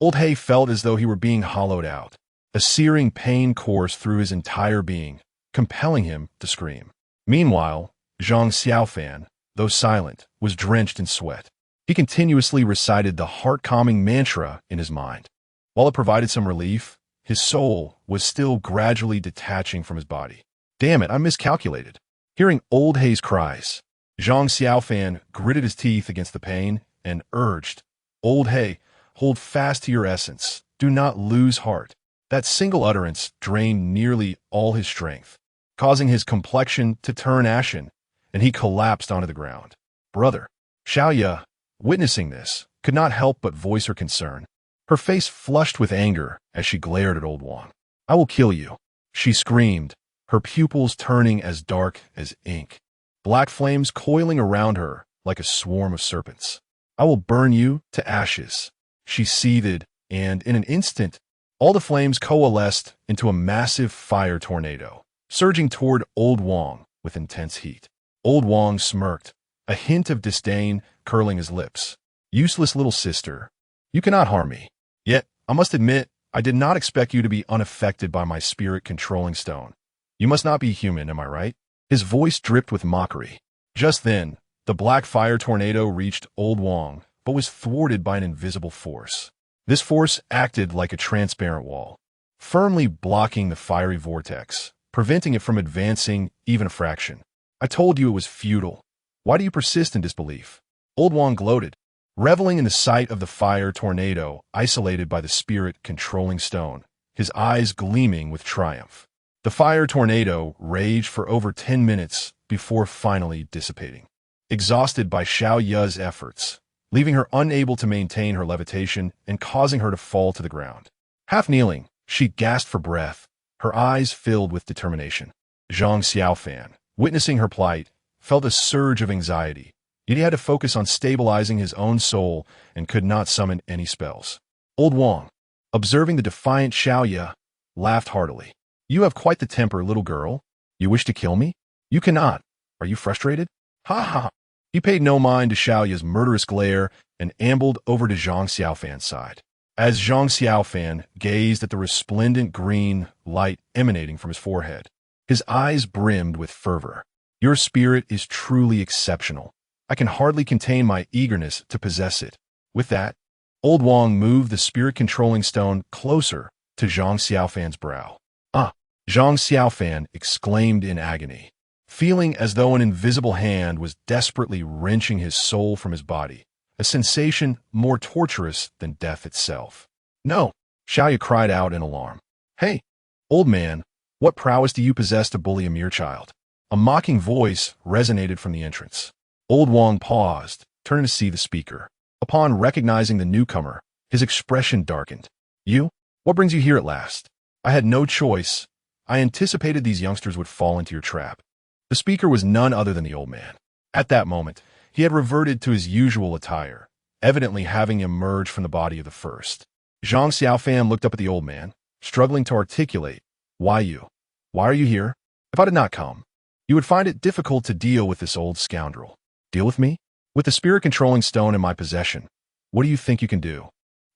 Old Hay felt as though he were being hollowed out. A searing pain coursed through his entire being, compelling him to scream. Meanwhile, Zhang Xiaofan, though silent, was drenched in sweat. He continuously recited the heart-calming mantra in his mind. While it provided some relief, his soul was still gradually detaching from his body. "Damn it, I miscalculated." Hearing Old Hay's cries, Zhang Xiaofan gritted his teeth against the pain and urged, "Old He, hold fast to your essence. Do not lose heart." That single utterance drained nearly all his strength, causing his complexion to turn ashen, and he collapsed onto the ground. Brother, Xiaoya, witnessing this, could not help but voice her concern. Her face flushed with anger as she glared at Old Wang. "I will kill you," she screamed, her pupils turning as dark as ink, black flames coiling around her like a swarm of serpents. "I will burn you to ashes," she seethed, and in an instant, all the flames coalesced into a massive fire tornado, surging toward Old Wang with intense heat. Old Wang smirked, a hint of disdain curling his lips. "Useless little sister, you cannot harm me. Yet, I must admit, I did not expect you to be unaffected by my spirit-controlling stone. You must not be human, am I right?" His voice dripped with mockery. Just then, the black fire tornado reached Old Wang, but was thwarted by an invisible force. This force acted like a transparent wall, firmly blocking the fiery vortex, preventing it from advancing even a fraction. "I told you it was futile. Why do you persist in disbelief?" Old Wang gloated, reveling in the sight of the fire tornado isolated by the spirit-controlling stone, his eyes gleaming with triumph. The fire tornado raged for over 10 minutes before finally dissipating. Exhausted by Xiao Ya's efforts, leaving her unable to maintain her levitation and causing her to fall to the ground. Half kneeling, she gasped for breath, her eyes filled with determination. Zhang Xiaofan, witnessing her plight, felt a surge of anxiety, yet he had to focus on stabilizing his own soul and could not summon any spells. Old Wang, observing the defiant Xiaoya, laughed heartily. "You have quite the temper, little girl. You wish to kill me? You cannot. Are you frustrated?" "Ha ha!" He paid no mind to Xiaoya's murderous glare and ambled over to Zhang Xiaofan's side. As Zhang Xiaofan gazed at the resplendent green light emanating from his forehead, his eyes brimmed with fervor. "Your spirit is truly exceptional. I can hardly contain my eagerness to possess it." With that, Old Wang moved the spirit-controlling stone closer to Zhang Xiaofan's brow. "Ah!" Zhang Xiaofan exclaimed in agony, feeling as though an invisible hand was desperately wrenching his soul from his body, a sensation more torturous than death itself. "No!" Xiaoya cried out in alarm. "Hey, old man, what prowess do you possess to bully a mere child?" A mocking voice resonated from the entrance. Old Wang paused, turning to see the speaker. Upon recognizing the newcomer, his expression darkened. "You? What brings you here at last?" "I had no choice. I anticipated these youngsters would fall into your trap." The speaker was none other than the old man. At that moment, he had reverted to his usual attire, evidently having emerged from the body of the first. Zhang Xiaofan looked up at the old man, struggling to articulate, Why you? Why are you here? If I did not come, you would find it difficult to deal with this old scoundrel." "Deal with me? With the spirit-controlling stone in my possession, what do you think you can do?"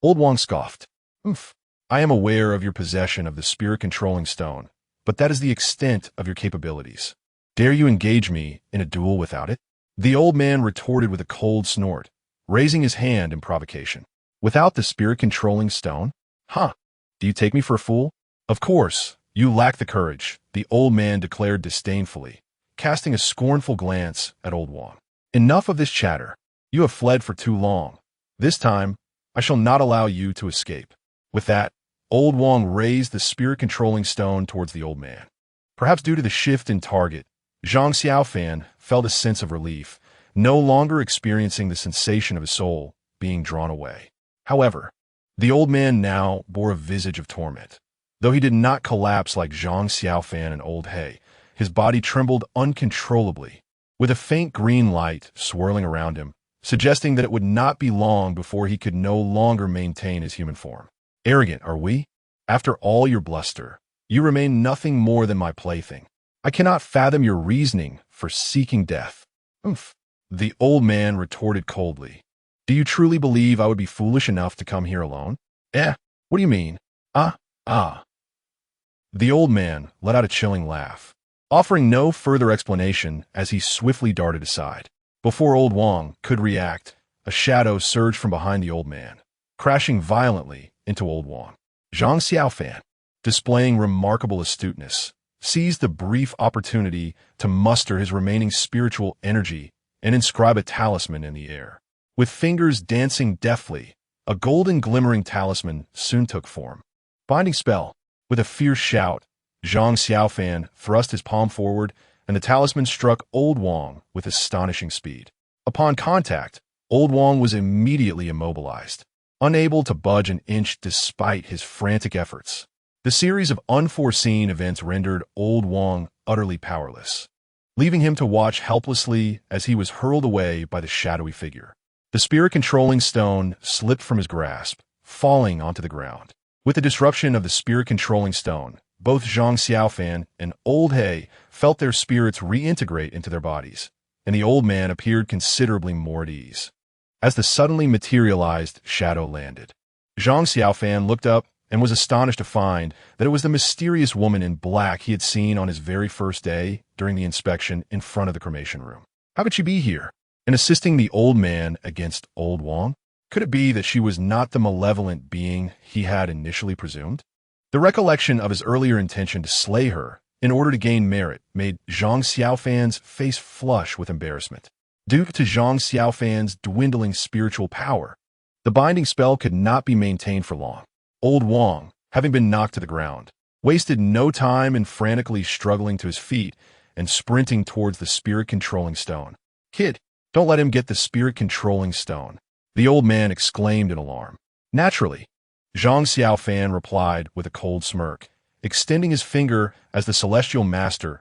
Old Wang scoffed. "Oomph. I am aware of your possession of the spirit-controlling stone, but that is the extent of your capabilities. Dare you engage me in a duel without it?" The old man retorted with a cold snort, raising his hand in provocation. "Without the spirit-controlling stone? Huh? Do you take me for a fool?" "Of course, you lack the courage," the old man declared disdainfully, casting a scornful glance at Old Wang. "Enough of this chatter. You have fled for too long. This time, I shall not allow you to escape." With that, Old Wang raised the spirit-controlling stone towards the old man. Perhaps due to the shift in target, Zhang Xiaofan felt a sense of relief, no longer experiencing the sensation of his soul being drawn away. However, the old man now bore a visage of torment. Though he did not collapse like Zhang Xiaofan and Old He, his body trembled uncontrollably, with a faint green light swirling around him, suggesting that it would not be long before he could no longer maintain his human form. "Arrogant, are we? After all your bluster, you remain nothing more than my plaything. I cannot fathom your reasoning for seeking death." "Oomph," the old man retorted coldly. "Do you truly believe I would be foolish enough to come here alone?" What do you mean?" Ah. The old man let out a chilling laugh, offering no further explanation as he swiftly darted aside. Before Old Wang could react, a shadow surged from behind the old man, crashing violently into Old Wang. Zhang Xiaofan, displaying remarkable astuteness, seized the brief opportunity to muster his remaining spiritual energy and inscribe a talisman in the air. With fingers dancing deftly, a golden glimmering talisman soon took form. Binding spell. With a fierce shout, Zhang Xiaofan thrust his palm forward, and the talisman struck Old Wang with astonishing speed. Upon contact, Old Wang was immediately immobilized, unable to budge an inch despite his frantic efforts. The series of unforeseen events rendered Old Wang utterly powerless, leaving him to watch helplessly as he was hurled away by the shadowy figure. The spirit-controlling stone slipped from his grasp, falling onto the ground. With the disruption of the spirit-controlling stone, both Zhang Xiaofan and Old He felt their spirits reintegrate into their bodies, and the old man appeared considerably more at ease. As the suddenly materialized shadow landed, Zhang Xiaofan looked up and was astonished to find that it was the mysterious woman in black he had seen on his very first day during the inspection in front of the cremation room. How could she be here, and assisting the old man against Old Wang? Could it be that she was not the malevolent being he had initially presumed? The recollection of his earlier intention to slay her in order to gain merit made Zhang Xiaofan's face flush with embarrassment. Due to Zhang Xiaofan's dwindling spiritual power, the binding spell could not be maintained for long. Old Wang, having been knocked to the ground, wasted no time in frantically struggling to his feet and sprinting towards the spirit-controlling stone. "Kid, don't let him get the spirit-controlling stone," the old man exclaimed in alarm. "Naturally," Zhang Xiaofan replied with a cold smirk, extending his finger as the celestial master's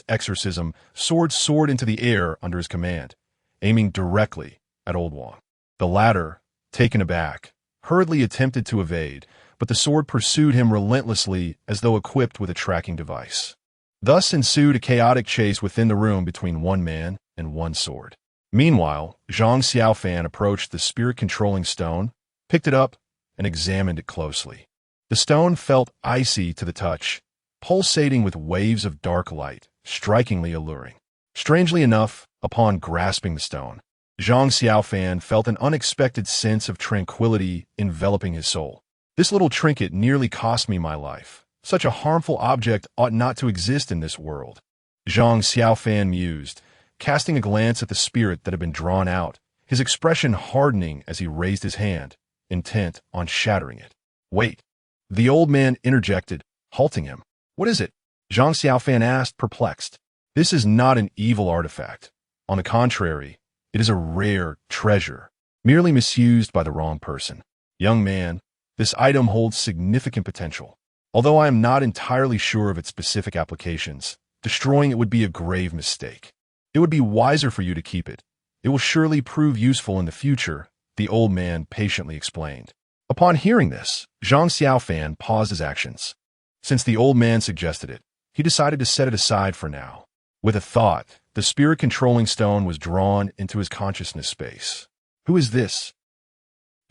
exorcism soared into the air under his command, aiming directly at Old Wang. The latter, taken aback, hurriedly attempted to evade, but the sword pursued him relentlessly as though equipped with a tracking device. Thus ensued a chaotic chase within the room between one man and one sword. Meanwhile, Zhang Xiaofan approached the spirit-controlling stone, picked it up, and examined it closely. The stone felt icy to the touch, pulsating with waves of dark light, strikingly alluring. Strangely enough, upon grasping the stone, Zhang Xiaofan felt an unexpected sense of tranquility enveloping his soul. "This little trinket nearly cost me my life. Such a harmful object ought not to exist in this world," Zhang Xiaofan mused, casting a glance at the spirit that had been drawn out, his expression hardening as he raised his hand, intent on shattering it. "Wait," the old man interjected, halting him. "What is it?" Zhang Xiaofan asked, perplexed. "This is not an evil artifact. On the contrary, it is a rare treasure, merely misused by the wrong person. Young man, this item holds significant potential. Although I am not entirely sure of its specific applications, destroying it would be a grave mistake. It would be wiser for you to keep it. It will surely prove useful in the future," the old man patiently explained. Upon hearing this, Zhang Xiaofan paused his actions. Since the old man suggested it, he decided to set it aside for now. With a thought, the spirit-controlling stone was drawn into his consciousness space. "Who is this?"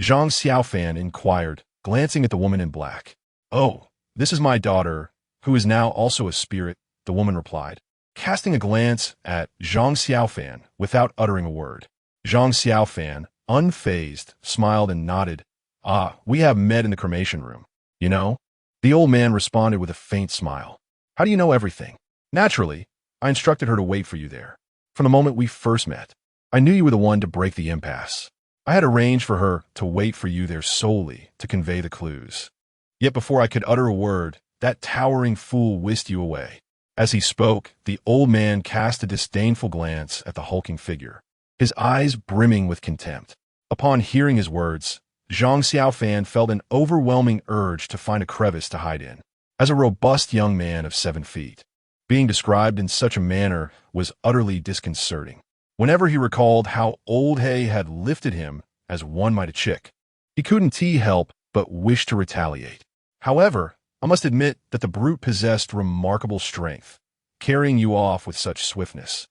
Zhang Xiaofan inquired, glancing at the woman in black. "Oh, this is my daughter, who is now also a spirit," the woman replied, casting a glance at Zhang Xiaofan without uttering a word. Zhang Xiaofan, unfazed, smiled and nodded. "Ah, we have met in the cremation room. You know?" The old man responded with a faint smile. "How do you know everything?" "Naturally, I instructed her to wait for you there. From the moment we first met, I knew you were the one to break the impasse. I had arranged for her to wait for you there solely to convey the clues. Yet before I could utter a word, that towering fool whisked you away." As he spoke, the old man cast a disdainful glance at the hulking figure, his eyes brimming with contempt. Upon hearing his words, Zhang Xiaofan felt an overwhelming urge to find a crevice to hide in. As a robust young man of 7 feet, being described in such a manner was utterly disconcerting. Whenever he recalled how Old He had lifted him as one might a chick, he couldn't help but wish to retaliate. However, I must admit that the brute possessed remarkable strength, carrying you off with such swiftness.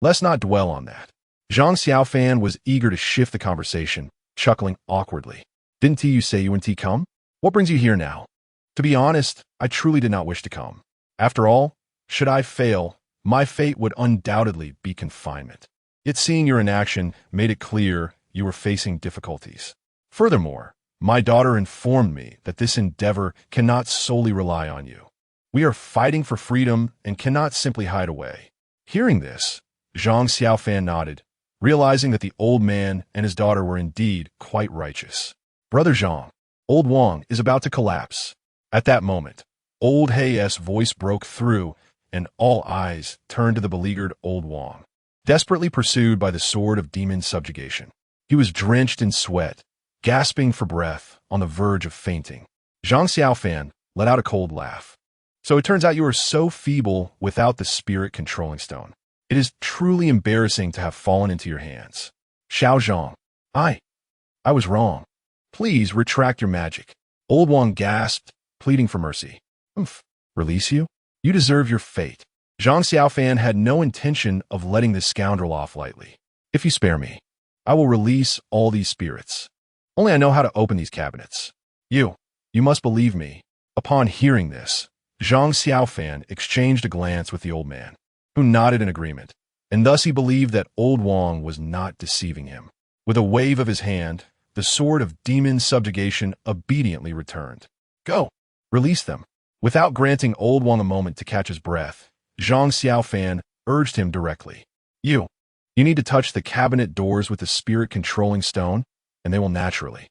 Let's not dwell on that. Zhang Xiaofan was eager to shift the conversation, chuckling awkwardly. "Didn't you say you wouldn't come? What brings you here now?" "To be honest, I truly did not wish to come. After all, should I fail, my fate would undoubtedly be confinement. Yet seeing your inaction made it clear you were facing difficulties. Furthermore, my daughter informed me that this endeavor cannot solely rely on you. We are fighting for freedom and cannot simply hide away." Hearing this, Zhang Xiaofan nodded, realizing that the old man and his daughter were indeed quite righteous. Brother Zhang, old Wang is about to collapse. At that moment, old Hei's voice broke through, and all eyes turned to the beleaguered old Wang, desperately pursued by the sword of demon subjugation. He was drenched in sweat, gasping for breath, on the verge of fainting. Zhang Xiaofan let out a cold laugh. So it turns out you are so feeble without the spirit-controlling stone. It is truly embarrassing to have fallen into your hands. Xiao Zhang, I was wrong. Please retract your magic. Old Wang gasped, pleading for mercy. Release you? You deserve your fate. Zhang Xiaofan had no intention of letting this scoundrel off lightly. If you spare me, I will release all these spirits. Only I know how to open these cabinets. You must believe me. Upon hearing this, Zhang Xiaofan exchanged a glance with the old man, who nodded in agreement, and thus he believed that old Wang was not deceiving him. With a wave of his hand, the sword of demon subjugation obediently returned. Go, release them. Without granting old Wang a moment to catch his breath, Zhang Xiaofan urged him directly. You need to touch the cabinet doors with the spirit-controlling stone, and they will naturally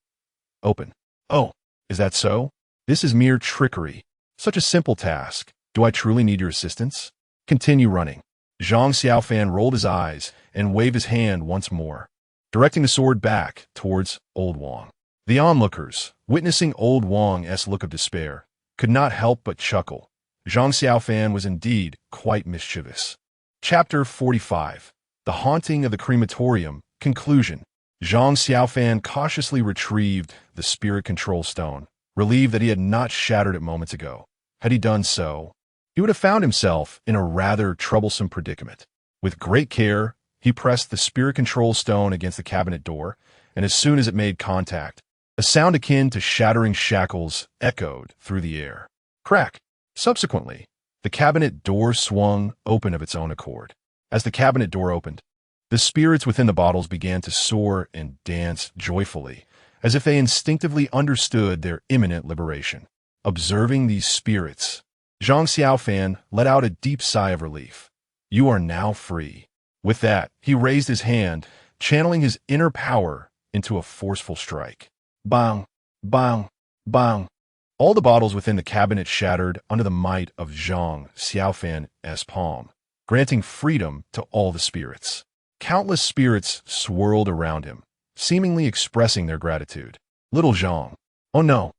open. Oh, is that so? This is mere trickery. Such a simple task. Do I truly need your assistance? Continue running. Zhang Xiaofan rolled his eyes and waved his hand once more, directing the sword back towards old Wang. The onlookers, witnessing old Wang's look of despair, could not help but chuckle. Zhang Xiaofan was indeed quite mischievous. Chapter 45. The Haunting of the Crematorium. Conclusion. Zhang Xiaofan cautiously retrieved the spirit control stone, relieved that he had not shattered it moments ago. Had he done so, he would have found himself in a rather troublesome predicament. With great care, he pressed the spirit control stone against the cabinet door, and as soon as it made contact, a sound akin to shattering shackles echoed through the air. Crack! Subsequently, the cabinet door swung open of its own accord. As the cabinet door opened, the spirits within the bottles began to soar and dance joyfully, as if they instinctively understood their imminent liberation. Observing these spirits, Zhang Xiaofan let out a deep sigh of relief. You are now free. With that, he raised his hand, channeling his inner power into a forceful strike. Bang! Bang! Bang! All the bottles within the cabinet shattered under the might of Zhang Xiaofan's palm, granting freedom to all the spirits. Countless spirits swirled around him, seemingly expressing their gratitude. Little Zhang. Oh no.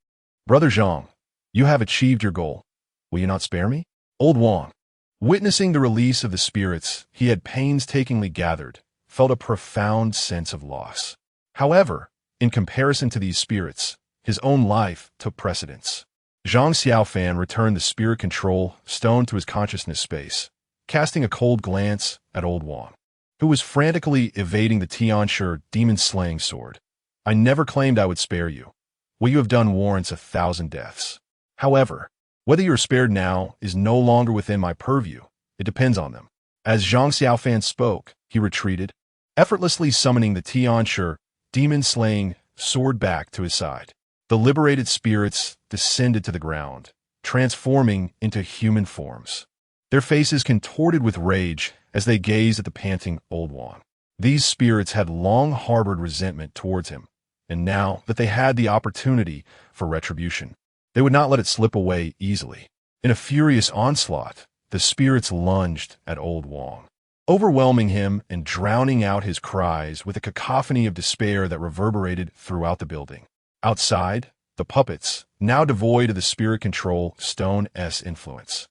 Brother Zhang, you have achieved your goal. Will you not spare me? Old Wang, witnessing the release of the spirits he had painstakingly gathered, felt a profound sense of loss. However, in comparison to these spirits, his own life took precedence. Zhang Xiaofan returned the spirit control stone to his consciousness space, casting a cold glance at old Wang, who was frantically evading the Tianshi demon-slaying sword. I never claimed I would spare you. What you have done warrants 1,000 deaths. However, whether you are spared now is no longer within my purview. It depends on them. As Zhang Xiaofan spoke, he retreated, effortlessly summoning the Tianshi demon-slaying sword back to his side. The liberated spirits descended to the ground, transforming into human forms, their faces contorted with rage as they gazed at the panting old Wang. These spirits had long harbored resentment towards him, and now that they had the opportunity for retribution, they would not let it slip away easily. In a furious onslaught, the spirits lunged at old Wang, overwhelming him and drowning out his cries with a cacophony of despair that reverberated throughout the building. Outside, the puppets, now devoid of the spirit control stone's influence,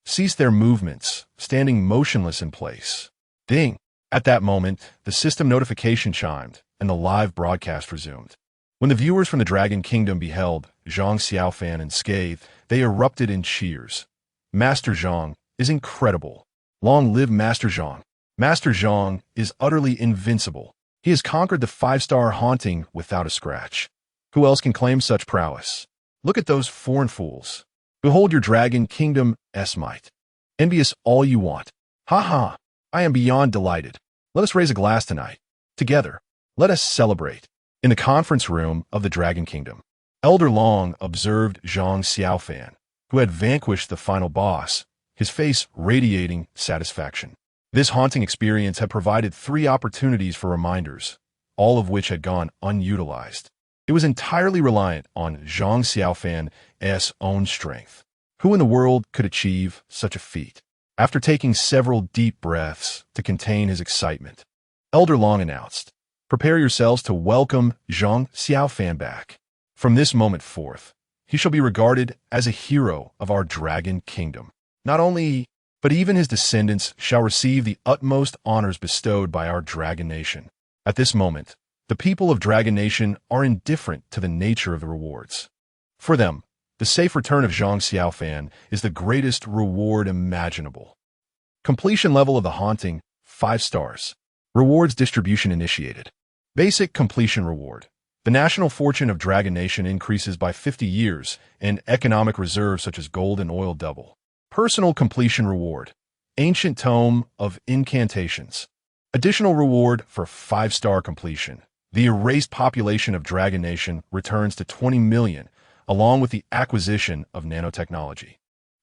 ceased their movements, standing motionless in place. Ding! At that moment, the system notification chimed, and the live broadcast resumed. When the viewers from the Dragon Kingdom beheld Zhang Xiaofan unscathed, they erupted in cheers. Master Zhang is incredible. Long live Master Zhang. Master Zhang is utterly invincible. He has conquered the 5-star haunting without a scratch. Who else can claim such prowess? Look at those foreign fools. Behold your Dragon Kingdom's might. Envious all you want. Ha ha! I am beyond delighted. Let us raise a glass tonight. Together, let us celebrate. In the conference room of the Dragon Kingdom, Elder Long observed Zhang Xiaofan, who had vanquished the final boss, his face radiating satisfaction. This haunting experience had provided 3 opportunities for reminders, all of which had gone unutilized. It was entirely reliant on Zhang Xiaofan's own strength. Who in the world could achieve such a feat? After taking several deep breaths to contain his excitement, Elder Long announced, "Prepare yourselves to welcome Zhang Xiaofan back. From this moment forth, he shall be regarded as a hero of our dragon kingdom. Not only he, but even his descendants shall receive the utmost honors bestowed by our dragon nation." At this moment, the people of Dragon Nation are indifferent to the nature of the rewards. For them, the safe return of Zhang Xiaofan is the greatest reward imaginable. Completion level of the haunting, 5 stars. Rewards distribution initiated. Basic completion reward. The national fortune of Dragon Nation increases by 50 years, and economic reserves such as gold and oil double. Personal completion reward. Ancient Tome of Incantations. Additional reward for 5-star completion. The erased population of Dragon Nation returns to 20 million, along with the acquisition of nanotechnology.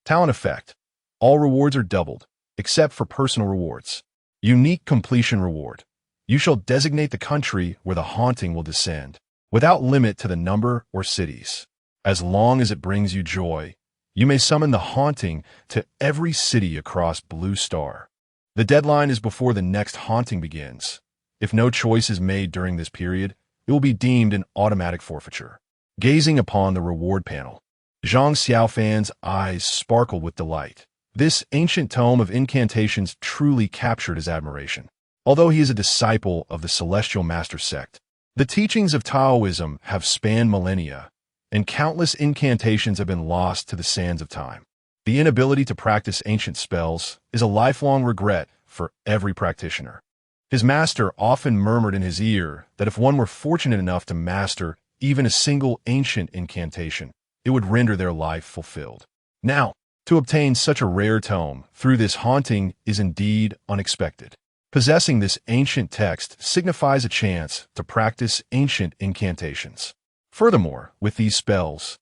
Talent effect. All rewards are doubled, except for personal rewards. Unique completion reward. You shall designate the country where the haunting will descend, without limit to the number or cities. As long as it brings you joy, you may summon the haunting to every city across Blue Star. The deadline is before the next haunting begins. If no choice is made during this period, it will be deemed an automatic forfeiture. Gazing upon the reward panel, Zhang Xiaofan's eyes sparkled with delight. This ancient tome of incantations truly captured his admiration. Although he is a disciple of the Celestial Master sect, the teachings of Taoism have spanned millennia, and countless incantations have been lost to the sands of time. The inability to practice ancient spells is a lifelong regret for every practitioner. His master often murmured in his ear that if one were fortunate enough to master even a single ancient incantation, it would render their life fulfilled. Now, to obtain such a rare tome through this haunting is indeed unexpected. Possessing this ancient text signifies a chance to practice ancient incantations. Furthermore, with these spells,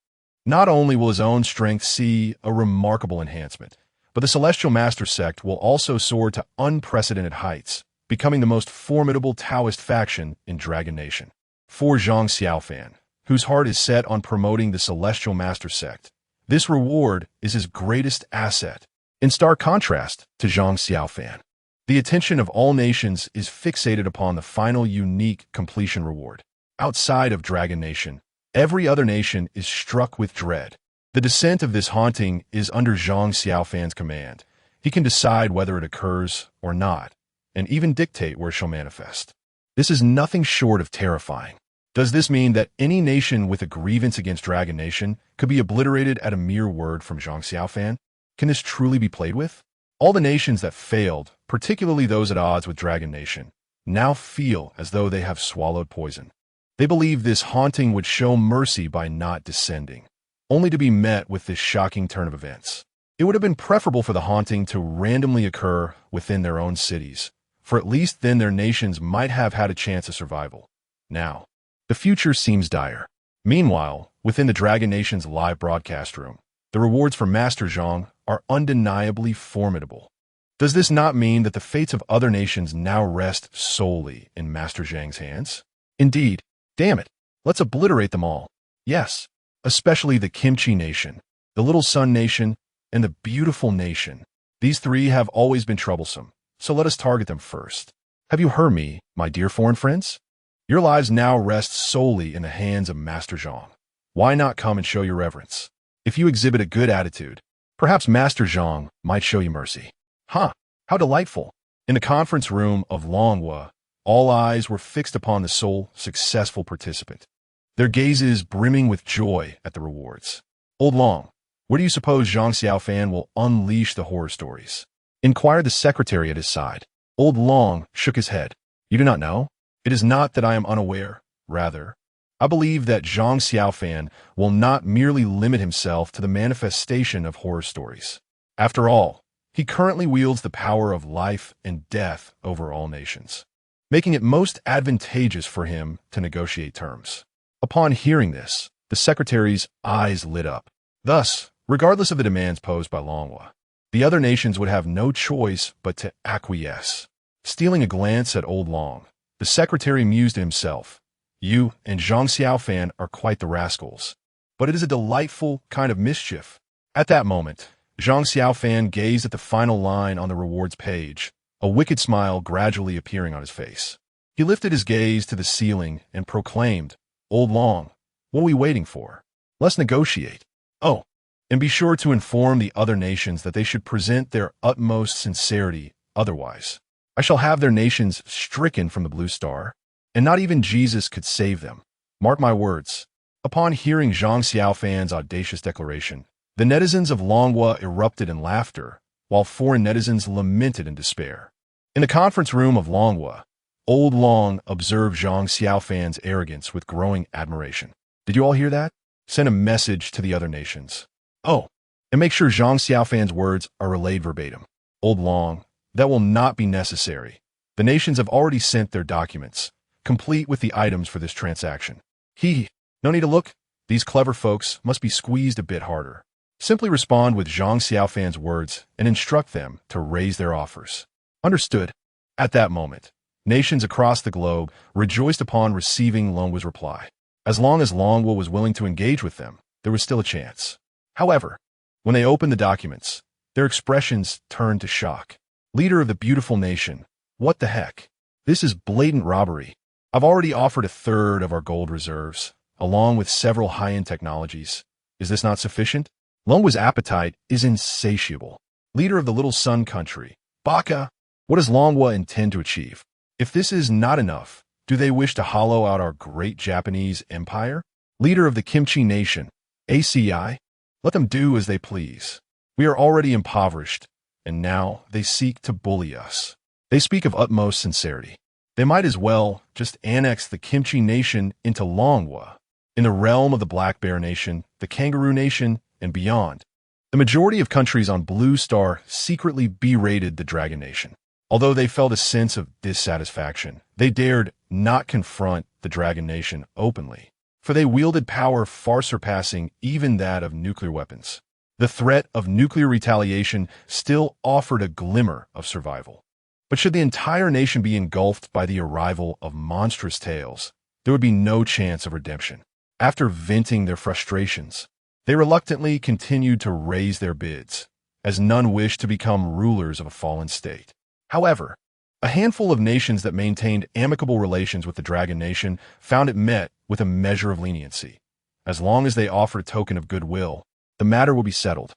not only will his own strength see a remarkable enhancement, but the Celestial Master sect will also soar to unprecedented heights, becoming the most formidable Taoist faction in Dragon Nation. For Zhang Xiaofan, whose heart is set on promoting the Celestial Master sect, this reward is his greatest asset. In stark contrast to Zhang Xiaofan, the attention of all nations is fixated upon the final unique completion reward. Outside of Dragon Nation, every other nation is struck with dread. The descent of this haunting is under Zhang Xiaofan's command. He can decide whether it occurs or not, and even dictate where it shall manifest. This is nothing short of terrifying. Does this mean that any nation with a grievance against Dragon Nation could be obliterated at a mere word from Zhang Xiaofan? Can this truly be played with? All the nations that failed, particularly those at odds with Dragon Nation, now feel as though they have swallowed poison. They believe this haunting would show mercy by not descending, only to be met with this shocking turn of events. It would have been preferable for the haunting to randomly occur within their own cities, for at least then their nations might have had a chance of survival. Now, the future seems dire. Meanwhile, within the Dragon Nation's live broadcast room, the rewards for Master Zhang are undeniably formidable. Does this not mean that the fates of other nations now rest solely in Master Zhang's hands? Indeed. Damn it, let's obliterate them all. Yes, especially the Kimchi Nation, the Little Sun Nation, and the Beautiful Nation. These 3 have always been troublesome, so let us target them first. Have you heard me, my dear foreign friends? Your lives now rest solely in the hands of Master Zhang. Why not come and show your reverence? If you exhibit a good attitude, perhaps Master Zhang might show you mercy. Huh, how delightful. In the conference room of Longhua, all eyes were fixed upon the sole successful participant, their gazes brimming with joy at the rewards. Old Long, where do you suppose Zhang Xiaofan will unleash the horror stories? Inquired the secretary at his side. Old Long shook his head. You do not know? It is not that I am unaware. Rather, I believe that Zhang Xiaofan will not merely limit himself to the manifestation of horror stories. After all, he currently wields the power of life and death over all nations, making it most advantageous for him to negotiate terms. Upon hearing this, the secretary's eyes lit up. Thus, regardless of the demands posed by Longhua, The other nations would have no choice but to acquiesce. Stealing a glance at Old Long, the secretary mused to himself, "You and Zhang Xiaofan are quite the rascals. But it is a delightful kind of mischief." At that moment, Zhang Xiaofan gazed at the final line on the rewards page, a wicked smile gradually appearing on his face. He lifted his gaze to the ceiling and proclaimed, "Old Long, what are we waiting for? Let's negotiate. Oh, and be sure to inform the other nations that they should present their utmost sincerity, otherwise I shall have their nations stricken from the Blue Star, and not even Jesus could save them. Mark my words." Upon hearing Zhang Xiaofan's audacious declaration, the netizens of Longhua erupted in laughter, while foreign netizens lamented in despair. In the conference room of Longhua, Old Long observed Zhang Xiaofan's arrogance with growing admiration. "Did you all hear that? Send a message to the other nations. Oh, and make sure Zhang Xiaofan's words are relayed verbatim." "Old Long, that will not be necessary. The nations have already sent their documents, complete with the items for this transaction. No need to look. These clever folks must be squeezed a bit harder. Simply respond with Zhang Xiaofan's words and instruct them to raise their offers." "Understood." At that moment, nations across the globe rejoiced upon receiving Longhua's reply. As long as Longhua was willing to engage with them, there was still a chance. However, when they opened the documents, their expressions turned to shock. "Leader of the beautiful nation, what the heck? This is blatant robbery. I've already offered a third of our gold reserves, along with several high-end technologies. Is this not sufficient?" Longhua's appetite is insatiable. "Leader of the little sun country, Baka, what does Longhua intend to achieve? If this is not enough, do they wish to hollow out our great Japanese empire? Leader of the Kimchi nation, ACI, let them do as they please. We are already impoverished, and now they seek to bully us. They speak of utmost sincerity. They might as well just annex the Kimchi nation into Longhua. In the realm of the Black Bear nation, the Kangaroo nation, and beyond, the majority of countries on Blue Star secretly berated the Dragon Nation. Although they felt a sense of dissatisfaction, they dared not confront the Dragon Nation openly, for they wielded power far surpassing even that of nuclear weapons. The threat of nuclear retaliation still offered a glimmer of survival. But should the entire nation be engulfed by the arrival of monstrous tales, there would be no chance of redemption. After venting their frustrations, they reluctantly continued to raise their bids, as none wished to become rulers of a fallen state. However, a handful of nations that maintained amicable relations with the Dragon Nation found it met with a measure of leniency. As long as they offered a token of goodwill, the matter will be settled.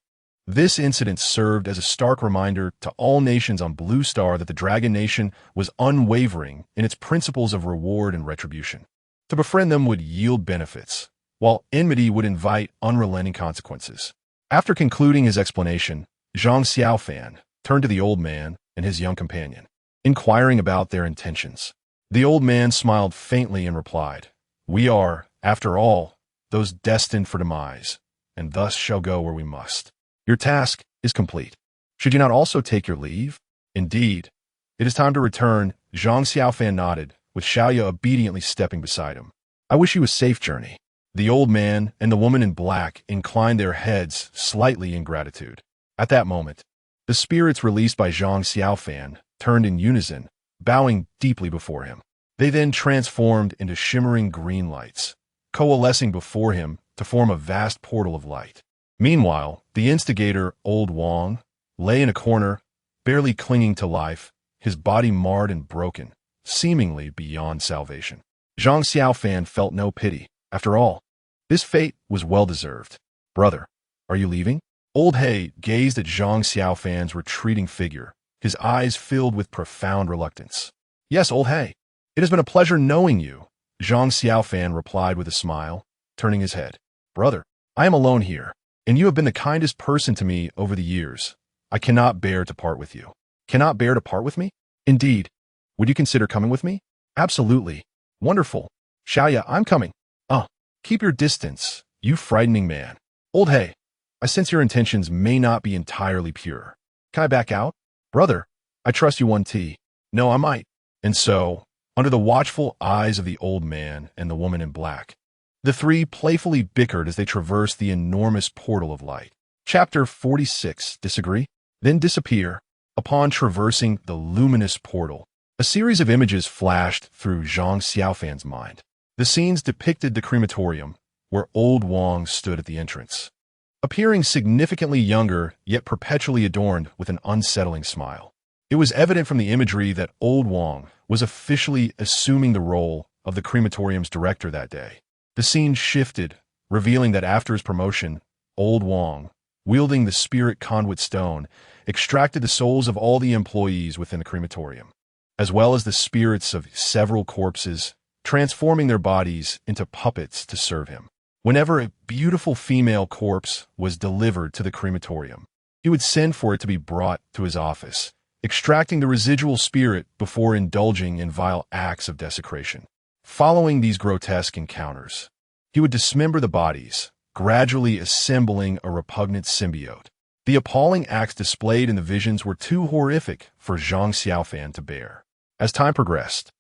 This incident served as a stark reminder to all nations on Blue Star that the Dragon Nation was unwavering in its principles of reward and retribution. To befriend them would yield benefits, while enmity would invite unrelenting consequences. After concluding his explanation, Zhang Xiaofan turned to the old man and his young companion, inquiring about their intentions. The old man smiled faintly and replied, "We are, after all, those destined for demise, and thus shall go where we must. Your task is complete. Should you not also take your leave?" "Indeed. It is time to return." Zhang Xiaofan nodded, with Xiaoya obediently stepping beside him. "I wish you a safe journey." The old man and the woman in black inclined their heads slightly in gratitude. At that moment, the spirits released by Zhang Xiaofan turned in unison, bowing deeply before him. They then transformed into shimmering green lights, coalescing before him to form a vast portal of light. Meanwhile, the instigator, Old Wong, lay in a corner, barely clinging to life, his body marred and broken, seemingly beyond salvation. Zhang Xiaofan felt no pity. After all, this fate was well-deserved. "Brother, are you leaving?" Old He gazed at Zhang Xiaofan's retreating figure, his eyes filled with profound reluctance. "Yes, Old He. It has been a pleasure knowing you," Zhang Xiaofan replied with a smile, turning his head. "Brother, I am alone here, and you have been the kindest person to me over the years. I cannot bear to part with you." "Cannot bear to part with me? Indeed. Would you consider coming with me?" "Absolutely. Wonderful. Xiaoya, I'm coming." "Oh, keep your distance, you frightening man." "Old He, I sense your intentions may not be entirely pure. Can I back out?" "Brother, I trust you one tea." "No, I might." And so, under the watchful eyes of the old man and the woman in black, the three playfully bickered as they traversed the enormous portal of light. Chapter 46. Disagree? then disappear. Upon traversing the luminous portal, a series of images flashed through Zhang Xiaofan's mind. The scenes depicted the crematorium, where old Wang stood at the entrance, appearing significantly younger yet perpetually adorned with an unsettling smile. It was evident from the imagery that old Wang was officially assuming the role of the crematorium's director that day. The scene shifted, revealing that after his promotion, old Wang, wielding the spirit conduit stone, extracted the souls of all the employees within the crematorium, as well as the spirits of several corpses, transforming their bodies into puppets to serve him. Whenever a beautiful female corpse was delivered to the crematorium, he would send for it to be brought to his office, extracting the residual spirit before indulging in vile acts of desecration. Following these grotesque encounters, he would dismember the bodies, gradually assembling a repugnant symbiote. The appalling acts displayed in the visions were too horrific for Zhang Xiaofan to bear. As time progressed,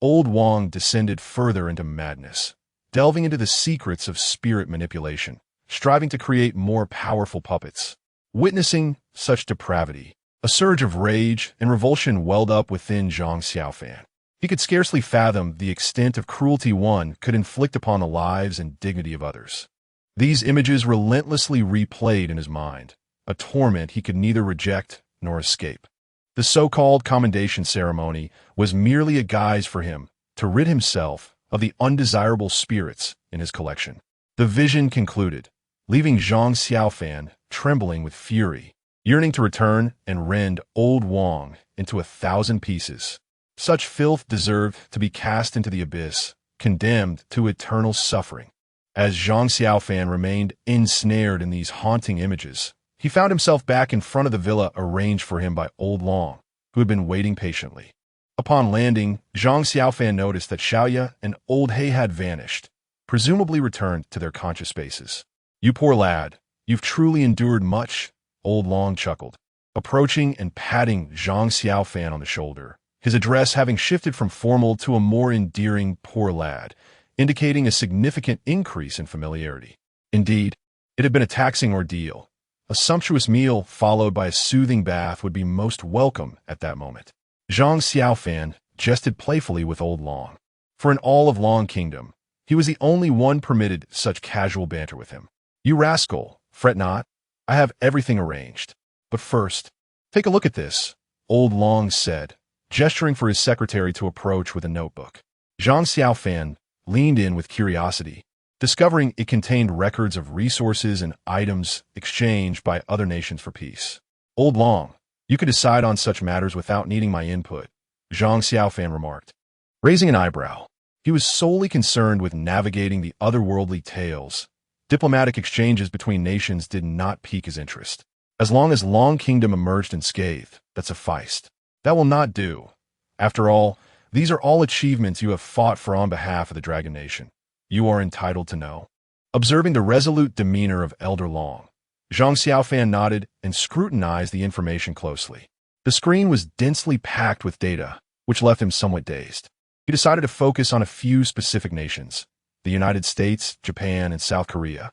old Wang descended further into madness, delving into the secrets of spirit manipulation, striving to create more powerful puppets. Witnessing such depravity, a surge of rage and revulsion welled up within Zhang Xiaofan. He could scarcely fathom the extent of cruelty one could inflict upon the lives and dignity of others. These images relentlessly replayed in his mind, a torment he could neither reject nor escape. The so-called commendation ceremony was merely a guise for him to rid himself of the undesirable spirits in his collection. The vision concluded, leaving Zhang Xiaofan trembling with fury, yearning to return and rend old Wang into 1,000 pieces. Such filth deserved to be cast into the abyss, condemned to eternal suffering. As Zhang Xiaofan remained ensnared in these haunting images, he found himself back in front of the villa arranged for him by old Long, who had been waiting patiently. Upon landing, Zhang Xiaofan noticed that Xiaoya and old He had vanished, presumably returned to their conscious spaces. "You poor lad, you've truly endured much," old Long chuckled, approaching and patting Zhang Xiaofan on the shoulder, his address having shifted from formal to a more endearing "poor lad," indicating a significant increase in familiarity. Indeed, it had been a taxing ordeal. A sumptuous meal followed by a soothing bath would be most welcome at that moment. Zhang Xiaofan jested playfully with old Long. For in all of Long Kingdom, he was the only one permitted such casual banter with him. "You rascal, fret not. I have everything arranged. But first, take a look at this," old Long said, gesturing for his secretary to approach with a notebook. Zhang Xiaofan leaned in with curiosity, discovering it contained records of resources and items exchanged by other nations for peace. "Old Long, you could decide on such matters without needing my input," Zhang Xiaofan remarked. Raising an eyebrow, he was solely concerned with navigating the otherworldly tales. Diplomatic exchanges between nations did not pique his interest. As long as Long Kingdom emerged unscathed, that sufficed. That will not do. After all, these are all achievements you have fought for on behalf of the Dragon Nation. You are entitled to know. Observing the resolute demeanor of Elder Long, Zhang Xiaofan nodded and scrutinized the information closely. The screen was densely packed with data, which left him somewhat dazed. He decided to focus on a few specific nations: the United States, Japan, and South Korea.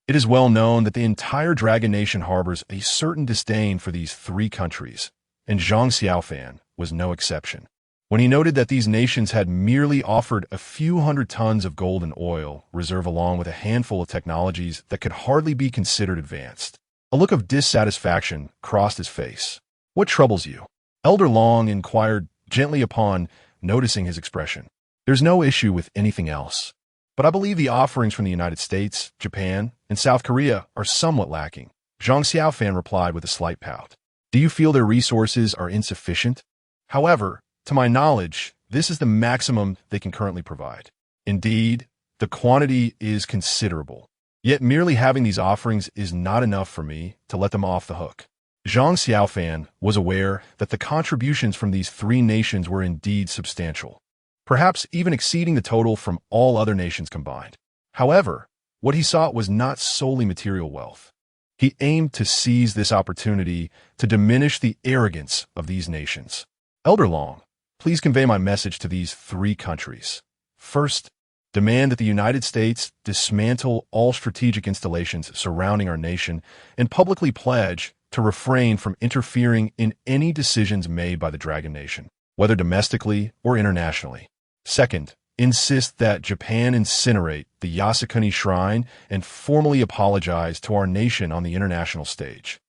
It is well known that the entire Dragon Nation harbors a certain disdain for these three countries, and Zhang Xiaofan was no exception. When he noted that these nations had merely offered a few hundred tons of gold and oil reserve along with a handful of technologies that could hardly be considered advanced, a look of dissatisfaction crossed his face. "What troubles you?" Elder Long inquired gently upon noticing his expression. "There's no issue with anything else, but I believe the offerings from the United States, Japan, and South Korea are somewhat lacking," Zhang Xiaofan replied with a slight pout. "Do you feel their resources are insufficient? However, to my knowledge, this is the maximum they can currently provide. Indeed, the quantity is considerable. Yet merely having these offerings is not enough for me to let them off the hook." Zhang Xiaofan was aware that the contributions from these three nations were indeed substantial, perhaps even exceeding the total from all other nations combined. However, what he sought was not solely material wealth. He aimed to seize this opportunity to diminish the arrogance of these nations. "Elder Long, please convey my message to these three countries. First, demand that the United States dismantle all strategic installations surrounding our nation and publicly pledge to refrain from interfering in any decisions made by the Dragon Nation, whether domestically or internationally. Second, insist that Japan incinerate the Yasukuni Shrine and formally apologize to our nation on the international stage,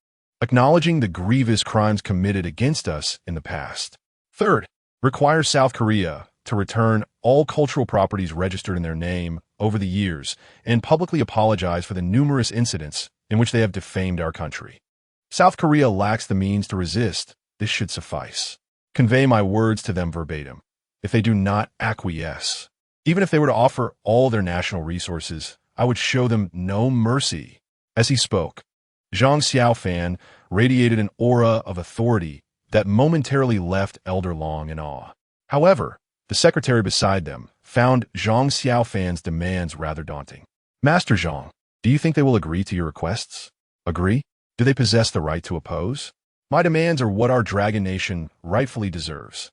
acknowledging the grievous crimes committed against us in the past. Third, require South Korea to return all cultural properties registered in their name over the years and publicly apologize for the numerous incidents in which they have defamed our country. South Korea lacks the means to resist. This should suffice. Convey my words to them verbatim. If they do not acquiesce, even if they were to offer all their national resources, I would show them no mercy. As he spoke, Zhang Xiaofan radiated an aura of authority that momentarily left Elder Long in awe. However, the secretary beside them found Zhang Xiaofan's demands rather daunting. Master Zhang, do you think they will agree to your requests? Agree? Do they possess the right to oppose? My demands are what our Dragon Nation rightfully deserves.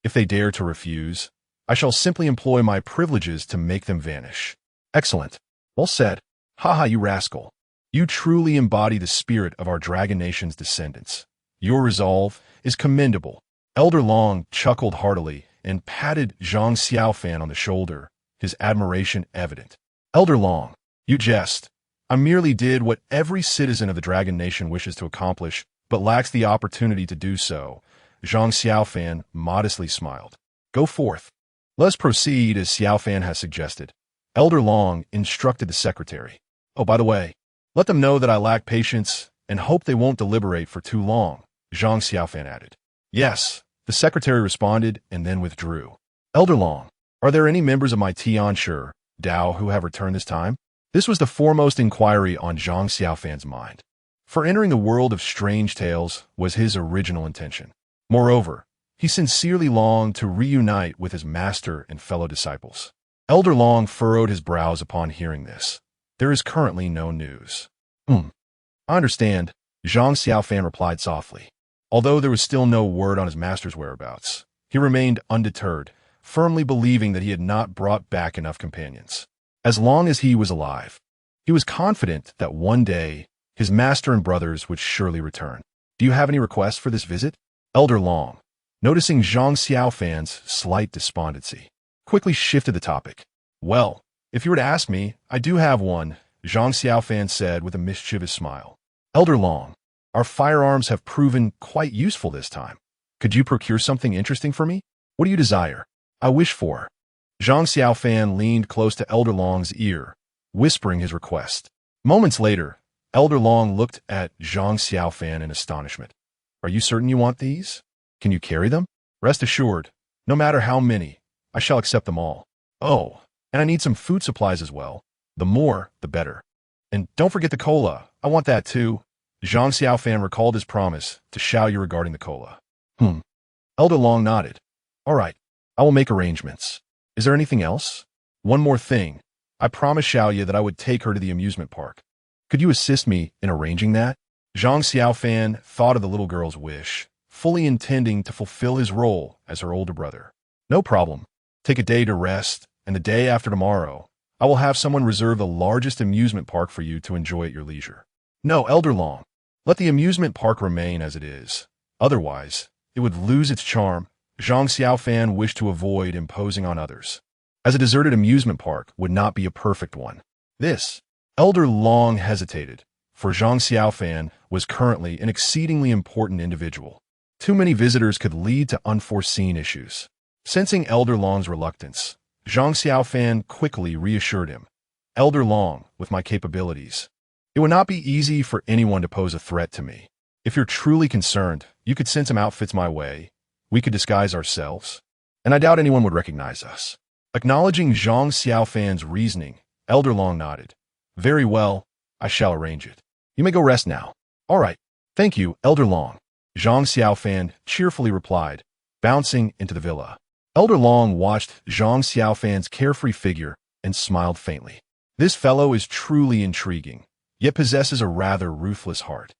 If they dare to refuse, I shall simply employ my privileges to make them vanish. Excellent. Well said. Haha, you rascal. You truly embody the spirit of our Dragon Nation's descendants. Your resolve is commendable. Elder Long chuckled heartily and patted Zhang Xiaofan on the shoulder, his admiration evident. Elder Long, you jest. I merely did what every citizen of the Dragon Nation wishes to accomplish, but lacks the opportunity to do so. Zhang Xiaofan modestly smiled. Go forth. Let us proceed as Xiaofan has suggested. Elder Long instructed the secretary. Oh, by the way, let them know that I lack patience and hope they won't deliberate for too long, Zhang Xiaofan added. Yes, the secretary responded and then withdrew. Elder Long, are there any members of my Tianshi Dao who have returned this time? This was the foremost inquiry on Zhang Xiaofan's mind. For entering the world of strange tales was his original intention. Moreover, he sincerely longed to reunite with his master and fellow disciples. Elder Long furrowed his brows upon hearing this. There is currently no news. I understand, Zhang Xiaofan replied softly. Although there was still no word on his master's whereabouts, he remained undeterred, firmly believing that he had not brought back enough companions. As long as he was alive, he was confident that one day his master and brothers would surely return. Do you have any requests for this visit? Elder Long, noticing Zhang Xiaofan's slight despondency, quickly shifted the topic. Well, if you were to ask me, I do have one, Zhang Xiaofan said with a mischievous smile. Elder Long, our firearms have proven quite useful this time. Could you procure something interesting for me? What do you desire? I wish for. Zhang Xiaofan leaned close to Elder Long's ear, whispering his request. Moments later, Elder Long looked at Zhang Xiaofan in astonishment. Are you certain you want these? Can you carry them? Rest assured, no matter how many, I shall accept them all. Oh, and I need some food supplies as well. The more, the better. And don't forget the cola. I want that too. Zhang Xiaofan recalled his promise to Xiaoyu regarding the cola. Elder Long nodded. All right, I will make arrangements. Is there anything else? One more thing. I promised Xiaoyu that I would take her to the amusement park. Could you assist me in arranging that? Zhang Xiaofan thought of the little girl's wish, fully intending to fulfill his role as her older brother. No problem. Take a day to rest, and the day after tomorrow, I will have someone reserve the largest amusement park for you to enjoy at your leisure. No, Elder Long, let the amusement park remain as it is. Otherwise, it would lose its charm. Zhang Xiaofan wished to avoid imposing on others, as a deserted amusement park would not be a perfect one. This, Elder Long hesitated, for Zhang Xiaofan was currently an exceedingly important individual. Too many visitors could lead to unforeseen issues. Sensing Elder Long's reluctance, Zhang Xiaofan quickly reassured him. Elder Long, with my capabilities, it would not be easy for anyone to pose a threat to me. If you're truly concerned, you could send some outfits my way. We could disguise ourselves, and I doubt anyone would recognize us. Acknowledging Zhang Xiaofan's reasoning, Elder Long nodded. Very well, I shall arrange it. You may go rest now. All right. Thank you, Elder Long. Zhang Xiaofan cheerfully replied, bouncing into the villa. Elder Long watched Zhang Xiaofan's carefree figure and smiled faintly. This fellow is truly intriguing, yet possesses a rather ruthless heart.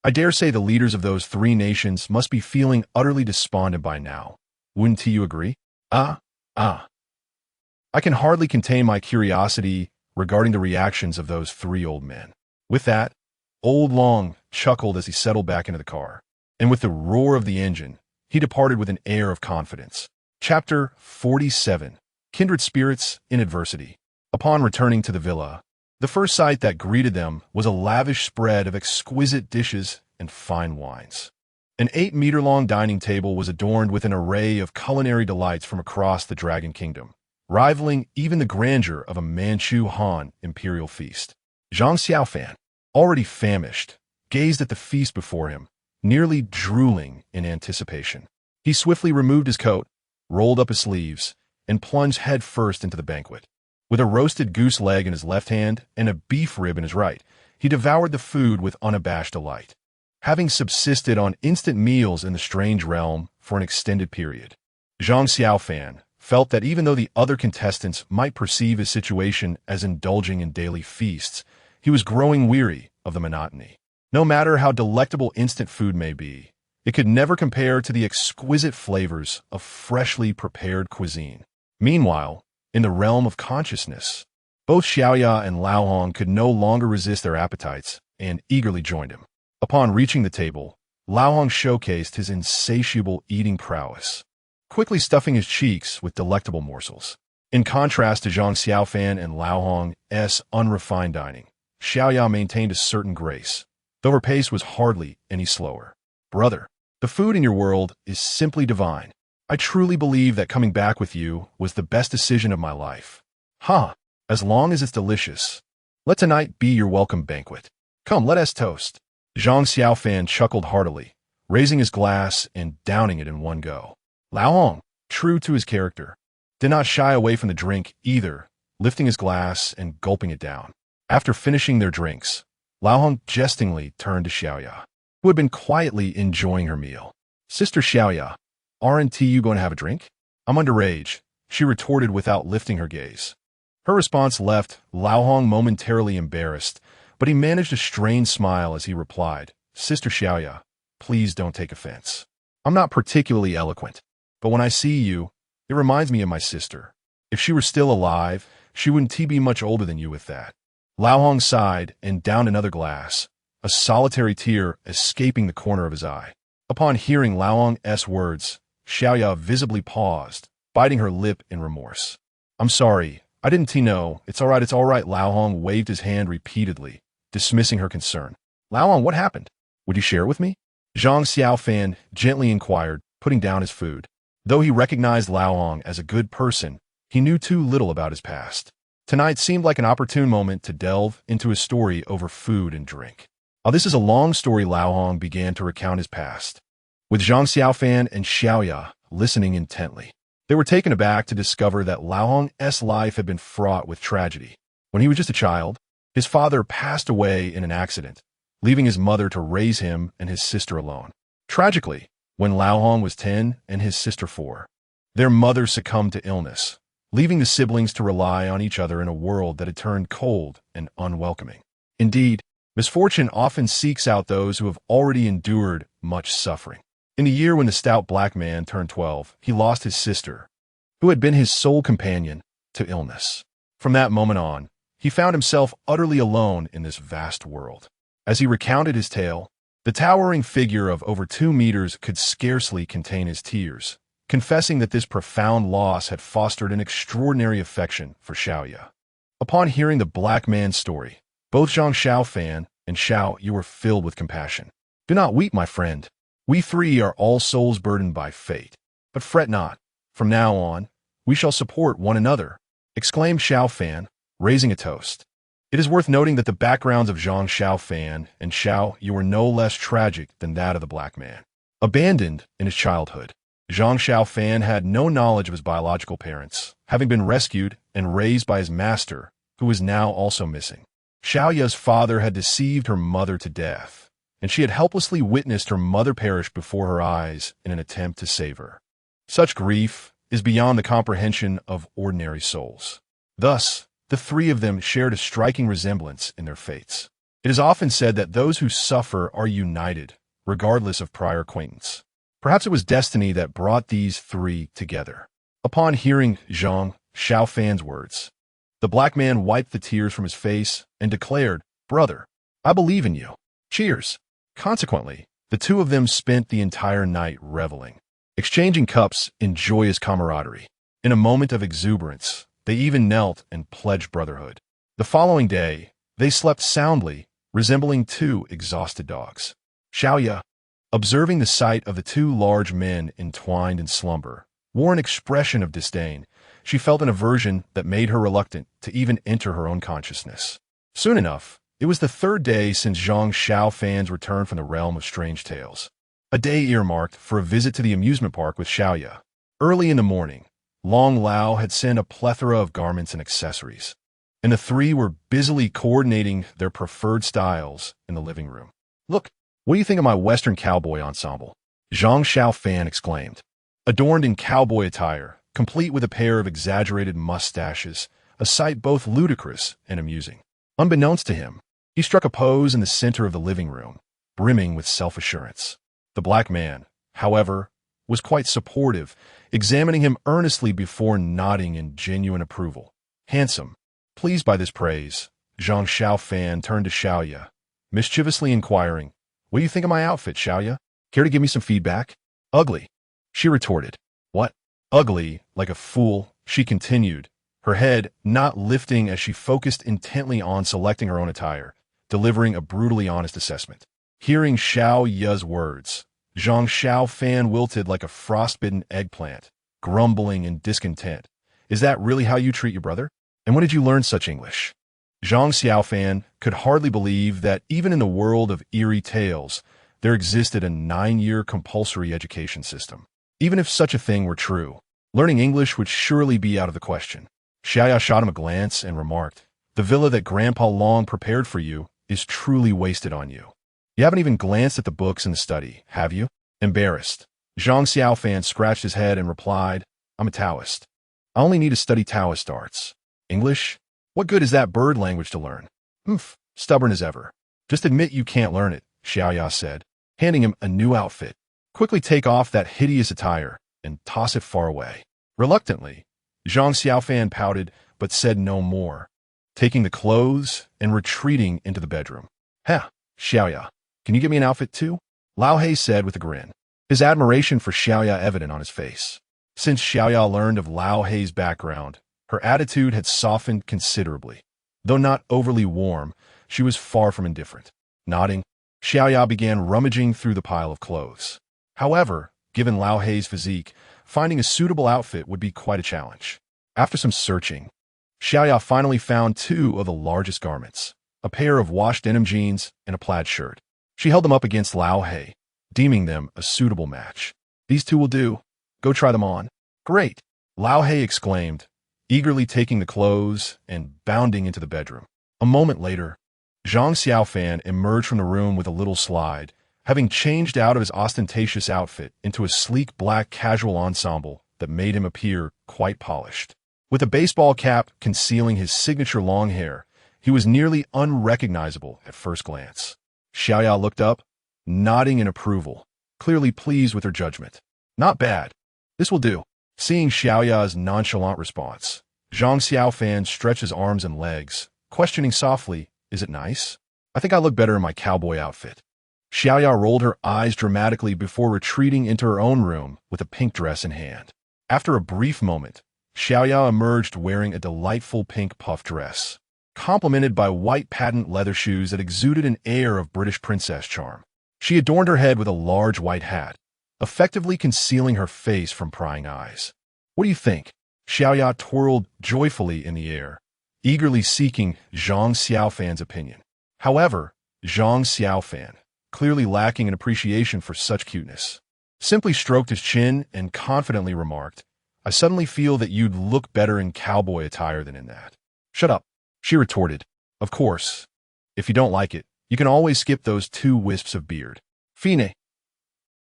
I dare say the leaders of those three nations must be feeling utterly despondent by now. Wouldn't you agree? I can hardly contain my curiosity regarding the reactions of those three old men. With that, Old Long chuckled as he settled back into the car, and with the roar of the engine, he departed with an air of confidence. Chapter 47. Kindred Spirits in Adversity. Upon returning to the villa, the first sight that greeted them was a lavish spread of exquisite dishes and fine wines. An 8-meter-long dining table was adorned with an array of culinary delights from across the Dragon Kingdom, rivaling even the grandeur of a Manchu Han imperial feast. Zhang Xiaofan, already famished, gazed at the feast before him, nearly drooling in anticipation. He swiftly removed his coat, rolled up his sleeves, and plunged headfirst into the banquet. With a roasted goose leg in his left hand and a beef rib in his right, he devoured the food with unabashed delight. Having subsisted on instant meals in the strange realm for an extended period, Zhang Xiaofan felt that even though the other contestants might perceive his situation as indulging in daily feasts, he was growing weary of the monotony. No matter how delectable instant food may be, it could never compare to the exquisite flavors of freshly prepared cuisine. Meanwhile, in the realm of consciousness, both Xiaoya and Lao Hong could no longer resist their appetites and eagerly joined him. Upon reaching the table, Lao Hong showcased his insatiable eating prowess, quickly stuffing his cheeks with delectable morsels. In contrast to Zhang Xiaofan and Lao Hong's unrefined dining, Xiaoya maintained a certain grace, though her pace was hardly any slower. Brother, the food in your world is simply divine. I truly believe that coming back with you was the best decision of my life. As long as it's delicious, let tonight be your welcome banquet. Come, let us toast. Zhang Xiaofan chuckled heartily, raising his glass and downing it in one go. Lao Hong, true to his character, did not shy away from the drink either, lifting his glass and gulping it down. After finishing their drinks, Lao Hong jestingly turned to Xiaoya, who had been quietly enjoying her meal. Sister Xiaoya, aren't you going to have a drink? I'm underage, she retorted without lifting her gaze. Her response left Lao Hong momentarily embarrassed, but he managed a strained smile as he replied, Sister Xiaoya, please don't take offense. I'm not particularly eloquent, but when I see you, it reminds me of my sister. If she were still alive, she wouldn't be much older than you with that. Lao Hong sighed and downed another glass, a solitary tear escaping the corner of his eye. Upon hearing Lao Hong's words, Xiaoya visibly paused, biting her lip in remorse. I'm sorry, I didn't know. It's all right, Lao Hong waved his hand repeatedly, dismissing her concern. Lao Hong, what happened? Would you share it with me? Zhang Xiaofan gently inquired, putting down his food. Though he recognized Lao Hong as a good person, he knew too little about his past. Tonight seemed like an opportune moment to delve into his story over food and drink. This is a long story. Lao Hong began to recount his past, with Zhang Xiaofan and Xiaoya listening intently. They were taken aback to discover that Lao Hong's life had been fraught with tragedy. When he was just a child, his father passed away in an accident, leaving his mother to raise him and his sister alone. Tragically, when Lao Hong was 10 and his sister 4, their mother succumbed to illness, leaving the siblings to rely on each other in a world that had turned cold and unwelcoming. Indeed, misfortune often seeks out those who have already endured much suffering. In the year when the stout black man turned 12, he lost his sister, who had been his sole companion, to illness. From that moment on, he found himself utterly alone in this vast world. As he recounted his tale, the towering figure of over 2 meters could scarcely contain his tears, confessing that this profound loss had fostered an extraordinary affection for Xiaoya. Upon hearing the black man's story, both Zhang Xiaofan and Xiaoya were filled with compassion. Do not weep, my friend. We 3 are all souls burdened by fate. But fret not. From now on, we shall support one another, exclaimed Xiaofan, raising a toast. It is worth noting that the backgrounds of Zhang Xiaofan and Xiaoya were no less tragic than that of the black man. Abandoned in his childhood, Zhang Xiaofan had no knowledge of his biological parents, having been rescued and raised by his master, who was now also missing. Xiaoya's father had deceived her mother to death, and she had helplessly witnessed her mother perish before her eyes in an attempt to save her. Such grief is beyond the comprehension of ordinary souls. Thus, the 3 of them shared a striking resemblance in their fates. It is often said that those who suffer are united, regardless of prior acquaintance. Perhaps it was destiny that brought these 3 together. Upon hearing Zhang Xiaofan's words, the black man wiped the tears from his face and declared, Brother, I believe in you. Cheers. Consequently, the two of them spent the entire night reveling, exchanging cups in joyous camaraderie. In a moment of exuberance, they even knelt and pledged brotherhood. The following day, they slept soundly, resembling two exhausted dogs. Xiaoya, observing the sight of the two large men entwined in slumber, wore an expression of disdain. She felt an aversion that made her reluctant to even enter her own consciousness. Soon enough, it was the third day since Zhang Xiaofan's return from the realm of strange tales. A day earmarked for a visit to the amusement park with Xiaoya. Early in the morning, Long Lao had sent a plethora of garments and accessories, and the three were busily coordinating their preferred styles in the living room. "Look, what do you think of my Western cowboy ensemble?" Zhang Xiaofan exclaimed. Adorned in cowboy attire, complete with a pair of exaggerated mustaches, a sight both ludicrous and amusing. Unbeknownst to him, he struck a pose in the center of the living room, brimming with self-assurance. The black man, however, was quite supportive, examining him earnestly before nodding in genuine approval. Handsome. Pleased by this praise, Zhang Xiaofan turned to Xiaoya, mischievously inquiring, "What do you think of my outfit, Xiaoya? Care to give me some feedback?" "Ugly," she retorted. "What?" "Ugly, like a fool," she continued, her head not lifting as she focused intently on selecting her own attire, delivering a brutally honest assessment. Hearing Xiaoya's words, Zhang Xiaofan wilted like a frostbitten eggplant, grumbling in discontent. "Is that really how you treat your brother? And when did you learn such English?" Zhang Xiaofan could hardly believe that even in the world of eerie tales, there existed a 9-year compulsory education system. Even if such a thing were true, learning English would surely be out of the question. Xiaoya shot him a glance and remarked, "The villa that Grandpa Long prepared for you is truly wasted on you. You haven't even glanced at the books in the study, have you?" Embarrassed, Zhang Xiaofan scratched his head and replied, "I'm a Taoist. I only need to study Taoist arts. English? What good is that bird language to learn?" "Humph, stubborn as ever. Just admit you can't learn it," Xiaoya said, handing him a new outfit. "Quickly take off that hideous attire and toss it far away." Reluctantly, Zhang Xiaofan pouted but said no more, taking the clothes and retreating into the bedroom. "Heh, Xiaoya, can you get me an outfit too?" Lao He said with a grin, his admiration for Xiaoya evident on his face. Since Xiaoya learned of Lao He's background, her attitude had softened considerably. Though not overly warm, she was far from indifferent. Nodding, Xiaoya began rummaging through the pile of clothes. However, given Lao He's physique, finding a suitable outfit would be quite a challenge. After some searching, Xiaoya finally found two of the largest garments, a pair of washed denim jeans and a plaid shirt. She held them up against Lao He, deeming them a suitable match. "These two will do. Go try them on." "Great," Lao He exclaimed, eagerly taking the clothes and bounding into the bedroom. A moment later, Zhang Xiaofan emerged from the room with a little slide, having changed out of his ostentatious outfit into a sleek black casual ensemble that made him appear quite polished. With a baseball cap concealing his signature long hair, he was nearly unrecognizable at first glance. Xiaoya looked up, nodding in approval, clearly pleased with her judgment. "Not bad. This will do." Seeing Xiaoya's nonchalant response, Zhang Xiaofan stretched his arms and legs, questioning softly, "Is it nice? I think I look better in my cowboy outfit." Xiaoya rolled her eyes dramatically before retreating into her own room with a pink dress in hand. After a brief moment, Xiaoya emerged wearing a delightful pink puff dress, complemented by white patent leather shoes that exuded an air of British princess charm. She adorned her head with a large white hat, effectively concealing her face from prying eyes. "What do you think?" Xiaoya twirled joyfully in the air, eagerly seeking Zhang Xiaofan's opinion. However, Zhang Xiaofan, clearly lacking an appreciation for such cuteness, simply stroked his chin and confidently remarked, "I suddenly feel that you'd look better in cowboy attire than in that." "Shut up," she retorted. "Of course, if you don't like it, you can always skip those 2 wisps of beard." Fine.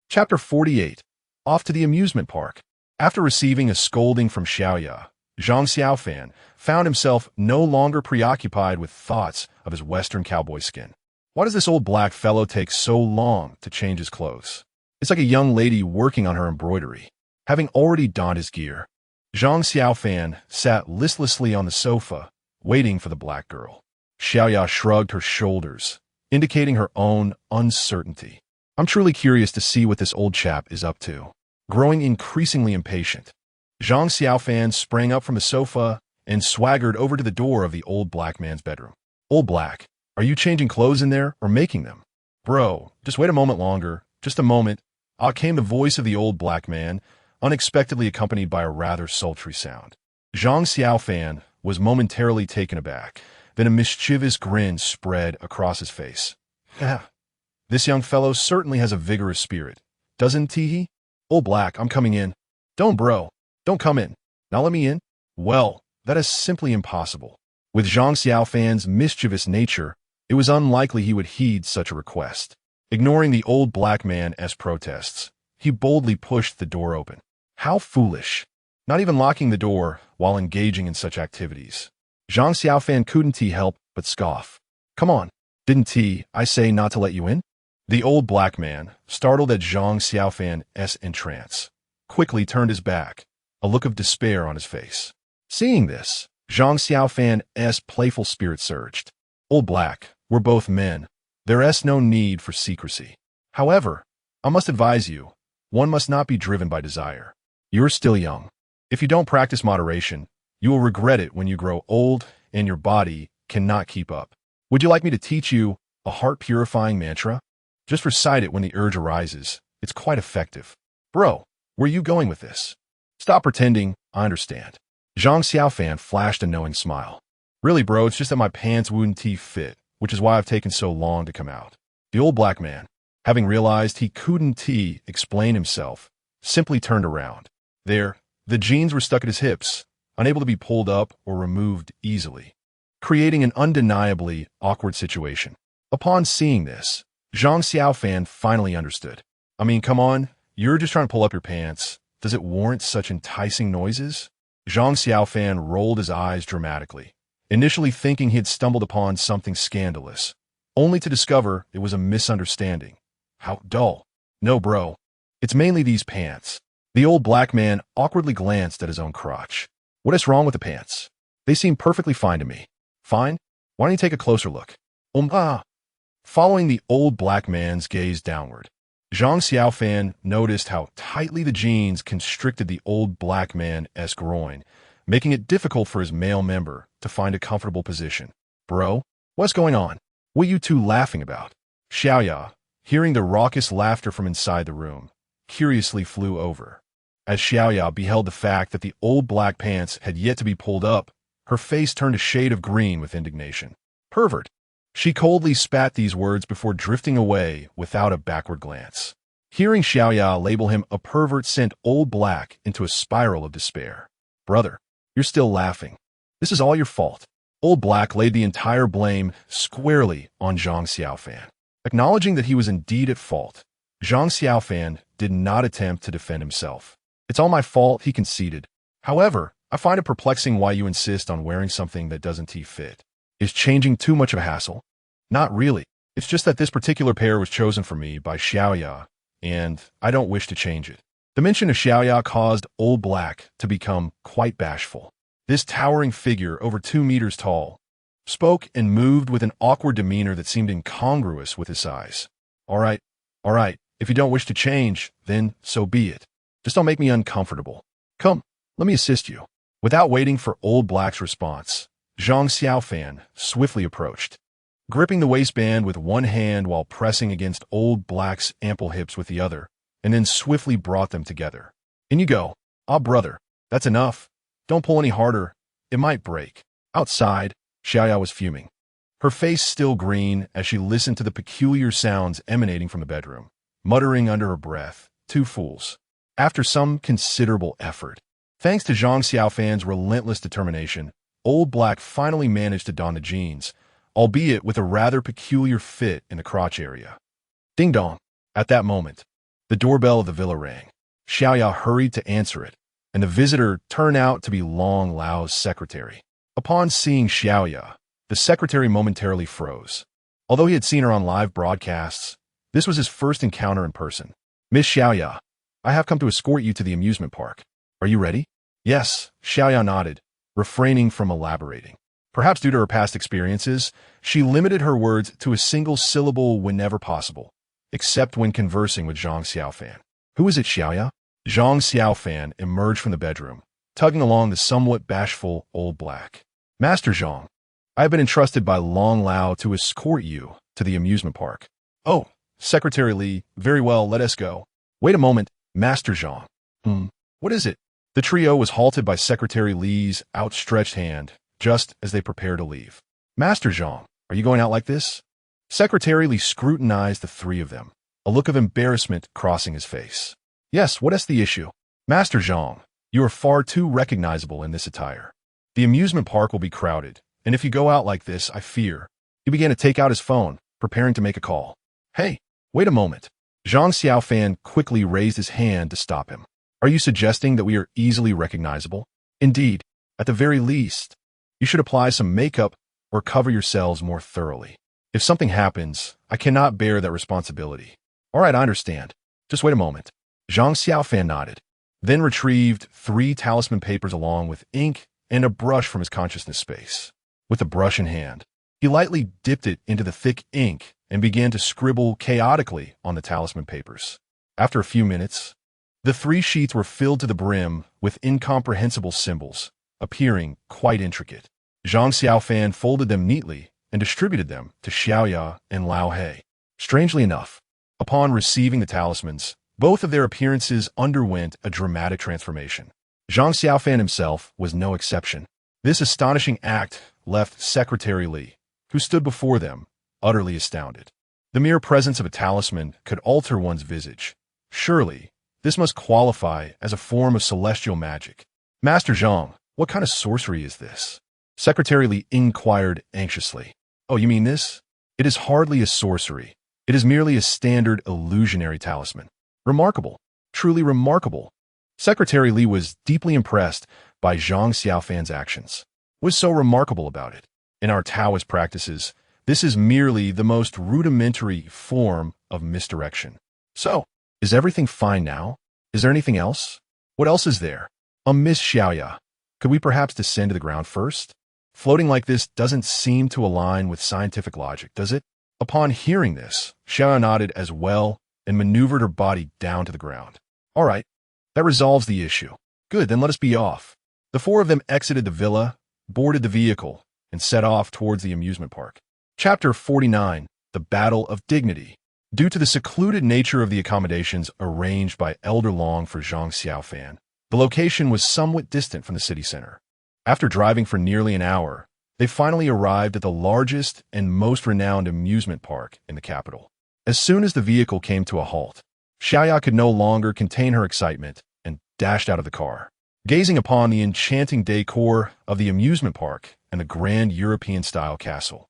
Chapter 48. Off to the amusement park. After receiving a scolding from Xiaoya, Zhang Xiaofan found himself no longer preoccupied with thoughts of his Western cowboy skin. Why does this old black fellow take so long to change his clothes? It's like a young lady working on her embroidery. Having already donned his gear, Zhang Xiaofan sat listlessly on the sofa, waiting for the black girl. Xiaoya shrugged her shoulders, indicating her own uncertainty. I'm truly curious to see what this old chap is up to. Growing increasingly impatient, Zhang Xiaofan sprang up from the sofa and swaggered over to the door of the old black man's bedroom. Old Black, are you changing clothes in there or making them? Bro, just wait a moment longer. Just a moment. Out came the voice of the old black man, unexpectedly accompanied by a rather sultry sound. Zhang Xiaofan was momentarily taken aback. Then a mischievous grin spread across his face. This young fellow certainly has a vigorous spirit, doesn't he? Old Black, I'm coming in. Don't, bro. Don't come in. Now let me in? Well, that is simply impossible. With Zhang Xiaofan's mischievous nature, it was unlikely he would heed such a request. Ignoring the old black man's protests, he boldly pushed the door open. How foolish. Not even locking the door while engaging in such activities. Zhang Xiaofan couldn't help but scoff. Come on, didn't I say not to let you in? The old black man, startled at Zhang Xiaofan's entrance, quickly turned his back, a look of despair on his face. Seeing this, Zhang Xiaofan's playful spirit surged. Old Black, we're both men. There's no need for secrecy. However, I must advise you, one must not be driven by desire. You're still young. If you don't practice moderation, you will regret it when you grow old and your body cannot keep up. Would you like me to teach you a heart-purifying mantra? Just recite it when the urge arises. It's quite effective. Bro, where are you going with this? Stop pretending, I understand. Zhang Xiaofan flashed a knowing smile. Really, bro, it's just that my pants wouldn't fit, which is why I've taken so long to come out. The old black man, having realized he couldn't explain himself, simply turned around. There, the jeans were stuck at his hips, unable to be pulled up or removed easily, creating an undeniably awkward situation. Upon seeing this, Zhang Xiaofan finally understood. I mean, come on, you're just trying to pull up your pants. Does it warrant such enticing noises? Zhang Xiaofan rolled his eyes dramatically, initially thinking he had stumbled upon something scandalous, only to discover it was a misunderstanding. How dull. No, bro. It's mainly these pants. The old black man awkwardly glanced at his own crotch. What is wrong with the pants? They seem perfectly fine to me. Fine? Why don't you take a closer look? Following the old black man's gaze downward, Zhang Xiaofan noticed how tightly the jeans constricted the old black man's groin, making it difficult for his male member to find a comfortable position. Bro, what's going on? What are you two laughing about? Xiaoya, hearing the raucous laughter from inside the room, curiously flew over. As Xiaoya beheld the fact that the old black pants had yet to be pulled up, her face turned a shade of green with indignation. Pervert. She coldly spat these words before drifting away without a backward glance. Hearing Xiaoya label him a pervert sent old black into a spiral of despair. Brother, you're still laughing. This is all your fault. Old Black laid the entire blame squarely on Zhang Xiaofan. Acknowledging that he was indeed at fault, Zhang Xiaofan did not attempt to defend himself. It's all my fault, he conceded. However, I find it perplexing why you insist on wearing something that doesn't fit. Is changing too much of a hassle? Not really. It's just that this particular pair was chosen for me by Xiaoya, and I don't wish to change it. The mention of Xiaoya caused Old Black to become quite bashful. This towering figure, over 2 meters tall, spoke and moved with an awkward demeanor that seemed incongruous with his size. All right, if you don't wish to change, then so be it. Just don't make me uncomfortable. Come, let me assist you. Without waiting for Old Black's response, Zhang Xiaofan swiftly approached, gripping the waistband with one hand while pressing against Old Black's ample hips with the other, and then swiftly brought them together. In you go. Ah, brother, that's enough. Don't pull any harder. It might break. Outside, Xiaoya was fuming, her face still green as she listened to the peculiar sounds emanating from the bedroom, muttering under her breath, 2 fools. After some considerable effort, thanks to Zhang Xiaofan's relentless determination, Old Black finally managed to don the jeans, albeit with a rather peculiar fit in the crotch area. Ding dong. At that moment, the doorbell of the villa rang. Xiaoya hurried to answer it, and the visitor turned out to be Long Lao's secretary. Upon seeing Xiaoya, the secretary momentarily froze. Although he had seen her on live broadcasts, this was his first encounter in person. Miss Xiaoya, I have come to escort you to the amusement park. Are you ready? Yes, Xiaoya nodded, refraining from elaborating. Perhaps due to her past experiences, she limited her words to a single syllable whenever possible, except when conversing with Zhang Xiaofan. Who is it, Xiaoya? Zhang Xiaofan emerged from the bedroom, tugging along the somewhat bashful old black. Master Zhang, I have been entrusted by Long Lao to escort you to the amusement park. Oh, Secretary Li, very well, let us go. Wait a moment, Master Zhang. What is it? The trio was halted by Secretary Li's outstretched hand, just as they prepared to leave. Master Zhang, are you going out like this? Secretary Li scrutinized the three of them, a look of embarrassment crossing his face. Yes, what is the issue? Master Zhang, you are far too recognizable in this attire. The amusement park will be crowded, and if you go out like this, I fear. He began to take out his phone, preparing to make a call. Hey, wait a moment. Zhang Xiaofan quickly raised his hand to stop him. Are you suggesting that we are easily recognizable? Indeed, at the very least, you should apply some makeup or cover yourselves more thoroughly. If something happens, I cannot bear that responsibility. All right, I understand. Just wait a moment. Zhang Xiaofan nodded, then retrieved 3 talisman papers along with ink and a brush from his consciousness space. With the brush in hand, he lightly dipped it into the thick ink and began to scribble chaotically on the talisman papers. After a few minutes, the 3 sheets were filled to the brim with incomprehensible symbols, appearing quite intricate. Zhang Xiaofan folded them neatly and distributed them to Xiaoya and Lao He. Strangely enough, upon receiving the talismans, both of their appearances underwent a dramatic transformation. Zhang Xiaofan himself was no exception. This astonishing act left Secretary Li, who stood before them, utterly astounded. The mere presence of a talisman could alter one's visage. Surely, this must qualify as a form of celestial magic. Master Zhang, what kind of sorcery is this? Secretary Li inquired anxiously. Oh, you mean this? It is hardly a sorcery. It is merely a standard illusionary talisman. Remarkable. Truly remarkable. Secretary Li was deeply impressed by Zhang Xiaofan's actions. What's so remarkable about it? In our Taoist practices, this is merely the most rudimentary form of misdirection. So, is everything fine now? Is there anything else? What else is there? Miss Xiaoya, could we perhaps descend to the ground first? Floating like this doesn't seem to align with scientific logic, does it? Upon hearing this, Xiaoya nodded as well and maneuvered her body down to the ground. All right, that resolves the issue. Good, then let us be off. The 4 of them exited the villa, boarded the vehicle, and set off towards the amusement park. Chapter 49, The Battle of Dignity. Due to the secluded nature of the accommodations arranged by Elder Long for Zhang Xiaofan, the location was somewhat distant from the city center. After driving for nearly an hour, they finally arrived at the largest and most renowned amusement park in the capital. As soon as the vehicle came to a halt, Xiaoya could no longer contain her excitement and dashed out of the car. Gazing upon the enchanting decor of the amusement park and the grand European-style castle,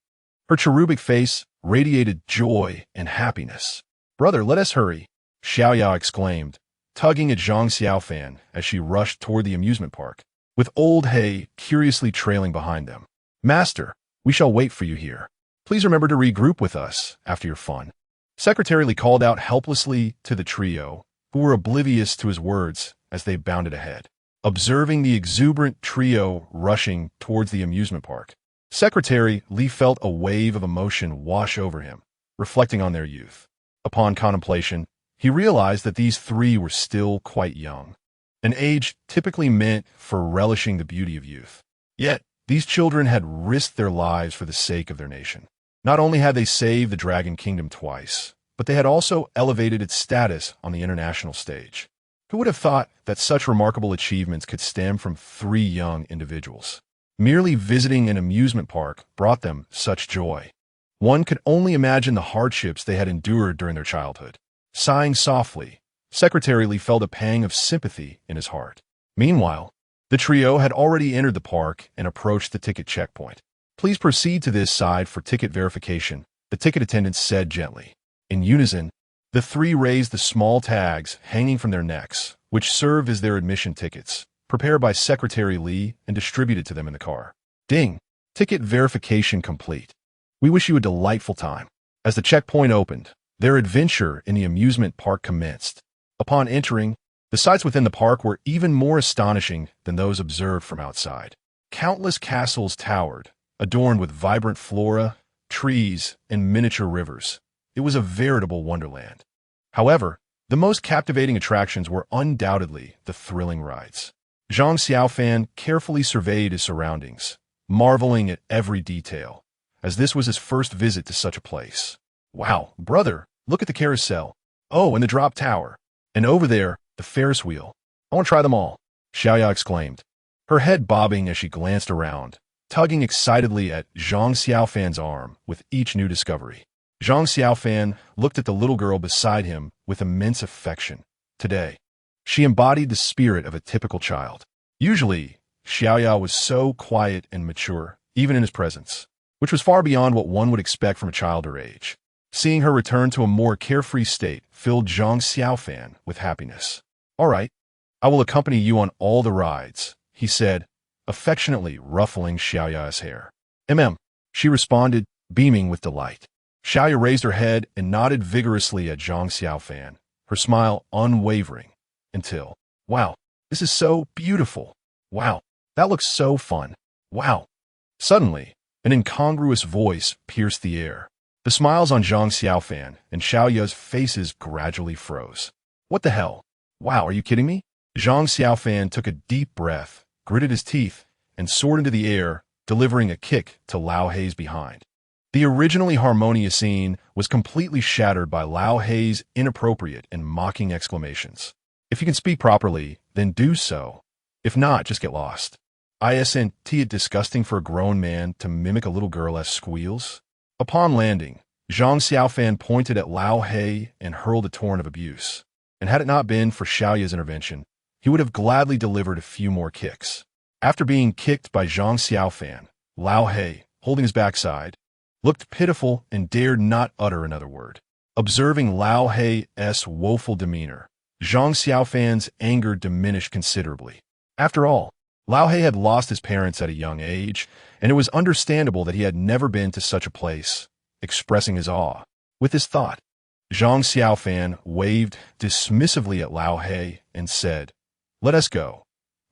her cherubic face radiated joy and happiness. Brother, let us hurry, Xiaoya exclaimed, tugging at Zhang Xiaofan as she rushed toward the amusement park, with old He curiously trailing behind them. Master, we shall wait for you here. Please remember to regroup with us after your fun. Secretary Li called out helplessly to the trio, who were oblivious to his words as they bounded ahead. Observing the exuberant trio rushing towards the amusement park, Secretary Li felt a wave of emotion wash over him, reflecting on their youth. Upon contemplation, he realized that these 3 were still quite young, an age typically meant for relishing the beauty of youth. Yet, these children had risked their lives for the sake of their nation. Not only had they saved the Dragon Kingdom twice, but they had also elevated its status on the international stage. Who would have thought that such remarkable achievements could stem from 3 young individuals? Merely visiting an amusement park brought them such joy. One could only imagine the hardships they had endured during their childhood. Sighing softly, Secretary Li felt a pang of sympathy in his heart. Meanwhile, the trio had already entered the park and approached the ticket checkpoint. Please proceed to this side for ticket verification, the ticket attendant said gently. In unison, the 3 raised the small tags hanging from their necks, which served as their admission tickets, prepared by Secretary Li and distributed to them in the car. Ding! Ticket verification complete. We wish you a delightful time. As the checkpoint opened, their adventure in the amusement park commenced. Upon entering, the sights within the park were even more astonishing than those observed from outside. Countless castles towered, adorned with vibrant flora, trees, and miniature rivers. It was a veritable wonderland. However, the most captivating attractions were undoubtedly the thrilling rides. Zhang Xiaofan carefully surveyed his surroundings, marveling at every detail, as this was his first visit to such a place. Wow, brother, look at the carousel. Oh, and the drop tower. And over there, the Ferris wheel. I want to try them all, Xiaoya exclaimed, her head bobbing as she glanced around, tugging excitedly at Zhang Xiaofan's arm with each new discovery. Zhang Xiaofan looked at the little girl beside him with immense affection. Today, she embodied the spirit of a typical child. Usually, Xiaoya was so quiet and mature, even in his presence, which was far beyond what one would expect from a child her age. Seeing her return to a more carefree state filled Zhang Xiaofan with happiness. All right, I will accompany you on all the rides, he said, affectionately ruffling Xiaoya's hair. She responded, beaming with delight. Xiaoya raised her head and nodded vigorously at Zhang Xiaofan, her smile unwavering, until, wow, this is so beautiful. Wow, that looks so fun. Wow. Suddenly, an incongruous voice pierced the air. The smiles on Zhang Xiaofan and Xiaoya's faces gradually froze. What the hell? Wow, are you kidding me? Zhang Xiaofan took a deep breath, gritted his teeth, and soared into the air, delivering a kick to Lao Hei's behind. The originally harmonious scene was completely shattered by Lao Hei's inappropriate and mocking exclamations. If you can speak properly, then do so. If not, just get lost. Isn't it disgusting for a grown man to mimic a little girl's squeals? Upon landing, Zhang Xiaofan pointed at Lao Hei and hurled a torrent of abuse. And had it not been for Xiaoya's intervention, he would have gladly delivered a few more kicks. After being kicked by Zhang Xiaofan, Lao Hei, holding his backside, looked pitiful and dared not utter another word. Observing Lao Hei's woeful demeanor, Zhang Xiaofan's anger diminished considerably. After all, Lao Hei had lost his parents at a young age, and it was understandable that he had never been to such a place, expressing his awe. With this thought, Zhang Xiaofan waved dismissively at Lao Hei and said, "Let us go.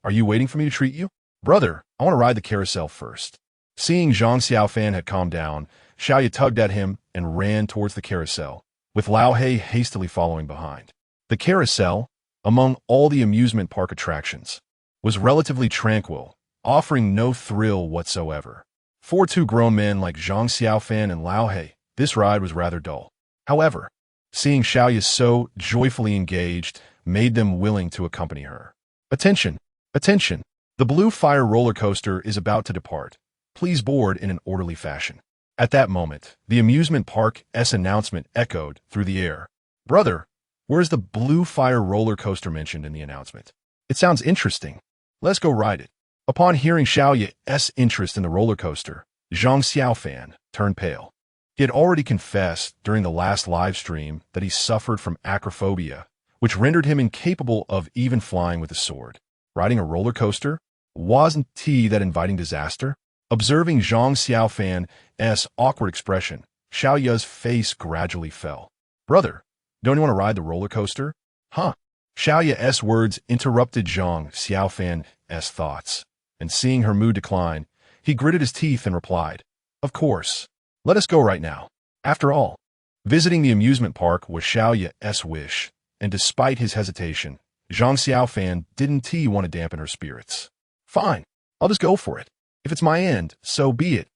Are you waiting for me to treat you? Brother, I want to ride the carousel first." Seeing Zhang Xiaofan had calmed down, Xiaoya tugged at him and ran towards the carousel, with Lao Hei hastily following behind. The carousel, among all the amusement park attractions, was relatively tranquil, offering no thrill whatsoever. For two grown men like Zhang Xiaofan and Lao Hei, this ride was rather dull. However, seeing Xiaoya so joyfully engaged made them willing to accompany her. Attention! Attention! The Blue Fire roller coaster is about to depart. Please board in an orderly fashion. At that moment, the amusement park's announcement echoed through the air. Brother, where's the Blue Fire roller coaster mentioned in the announcement? It sounds interesting. Let's go ride it. Upon hearing Xiaoya's interest in the roller coaster, Zhang Xiaofan turned pale. He had already confessed during the last live stream that he suffered from acrophobia, which rendered him incapable of even flying with a sword. Riding a roller coaster? Wasn't that inviting disaster? Observing Zhang Xiaofan's awkward expression, Xiaoya's face gradually fell. Brother, don't you want to ride the roller coaster? Huh? Xiaoya's words interrupted Zhang Xiaofan's thoughts, and seeing her mood decline, he gritted his teeth and replied, "Of course. Let us go right now." After all, visiting the amusement park was Xiaoya's wish, and despite his hesitation, Zhang Xiaofan didn't want to dampen her spirits. Fine, I'll just go for it. If it's my end, so be it.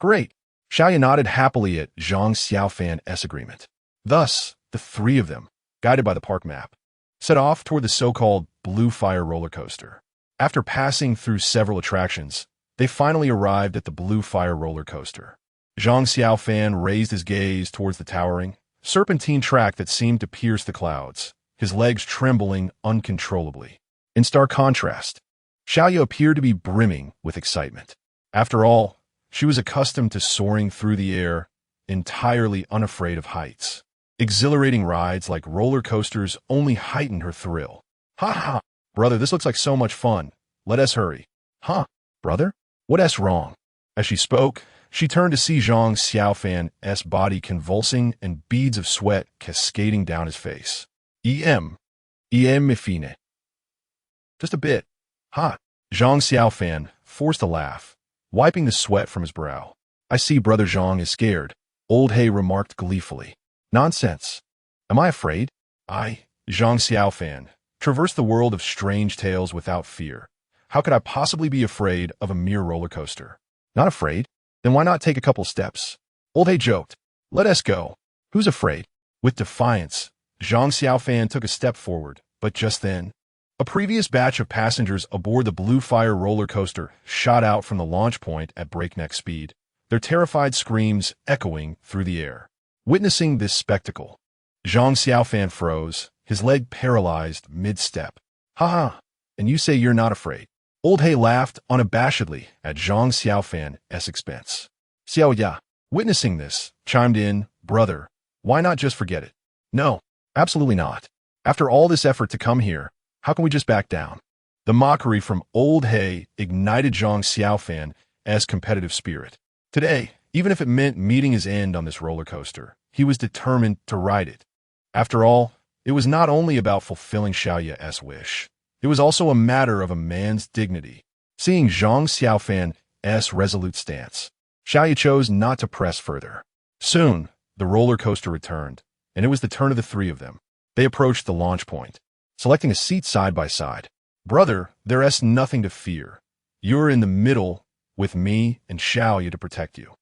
Great. Xiaoya nodded happily at Zhang Xiaofan's agreement. Thus, the three of them, guided by the park map, set off toward the so-called Blue Fire roller coaster. After passing through several attractions, they finally arrived at the Blue Fire roller coaster. Zhang Xiaofan raised his gaze towards the towering, serpentine track that seemed to pierce the clouds, his legs trembling uncontrollably. In stark contrast, Xiaoya appeared to be brimming with excitement. After all, she was accustomed to soaring through the air, entirely unafraid of heights. Exhilarating rides like roller coasters only heightened her thrill. Ha ha! Brother, this looks like so much fun. Let us hurry. Huh? Brother? What's wrong? As she spoke, she turned to see Zhang Xiaofan's body convulsing and beads of sweat cascading down his face. Mifine. Just a bit. Ha! Zhang Xiaofan forced a laugh, wiping the sweat from his brow. I see Brother Zhang is scared, Old He remarked gleefully. Nonsense. Am I afraid? I, Zhang Xiaofan, traverse the world of strange tales without fear. How could I possibly be afraid of a mere roller coaster? Not afraid? Then why not take a couple steps? Old He joked. Let us go. Who's afraid? With defiance, Zhang Xiaofan took a step forward, but just then, a previous batch of passengers aboard the Blue Fire roller coaster shot out from the launch point at breakneck speed, their terrified screams echoing through the air. Witnessing this spectacle, Zhang Xiaofan froze, his leg paralyzed mid-step. Ha ha, and you say you're not afraid. Old He laughed unabashedly at Zhang Xiaofan's expense. Xiao Ya, witnessing this, chimed in, brother, why not just forget it? No, absolutely not. After all this effort to come here, how can we just back down? The mockery from Old He ignited Zhang Xiaofan's competitive spirit. Today, even if it meant meeting his end on this roller coaster, he was determined to ride it. After all, it was not only about fulfilling Xiao Ya's wish. It was also a matter of a man's dignity. Seeing Zhang Xiaofan's resolute stance, Xiao Ya chose not to press further. Soon, the roller coaster returned, and it was the turn of the three of them. They approached the launch point, selecting a seat side by side. Brother, there's nothing to fear. You're in the middle with me and Xiao Ya to protect you.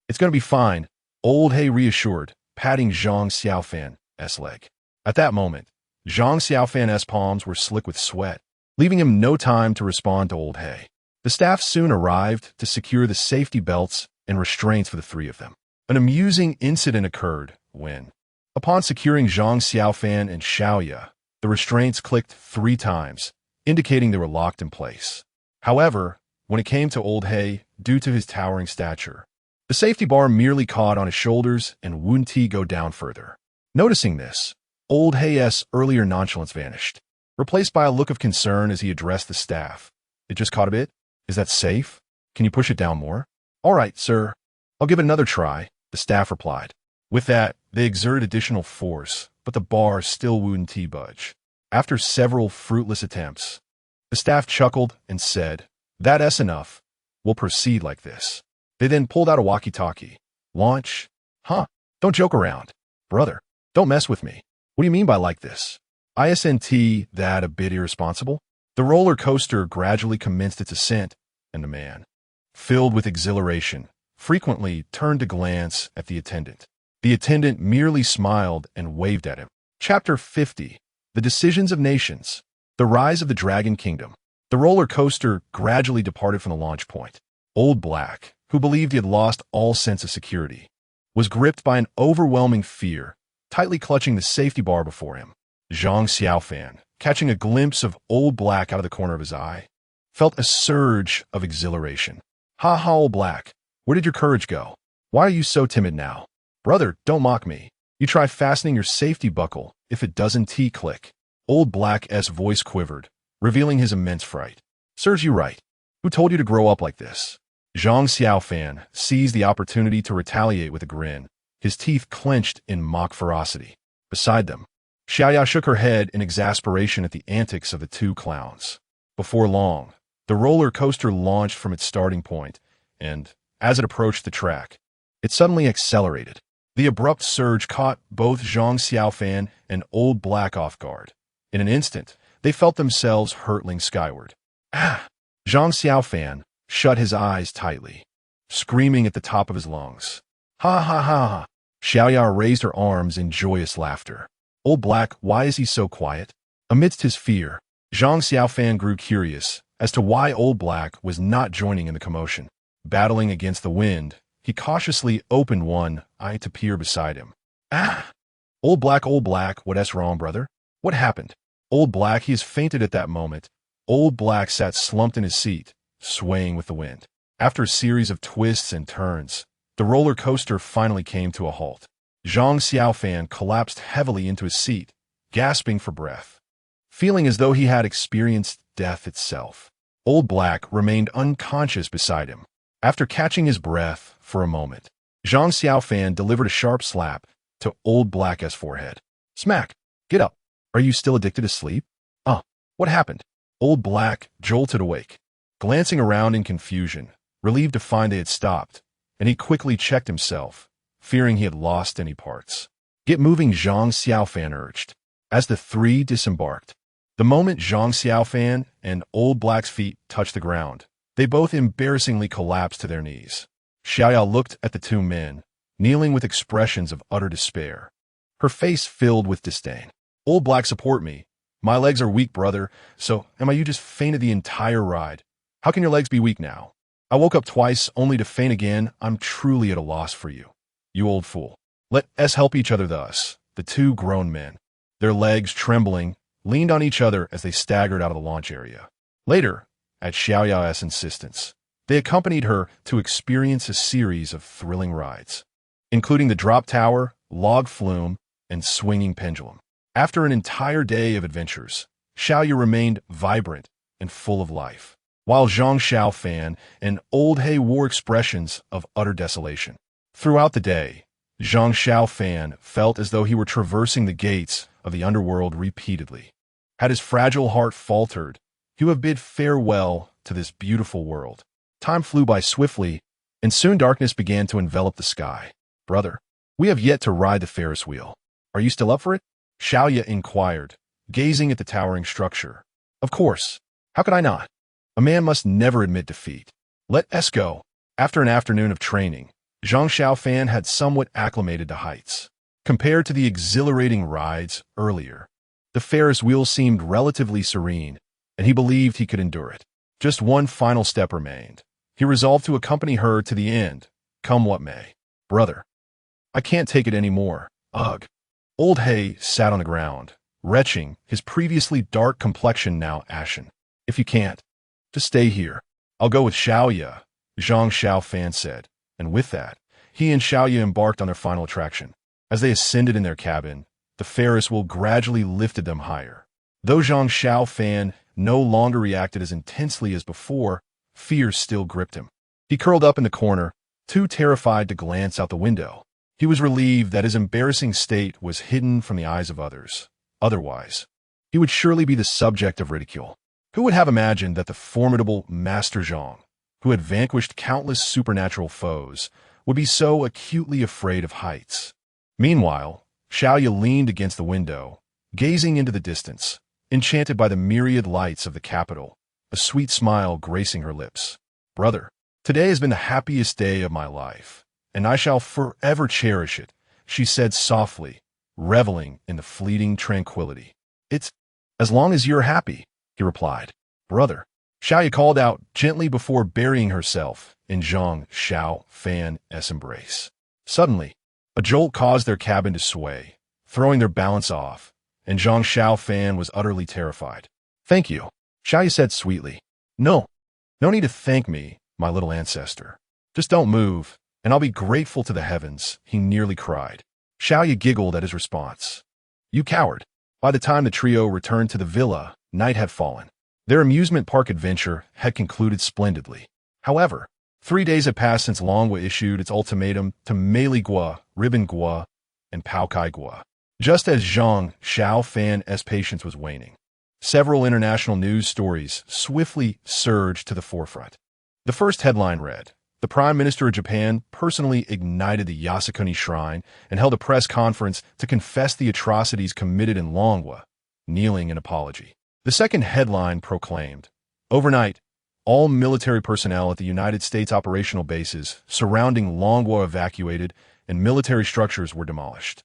It's going to be fine, Old He reassured, patting Zhang Xiaofan's leg. At that moment, Zhang Xiaofan's palms were slick with sweat, leaving him no time to respond to Old He. The staff soon arrived to secure the safety belts and restraints for the three of them. An amusing incident occurred when, upon securing Zhang Xiaofan and Xiao Ya, the restraints clicked 3 times, indicating they were locked in place. However, when it came to Old He, due to his towering stature, the safety bar merely caught on his shoulders and wouldn't go down further. Noticing this, Old He's earlier nonchalance vanished, replaced by a look of concern as he addressed the staff. It just caught a bit? Is that safe? Can you push it down more? All right, sir. I'll give it another try, the staff replied. With that, they exerted additional force, but the bar still wouldn't budge. After several fruitless attempts, the staff chuckled and said, That's enough. We'll proceed like this. They then pulled out a walkie-talkie. Launch? Huh? Don't joke around. Brother, don't mess with me. What do you mean by like this? Isn't that a bit irresponsible? The roller coaster gradually commenced its ascent, and the man, filled with exhilaration, frequently turned to glance at the attendant. The attendant merely smiled and waved at him. Chapter 50. The Decisions of Nations. The Rise of the Dragon Kingdom. The roller coaster gradually departed from the launch point. Old Black, who believed he had lost all sense of security, was gripped by an overwhelming fear, tightly clutching the safety bar before him. Zhang Xiaofan, catching a glimpse of Old Black out of the corner of his eye, felt a surge of exhilaration. Ha ha, Old Black, where did your courage go? Why are you so timid now? Brother, don't mock me. You try fastening your safety buckle if it doesn't click. Old Black's voice quivered, revealing his immense fright. Serves you right. Who told you to grow up like this? Zhang Xiaofan seized the opportunity to retaliate with a grin, his teeth clenched in mock ferocity. Beside them, Xiao Ya shook her head in exasperation at the antics of the two clowns. Before long, the roller coaster launched from its starting point, and, as it approached the track, it suddenly accelerated. The abrupt surge caught both Zhang Xiaofan and Old Black off guard. In an instant, they felt themselves hurtling skyward. Ah! Zhang Xiaofan shut his eyes tightly, screaming at the top of his lungs. Ha ha ha ha! Xiao Ya raised her arms in joyous laughter. Old Black, why is he so quiet? Amidst his fear, Zhang Xiaofan grew curious as to why Old Black was not joining in the commotion. Battling against the wind, he cautiously opened one eye to peer beside him. Ah! Old Black, what's wrong, brother? What happened? Old Black, he has fainted at that moment. Old Black sat slumped in his seat, swaying with the wind. After a series of twists and turns, the roller coaster finally came to a halt. Zhang Xiaofan collapsed heavily into his seat, gasping for breath, feeling as though he had experienced death itself. Old Black remained unconscious beside him. After catching his breath for a moment, Zhang Xiaofan delivered a sharp slap to Old Black's forehead. Smack! Get up! Are you still addicted to sleep? What happened? Old Black jolted awake. Glancing around in confusion, relieved to find they had stopped, and he quickly checked himself, fearing he had lost any parts. "Get moving," Zhang Xiaofan urged, as the three disembarked. The moment Zhang Xiaofan and Old Black's feet touched the ground, they both embarrassingly collapsed to their knees. Xiaoya looked at the two men, kneeling with expressions of utter despair, her face filled with disdain. "Old Black, support me. My legs are weak, brother, so you just fainted the entire ride. How can your legs be weak now? I woke up twice only to faint again. I'm truly at a loss for you. You old fool. Let us help each other thus." The two grown men, their legs trembling, leaned on each other as they staggered out of the launch area. Later, at Xiaoya's insistence, they accompanied her to experience a series of thrilling rides, including the drop tower, log flume, and swinging pendulum. After an entire day of adventures, Xiaoya remained vibrant and full of life, while Zhang Xiaofan and Old He wore expressions of utter desolation. Throughout the day, Zhang Xiaofan felt as though he were traversing the gates of the underworld repeatedly. Had his fragile heart faltered, he would have bid farewell to this beautiful world. Time flew by swiftly, and soon darkness began to envelop the sky. "Brother, we have yet to ride the Ferris wheel. Are you still up for it?" Xiaoya inquired, gazing at the towering structure. "Of course. How could I not? A man must never admit defeat. Let us go." After an afternoon of training, Zhang Xiaofan had somewhat acclimated to heights. Compared to the exhilarating rides earlier, the Ferris wheel seemed relatively serene, and he believed he could endure it. Just one final step remained. He resolved to accompany her to the end, come what may. "Brother, I can't take it any more. Ugh." Old He sat on the ground, retching, his previously dark complexion now ashen. "If you can't, just stay here. I'll go with Xiaoya," Zhang Xiaofan said, and with that, he and Xiaoya embarked on their final attraction. As they ascended in their cabin, the Ferris wheel gradually lifted them higher. Though Zhang Xiaofan no longer reacted as intensely as before, fear still gripped him. He curled up in the corner, too terrified to glance out the window. He was relieved that his embarrassing state was hidden from the eyes of others. Otherwise, he would surely be the subject of ridicule. Who would have imagined that the formidable Master Zhang, who had vanquished countless supernatural foes, would be so acutely afraid of heights? Meanwhile, Xiaoya leaned against the window, gazing into the distance, enchanted by the myriad lights of the capital, a sweet smile gracing her lips. "Brother, today has been the happiest day of my life, and I shall forever cherish it," she said softly, reveling in the fleeting tranquility. "It's as long as you're happy," he replied. "Brother," Xiaoya called out gently before burying herself in Zhang Xiaofan's embrace. Suddenly, a jolt caused their cabin to sway, throwing their balance off, and Zhang Xiaofan was utterly terrified. "Thank you," Xiaoya said sweetly. No need to thank me, my little ancestor. Just don't move, and I'll be grateful to the heavens," he nearly cried. Xiaoya giggled at his response. "You coward." By the time the trio returned to the villa, night had fallen. Their amusement park adventure had concluded splendidly. However, 3 days had passed since Longhua issued its ultimatum to Meili Gua, Ribbon Gua, and Pao Kai Gua. Just as Zhang Xiaofan's patience was waning, several international news stories swiftly surged to the forefront. The first headline read, "The Prime Minister of Japan personally ignited the Yasukuni Shrine and held a press conference to confess the atrocities committed in Longhua, kneeling in apology." The second headline proclaimed, "Overnight, all military personnel at the United States operational bases surrounding Longhua evacuated and military structures were demolished."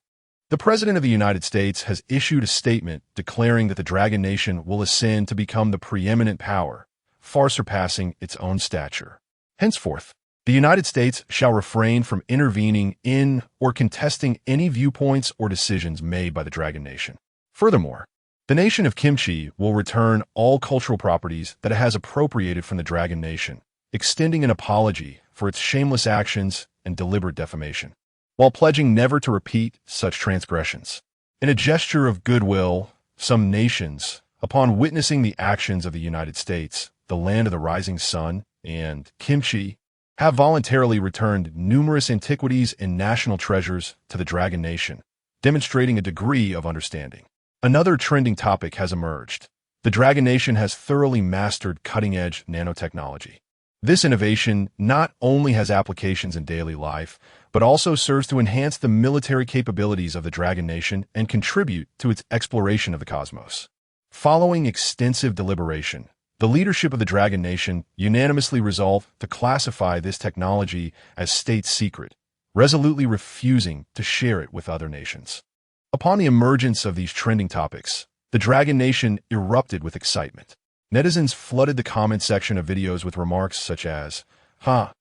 The President of the United States has issued a statement declaring that the Dragon Nation will ascend to become the preeminent power, far surpassing its own stature. Henceforth, the United States shall refrain from intervening in or contesting any viewpoints or decisions made by the Dragon Nation. Furthermore, the nation of Kimchi will return all cultural properties that it has appropriated from the Dragon Nation, extending an apology for its shameless actions and deliberate defamation, while pledging never to repeat such transgressions. In a gesture of goodwill, some nations, upon witnessing the actions of the United States, the land of the rising sun, and Kimchi, have voluntarily returned numerous antiquities and national treasures to the Dragon Nation, demonstrating a degree of understanding. Another trending topic has emerged. The Dragon Nation has thoroughly mastered cutting-edge nanotechnology. This innovation not only has applications in daily life, but also serves to enhance the military capabilities of the Dragon Nation and contribute to its exploration of the cosmos. Following extensive deliberation, the leadership of the Dragon Nation unanimously resolved to classify this technology as state secret, resolutely refusing to share it with other nations. Upon the emergence of these trending topics, the Dragon Nation erupted with excitement. Netizens flooded the comment section of videos with remarks such as, how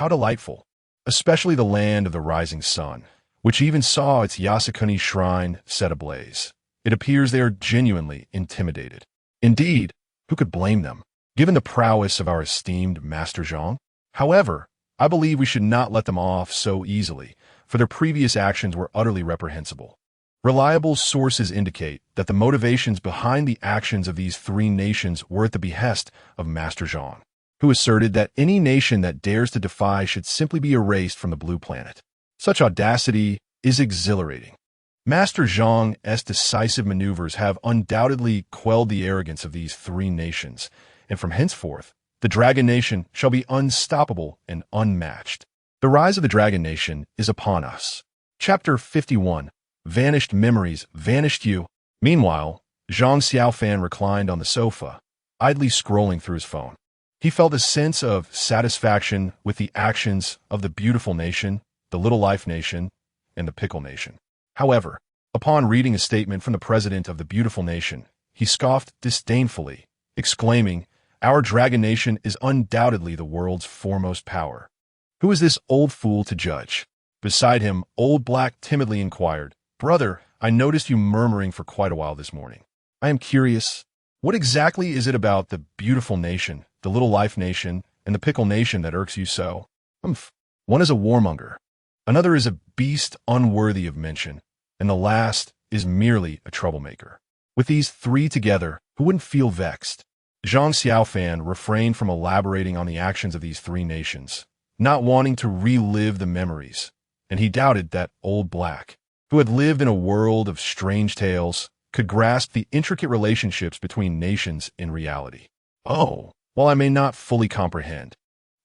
delightful, especially the land of the rising sun, which even saw its Yasukuni shrine set ablaze. It appears they are genuinely intimidated. Indeed, who could blame them, given the prowess of our esteemed Master Zhang? However, I believe we should not let them off so easily, for their previous actions were utterly reprehensible. Reliable sources indicate that the motivations behind the actions of these three nations were at the behest of Master Zhang, who asserted that any nation that dares to defy should simply be erased from the blue planet. Such audacity is exhilarating. Master Zhang's decisive maneuvers have undoubtedly quelled the arrogance of these three nations, and from henceforth, the Dragon Nation shall be unstoppable and unmatched. The rise of the Dragon Nation is upon us. Chapter 51. Vanished memories, vanished you. Meanwhile, Zhang Xiaofan reclined on the sofa, idly scrolling through his phone. He felt a sense of satisfaction with the actions of the beautiful nation, the little life nation, and the pickle nation. However, upon reading a statement from the president of the beautiful nation, he scoffed disdainfully, exclaiming, "Our Dragon Nation is undoubtedly the world's foremost power. Who is this old fool to judge?" Beside him, Old Black timidly inquired, "Brother, I noticed you murmuring for quite a while this morning. I am curious, what exactly is it about the beautiful nation, the little life nation, and the pickle nation that irks you so?" One is a warmonger, another is a beast unworthy of mention, and the last is merely a troublemaker. With these three together, who wouldn't feel vexed? Zhang Xiaofan refrained from elaborating on the actions of these three nations, not wanting to relive the memories, and he doubted that Old Black, who had lived in a world of strange tales, could grasp the intricate relationships between nations in reality. "Oh, while I may not fully comprehend,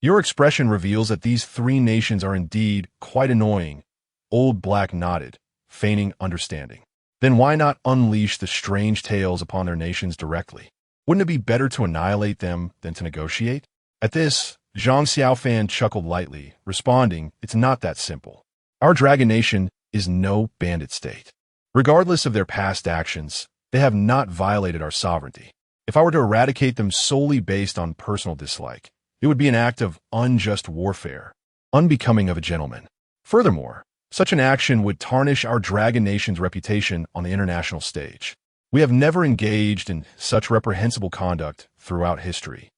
your expression reveals that these three nations are indeed quite annoying." Old Black nodded, feigning understanding. "Then why not unleash the strange tales upon their nations directly? Wouldn't it be better to annihilate them than to negotiate?" At this, Zhang Xiaofan chuckled lightly, responding, "It's not that simple. Our Dragon Nation is no bandit state. Regardless of their past actions, they have not violated our sovereignty. If I were to eradicate them solely based on personal dislike, it would be an act of unjust warfare, unbecoming of a gentleman. Furthermore, such an action would tarnish our Dragon Nation's reputation on the international stage. We have never engaged in such reprehensible conduct throughout history.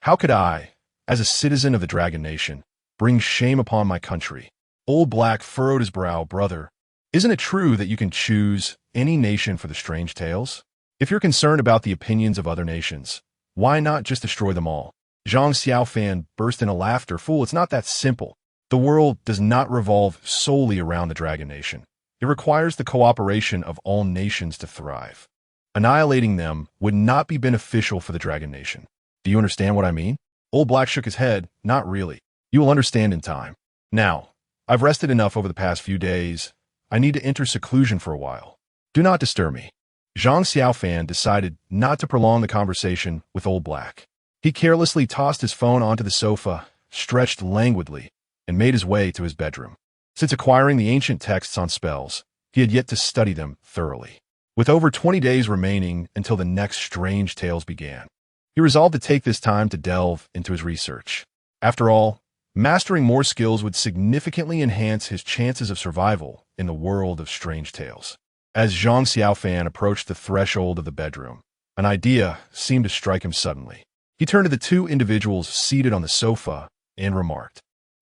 How could I, as a citizen of the Dragon Nation, bring shame upon my country?" Old Black furrowed his brow. "Brother, isn't it true that you can choose any nation for the strange tales? If you're concerned about the opinions of other nations, why not just destroy them all?" Zhang Xiaofan burst into laughter. "Fool, it's not that simple. The world does not revolve solely around the Dragon Nation. It requires the cooperation of all nations to thrive. Annihilating them would not be beneficial for the Dragon Nation. Do you understand what I mean?" Old Black shook his head. "Not really. You will understand in time. Now, I've rested enough over the past few days. I need to enter seclusion for a while. Do not disturb me." Zhang Xiaofan decided not to prolong the conversation with Old Black. He carelessly tossed his phone onto the sofa, stretched languidly, and made his way to his bedroom. Since acquiring the ancient texts on spells, he had yet to study them thoroughly. With over 20 days remaining until the next strange tales began, he resolved to take this time to delve into his research. After all, mastering more skills would significantly enhance his chances of survival in the world of strange tales. As Zhang Xiaofan approached the threshold of the bedroom, an idea seemed to strike him suddenly. He turned to the two individuals seated on the sofa and remarked,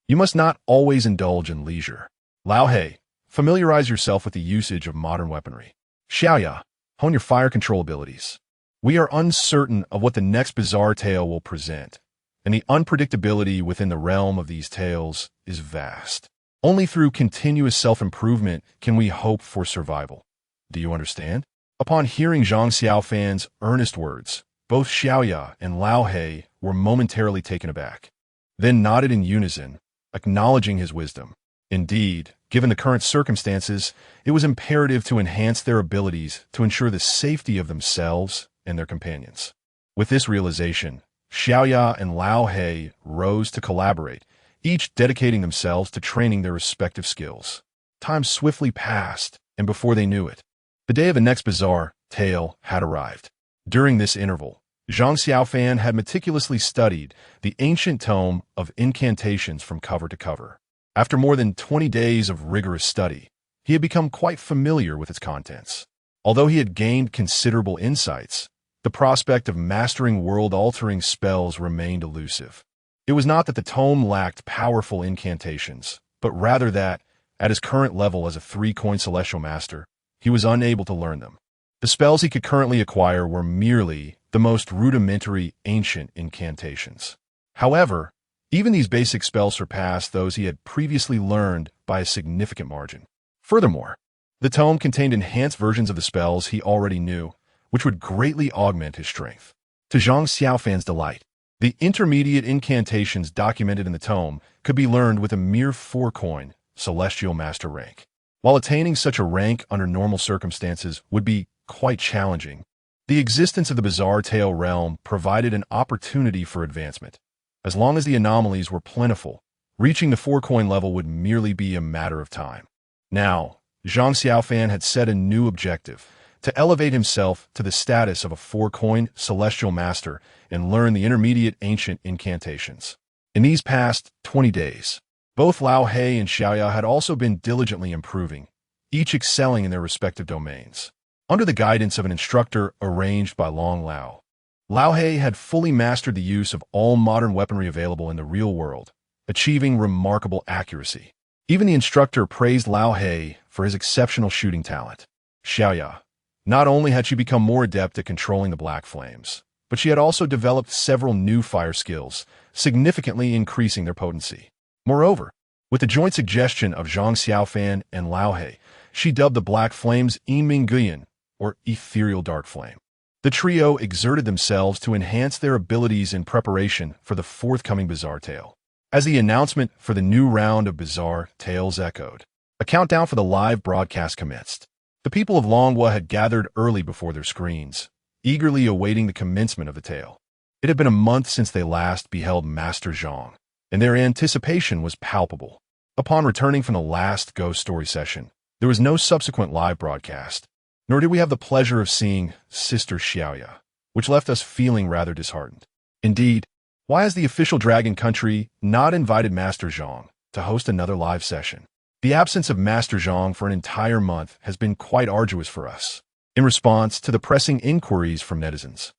"You must not always indulge in leisure. Lao He, familiarize yourself with the usage of modern weaponry. Xiaoya, hone your fire control abilities. We are uncertain of what the next bizarre tale will present, and the unpredictability within the realm of these tales is vast. Only through continuous self-improvement can we hope for survival. Do you understand?" Upon hearing Zhang Xiaofan's earnest words, both Xiaoya and Lao He were momentarily taken aback. then nodded in unison, acknowledging his wisdom. Indeed, given the current circumstances, it was imperative to enhance their abilities to ensure the safety of themselves and their companions. With this realization, Xiaoya and Lao He rose to collaborate, each dedicating themselves to training their respective skills. Time swiftly passed, and before they knew it, the day of the next bizarre tale had arrived. During this interval, Zhang Xiaofan had meticulously studied the ancient tome of incantations from cover to cover. After more than 20 days of rigorous study, he had become quite familiar with its contents. Although he had gained considerable insights, the prospect of mastering world-altering spells remained elusive. It was not that the tome lacked powerful incantations, but rather that, at his current level as a 3-coin celestial master, he was unable to learn them. The spells he could currently acquire were merely the most rudimentary ancient incantations. However, even these basic spells surpassed those he had previously learned by a significant margin. Furthermore, the tome contained enhanced versions of the spells he already knew, which would greatly augment his strength. To Zhang Xiaofan's delight, the intermediate incantations documented in the tome could be learned with a mere 4-coin celestial master rank. While attaining such a rank under normal circumstances would be quite challenging, the existence of the bizarre tale realm provided an opportunity for advancement. As long as the anomalies were plentiful, reaching the 4-coin level would merely be a matter of time. Now, Zhang Xiaofan had set a new objective: to elevate himself to the status of a 4-coin celestial master and learn the intermediate ancient incantations. In these past 20 days, both Lao He and Xiaoya had also been diligently improving, each excelling in their respective domains. Under the guidance of an instructor arranged by Long Lao, Lao He had fully mastered the use of all modern weaponry available in the real world, achieving remarkable accuracy. Even the instructor praised Lao He for his exceptional shooting talent. Xiaoya, not only had she become more adept at controlling the black flames, but she had also developed several new fire skills, significantly increasing their potency. Moreover, with the joint suggestion of Zhang Xiaofan and Lao He, she dubbed the black flames Yiming Guyan, or ethereal dark flame. The trio exerted themselves to enhance their abilities in preparation for the forthcoming bizarre tale. As the announcement for the new round of bizarre tales echoed, a countdown for the live broadcast commenced. The people of Longhua had gathered early before their screens, eagerly awaiting the commencement of the tale. It had been a month since they last beheld Master Zhang, and their anticipation was palpable. Upon returning from the last ghost story session, there was no subsequent live broadcast, nor did we have the pleasure of seeing Sister Xiaoya, which left us feeling rather disheartened. Indeed, why has the official Dragon Country not invited Master Zhang to host another live session? The absence of Master Zhang for an entire month has been quite arduous for us. In response to the pressing inquiries from netizens,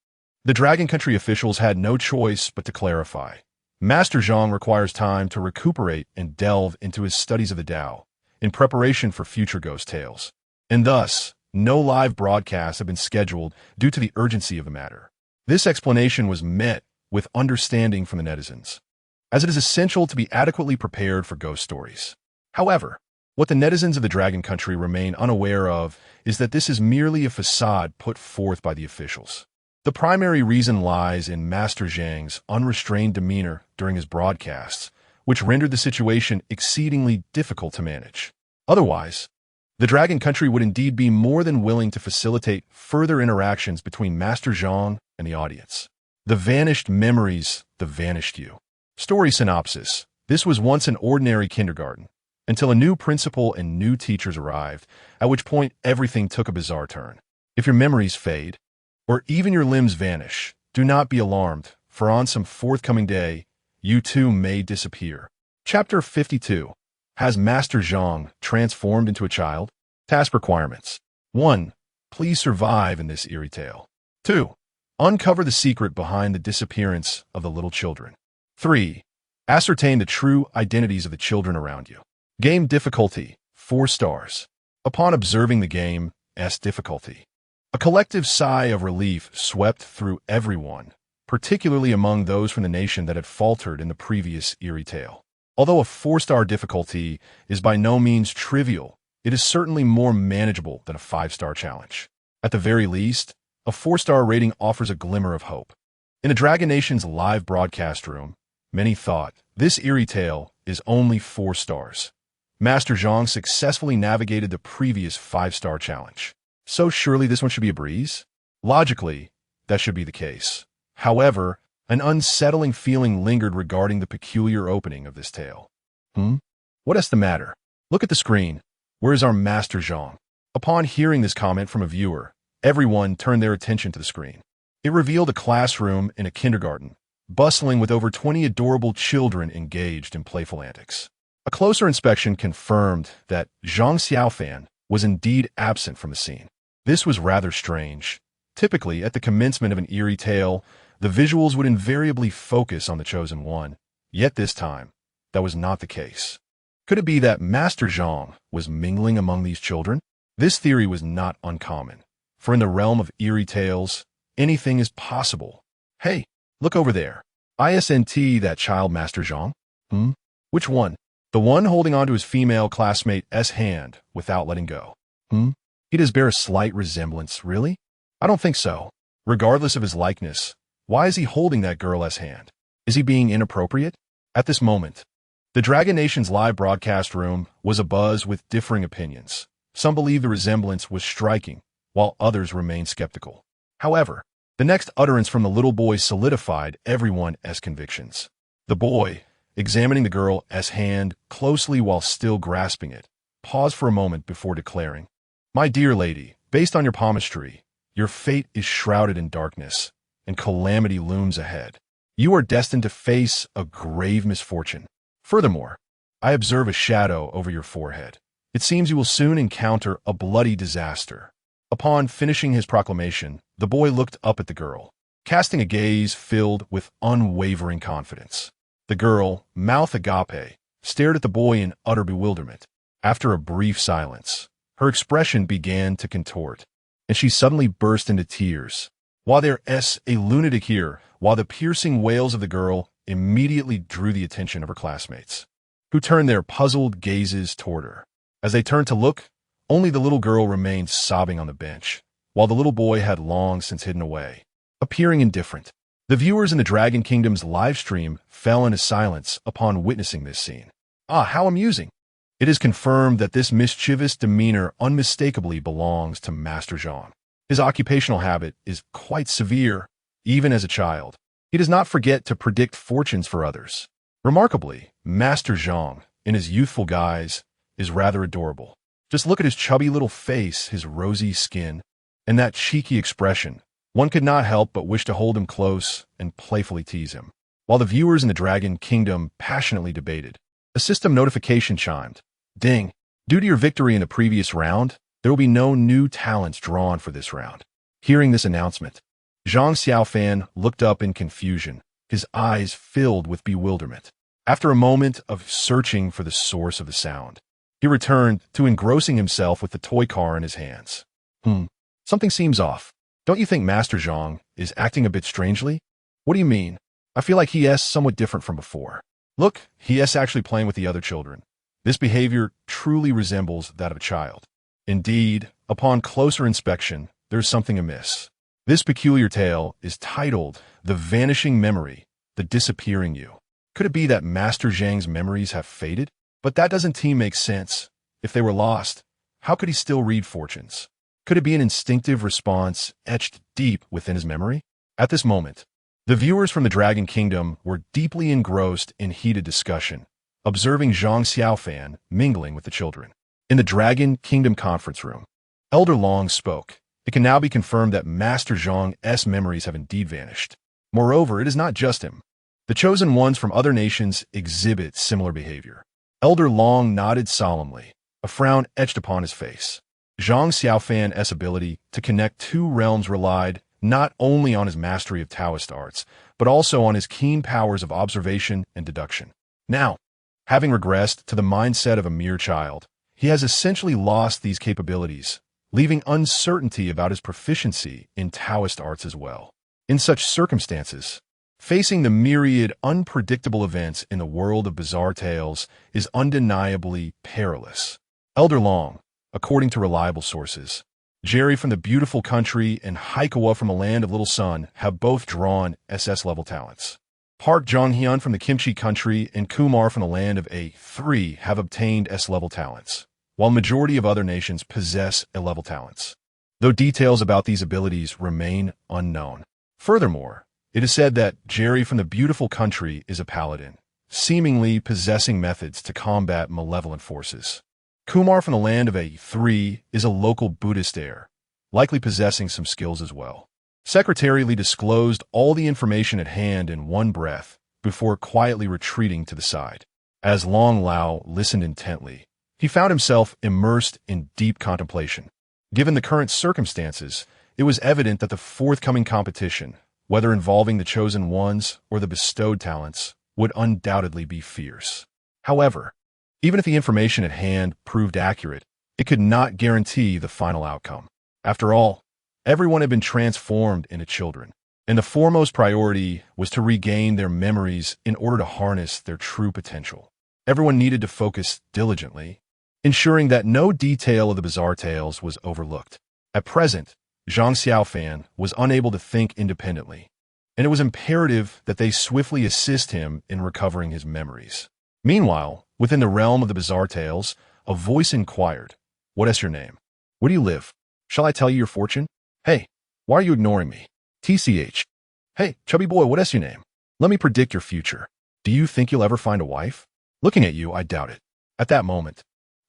the Dragon Country officials had no choice but to clarify. Master Zhang requires time to recuperate and delve into his studies of the Tao in preparation for future ghost tales, and thus, no live broadcasts have been scheduled due to the urgency of the matter. This explanation was met with understanding from the netizens, as it is essential to be adequately prepared for ghost stories. However, what the netizens of the Dragon Country remain unaware of is that this is merely a facade put forth by the officials. The primary reason lies in Master Zhang's unrestrained demeanor during his broadcasts, which rendered the situation exceedingly difficult to manage. Otherwise, the Dragon Country would indeed be more than willing to facilitate further interactions between Master Zhang and the audience. The vanished memories, the vanished you. Story synopsis. This was once an ordinary kindergarten, until a new principal and new teachers arrived, at which point everything took a bizarre turn. If your memories fade, or even your limbs vanish, do not be alarmed, for on some forthcoming day, you too may disappear. Chapter 52. Has Master Zhang transformed into a child? Task requirements. 1. Please survive in this eerie tale. 2. Uncover the secret behind the disappearance of the little children. 3. Ascertain the true identities of the children around you. Game difficulty, 4 stars. Upon observing the game's difficulty, a collective sigh of relief swept through everyone, particularly among those from the nation that had faltered in the previous eerie tale. Although a 4-star difficulty is by no means trivial, it is certainly more manageable than a 5-star challenge. At the very least, a 4-star rating offers a glimmer of hope. In the Dragon Nation's live broadcast room, many thought, this eerie tale is only 4 stars. Master Zhang successfully navigated the previous 5-star challenge. So surely this one should be a breeze? Logically, that should be the case. However, an unsettling feeling lingered regarding the peculiar opening of this tale. What is the matter? Look at the screen. Where is our Master Zhang? Upon hearing this comment from a viewer, everyone turned their attention to the screen. It revealed a classroom in a kindergarten, bustling with over 20 adorable children engaged in playful antics. A closer inspection confirmed that Zhang Xiaofan was indeed absent from the scene. This was rather strange. Typically, at the commencement of an eerie tale, the visuals would invariably focus on the chosen one. Yet this time, that was not the case. Could it be that Master Zhang was mingling among these children? This theory was not uncommon, for in the realm of eerie tales, anything is possible. Hey, look over there. Isn't that child Master Zhang? Which one? The one holding onto his female classmate's hand without letting go. He does bear a slight resemblance, really? I don't think so. Regardless of his likeness, why is he holding that girl's hand? Is he being inappropriate? At this moment, the Dragon Nation's live broadcast room was abuzz with differing opinions. Some believed the resemblance was striking, while others remained skeptical. However, the next utterance from the little boy solidified everyone's convictions. The boy, examining the girl's hand closely while still grasping it, paused for a moment before declaring, "My dear lady, based on your palmistry, your fate is shrouded in darkness, and calamity looms ahead. You are destined to face a grave misfortune. Furthermore, I observe a shadow over your forehead. It seems you will soon encounter a bloody disaster." Upon finishing his proclamation, the boy looked up at the girl, casting a gaze filled with unwavering confidence. The girl, mouth agape, stared at the boy in utter bewilderment. After a brief silence, her expression began to contort, and she suddenly burst into tears. While there's a lunatic here, while the piercing wails of the girl immediately drew the attention of her classmates, who turned their puzzled gazes toward her. As they turned to look, only the little girl remained sobbing on the bench, while the little boy had long since hidden away, appearing indifferent. The viewers in the Dragon Kingdom's live stream fell into silence upon witnessing this scene. How amusing! It is confirmed that this mischievous demeanor unmistakably belongs to Master Zhang. His occupational habit is quite severe, even as a child. He does not forget to predict fortunes for others. Remarkably, Master Zhang, in his youthful guise, is rather adorable. Just look at his chubby little face, his rosy skin, and that cheeky expression. One could not help but wish to hold him close and playfully tease him. While the viewers in the Dragon Kingdom passionately debated, a system notification chimed. Ding! Due to your victory in the previous round, there will be no new talents drawn for this round. Hearing this announcement, Zhang Xiaofan looked up in confusion, his eyes filled with bewilderment. After a moment of searching for the source of the sound, he returned to engrossing himself with the toy car in his hands. Something seems off. Don't you think Master Zhang is acting a bit strangely? What do you mean? I feel like he is somewhat different from before. Look, he is actually playing with the other children. This behavior truly resembles that of a child. Indeed, upon closer inspection, there's something amiss. This peculiar tale is titled The Vanishing Memory, The Disappearing You. Could it be that Master Zhang's memories have faded? But that doesn't make sense. If they were lost, how could he still read fortunes? Could it be an instinctive response etched deep within his memory? At this moment, the viewers from the Dragon Kingdom were deeply engrossed in heated discussion, observing Zhang Xiaofan mingling with the children. In the Dragon Kingdom conference room, Elder Long spoke. It can now be confirmed that Master Zhang's memories have indeed vanished. Moreover, it is not just him. The chosen ones from other nations exhibit similar behavior. Elder Long nodded solemnly, a frown etched upon his face. Zhang Xiaofan's ability to connect 2 realms relied not only on his mastery of Taoist arts, but also on his keen powers of observation and deduction. Now, having regressed to the mindset of a mere child, he has essentially lost these capabilities, leaving uncertainty about his proficiency in Taoist arts as well. In such circumstances, facing the myriad unpredictable events in the world of bizarre tales is undeniably perilous. Elder Long, according to reliable sources, Jerry from the beautiful country and Haikawa from the land of Little Sun have both drawn SS-level talents. Park Jong-hyun from the Kimchi country and Kumar from the land of A3 have obtained S-level talents, while majority of other nations possess A-level talents, though details about these abilities remain unknown. Furthermore, it is said that Jerry from the beautiful country is a paladin, seemingly possessing methods to combat malevolent forces. Kumar from the land of A3 is a local Buddhist heir, likely possessing some skills as well. Secretary Lee disclosed all the information at hand in one breath before quietly retreating to the side. As Long Lao listened intently, he found himself immersed in deep contemplation. Given the current circumstances, it was evident that the forthcoming competition, whether involving the chosen ones or the bestowed talents, would undoubtedly be fierce. However, even if the information at hand proved accurate, it could not guarantee the final outcome. After all, everyone had been transformed into children, and the foremost priority was to regain their memories in order to harness their true potential. Everyone needed to focus diligently, ensuring that no detail of the bizarre tales was overlooked. At present, Zhang Xiaofan was unable to think independently, and it was imperative that they swiftly assist him in recovering his memories. Meanwhile, within the realm of the bizarre tales, a voice inquired, "What is your name? Where do you live? Shall I tell you your fortune? Hey, why are you ignoring me? TCH. Hey, chubby boy, what is your name? Let me predict your future. Do you think you'll ever find a wife? Looking at you, I doubt it." At that moment,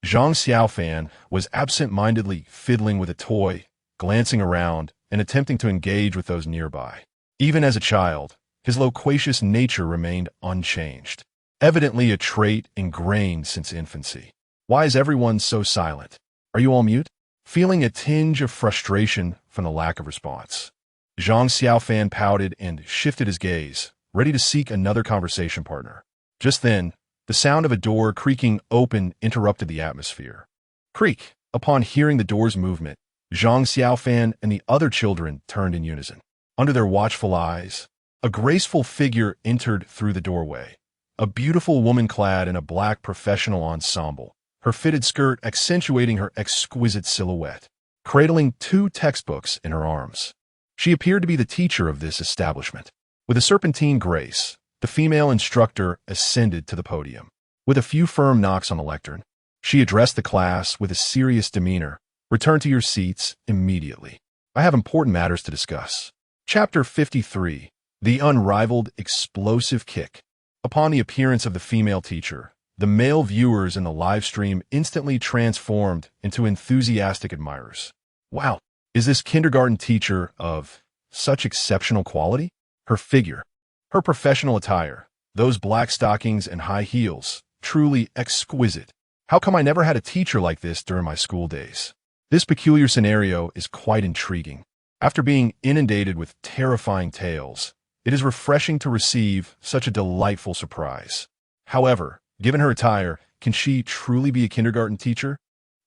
Zhang Xiaofan was absent-mindedly fiddling with a toy, glancing around, and attempting to engage with those nearby. Even as a child, his loquacious nature remained unchanged, evidently a trait ingrained since infancy. Why is everyone so silent? Are you all mute? Feeling a tinge of frustration from the lack of response, Zhang Xiaofan pouted and shifted his gaze, ready to seek another conversation partner. Just then, the sound of a door creaking open interrupted the atmosphere. Creak! Upon hearing the door's movement, Zhang Xiaofan and the other children turned in unison. Under their watchful eyes, a graceful figure entered through the doorway, a beautiful woman clad in a black professional ensemble, her fitted skirt accentuating her exquisite silhouette, cradling 2 textbooks in her arms. She appeared to be the teacher of this establishment. With a serpentine grace, the female instructor ascended to the podium. With a few firm knocks on the lectern, she addressed the class with a serious demeanor. "Return to your seats immediately. I have important matters to discuss." Chapter 53. The Unrivaled Explosive Kick. Upon the appearance of the female teacher, the male viewers in the live stream instantly transformed into enthusiastic admirers. Wow, is this kindergarten teacher of such exceptional quality? Her figure, her professional attire, those black stockings and high heels, truly exquisite. How come I never had a teacher like this during my school days? This peculiar scenario is quite intriguing. After being inundated with terrifying tales, it is refreshing to receive such a delightful surprise. However, given her attire, can she truly be a kindergarten teacher?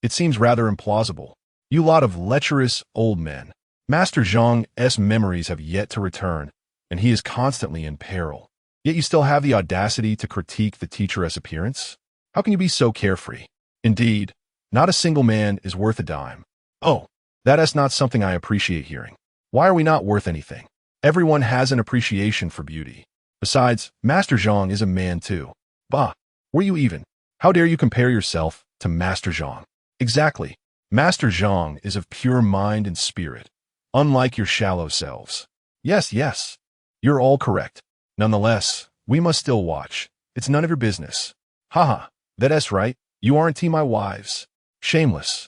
It seems rather implausible. You lot of lecherous old men. Master Zhang's memories have yet to return, and he is constantly in peril. Yet you still have the audacity to critique the teacher's appearance? How can you be so carefree? Indeed, not a single man is worth a dime. Oh, that is not something I appreciate hearing. Why are we not worth anything? Everyone has an appreciation for beauty. Besides, Master Zhang is a man too. Bah, were you even? How dare you compare yourself to Master Zhang? Exactly. Master Zhang is of pure mind and spirit, unlike your shallow selves. Yes, you're all correct. Nonetheless, we must still watch. It's none of your business. Haha, that's right. You aren't my wives. Shameless.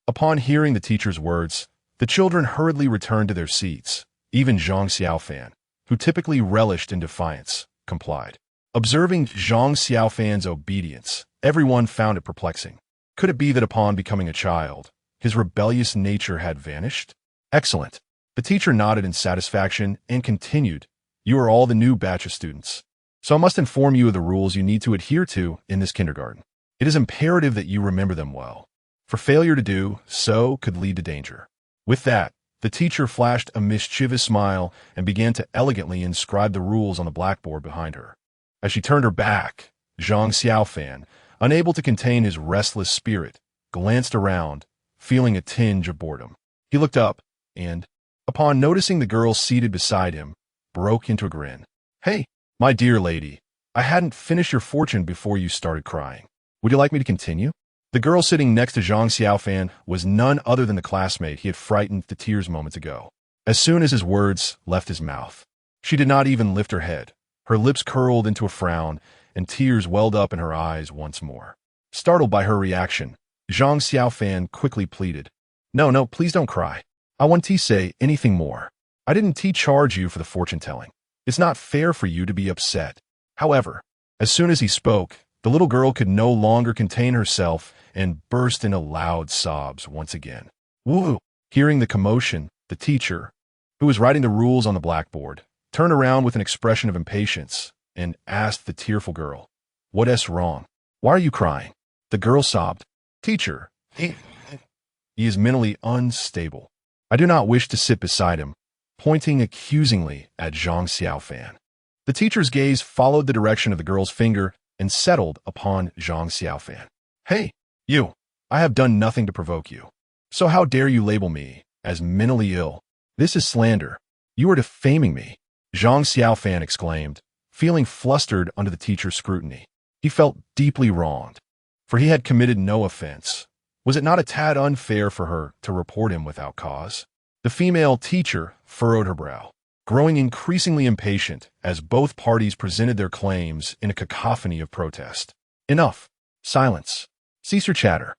Upon hearing the teacher's words, the children hurriedly returned to their seats. Even Zhang Xiaofan, who typically relished in defiance, complied. Observing Zhang Xiaofan's obedience, everyone found it perplexing. Could it be that upon becoming a child, his rebellious nature had vanished? Excellent. The teacher nodded in satisfaction and continued, "You are all the new batch of students. So I must inform you of the rules you need to adhere to in this kindergarten. It is imperative that you remember them well, for failure to do so could lead to danger." With that, the teacher flashed a mischievous smile and began to elegantly inscribe the rules on the blackboard behind her. As she turned her back, Zhang Xiaofan, unable to contain his restless spirit, glanced around, feeling a tinge of boredom. He looked up and, upon noticing the girl seated beside him, broke into a grin. "Hey, My dear lady, I hadn't finished your fortune before you started crying. Would you like me to continue? The girl sitting next to Zhang Xiaofan was none other than the classmate he had frightened to tears moments ago. As soon as his words left his mouth, she did not even lift her head. Her lips curled into a frown, and tears welled up in her eyes once more. Startled by her reaction, Zhang Xiaofan quickly pleaded, No, please don't cry. I won't say anything more. I didn't charge you for the fortune-telling. It's not fair for you to be upset. However, as soon as he spoke, the little girl could no longer contain herself and burst into loud sobs once again. Woo! Hearing the commotion, the teacher, who was writing the rules on the blackboard, turned around with an expression of impatience and asked the tearful girl, What's wrong? Why are you crying? The girl sobbed, Teacher, he is mentally unstable. I do not wish to sit beside him, pointing accusingly at Zhang Xiaofan. The teacher's gaze followed the direction of the girl's finger and settled upon Zhang Xiaofan. Hey, you! I have done nothing to provoke you. So how dare you label me as mentally ill? This is slander. You are defaming me. Zhang Xiaofan exclaimed, feeling flustered under the teacher's scrutiny. He felt deeply wronged, for he had committed no offense. Was it not a tad unfair for her to report him without cause? The female teacher furrowed her brow, growing increasingly impatient as both parties presented their claims in a cacophony of protest. Enough. Silence. Cease your chatter.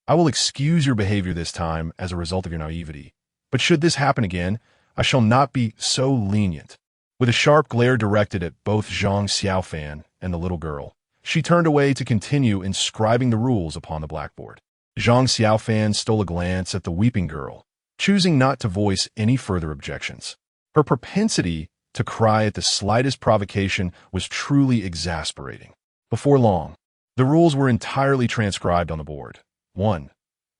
I will excuse your behavior this time as a result of your naivety, but should this happen again, I shall not be so lenient. With a sharp glare directed at both Zhang Xiaofan and the little girl, she turned away to continue inscribing the rules upon the blackboard. Zhang Xiaofan stole a glance at the weeping girl, choosing not to voice any further objections. Her propensity to cry at the slightest provocation was truly exasperating. Before long, the rules were entirely transcribed on the board. 1.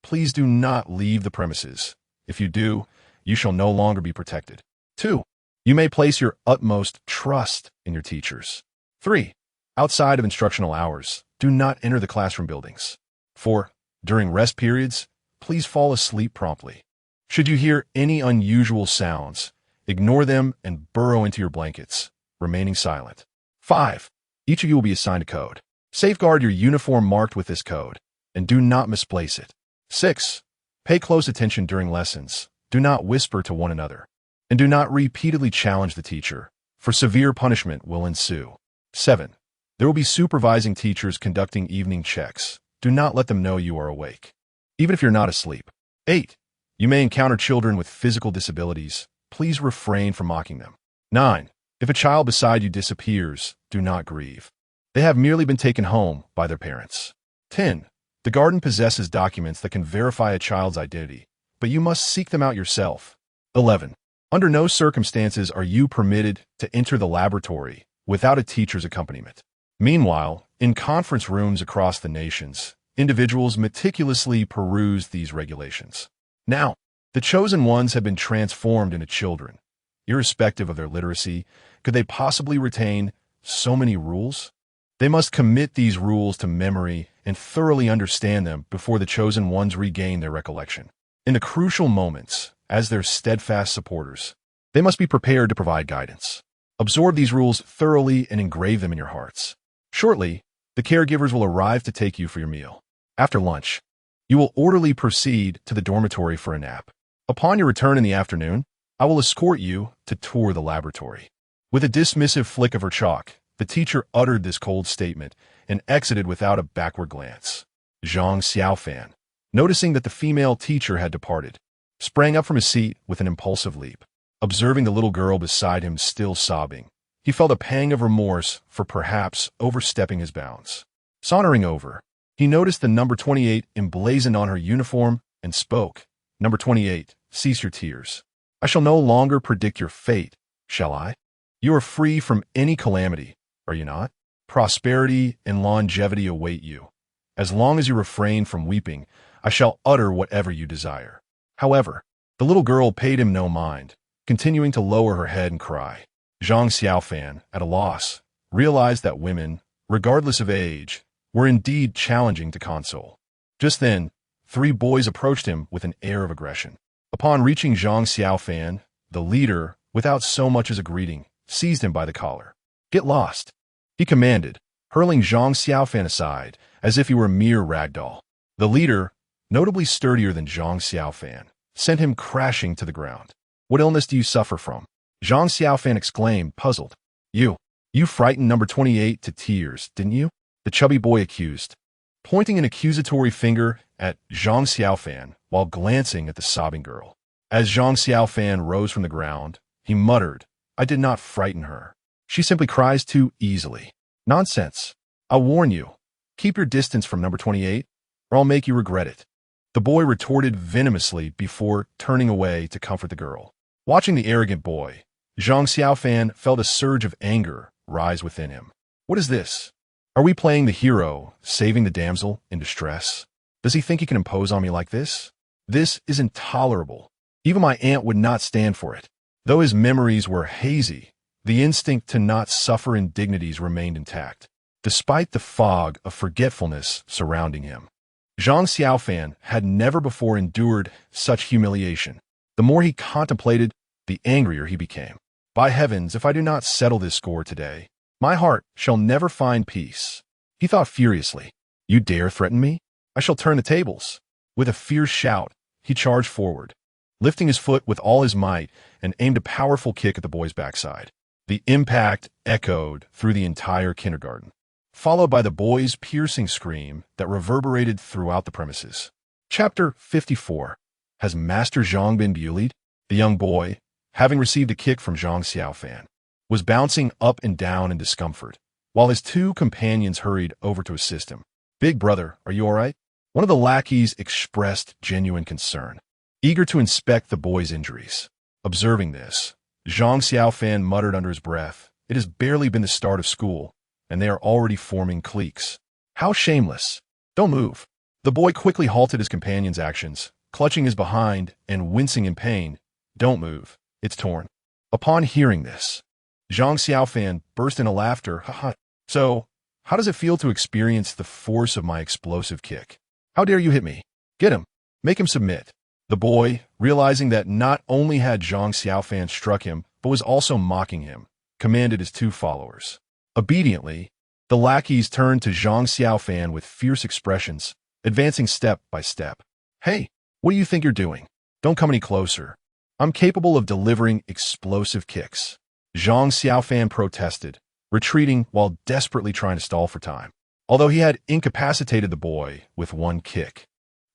Please do not leave the premises. If you do, you shall no longer be protected. 2. You may place your utmost trust in your teachers. 3. Outside of instructional hours, do not enter the classroom buildings. 4. During rest periods, please fall asleep promptly. Should you hear any unusual sounds, ignore them and burrow into your blankets, remaining silent. 5. Each of you will be assigned a code. Safeguard your uniform marked with this code, and do not misplace it. 6. Pay close attention during lessons. Do not whisper to one another, and do not repeatedly challenge the teacher, for severe punishment will ensue. 7. There will be supervising teachers conducting evening checks. Do not let them know you are awake, even if you're not asleep. 8. You may encounter children with physical disabilities. Please refrain from mocking them. 9. If a child beside you disappears, do not grieve. They have merely been taken home by their parents. 10. The garden possesses documents that can verify a child's identity, but you must seek them out yourself. 11. Under no circumstances are you permitted to enter the laboratory without a teacher's accompaniment. Meanwhile, in conference rooms across the nations, individuals meticulously peruse these regulations. Now, the chosen ones have been transformed into children. Irrespective of their literacy, could they possibly retain so many rules? They must commit these rules to memory and thoroughly understand them before the chosen ones regain their recollection. In the crucial moments, as their steadfast supporters, they must be prepared to provide guidance. Absorb these rules thoroughly and engrave them in your hearts. Shortly, the caregivers will arrive to take you for your meal. After lunch, you will orderly proceed to the dormitory for a nap. Upon your return in the afternoon, I will escort you to tour the laboratory. With a dismissive flick of her chalk, the teacher uttered this cold statement and exited without a backward glance. Zhang Xiaofan, noticing that the female teacher had departed, sprang up from his seat with an impulsive leap. Observing the little girl beside him still sobbing, he felt a pang of remorse for perhaps overstepping his bounds. Sauntering over, he noticed the number 28 emblazoned on her uniform and spoke. Number 28, cease your tears. I shall no longer predict your fate, shall I? You are free from any calamity, are you not? Prosperity and longevity await you. As long as you refrain from weeping, I shall utter whatever you desire. However, the little girl paid him no mind, continuing to lower her head and cry. Zhang Xiaofan, at a loss, realized that women, regardless of age, were indeed challenging to console. Just then, 3 boys approached him with an air of aggression. Upon reaching Zhang Xiaofan, the leader, without so much as a greeting, seized him by the collar. Get lost, he commanded, hurling Zhang Xiaofan aside as if he were a mere ragdoll. The leader, notably sturdier than Zhang Xiaofan, sent him crashing to the ground. What illness do you suffer from? Zhang Xiaofan exclaimed, puzzled. You frightened number 28 to tears, didn't you? The chubby boy accused, pointing an accusatory finger at Zhang Xiaofan while glancing at the sobbing girl. As Zhang Xiaofan rose from the ground, he muttered, I did not frighten her. She simply cries too easily. Nonsense. I'll warn you. Keep your distance from number 28, or I'll make you regret it. The boy retorted venomously before turning away to comfort the girl. Watching the arrogant boy, Zhang Xiaofan felt a surge of anger rise within him. What is this? Are we playing the hero, saving the damsel in distress? Does he think he can impose on me like this? This is intolerable. Even my aunt would not stand for it. Though his memories were hazy, the instinct to not suffer indignities remained intact, despite the fog of forgetfulness surrounding him. Zhang Xiaofan had never before endured such humiliation. The more he contemplated, the angrier he became. By heavens, if I do not settle this score today, my heart shall never find peace. He thought furiously. You dare threaten me? I shall turn the tables. With a fierce shout, he charged forward, lifting his foot with all his might and aimed a powerful kick at the boy's backside. The impact echoed through the entire kindergarten, followed by the boy's piercing scream that reverberated throughout the premises. Chapter 54. Has Master Zhang been bullied? The young boy, having received a kick from Zhang Xiaofan, was bouncing up and down in discomfort, while his two companions hurried over to assist him. Big brother, are you all right? One of the lackeys expressed genuine concern, eager to inspect the boy's injuries. Observing this, Zhang Xiaofan muttered under his breath, it has barely been the start of school, and they are already forming cliques. How shameless. Don't move. The boy quickly halted his companion's actions, clutching his behind and wincing in pain. Don't move. It's torn. Upon hearing this, Zhang Xiaofan burst into laughter. Haha. So, how does it feel to experience the force of my explosive kick? How dare you hit me? Get him. Make him submit. The boy, realizing that not only had Zhang Xiaofan struck him, but was also mocking him, commanded his two followers. Obediently, the lackeys turned to Zhang Xiaofan with fierce expressions, advancing step by step. Hey, what do you think you're doing? Don't come any closer. I'm capable of delivering explosive kicks. Zhang Xiaofan protested, retreating while desperately trying to stall for time. Although he had incapacitated the boy with one kick,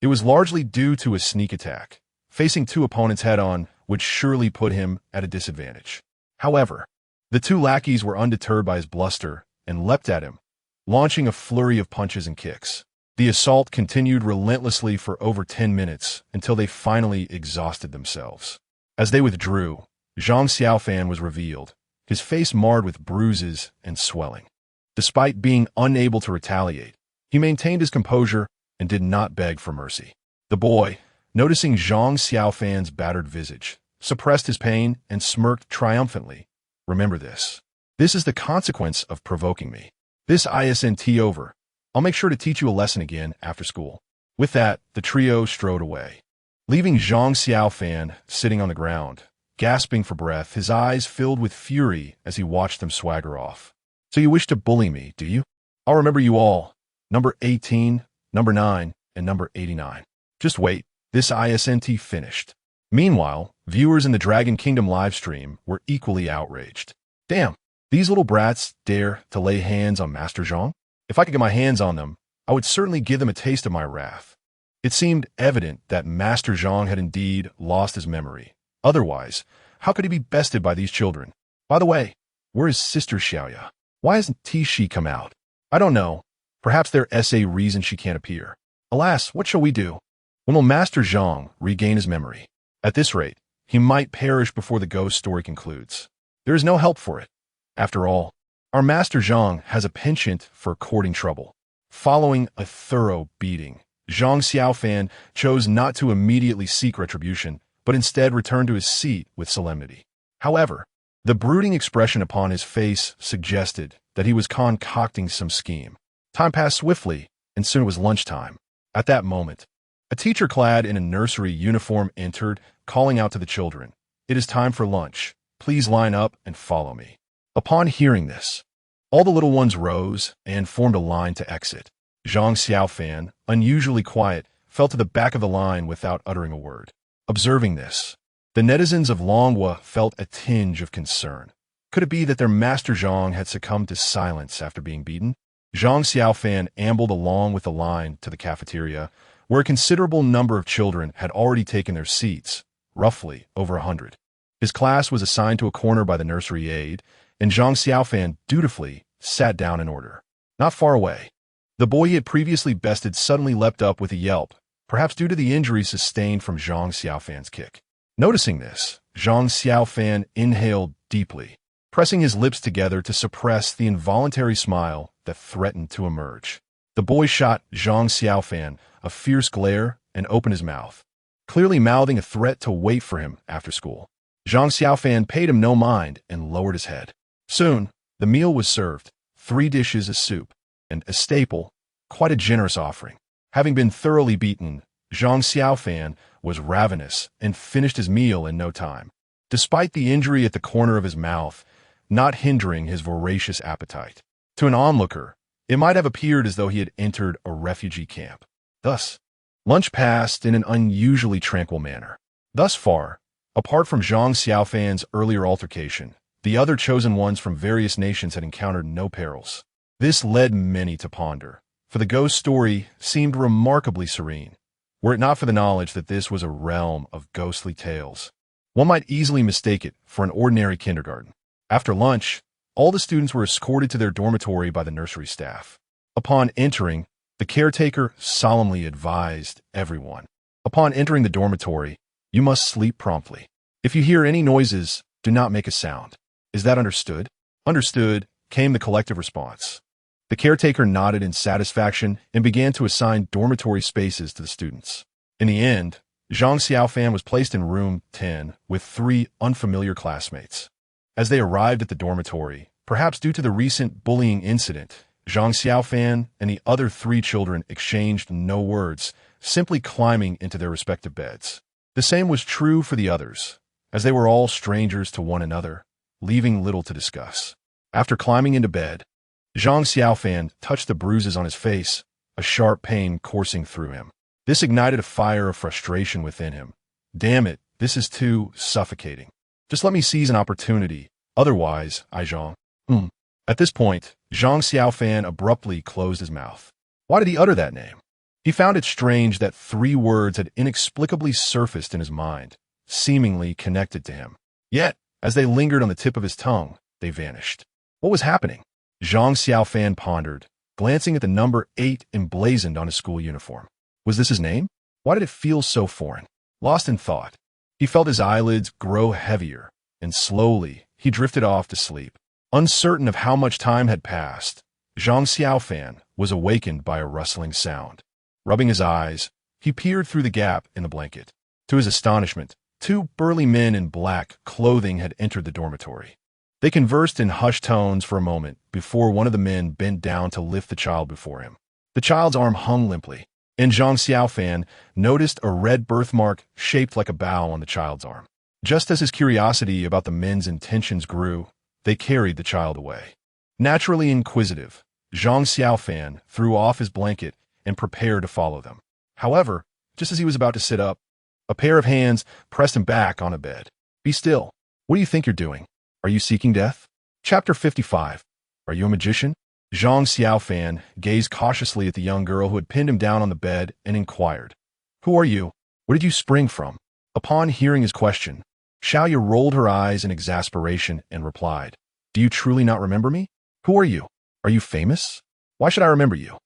it was largely due to a sneak attack. Facing two opponents head-on would surely put him at a disadvantage. However, the two lackeys were undeterred by his bluster and leapt at him, launching a flurry of punches and kicks. The assault continued relentlessly for over 10 minutes until they finally exhausted themselves. As they withdrew, Zhang Xiaofan was revealed, his face marred with bruises and swelling. Despite being unable to retaliate, he maintained his composure and did not beg for mercy. The boy, noticing Zhang Xiaofan's battered visage, suppressed his pain and smirked triumphantly. Remember this. This is the consequence of provoking me. This isn't over. I'll make sure to teach you a lesson again after school. With that, the trio strode away, leaving Zhang Xiaofan sitting on the ground, gasping for breath, his eyes filled with fury as he watched them swagger off. So you wish to bully me, do you? I'll remember you all. Number 18, number 9, and number 89. Just wait. This isn't finished. Meanwhile, viewers in the Dragon Kingdom livestream were equally outraged. Damn, these little brats dare to lay hands on Master Zhang? If I could get my hands on them, I would certainly give them a taste of my wrath. It seemed evident that Master Zhang had indeed lost his memory. Otherwise, how could he be bested by these children? By the way, where is Sister Xiaoya? Why hasn't T-Shi come out? I don't know. Perhaps there is a reason she can't appear. Alas, what shall we do? When will Master Zhang regain his memory? At this rate, he might perish before the ghost story concludes. There is no help for it. After all, our Master Zhang has a penchant for courting trouble. Following a thorough beating, Zhang Xiaofan chose not to immediately seek retribution, but instead returned to his seat with solemnity. However, the brooding expression upon his face suggested that he was concocting some scheme. Time passed swiftly, and soon it was lunchtime. At that moment, a teacher clad in a nursery uniform entered, calling out to the children, "It is time for lunch. Please line up and follow me." Upon hearing this, All the little ones rose and formed a line to exit. Zhang Xiaofan, unusually quiet, fell to the back of the line without uttering a word. Observing this, the netizens of Longhua felt a tinge of concern. Could it be that their master Zhang had succumbed to silence after being beaten? Zhang Xiaofan ambled along with the line to the cafeteria, where a considerable number of children had already taken their seats, roughly over 100. His class was assigned to a corner by the nursery aide, and Zhang Xiaofan dutifully sat down in order. Not far away, the boy he had previously bested suddenly leapt up with a yelp, perhaps due to the injury sustained from Zhang Xiaofan's kick. Noticing this, Zhang Xiaofan inhaled deeply, pressing his lips together to suppress the involuntary smile that threatened to emerge. The boy shot Zhang Xiaofan a fierce glare and opened his mouth, clearly mouthing a threat to wait for him after school. Zhang Xiaofan paid him no mind and lowered his head. Soon, the meal was served, 3 dishes of soup, and a staple, quite a generous offering. Having been thoroughly beaten, Zhang Xiaofan was ravenous and finished his meal in no time, despite the injury at the corner of his mouth not hindering his voracious appetite. To an onlooker, it might have appeared as though he had entered a refugee camp. Thus, lunch passed in an unusually tranquil manner. Thus far, apart from Zhang Xiaofan's earlier altercation, the other chosen ones from various nations had encountered no perils. This led many to ponder, for the ghost story seemed remarkably serene, were it not for the knowledge that this was a realm of ghostly tales. One might easily mistake it for an ordinary kindergarten. After lunch, all the students were escorted to their dormitory by the nursery staff. Upon entering, the caretaker solemnly advised everyone. Upon entering the dormitory, you must sleep promptly. If you hear any noises, do not make a sound. Is that understood? Understood, came the collective response. The caretaker nodded in satisfaction and began to assign dormitory spaces to the students. In the end, Zhang Xiaofan was placed in room 10 with 3 unfamiliar classmates. As they arrived at the dormitory, perhaps due to the recent bullying incident, Zhang Xiaofan and the other 3 children exchanged no words, simply climbing into their respective beds. The same was true for the others, as they were all strangers to one another, leaving little to discuss. After climbing into bed, Zhang Xiaofan touched the bruises on his face, a sharp pain coursing through him. This ignited a fire of frustration within him. Damn it, this is too suffocating. Just let me seize an opportunity, otherwise, Zhang. At this point, Zhang Xiaofan abruptly closed his mouth. Why did he utter that name? He found it strange that 3 words had inexplicably surfaced in his mind, seemingly connected to him. Yet, as they lingered on the tip of his tongue, they vanished. What was happening? Zhang Xiaofan pondered, glancing at the number 8 emblazoned on his school uniform. Was this his name? Why did it feel so foreign? Lost in thought, he felt his eyelids grow heavier, and slowly he drifted off to sleep. Uncertain of how much time had passed, Zhang Xiaofan was awakened by a rustling sound. Rubbing his eyes, he peered through the gap in the blanket. To his astonishment, 2 burly men in black clothing had entered the dormitory. They conversed in hushed tones for a moment before one of the men bent down to lift the child before him. The child's arm hung limply, and Zhang Xiaofan noticed a red birthmark shaped like a bow on the child's arm. Just as his curiosity about the men's intentions grew, they carried the child away. Naturally inquisitive, Zhang Xiaofan threw off his blanket and prepared to follow them. However, just as he was about to sit up, a pair of hands pressed him back on a bed. Be still. What do you think you're doing? Are you seeking death? Chapter 55. Are you a magician? Zhang Xiaofan gazed cautiously at the young girl who had pinned him down on the bed and inquired, Who are you? Where did you spring from? Upon hearing his question, Xiaoya rolled her eyes in exasperation and replied, Do you truly not remember me? Who are you? Are you famous? Why should I remember you?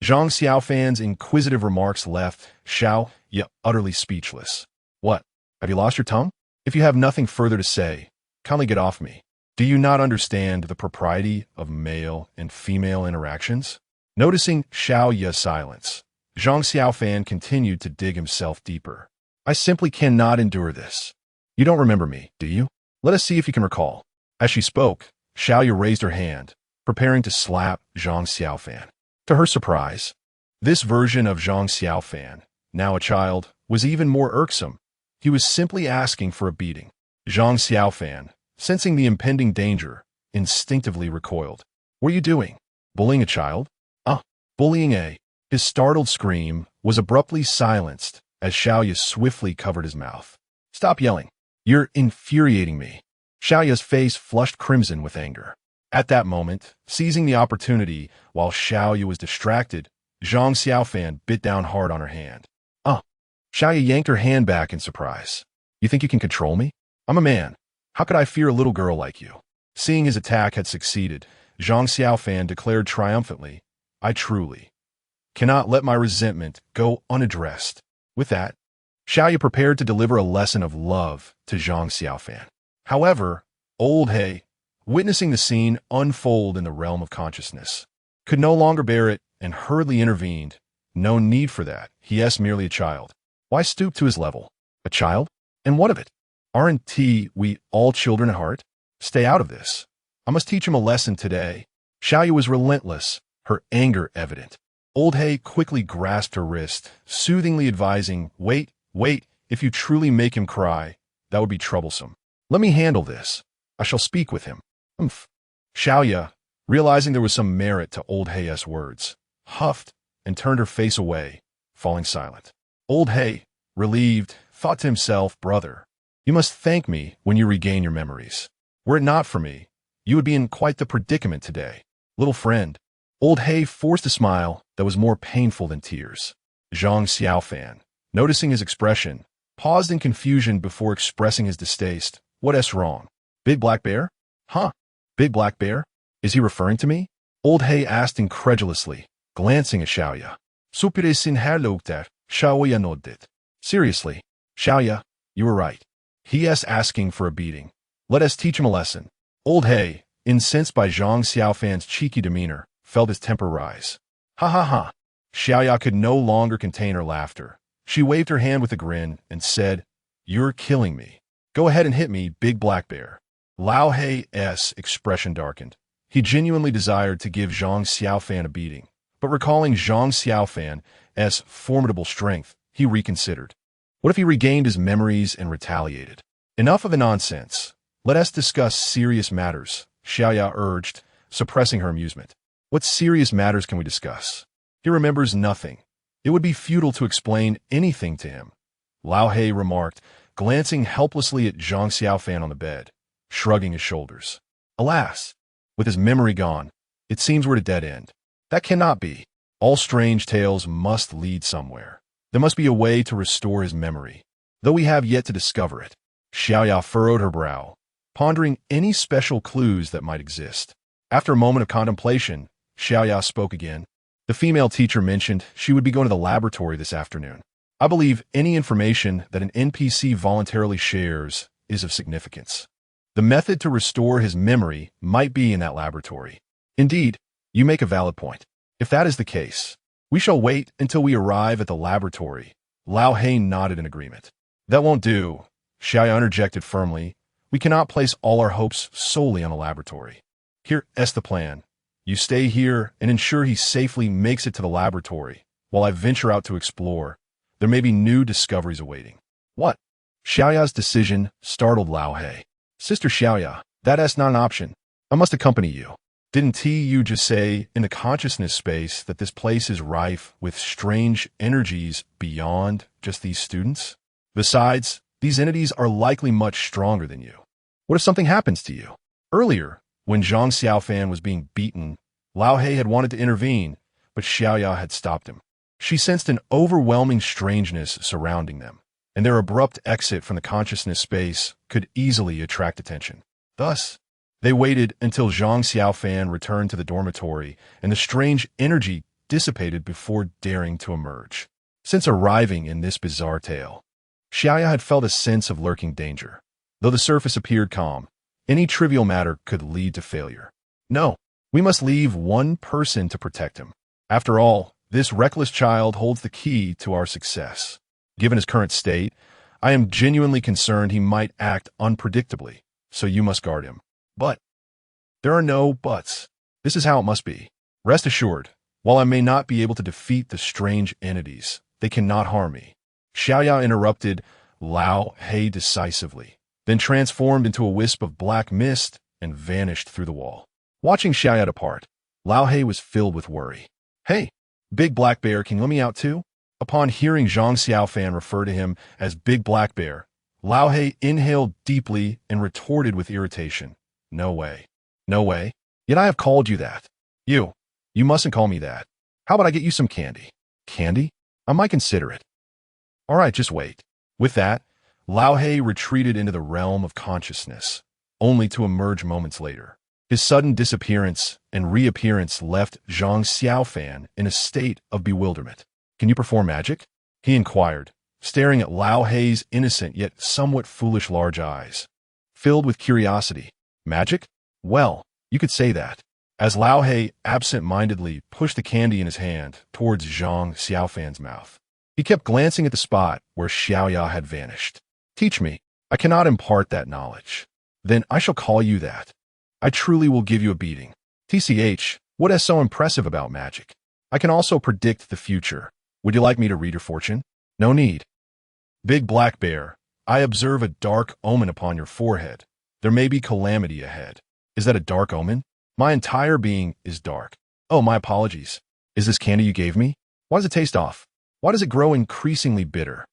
Zhang Xiaofan's inquisitive remarks left Xiaoya utterly speechless. What? Have you lost your tongue? If you have nothing further to say, kindly get off me. Do you not understand the propriety of male and female interactions? Noticing Xiaoya's silence, Zhang Xiaofan continued to dig himself deeper. I simply cannot endure this. You don't remember me, do you? Let us see if you can recall. As she spoke, Xiaoya raised her hand, preparing to slap Zhang Xiaofan. To her surprise, this version of Zhang Xiaofan, now a child, was even more irksome. He was simply asking for a beating. Zhang Xiaofan, sensing the impending danger, instinctively recoiled. What are you doing? Bullying a child? Bullying a... His startled scream was abruptly silenced as Xiaoya swiftly covered his mouth. Stop yelling. You're infuriating me. Xiaoya's face flushed crimson with anger. At that moment, seizing the opportunity while Xiaoya was distracted, Zhang Xiaofan bit down hard on her hand. Xiaoya yanked her hand back in surprise. You think you can control me? I'm a man. How could I fear a little girl like you? Seeing his attack had succeeded, Zhang Xiaofan declared triumphantly, I truly cannot let my resentment go unaddressed. With that, Xiaoya prepared to deliver a lesson of love to Zhang Xiaofan. However, old He, witnessing the scene unfold in the realm of consciousness, could no longer bear it and hurriedly intervened. No need for that. He is merely a child. Why stoop to his level? A child? And what of it? Aren't we all children at heart? Stay out of this. I must teach him a lesson today. Xiaoya was relentless, her anger evident. Old He quickly grasped her wrist, soothingly advising, wait, if you truly make him cry, that would be troublesome. Let me handle this. I shall speak with him. Xiaoya, realizing there was some merit to old He's words, huffed and turned her face away, falling silent. Old He, relieved, thought to himself, brother, you must thank me when you regain your memories. Were it not for me, you would be in quite the predicament today. Little friend. Old He forced a smile that was more painful than tears. Zhang Xiaofan, noticing his expression, paused in confusion before expressing his distaste. What's wrong? Big black bear? Big black bear? Is he referring to me? Old He asked incredulously, glancing at Xiaoya. Supire her Xiaoya nodded. Seriously, Xiaoya, you were right. He is asking for a beating. Let us teach him a lesson. Old He, incensed by Zhang Xiaofan's cheeky demeanor, felt his temper rise. Ha. Xiaoya could no longer contain her laughter. She waved her hand with a grin and said, You're killing me. Go ahead and hit me, big black bear. Lao Hei's expression darkened. He genuinely desired to give Zhang Xiaofan a beating, but recalling Zhang Xiaofan's formidable strength, he reconsidered. What if he regained his memories and retaliated? Enough of the nonsense. Let us discuss serious matters, Xiaoya urged, suppressing her amusement. What serious matters can we discuss? He remembers nothing. It would be futile to explain anything to him. Lao He remarked, glancing helplessly at Zhang Xiaofan on the bed, shrugging his shoulders. Alas, with his memory gone, it seems we're at a dead end. That cannot be. All strange tales must lead somewhere. There must be a way to restore his memory, though we have yet to discover it. Xiaoya furrowed her brow, pondering any special clues that might exist. After a moment of contemplation, Xiaoya spoke again. The female teacher mentioned she would be going to the laboratory this afternoon. I believe any information that an NPC voluntarily shares is of significance. The method to restore his memory might be in that laboratory. Indeed, you make a valid point. If that is the case, we shall wait until we arrive at the laboratory. Lao He nodded in agreement. That won't do, Xiaoya interjected firmly. We cannot place all our hopes solely on the laboratory. Here is the plan. You stay here and ensure he safely makes it to the laboratory, while I venture out to explore. There may be new discoveries awaiting. What? Xiaoya's decision startled Lao He. Sister Xiaoya, that is not an option. I must accompany you. Didn't you just say in the consciousness space that this place is rife with strange energies beyond just these students? Besides, these entities are likely much stronger than you. What if something happens to you? Earlier, when Zhang Xiaofan was being beaten, Lao He had wanted to intervene, but Xiaoya had stopped him. She sensed an overwhelming strangeness surrounding them, and their abrupt exit from the consciousness space could easily attract attention. Thus, they waited until Zhang Xiaofan returned to the dormitory and the strange energy dissipated before daring to emerge. Since arriving in this bizarre tale, Xiaoya had felt a sense of lurking danger. Though the surface appeared calm, any trivial matter could lead to failure. No, we must leave one person to protect him. After all, this reckless child holds the key to our success. Given his current state, I am genuinely concerned he might act unpredictably, so you must guard him. But there are no buts. This is how it must be. Rest assured, while I may not be able to defeat the strange entities, they cannot harm me. Xiaoya interrupted Lao He decisively, then transformed into a wisp of black mist and vanished through the wall. Watching Xiao depart, Lao He was filled with worry. Hey, Big Black Bear, can you let me out too? Upon hearing Zhang Xiaofan refer to him as Big Black Bear, Lao He inhaled deeply and retorted with irritation. No way. No way. Yet I have called you that. You mustn't call me that. How about I get you some candy? Candy? I might consider it. All right, just wait. With that, Lao He retreated into the realm of consciousness, only to emerge moments later. His sudden disappearance and reappearance left Zhang Xiaofan in a state of bewilderment. Can you perform magic? He inquired, staring at Lao He's innocent yet somewhat foolish large eyes. Filled with curiosity. Magic? Well, you could say that. As Lao He absent-mindedly pushed the candy in his hand towards Zhang Xiaofan's mouth, he kept glancing at the spot where Xiaoya had vanished. Teach me. I cannot impart that knowledge. Then I shall call you that. I truly will give you a beating. TCH, what is so impressive about magic? I can also predict the future. Would you like me to read your fortune? No need. Big Black Bear, I observe a dark omen upon your forehead. There may be calamity ahead. Is that a dark omen? My entire being is dark. Oh, my apologies. Is this candy you gave me? Why does it taste off? Why does it grow increasingly bitter?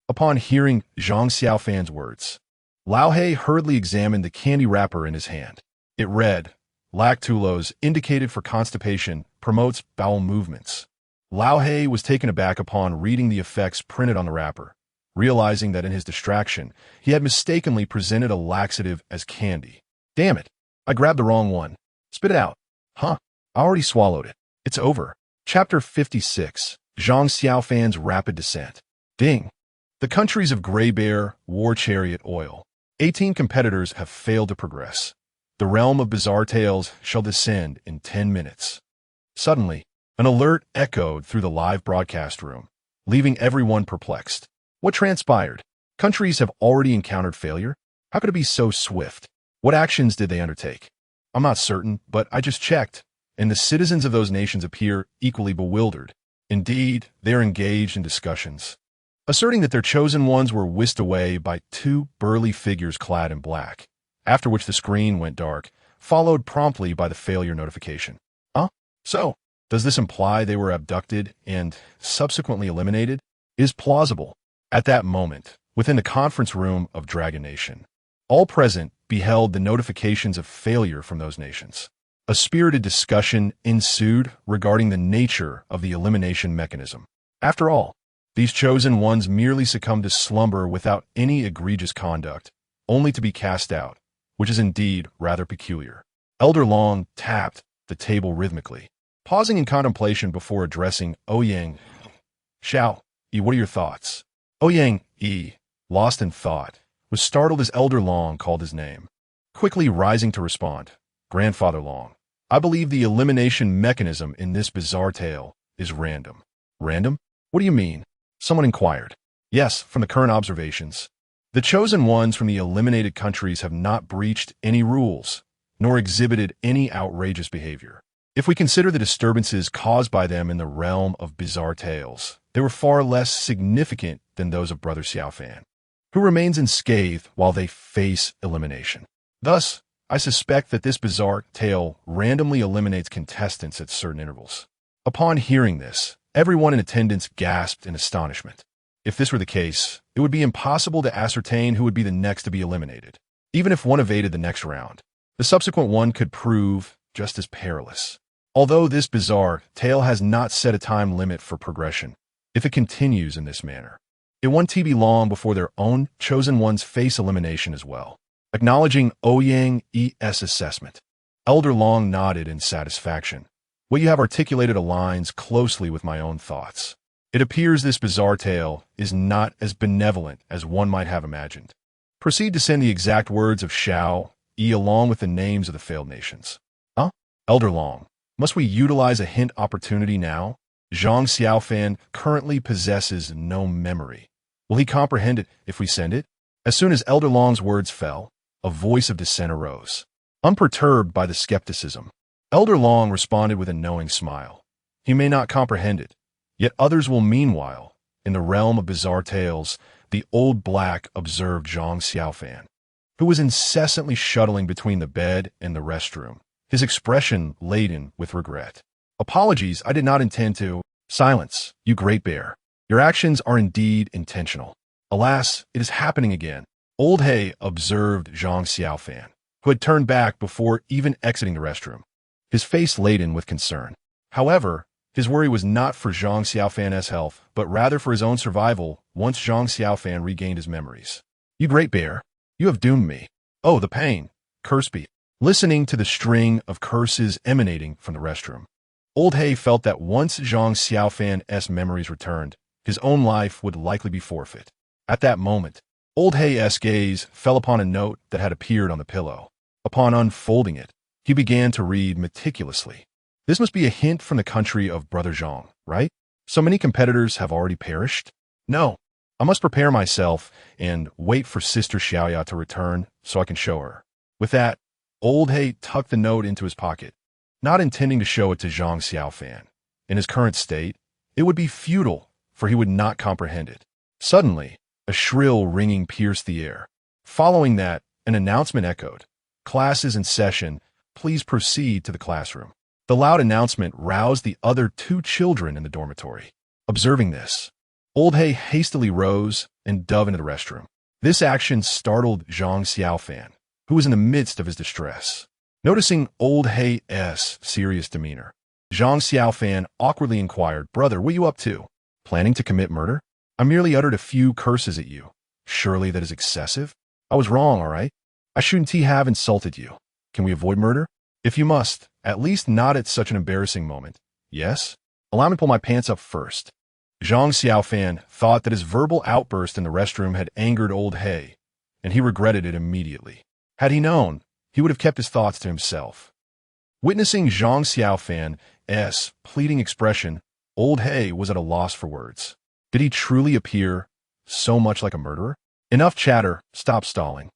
Upon hearing Zhang Xiaofan's words, Lao He hurriedly examined the candy wrapper in his hand. It read, Lactulose indicated for constipation, promotes bowel movements. Lao He was taken aback upon reading the effects printed on the wrapper, realizing that in his distraction, he had mistakenly presented a laxative as candy. Damn it, I grabbed the wrong one. Spit it out. I already swallowed it. It's over. Chapter 56, Zhang Xiaofan's Rapid Descent. Ding. The countries of Grey Bear, War Chariot, Oil. 18 competitors have failed to progress. The realm of bizarre tales shall descend in 10 minutes. Suddenly, an alert echoed through the live broadcast room, leaving everyone perplexed. What transpired? Countries have already encountered failure? How could it be so swift? What actions did they undertake? I'm not certain, but I just checked, and the citizens of those nations appear equally bewildered. Indeed, they're engaged in discussions, asserting that their chosen ones were whisked away by two burly figures clad in black, after which the screen went dark, followed promptly by the failure notification. So, does this imply they were abducted and subsequently eliminated? Is plausible. At that moment, within the conference room of Dragon Nation, all present beheld the notifications of failure from those nations. A spirited discussion ensued regarding the nature of the elimination mechanism. After all, these chosen ones merely succumbed to slumber without any egregious conduct, only to be cast out, which is indeed rather peculiar. Elder Long tapped the table rhythmically, pausing in contemplation before addressing Ouyang. Xiao, what are your thoughts? Ouyang, lost in thought, was startled as Elder Long called his name. Quickly rising to respond, Grandfather Long, I believe the elimination mechanism in this bizarre tale is random. Random? What do you mean? Someone inquired. Yes, from the current observations. The chosen ones from the eliminated countries have not breached any rules, nor exhibited any outrageous behavior. If we consider the disturbances caused by them in the realm of bizarre tales, they were far less significant than those of Brother Xiaofan, who remains unscathed while they face elimination. Thus, I suspect that this bizarre tale randomly eliminates contestants at certain intervals. Upon hearing this, everyone in attendance gasped in astonishment. If this were the case, it would be impossible to ascertain who would be the next to be eliminated. Even if one evaded the next round, the subsequent one could prove just as perilous. Although this bizarre tale has not set a time limit for progression, if it continues in this manner, it won't be long before their own chosen ones face elimination as well. Acknowledging Ouyang E.'s assessment, Elder Long nodded in satisfaction. What you have articulated aligns closely with my own thoughts. It appears this bizarre tale is not as benevolent as one might have imagined. Proceed to send the exact words of Xiao E along with the names of the failed nations. Elder Long, must we utilize a hint opportunity now? Zhang Xiaofan currently possesses no memory. Will he comprehend it if we send it? As soon as Elder Long's words fell, a voice of dissent arose. Unperturbed by the skepticism, Elder Long responded with a knowing smile. He may not comprehend it, yet others will meanwhile. In the realm of bizarre tales, the old black observed Zhang Xiaofan, who was incessantly shuttling between the bed and the restroom, his expression laden with regret. Apologies, I did not intend to. Silence, you great bear. Your actions are indeed intentional. Alas, it is happening again. Old Hay observed Zhang Xiaofan, who had turned back before even exiting the restroom, his face laden with concern. However, his worry was not for Zhang Xiaofan's health, but rather for his own survival once Zhang Xiaofan regained his memories. You great bear, you have doomed me. Oh, the pain. Curse be. Listening to the string of curses emanating from the restroom, Old Hay felt that once Zhang Xiaofan's memories returned, his own life would likely be forfeit. At that moment, Old Hay's gaze fell upon a note that had appeared on the pillow. Upon unfolding it, he began to read meticulously. This must be a hint from the country of Brother Zhang, right? So many competitors have already perished? No. I must prepare myself and wait for Sister Xiaoya to return so I can show her. With that, Old Hay tucked the note into his pocket, not intending to show it to Zhang Xiaofan. In his current state, it would be futile, for he would not comprehend it. Suddenly, a shrill ringing pierced the air. Following that, an announcement echoed. Class is in session. Please proceed to the classroom. The loud announcement roused the other 2 children in the dormitory. Observing this, Old Hay hastily rose and dove into the restroom. This action startled Zhang Xiaofan, who was in the midst of his distress. Noticing Old Hay's serious demeanor, Zhang Xiaofan awkwardly inquired, Brother, what are you up to? Planning to commit murder? I merely uttered a few curses at you. Surely that is excessive? I was wrong, all right? I shouldn't have insulted you. Can we avoid murder? If you must, at least not at such an embarrassing moment. Yes? Allow me to pull my pants up first. Zhang Xiaofan thought that his verbal outburst in the restroom had angered Old Hay, and he regretted it immediately. Had he known, he would have kept his thoughts to himself. Witnessing Zhang Xiaofan's pleading expression, Old Hay was at a loss for words. Did he truly appear so much like a murderer? Enough chatter, stop stalling.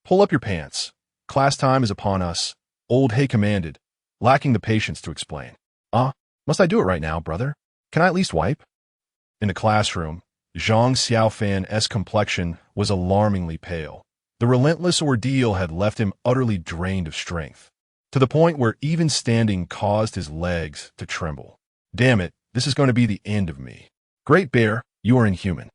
Pull up your pants. Class time is upon us, Old Hay commanded, lacking the patience to explain. Must I do it right now, brother? Can I at least wipe? In the classroom, Zhang Xiaofan's complexion was alarmingly pale. The relentless ordeal had left him utterly drained of strength, to the point where even standing caused his legs to tremble. Damn it, this is going to be the end of me. Great Bear, you are inhuman.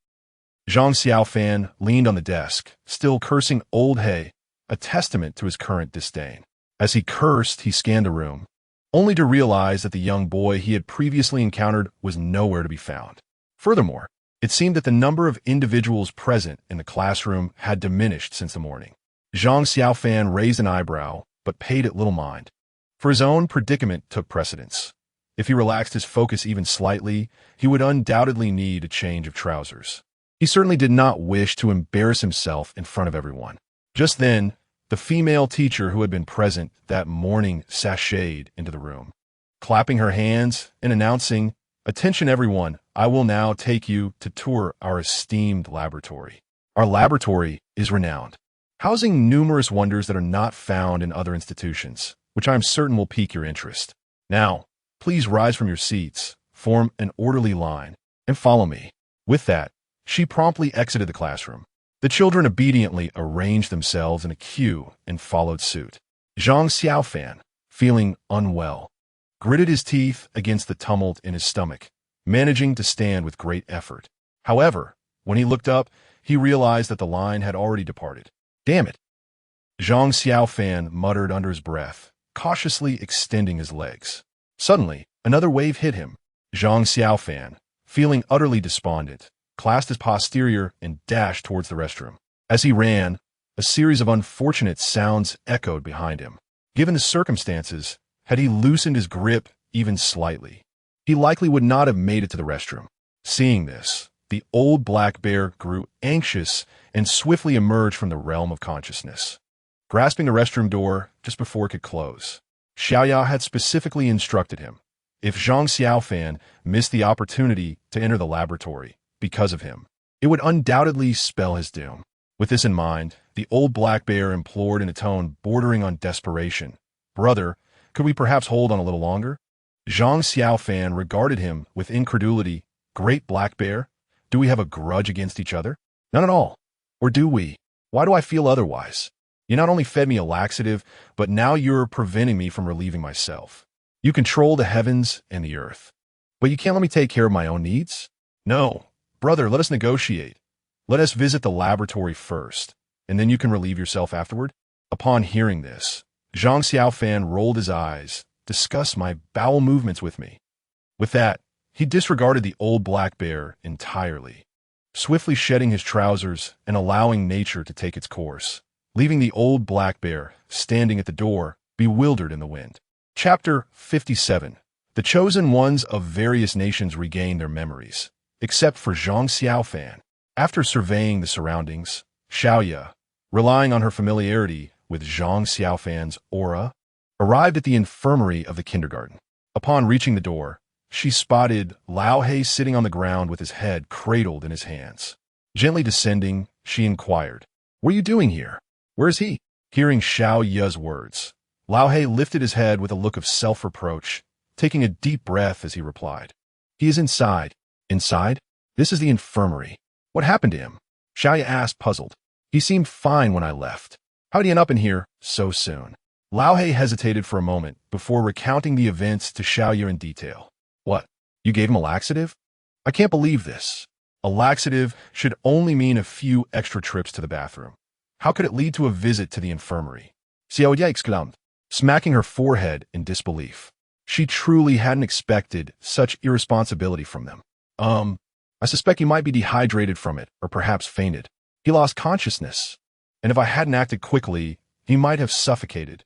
Zhang Xiaofan leaned on the desk, still cursing Old Hay, a testament to his current disdain. As he cursed, he scanned the room, only to realize that the young boy he had previously encountered was nowhere to be found. Furthermore, it seemed that the number of individuals present in the classroom had diminished since the morning. Zhang Xiaofan raised an eyebrow, but paid it little mind, for his own predicament took precedence. If he relaxed his focus even slightly, he would undoubtedly need a change of trousers. He certainly did not wish to embarrass himself in front of everyone. Just then, the female teacher who had been present that morning sashayed into the room, clapping her hands and announcing, Attention everyone, I will now take you to tour our esteemed laboratory. Our laboratory is renowned, housing numerous wonders that are not found in other institutions, which I am certain will pique your interest. Now, please rise from your seats, form an orderly line, and follow me. With that, she promptly exited the classroom. The children obediently arranged themselves in a queue and followed suit. Zhang Xiaofan, feeling unwell, gritted his teeth against the tumult in his stomach, managing to stand with great effort. However, when he looked up, he realized that the line had already departed. Damn it! Zhang Xiaofan muttered under his breath, cautiously extending his legs. Suddenly, another wave hit him. Zhang Xiaofan, feeling utterly despondent, clasped his posterior and dashed towards the restroom. As he ran, a series of unfortunate sounds echoed behind him. Given the circumstances, had he loosened his grip even slightly, he likely would not have made it to the restroom. Seeing this, the old black bear grew anxious and swiftly emerged from the realm of consciousness, grasping the restroom door just before it could close. Xiaoya had specifically instructed him, if Zhang Xiaofan missed the opportunity to enter the laboratory because of him, it would undoubtedly spell his doom. With this in mind, the old black bear implored in a tone bordering on desperation, Brother, could we perhaps hold on a little longer? Zhang Xiaofan regarded him with incredulity. Great black bear, do we have a grudge against each other? None at all. Or do we? Why do I feel otherwise? You not only fed me a laxative, but now you're preventing me from relieving myself. You control the heavens and the earth. But you can't let me take care of my own needs? No. Brother, let us negotiate. Let us visit the laboratory first, and then you can relieve yourself afterward. Upon hearing this, Zhang Xiaofan rolled his eyes, discussed my bowel movements with me. With that, he disregarded the old black bear entirely, swiftly shedding his trousers and allowing nature to take its course, leaving the old black bear standing at the door, bewildered in the wind. Chapter 57. The chosen ones of various nations regain their memories, except for Zhang Xiaofan. After surveying the surroundings, Xiaoya, relying on her familiarity with Zhang Xiaofan's aura, arrived at the infirmary of the kindergarten. Upon reaching the door, she spotted Lao He sitting on the ground with his head cradled in his hands. Gently descending, she inquired, "What are you doing here? Where is he?" Hearing Xiaoya's words, Lao He lifted his head with a look of self-reproach, taking a deep breath as he replied, "He is inside." "Inside? This is the infirmary. What happened to him?" Xiaoya asked, puzzled. "He seemed fine when I left. How'd he end up in here so soon?" Lao He hesitated for a moment before recounting the events to Xiaoya in detail. "What? You gave him a laxative? I can't believe this. A laxative should only mean a few extra trips to the bathroom. How could it lead to a visit to the infirmary?" Xiaoya exclaimed, smacking her forehead in disbelief. She truly hadn't expected such irresponsibility from them. I suspect he might be dehydrated from it, or perhaps fainted. He lost consciousness, and if I hadn't acted quickly, he might have suffocated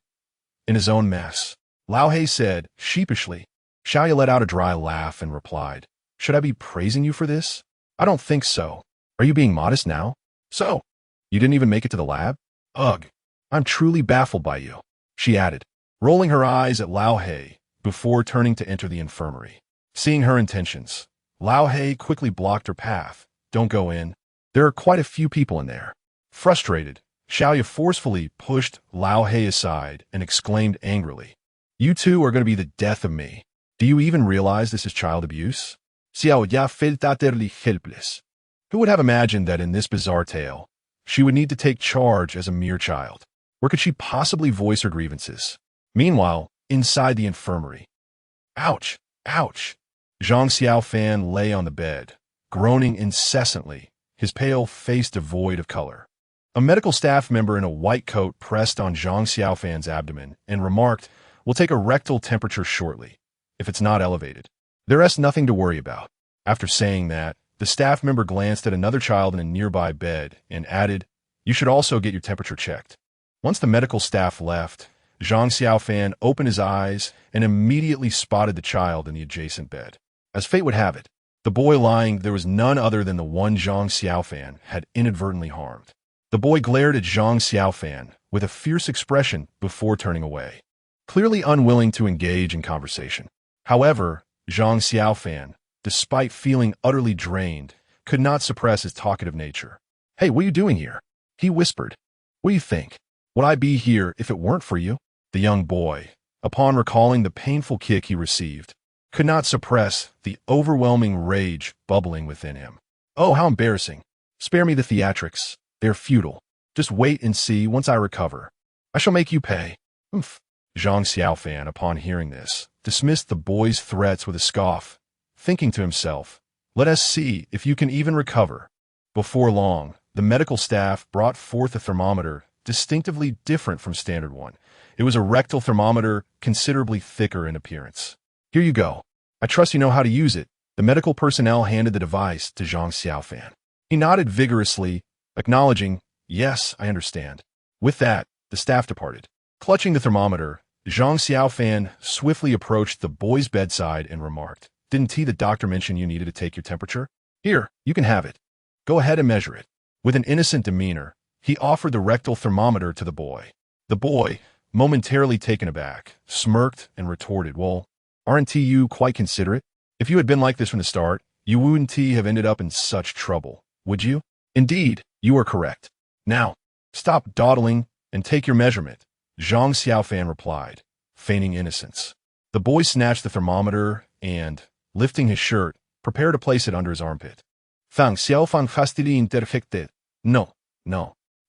in his own mess," Lao He said, sheepishly. Xiaoya let out a dry laugh and replied, "Should I be praising you for this? I don't think so. Are you being modest now? So, you didn't even make it to the lab? Ugh, I'm truly baffled by you," she added, rolling her eyes at Lao He before turning to enter the infirmary. Seeing her intentions, Lao He quickly blocked her path. "Don't go in. There are quite a few people in there." Frustrated, Xiaoya forcefully pushed Lao He aside and exclaimed angrily, "You two are going to be the death of me. Do you even realize this is child abuse?" Xiaoya felt tattered helpless. Who would have imagined that in this bizarre tale, she would need to take charge as a mere child? Where could she possibly voice her grievances? Meanwhile, inside the infirmary. Ouch! Ouch! Zhang Xiaofan lay on the bed, groaning incessantly, his pale face devoid of color. A medical staff member in a white coat pressed on Zhang Xiaofan's abdomen and remarked, "We'll take a rectal temperature shortly. If it's not elevated, there's nothing to worry about." After saying that, the staff member glanced at another child in a nearby bed and added, "You should also get your temperature checked." Once the medical staff left, Zhang Xiaofan opened his eyes and immediately spotted the child in the adjacent bed. As fate would have it, the boy lying there was none other than the one Zhang Xiaofan had inadvertently harmed. The boy glared at Zhang Xiaofan with a fierce expression before turning away, clearly unwilling to engage in conversation. However, Zhang Xiaofan, despite feeling utterly drained, could not suppress his talkative nature. "Hey, what are you doing here?" he whispered. "What do you think? Would I be here if it weren't for you?" The young boy, upon recalling the painful kick he received, could not suppress the overwhelming rage bubbling within him. "Oh, how embarrassing. Spare me the theatrics. They're futile. Just wait and see once I recover. I shall make you pay." "Oomph." Zhang Xiaofan, upon hearing this, dismissed the boy's threats with a scoff, thinking to himself, "Let us see if you can even recover." Before long, the medical staff brought forth a thermometer distinctively different from standard one. It was a rectal thermometer considerably thicker in appearance. "Here you go. I trust you know how to use it." The medical personnel handed the device to Zhang Xiaofan. He nodded vigorously, acknowledging, "Yes, I understand." With that, the staff departed. Clutching the thermometer, Zhang Xiaofan swiftly approached the boy's bedside and remarked, "Didn't the doctor mention you needed to take your temperature? Here, you can have it. Go ahead and measure it." With an innocent demeanor, he offered the rectal thermometer to the boy. The boy, momentarily taken aback, smirked and retorted, "Well, aren't you quite considerate? If you had been like this from the start, you wouldn't have ended up in such trouble, would you?" "Indeed, you are correct. Now, stop dawdling and take your measurement," Zhang Xiaofan replied, feigning innocence. The boy snatched the thermometer and, lifting his shirt, prepared to place it under his armpit. "Zhang Xiaofan hastily interjected, No.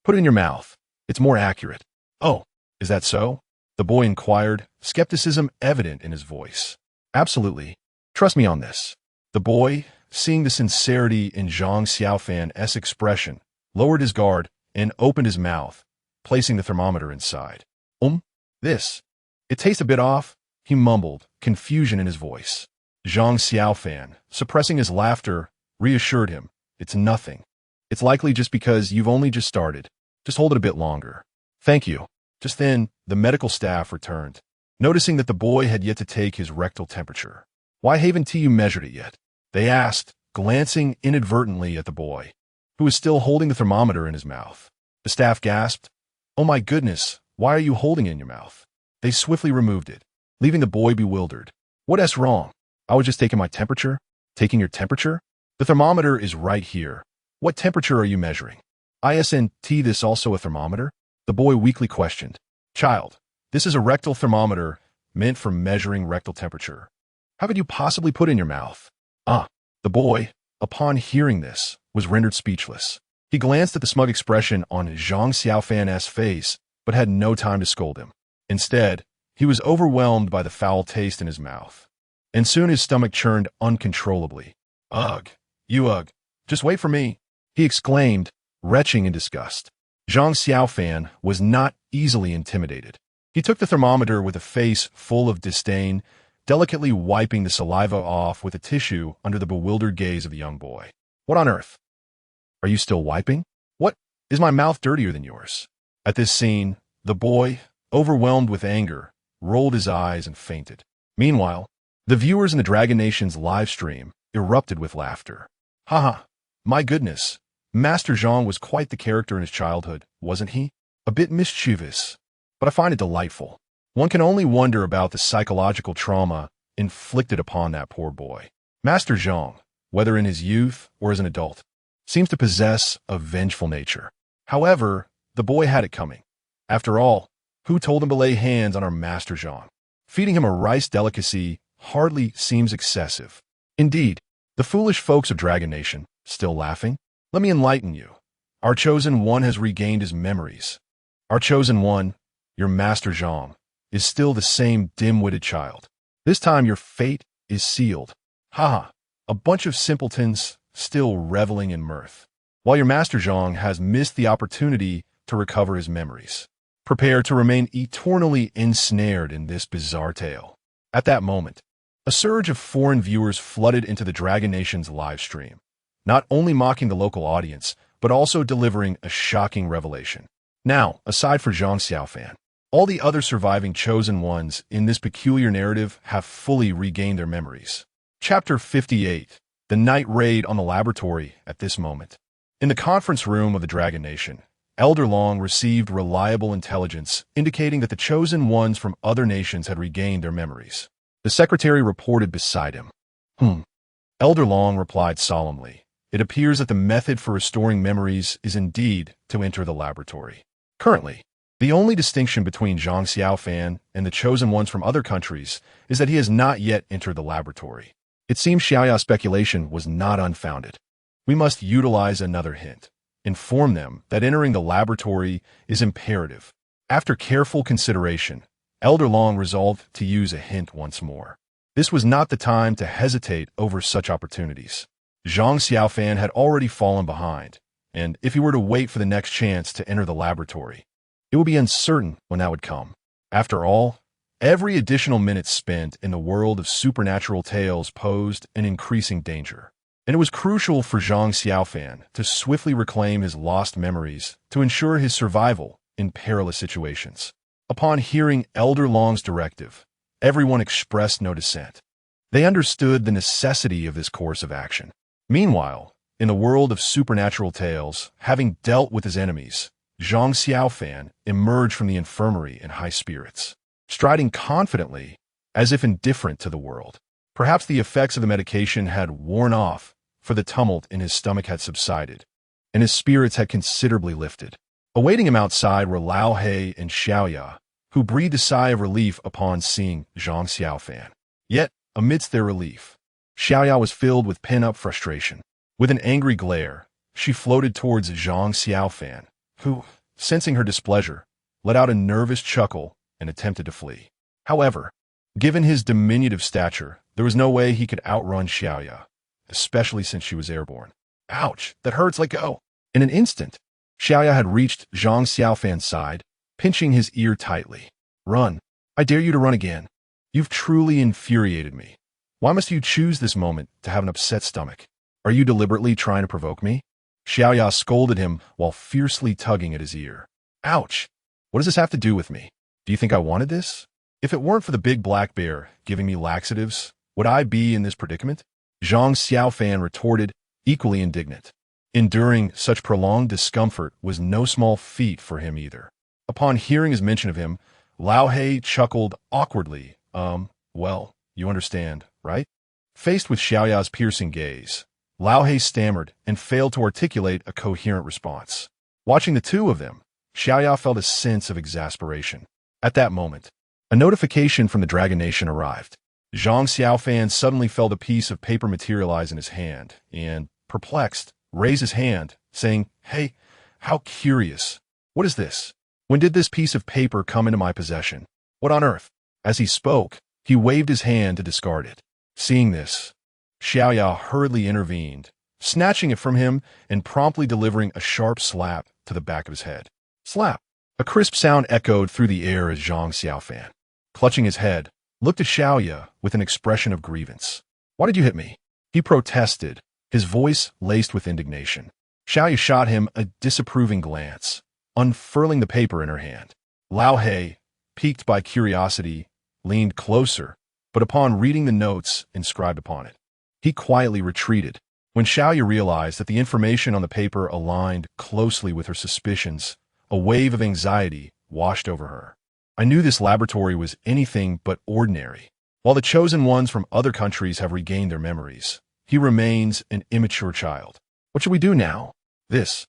Put it in your mouth." It's more accurate. Oh, is that so? The boy inquired, skepticism evident in his voice. Absolutely. Trust me on this. The boy, seeing the sincerity in Zhang Xiaofan's expression, lowered his guard and opened his mouth, placing the thermometer inside. This. It tastes a bit off, he mumbled, confusion in his voice. Zhang Xiaofan, suppressing his laughter, reassured him. It's nothing. It's likely just because you've only just started. Just hold it a bit longer. Thank you. Just then, the medical staff returned, noticing that the boy had yet to take his rectal temperature. Why haven't you measured it yet? They asked, glancing inadvertently at the boy, who was still holding the thermometer in his mouth. The staff gasped, "Oh my goodness, why are you holding it in your mouth?" They swiftly removed it, leaving the boy bewildered. "What's wrong? I was just taking my temperature." "Taking your temperature? The thermometer is right here. What temperature are you measuring?" "Isn't this also a thermometer?" The boy weakly questioned. "Child, this is a rectal thermometer meant for measuring rectal temperature. How could you possibly put it in your mouth?" The boy, upon hearing this, was rendered speechless. He glanced at the smug expression on Zhang Xiaofan's face, but had no time to scold him. Instead, he was overwhelmed by the foul taste in his mouth. And soon his stomach churned uncontrollably. "Ugh, just wait for me," he exclaimed, retching in disgust. Zhang Xiaofan was not easily intimidated. He took the thermometer with a face full of disdain, delicately wiping the saliva off with a tissue under the bewildered gaze of the young boy. "What on earth? Are you still wiping? What? Is my mouth dirtier than yours?" At this scene, the boy, overwhelmed with anger, rolled his eyes and fainted. Meanwhile, the viewers in the Dragon Nation's live stream erupted with laughter. "Haha, my goodness, Master Zhang was quite the character in his childhood, wasn't he? A bit mischievous, but I find it delightful. One can only wonder about the psychological trauma inflicted upon that poor boy. Master Zhang, whether in his youth or as an adult, seems to possess a vengeful nature. However, the boy had it coming. After all, who told him to lay hands on our Master Zhang? Feeding him a rice delicacy hardly seems excessive. Indeed, the foolish folks of Dragon Nation, still laughing? Let me enlighten you. Our chosen one has regained his memories. Our chosen one, your Master Zhang, is still the same dim-witted child. This time your fate is sealed. Haha, a bunch of simpletons still reveling in mirth, while your Master Zhang has missed the opportunity to recover his memories. Prepare to remain eternally ensnared in this bizarre tale. At that moment, a surge of foreign viewers flooded into the Dragon Nation's live stream, not only mocking the local audience, but also delivering a shocking revelation. Now, aside for Zhang Xiaofan, all the other surviving chosen ones in this peculiar narrative have fully regained their memories. Chapter 58. The Night Raid on the Laboratory at this moment. In the conference room of the Dragon Nation, Elder Long received reliable intelligence indicating that the chosen ones from other nations had regained their memories. The secretary reported beside him. Elder Long replied solemnly. It appears that the method for restoring memories is indeed to enter the laboratory. Currently, the only distinction between Zhang Xiaofan and the chosen ones from other countries is that he has not yet entered the laboratory. It seems Xiaoya's speculation was not unfounded. We must utilize another hint. Inform them that entering the laboratory is imperative. After careful consideration, Elder Long resolved to use a hint once more. This was not the time to hesitate over such opportunities. Zhang Xiaofan had already fallen behind, and if he were to wait for the next chance to enter the laboratory, it would be uncertain when that would come. After all, every additional minute spent in the world of supernatural tales posed an increasing danger. And it was crucial for Zhang Xiaofan to swiftly reclaim his lost memories to ensure his survival in perilous situations. Upon hearing Elder Long's directive, everyone expressed no dissent. They understood the necessity of this course of action. Meanwhile, in the world of supernatural tales, having dealt with his enemies, Zhang Xiaofan emerged from the infirmary in high spirits, striding confidently as if indifferent to the world. Perhaps the effects of the medication had worn off, for the tumult in his stomach had subsided, and his spirits had considerably lifted. Awaiting him outside were Lao He and Xiaoya, who breathed a sigh of relief upon seeing Zhang Xiaofan. Yet, amidst their relief, Xiaoya was filled with pent-up frustration. With an angry glare, she floated towards Zhang Xiaofan, who, sensing her displeasure, let out a nervous chuckle and attempted to flee. However, given his diminutive stature, there was no way he could outrun Xiaoya, especially since she was airborne. Ouch, that hurts, let go. In an instant, Xiaoya had reached Zhang Xiaofan's side, pinching his ear tightly. Run. I dare you to run again. You've truly infuriated me. Why must you choose this moment to have an upset stomach? Are you deliberately trying to provoke me? Xiaoya scolded him while fiercely tugging at his ear. Ouch! What does this have to do with me? Do you think I wanted this? If it weren't for the big black bear giving me laxatives, would I be in this predicament? Zhang Xiaofan retorted, equally indignant. Enduring such prolonged discomfort was no small feat for him either. Upon hearing his mention of him, Lao He chuckled awkwardly. Well, you understand, right? Faced with Xiaoya's piercing gaze, Lao He stammered and failed to articulate a coherent response. Watching the two of them, Xiaoya felt a sense of exasperation. At that moment, a notification from the Dragon Nation arrived. Zhang Xiaofan suddenly felt a piece of paper materialize in his hand and, perplexed, raised his hand, saying, "Hey, how curious. What is this? When did this piece of paper come into my possession? What on earth?" As he spoke, he waved his hand to discard it. Seeing this, Xiaoya hurriedly intervened, snatching it from him and promptly delivering a sharp slap to the back of his head. Slap! A crisp sound echoed through the air as Zhang Xiaofan, clutching his head, looked at Xiaoya with an expression of grievance. "Why did you hit me?" he protested, his voice laced with indignation. Xiaoya shot him a disapproving glance, unfurling the paper in her hand. Lao He, piqued by curiosity, leaned closer, but upon reading the notes inscribed upon it, he quietly retreated. When Xiaoya realized that the information on the paper aligned closely with her suspicions, a wave of anxiety washed over her. "I knew this laboratory was anything but ordinary. While the chosen ones from other countries have regained their memories, he remains an immature child. What should we do now?" "This.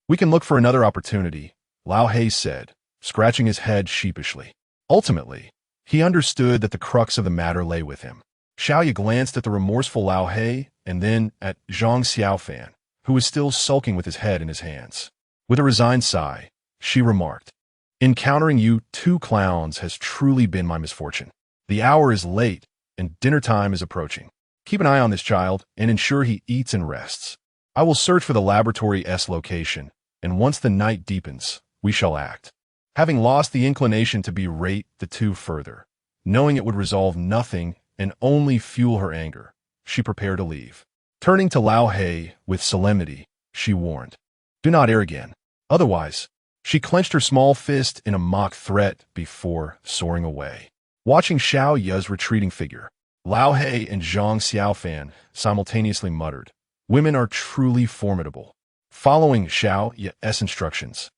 We can look for another opportunity," Lao He said, scratching his head sheepishly. Ultimately, he understood that the crux of the matter lay with him. Xiaoya glanced at the remorseful Lao He and then at Zhang Xiaofan, who was still sulking with his head in his hands. With a resigned sigh, she remarked, "Encountering you two clowns has truly been my misfortune. The hour is late and dinner time is approaching. Keep an eye on this child and ensure he eats and rests. I will search for the Laboratory S location, and once the night deepens, we shall act." Having lost the inclination to berate the two further, knowing it would resolve nothing and only fuel her anger, she prepared to leave. Turning to Lao He with solemnity, she warned, "Do not err again. Otherwise," she clenched her small fist in a mock threat before soaring away. Watching Xiaoya's retreating figure, Lao He and Zhang Xiaofan simultaneously muttered, "Women are truly formidable." Following Xiaoya's instructions,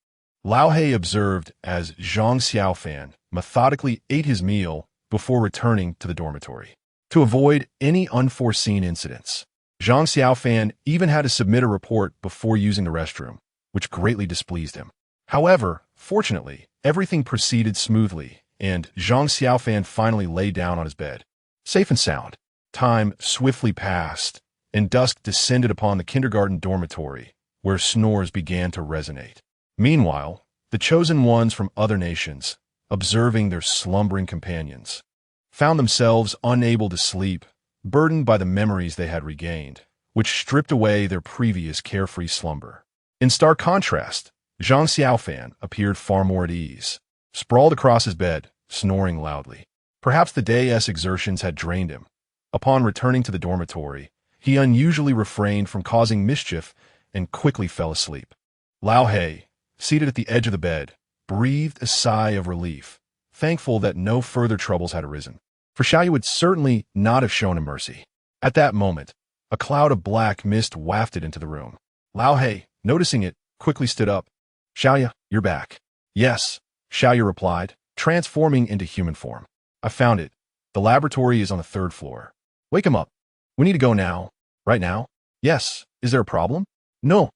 Lao He observed as Zhang Xiaofan methodically ate his meal before returning to the dormitory. To avoid any unforeseen incidents, Zhang Xiaofan even had to submit a report before using the restroom, which greatly displeased him. However, fortunately, everything proceeded smoothly, and Zhang Xiaofan finally lay down on his bed. Safe and sound. Time swiftly passed, and dusk descended upon the kindergarten dormitory, where snores began to resonate. Meanwhile, the chosen ones from other nations, observing their slumbering companions, found themselves unable to sleep, burdened by the memories they had regained, which stripped away their previous carefree slumber. In stark contrast, Zhang Xiaofan appeared far more at ease, sprawled across his bed, snoring loudly. Perhaps the day's exertions had drained him. Upon returning to the dormitory, he unusually refrained from causing mischief and quickly fell asleep. Lao He, seated at the edge of the bed, breathed a sigh of relief, thankful that no further troubles had arisen. For Xiaoya would certainly not have shown him mercy. At that moment, a cloud of black mist wafted into the room. Lao He, noticing it, quickly stood up. "Xiaoya, you're back." "Yes," Xiaoya replied, transforming into human form. "I found it. The laboratory is on the 3rd floor. Wake him up. We need to go now." "Right now?" "Yes. Is there a problem?" "No.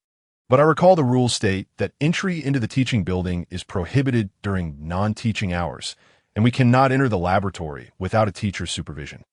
But I recall the rules state that entry into the teaching building is prohibited during non-teaching hours, and we cannot enter the laboratory without a teacher's supervision.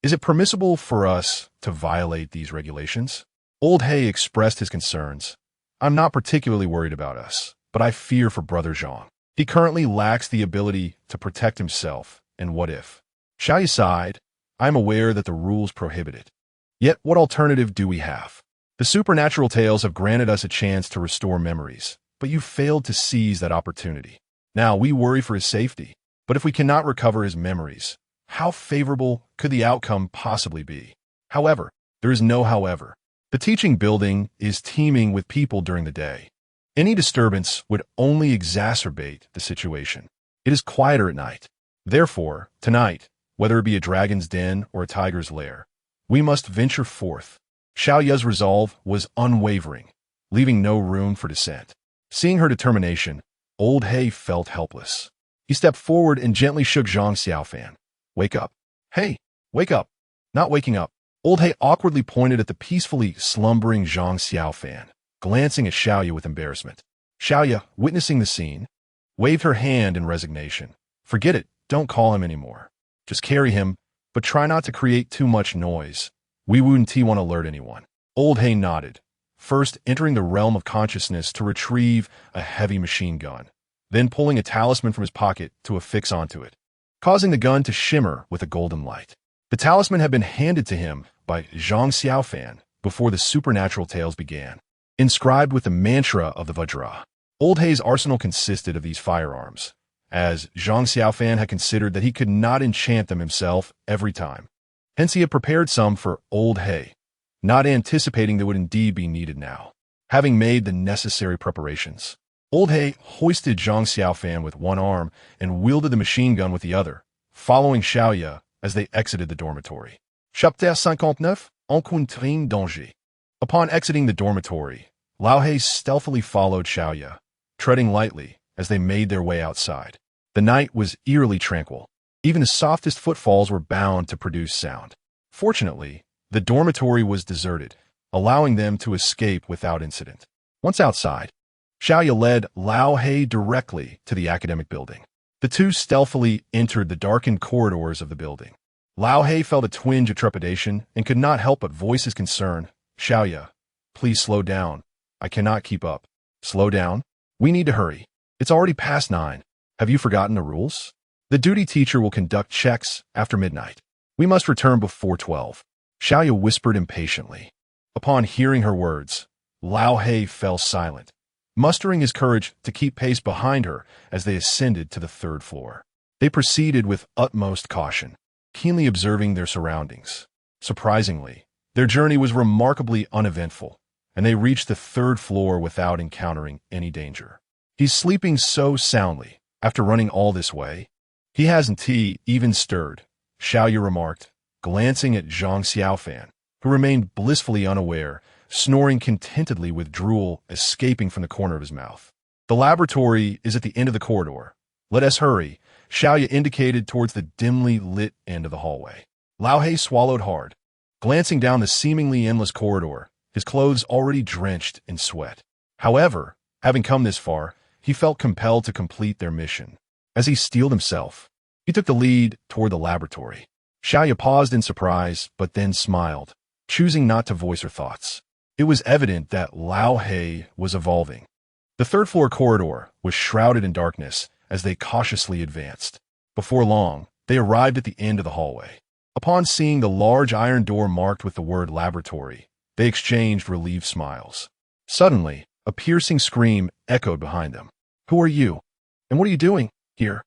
Is it permissible for us to violate these regulations?" Old Hay expressed his concerns. "I'm not particularly worried about us. but I fear for Brother Zhang. He currently lacks the ability to protect himself, and what if? Xiaoya sighed. I am aware that the rules prohibit it. Yet what alternative do we have? The supernatural tales have granted us a chance to restore memories, but you failed to seize that opportunity. Now we worry for his safety, but if we cannot recover his memories, how favorable could the outcome possibly be? However, there is no however. The teaching building is teeming with people during the day. Any disturbance would only exacerbate the situation. It is quieter at night. Therefore, tonight, whether it be a dragon's den or a tiger's lair, we must venture forth. Xiaoya's resolve was unwavering, leaving no room for dissent. Seeing her determination, old He felt helpless. He stepped forward and gently shook Zhang Xiaofan. Wake up. Hey, wake up. Not waking up. Old He awkwardly pointed at the peacefully slumbering Zhang Xiaofan, glancing at Xiaoya with embarrassment. Xiaoya, witnessing the scene, waved her hand in resignation. Forget it, don't call him anymore. Just carry him, but try not to create too much noise. We wouldn't want to alert anyone. Old He nodded, first entering the realm of consciousness to retrieve a heavy machine gun, then pulling a talisman from his pocket to affix onto it, causing the gun to shimmer with a golden light. The talisman had been handed to him by Zhang Xiaofan before the supernatural tales began, inscribed with the mantra of the Vajra. Old He's arsenal consisted of these firearms, as Zhang Xiaofan had considered that he could not enchant them himself every time. Hence he had prepared some for Old He, not anticipating they would indeed be needed now. Having made the necessary preparations, Old He hoisted Zhang Xiaofan with one arm and wielded the machine gun with the other, following Xiaoya as they exited the dormitory. Chapitre 59, Encountrine danger. Upon exiting the dormitory, Lao He stealthily followed Xiaoya, treading lightly as they made their way outside. The night was eerily tranquil. Even the softest footfalls were bound to produce sound. Fortunately, the dormitory was deserted, allowing them to escape without incident. Once outside, Xiaoya led Lao He directly to the academic building. The two stealthily entered the darkened corridors of the building. Lao He felt a twinge of trepidation and could not help but voice his concern. Xiaoya, please slow down. I cannot keep up. Slow down? We need to hurry. It's already past 9. Have you forgotten the rules? The duty teacher will conduct checks after midnight. We must return before 12. Xiaoya whispered impatiently. Upon hearing her words, Lao He fell silent, mustering his courage to keep pace behind her as they ascended to the 3rd floor. They proceeded with utmost caution, keenly observing their surroundings. Surprisingly, their journey was remarkably uneventful, and they reached the 3rd floor without encountering any danger. He's sleeping so soundly after running all this way. He hasn't even stirred, Xiaoya remarked, glancing at Zhang Xiaofan, who remained blissfully unaware, snoring contentedly with drool escaping from the corner of his mouth. The laboratory is at the end of the corridor. Let us hurry, Xiaoya indicated towards the dimly lit end of the hallway. Lao He swallowed hard, glancing down the seemingly endless corridor, his clothes already drenched in sweat. However, having come this far, he felt compelled to complete their mission. As he steeled himself, he took the lead toward the laboratory. Xiaoya paused in surprise, but then smiled, choosing not to voice her thoughts. It was evident that Lao He was evolving. The 3rd floor corridor was shrouded in darkness as they cautiously advanced. Before long, they arrived at the end of the hallway. Upon seeing the large iron door marked with the word laboratory, they exchanged relieved smiles. Suddenly, a piercing scream echoed behind them. Who are you? And what are you doing here?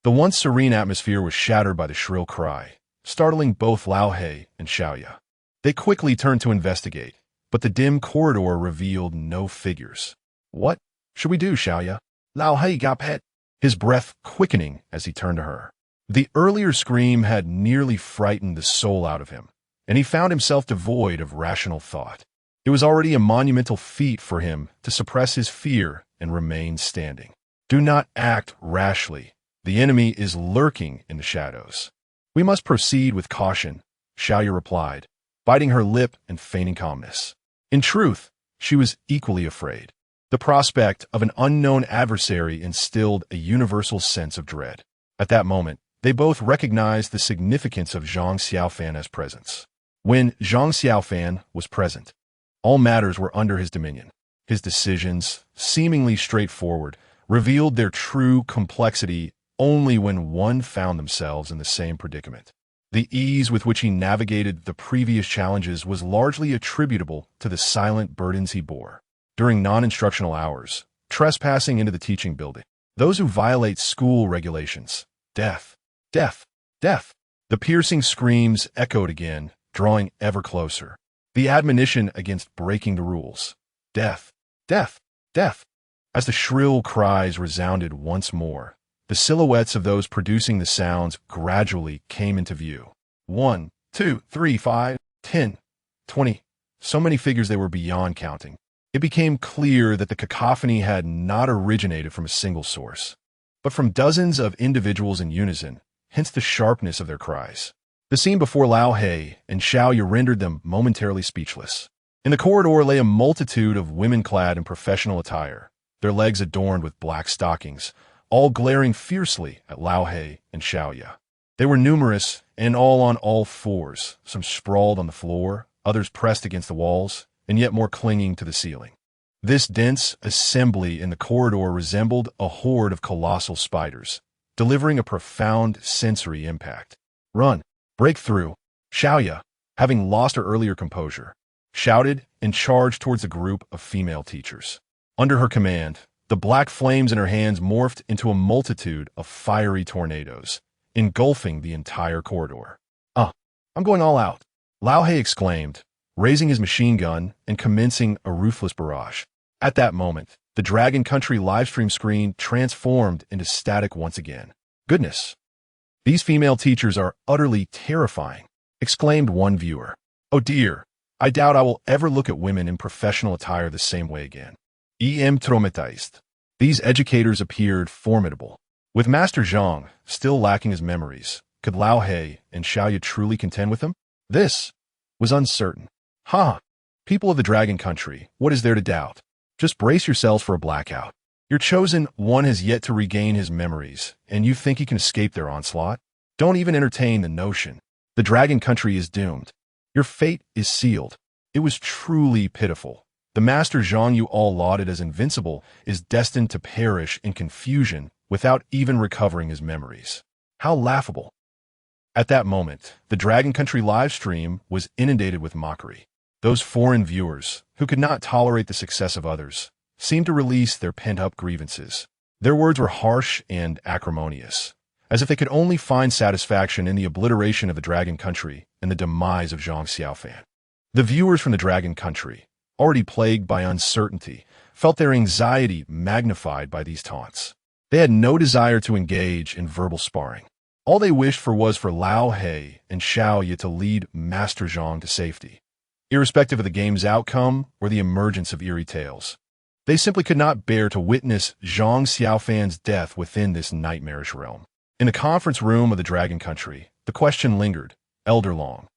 The once serene atmosphere was shattered by the shrill cry, startling both Lao He and Xiaoya. They quickly turned to investigate, but the dim corridor revealed no figures. What should we do, Xiaoya? Lao He got pet, his breath quickening as he turned to her. The earlier scream had nearly frightened the soul out of him, and he found himself devoid of rational thought. It was already a monumental feat for him to suppress his fear and remain standing. Do not act rashly. The enemy is lurking in the shadows. We must proceed with caution, Xiaoya replied, biting her lip and feigning calmness. In truth, she was equally afraid. The prospect of an unknown adversary instilled a universal sense of dread. At that moment, they both recognized the significance of Zhang Xiaofan's presence. When Zhang Xiaofan was present, all matters were under his dominion. His decisions, seemingly straightforward, revealed their true complexity only when one found themselves in the same predicament. The ease with which he navigated the previous challenges was largely attributable to the silent burdens he bore. During non-instructional hours, trespassing into the teaching building, those who violate school regulations, death, death, death. The piercing screams echoed again, drawing ever closer. The admonition against breaking the rules, death, death, death. As the shrill cries resounded once more, the silhouettes of those producing the sounds gradually came into view. 1, 2, 3, 5, 10, 20. So many figures they were beyond counting. It became clear that the cacophony had not originated from a single source, but from dozens of individuals in unison, hence the sharpness of their cries. The scene before Lao He and Xiaoya rendered them momentarily speechless. In the corridor lay a multitude of women clad in professional attire, their legs adorned with black stockings, all glaring fiercely at Lao He and Xiaoya. They were numerous and all on all fours, some sprawled on the floor, others pressed against the walls, and yet more clinging to the ceiling. This dense assembly in the corridor resembled a horde of colossal spiders, delivering a profound sensory impact. Run! Break through! Xiaoya, having lost her earlier composure, shouted and charged towards a group of female teachers. Under her command, the black flames in her hands morphed into a multitude of fiery tornadoes, engulfing the entire corridor. I'm going all out, Lao He exclaimed, raising his machine gun and commencing a ruthless barrage. At that moment, the Dragon Country livestream screen transformed into static once again. Goodness! These female teachers are utterly terrifying, exclaimed one viewer. Oh dear, I doubt I will ever look at women in professional attire the same way again. Traumatized. These educators appeared formidable. With Master Zhang still lacking his memories, could Lao He and Xiaoya truly contend with him? This was uncertain. People of the Dragon Country, what is there to doubt? Just brace yourselves for a blackout. Your chosen one has yet to regain his memories, and you think he can escape their onslaught? Don't even entertain the notion. The Dragon Country is doomed. Your fate is sealed. It was truly pitiful. The Master Zhang you all lauded as invincible is destined to perish in confusion without even recovering his memories. How laughable. At that moment, the Dragon Country livestream was inundated with mockery. Those foreign viewers, who could not tolerate the success of others, seemed to release their pent-up grievances. Their words were harsh and acrimonious, as if they could only find satisfaction in the obliteration of the Dragon Country and the demise of Zhang Xiaofan. The viewers from the Dragon Country, already plagued by uncertainty, felt their anxiety magnified by these taunts. They had no desire to engage in verbal sparring. All they wished for was for Lao He and Xiaoya to lead Master Zhang to safety, irrespective of the game's outcome or the emergence of eerie tales. They simply could not bear to witness Zhang Xiaofan's death within this nightmarish realm. In the conference room of the Dragon Country, the question lingered, Elder Long.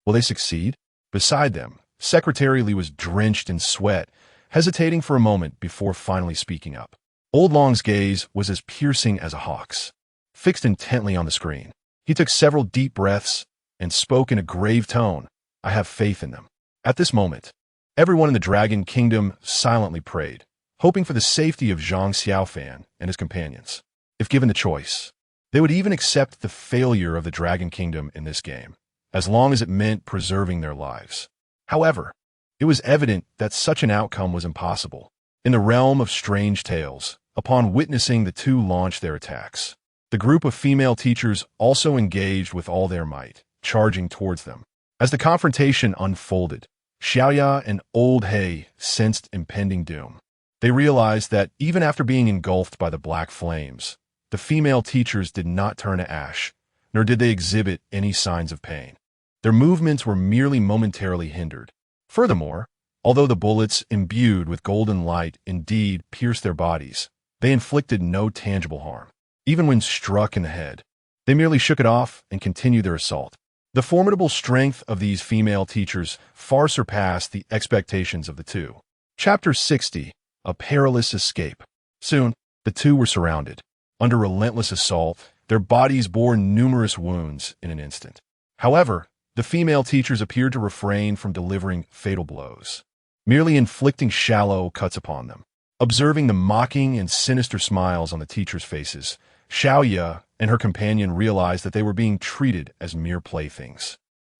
Will they succeed? Beside them, Secretary Li was drenched in sweat, hesitating for a moment before finally speaking up. Old Long's gaze was as piercing as a hawk's, fixed intently on the screen. He took several deep breaths and spoke in a grave tone. I have faith in them. At this moment, everyone in the Dragon Kingdom silently prayed, hoping for the safety of Zhang Xiaofan and his companions. If given the choice, they would even accept the failure of the Dragon Kingdom in this game, as long as it meant preserving their lives. However, it was evident that such an outcome was impossible. In the realm of strange tales, upon witnessing the two launch their attacks, the group of female teachers also engaged with all their might, charging towards them. As the confrontation unfolded, Xiaoya and Old He sensed impending doom. They realized that even after being engulfed by the black flames, the female teachers did not turn to ash, nor did they exhibit any signs of pain. Their movements were merely momentarily hindered. Furthermore, although the bullets imbued with golden light indeed pierced their bodies, they inflicted no tangible harm. Even when struck in the head, they merely shook it off and continued their assault. The formidable strength of these female teachers far surpassed the expectations of the two. Chapter 60. A Perilous Escape. Soon, the two were surrounded. Under relentless assault, their bodies bore numerous wounds in an instant. However, the female teachers appeared to refrain from delivering fatal blows. merely inflicting shallow cuts upon them. Observing the mocking and sinister smiles on the teachers' faces, Xiaoya and her companion realized that they were being treated as mere playthings,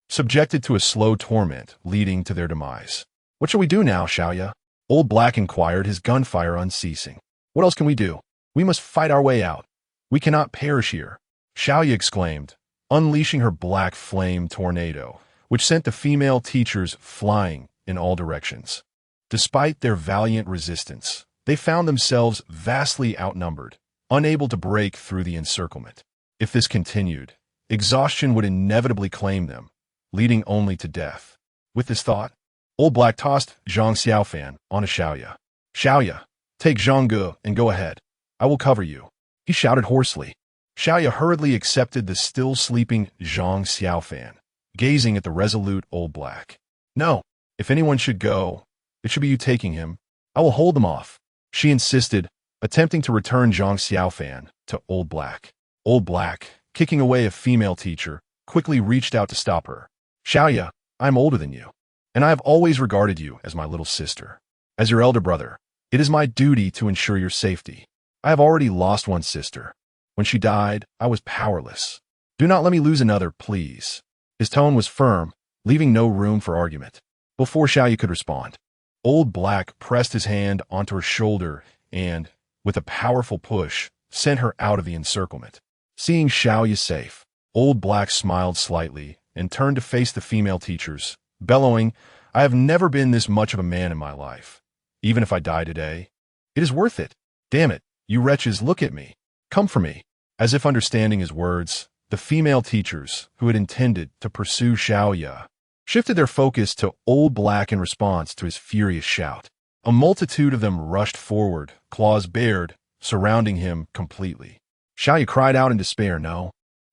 subjected to a slow torment leading to their demise. "What shall we do now, Xiaoya?" Old Black inquired, his gunfire unceasing. "What else can we do? We must fight our way out. We cannot perish here," Xiaoya exclaimed, unleashing her black flame tornado, which sent the female teachers flying in all directions. Despite their valiant resistance, they found themselves vastly outnumbered, unable to break through the encirclement. If this continued, exhaustion would inevitably claim them, leading only to death. With this thought, Old Black tossed Zhang Xiaofan onto Xiaoya. "Xiaoya, take Zhang Ge and go ahead. I will cover you," he shouted hoarsely. Xiaoya hurriedly accepted the still sleeping Zhang Xiaofan, gazing at the resolute Old Black. "No, if anyone should go, it should be you taking him. I will hold them off," she insisted, attempting to return Zhang Xiaofan to Old Black. Old Black, kicking away a female teacher, quickly reached out to stop her. "Xiaoya, I am older than you, and I have always regarded you as my little sister. As your elder brother, it is my duty to ensure your safety. I have already lost one sister. When she died, I was powerless. Do not let me lose another, please." His tone was firm, leaving no room for argument. Before Xiaoya could respond, Old Black pressed his hand onto her shoulder and, with a powerful push, sent her out of the encirclement. Seeing Xiaoya safe, Old Black smiled slightly and turned to face the female teachers, bellowing, "I have never been this much of a man in my life. Even if I die today, it is worth it. Damn it, you wretches, look at me. Come for me." As if understanding his words, the female teachers, who had intended to pursue Xiaoya, shifted their focus to Old Black in response to his furious shout. A multitude of them rushed forward, claws bared, surrounding him completely. Xiaoya cried out in despair, "No."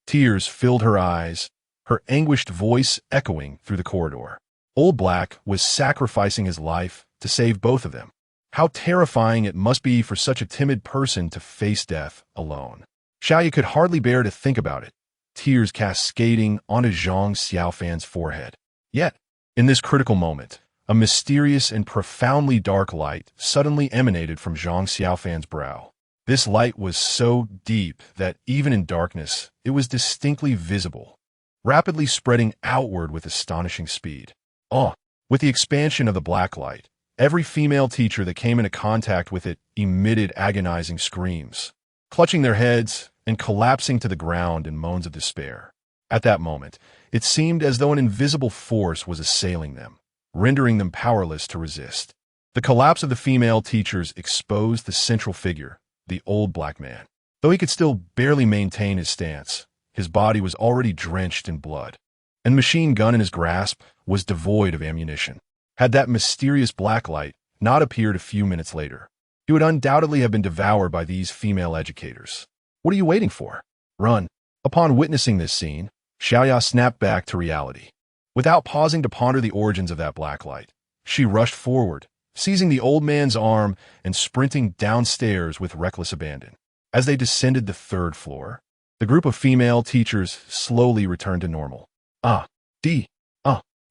Tears filled her eyes, her anguished voice echoing through the corridor. Old Black was sacrificing his life to save both of them. How terrifying it must be for such a timid person to face death alone. Xiaoya could hardly bear to think about it, tears cascading onto Zhang Xiaofan's forehead. Yet, in this critical moment, a mysterious and profoundly dark light suddenly emanated from Zhang Xiaofan's brow. This light was so deep that even in darkness, it was distinctly visible, rapidly spreading outward with astonishing speed. With the expansion of the black light, every female teacher that came into contact with it emitted agonizing screams, clutching their heads and collapsing to the ground in moans of despair. At that moment, it seemed as though an invisible force was assailing them, rendering them powerless to resist. The collapse of the female teachers exposed the central figure, the Old Black man. Though he could still barely maintain his stance, his body was already drenched in blood, and the machine gun in his grasp was devoid of ammunition. Had that mysterious black light not appeared a few minutes later, he would undoubtedly have been devoured by these female educators. "What are you waiting for? Run!" Upon witnessing this scene, Xiaoya snapped back to reality. Without pausing to ponder the origins of that black light, she rushed forward, seizing the old man's arm and sprinting downstairs with reckless abandon. As they descended the third floor, the group of female teachers slowly returned to normal.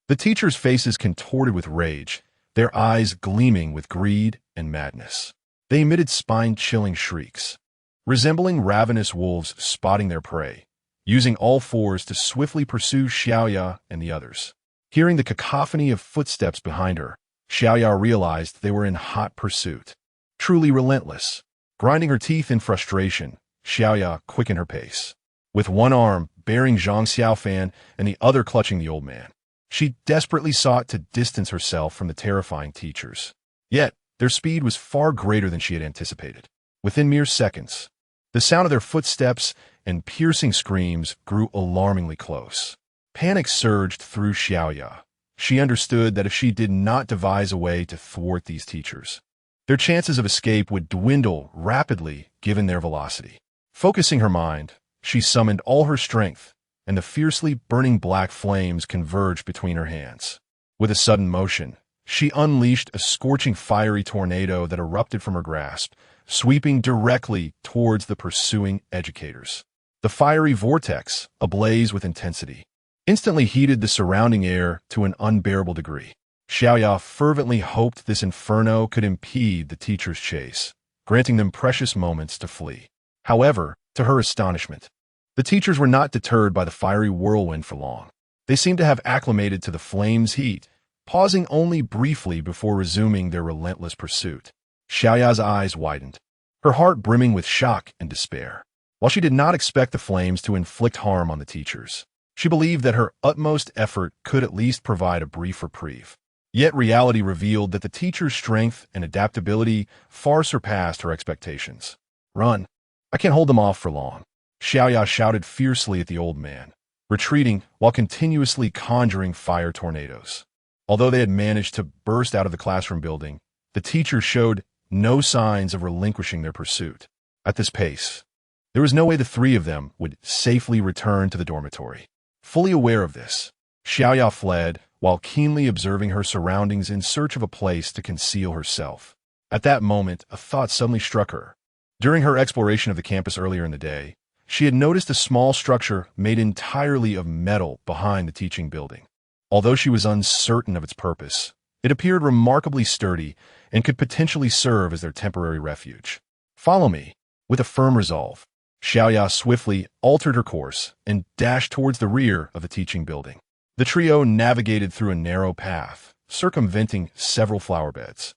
The teachers' faces contorted with rage, their eyes gleaming with greed and madness. They emitted spine-chilling shrieks, resembling ravenous wolves spotting their prey, using all fours to swiftly pursue Xiaoya and the others. Hearing the cacophony of footsteps behind her, Xiaoya realized they were in hot pursuit. Truly relentless. Grinding her teeth in frustration, Xiaoya quickened her pace. With one arm bearing Zhang Xiaofan and the other clutching the old man, she desperately sought to distance herself from the terrifying teachers. Yet, their speed was far greater than she had anticipated. Within mere seconds, the sound of their footsteps and piercing screams grew alarmingly close. Panic surged through Xiaoya. She understood that if she did not devise a way to thwart these teachers, their chances of escape would dwindle rapidly given their velocity. Focusing her mind, she summoned all her strength, and the fiercely burning black flames converged between her hands. With a sudden motion, she unleashed a scorching fiery tornado that erupted from her grasp, sweeping directly towards the pursuing educators. The fiery vortex, ablaze with intensity, instantly heated the surrounding air to an unbearable degree. Xiaoya fervently hoped this inferno could impede the teacher's chase, granting them precious moments to flee. However, to her astonishment, the teachers were not deterred by the fiery whirlwind for long. They seemed to have acclimated to the flame's heat, pausing only briefly before resuming their relentless pursuit. Xiaoya's eyes widened, her heart brimming with shock and despair. While she did not expect the flames to inflict harm on the teachers, she believed that her utmost effort could at least provide a brief reprieve. Yet reality revealed that the teacher's strength and adaptability far surpassed her expectations. "Run! I can't hold them off for long," Xiaoya shouted fiercely at the old man, retreating while continuously conjuring fire tornadoes. Although they had managed to burst out of the classroom building, the teachers showed no signs of relinquishing their pursuit. At this pace, there was no way the three of them would safely return to the dormitory. Fully aware of this, Xiaoya fled while keenly observing her surroundings in search of a place to conceal herself. At that moment, a thought suddenly struck her. During her exploration of the campus earlier in the day, she had noticed a small structure made entirely of metal behind the teaching building. Although she was uncertain of its purpose, it appeared remarkably sturdy and could potentially serve as their temporary refuge. "Follow me." With a firm resolve, Xiaoya swiftly altered her course and dashed towards the rear of the teaching building. The trio navigated through a narrow path, circumventing several flower beds,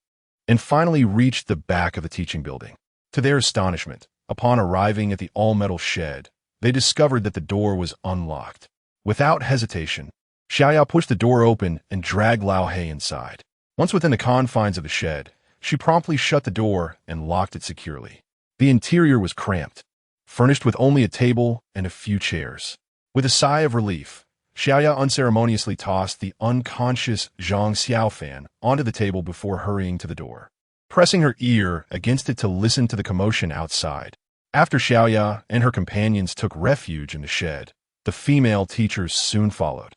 and finally reached the back of the teaching building. To their astonishment, upon arriving at the all-metal shed, they discovered that the door was unlocked. Without hesitation, Xiaoya pushed the door open and dragged Lao He inside. Once within the confines of the shed, she promptly shut the door and locked it securely. The interior was cramped, furnished with only a table and a few chairs. With a sigh of relief, Xiaoya unceremoniously tossed the unconscious Zhang Xiaofan onto the table before hurrying to the door, pressing her ear against it to listen to the commotion outside. After Xiaoya and her companions took refuge in the shed, the female teachers soon followed.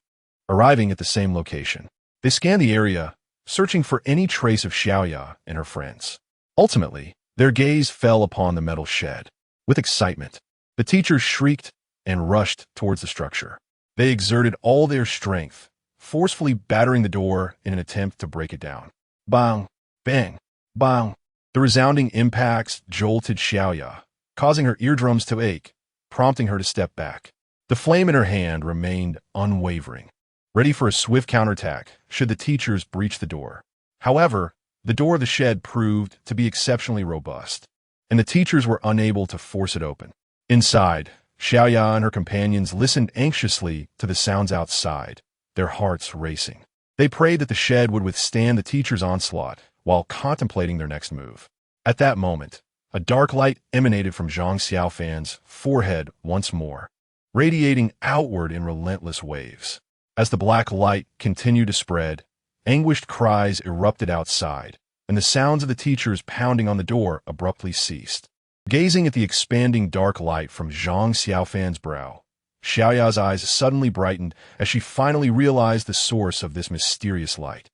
Arriving at the same location, they scanned the area, searching for any trace of Xiaoya and her friends. Ultimately, their gaze fell upon the metal shed. With excitement, the teachers shrieked and rushed towards the structure. They exerted all their strength, forcefully battering the door in an attempt to break it down. Bang! Bang! Bang! The resounding impacts jolted Xiaoya, causing her eardrums to ache, prompting her to step back. The flame in her hand remained unwavering, ready for a swift counterattack should the teachers breach the door. However, the door of the shed proved to be exceptionally robust, and the teachers were unable to force it open. Inside, Xiaoya and her companions listened anxiously to the sounds outside, their hearts racing. They prayed that the shed would withstand the teachers' onslaught while contemplating their next move. At that moment, a dark light emanated from Zhang Xiaofan's forehead once more, radiating outward in relentless waves. As the black light continued to spread, anguished cries erupted outside, and the sounds of the teachers pounding on the door abruptly ceased. Gazing at the expanding dark light from Zhang Xiaofan's brow, Xiaoya's eyes suddenly brightened as she finally realized the source of this mysterious light.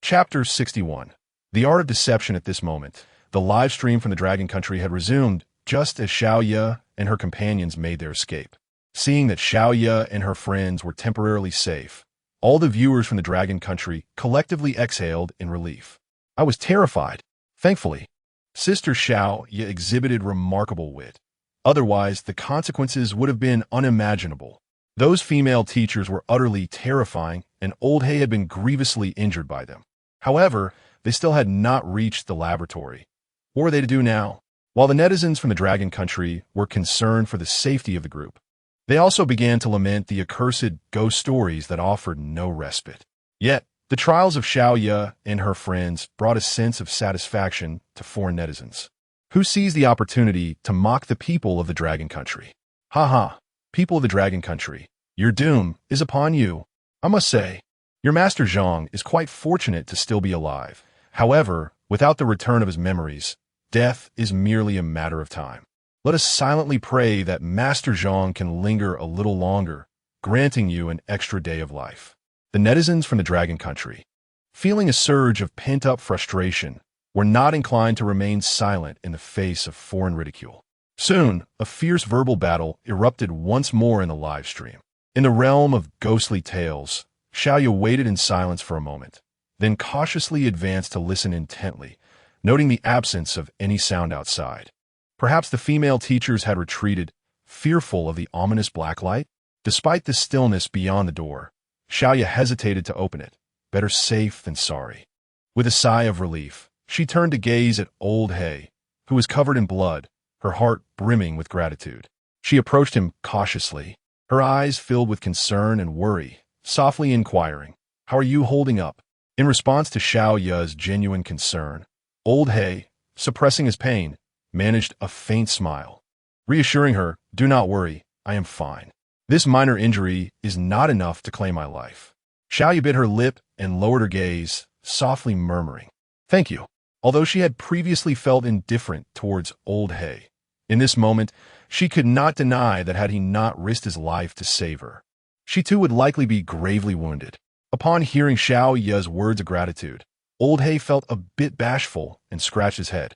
Chapter 61. The Art of Deception. At this moment, the live stream from the Dragon Country had resumed just as Xiaoya and her companions made their escape. Seeing that Xiaoya and her friends were temporarily safe, all the viewers from the Dragon Country collectively exhaled in relief. I was terrified. Thankfully, Sister Xiaoya exhibited remarkable wit. Otherwise, the consequences would have been unimaginable. Those female teachers were utterly terrifying, and Old Hay had been grievously injured by them. However, they still had not reached the laboratory. What were they to do now? While the netizens from the Dragon Country were concerned for the safety of the group, they also began to lament the accursed ghost stories that offered no respite. Yet, the trials of Xiaoya and her friends brought a sense of satisfaction to foreign netizens, who seized the opportunity to mock the people of the Dragon Country. Ha ha, people of the Dragon Country, your doom is upon you. I must say, your master Zhang is quite fortunate to still be alive. However, without the return of his memories, death is merely a matter of time. Let us silently pray that Master Zhang can linger a little longer, granting you an extra day of life. The netizens from the Dragon Country, feeling a surge of pent-up frustration, were not inclined to remain silent in the face of foreign ridicule. Soon, a fierce verbal battle erupted once more in the live stream. In the realm of ghostly tales, Xiaoya waited in silence for a moment, then cautiously advanced to listen intently, noting the absence of any sound outside. Perhaps the female teachers had retreated, fearful of the ominous black light? Despite the stillness beyond the door, Xiaoya hesitated to open it. Better safe than sorry. With a sigh of relief, she turned to gaze at old He, who was covered in blood, her heart brimming with gratitude. She approached him cautiously, her eyes filled with concern and worry, softly inquiring, "How are you holding up?" In response to Xiaoya's genuine concern, old He, suppressing his pain, managed a faint smile, reassuring her, "Do not worry, I am fine. This minor injury is not enough to claim my life." Xiaoya bit her lip and lowered her gaze, softly murmuring, "Thank you." Although she had previously felt indifferent towards old He, in this moment, she could not deny that had he not risked his life to save her, she too would likely be gravely wounded. Upon hearing Xiaoya's words of gratitude, old He felt a bit bashful and scratched his head,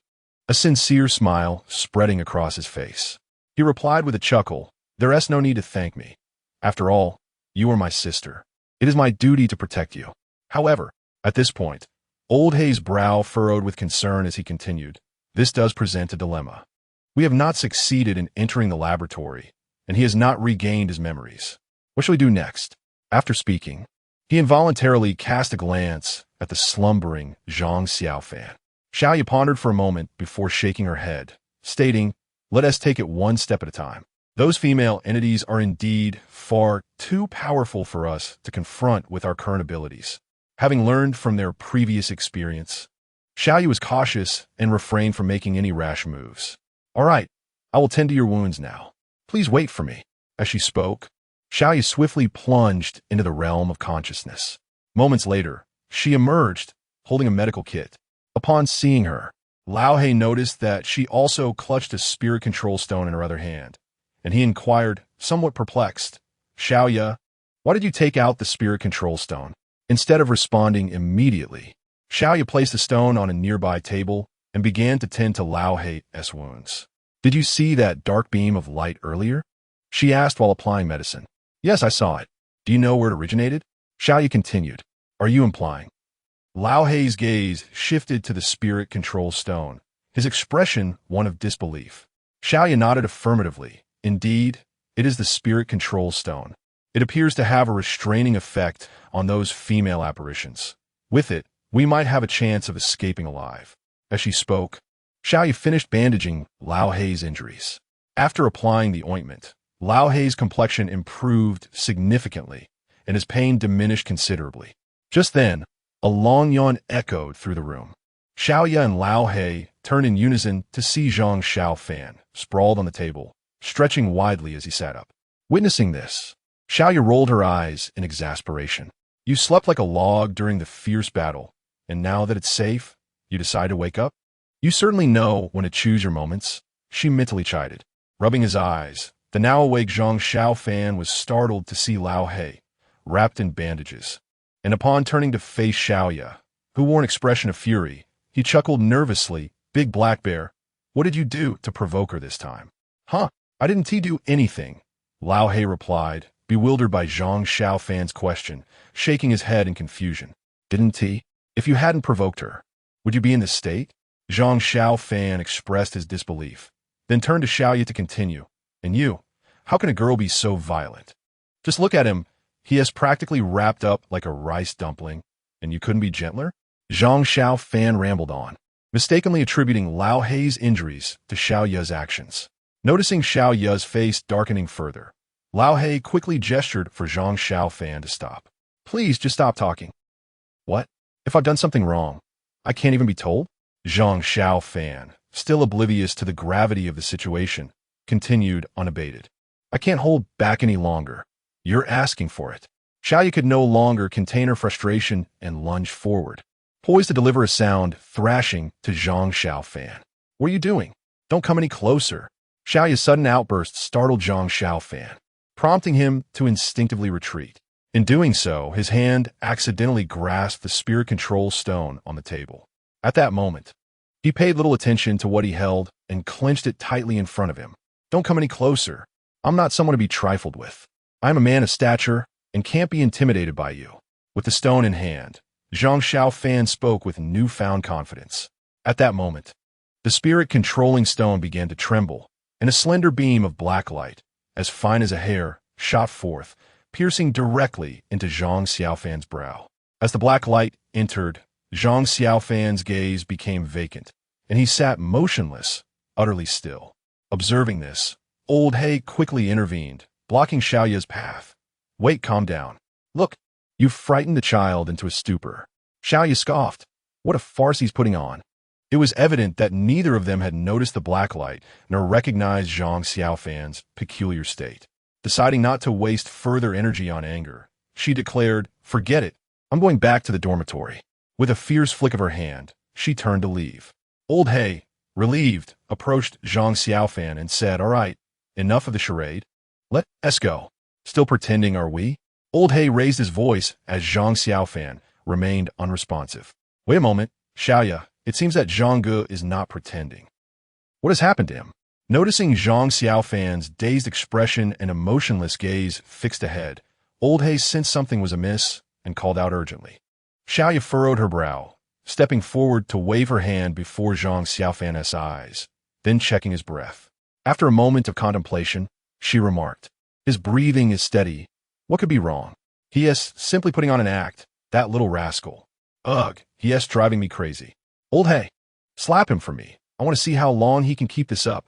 a sincere smile spreading across his face. He replied with a chuckle, "There is no need to thank me. After all, you are my sister. It is my duty to protect you." However, at this point, old He's brow furrowed with concern as he continued, "This does present a dilemma. We have not succeeded in entering the laboratory, and he has not regained his memories. What shall we do next?" After speaking, he involuntarily cast a glance at the slumbering Zhang Xiaofan. Xiaoya pondered for a moment before shaking her head, stating, "Let us take it one step at a time. Those female entities are indeed far too powerful for us to confront with our current abilities." Having learned from their previous experience, Xiaoya was cautious and refrained from making any rash moves. "All right, I will tend to your wounds now. Please wait for me." As she spoke, Xiaoya swiftly plunged into the realm of consciousness. Moments later, she emerged, holding a medical kit. Upon seeing her, Lao He noticed that she also clutched a spirit control stone in her other hand, and he inquired, somewhat perplexed, "Xiaoya, why did you take out the spirit control stone?" Instead of responding immediately, Xiaoya placed the stone on a nearby table and began to tend to Lao He's wounds. "Did you see that dark beam of light earlier?" she asked while applying medicine. "Yes, I saw it. Do you know where it originated?" Xiaoya continued, "Are you implying?" Lao He's gaze shifted to the spirit control stone, his expression one of disbelief. Xiaoya nodded affirmatively. "Indeed, it is the spirit control stone. It appears to have a restraining effect on those female apparitions. With it, we might have a chance of escaping alive." As she spoke, Xiaoya finished bandaging Lao He's injuries. After applying the ointment, Lao He's complexion improved significantly, and his pain diminished considerably. Just then, a long yawn echoed through the room. Xiaoya and Lao He turned in unison to see Zhang Xiaofan sprawled on the table, stretching widely as he sat up. Witnessing this, Xiaoya rolled her eyes in exasperation. "You slept like a log during the fierce battle, and now that it's safe, you decide to wake up? You certainly know when to choose your moments," she mentally chided. Rubbing his eyes, the now awake Zhang Xiaofan was startled to see Lao He, wrapped in bandages. And upon turning to face Xiaoya, who wore an expression of fury, he chuckled nervously, "Big Black Bear, what did you do to provoke her this time?" "Huh, I didn't do anything," Lao He replied, bewildered by Zhang Xiaofan's question, shaking his head in confusion. "Didn't he? If you hadn't provoked her, would you be in this state?" Zhang Xiaofan expressed his disbelief, then turned to Xiaoya to continue. "And you, how can a girl be so violent? Just look at him, he is practically wrapped up like a rice dumpling, and you couldn't be gentler?" Zhang Xiaofan rambled on, mistakenly attributing Lao He's injuries to Xiaoya's actions. Noticing Xiaoya's face darkening further, Lao He quickly gestured for Zhang Xiaofan to stop. "Please, just stop talking." "What? If I've done something wrong, I can't even be told?" Zhang Xiaofan, still oblivious to the gravity of the situation, continued unabated. "I can't hold back any longer. You're asking for it." Xiaoya could no longer contain her frustration and lunged forward, poised to deliver a sound thrashing to Zhang Xiaofan. "What are you doing? Don't come any closer." Xiaoya's sudden outburst startled Zhang Xiaofan, prompting him to instinctively retreat. In doing so, his hand accidentally grasped the spirit control stone on the table. At that moment, he paid little attention to what he held and clenched it tightly in front of him. "Don't come any closer. I'm not someone to be trifled with. I'm a man of stature and can't be intimidated by you." With the stone in hand, Zhang Xiaofan spoke with newfound confidence. At that moment, the spirit-controlling stone began to tremble, and a slender beam of black light, as fine as a hair, shot forth, piercing directly into Zhang Xiaofan's brow. As the black light entered, Zhang Xiaofan's gaze became vacant, and he sat motionless, utterly still. Observing this, old He quickly intervened, blocking Xiaoya's path. Wait, calm down. Look, you've frightened the child into a stupor. Xiaoya scoffed. What a farce he's putting on. It was evident that neither of them had noticed the black light nor recognized Zhang Xiaofan's peculiar state. Deciding not to waste further energy on anger, she declared, "Forget it. I'm going back to the dormitory." With a fierce flick of her hand, she turned to leave. Old He, relieved, approached Zhang Xiaofan and said, "All right, enough of the charade. Let's go." "Still pretending, are we?" Old He raised his voice as Zhang Xiaofan remained unresponsive. "Wait a moment, Xiaoya. It seems that Zhang Ge is not pretending. What has happened to him?" Noticing Zhang Xiaofan's dazed expression and emotionless gaze fixed ahead, Old He sensed something was amiss and called out urgently. Xiaoya furrowed her brow, stepping forward to wave her hand before Zhang Xiaofan's eyes, then checking his breath. After a moment of contemplation, she remarked, "His breathing is steady. What could be wrong? He is simply putting on an act, that little rascal. Ugh, he is driving me crazy. Old He, slap him for me. I want to see how long he can keep this up."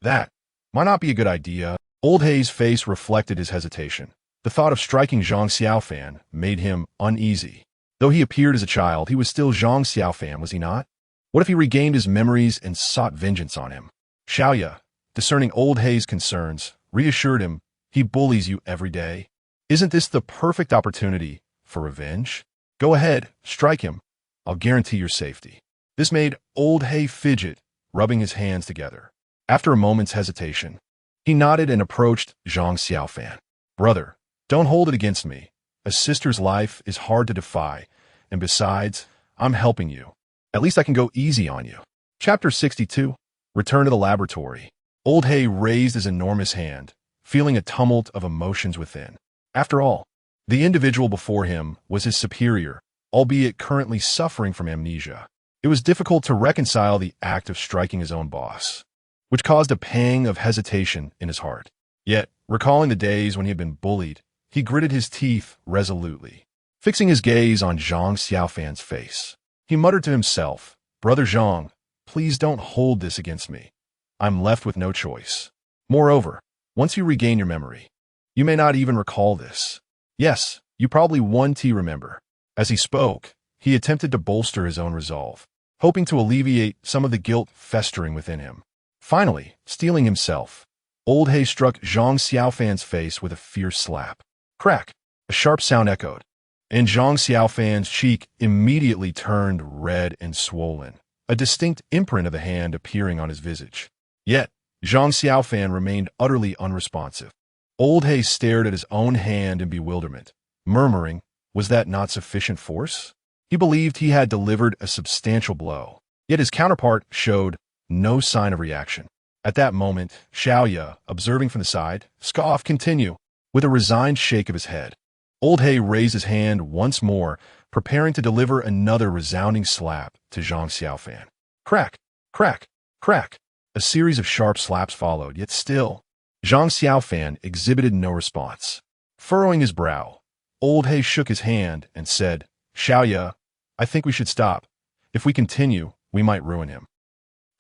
That might not be a good idea." Old He's face reflected his hesitation. The thought of striking Zhang Xiaofan made him uneasy. Though he appeared as a child, he was still Zhang Xiaofan, was he not? What if he regained his memories and sought vengeance on him? Xiaoya, discerning Old He's concerns, reassured him, "He bullies you every day. Isn't this the perfect opportunity for revenge? Go ahead, strike him. I'll guarantee your safety." This made Old He fidget, rubbing his hands together. After a moment's hesitation, he nodded and approached Zhang Xiaofan. "Brother, don't hold it against me. A sister's life is hard to defy, and besides, I'm helping you. At least I can go easy on you." Chapter 62. Return to the laboratory. Old He raised his enormous hand, feeling a tumult of emotions within. After all, the individual before him was his superior, albeit currently suffering from amnesia. It was difficult to reconcile the act of striking his own boss, which caused a pang of hesitation in his heart. Yet, recalling the days when he had been bullied, he gritted his teeth resolutely. Fixing his gaze on Zhang Xiaofan's face, he muttered to himself, "Brother Zhang, please don't hold this against me. I'm left with no choice. Moreover, once you regain your memory, you may not even recall this. Yes, you probably remember." As he spoke, he attempted to bolster his own resolve, hoping to alleviate some of the guilt festering within him. Finally, steeling himself, Old He struck Zhang Xiaofan's face with a fierce slap. Crack! A sharp sound echoed, and Zhang Xiaofan's cheek immediately turned red and swollen, a distinct imprint of the hand appearing on his visage. Yet, Zhang Xiaofan remained utterly unresponsive. Old He stared at his own hand in bewilderment, murmuring, was that not sufficient force? He believed he had delivered a substantial blow, yet his counterpart showed no sign of reaction. At that moment, Xiaoya, observing from the side, scoffed continue, with a resigned shake of his head. Old He raised his hand once more, preparing to deliver another resounding slap to Zhang Xiaofan. Crack! Crack! Crack! A series of sharp slaps followed, yet still, Zhang Xiaofan exhibited no response. Furrowing his brow, Old He shook his hand and said, "Xiaoya, I think we should stop. If we continue, we might ruin him."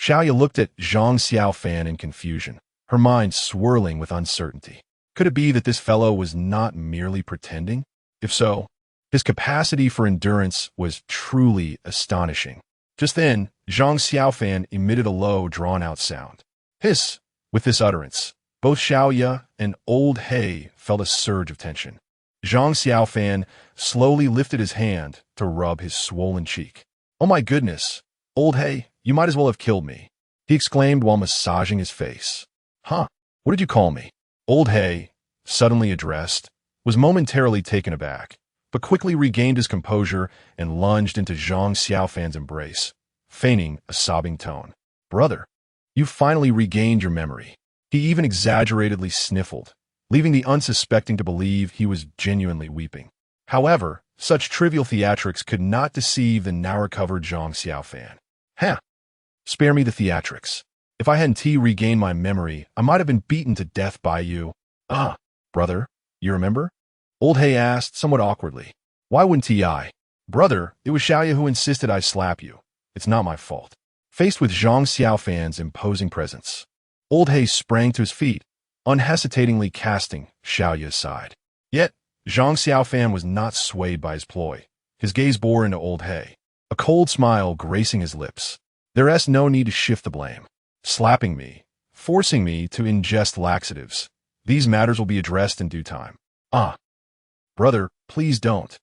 Xiaoya looked at Zhang Xiaofan in confusion, her mind swirling with uncertainty. Could it be that this fellow was not merely pretending? If so, his capacity for endurance was truly astonishing. Just then, Zhang Xiaofan emitted a low, drawn-out sound. Hiss! With this utterance, both Xiaoya and Old He felt a surge of tension. Zhang Xiaofan slowly lifted his hand to rub his swollen cheek. "Oh my goodness, Old He, you might as well have killed me," he exclaimed while massaging his face. "Huh? What did you call me?" Old He, suddenly addressed, was momentarily taken aback, but quickly regained his composure and lunged into Zhang Xiaofan's embrace, feigning a sobbing tone. "Brother, you've finally regained your memory." He even exaggeratedly sniffled, leaving the unsuspecting to believe he was genuinely weeping. However, such trivial theatrics could not deceive the now-recovered Zhang Xiaofan. Huh. Spare me the theatrics. If I hadn't regained my memory, I might have been beaten to death by you. Ah, brother, you remember? Old He asked, somewhat awkwardly. Why wouldn't I? Brother, it was Xiaoya who insisted I slap you. It's not my fault. Faced with Zhang Xiaofan's imposing presence, Old He sprang to his feet, unhesitatingly casting Xiaoya aside. Yet, Zhang Xiaofan was not swayed by his ploy. His gaze bore into Old He, a cold smile gracing his lips. There's no need to shift the blame. Slapping me, forcing me to ingest laxatives. These matters will be addressed in due time. Ah. Brother, please don't.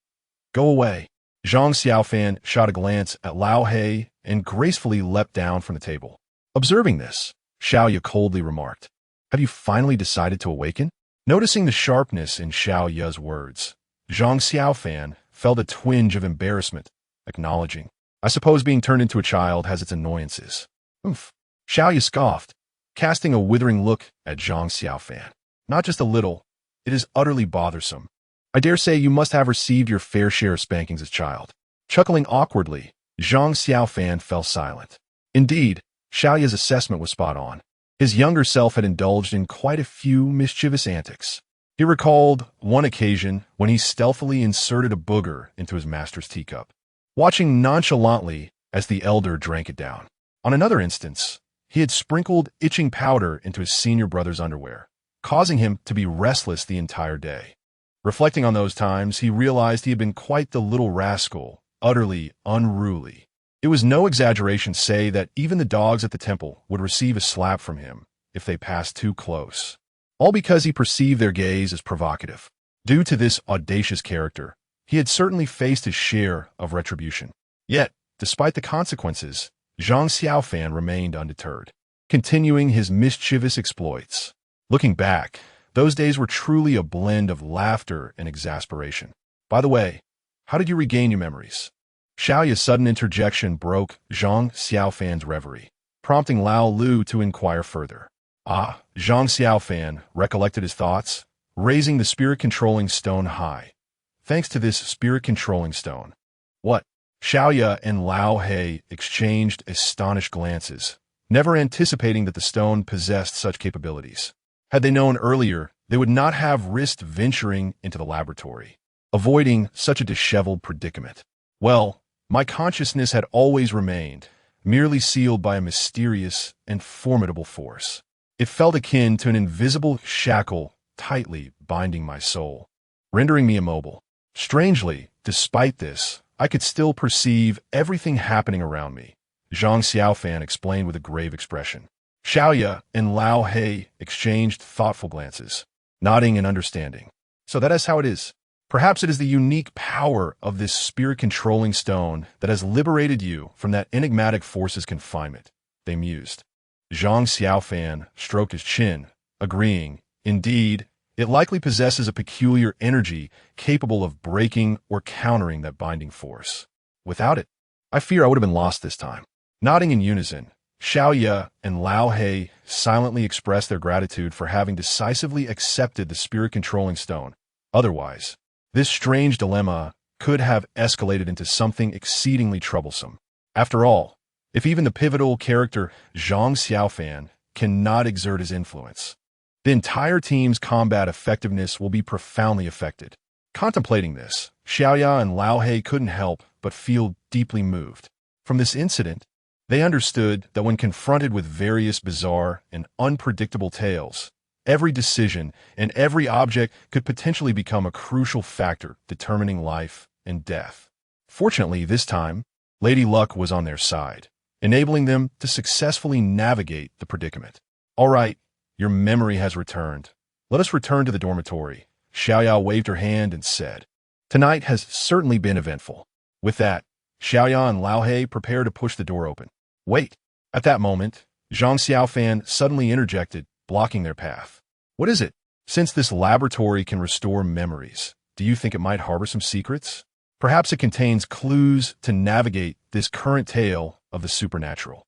Go away. Zhang Xiaofan shot a glance at Lao He and gracefully leapt down from the table. Observing this, Xiaoya coldly remarked, Have you finally decided to awaken? Noticing the sharpness in Xiaoya's words, Zhang Xiaofan felt a twinge of embarrassment, acknowledging, I suppose being turned into a child has its annoyances. Oof. Xiaoya scoffed, casting a withering look at Zhang Xiaofan. Not just a little, it is utterly bothersome. I dare say you must have received your fair share of spankings as a child. Chuckling awkwardly, Zhang Xiaofan fell silent. Indeed, Xiaoya's assessment was spot on. His younger self had indulged in quite a few mischievous antics. He recalled one occasion when he stealthily inserted a booger into his master's teacup, watching nonchalantly as the elder drank it down. On another instance, he had sprinkled itching powder into his senior brother's underwear, causing him to be restless the entire day. Reflecting on those times, he realized he had been quite the little rascal, utterly unruly. It was no exaggeration to say that even the dogs at the temple would receive a slap from him if they passed too close, all because he perceived their gaze as provocative. Due to this audacious character, he had certainly faced his share of retribution. Yet, despite the consequences, Zhang Xiaofan remained undeterred, continuing his mischievous exploits. Looking back, those days were truly a blend of laughter and exasperation. By the way, how did you regain your memories? Xiaoya's sudden interjection broke Zhang Xiaofan's reverie, prompting Lao Lu to inquire further. Ah, Zhang Xiaofan recollected his thoughts, raising the spirit-controlling stone high. Thanks to this spirit-controlling stone. What? Xiaoya and Lao He exchanged astonished glances, never anticipating that the stone possessed such capabilities. Had they known earlier, they would not have risked venturing into the laboratory, avoiding such a disheveled predicament. Well, my consciousness had always remained, merely sealed by a mysterious and formidable force. It felt akin to an invisible shackle tightly binding my soul, rendering me immobile. Strangely, despite this, I could still perceive everything happening around me, Zhang Xiaofan explained with a grave expression. Xiaoya and Lao He exchanged thoughtful glances, nodding in understanding. So that is how it is. Perhaps it is the unique power of this spirit-controlling stone that has liberated you from that enigmatic force's confinement, they mused. Zhang Xiaofan stroked his chin, agreeing, indeed, it likely possesses a peculiar energy capable of breaking or countering that binding force. Without it, I fear I would have been lost this time. Nodding in unison, Xiaoya and Lao He silently expressed their gratitude for having decisively accepted the spirit-controlling stone. Otherwise, this strange dilemma could have escalated into something exceedingly troublesome. After all, if even the pivotal character Zhang Xiaofan cannot exert his influence, the entire team's combat effectiveness will be profoundly affected. Contemplating this, Xiaoya and Lao He couldn't help but feel deeply moved. From this incident, they understood that when confronted with various bizarre and unpredictable tales, every decision and every object could potentially become a crucial factor determining life and death. Fortunately, this time, Lady Luck was on their side, enabling them to successfully navigate the predicament. All right, your memory has returned. Let us return to the dormitory. Xiaoya waved her hand and said, Tonight has certainly been eventful. With that, Xiaoya and Lao He prepared to push the door open. Wait. At that moment, Zhang Xiaofan suddenly interjected, blocking their path. What is it? Since this laboratory can restore memories, do you think it might harbor some secrets? Perhaps it contains clues to navigate this current tale of the supernatural.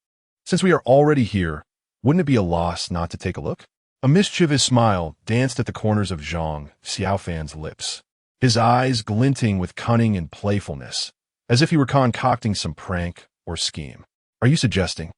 Since we are already here, wouldn't it be a loss not to take a look? A mischievous smile danced at the corners of Zhang Xiaofan's lips. his eyes glinting with cunning and playfulness, as if he were concocting some prank or scheme. "Are you suggesting?"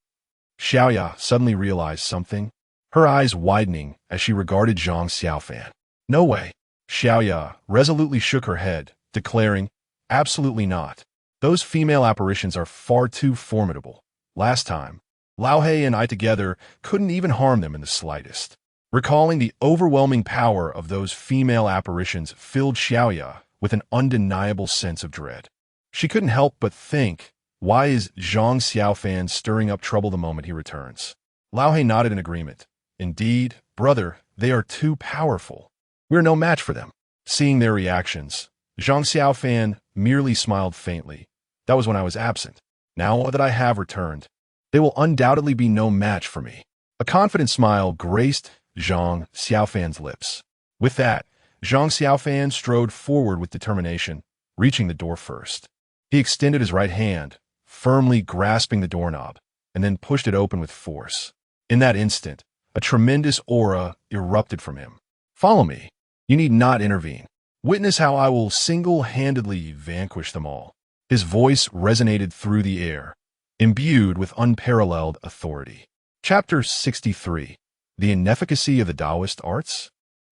Xiaoya suddenly realized something, her eyes widening as she regarded Zhang Xiaofan. "No way." Xiaoya resolutely shook her head, declaring, "Absolutely not. Those female apparitions are far too formidable. Last time, Lao He and I together couldn't even harm them in the slightest." Recalling the overwhelming power of those female apparitions filled Xiaoya with an undeniable sense of dread. She couldn't help but think, why is Zhang Xiaofan stirring up trouble the moment he returns? Lao He nodded in agreement. "Indeed, brother, they are too powerful. We're no match for them." Seeing their reactions, Zhang Xiaofan merely smiled faintly. "That was when I was absent. Now that I have returned, they will undoubtedly be no match for me." A confident smile graced Zhang Xiaofan's lips. With that, Zhang Xiaofan strode forward with determination, reaching the door first. He extended his right hand, firmly grasping the doorknob, and then pushed it open with force. In that instant, a tremendous aura erupted from him. "Follow me. You need not intervene. Witness how I will single-handedly vanquish them all." His voice resonated through the air, imbued with unparalleled authority. Chapter 63. The Inefficacy of the Taoist Arts?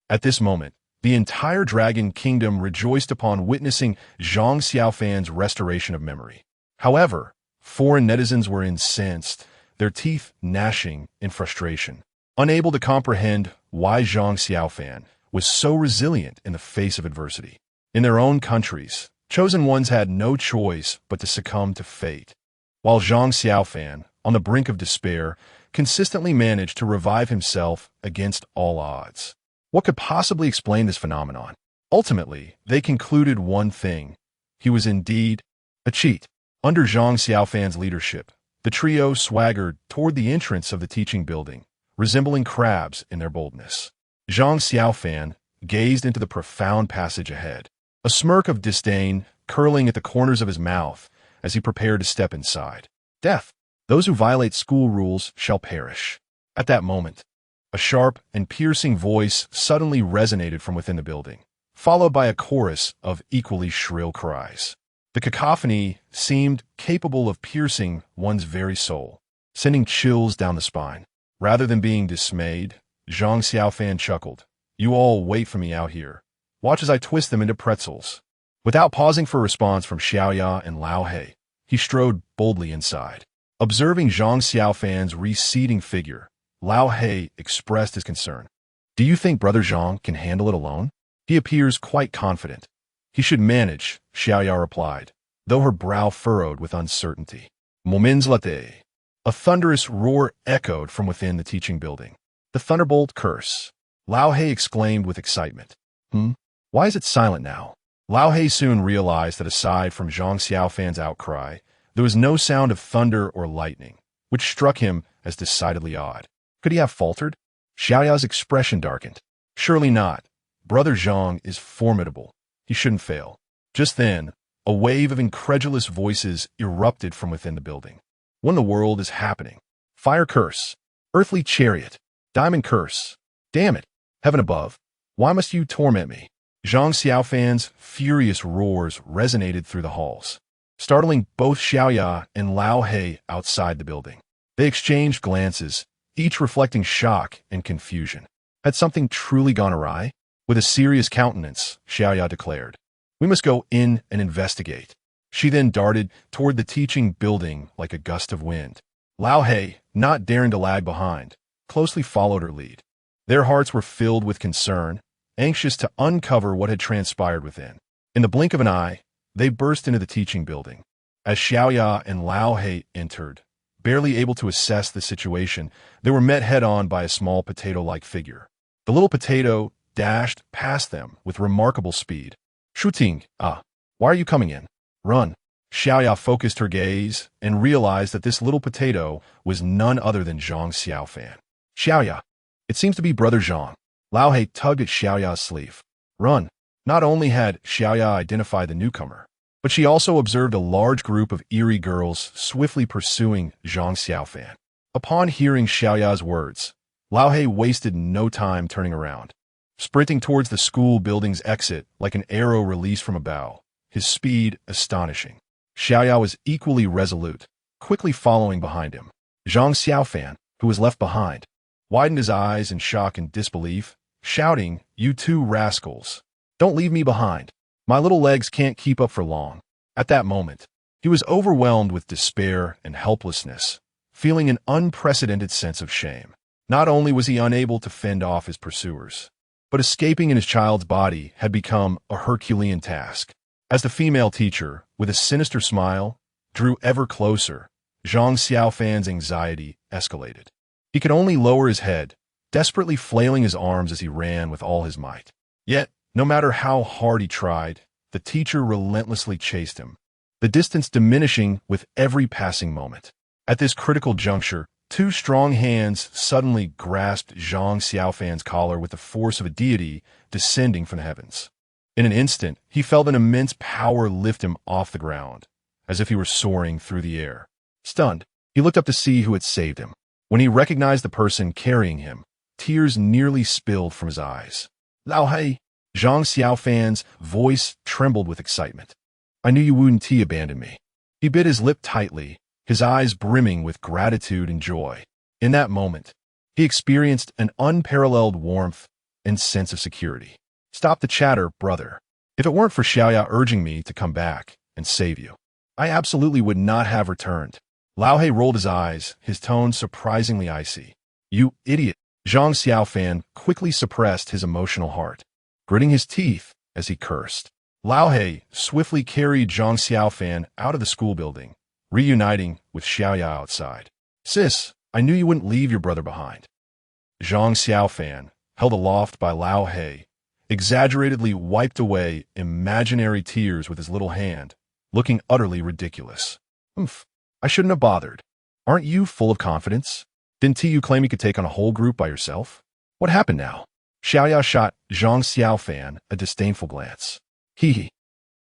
At this moment, the entire Dragon Kingdom rejoiced upon witnessing Zhang Xiaofan's restoration of memory. However, foreign netizens were incensed, their teeth gnashing in frustration, unable to comprehend why Zhang Xiaofan was so resilient in the face of adversity. In their own countries, chosen ones had no choice but to succumb to fate, while Zhang Xiaofan, on the brink of despair, consistently managed to revive himself against all odds. What could possibly explain this phenomenon? Ultimately, they concluded one thing. He was indeed a cheat. Under Zhang Xiaofan's leadership, the trio swaggered toward the entrance of the teaching building, resembling crabs in their boldness. Zhang Xiaofan gazed into the profound passage ahead, a smirk of disdain curling at the corners of his mouth as he prepared to step inside. "Death! Those who violate school rules shall perish." At that moment, a sharp and piercing voice suddenly resonated from within the building, followed by a chorus of equally shrill cries. The cacophony seemed capable of piercing one's very soul, sending chills down the spine. Rather than being dismayed, Zhang Xiaofan chuckled. "You all wait for me out here. Watch as I twist them into pretzels." Without pausing for a response from Xiaoya and Lao He, he strode boldly inside. Observing Zhang Xiaofan's receding figure, Lao He expressed his concern. "Do you think Brother Zhang can handle it alone? He appears quite confident." "He should manage," Xiaoya replied, though her brow furrowed with uncertainty. "Moments latte." A thunderous roar echoed from within the teaching building. "The thunderbolt curse!" Lao He exclaimed with excitement. Why is it silent now?" Lao He soon realized that aside from Zhang Xiaofan's outcry, there was no sound of thunder or lightning, which struck him as decidedly odd. Could he have faltered? Xiaoya's expression darkened. "Surely not. Brother Zhang is formidable. He shouldn't fail." Just then, a wave of incredulous voices erupted from within the building. "What in the world is happening? Fire curse! Earthly chariot! Diamond curse! Damn it! Heaven above! Why must you torment me?" Zhang Xiaofan's furious roars resonated through the halls, startling both Xiaoya and Lao He outside the building. They exchanged glances, each reflecting shock and confusion. Had something truly gone awry? With a serious countenance, Xiaoya declared, "We must go in and investigate." She then darted toward the teaching building like a gust of wind. Lao He, not daring to lag behind, closely followed her lead. Their hearts were filled with concern, anxious to uncover what had transpired within. In the blink of an eye, they burst into the teaching building. As Xiaoya and Lao He entered, barely able to assess the situation, they were met head-on by a small potato-like figure. The little potato dashed past them with remarkable speed. "Shuting, why are you coming in? Run." Xiaoya focused her gaze and realized that this little potato was none other than Zhang Xiaofan. "Xiaoya, it seems to be Brother Zhang." Lao He tugged at Xiaoya's sleeve. "Run." Not only had Xiaoya identified the newcomer, but she also observed a large group of eerie girls swiftly pursuing Zhang Xiaofan. Upon hearing Xiaoya's words, Lao He wasted no time turning around. sprinting towards the school building's exit like an arrow released from a bow, his speed astonishing. Xiaoyao was equally resolute, quickly following behind him. Zhang Xiaofan, who was left behind, widened his eyes in shock and disbelief, shouting, "You two rascals! Don't leave me behind. My little legs can't keep up for long." At that moment, he was overwhelmed with despair and helplessness, feeling an unprecedented sense of shame. Not only was he unable to fend off his pursuers, but escaping in his child's body had become a Herculean task. As the female teacher, with a sinister smile, drew ever closer, Zhang Xiaofan's anxiety escalated. He could only lower his head, desperately flailing his arms as he ran with all his might. Yet, no matter how hard he tried, the teacher relentlessly chased him, the distance diminishing with every passing moment. At this critical juncture, two strong hands suddenly grasped Zhang Xiaofan's collar with the force of a deity descending from the heavens. In an instant, he felt an immense power lift him off the ground, as if he were soaring through the air. Stunned, he looked up to see who had saved him. When he recognized the person carrying him, tears nearly spilled from his eyes. "Lao Hei!" Zhang Xiaofan's voice trembled with excitement. "I knew you wouldn't abandon me." He bit his lip tightly, his eyes brimming with gratitude and joy. In that moment, he experienced an unparalleled warmth and sense of security. "Stop the chatter, brother. If it weren't for Xiaoya urging me to come back and save you, I absolutely would not have returned." Lao Hei rolled his eyes, his tone surprisingly icy. "You idiot!" Zhang Xiaofan quickly suppressed his emotional heart, gritting his teeth as he cursed. Lao Hei swiftly carried Zhang Xiaofan out of the school building, reuniting with Xiaoya outside. "Sis, I knew you wouldn't leave your brother behind." Zhang Xiaofan, held aloft by Lao Hei, exaggeratedly wiped away imaginary tears with his little hand, looking utterly ridiculous. "Oomph, I shouldn't have bothered. Aren't you full of confidence? Didn't you claim you could take on a whole group by yourself? What happened now?" Xiaoya shot Zhang Xiaofan a disdainful glance. "Hee.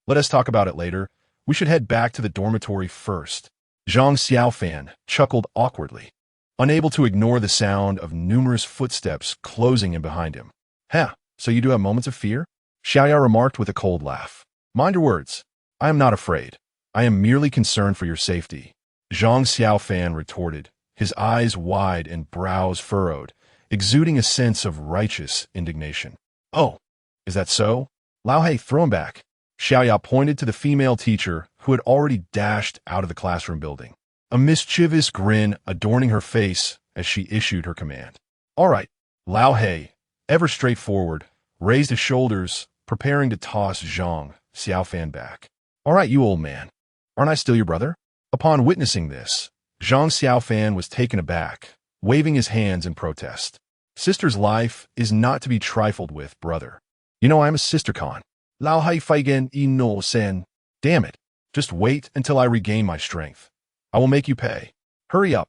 Let us talk about it later. We should head back to the dormitory first." Zhang Xiaofan chuckled awkwardly, unable to ignore the sound of numerous footsteps closing in behind him. "Huh, so you do have moments of fear?" Xiaoya remarked with a cold laugh. "Mind your words. I am not afraid. I am merely concerned for your safety." Zhang Xiaofan retorted, his eyes wide and brows furrowed, exuding a sense of righteous indignation. "Oh, is that so? Lao Hei, throw him back." Xiaoya pointed to the female teacher who had already dashed out of the classroom building, a mischievous grin adorning her face as she issued her command. "All right." Lao Hei, ever straightforward, raised his shoulders, preparing to toss Zhang Xiaofan back. "All right, you old man. Aren't I still your brother?" Upon witnessing this, Zhang Xiaofan was taken aback, waving his hands in protest. "Sister's life is not to be trifled with, brother. You know I'm a sister con. Lao Hai Feigen I no Sen. Damn it. Just wait until I regain my strength. I will make you pay. Hurry up."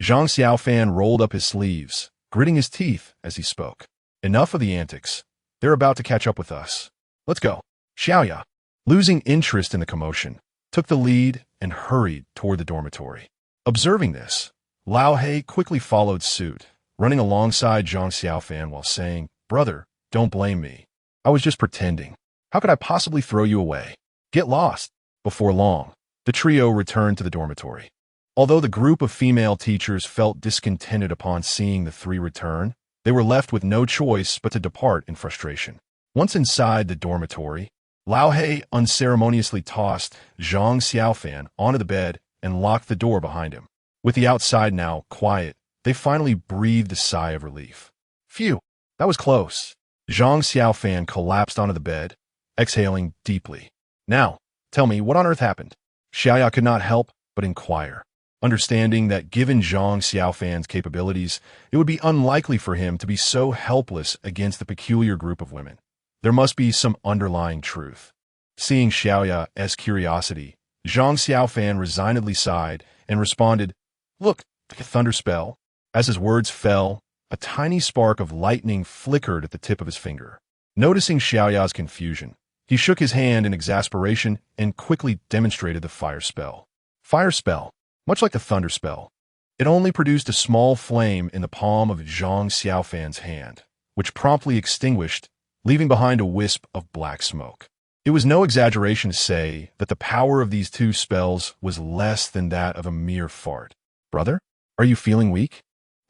Zhang Xiaofan rolled up his sleeves, gritting his teeth as he spoke. "Enough of the antics. They're about to catch up with us. Let's go." Xiaoya, losing interest in the commotion, took the lead and hurried toward the dormitory. Observing this, Lao Hei quickly followed suit, running alongside Zhang Xiaofan while saying, "Brother, don't blame me. I was just pretending. How could I possibly throw you away? Get lost." Before long, the trio returned to the dormitory. Although the group of female teachers felt discontented upon seeing the three return, they were left with no choice but to depart in frustration. Once inside the dormitory, Lao Hei unceremoniously tossed Zhang Xiaofan onto the bed and locked the door behind him. With the outside now quiet, they finally breathed a sigh of relief. "Phew, that was close." Zhang Xiaofan collapsed onto the bed, exhaling deeply. "Now, tell me, what on earth happened?" Xiaoya could not help but inquire, understanding that given Zhang Xiaofan's capabilities, it would be unlikely for him to be so helpless against the peculiar group of women. There must be some underlying truth. Seeing Xiaoya's curiosity, Zhang Xiaofan resignedly sighed and responded, "Look, like a thunder spell." As his words fell, a tiny spark of lightning flickered at the tip of his finger. Noticing Xiaoya's confusion, he shook his hand in exasperation and quickly demonstrated the fire spell. Fire spell, much like the thunder spell. It only produced a small flame in the palm of Zhang Xiaofan's hand, which promptly extinguished, leaving behind a wisp of black smoke. It was no exaggeration to say that the power of these two spells was less than that of a mere fart. Brother, are you feeling weak?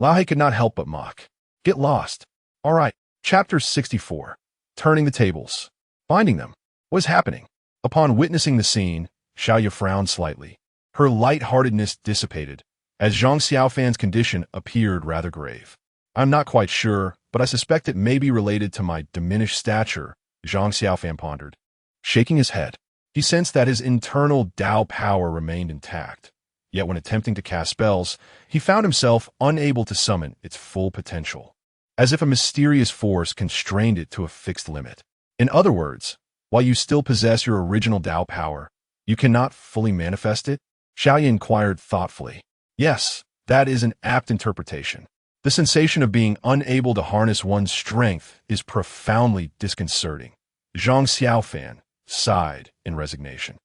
Lao He could not help but mock. Get lost. All right. Chapter 64. Turning the tables. Finding them. What is happening? Upon witnessing the scene, Xiaoya frowned slightly. Her light-heartedness dissipated, as Zhang Xiaofan's condition appeared rather grave. I'm not quite sure, but I suspect it may be related to my diminished stature, Zhang Xiaofan pondered. Shaking his head, he sensed that his internal Tao power remained intact. Yet when attempting to cast spells, he found himself unable to summon its full potential, as if a mysterious force constrained it to a fixed limit. In other words, while you still possess your original Tao power, you cannot fully manifest it? Xiaoya inquired thoughtfully. Yes, that is an apt interpretation. The sensation of being unable to harness one's strength is profoundly disconcerting. Zhang Xiaofan sighed in resignation.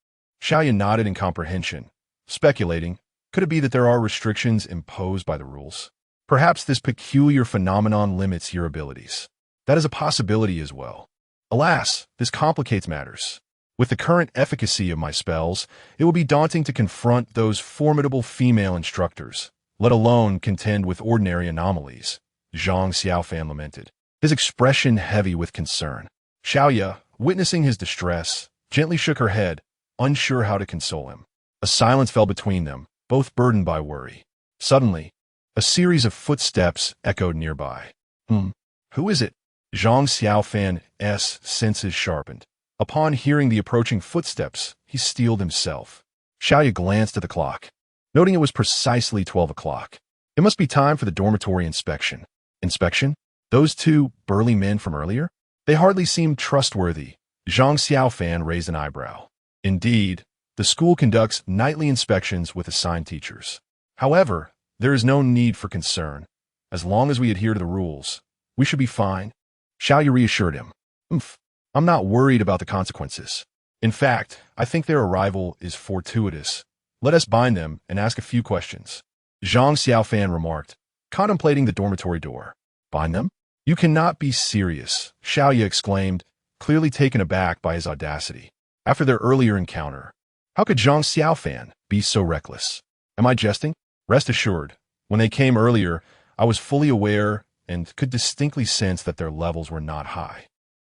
Xiaoya nodded in comprehension, speculating, could it be that there are restrictions imposed by the rules? Perhaps this peculiar phenomenon limits your abilities. That is a possibility as well. Alas, this complicates matters. With the current efficacy of my spells, it will be daunting to confront those formidable female instructors, let alone contend with ordinary anomalies, Zhang Xiaofan lamented, his expression heavy with concern. Xiaoya, witnessing his distress, gently shook her head, unsure how to console him. A silence fell between them, both burdened by worry. Suddenly, a series of footsteps echoed nearby. Who is it? Zhang Xiaofan's senses sharpened. Upon hearing the approaching footsteps, he steeled himself. Xiaoya glanced at the clock, noting it was precisely 12 o'clock. It must be time for the dormitory inspection. Inspection? Those two burly men from earlier? They hardly seemed trustworthy. Zhang Xiaofan raised an eyebrow. Indeed, the school conducts nightly inspections with assigned teachers. However, there is no need for concern. As long as we adhere to the rules, we should be fine. Xiaoya reassured him. I'm not worried about the consequences. In fact, I think their arrival is fortuitous. Let us bind them and ask a few questions. Zhang Xiaofan remarked, contemplating the dormitory door. Bind them? You cannot be serious, Xiaoya exclaimed, clearly taken aback by his audacity. After their earlier encounter, how could Zhang Xiaofan be so reckless? Am I jesting? Rest assured, when they came earlier, I was fully aware and could distinctly sense that their levels were not high.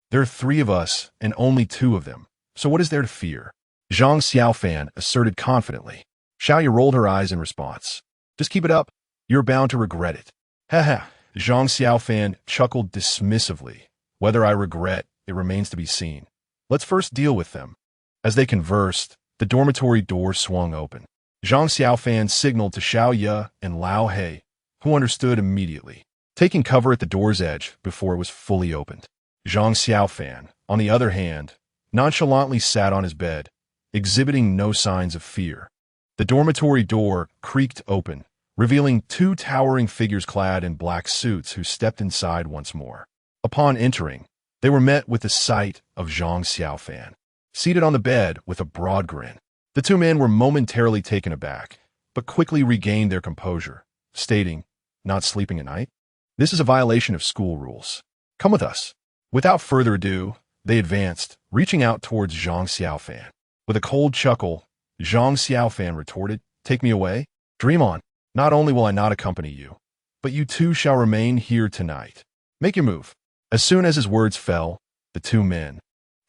There are 3 of us and only 2 of them, so what is there to fear? Zhang Xiaofan asserted confidently. Xiaoya rolled her eyes in response. Just keep it up. You're bound to regret it. Haha. Zhang Xiaofan chuckled dismissively. Whether I regret, it remains to be seen. Let's first deal with them. As they conversed, the dormitory door swung open. Zhang Xiaofan signaled to Xiaoya and Lao He, who understood immediately, taking cover at the door's edge before it was fully opened. Zhang Xiaofan, on the other hand, nonchalantly sat on his bed, exhibiting no signs of fear. The dormitory door creaked open, revealing 2 towering figures clad in black suits who stepped inside once more. Upon entering, they were met with the sight of Zhang Xiaofan, seated on the bed with a broad grin. The 2 men were momentarily taken aback, but quickly regained their composure, stating, "Not sleeping at night? This is a violation of school rules. Come with us." Without further ado, they advanced, reaching out towards Zhang Xiaofan. With a cold chuckle, Zhang Xiaofan retorted, "Take me away? Dream on. Not only will I not accompany you, but you too shall remain here tonight. Make your move." As soon as his words fell, the 2 men,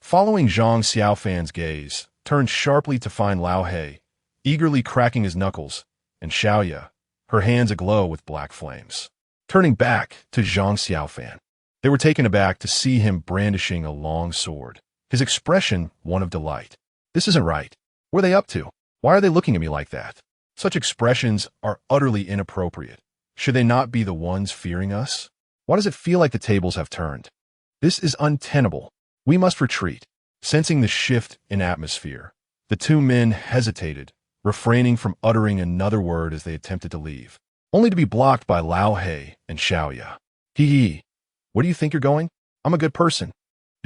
following Zhang Xiaofan's gaze, turned sharply to find Lao He, eagerly cracking his knuckles, and Xiaoya, her hands aglow with black flames. Turning back to Zhang Xiaofan, they were taken aback to see him brandishing a long sword, his expression one of delight. This isn't right. What are they up to? Why are they looking at me like that? Such expressions are utterly inappropriate. Should they not be the ones fearing us? Why does it feel like the tables have turned? This is untenable. We must retreat. Sensing the shift in atmosphere, the 2 men hesitated, refraining from uttering another word as they attempted to leave, only to be blocked by Lao He and Xiaoya. Hee. Where do you think you're going? I'm a good person.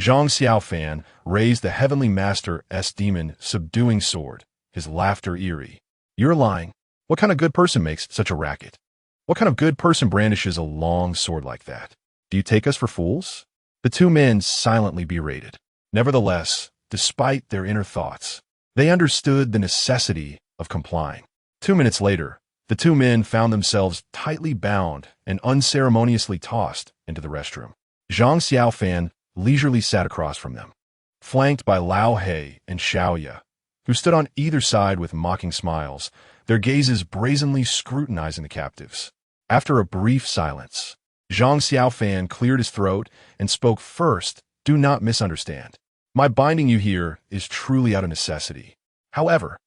Zhang Xiaofan raised the Heavenly Master's demon subduing sword, his laughter eerie. You're lying. What kind of good person makes such a racket? What kind of good person brandishes a long sword like that? Do you take us for fools? The two men silently berated. Nevertheless, despite their inner thoughts, they understood the necessity of complying. 2 minutes later, the two men found themselves tightly bound and unceremoniously tossed into the restroom. Zhang Xiaofan leisurely sat across from them, flanked by Lao He and Xiaoya, who stood on either side with mocking smiles, their gazes brazenly scrutinizing the captives. After a brief silence, Zhang Xiaofan cleared his throat and spoke first. Do not misunderstand. My binding you here is truly out of necessity. However,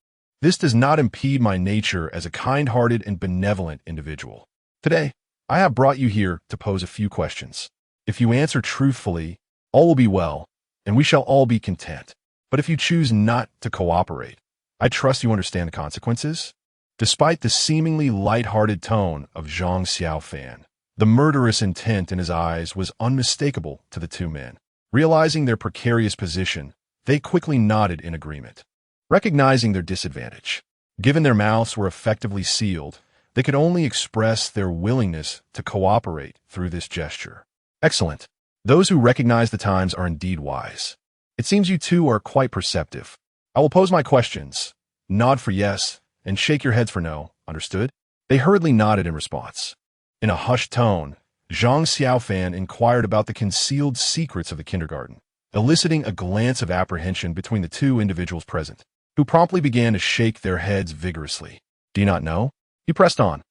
this does not impede my nature as a kind-hearted and benevolent individual. Today, I have brought you here to pose a few questions. If you answer truthfully, all will be well, and we shall all be content. But if you choose not to cooperate, I trust you understand the consequences. Despite the seemingly light-hearted tone of Zhang Xiaofan, the murderous intent in his eyes was unmistakable to the two men. Realizing their precarious position, they quickly nodded in agreement. Recognizing their disadvantage, given their mouths were effectively sealed, they could only express their willingness to cooperate through this gesture. Excellent. Those who recognize the times are indeed wise. It seems you two are quite perceptive. I will pose my questions. Nod for yes, and shake your heads for no. Understood? They hurriedly nodded in response. In a hushed tone, Zhang Xiaofan inquired about the concealed secrets of the kindergarten, eliciting a glance of apprehension between the two individuals present, who promptly began to shake their heads vigorously. Do you not know? He pressed on.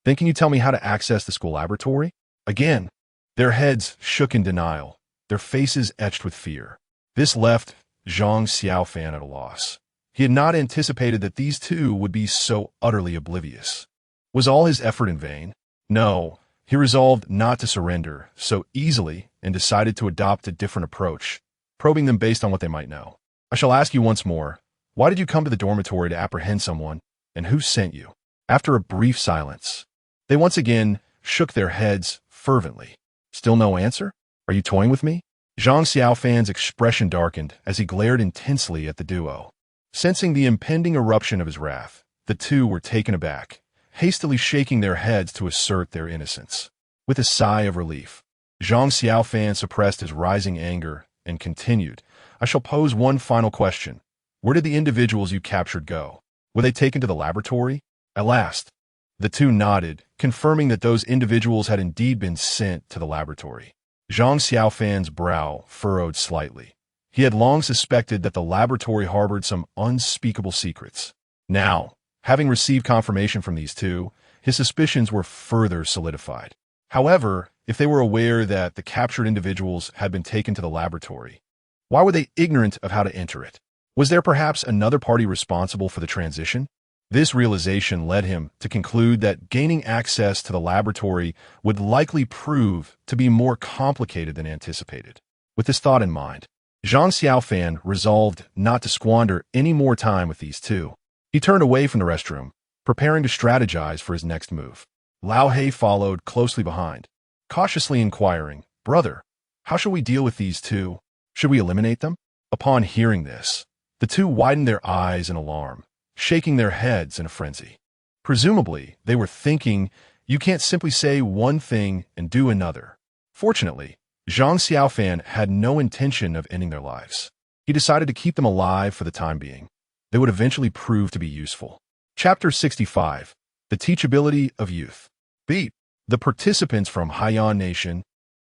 Then can you tell me how to access the school laboratory? Again, their heads shook in denial, their faces etched with fear. This left Zhang Xiaofan at a loss. He had not anticipated that these two would be so utterly oblivious. Was all his effort in vain? No, he resolved not to surrender so easily and decided to adopt a different approach, probing them based on what they might know. I shall ask you once more, why did you come to the dormitory to apprehend someone, and who sent you? After a brief silence, they once again shook their heads fervently. Still no answer? Are you toying with me? Zhang Xiaofan's expression darkened as he glared intensely at the duo. Sensing the impending eruption of his wrath, the two were taken aback, hastily shaking their heads to assert their innocence. With a sigh of relief, Zhang Xiaofan suppressed his rising anger and continued, I shall pose one final question. Where did the individuals you captured go? Were they taken to the laboratory? At last, the two nodded, confirming that those individuals had indeed been sent to the laboratory. Zhang Xiaofan's brow furrowed slightly. He had long suspected that the laboratory harbored some unspeakable secrets. Now, having received confirmation from these two, his suspicions were further solidified. However, if they were aware that the captured individuals had been taken to the laboratory, why were they ignorant of how to enter it? Was there perhaps another party responsible for the transition? This realization led him to conclude that gaining access to the laboratory would likely prove to be more complicated than anticipated. With this thought in mind, Zhang Xiaofan resolved not to squander any more time with these two. He turned away from the restroom, preparing to strategize for his next move. Lao He followed closely behind, cautiously inquiring, Brother, how shall we deal with these two? Should we eliminate them? Upon hearing this, the two widened their eyes in alarm, shaking their heads in a frenzy. Presumably, they were thinking, you can't simply say one thing and do another. Fortunately, Zhang Xiaofan had no intention of ending their lives. He decided to keep them alive for the time being. They would eventually prove to be useful. Chapter 65. The Teachability of Youth. Beat. The participants from Haiyan Nation,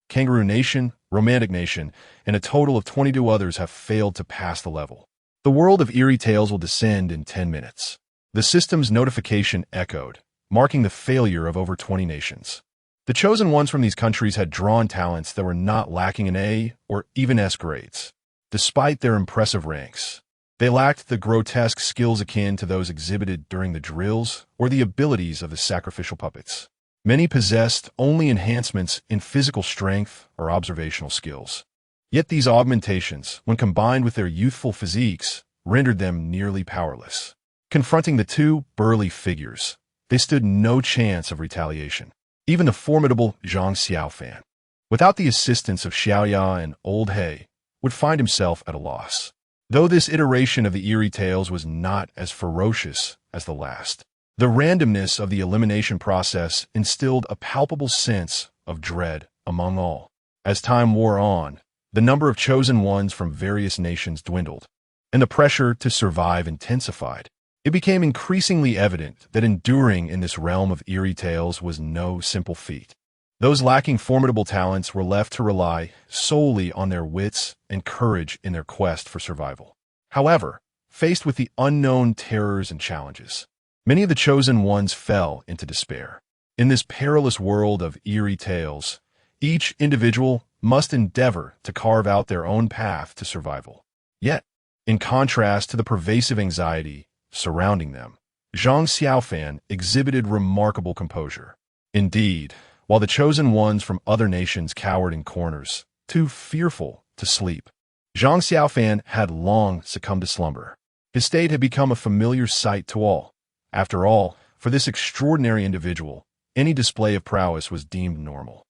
Kangaroo Nation, Romantic Nation, and a total of 22 others have failed to pass the level. The world of eerie tales will descend in 10 minutes. The system's notification echoed, marking the failure of over 20 nations. The chosen ones from these countries had drawn talents that were not lacking in A or even S grades. Despite their impressive ranks, they lacked the grotesque skills akin to those exhibited during the drills or the abilities of the sacrificial puppets. Many possessed only enhancements in physical strength or observational skills. Yet these augmentations, when combined with their youthful physiques, rendered them nearly powerless. Confronting the two burly figures, they stood no chance of retaliation. Even the formidable Zhang Xiaofan, without the assistance of Xiaoya and Old He, would find himself at a loss. Though this iteration of the eerie tales was not as ferocious as the last, the randomness of the elimination process instilled a palpable sense of dread among all. As time wore on, the number of chosen ones from various nations dwindled, and the pressure to survive intensified. It became increasingly evident that enduring in this realm of eerie tales was no simple feat. Those lacking formidable talents were left to rely solely on their wits and courage in their quest for survival. However, faced with the unknown terrors and challenges, many of the chosen ones fell into despair. In this perilous world of eerie tales, each individual must endeavor to carve out their own path to survival. Yet, in contrast to the pervasive anxiety surrounding them, Zhang Xiaofan exhibited remarkable composure. Indeed, while the chosen ones from other nations cowered in corners, too fearful to sleep, Zhang Xiaofan had long succumbed to slumber. His state had become a familiar sight to all. After all, for this extraordinary individual, any display of prowess was deemed normal.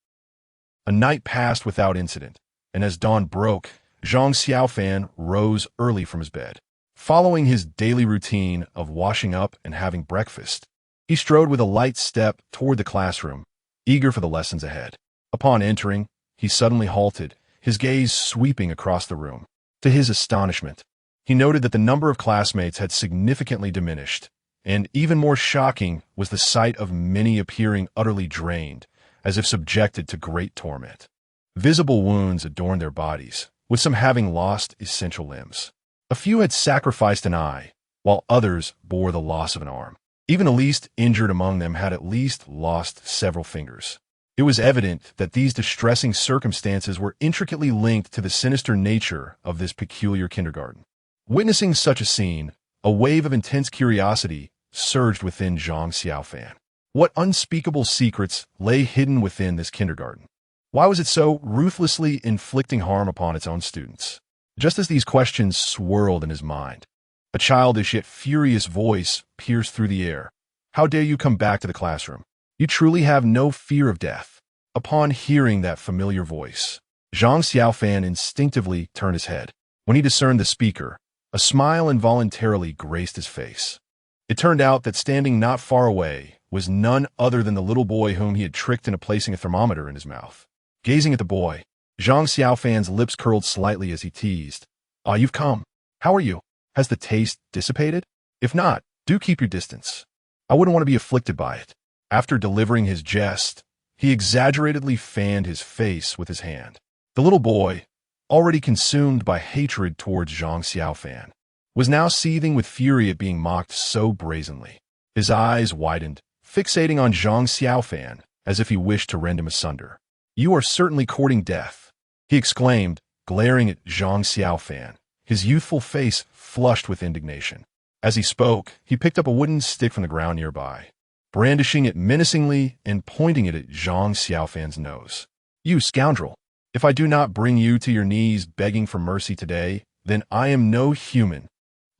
A night passed without incident, and as dawn broke, Zhang Xiaofan rose early from his bed. Following his daily routine of washing up and having breakfast, he strode with a light step toward the classroom, eager for the lessons ahead. Upon entering, he suddenly halted, his gaze sweeping across the room. To his astonishment, he noted that the number of classmates had significantly diminished, and even more shocking was the sight of many appearing utterly drained, as if subjected to great torment. Visible wounds adorned their bodies, with some having lost essential limbs. A few had sacrificed an eye, while others bore the loss of an arm. Even the least injured among them had at least lost several fingers. It was evident that these distressing circumstances were intricately linked to the sinister nature of this peculiar kindergarten. Witnessing such a scene, a wave of intense curiosity surged within Zhang Xiaofan. What unspeakable secrets lay hidden within this kindergarten? Why was it so ruthlessly inflicting harm upon its own students? Just as these questions swirled in his mind, a childish yet furious voice pierced through the air. How dare you come back to the classroom? You truly have no fear of death. Upon hearing that familiar voice, Zhang Xiaofan instinctively turned his head. When he discerned the speaker, a smile involuntarily graced his face. It turned out that standing not far away was none other than the little boy whom he had tricked into placing a thermometer in his mouth. Gazing at the boy, Zhang Xiaofan's lips curled slightly as he teased. "Ah, you've come. How are you? Has the taste dissipated? If not, do keep your distance. I wouldn't want to be afflicted by it." After delivering his jest, he exaggeratedly fanned his face with his hand. The little boy, already consumed by hatred towards Zhang Xiaofan, was now seething with fury at being mocked so brazenly. His eyes widened, fixating on Zhang Xiaofan as if he wished to rend him asunder. "You are certainly courting death," he exclaimed, glaring at Zhang Xiaofan, his youthful face flushed with indignation. As he spoke, he picked up a wooden stick from the ground nearby, brandishing it menacingly and pointing it at Zhang Xiaofan's nose. "You scoundrel! If I do not bring you to your knees begging for mercy today, then I am no human."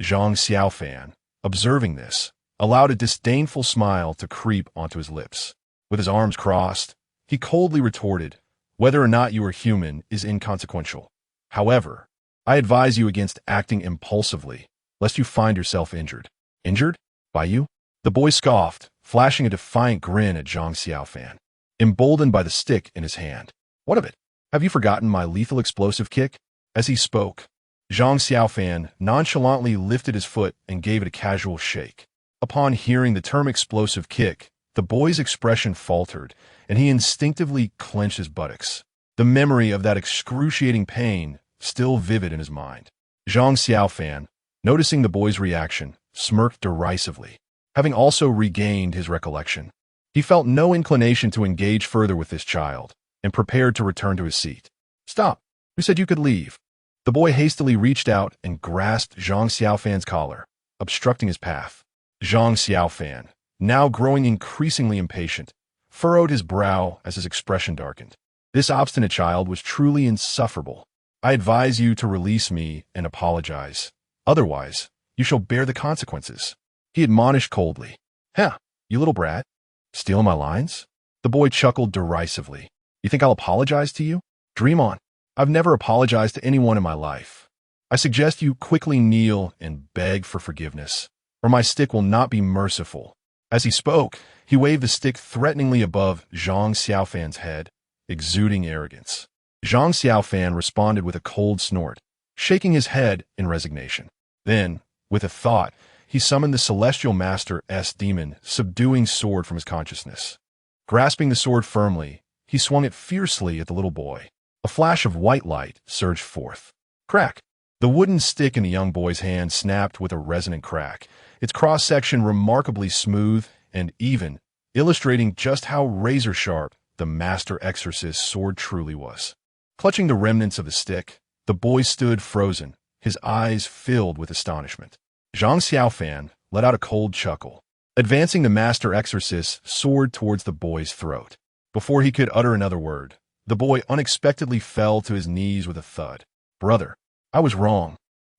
Zhang Xiaofan, observing this, allowed a disdainful smile to creep onto his lips. With his arms crossed, he coldly retorted, "Whether or not you are human is inconsequential. However, I advise you against acting impulsively, lest you find yourself injured." "Injured? By you?" The boy scoffed, flashing a defiant grin at Zhang Xiaofan, emboldened by the stick in his hand. "What of it? Have you forgotten my lethal explosive kick?" As he spoke, Zhang Xiaofan nonchalantly lifted his foot and gave it a casual shake. Upon hearing the term explosive kick, the boy's expression faltered, and he instinctively clenched his buttocks, the memory of that excruciating pain still vivid in his mind. Zhang Xiaofan, noticing the boy's reaction, smirked derisively. Having also regained his recollection, he felt no inclination to engage further with this child, and prepared to return to his seat. "Stop! Who said you could leave?" The boy hastily reached out and grasped Zhang Xiaofan's collar, obstructing his path. Zhang Xiaofan, now growing increasingly impatient, furrowed his brow as his expression darkened. This obstinate child was truly insufferable. "I advise you to release me and apologize. Otherwise, you shall bear the consequences," he admonished coldly. "Huh, you little brat. Stealing my lines?" The boy chuckled derisively. "You think I'll apologize to you? Dream on. I've never apologized to anyone in my life. I suggest you quickly kneel and beg for forgiveness, or my stick will not be merciful." As he spoke, he waved the stick threateningly above Zhang Xiaofan's head, exuding arrogance. Zhang Xiaofan responded with a cold snort, shaking his head in resignation. Then, with a thought, he summoned the celestial master's demon, subduing sword from his consciousness. Grasping the sword firmly, he swung it fiercely at the little boy. A flash of white light surged forth. Crack! The wooden stick in the young boy's hand snapped with a resonant crack, its cross-section remarkably smooth and even, illustrating just how razor-sharp the master exorcist's sword truly was. Clutching the remnants of the stick, the boy stood frozen, his eyes filled with astonishment. Zhang Xiaofan let out a cold chuckle, advancing the master exorcist's sword towards the boy's throat. Before he could utter another word, the boy unexpectedly fell to his knees with a thud. "Brother, I was wrong.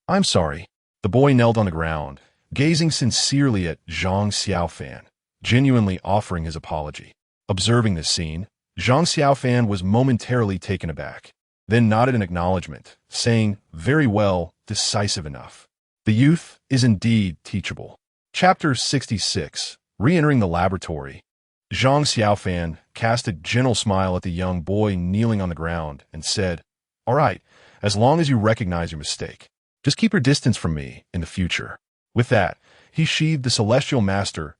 I'm sorry." The boy knelt on the ground, gazing sincerely at Zhang Xiaofan, genuinely offering his apology. Observing this scene, Zhang Xiaofan was momentarily taken aback, then nodded in acknowledgement, saying, "Very well, decisive enough. The youth is indeed teachable." Chapter 66. Re-entering the laboratory. Zhang Xiaofan cast a gentle smile at the young boy kneeling on the ground and said, "All right, as long as you recognize your mistake. Just keep your distance from me in the future." With that, he sheathed the celestial master's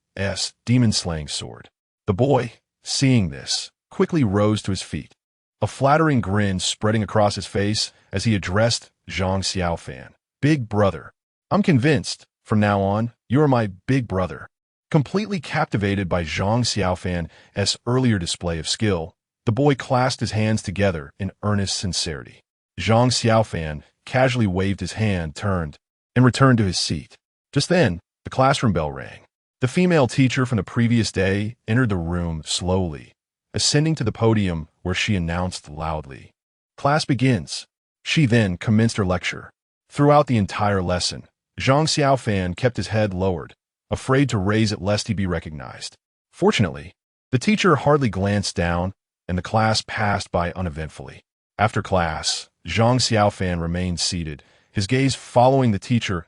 demon-slaying sword. The boy, seeing this, quickly rose to his feet, a flattering grin spreading across his face as he addressed Zhang Xiaofan. "Big brother, I'm convinced, from now on, you are my big brother." Completely captivated by Zhang Xiaofan's earlier display of skill, the boy clasped his hands together in earnest sincerity. Zhang Xiaofan casually waved his hand, turned, and returned to his seat. Just then, the classroom bell rang. The female teacher from the previous day entered the room slowly, ascending to the podium where she announced loudly, "Class begins." She then commenced her lecture. Throughout the entire lesson, Zhang Xiaofan kept his head lowered, afraid to raise it lest he be recognized. Fortunately, the teacher hardly glanced down, and the class passed by uneventfully. After class, Zhang Xiaofan remained seated, his gaze following the teacher's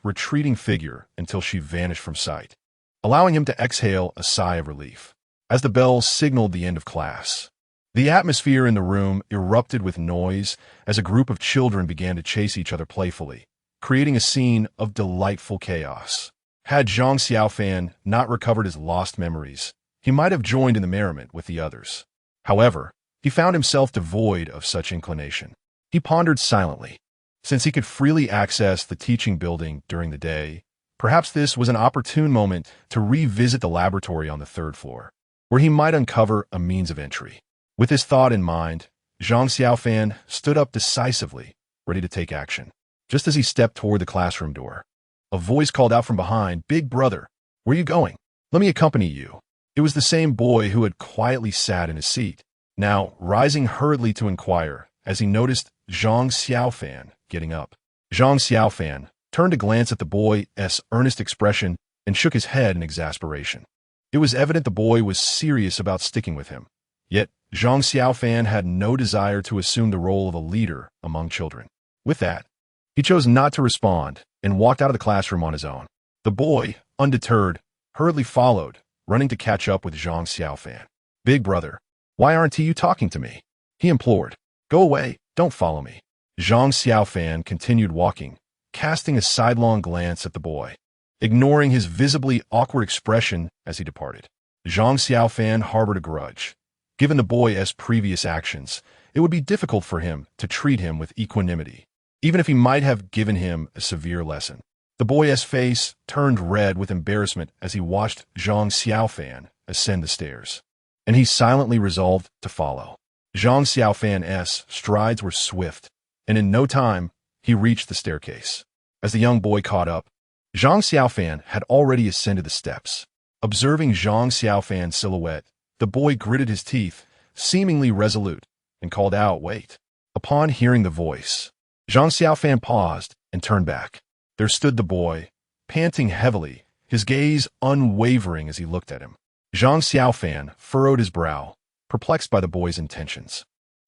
retreating figure until she vanished from sight, allowing him to exhale a sigh of relief. As the bell signaled the end of class, the atmosphere in the room erupted with noise as a group of children began to chase each other playfully, creating a scene of delightful chaos. Had Zhang Xiaofan not recovered his lost memories, he might have joined in the merriment with the others. However, he found himself devoid of such inclination. He pondered silently. Since he could freely access the teaching building during the day, perhaps this was an opportune moment to revisit the laboratory on the third floor, where he might uncover a means of entry. With this thought in mind, Zhang Xiaofan stood up decisively, ready to take action. Just as he stepped toward the classroom door, a voice called out from behind, "Big brother, where are you going? Let me accompany you." It was the same boy who had quietly sat in his seat, now rising hurriedly to inquire as he noticed Zhang Xiaofan getting up. Zhang Xiaofan turned to glance at the boy's earnest expression and shook his head in exasperation. It was evident the boy was serious about sticking with him. Yet, Zhang Xiaofan had no desire to assume the role of a leader among children. With that, he chose not to respond and walked out of the classroom on his own. The boy, undeterred, hurriedly followed, running to catch up with Zhang Xiaofan. "Big brother, why aren't you talking to me?" he implored. "Go away, don't follow me." Zhang Xiaofan continued walking, casting a sidelong glance at the boy, ignoring his visibly awkward expression as he departed. Zhang Xiaofan harbored a grudge. Given the boy's previous actions, it would be difficult for him to treat him with equanimity, even if he might have given him a severe lesson. The boy's face turned red with embarrassment as he watched Zhang Xiaofan ascend the stairs, and he silently resolved to follow. Zhang Xiaofan's strides were swift, and in no time, he reached the staircase. As the young boy caught up, Zhang Xiaofan had already ascended the steps. Observing Zhang Xiaofan's silhouette, the boy gritted his teeth, seemingly resolute, and called out, "Wait." Upon hearing the voice, Zhang Xiaofan paused and turned back. There stood the boy, panting heavily, his gaze unwavering as he looked at him. Zhang Xiaofan furrowed his brow, perplexed by the boy's intentions.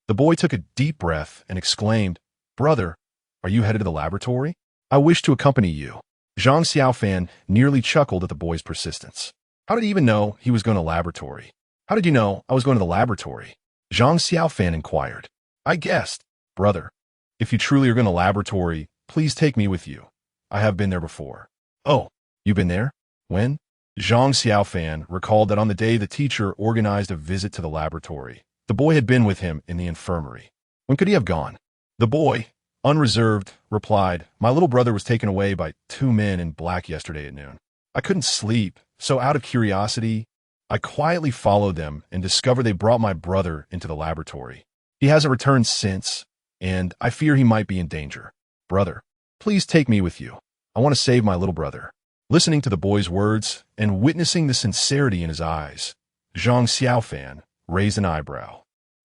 The boy took a deep breath and exclaimed, "Brother, are you headed to the laboratory? I wish to accompany you." Zhang Xiaofan nearly chuckled at the boy's persistence. How did he even know he was going to the laboratory? "How did you know I was going to the laboratory?" Zhang Xiaofan inquired. I guessed. Brother, if you truly are going to laboratory, please take me with you. I have been there before. Oh, you've been there? When? Zhang Xiaofan recalled that on the day the teacher organized a visit to the laboratory, the boy had been with him in the infirmary. When could he have gone? The boy, unreserved, replied, "My little brother was taken away by 2 men in black yesterday at noon. I couldn't sleep, so out of curiosity, I quietly followed them and discovered they brought my brother into the laboratory. He hasn't returned since, and I fear he might be in danger. Brother, please take me with you. I want to save my little brother." Listening to the boy's words and witnessing the sincerity in his eyes, Zhang Xiaofan raised an eyebrow.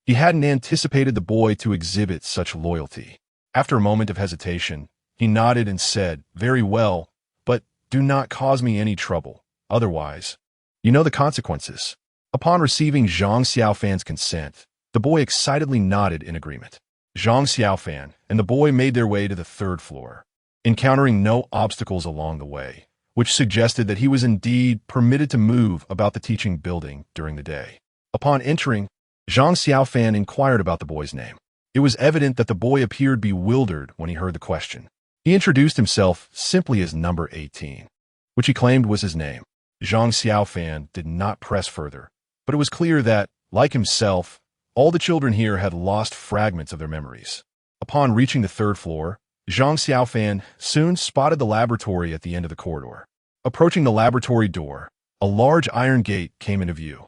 He hadn't anticipated the boy to exhibit such loyalty. After a moment of hesitation, he nodded and said, "Very well, but do not cause me any trouble. Otherwise, you know the consequences." Upon receiving Zhang Xiaofan's consent, the boy excitedly nodded in agreement. Zhang Xiaofan and the boy made their way to the 3rd floor, encountering no obstacles along the way, which suggested that he was indeed permitted to move about the teaching building during the day. Upon entering, Zhang Xiaofan inquired about the boy's name. It was evident that the boy appeared bewildered when he heard the question. He introduced himself simply as number 18, which he claimed was his name. Zhang Xiaofan did not press further, but it was clear that, like himself, all the children here had lost fragments of their memories. Upon reaching the 3rd floor, Zhang Xiaofan soon spotted the laboratory at the end of the corridor. Approaching the laboratory door, a large iron gate came into view.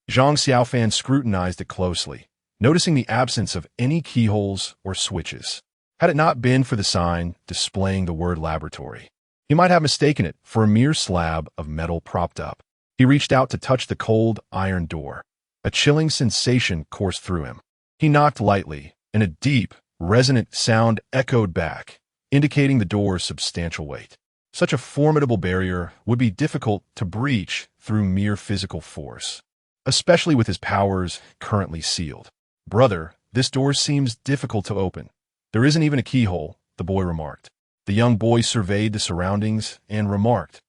Zhang Xiaofan scrutinized it closely, noticing the absence of any keyholes or switches. Had it not been for the sign displaying the word laboratory, he might have mistaken it for a mere slab of metal propped up. He reached out to touch the cold iron door. A chilling sensation coursed through him. He knocked lightly, and a deep, resonant sound echoed back, indicating the door's substantial weight. Such a formidable barrier would be difficult to breach through mere physical force, especially with his powers currently sealed. "Brother, this door seems difficult to open. There isn't even a keyhole," the boy remarked. The young boy surveyed the surroundings and remarked,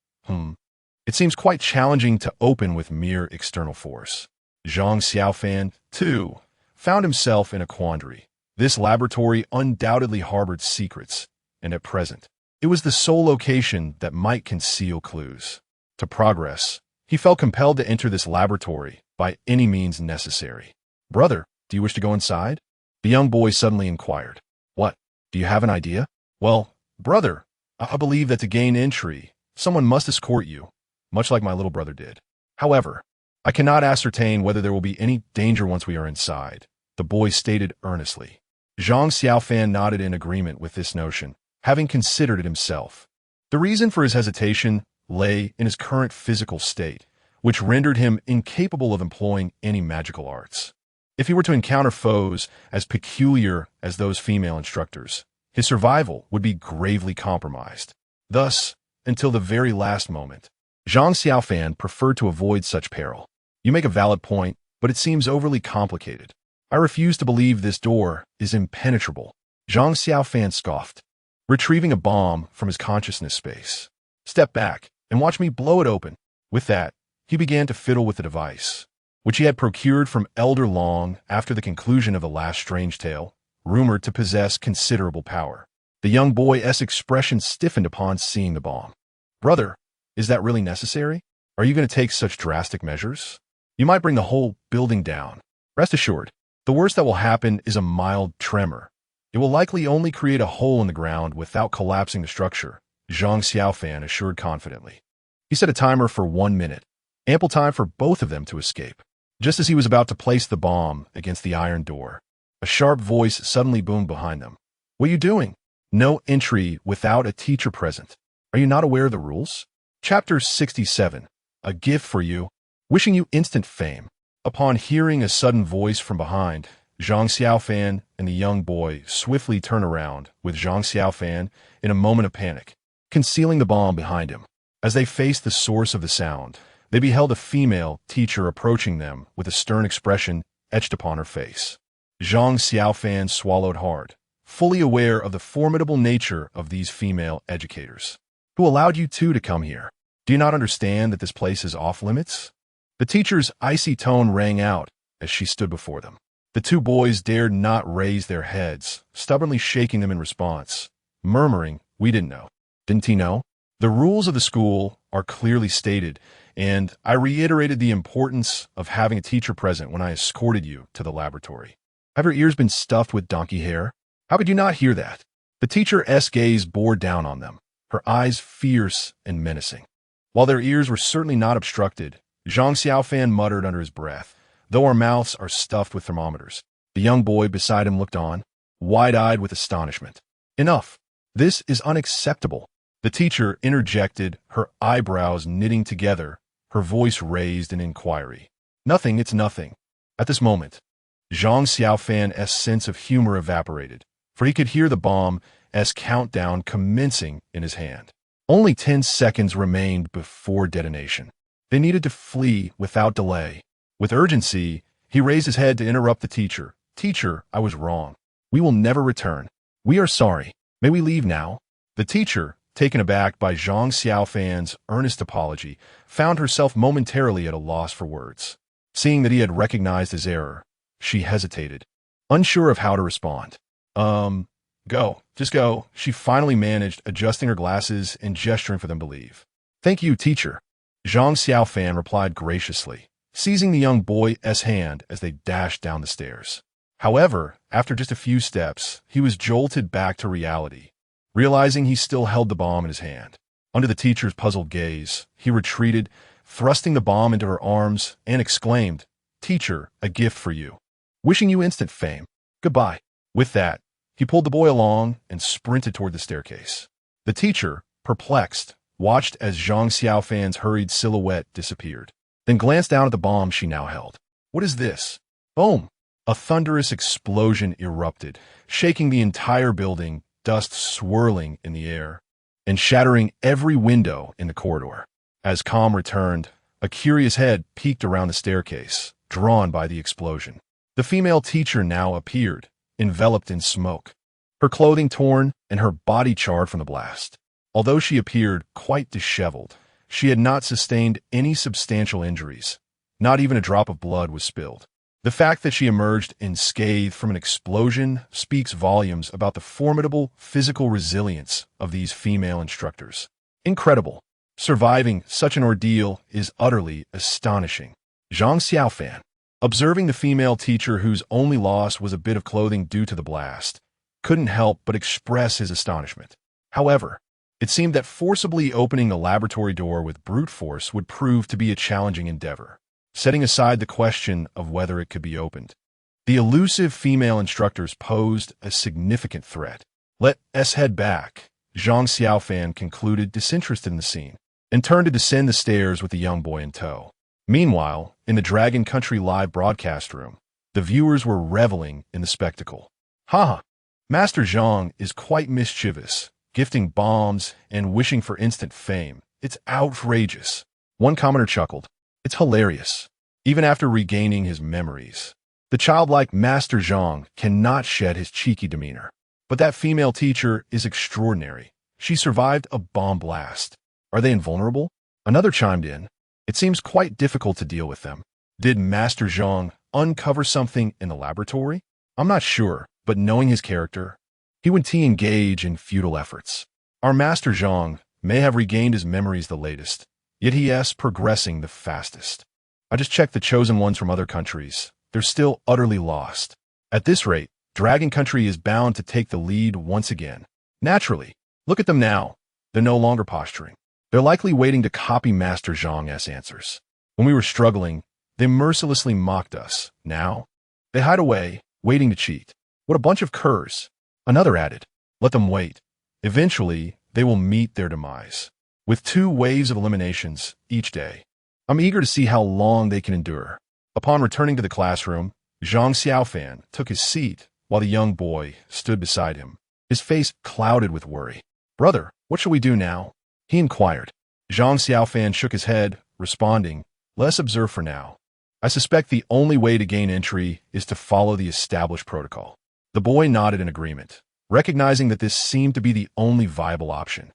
"It seems quite challenging to open with mere external force." Zhang Xiaofan, too, found himself in a quandary. This laboratory undoubtedly harbored secrets, and at present, it was the sole location that might conceal clues. To progress, he felt compelled to enter this laboratory by any means necessary. "Brother, do you wish to go inside?" The young boy suddenly inquired. "What? Do you have an idea?" "Well, brother, I believe that to gain entry, someone must escort you, much like my little brother did. However, I cannot ascertain whether there will be any danger once we are inside," the boy stated earnestly. Zhang Xiaofan nodded in agreement with this notion, having considered it himself. The reason for his hesitation lay in his current physical state, which rendered him incapable of employing any magical arts. If he were to encounter foes as peculiar as those female instructors, his survival would be gravely compromised. Thus, until the very last moment, Zhang Xiaofan preferred to avoid such peril. "You make a valid point, but it seems overly complicated. I refuse to believe this door is impenetrable," Zhang Xiaofan scoffed, retrieving a bomb from his consciousness space. "Step back and watch me blow it open." With that, he began to fiddle with the device, which he had procured from Elder Long after the conclusion of the last strange tale, rumored to possess considerable power. The young boy's expression stiffened upon seeing the bomb. "Brother, is that really necessary? Are you going to take such drastic measures? You might bring the whole building down. Rest assured, the worst that will happen is a mild tremor. It will likely only create a hole in the ground without collapsing the structure," Zhang Xiaofan assured confidently. He set a timer for 1 minute, ample time for both of them to escape. Just as he was about to place the bomb against the iron door, a sharp voice suddenly boomed behind them. "What are you doing? No entry without a teacher present. Are you not aware of the rules?" Chapter 67. A gift for you. Wishing you instant fame. Upon hearing a sudden voice from behind, Zhang Xiaofan and the young boy swiftly turned around, with Zhang Xiaofan in a moment of panic, concealing the bomb behind him. As they faced the source of the sound, they beheld a female teacher approaching them with a stern expression etched upon her face. Zhang Xiaofan swallowed hard, fully aware of the formidable nature of these female educators. "Who allowed you two to come here? Do you not understand that this place is off limits?" The teacher's icy tone rang out as she stood before them. The two boys dared not raise their heads, stubbornly shaking them in response, murmuring, "We didn't know." Didn't he know? The rules of the school are clearly stated, and I reiterated the importance of having a teacher present when I escorted you to the laboratory. Have your ears been stuffed with donkey hair? How could you not hear that? The teacher's gaze bore down on them, her eyes fierce and menacing. While their ears were certainly not obstructed, Zhang Xiaofan muttered under his breath, "Though our mouths are stuffed with thermometers." The young boy beside him looked on, wide-eyed with astonishment. "Enough. This is unacceptable." The teacher interjected, her eyebrows knitting together, her voice raised in inquiry. "Nothing, it's nothing." At this moment, Zhang Xiaofan's sense of humor evaporated, for he could hear the bomb's countdown commencing in his hand. Only 10 seconds remained before detonation. They needed to flee without delay. With urgency, he raised his head to interrupt the teacher. "Teacher, I was wrong. We will never return. We are sorry. May we leave now?" The teacher, taken aback by Zhang Xiaofan's earnest apology, found herself momentarily at a loss for words. Seeing that he had recognized his error, she hesitated, unsure of how to respond. Go. Just go." She finally managed, adjusting her glasses and gesturing for them to leave. "Thank you, teacher." Zhang Xiaofan replied graciously, seizing the young boy's hand as they dashed down the stairs. However, after just a few steps, he was jolted back to reality. Realizing he still held the bomb in his hand, under the teacher's puzzled gaze, he retreated, thrusting the bomb into her arms, and exclaimed, "Teacher, a gift for you. Wishing you instant fame. Goodbye." With that, he pulled the boy along and sprinted toward the staircase. The teacher, perplexed, watched as Zhang Xiaofan's hurried silhouette disappeared, then glanced down at the bomb she now held. "What is this?" Boom! A thunderous explosion erupted, shaking the entire building, dust swirling in the air, and shattering every window in the corridor. As calm returned, a curious head peeked around the staircase, drawn by the explosion. The female teacher now appeared, enveloped in smoke, her clothing torn and her body charred from the blast. Although she appeared quite disheveled, she had not sustained any substantial injuries. Not even a drop of blood was spilled. The fact that she emerged unscathed from an explosion speaks volumes about the formidable physical resilience of these female instructors. Incredible. Surviving such an ordeal is utterly astonishing. Zhang Xiaofan, observing the female teacher whose only loss was a bit of clothing due to the blast, couldn't help but express his astonishment. However, it seemed that forcibly opening the laboratory door with brute force would prove to be a challenging endeavor. Setting aside the question of whether it could be opened, the elusive female instructors posed a significant threat. "Let's head back," Zhang Xiaofan concluded, disinterested in the scene, and turned to descend the stairs with the young boy in tow. Meanwhile, in the Dragon Country live broadcast room, the viewers were reveling in the spectacle. "Ha! Master Zhang is quite mischievous, gifting bombs and wishing for instant fame. It's outrageous." One commenter chuckled. "It's hilarious." Even after regaining his memories, the childlike Master Zhang cannot shed his cheeky demeanor. But that female teacher is extraordinary. She survived a bomb blast. Are they invulnerable? Another chimed in. "It seems quite difficult to deal with them." Did Master Zhang uncover something in the laboratory? I'm not sure, but knowing his character, he would engage in futile efforts. Our Master Zhang may have regained his memories the latest, yet he is progressing the fastest. I just checked the chosen ones from other countries. They're still utterly lost. At this rate, Dragon Country is bound to take the lead once again. Naturally, look at them now. They're no longer posturing. They're likely waiting to copy Master Zhang's answers. When we were struggling, they mercilessly mocked us. Now, they hide away, waiting to cheat. What a bunch of curs. Another added, "Let them wait. Eventually, they will meet their demise." With 2 waves of eliminations each day, I'm eager to see how long they can endure. Upon returning to the classroom, Zhang Xiaofan took his seat while the young boy stood beside him, his face clouded with worry. "Brother, what shall we do now?" he inquired. Zhang Xiaofan shook his head, responding, "Let us observe for now. I suspect the only way to gain entry is to follow the established protocol." The boy nodded in agreement, recognizing that this seemed to be the only viable option.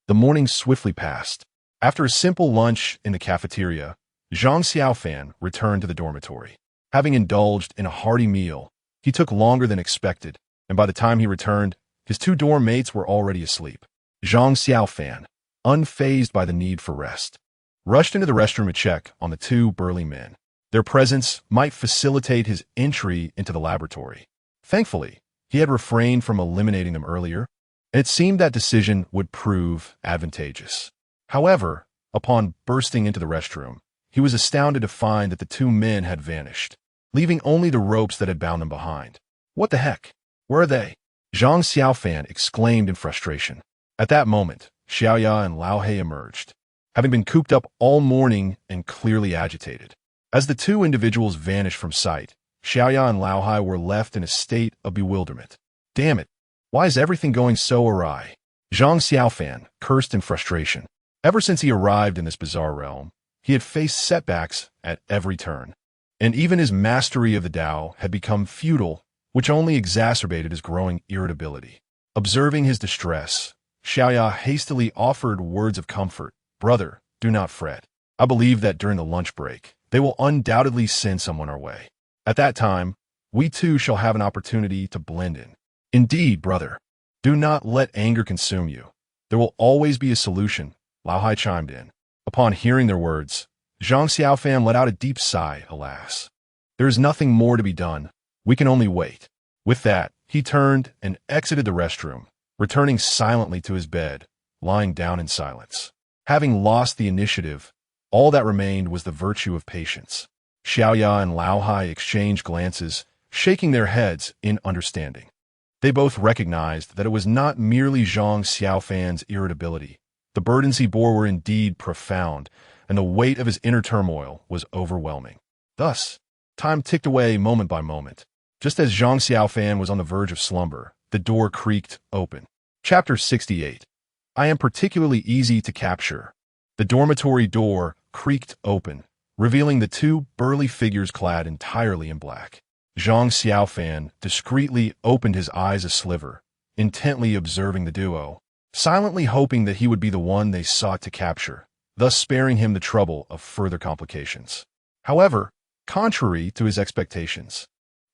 The morning swiftly passed. After a simple lunch in the cafeteria, Zhang Xiaofan returned to the dormitory. Having indulged in a hearty meal, he took longer than expected, and by the time he returned, his two dorm mates were already asleep. Zhang Xiaofan, unfazed by the need for rest, rushed into the restroom to check on the two burly men. Their presence might facilitate his entry into the laboratory. Thankfully, he had refrained from eliminating them earlier, and it seemed that decision would prove advantageous. However, upon bursting into the restroom, he was astounded to find that the two men had vanished, leaving only the ropes that had bound them behind. What the heck? Where are they? Zhang Xiaofan exclaimed in frustration. At that moment, Xiaoya and Lao He emerged, having been cooped up all morning and clearly agitated. As the two individuals vanished from sight, Xiaoya and Lao He were left in a state of bewilderment. Damn it! Why is everything going so awry? Zhang Xiaofan cursed in frustration. Ever since he arrived in this bizarre realm, he had faced setbacks at every turn, and even his mastery of the Tao had become futile, which only exacerbated his growing irritability. Observing his distress, Xiaoya hastily offered words of comfort. Brother, do not fret. I believe that during the lunch break, they will undoubtedly send someone our way. At that time, we too shall have an opportunity to blend in. Indeed, brother. Do not let anger consume you. There will always be a solution, Lao Hai chimed in. Upon hearing their words, Zhang Xiaofan let out a deep sigh, alas. There is nothing more to be done. We can only wait. With that, he turned and exited the restroom, returning silently to his bed, lying down in silence. Having lost the initiative, all that remained was the virtue of patience. Xiaoya and Lao Hai exchanged glances, shaking their heads in understanding. They both recognized that it was not merely Zhang Xiaofan's irritability. The burdens he bore were indeed profound, and the weight of his inner turmoil was overwhelming. Thus, time ticked away moment by moment. Just as Zhang Xiaofan was on the verge of slumber, the door creaked open. Chapter 68. I am particularly easy to capture. The dormitory door creaked open, revealing the two burly figures clad entirely in black. Zhang Xiaofan discreetly opened his eyes a sliver, intently observing the duo, silently hoping that he would be the one they sought to capture, thus sparing him the trouble of further complications. However, contrary to his expectations,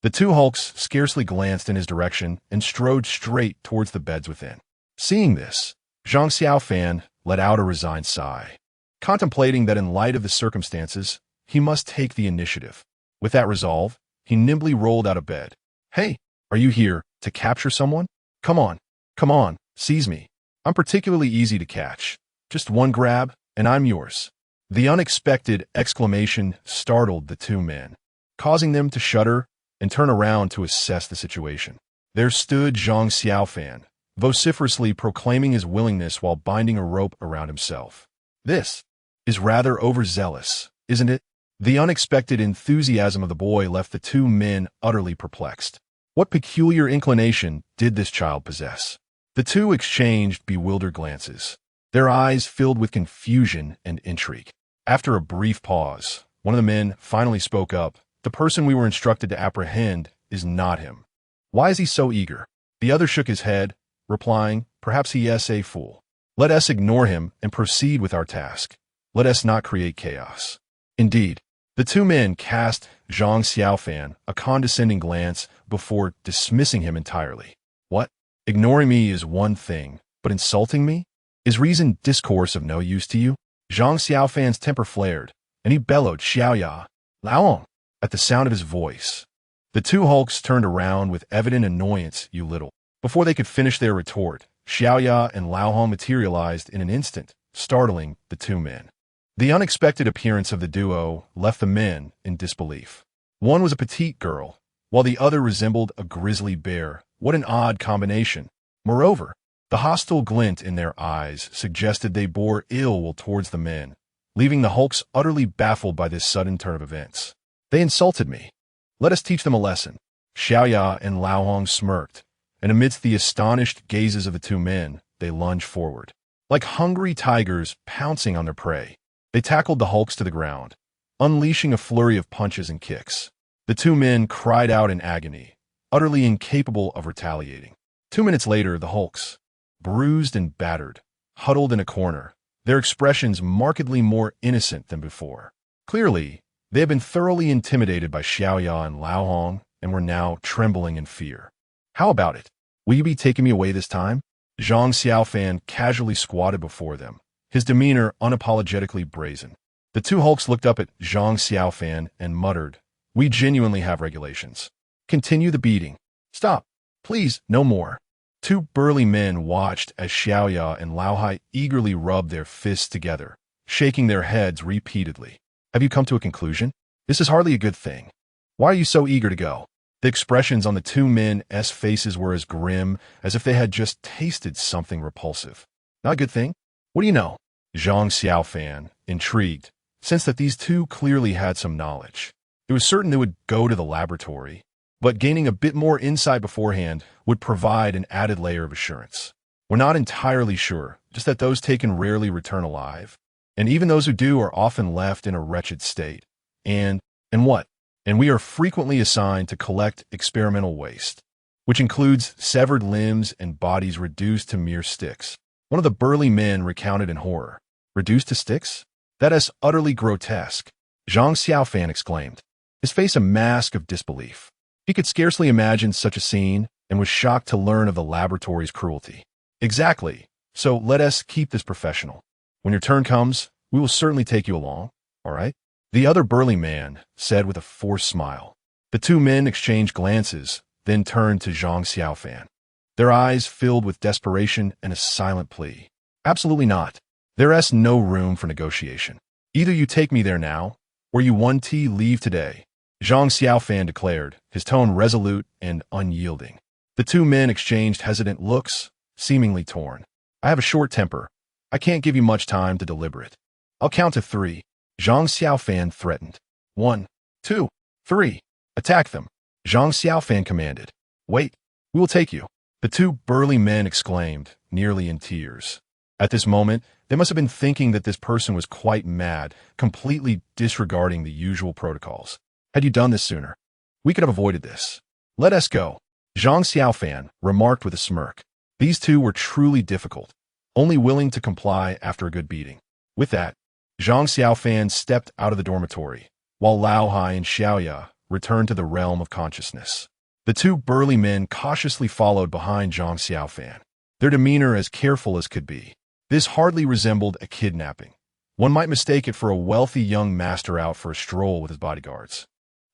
the two hulks scarcely glanced in his direction and strode straight towards the beds within. Seeing this, Zhang Xiaofan let out a resigned sigh, contemplating that in light of the circumstances, he must take the initiative. With that resolve, he nimbly rolled out of bed. Hey, are you here to capture someone? Come on, seize me. I'm particularly easy to catch. Just one grab, and I'm yours. The unexpected exclamation startled the two men, causing them to shudder and turn around to assess the situation. There stood Zhang Xiaofan, vociferously proclaiming his willingness while binding a rope around himself. This is rather overzealous, isn't it? The unexpected enthusiasm of the boy left the two men utterly perplexed. What peculiar inclination did this child possess? The two exchanged bewildered glances, their eyes filled with confusion and intrigue. After a brief pause, one of the men finally spoke up. The person we were instructed to apprehend is not him. Why is he so eager? The other shook his head, replying, perhaps he is a fool. Let us ignore him and proceed with our task. Let us not create chaos. Indeed, the two men cast Zhang Xiaofan a condescending glance before dismissing him entirely. What? Ignoring me is one thing, but insulting me? Is reasoned discourse of no use to you? Zhang Xiaofan's temper flared, and he bellowed, Xiaoya, Laoong, at the sound of his voice. The two hulks turned around with evident annoyance, you little. Before they could finish their retort, Xiaoya and Laoong materialized in an instant, startling the two men. The unexpected appearance of the duo left the men in disbelief. One was a petite girl, while the other resembled a grizzly bear. What an odd combination. Moreover, the hostile glint in their eyes suggested they bore ill will towards the men, leaving the hulks utterly baffled by this sudden turn of events. They insulted me. Let us teach them a lesson. Xiaoya and Laoong smirked, and amidst the astonished gazes of the two men, they lunged forward. Like hungry tigers pouncing on their prey, they tackled the hulks to the ground, unleashing a flurry of punches and kicks. The two men cried out in agony, utterly incapable of retaliating. 2 minutes later, the hulks, bruised and battered, huddled in a corner, their expressions markedly more innocent than before. Clearly, They had been thoroughly intimidated by Xiaoya and Lao Hong and were now trembling in fear. How about it? Will you be taking me away this time? Zhang Xiaofan casually squatted before them, his demeanor unapologetically brazen. The two hulks looked up at Zhang Xiaofan and muttered, "We genuinely have regulations. Continue the beating. Stop. Please, no more." Two burly men watched as Xiaoya and Laohai eagerly rubbed their fists together, shaking their heads repeatedly. "Have you come to a conclusion? This is hardly a good thing. Why are you so eager to go?" The expressions on the two men's faces were as grim as if they had just tasted something repulsive. "Not a good thing? What do you know?" Zhang Xiaofan, intrigued, sensed that these two clearly had some knowledge. It was certain they would go to the laboratory, but gaining a bit more insight beforehand would provide an added layer of assurance. "We're not entirely sure, just that those taken rarely return alive, and even those who do are often left in a wretched state. And what? And we are frequently assigned to collect experimental waste, which includes severed limbs and bodies reduced to mere sticks." One of the burly men recounted in horror. "Reduced to sticks? That is utterly grotesque," Zhang Xiaofan exclaimed, his face a mask of disbelief. He could scarcely imagine such a scene and was shocked to learn of the laboratory's cruelty. "Exactly. So let us keep this professional. When your turn comes, we will certainly take you along, all right?" The other burly man said with a forced smile. The two men exchanged glances, then turned to Zhang Xiaofan. Their eyes filled with desperation and a silent plea. "Absolutely not. There is no room for negotiation. Either you take me there now, or you 1T leave today," Zhang Xiaofan declared, his tone resolute and unyielding. The two men exchanged hesitant looks, seemingly torn. "I have a short temper. I can't give you much time to deliberate. I'll count to 3. Zhang Xiaofan threatened. 1, 2, 3. "Attack them," Zhang Xiaofan commanded. "Wait, we will take you," the two burly men exclaimed, nearly in tears. At this moment, they must have been thinking that this person was quite mad, completely disregarding the usual protocols. "Had you done this sooner, we could have avoided this. Let us go," Zhang Xiaofan remarked with a smirk. These two were truly difficult, only willing to comply after a good beating. With that, Zhang Xiaofan stepped out of the dormitory, while Laohai and Xiaoya returned to the realm of consciousness. The two burly men cautiously followed behind Zhang Xiaofan, their demeanor as careful as could be. This hardly resembled a kidnapping. One might mistake it for a wealthy young master out for a stroll with his bodyguards.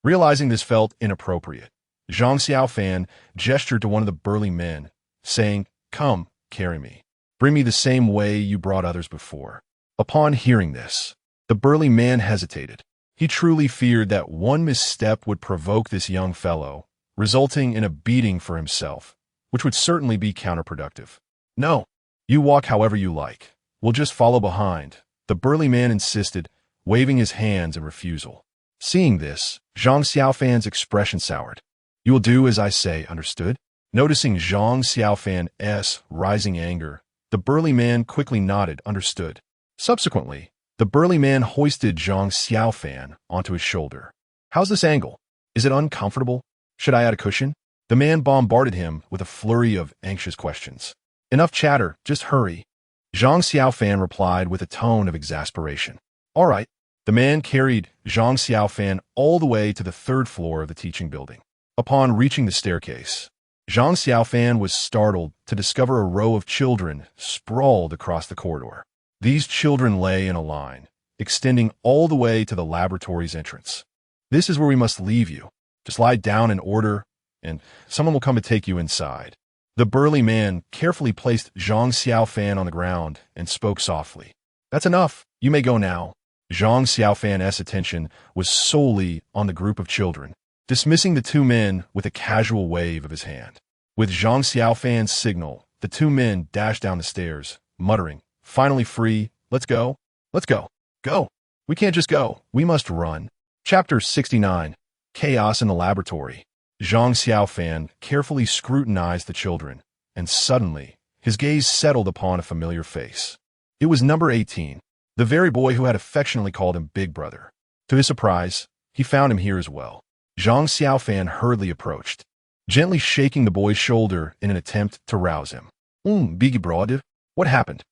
Realizing this felt inappropriate, Zhang Xiaofan gestured to one of the burly men, saying, "Come, carry me. Bring me the same way you brought others before." Upon hearing this, the burly man hesitated. He truly feared that one misstep would provoke this young fellow, resulting in a beating for himself, which would certainly be counterproductive. "No, you walk however you like. We'll just follow behind," the burly man insisted, waving his hands in refusal. Seeing this, Zhang Xiaofan's expression soured. "You will do as I say, understood?" Noticing Zhang Xiaofan's rising anger, the burly man quickly nodded, understood. Subsequently, the burly man hoisted Zhang Xiaofan onto his shoulder. "How's this angle? Is it uncomfortable? Should I add a cushion?" The man bombarded him with a flurry of anxious questions. "Enough chatter, just hurry," Zhang Xiaofan replied with a tone of exasperation. "All right." The man carried Zhang Xiaofan all the way to the 3rd floor of the teaching building. Upon reaching the staircase, Zhang Xiaofan was startled to discover a row of children sprawled across the corridor. These children lay in a line, extending all the way to the laboratory's entrance. "This is where we must leave you. Just lie down in order, and someone will come to take you inside." The burly man carefully placed Zhang Xiaofan on the ground and spoke softly. "That's enough. You may go now." Zhang Xiaofan's attention was solely on the group of children, dismissing the two men with a casual wave of his hand. With Zhang Xiaofan's signal, the two men dashed down the stairs, muttering, "Finally free. Let's go. Let's go. Go. We can't just go. We must run." Chapter 69. Chaos in the Laboratory. Zhang Xiaofan carefully scrutinized the children, and suddenly, his gaze settled upon a familiar face. It was number 18, the very boy who had affectionately called him Big Brother. To his surprise, he found him here as well. Zhang Xiaofan hurriedly approached, gently shaking the boy's shoulder in an attempt to rouse him. Big Brother, what happened?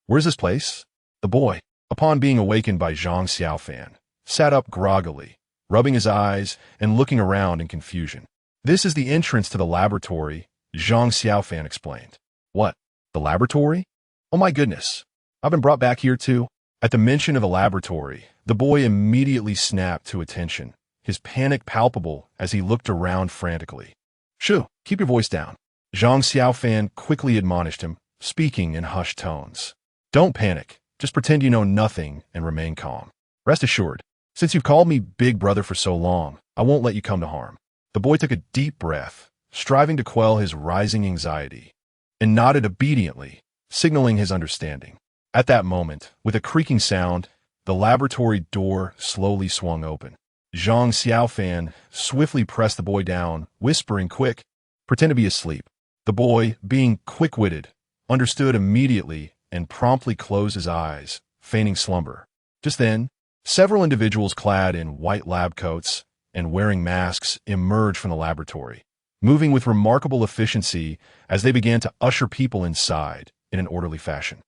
Where's this place?" The boy, upon being awakened by Zhang Xiaofan, sat up groggily, rubbing his eyes and looking around in confusion. "This is the entrance to the laboratory," Zhang Xiaofan explained. "What? The laboratory? Oh my goodness. I've been brought back here too?" At the mention of the laboratory, the boy immediately snapped to attention, his panic palpable as he looked around frantically. "Shoo, keep your voice down," Zhang Xiaofan quickly admonished him, speaking in hushed tones. "Don't panic. Just pretend you know nothing and remain calm. Rest assured, since you've called me big brother for so long, I won't let you come to harm." The boy took a deep breath, striving to quell his rising anxiety, and nodded obediently, signaling his understanding. At that moment, with a creaking sound, the laboratory door slowly swung open. Zhang Xiaofan swiftly pressed the boy down, whispering, "Quick, pretend to be asleep." The boy, being quick-witted, understood immediately and promptly closed his eyes, feigning slumber. Just then, several individuals clad in white lab coats and wearing masks emerged from the laboratory, moving with remarkable efficiency as they began to usher people inside in an orderly fashion.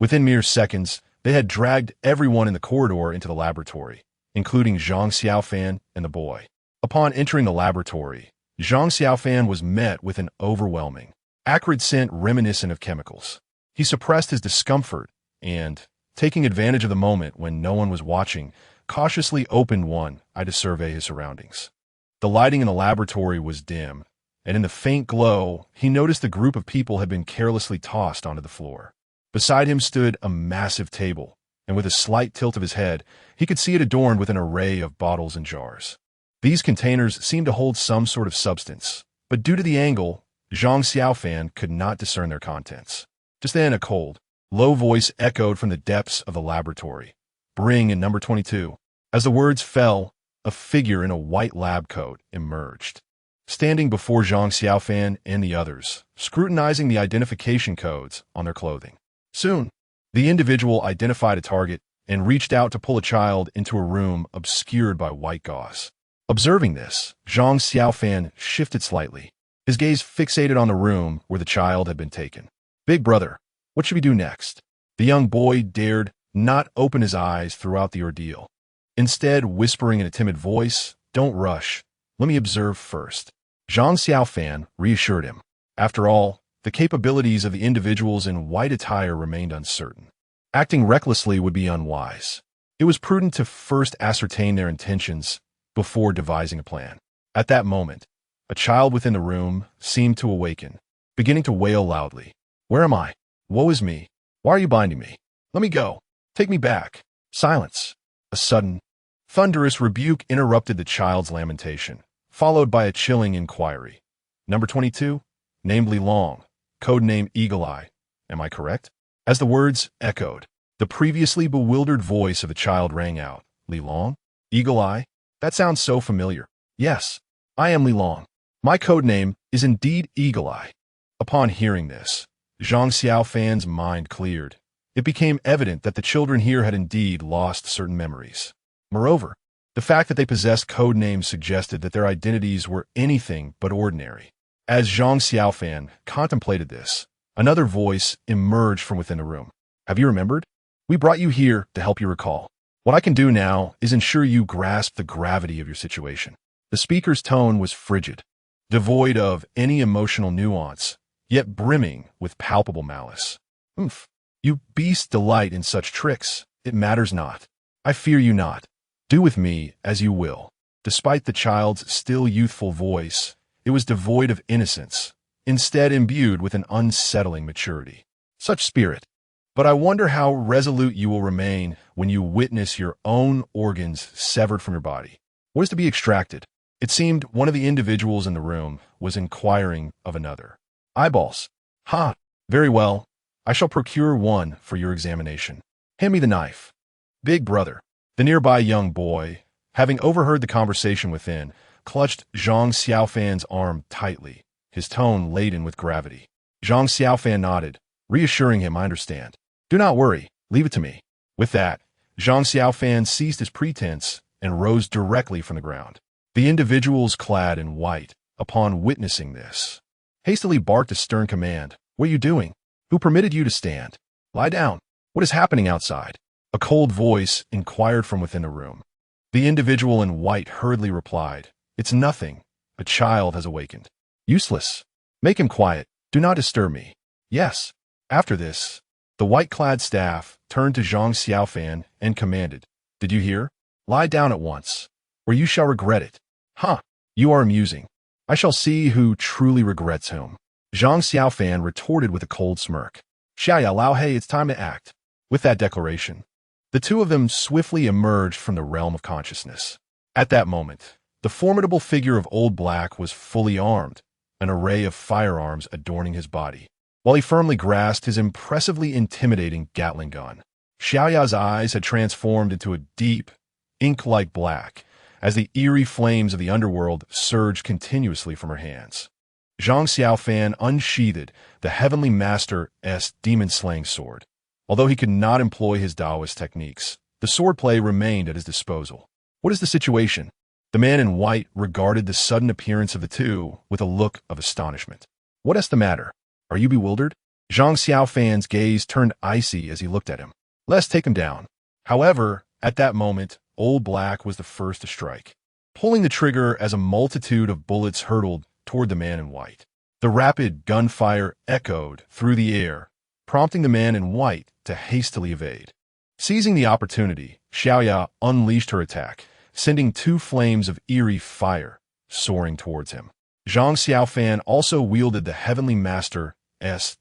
Within mere seconds, they had dragged everyone in the corridor into the laboratory, including Zhang Xiaofan and the boy. Upon entering the laboratory, Zhang Xiaofan was met with an overwhelming, acrid scent reminiscent of chemicals. He suppressed his discomfort and, taking advantage of the moment when no one was watching, cautiously opened one eye to survey his surroundings. The lighting in the laboratory was dim, and in the faint glow, he noticed a group of people had been carelessly tossed onto the floor. Beside him stood a massive table, and with a slight tilt of his head, he could see it adorned with an array of bottles and jars. These containers seemed to hold some sort of substance, but due to the angle, Zhang Xiaofan could not discern their contents. Just then, a cold, low voice echoed from the depths of the laboratory. "Bring in number 22. As the words fell, a figure in a white lab coat emerged, standing before Zhang Xiaofan and the others, scrutinizing the identification codes on their clothing. Soon, the individual identified a target and reached out to pull a child into a room obscured by white gauze. Observing this, Zhang Xiaofan shifted slightly, his gaze fixated on the room where the child had been taken. "Big brother, what should we do next?" The young boy dared not open his eyes throughout the ordeal, instead whispering in a timid voice, "Don't rush. Let me observe first." Zhang Xiaofan reassured him. After all, the capabilities of the individuals in white attire remained uncertain. Acting recklessly would be unwise. It was prudent to first ascertain their intentions before devising a plan. At that moment, a child within the room seemed to awaken, beginning to wail loudly. "Where am I? Woe is me. Why are you binding me? Let me go. Take me back." Silence. A sudden, thunderous rebuke interrupted the child's lamentation, followed by a chilling inquiry. "Number 22? Named Long, codename Eagle Eye. Am I correct?" As the words echoed, the previously bewildered voice of the child rang out. "Long? Eagle Eye? That sounds so familiar." "Yes, I am Long. My codename is indeed Eagle Eye." Upon hearing this, Zhang Xiaofan's mind cleared. It became evident that the children here had indeed lost certain memories. Moreover, the fact that they possessed code names suggested that their identities were anything but ordinary. As Zhang Xiaofan contemplated this, another voice emerged from within the room. "Have you remembered? We brought you here to help you recall. What I can do now is ensure you grasp the gravity of your situation." The speaker's tone was frigid, devoid of any emotional nuance, yet brimming with palpable malice. "Oomph. You beasts delight in such tricks. It matters not. I fear you not. Do with me as you will." Despite the child's still youthful voice, it was devoid of innocence, instead imbued with an unsettling maturity. "Such spirit. But I wonder how resolute you will remain when you witness your own organs severed from your body. What is to be extracted?" It seemed one of the individuals in the room was inquiring of another. "Eyeballs. Ha! Very well. I shall procure one for your examination. Hand me the knife." "Big brother." The nearby young boy, having overheard the conversation within, clutched Zhang Xiaofan's arm tightly, his tone laden with gravity. Zhang Xiaofan nodded, reassuring him, "I understand. Do not worry. Leave it to me." With that, Zhang Xiaofan ceased his pretense and rose directly from the ground. The individuals clad in white, upon witnessing this, hastily barked a stern command. "What are you doing? Who permitted you to stand? Lie down. What is happening outside?" A cold voice inquired from within the room. The individual in white hurriedly replied, "It's nothing. A child has awakened." "Useless. Make him quiet. Do not disturb me." "Yes." After this, the white-clad staff turned to Zhang Xiaofan and commanded, "Did you hear? Lie down at once, or you shall regret it." "Huh, you are amusing. I shall see who truly regrets whom." Zhang Xiaofan retorted with a cold smirk. "Xiaoya Lao Hei, it's time to act." With that declaration, the two of them swiftly emerged from the realm of consciousness. At that moment, the formidable figure of Old Black was fully armed, an array of firearms adorning his body, while he firmly grasped his impressively intimidating Gatling gun. Xiaoya's eyes had transformed into a deep, ink-like black, as the eerie flames of the underworld surged continuously from her hands. Zhang Xiaofan unsheathed the Heavenly Master's demon-slaying sword. Although he could not employ his Taoist techniques, the swordplay remained at his disposal. "What is the situation?" The man in white regarded the sudden appearance of the two with a look of astonishment. "What is the matter? Are you bewildered?" Zhang Xiaofan's gaze turned icy as he looked at him. "Let's take him down." However, at that moment, Old Black was the first to strike, pulling the trigger as a multitude of bullets hurtled toward the man in white. The rapid gunfire echoed through the air, prompting the man in white to hastily evade. Seizing the opportunity, Xiaoya unleashed her attack, sending two flames of eerie fire soaring towards him. Zhang Xiaofan also wielded the Heavenly Master's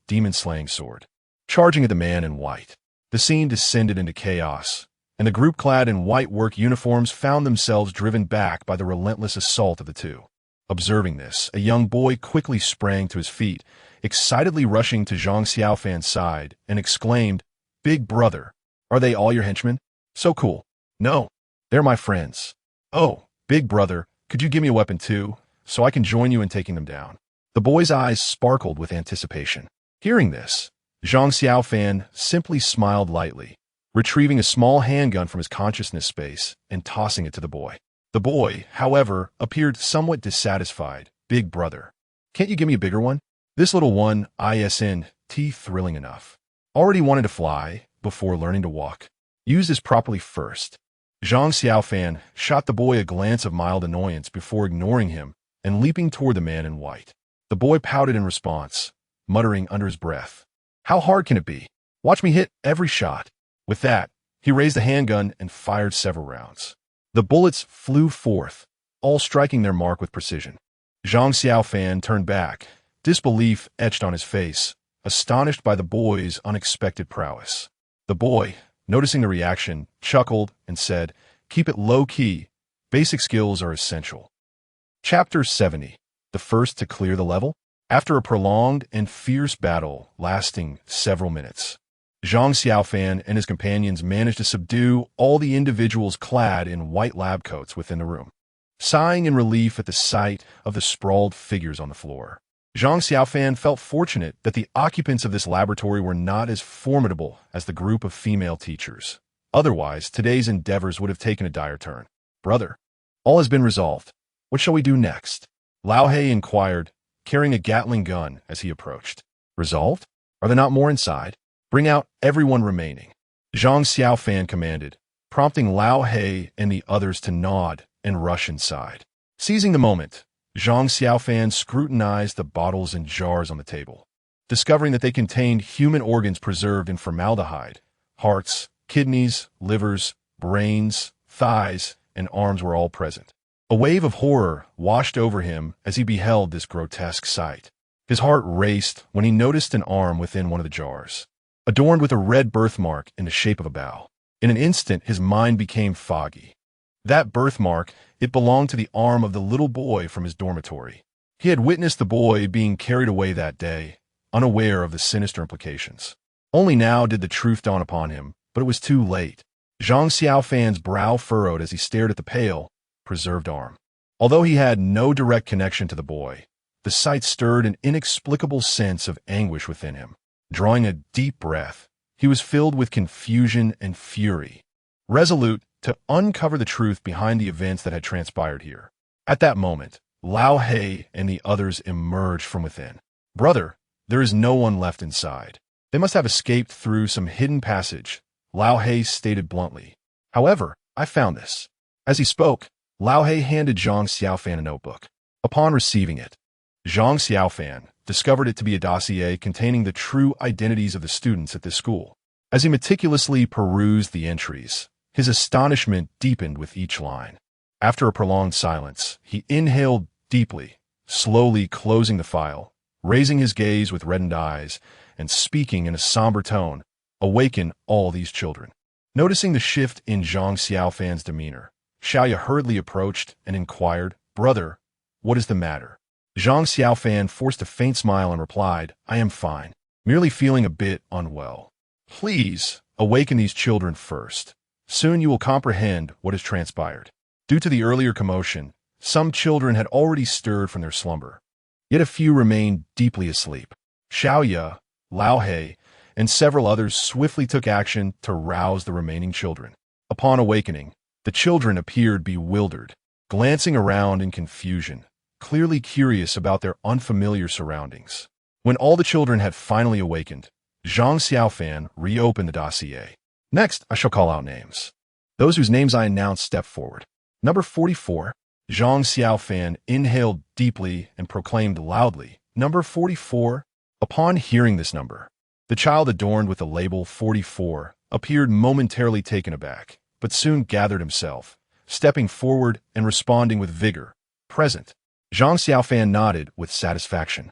demon-slaying sword, charging at the man in white. The scene descended into chaos, and the group clad in white work uniforms found themselves driven back by the relentless assault of the two. Observing this, a young boy quickly sprang to his feet, excitedly rushing to Zhang Xiaofan's side, and exclaimed, "Big brother, are they all your henchmen? So cool." "No, they're my friends." "Oh, big brother, could you give me a weapon too, so I can join you in taking them down?" The boy's eyes sparkled with anticipation. Hearing this, Zhang Xiaofan simply smiled lightly, retrieving a small handgun from his consciousness space and tossing it to the boy. The boy, however, appeared somewhat dissatisfied. "Big brother, can't you give me a bigger one? This little one isn't thrilling enough. Already wanted to fly before learning to walk. Use this properly first." Zhang Xiaofan shot the boy a glance of mild annoyance before ignoring him and leaping toward the man in white. The boy pouted in response, muttering under his breath, "How hard can it be? Watch me hit every shot." With that, he raised the handgun and fired several rounds. The bullets flew forth, all striking their mark with precision. Zhang Xiaofan turned back, disbelief etched on his face, astonished by the boy's unexpected prowess. The boy, noticing the reaction, chuckled and said, "Keep it low-key. Basic skills are essential." Chapter 70. The first to clear the level? After a prolonged and fierce battle lasting several minutes, Zhang Xiaofan and his companions managed to subdue all the individuals clad in white lab coats within the room. Sighing in relief at the sight of the sprawled figures on the floor, Zhang Xiaofan felt fortunate that the occupants of this laboratory were not as formidable as the group of female teachers. Otherwise, today's endeavors would have taken a dire turn. "Brother, all has been resolved. What shall we do next?" Lao Hei inquired, carrying a Gatling gun as he approached. "Resolved? Are there not more inside? Bring out everyone remaining." Zhang Xiaofan commanded, prompting Lao Hei and the others to nod and rush inside. Seizing the moment, Zhang Xiaofan scrutinized the bottles and jars on the table, discovering that they contained human organs preserved in formaldehyde. Hearts, kidneys, livers, brains, thighs, and arms were all present. A wave of horror washed over him as he beheld this grotesque sight. His heart raced when he noticed an arm within one of the jars, adorned with a red birthmark in the shape of a bow. In an instant, his mind became foggy. That birthmark, it belonged to the arm of the little boy from his dormitory. He had witnessed the boy being carried away that day, unaware of the sinister implications. Only now did the truth dawn upon him, but it was too late. Zhang Xiaofan's brow furrowed as he stared at the pale, preserved arm. Although he had no direct connection to the boy, the sight stirred an inexplicable sense of anguish within him. Drawing a deep breath, he was filled with confusion and fury, resolute to uncover the truth behind the events that had transpired here. At that moment, Lao Hei and the others emerged from within. "Brother, there is no one left inside. They must have escaped through some hidden passage," Lao Hei stated bluntly. "However, I found this." As he spoke, Lao He handed Zhang Xiaofan a notebook. Upon receiving it, Zhang Xiaofan discovered it to be a dossier containing the true identities of the students at this school. As he meticulously perused the entries, his astonishment deepened with each line. After a prolonged silence, he inhaled deeply, slowly closing the file, raising his gaze with reddened eyes, and speaking in a somber tone. Awaken all these children. Noticing the shift in Zhang Xiaofan's demeanor, Xiaoya hurriedly approached and inquired, "Brother, what is the matter?" Zhang Xiaofan forced a faint smile and replied, "I am fine, merely feeling a bit unwell. Please, awaken these children first. Soon you will comprehend what has transpired." Due to the earlier commotion, some children had already stirred from their slumber, yet a few remained deeply asleep. Xiaoya, Lao He, and several others swiftly took action to rouse the remaining children. Upon awakening, the children appeared bewildered, glancing around in confusion, clearly curious about their unfamiliar surroundings. When all the children had finally awakened, Zhang Xiaofan reopened the dossier. "Next, I shall call out names. Those whose names I announce step forward." Number 44. Zhang Xiaofan inhaled deeply and proclaimed loudly, "Number 44." Upon hearing this number, the child adorned with the label 44 appeared momentarily taken aback, but soon gathered himself, stepping forward and responding with vigor, "Present." Zhang Xiaofan nodded with satisfaction,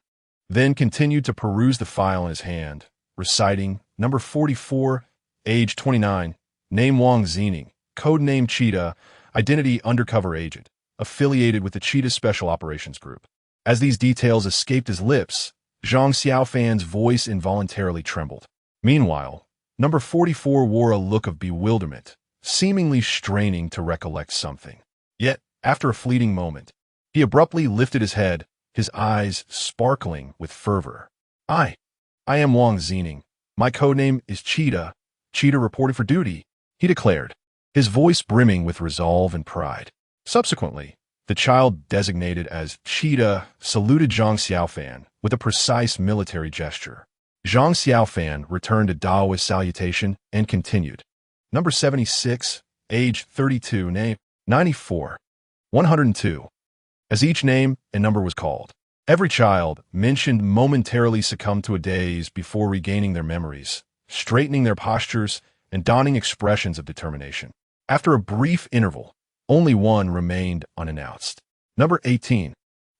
then continued to peruse the file in his hand, reciting, "Number 44, age 29, name Wang Zining, code name Cheetah, identity undercover agent, affiliated with the Cheetah Special Operations Group." As these details escaped his lips, Zhang Xiaofan's voice involuntarily trembled. Meanwhile, number 44 wore a look of bewilderment, seemingly straining to recollect something. Yet, after a fleeting moment, he abruptly lifted his head, his eyes sparkling with fervor. I am Wang Zining. My codename is Cheetah. Cheetah reported for duty," he declared, his voice brimming with resolve and pride. Subsequently, the child designated as Cheetah saluted Zhang Xiaofan with a precise military gesture. Zhang Xiaofan returned a Taoist salutation and continued. Number 76, age 32, name 94, 102. As each name and number was called, every child mentioned momentarily succumbed to a daze before regaining their memories, straightening their postures, and donning expressions of determination. After a brief interval, only one remained unannounced. Number 18.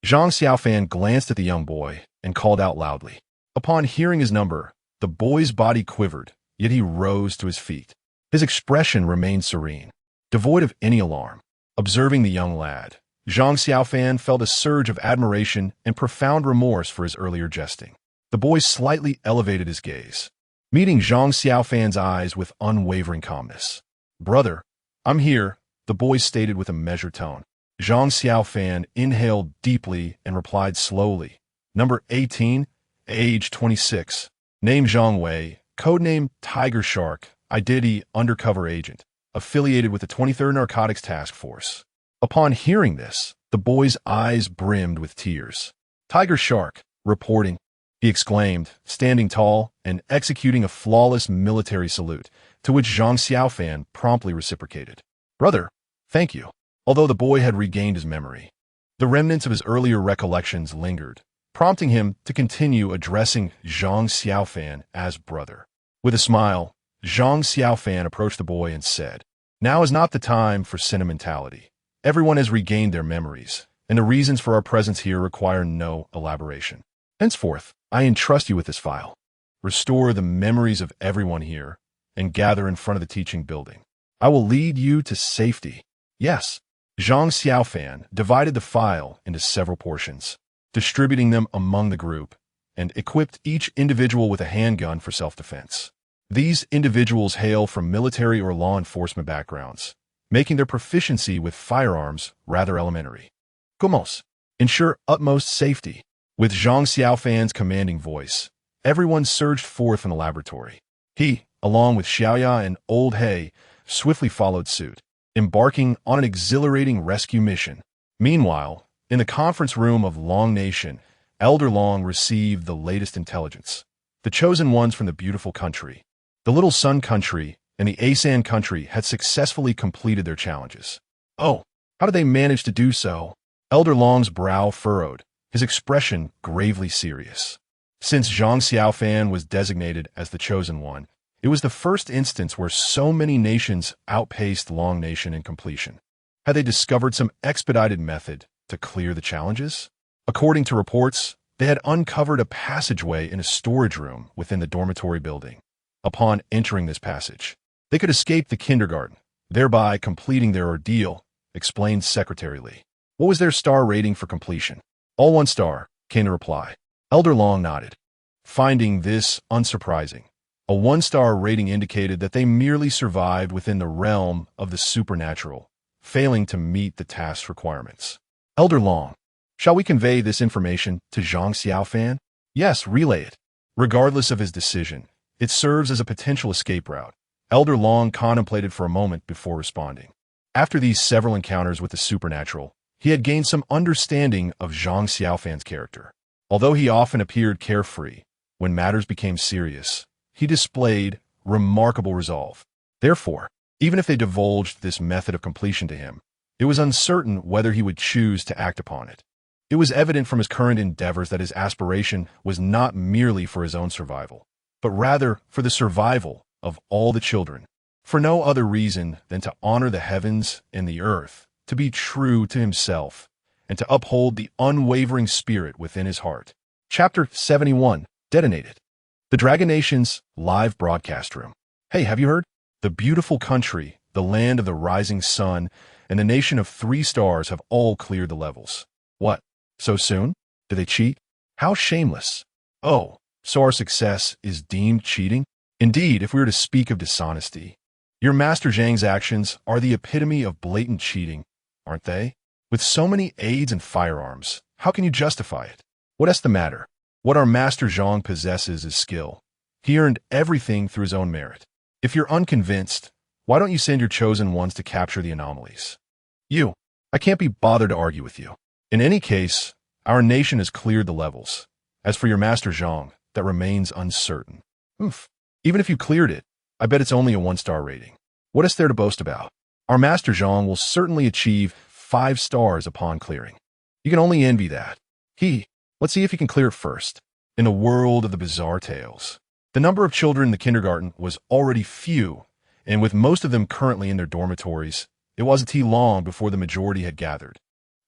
Zhang Xiaofan glanced at the young boy and called out loudly. Upon hearing his number, the boy's body quivered, yet he rose to his feet. His expression remained serene, devoid of any alarm. Observing the young lad, Zhang Xiaofan felt a surge of admiration and profound remorse for his earlier jesting. The boy slightly elevated his gaze, meeting Zhang Xiaofan's eyes with unwavering calmness. "Brother, I'm here," the boy stated with a measured tone. Zhang Xiaofan inhaled deeply and replied slowly. Number 18, age 26, name Zhang Wei, codename Tiger Shark, identity undercover agent, affiliated with the 23rd Narcotics Task Force. Upon hearing this, the boy's eyes brimmed with tears. "Tiger Shark, reporting," he exclaimed, standing tall and executing a flawless military salute, to which Zhang Xiaofan promptly reciprocated. "Brother, thank you." Although the boy had regained his memory, the remnants of his earlier recollections lingered, prompting him to continue addressing Zhang Xiaofan as brother. With a smile, Zhang Xiaofan approached the boy and said, "Now is not the time for sentimentality. Everyone has regained their memories, and the reasons for our presence here require no elaboration. Henceforth, I entrust you with this file. Restore the memories of everyone here, and gather in front of the teaching building. I will lead you to safety." "Yes." Zhang Xiaofan divided the file into several portions, distributing them among the group, and equipped each individual with a handgun for self-defense. These individuals hail from military or law enforcement backgrounds, making their proficiency with firearms rather elementary. "Commence. Ensure utmost safety." With Zhang Xiaofan's commanding voice, everyone surged forth from the laboratory. He, along with Xiaoya and Old He, swiftly followed suit, embarking on an exhilarating rescue mission. Meanwhile, in the conference room of Long Nation, Elder Long received the latest intelligence. The chosen ones from the beautiful country, the Little Sun country, and the Asan country had successfully completed their challenges. Oh, how did they manage to do so? Elder Long's brow furrowed, his expression gravely serious. Since Zhang Xiaofan was designated as the Chosen One, it was the first instance where so many nations outpaced Long Nation in completion. Had they discovered some expedited method to clear the challenges? According to reports, they had uncovered a passageway in a storage room within the dormitory building. Upon entering this passage, they could escape the kindergarten, thereby completing their ordeal, explained Secretary Li. What was their star rating for completion? All 1 star, came the reply. Elder Long nodded. Finding this unsurprising, a 1-star rating indicated that they merely survived within the realm of the supernatural, failing to meet the task's requirements. Elder Long, shall we convey this information to Zhang Xiaofan? Yes, relay it. Regardless of his decision, it serves as a potential escape route. Elder Long contemplated for a moment before responding. After these several encounters with the supernatural, he had gained some understanding of Zhang Xiaofan's character. Although he often appeared carefree, when matters became serious, he displayed remarkable resolve. Therefore, even if they divulged this method of completion to him, it was uncertain whether he would choose to act upon it. It was evident from his current endeavors that his aspiration was not merely for his own survival, but rather for the survival of all the children, for no other reason than to honor the heavens and the earth, to be true to himself, and to uphold the unwavering spirit within his heart. Chapter 71, Detonated. The Dragon Nation's live broadcast room. Hey, have you heard? The beautiful country, the land of the rising sun, and the nation of 3 stars have all cleared the levels. What? So soon? Did they cheat? How shameless. Oh, so our success is deemed cheating? Indeed, if we were to speak of dishonesty. Your Master Zhang's actions are the epitome of blatant cheating, aren't they? With so many aids and firearms, how can you justify it? What's the matter? What our Master Zhang possesses is skill. He earned everything through his own merit. If you're unconvinced, why don't you send your chosen ones to capture the anomalies? I can't be bothered to argue with you. In any case, our nation has cleared the levels. As for your Master Zhang, that remains uncertain. Even if you cleared it, I bet it's only a 1-star rating. What is there to boast about? Our Master Zhang will certainly achieve 5 stars upon clearing. You can only envy that. Let's see if he can clear it first. In the world of the bizarre tales, the number of children in the kindergarten was already few, and with most of them currently in their dormitories, it wasn't too long before the majority had gathered.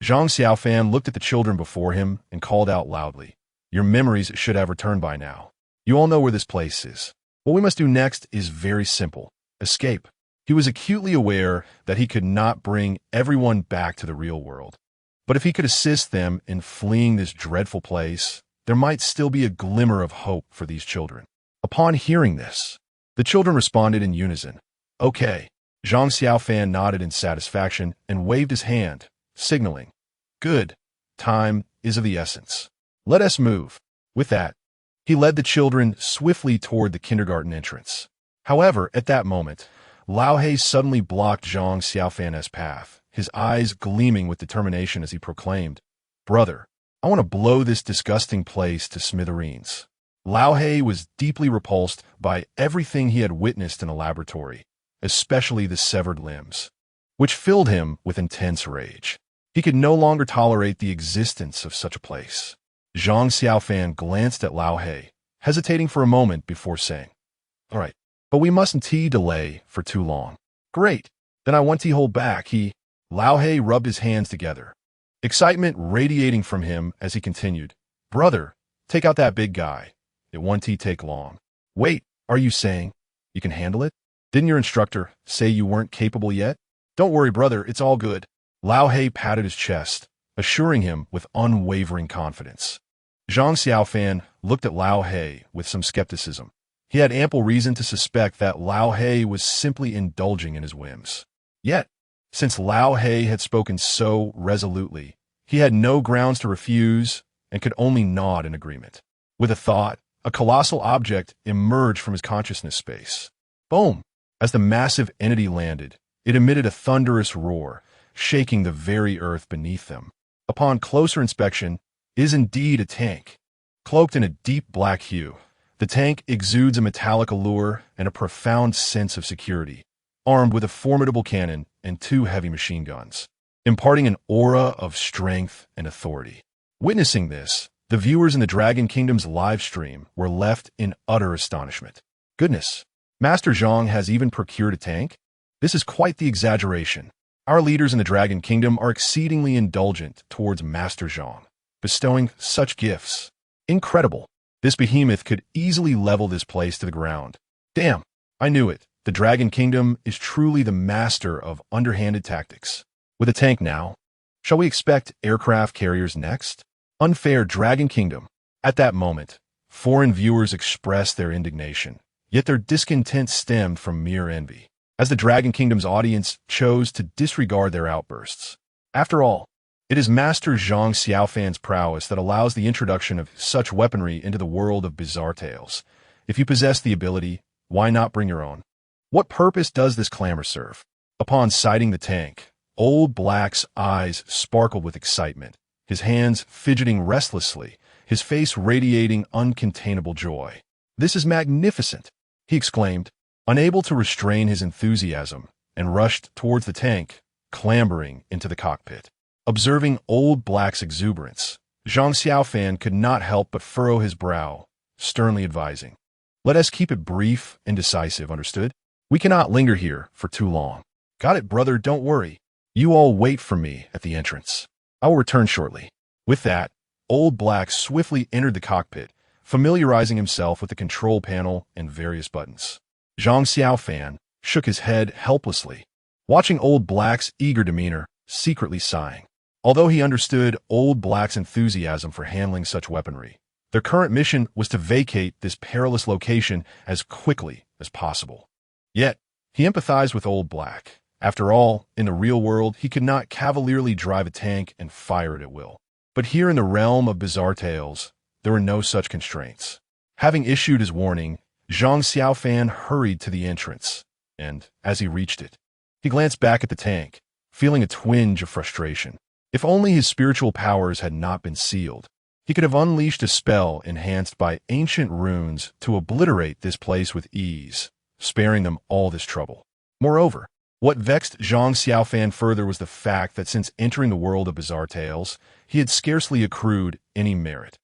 Zhang Xiaofan looked at the children before him and called out loudly, "Your memories should have returned by now. You all know where this place is. What we must do next is very simple. Escape." He was acutely aware that he could not bring everyone back to the real world. But if he could assist them in fleeing this dreadful place, there might still be a glimmer of hope for these children. Upon hearing this, the children responded in unison. Okay. Zhang Xiaofan nodded in satisfaction and waved his hand, signaling, "Good. Time is of the essence. Let us move." With that, he led the children swiftly toward the kindergarten entrance. However, at that moment, Lao He suddenly blocked Zhang Xiaofan's path, his eyes gleaming with determination as he proclaimed, "Brother, I want to blow this disgusting place to smithereens." Lao He was deeply repulsed by everything he had witnessed in the laboratory, especially the severed limbs, which filled him with intense rage. He could no longer tolerate the existence of such a place. Zhang Xiaofan glanced at Lao He, hesitating for a moment before saying, "All right, but we mustn't delay for too long." "Great, then I won't hold back." Lao He rubbed his hands together, excitement radiating from him as he continued, "Brother, take out that big guy. It won't take long." "Wait, are you saying you can handle it? Didn't your instructor say you weren't capable yet?" "Don't worry, brother, it's all good." Lao He patted his chest, assuring him with unwavering confidence. Zhang Xiaofan looked at Lao He with some skepticism. He had ample reason to suspect that Lao He was simply indulging in his whims. Yet, since Lao He had spoken so resolutely, he had no grounds to refuse and could only nod in agreement. With a thought, a colossal object emerged from his consciousness space. Boom! As the massive entity landed, it emitted a thunderous roar, shaking the very earth beneath them. Upon closer inspection, it is indeed a tank. Cloaked in a deep black hue, the tank exudes a metallic allure and a profound sense of security. Armed with a formidable cannon, and 2 heavy machine guns, imparting an aura of strength and authority. Witnessing this, the viewers in the Dragon Kingdom's live stream were left in utter astonishment. Goodness, Master Zhang has even procured a tank? This is quite the exaggeration. Our leaders in the Dragon Kingdom are exceedingly indulgent towards Master Zhang, bestowing such gifts. Incredible. This behemoth could easily level this place to the ground. Damn, I knew it. The Dragon Kingdom is truly the master of underhanded tactics. With a tank now, shall we expect aircraft carriers next? Unfair Dragon Kingdom. At that moment, foreign viewers expressed their indignation, yet their discontent stemmed from mere envy, as the Dragon Kingdom's audience chose to disregard their outbursts. After all, it is Master Zhang Xiaofan's prowess that allows the introduction of such weaponry into the world of bizarre tales. If you possess the ability, why not bring your own? What purpose does this clamor serve? Upon sighting the tank, Old Black's eyes sparkled with excitement, his hands fidgeting restlessly, his face radiating uncontainable joy. "This is magnificent," he exclaimed, unable to restrain his enthusiasm, and rushed towards the tank, clambering into the cockpit. Observing Old Black's exuberance, Zhang Xiaofan could not help but furrow his brow, sternly advising, "Let us keep it brief and decisive, understood? We cannot linger here for too long." "Got it, brother, don't worry. You all wait for me at the entrance. I will return shortly." With that, Old Black swiftly entered the cockpit, familiarizing himself with the control panel and various buttons. Zhang Xiaofan shook his head helplessly, watching Old Black's eager demeanor, secretly sighing. Although he understood Old Black's enthusiasm for handling such weaponry, their current mission was to vacate this perilous location as quickly as possible. Yet, he empathized with Old Black. After all, in the real world, he could not cavalierly drive a tank and fire it at will. But here in the realm of bizarre tales, there were no such constraints. Having issued his warning, Zhang Xiaofan hurried to the entrance, and, as he reached it, he glanced back at the tank, feeling a twinge of frustration. If only his spiritual powers had not been sealed, he could have unleashed a spell enhanced by ancient runes to obliterate this place with ease, sparing them all this trouble. Moreover, what vexed Zhang Xiaofan further was the fact that since entering the world of bizarre tales, he had scarcely accrued any merit.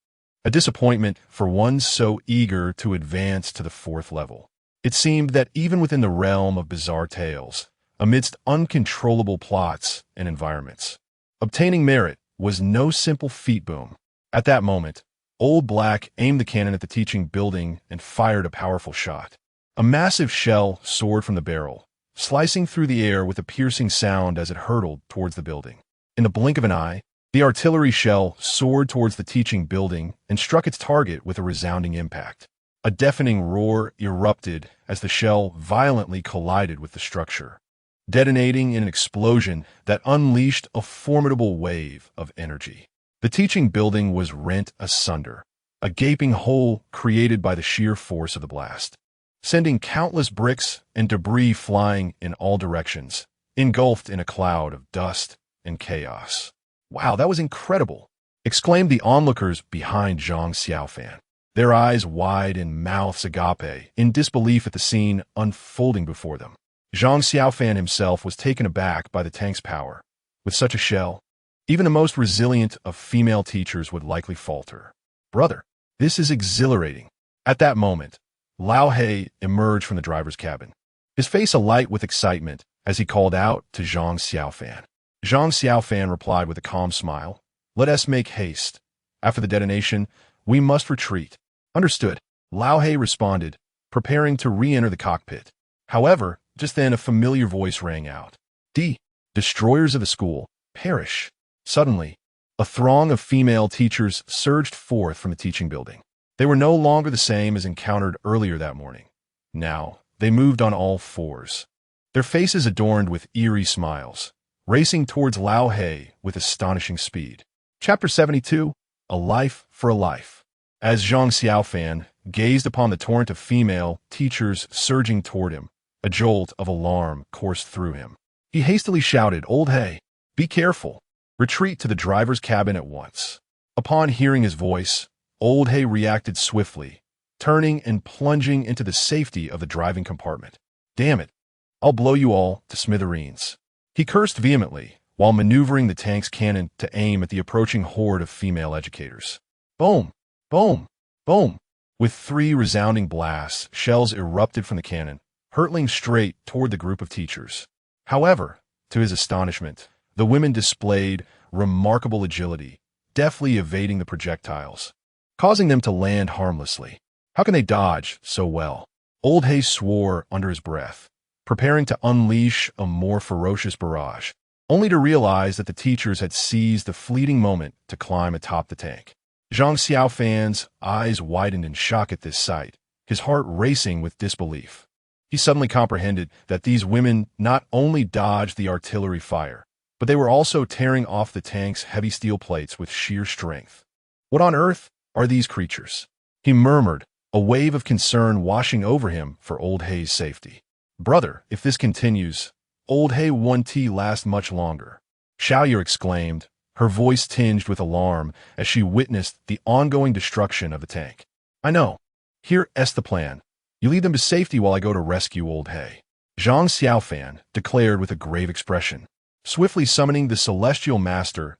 A disappointment for one so eager to advance to the 4th level. It seemed that even within the realm of bizarre tales, amidst uncontrollable plots and environments, obtaining merit was no simple feat. Boom. At that moment, Old Black aimed the cannon at the teaching building and fired a powerful shot. A massive shell soared from the barrel, slicing through the air with a piercing sound as it hurtled towards the building. In the blink of an eye, the artillery shell soared towards the teaching building and struck its target with a resounding impact. A deafening roar erupted as the shell violently collided with the structure, detonating in an explosion that unleashed a formidable wave of energy. The teaching building was rent asunder, a gaping hole created by the sheer force of the blast, sending countless bricks and debris flying in all directions, engulfed in a cloud of dust and chaos. "Wow, that was incredible!" exclaimed the onlookers behind Zhang Xiaofan, their eyes wide and mouths agape in disbelief at the scene unfolding before them. Zhang Xiaofan himself was taken aback by the tank's power. With such a shell, even the most resilient of female teachers would likely falter. "Brother, this is exhilarating." At that moment, Lao He emerged from the driver's cabin, his face alight with excitement as he called out to Zhang Xiaofan. Zhang Xiaofan replied with a calm smile, "Let us make haste. After the detonation, we must retreat." "Understood," Lao He responded, preparing to re-enter the cockpit. However, just then a familiar voice rang out. Destroyers of the school, perish." Suddenly, a throng of female teachers surged forth from the teaching building. They were no longer the same as encountered earlier that morning. Now, they moved on all fours, their faces adorned with eerie smiles, racing towards Lao He with astonishing speed. Chapter 72, A Life for a Life. As Zhang Xiaofan gazed upon the torrent of female teachers surging toward him, a jolt of alarm coursed through him. He hastily shouted, "Old He, be careful. Retreat to the driver's cabin at once." Upon hearing his voice, Old He reacted swiftly, turning and plunging into the safety of the driving compartment. "Damn it, I'll blow you all to smithereens." He cursed vehemently, while maneuvering the tank's cannon to aim at the approaching horde of female educators. Boom! Boom! Boom! With 3 resounding blasts, shells erupted from the cannon, hurtling straight toward the group of teachers. However, to his astonishment, the women displayed remarkable agility, deftly evading the projectiles, causing them to land harmlessly. How can they dodge so well? Old Hay swore under his breath, preparing to unleash a more ferocious barrage, only to realize that the teachers had seized the fleeting moment to climb atop the tank. Zhang Xiaofan's eyes widened in shock at this sight, his heart racing with disbelief. He suddenly comprehended that these women not only dodged the artillery fire, but they were also tearing off the tank's heavy steel plates with sheer strength. What on earth are these creatures? He murmured, a wave of concern washing over him for Old Hay's safety. Brother, if this continues, Old Hay won't last much longer. Xiaoyu exclaimed, her voice tinged with alarm as she witnessed the ongoing destruction of the tank. I know. Here is the plan. You lead them to safety while I go to rescue Old Hay. Zhang Xiaofan declared with a grave expression, swiftly summoning the Celestial Master's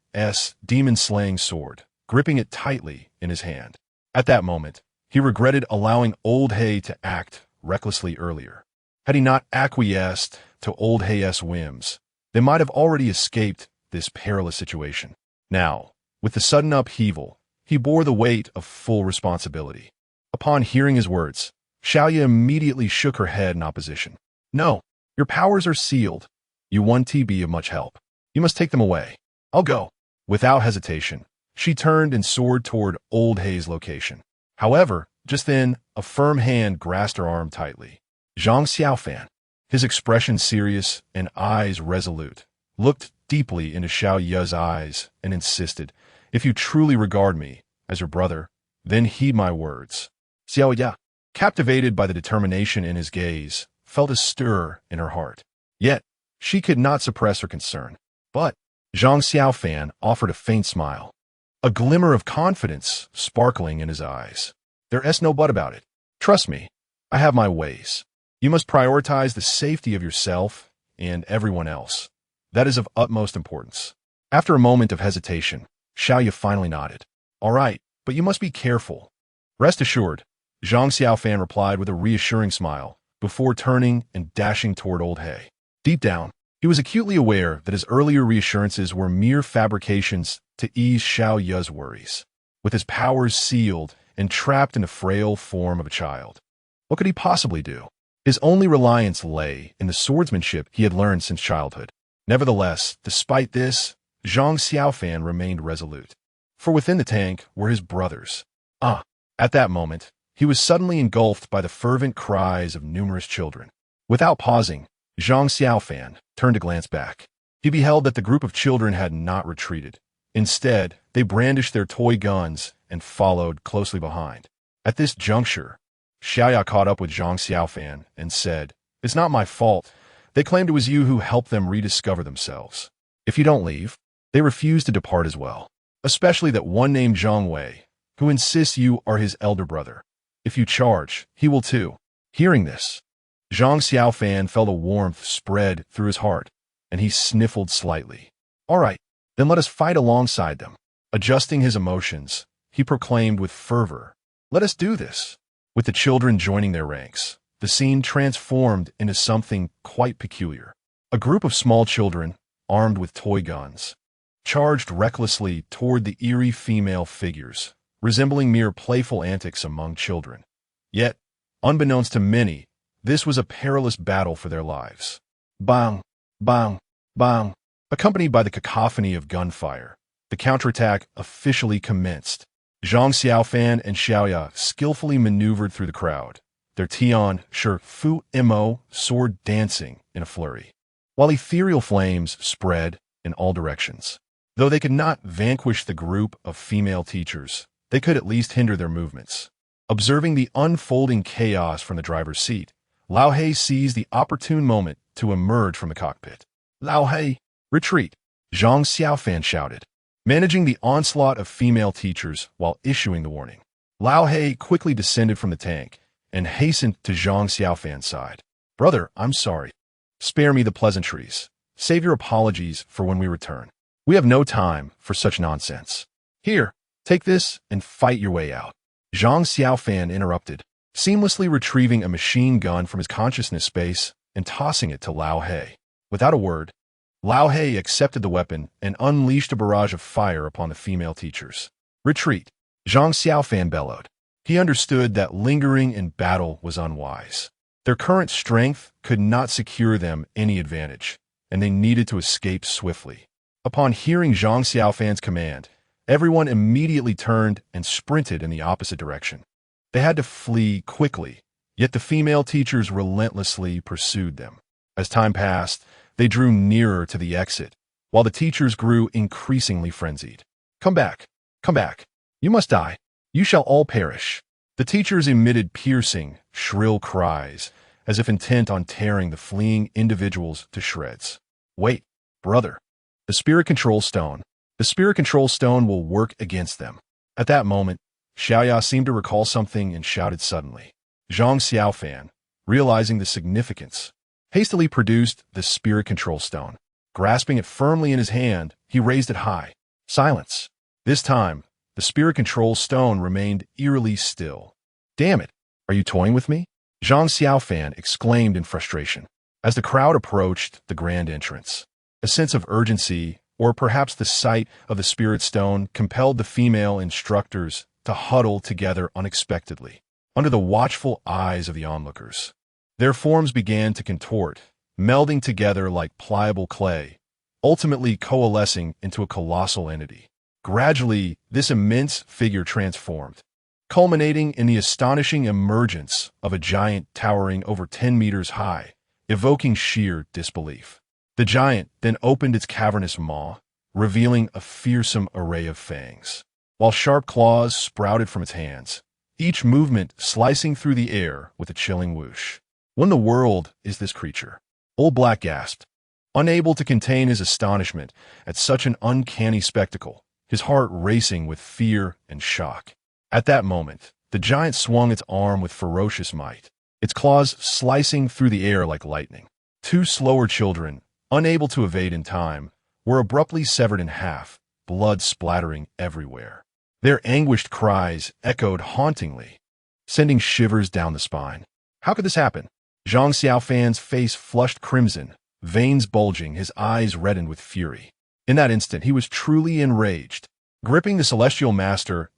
demon-slaying sword, gripping it tightly in his hand. At that moment, he regretted allowing Old Hay to act recklessly earlier. Had he not acquiesced to Old Hay's whims, they might have already escaped this perilous situation. Now, with the sudden upheaval, he bore the weight of full responsibility. Upon hearing his words, Xiaoyu immediately shook her head in opposition. No, your powers are sealed. You won't be of much help. You must take them away. I'll go. Without hesitation, she turned and soared toward Old Hay's location. However, just then, a firm hand grasped her arm tightly. Zhang Xiaofan, his expression serious and eyes resolute, looked deeply into Xiaoyu's eyes and insisted, if you truly regard me as your brother, then heed my words. Xiaoyu, captivated by the determination in his gaze, felt a stir in her heart. Yet, she could not suppress her concern. But Zhang Xiaofan offered a faint smile, a glimmer of confidence sparkling in his eyes. There is no but about it. Trust me, I have my ways. You must prioritize the safety of yourself and everyone else. That is of utmost importance. After a moment of hesitation, Xiaoyu finally nodded. All right, but you must be careful. Rest assured, Zhang Xiaofan replied with a reassuring smile, before turning and dashing toward Old Hay. Deep down, he was acutely aware that his earlier reassurances were mere fabrications to ease Xiaoyu's worries. With his powers sealed and trapped in the frail form of a child, what could he possibly do? His only reliance lay in the swordsmanship he had learned since childhood. Nevertheless, despite this, Zhang Xiaofan remained resolute. For within the tank were his brothers. At that moment, he was suddenly engulfed by the fervent cries of numerous children. Without pausing, Zhang Xiaofan turned to glance back. He beheld that the group of children had not retreated. Instead, they brandished their toy guns and followed closely behind. At this juncture, Xiaoyu caught up with Zhang Xiaofan and said, It's not my fault. They claimed it was you who helped them rediscover themselves. If you don't leave, they refuse to depart as well. Especially that one named Zhang Wei, who insists you are his elder brother. If you charge, he will too. Hearing this, Zhang Xiaofan felt a warmth spread through his heart, and he sniffled slightly. All right, then let us fight alongside them. Adjusting his emotions, he proclaimed with fervor, Let us do this. With the children joining their ranks, the scene transformed into something quite peculiar. A group of small children, armed with toy guns, charged recklessly toward the eerie female figures, resembling mere playful antics among children. Yet, unbeknownst to many, this was a perilous battle for their lives. Bang, bang, bang. Accompanied by the cacophony of gunfire, the counterattack officially commenced. Zhang Xiaofan and Xiaoyu skillfully maneuvered through the crowd, their Tian Shi Fu Mo sword dancing in a flurry, while ethereal flames spread in all directions. Though they could not vanquish the group of female teachers, they could at least hinder their movements. Observing the unfolding chaos from the driver's seat, Lao He seized the opportune moment to emerge from the cockpit. Lao He, retreat! Zhang Xiaofan shouted, managing the onslaught of female teachers while issuing the warning. Lao He quickly descended from the tank and hastened to Zhang Xiaofan's side. Brother, I'm sorry. Spare me the pleasantries. Save your apologies for when we return. We have no time for such nonsense. Here, take this and fight your way out. Zhang Xiaofan interrupted, seamlessly retrieving a machine gun from his consciousness space and tossing it to Lao He. Without a word, Lao He accepted the weapon and unleashed a barrage of fire upon the female teachers. Retreat, Zhang Xiaofan bellowed. He understood that lingering in battle was unwise. Their current strength could not secure them any advantage, and they needed to escape swiftly. Upon hearing Zhang Xiaofan's command, everyone immediately turned and sprinted in the opposite direction. They had to flee quickly, yet the female teachers relentlessly pursued them. As time passed, they drew nearer to the exit, while the teachers grew increasingly frenzied. Come back! Come back! You must die! You shall all perish! The teachers emitted piercing, shrill cries, as if intent on tearing the fleeing individuals to shreds. Wait, brother! The spirit control stone. The spirit control stone will work against them. At that moment, Xiaoya seemed to recall something and shouted suddenly. Zhang Xiaofan, realizing the significance, hastily produced the spirit control stone. Grasping it firmly in his hand, he raised it high. Silence. This time, the spirit control stone remained eerily still. Damn it! Are you toying with me? Zhang Xiaofan exclaimed in frustration. As the crowd approached the grand entrance, a sense of urgency, or perhaps the sight of the spirit stone, compelled the female instructors to huddle together unexpectedly, under the watchful eyes of the onlookers. Their forms began to contort, melding together like pliable clay, ultimately coalescing into a colossal entity. Gradually, this immense figure transformed, culminating in the astonishing emergence of a giant towering over 10 meters high, evoking sheer disbelief. The giant then opened its cavernous maw, revealing a fearsome array of fangs, while sharp claws sprouted from its hands, each movement slicing through the air with a chilling whoosh. What in the world is this creature? Old Black gasped, unable to contain his astonishment at such an uncanny spectacle, his heart racing with fear and shock. At that moment, the giant swung its arm with ferocious might, its claws slicing through the air like lightning. Two slower children, unable to evade in time, were abruptly severed in half, blood splattering everywhere. Their anguished cries echoed hauntingly, sending shivers down the spine. How could this happen? Zhang Xiaofan's face flushed crimson, veins bulging, his eyes reddened with fury. In that instant, he was truly enraged. Gripping the celestial master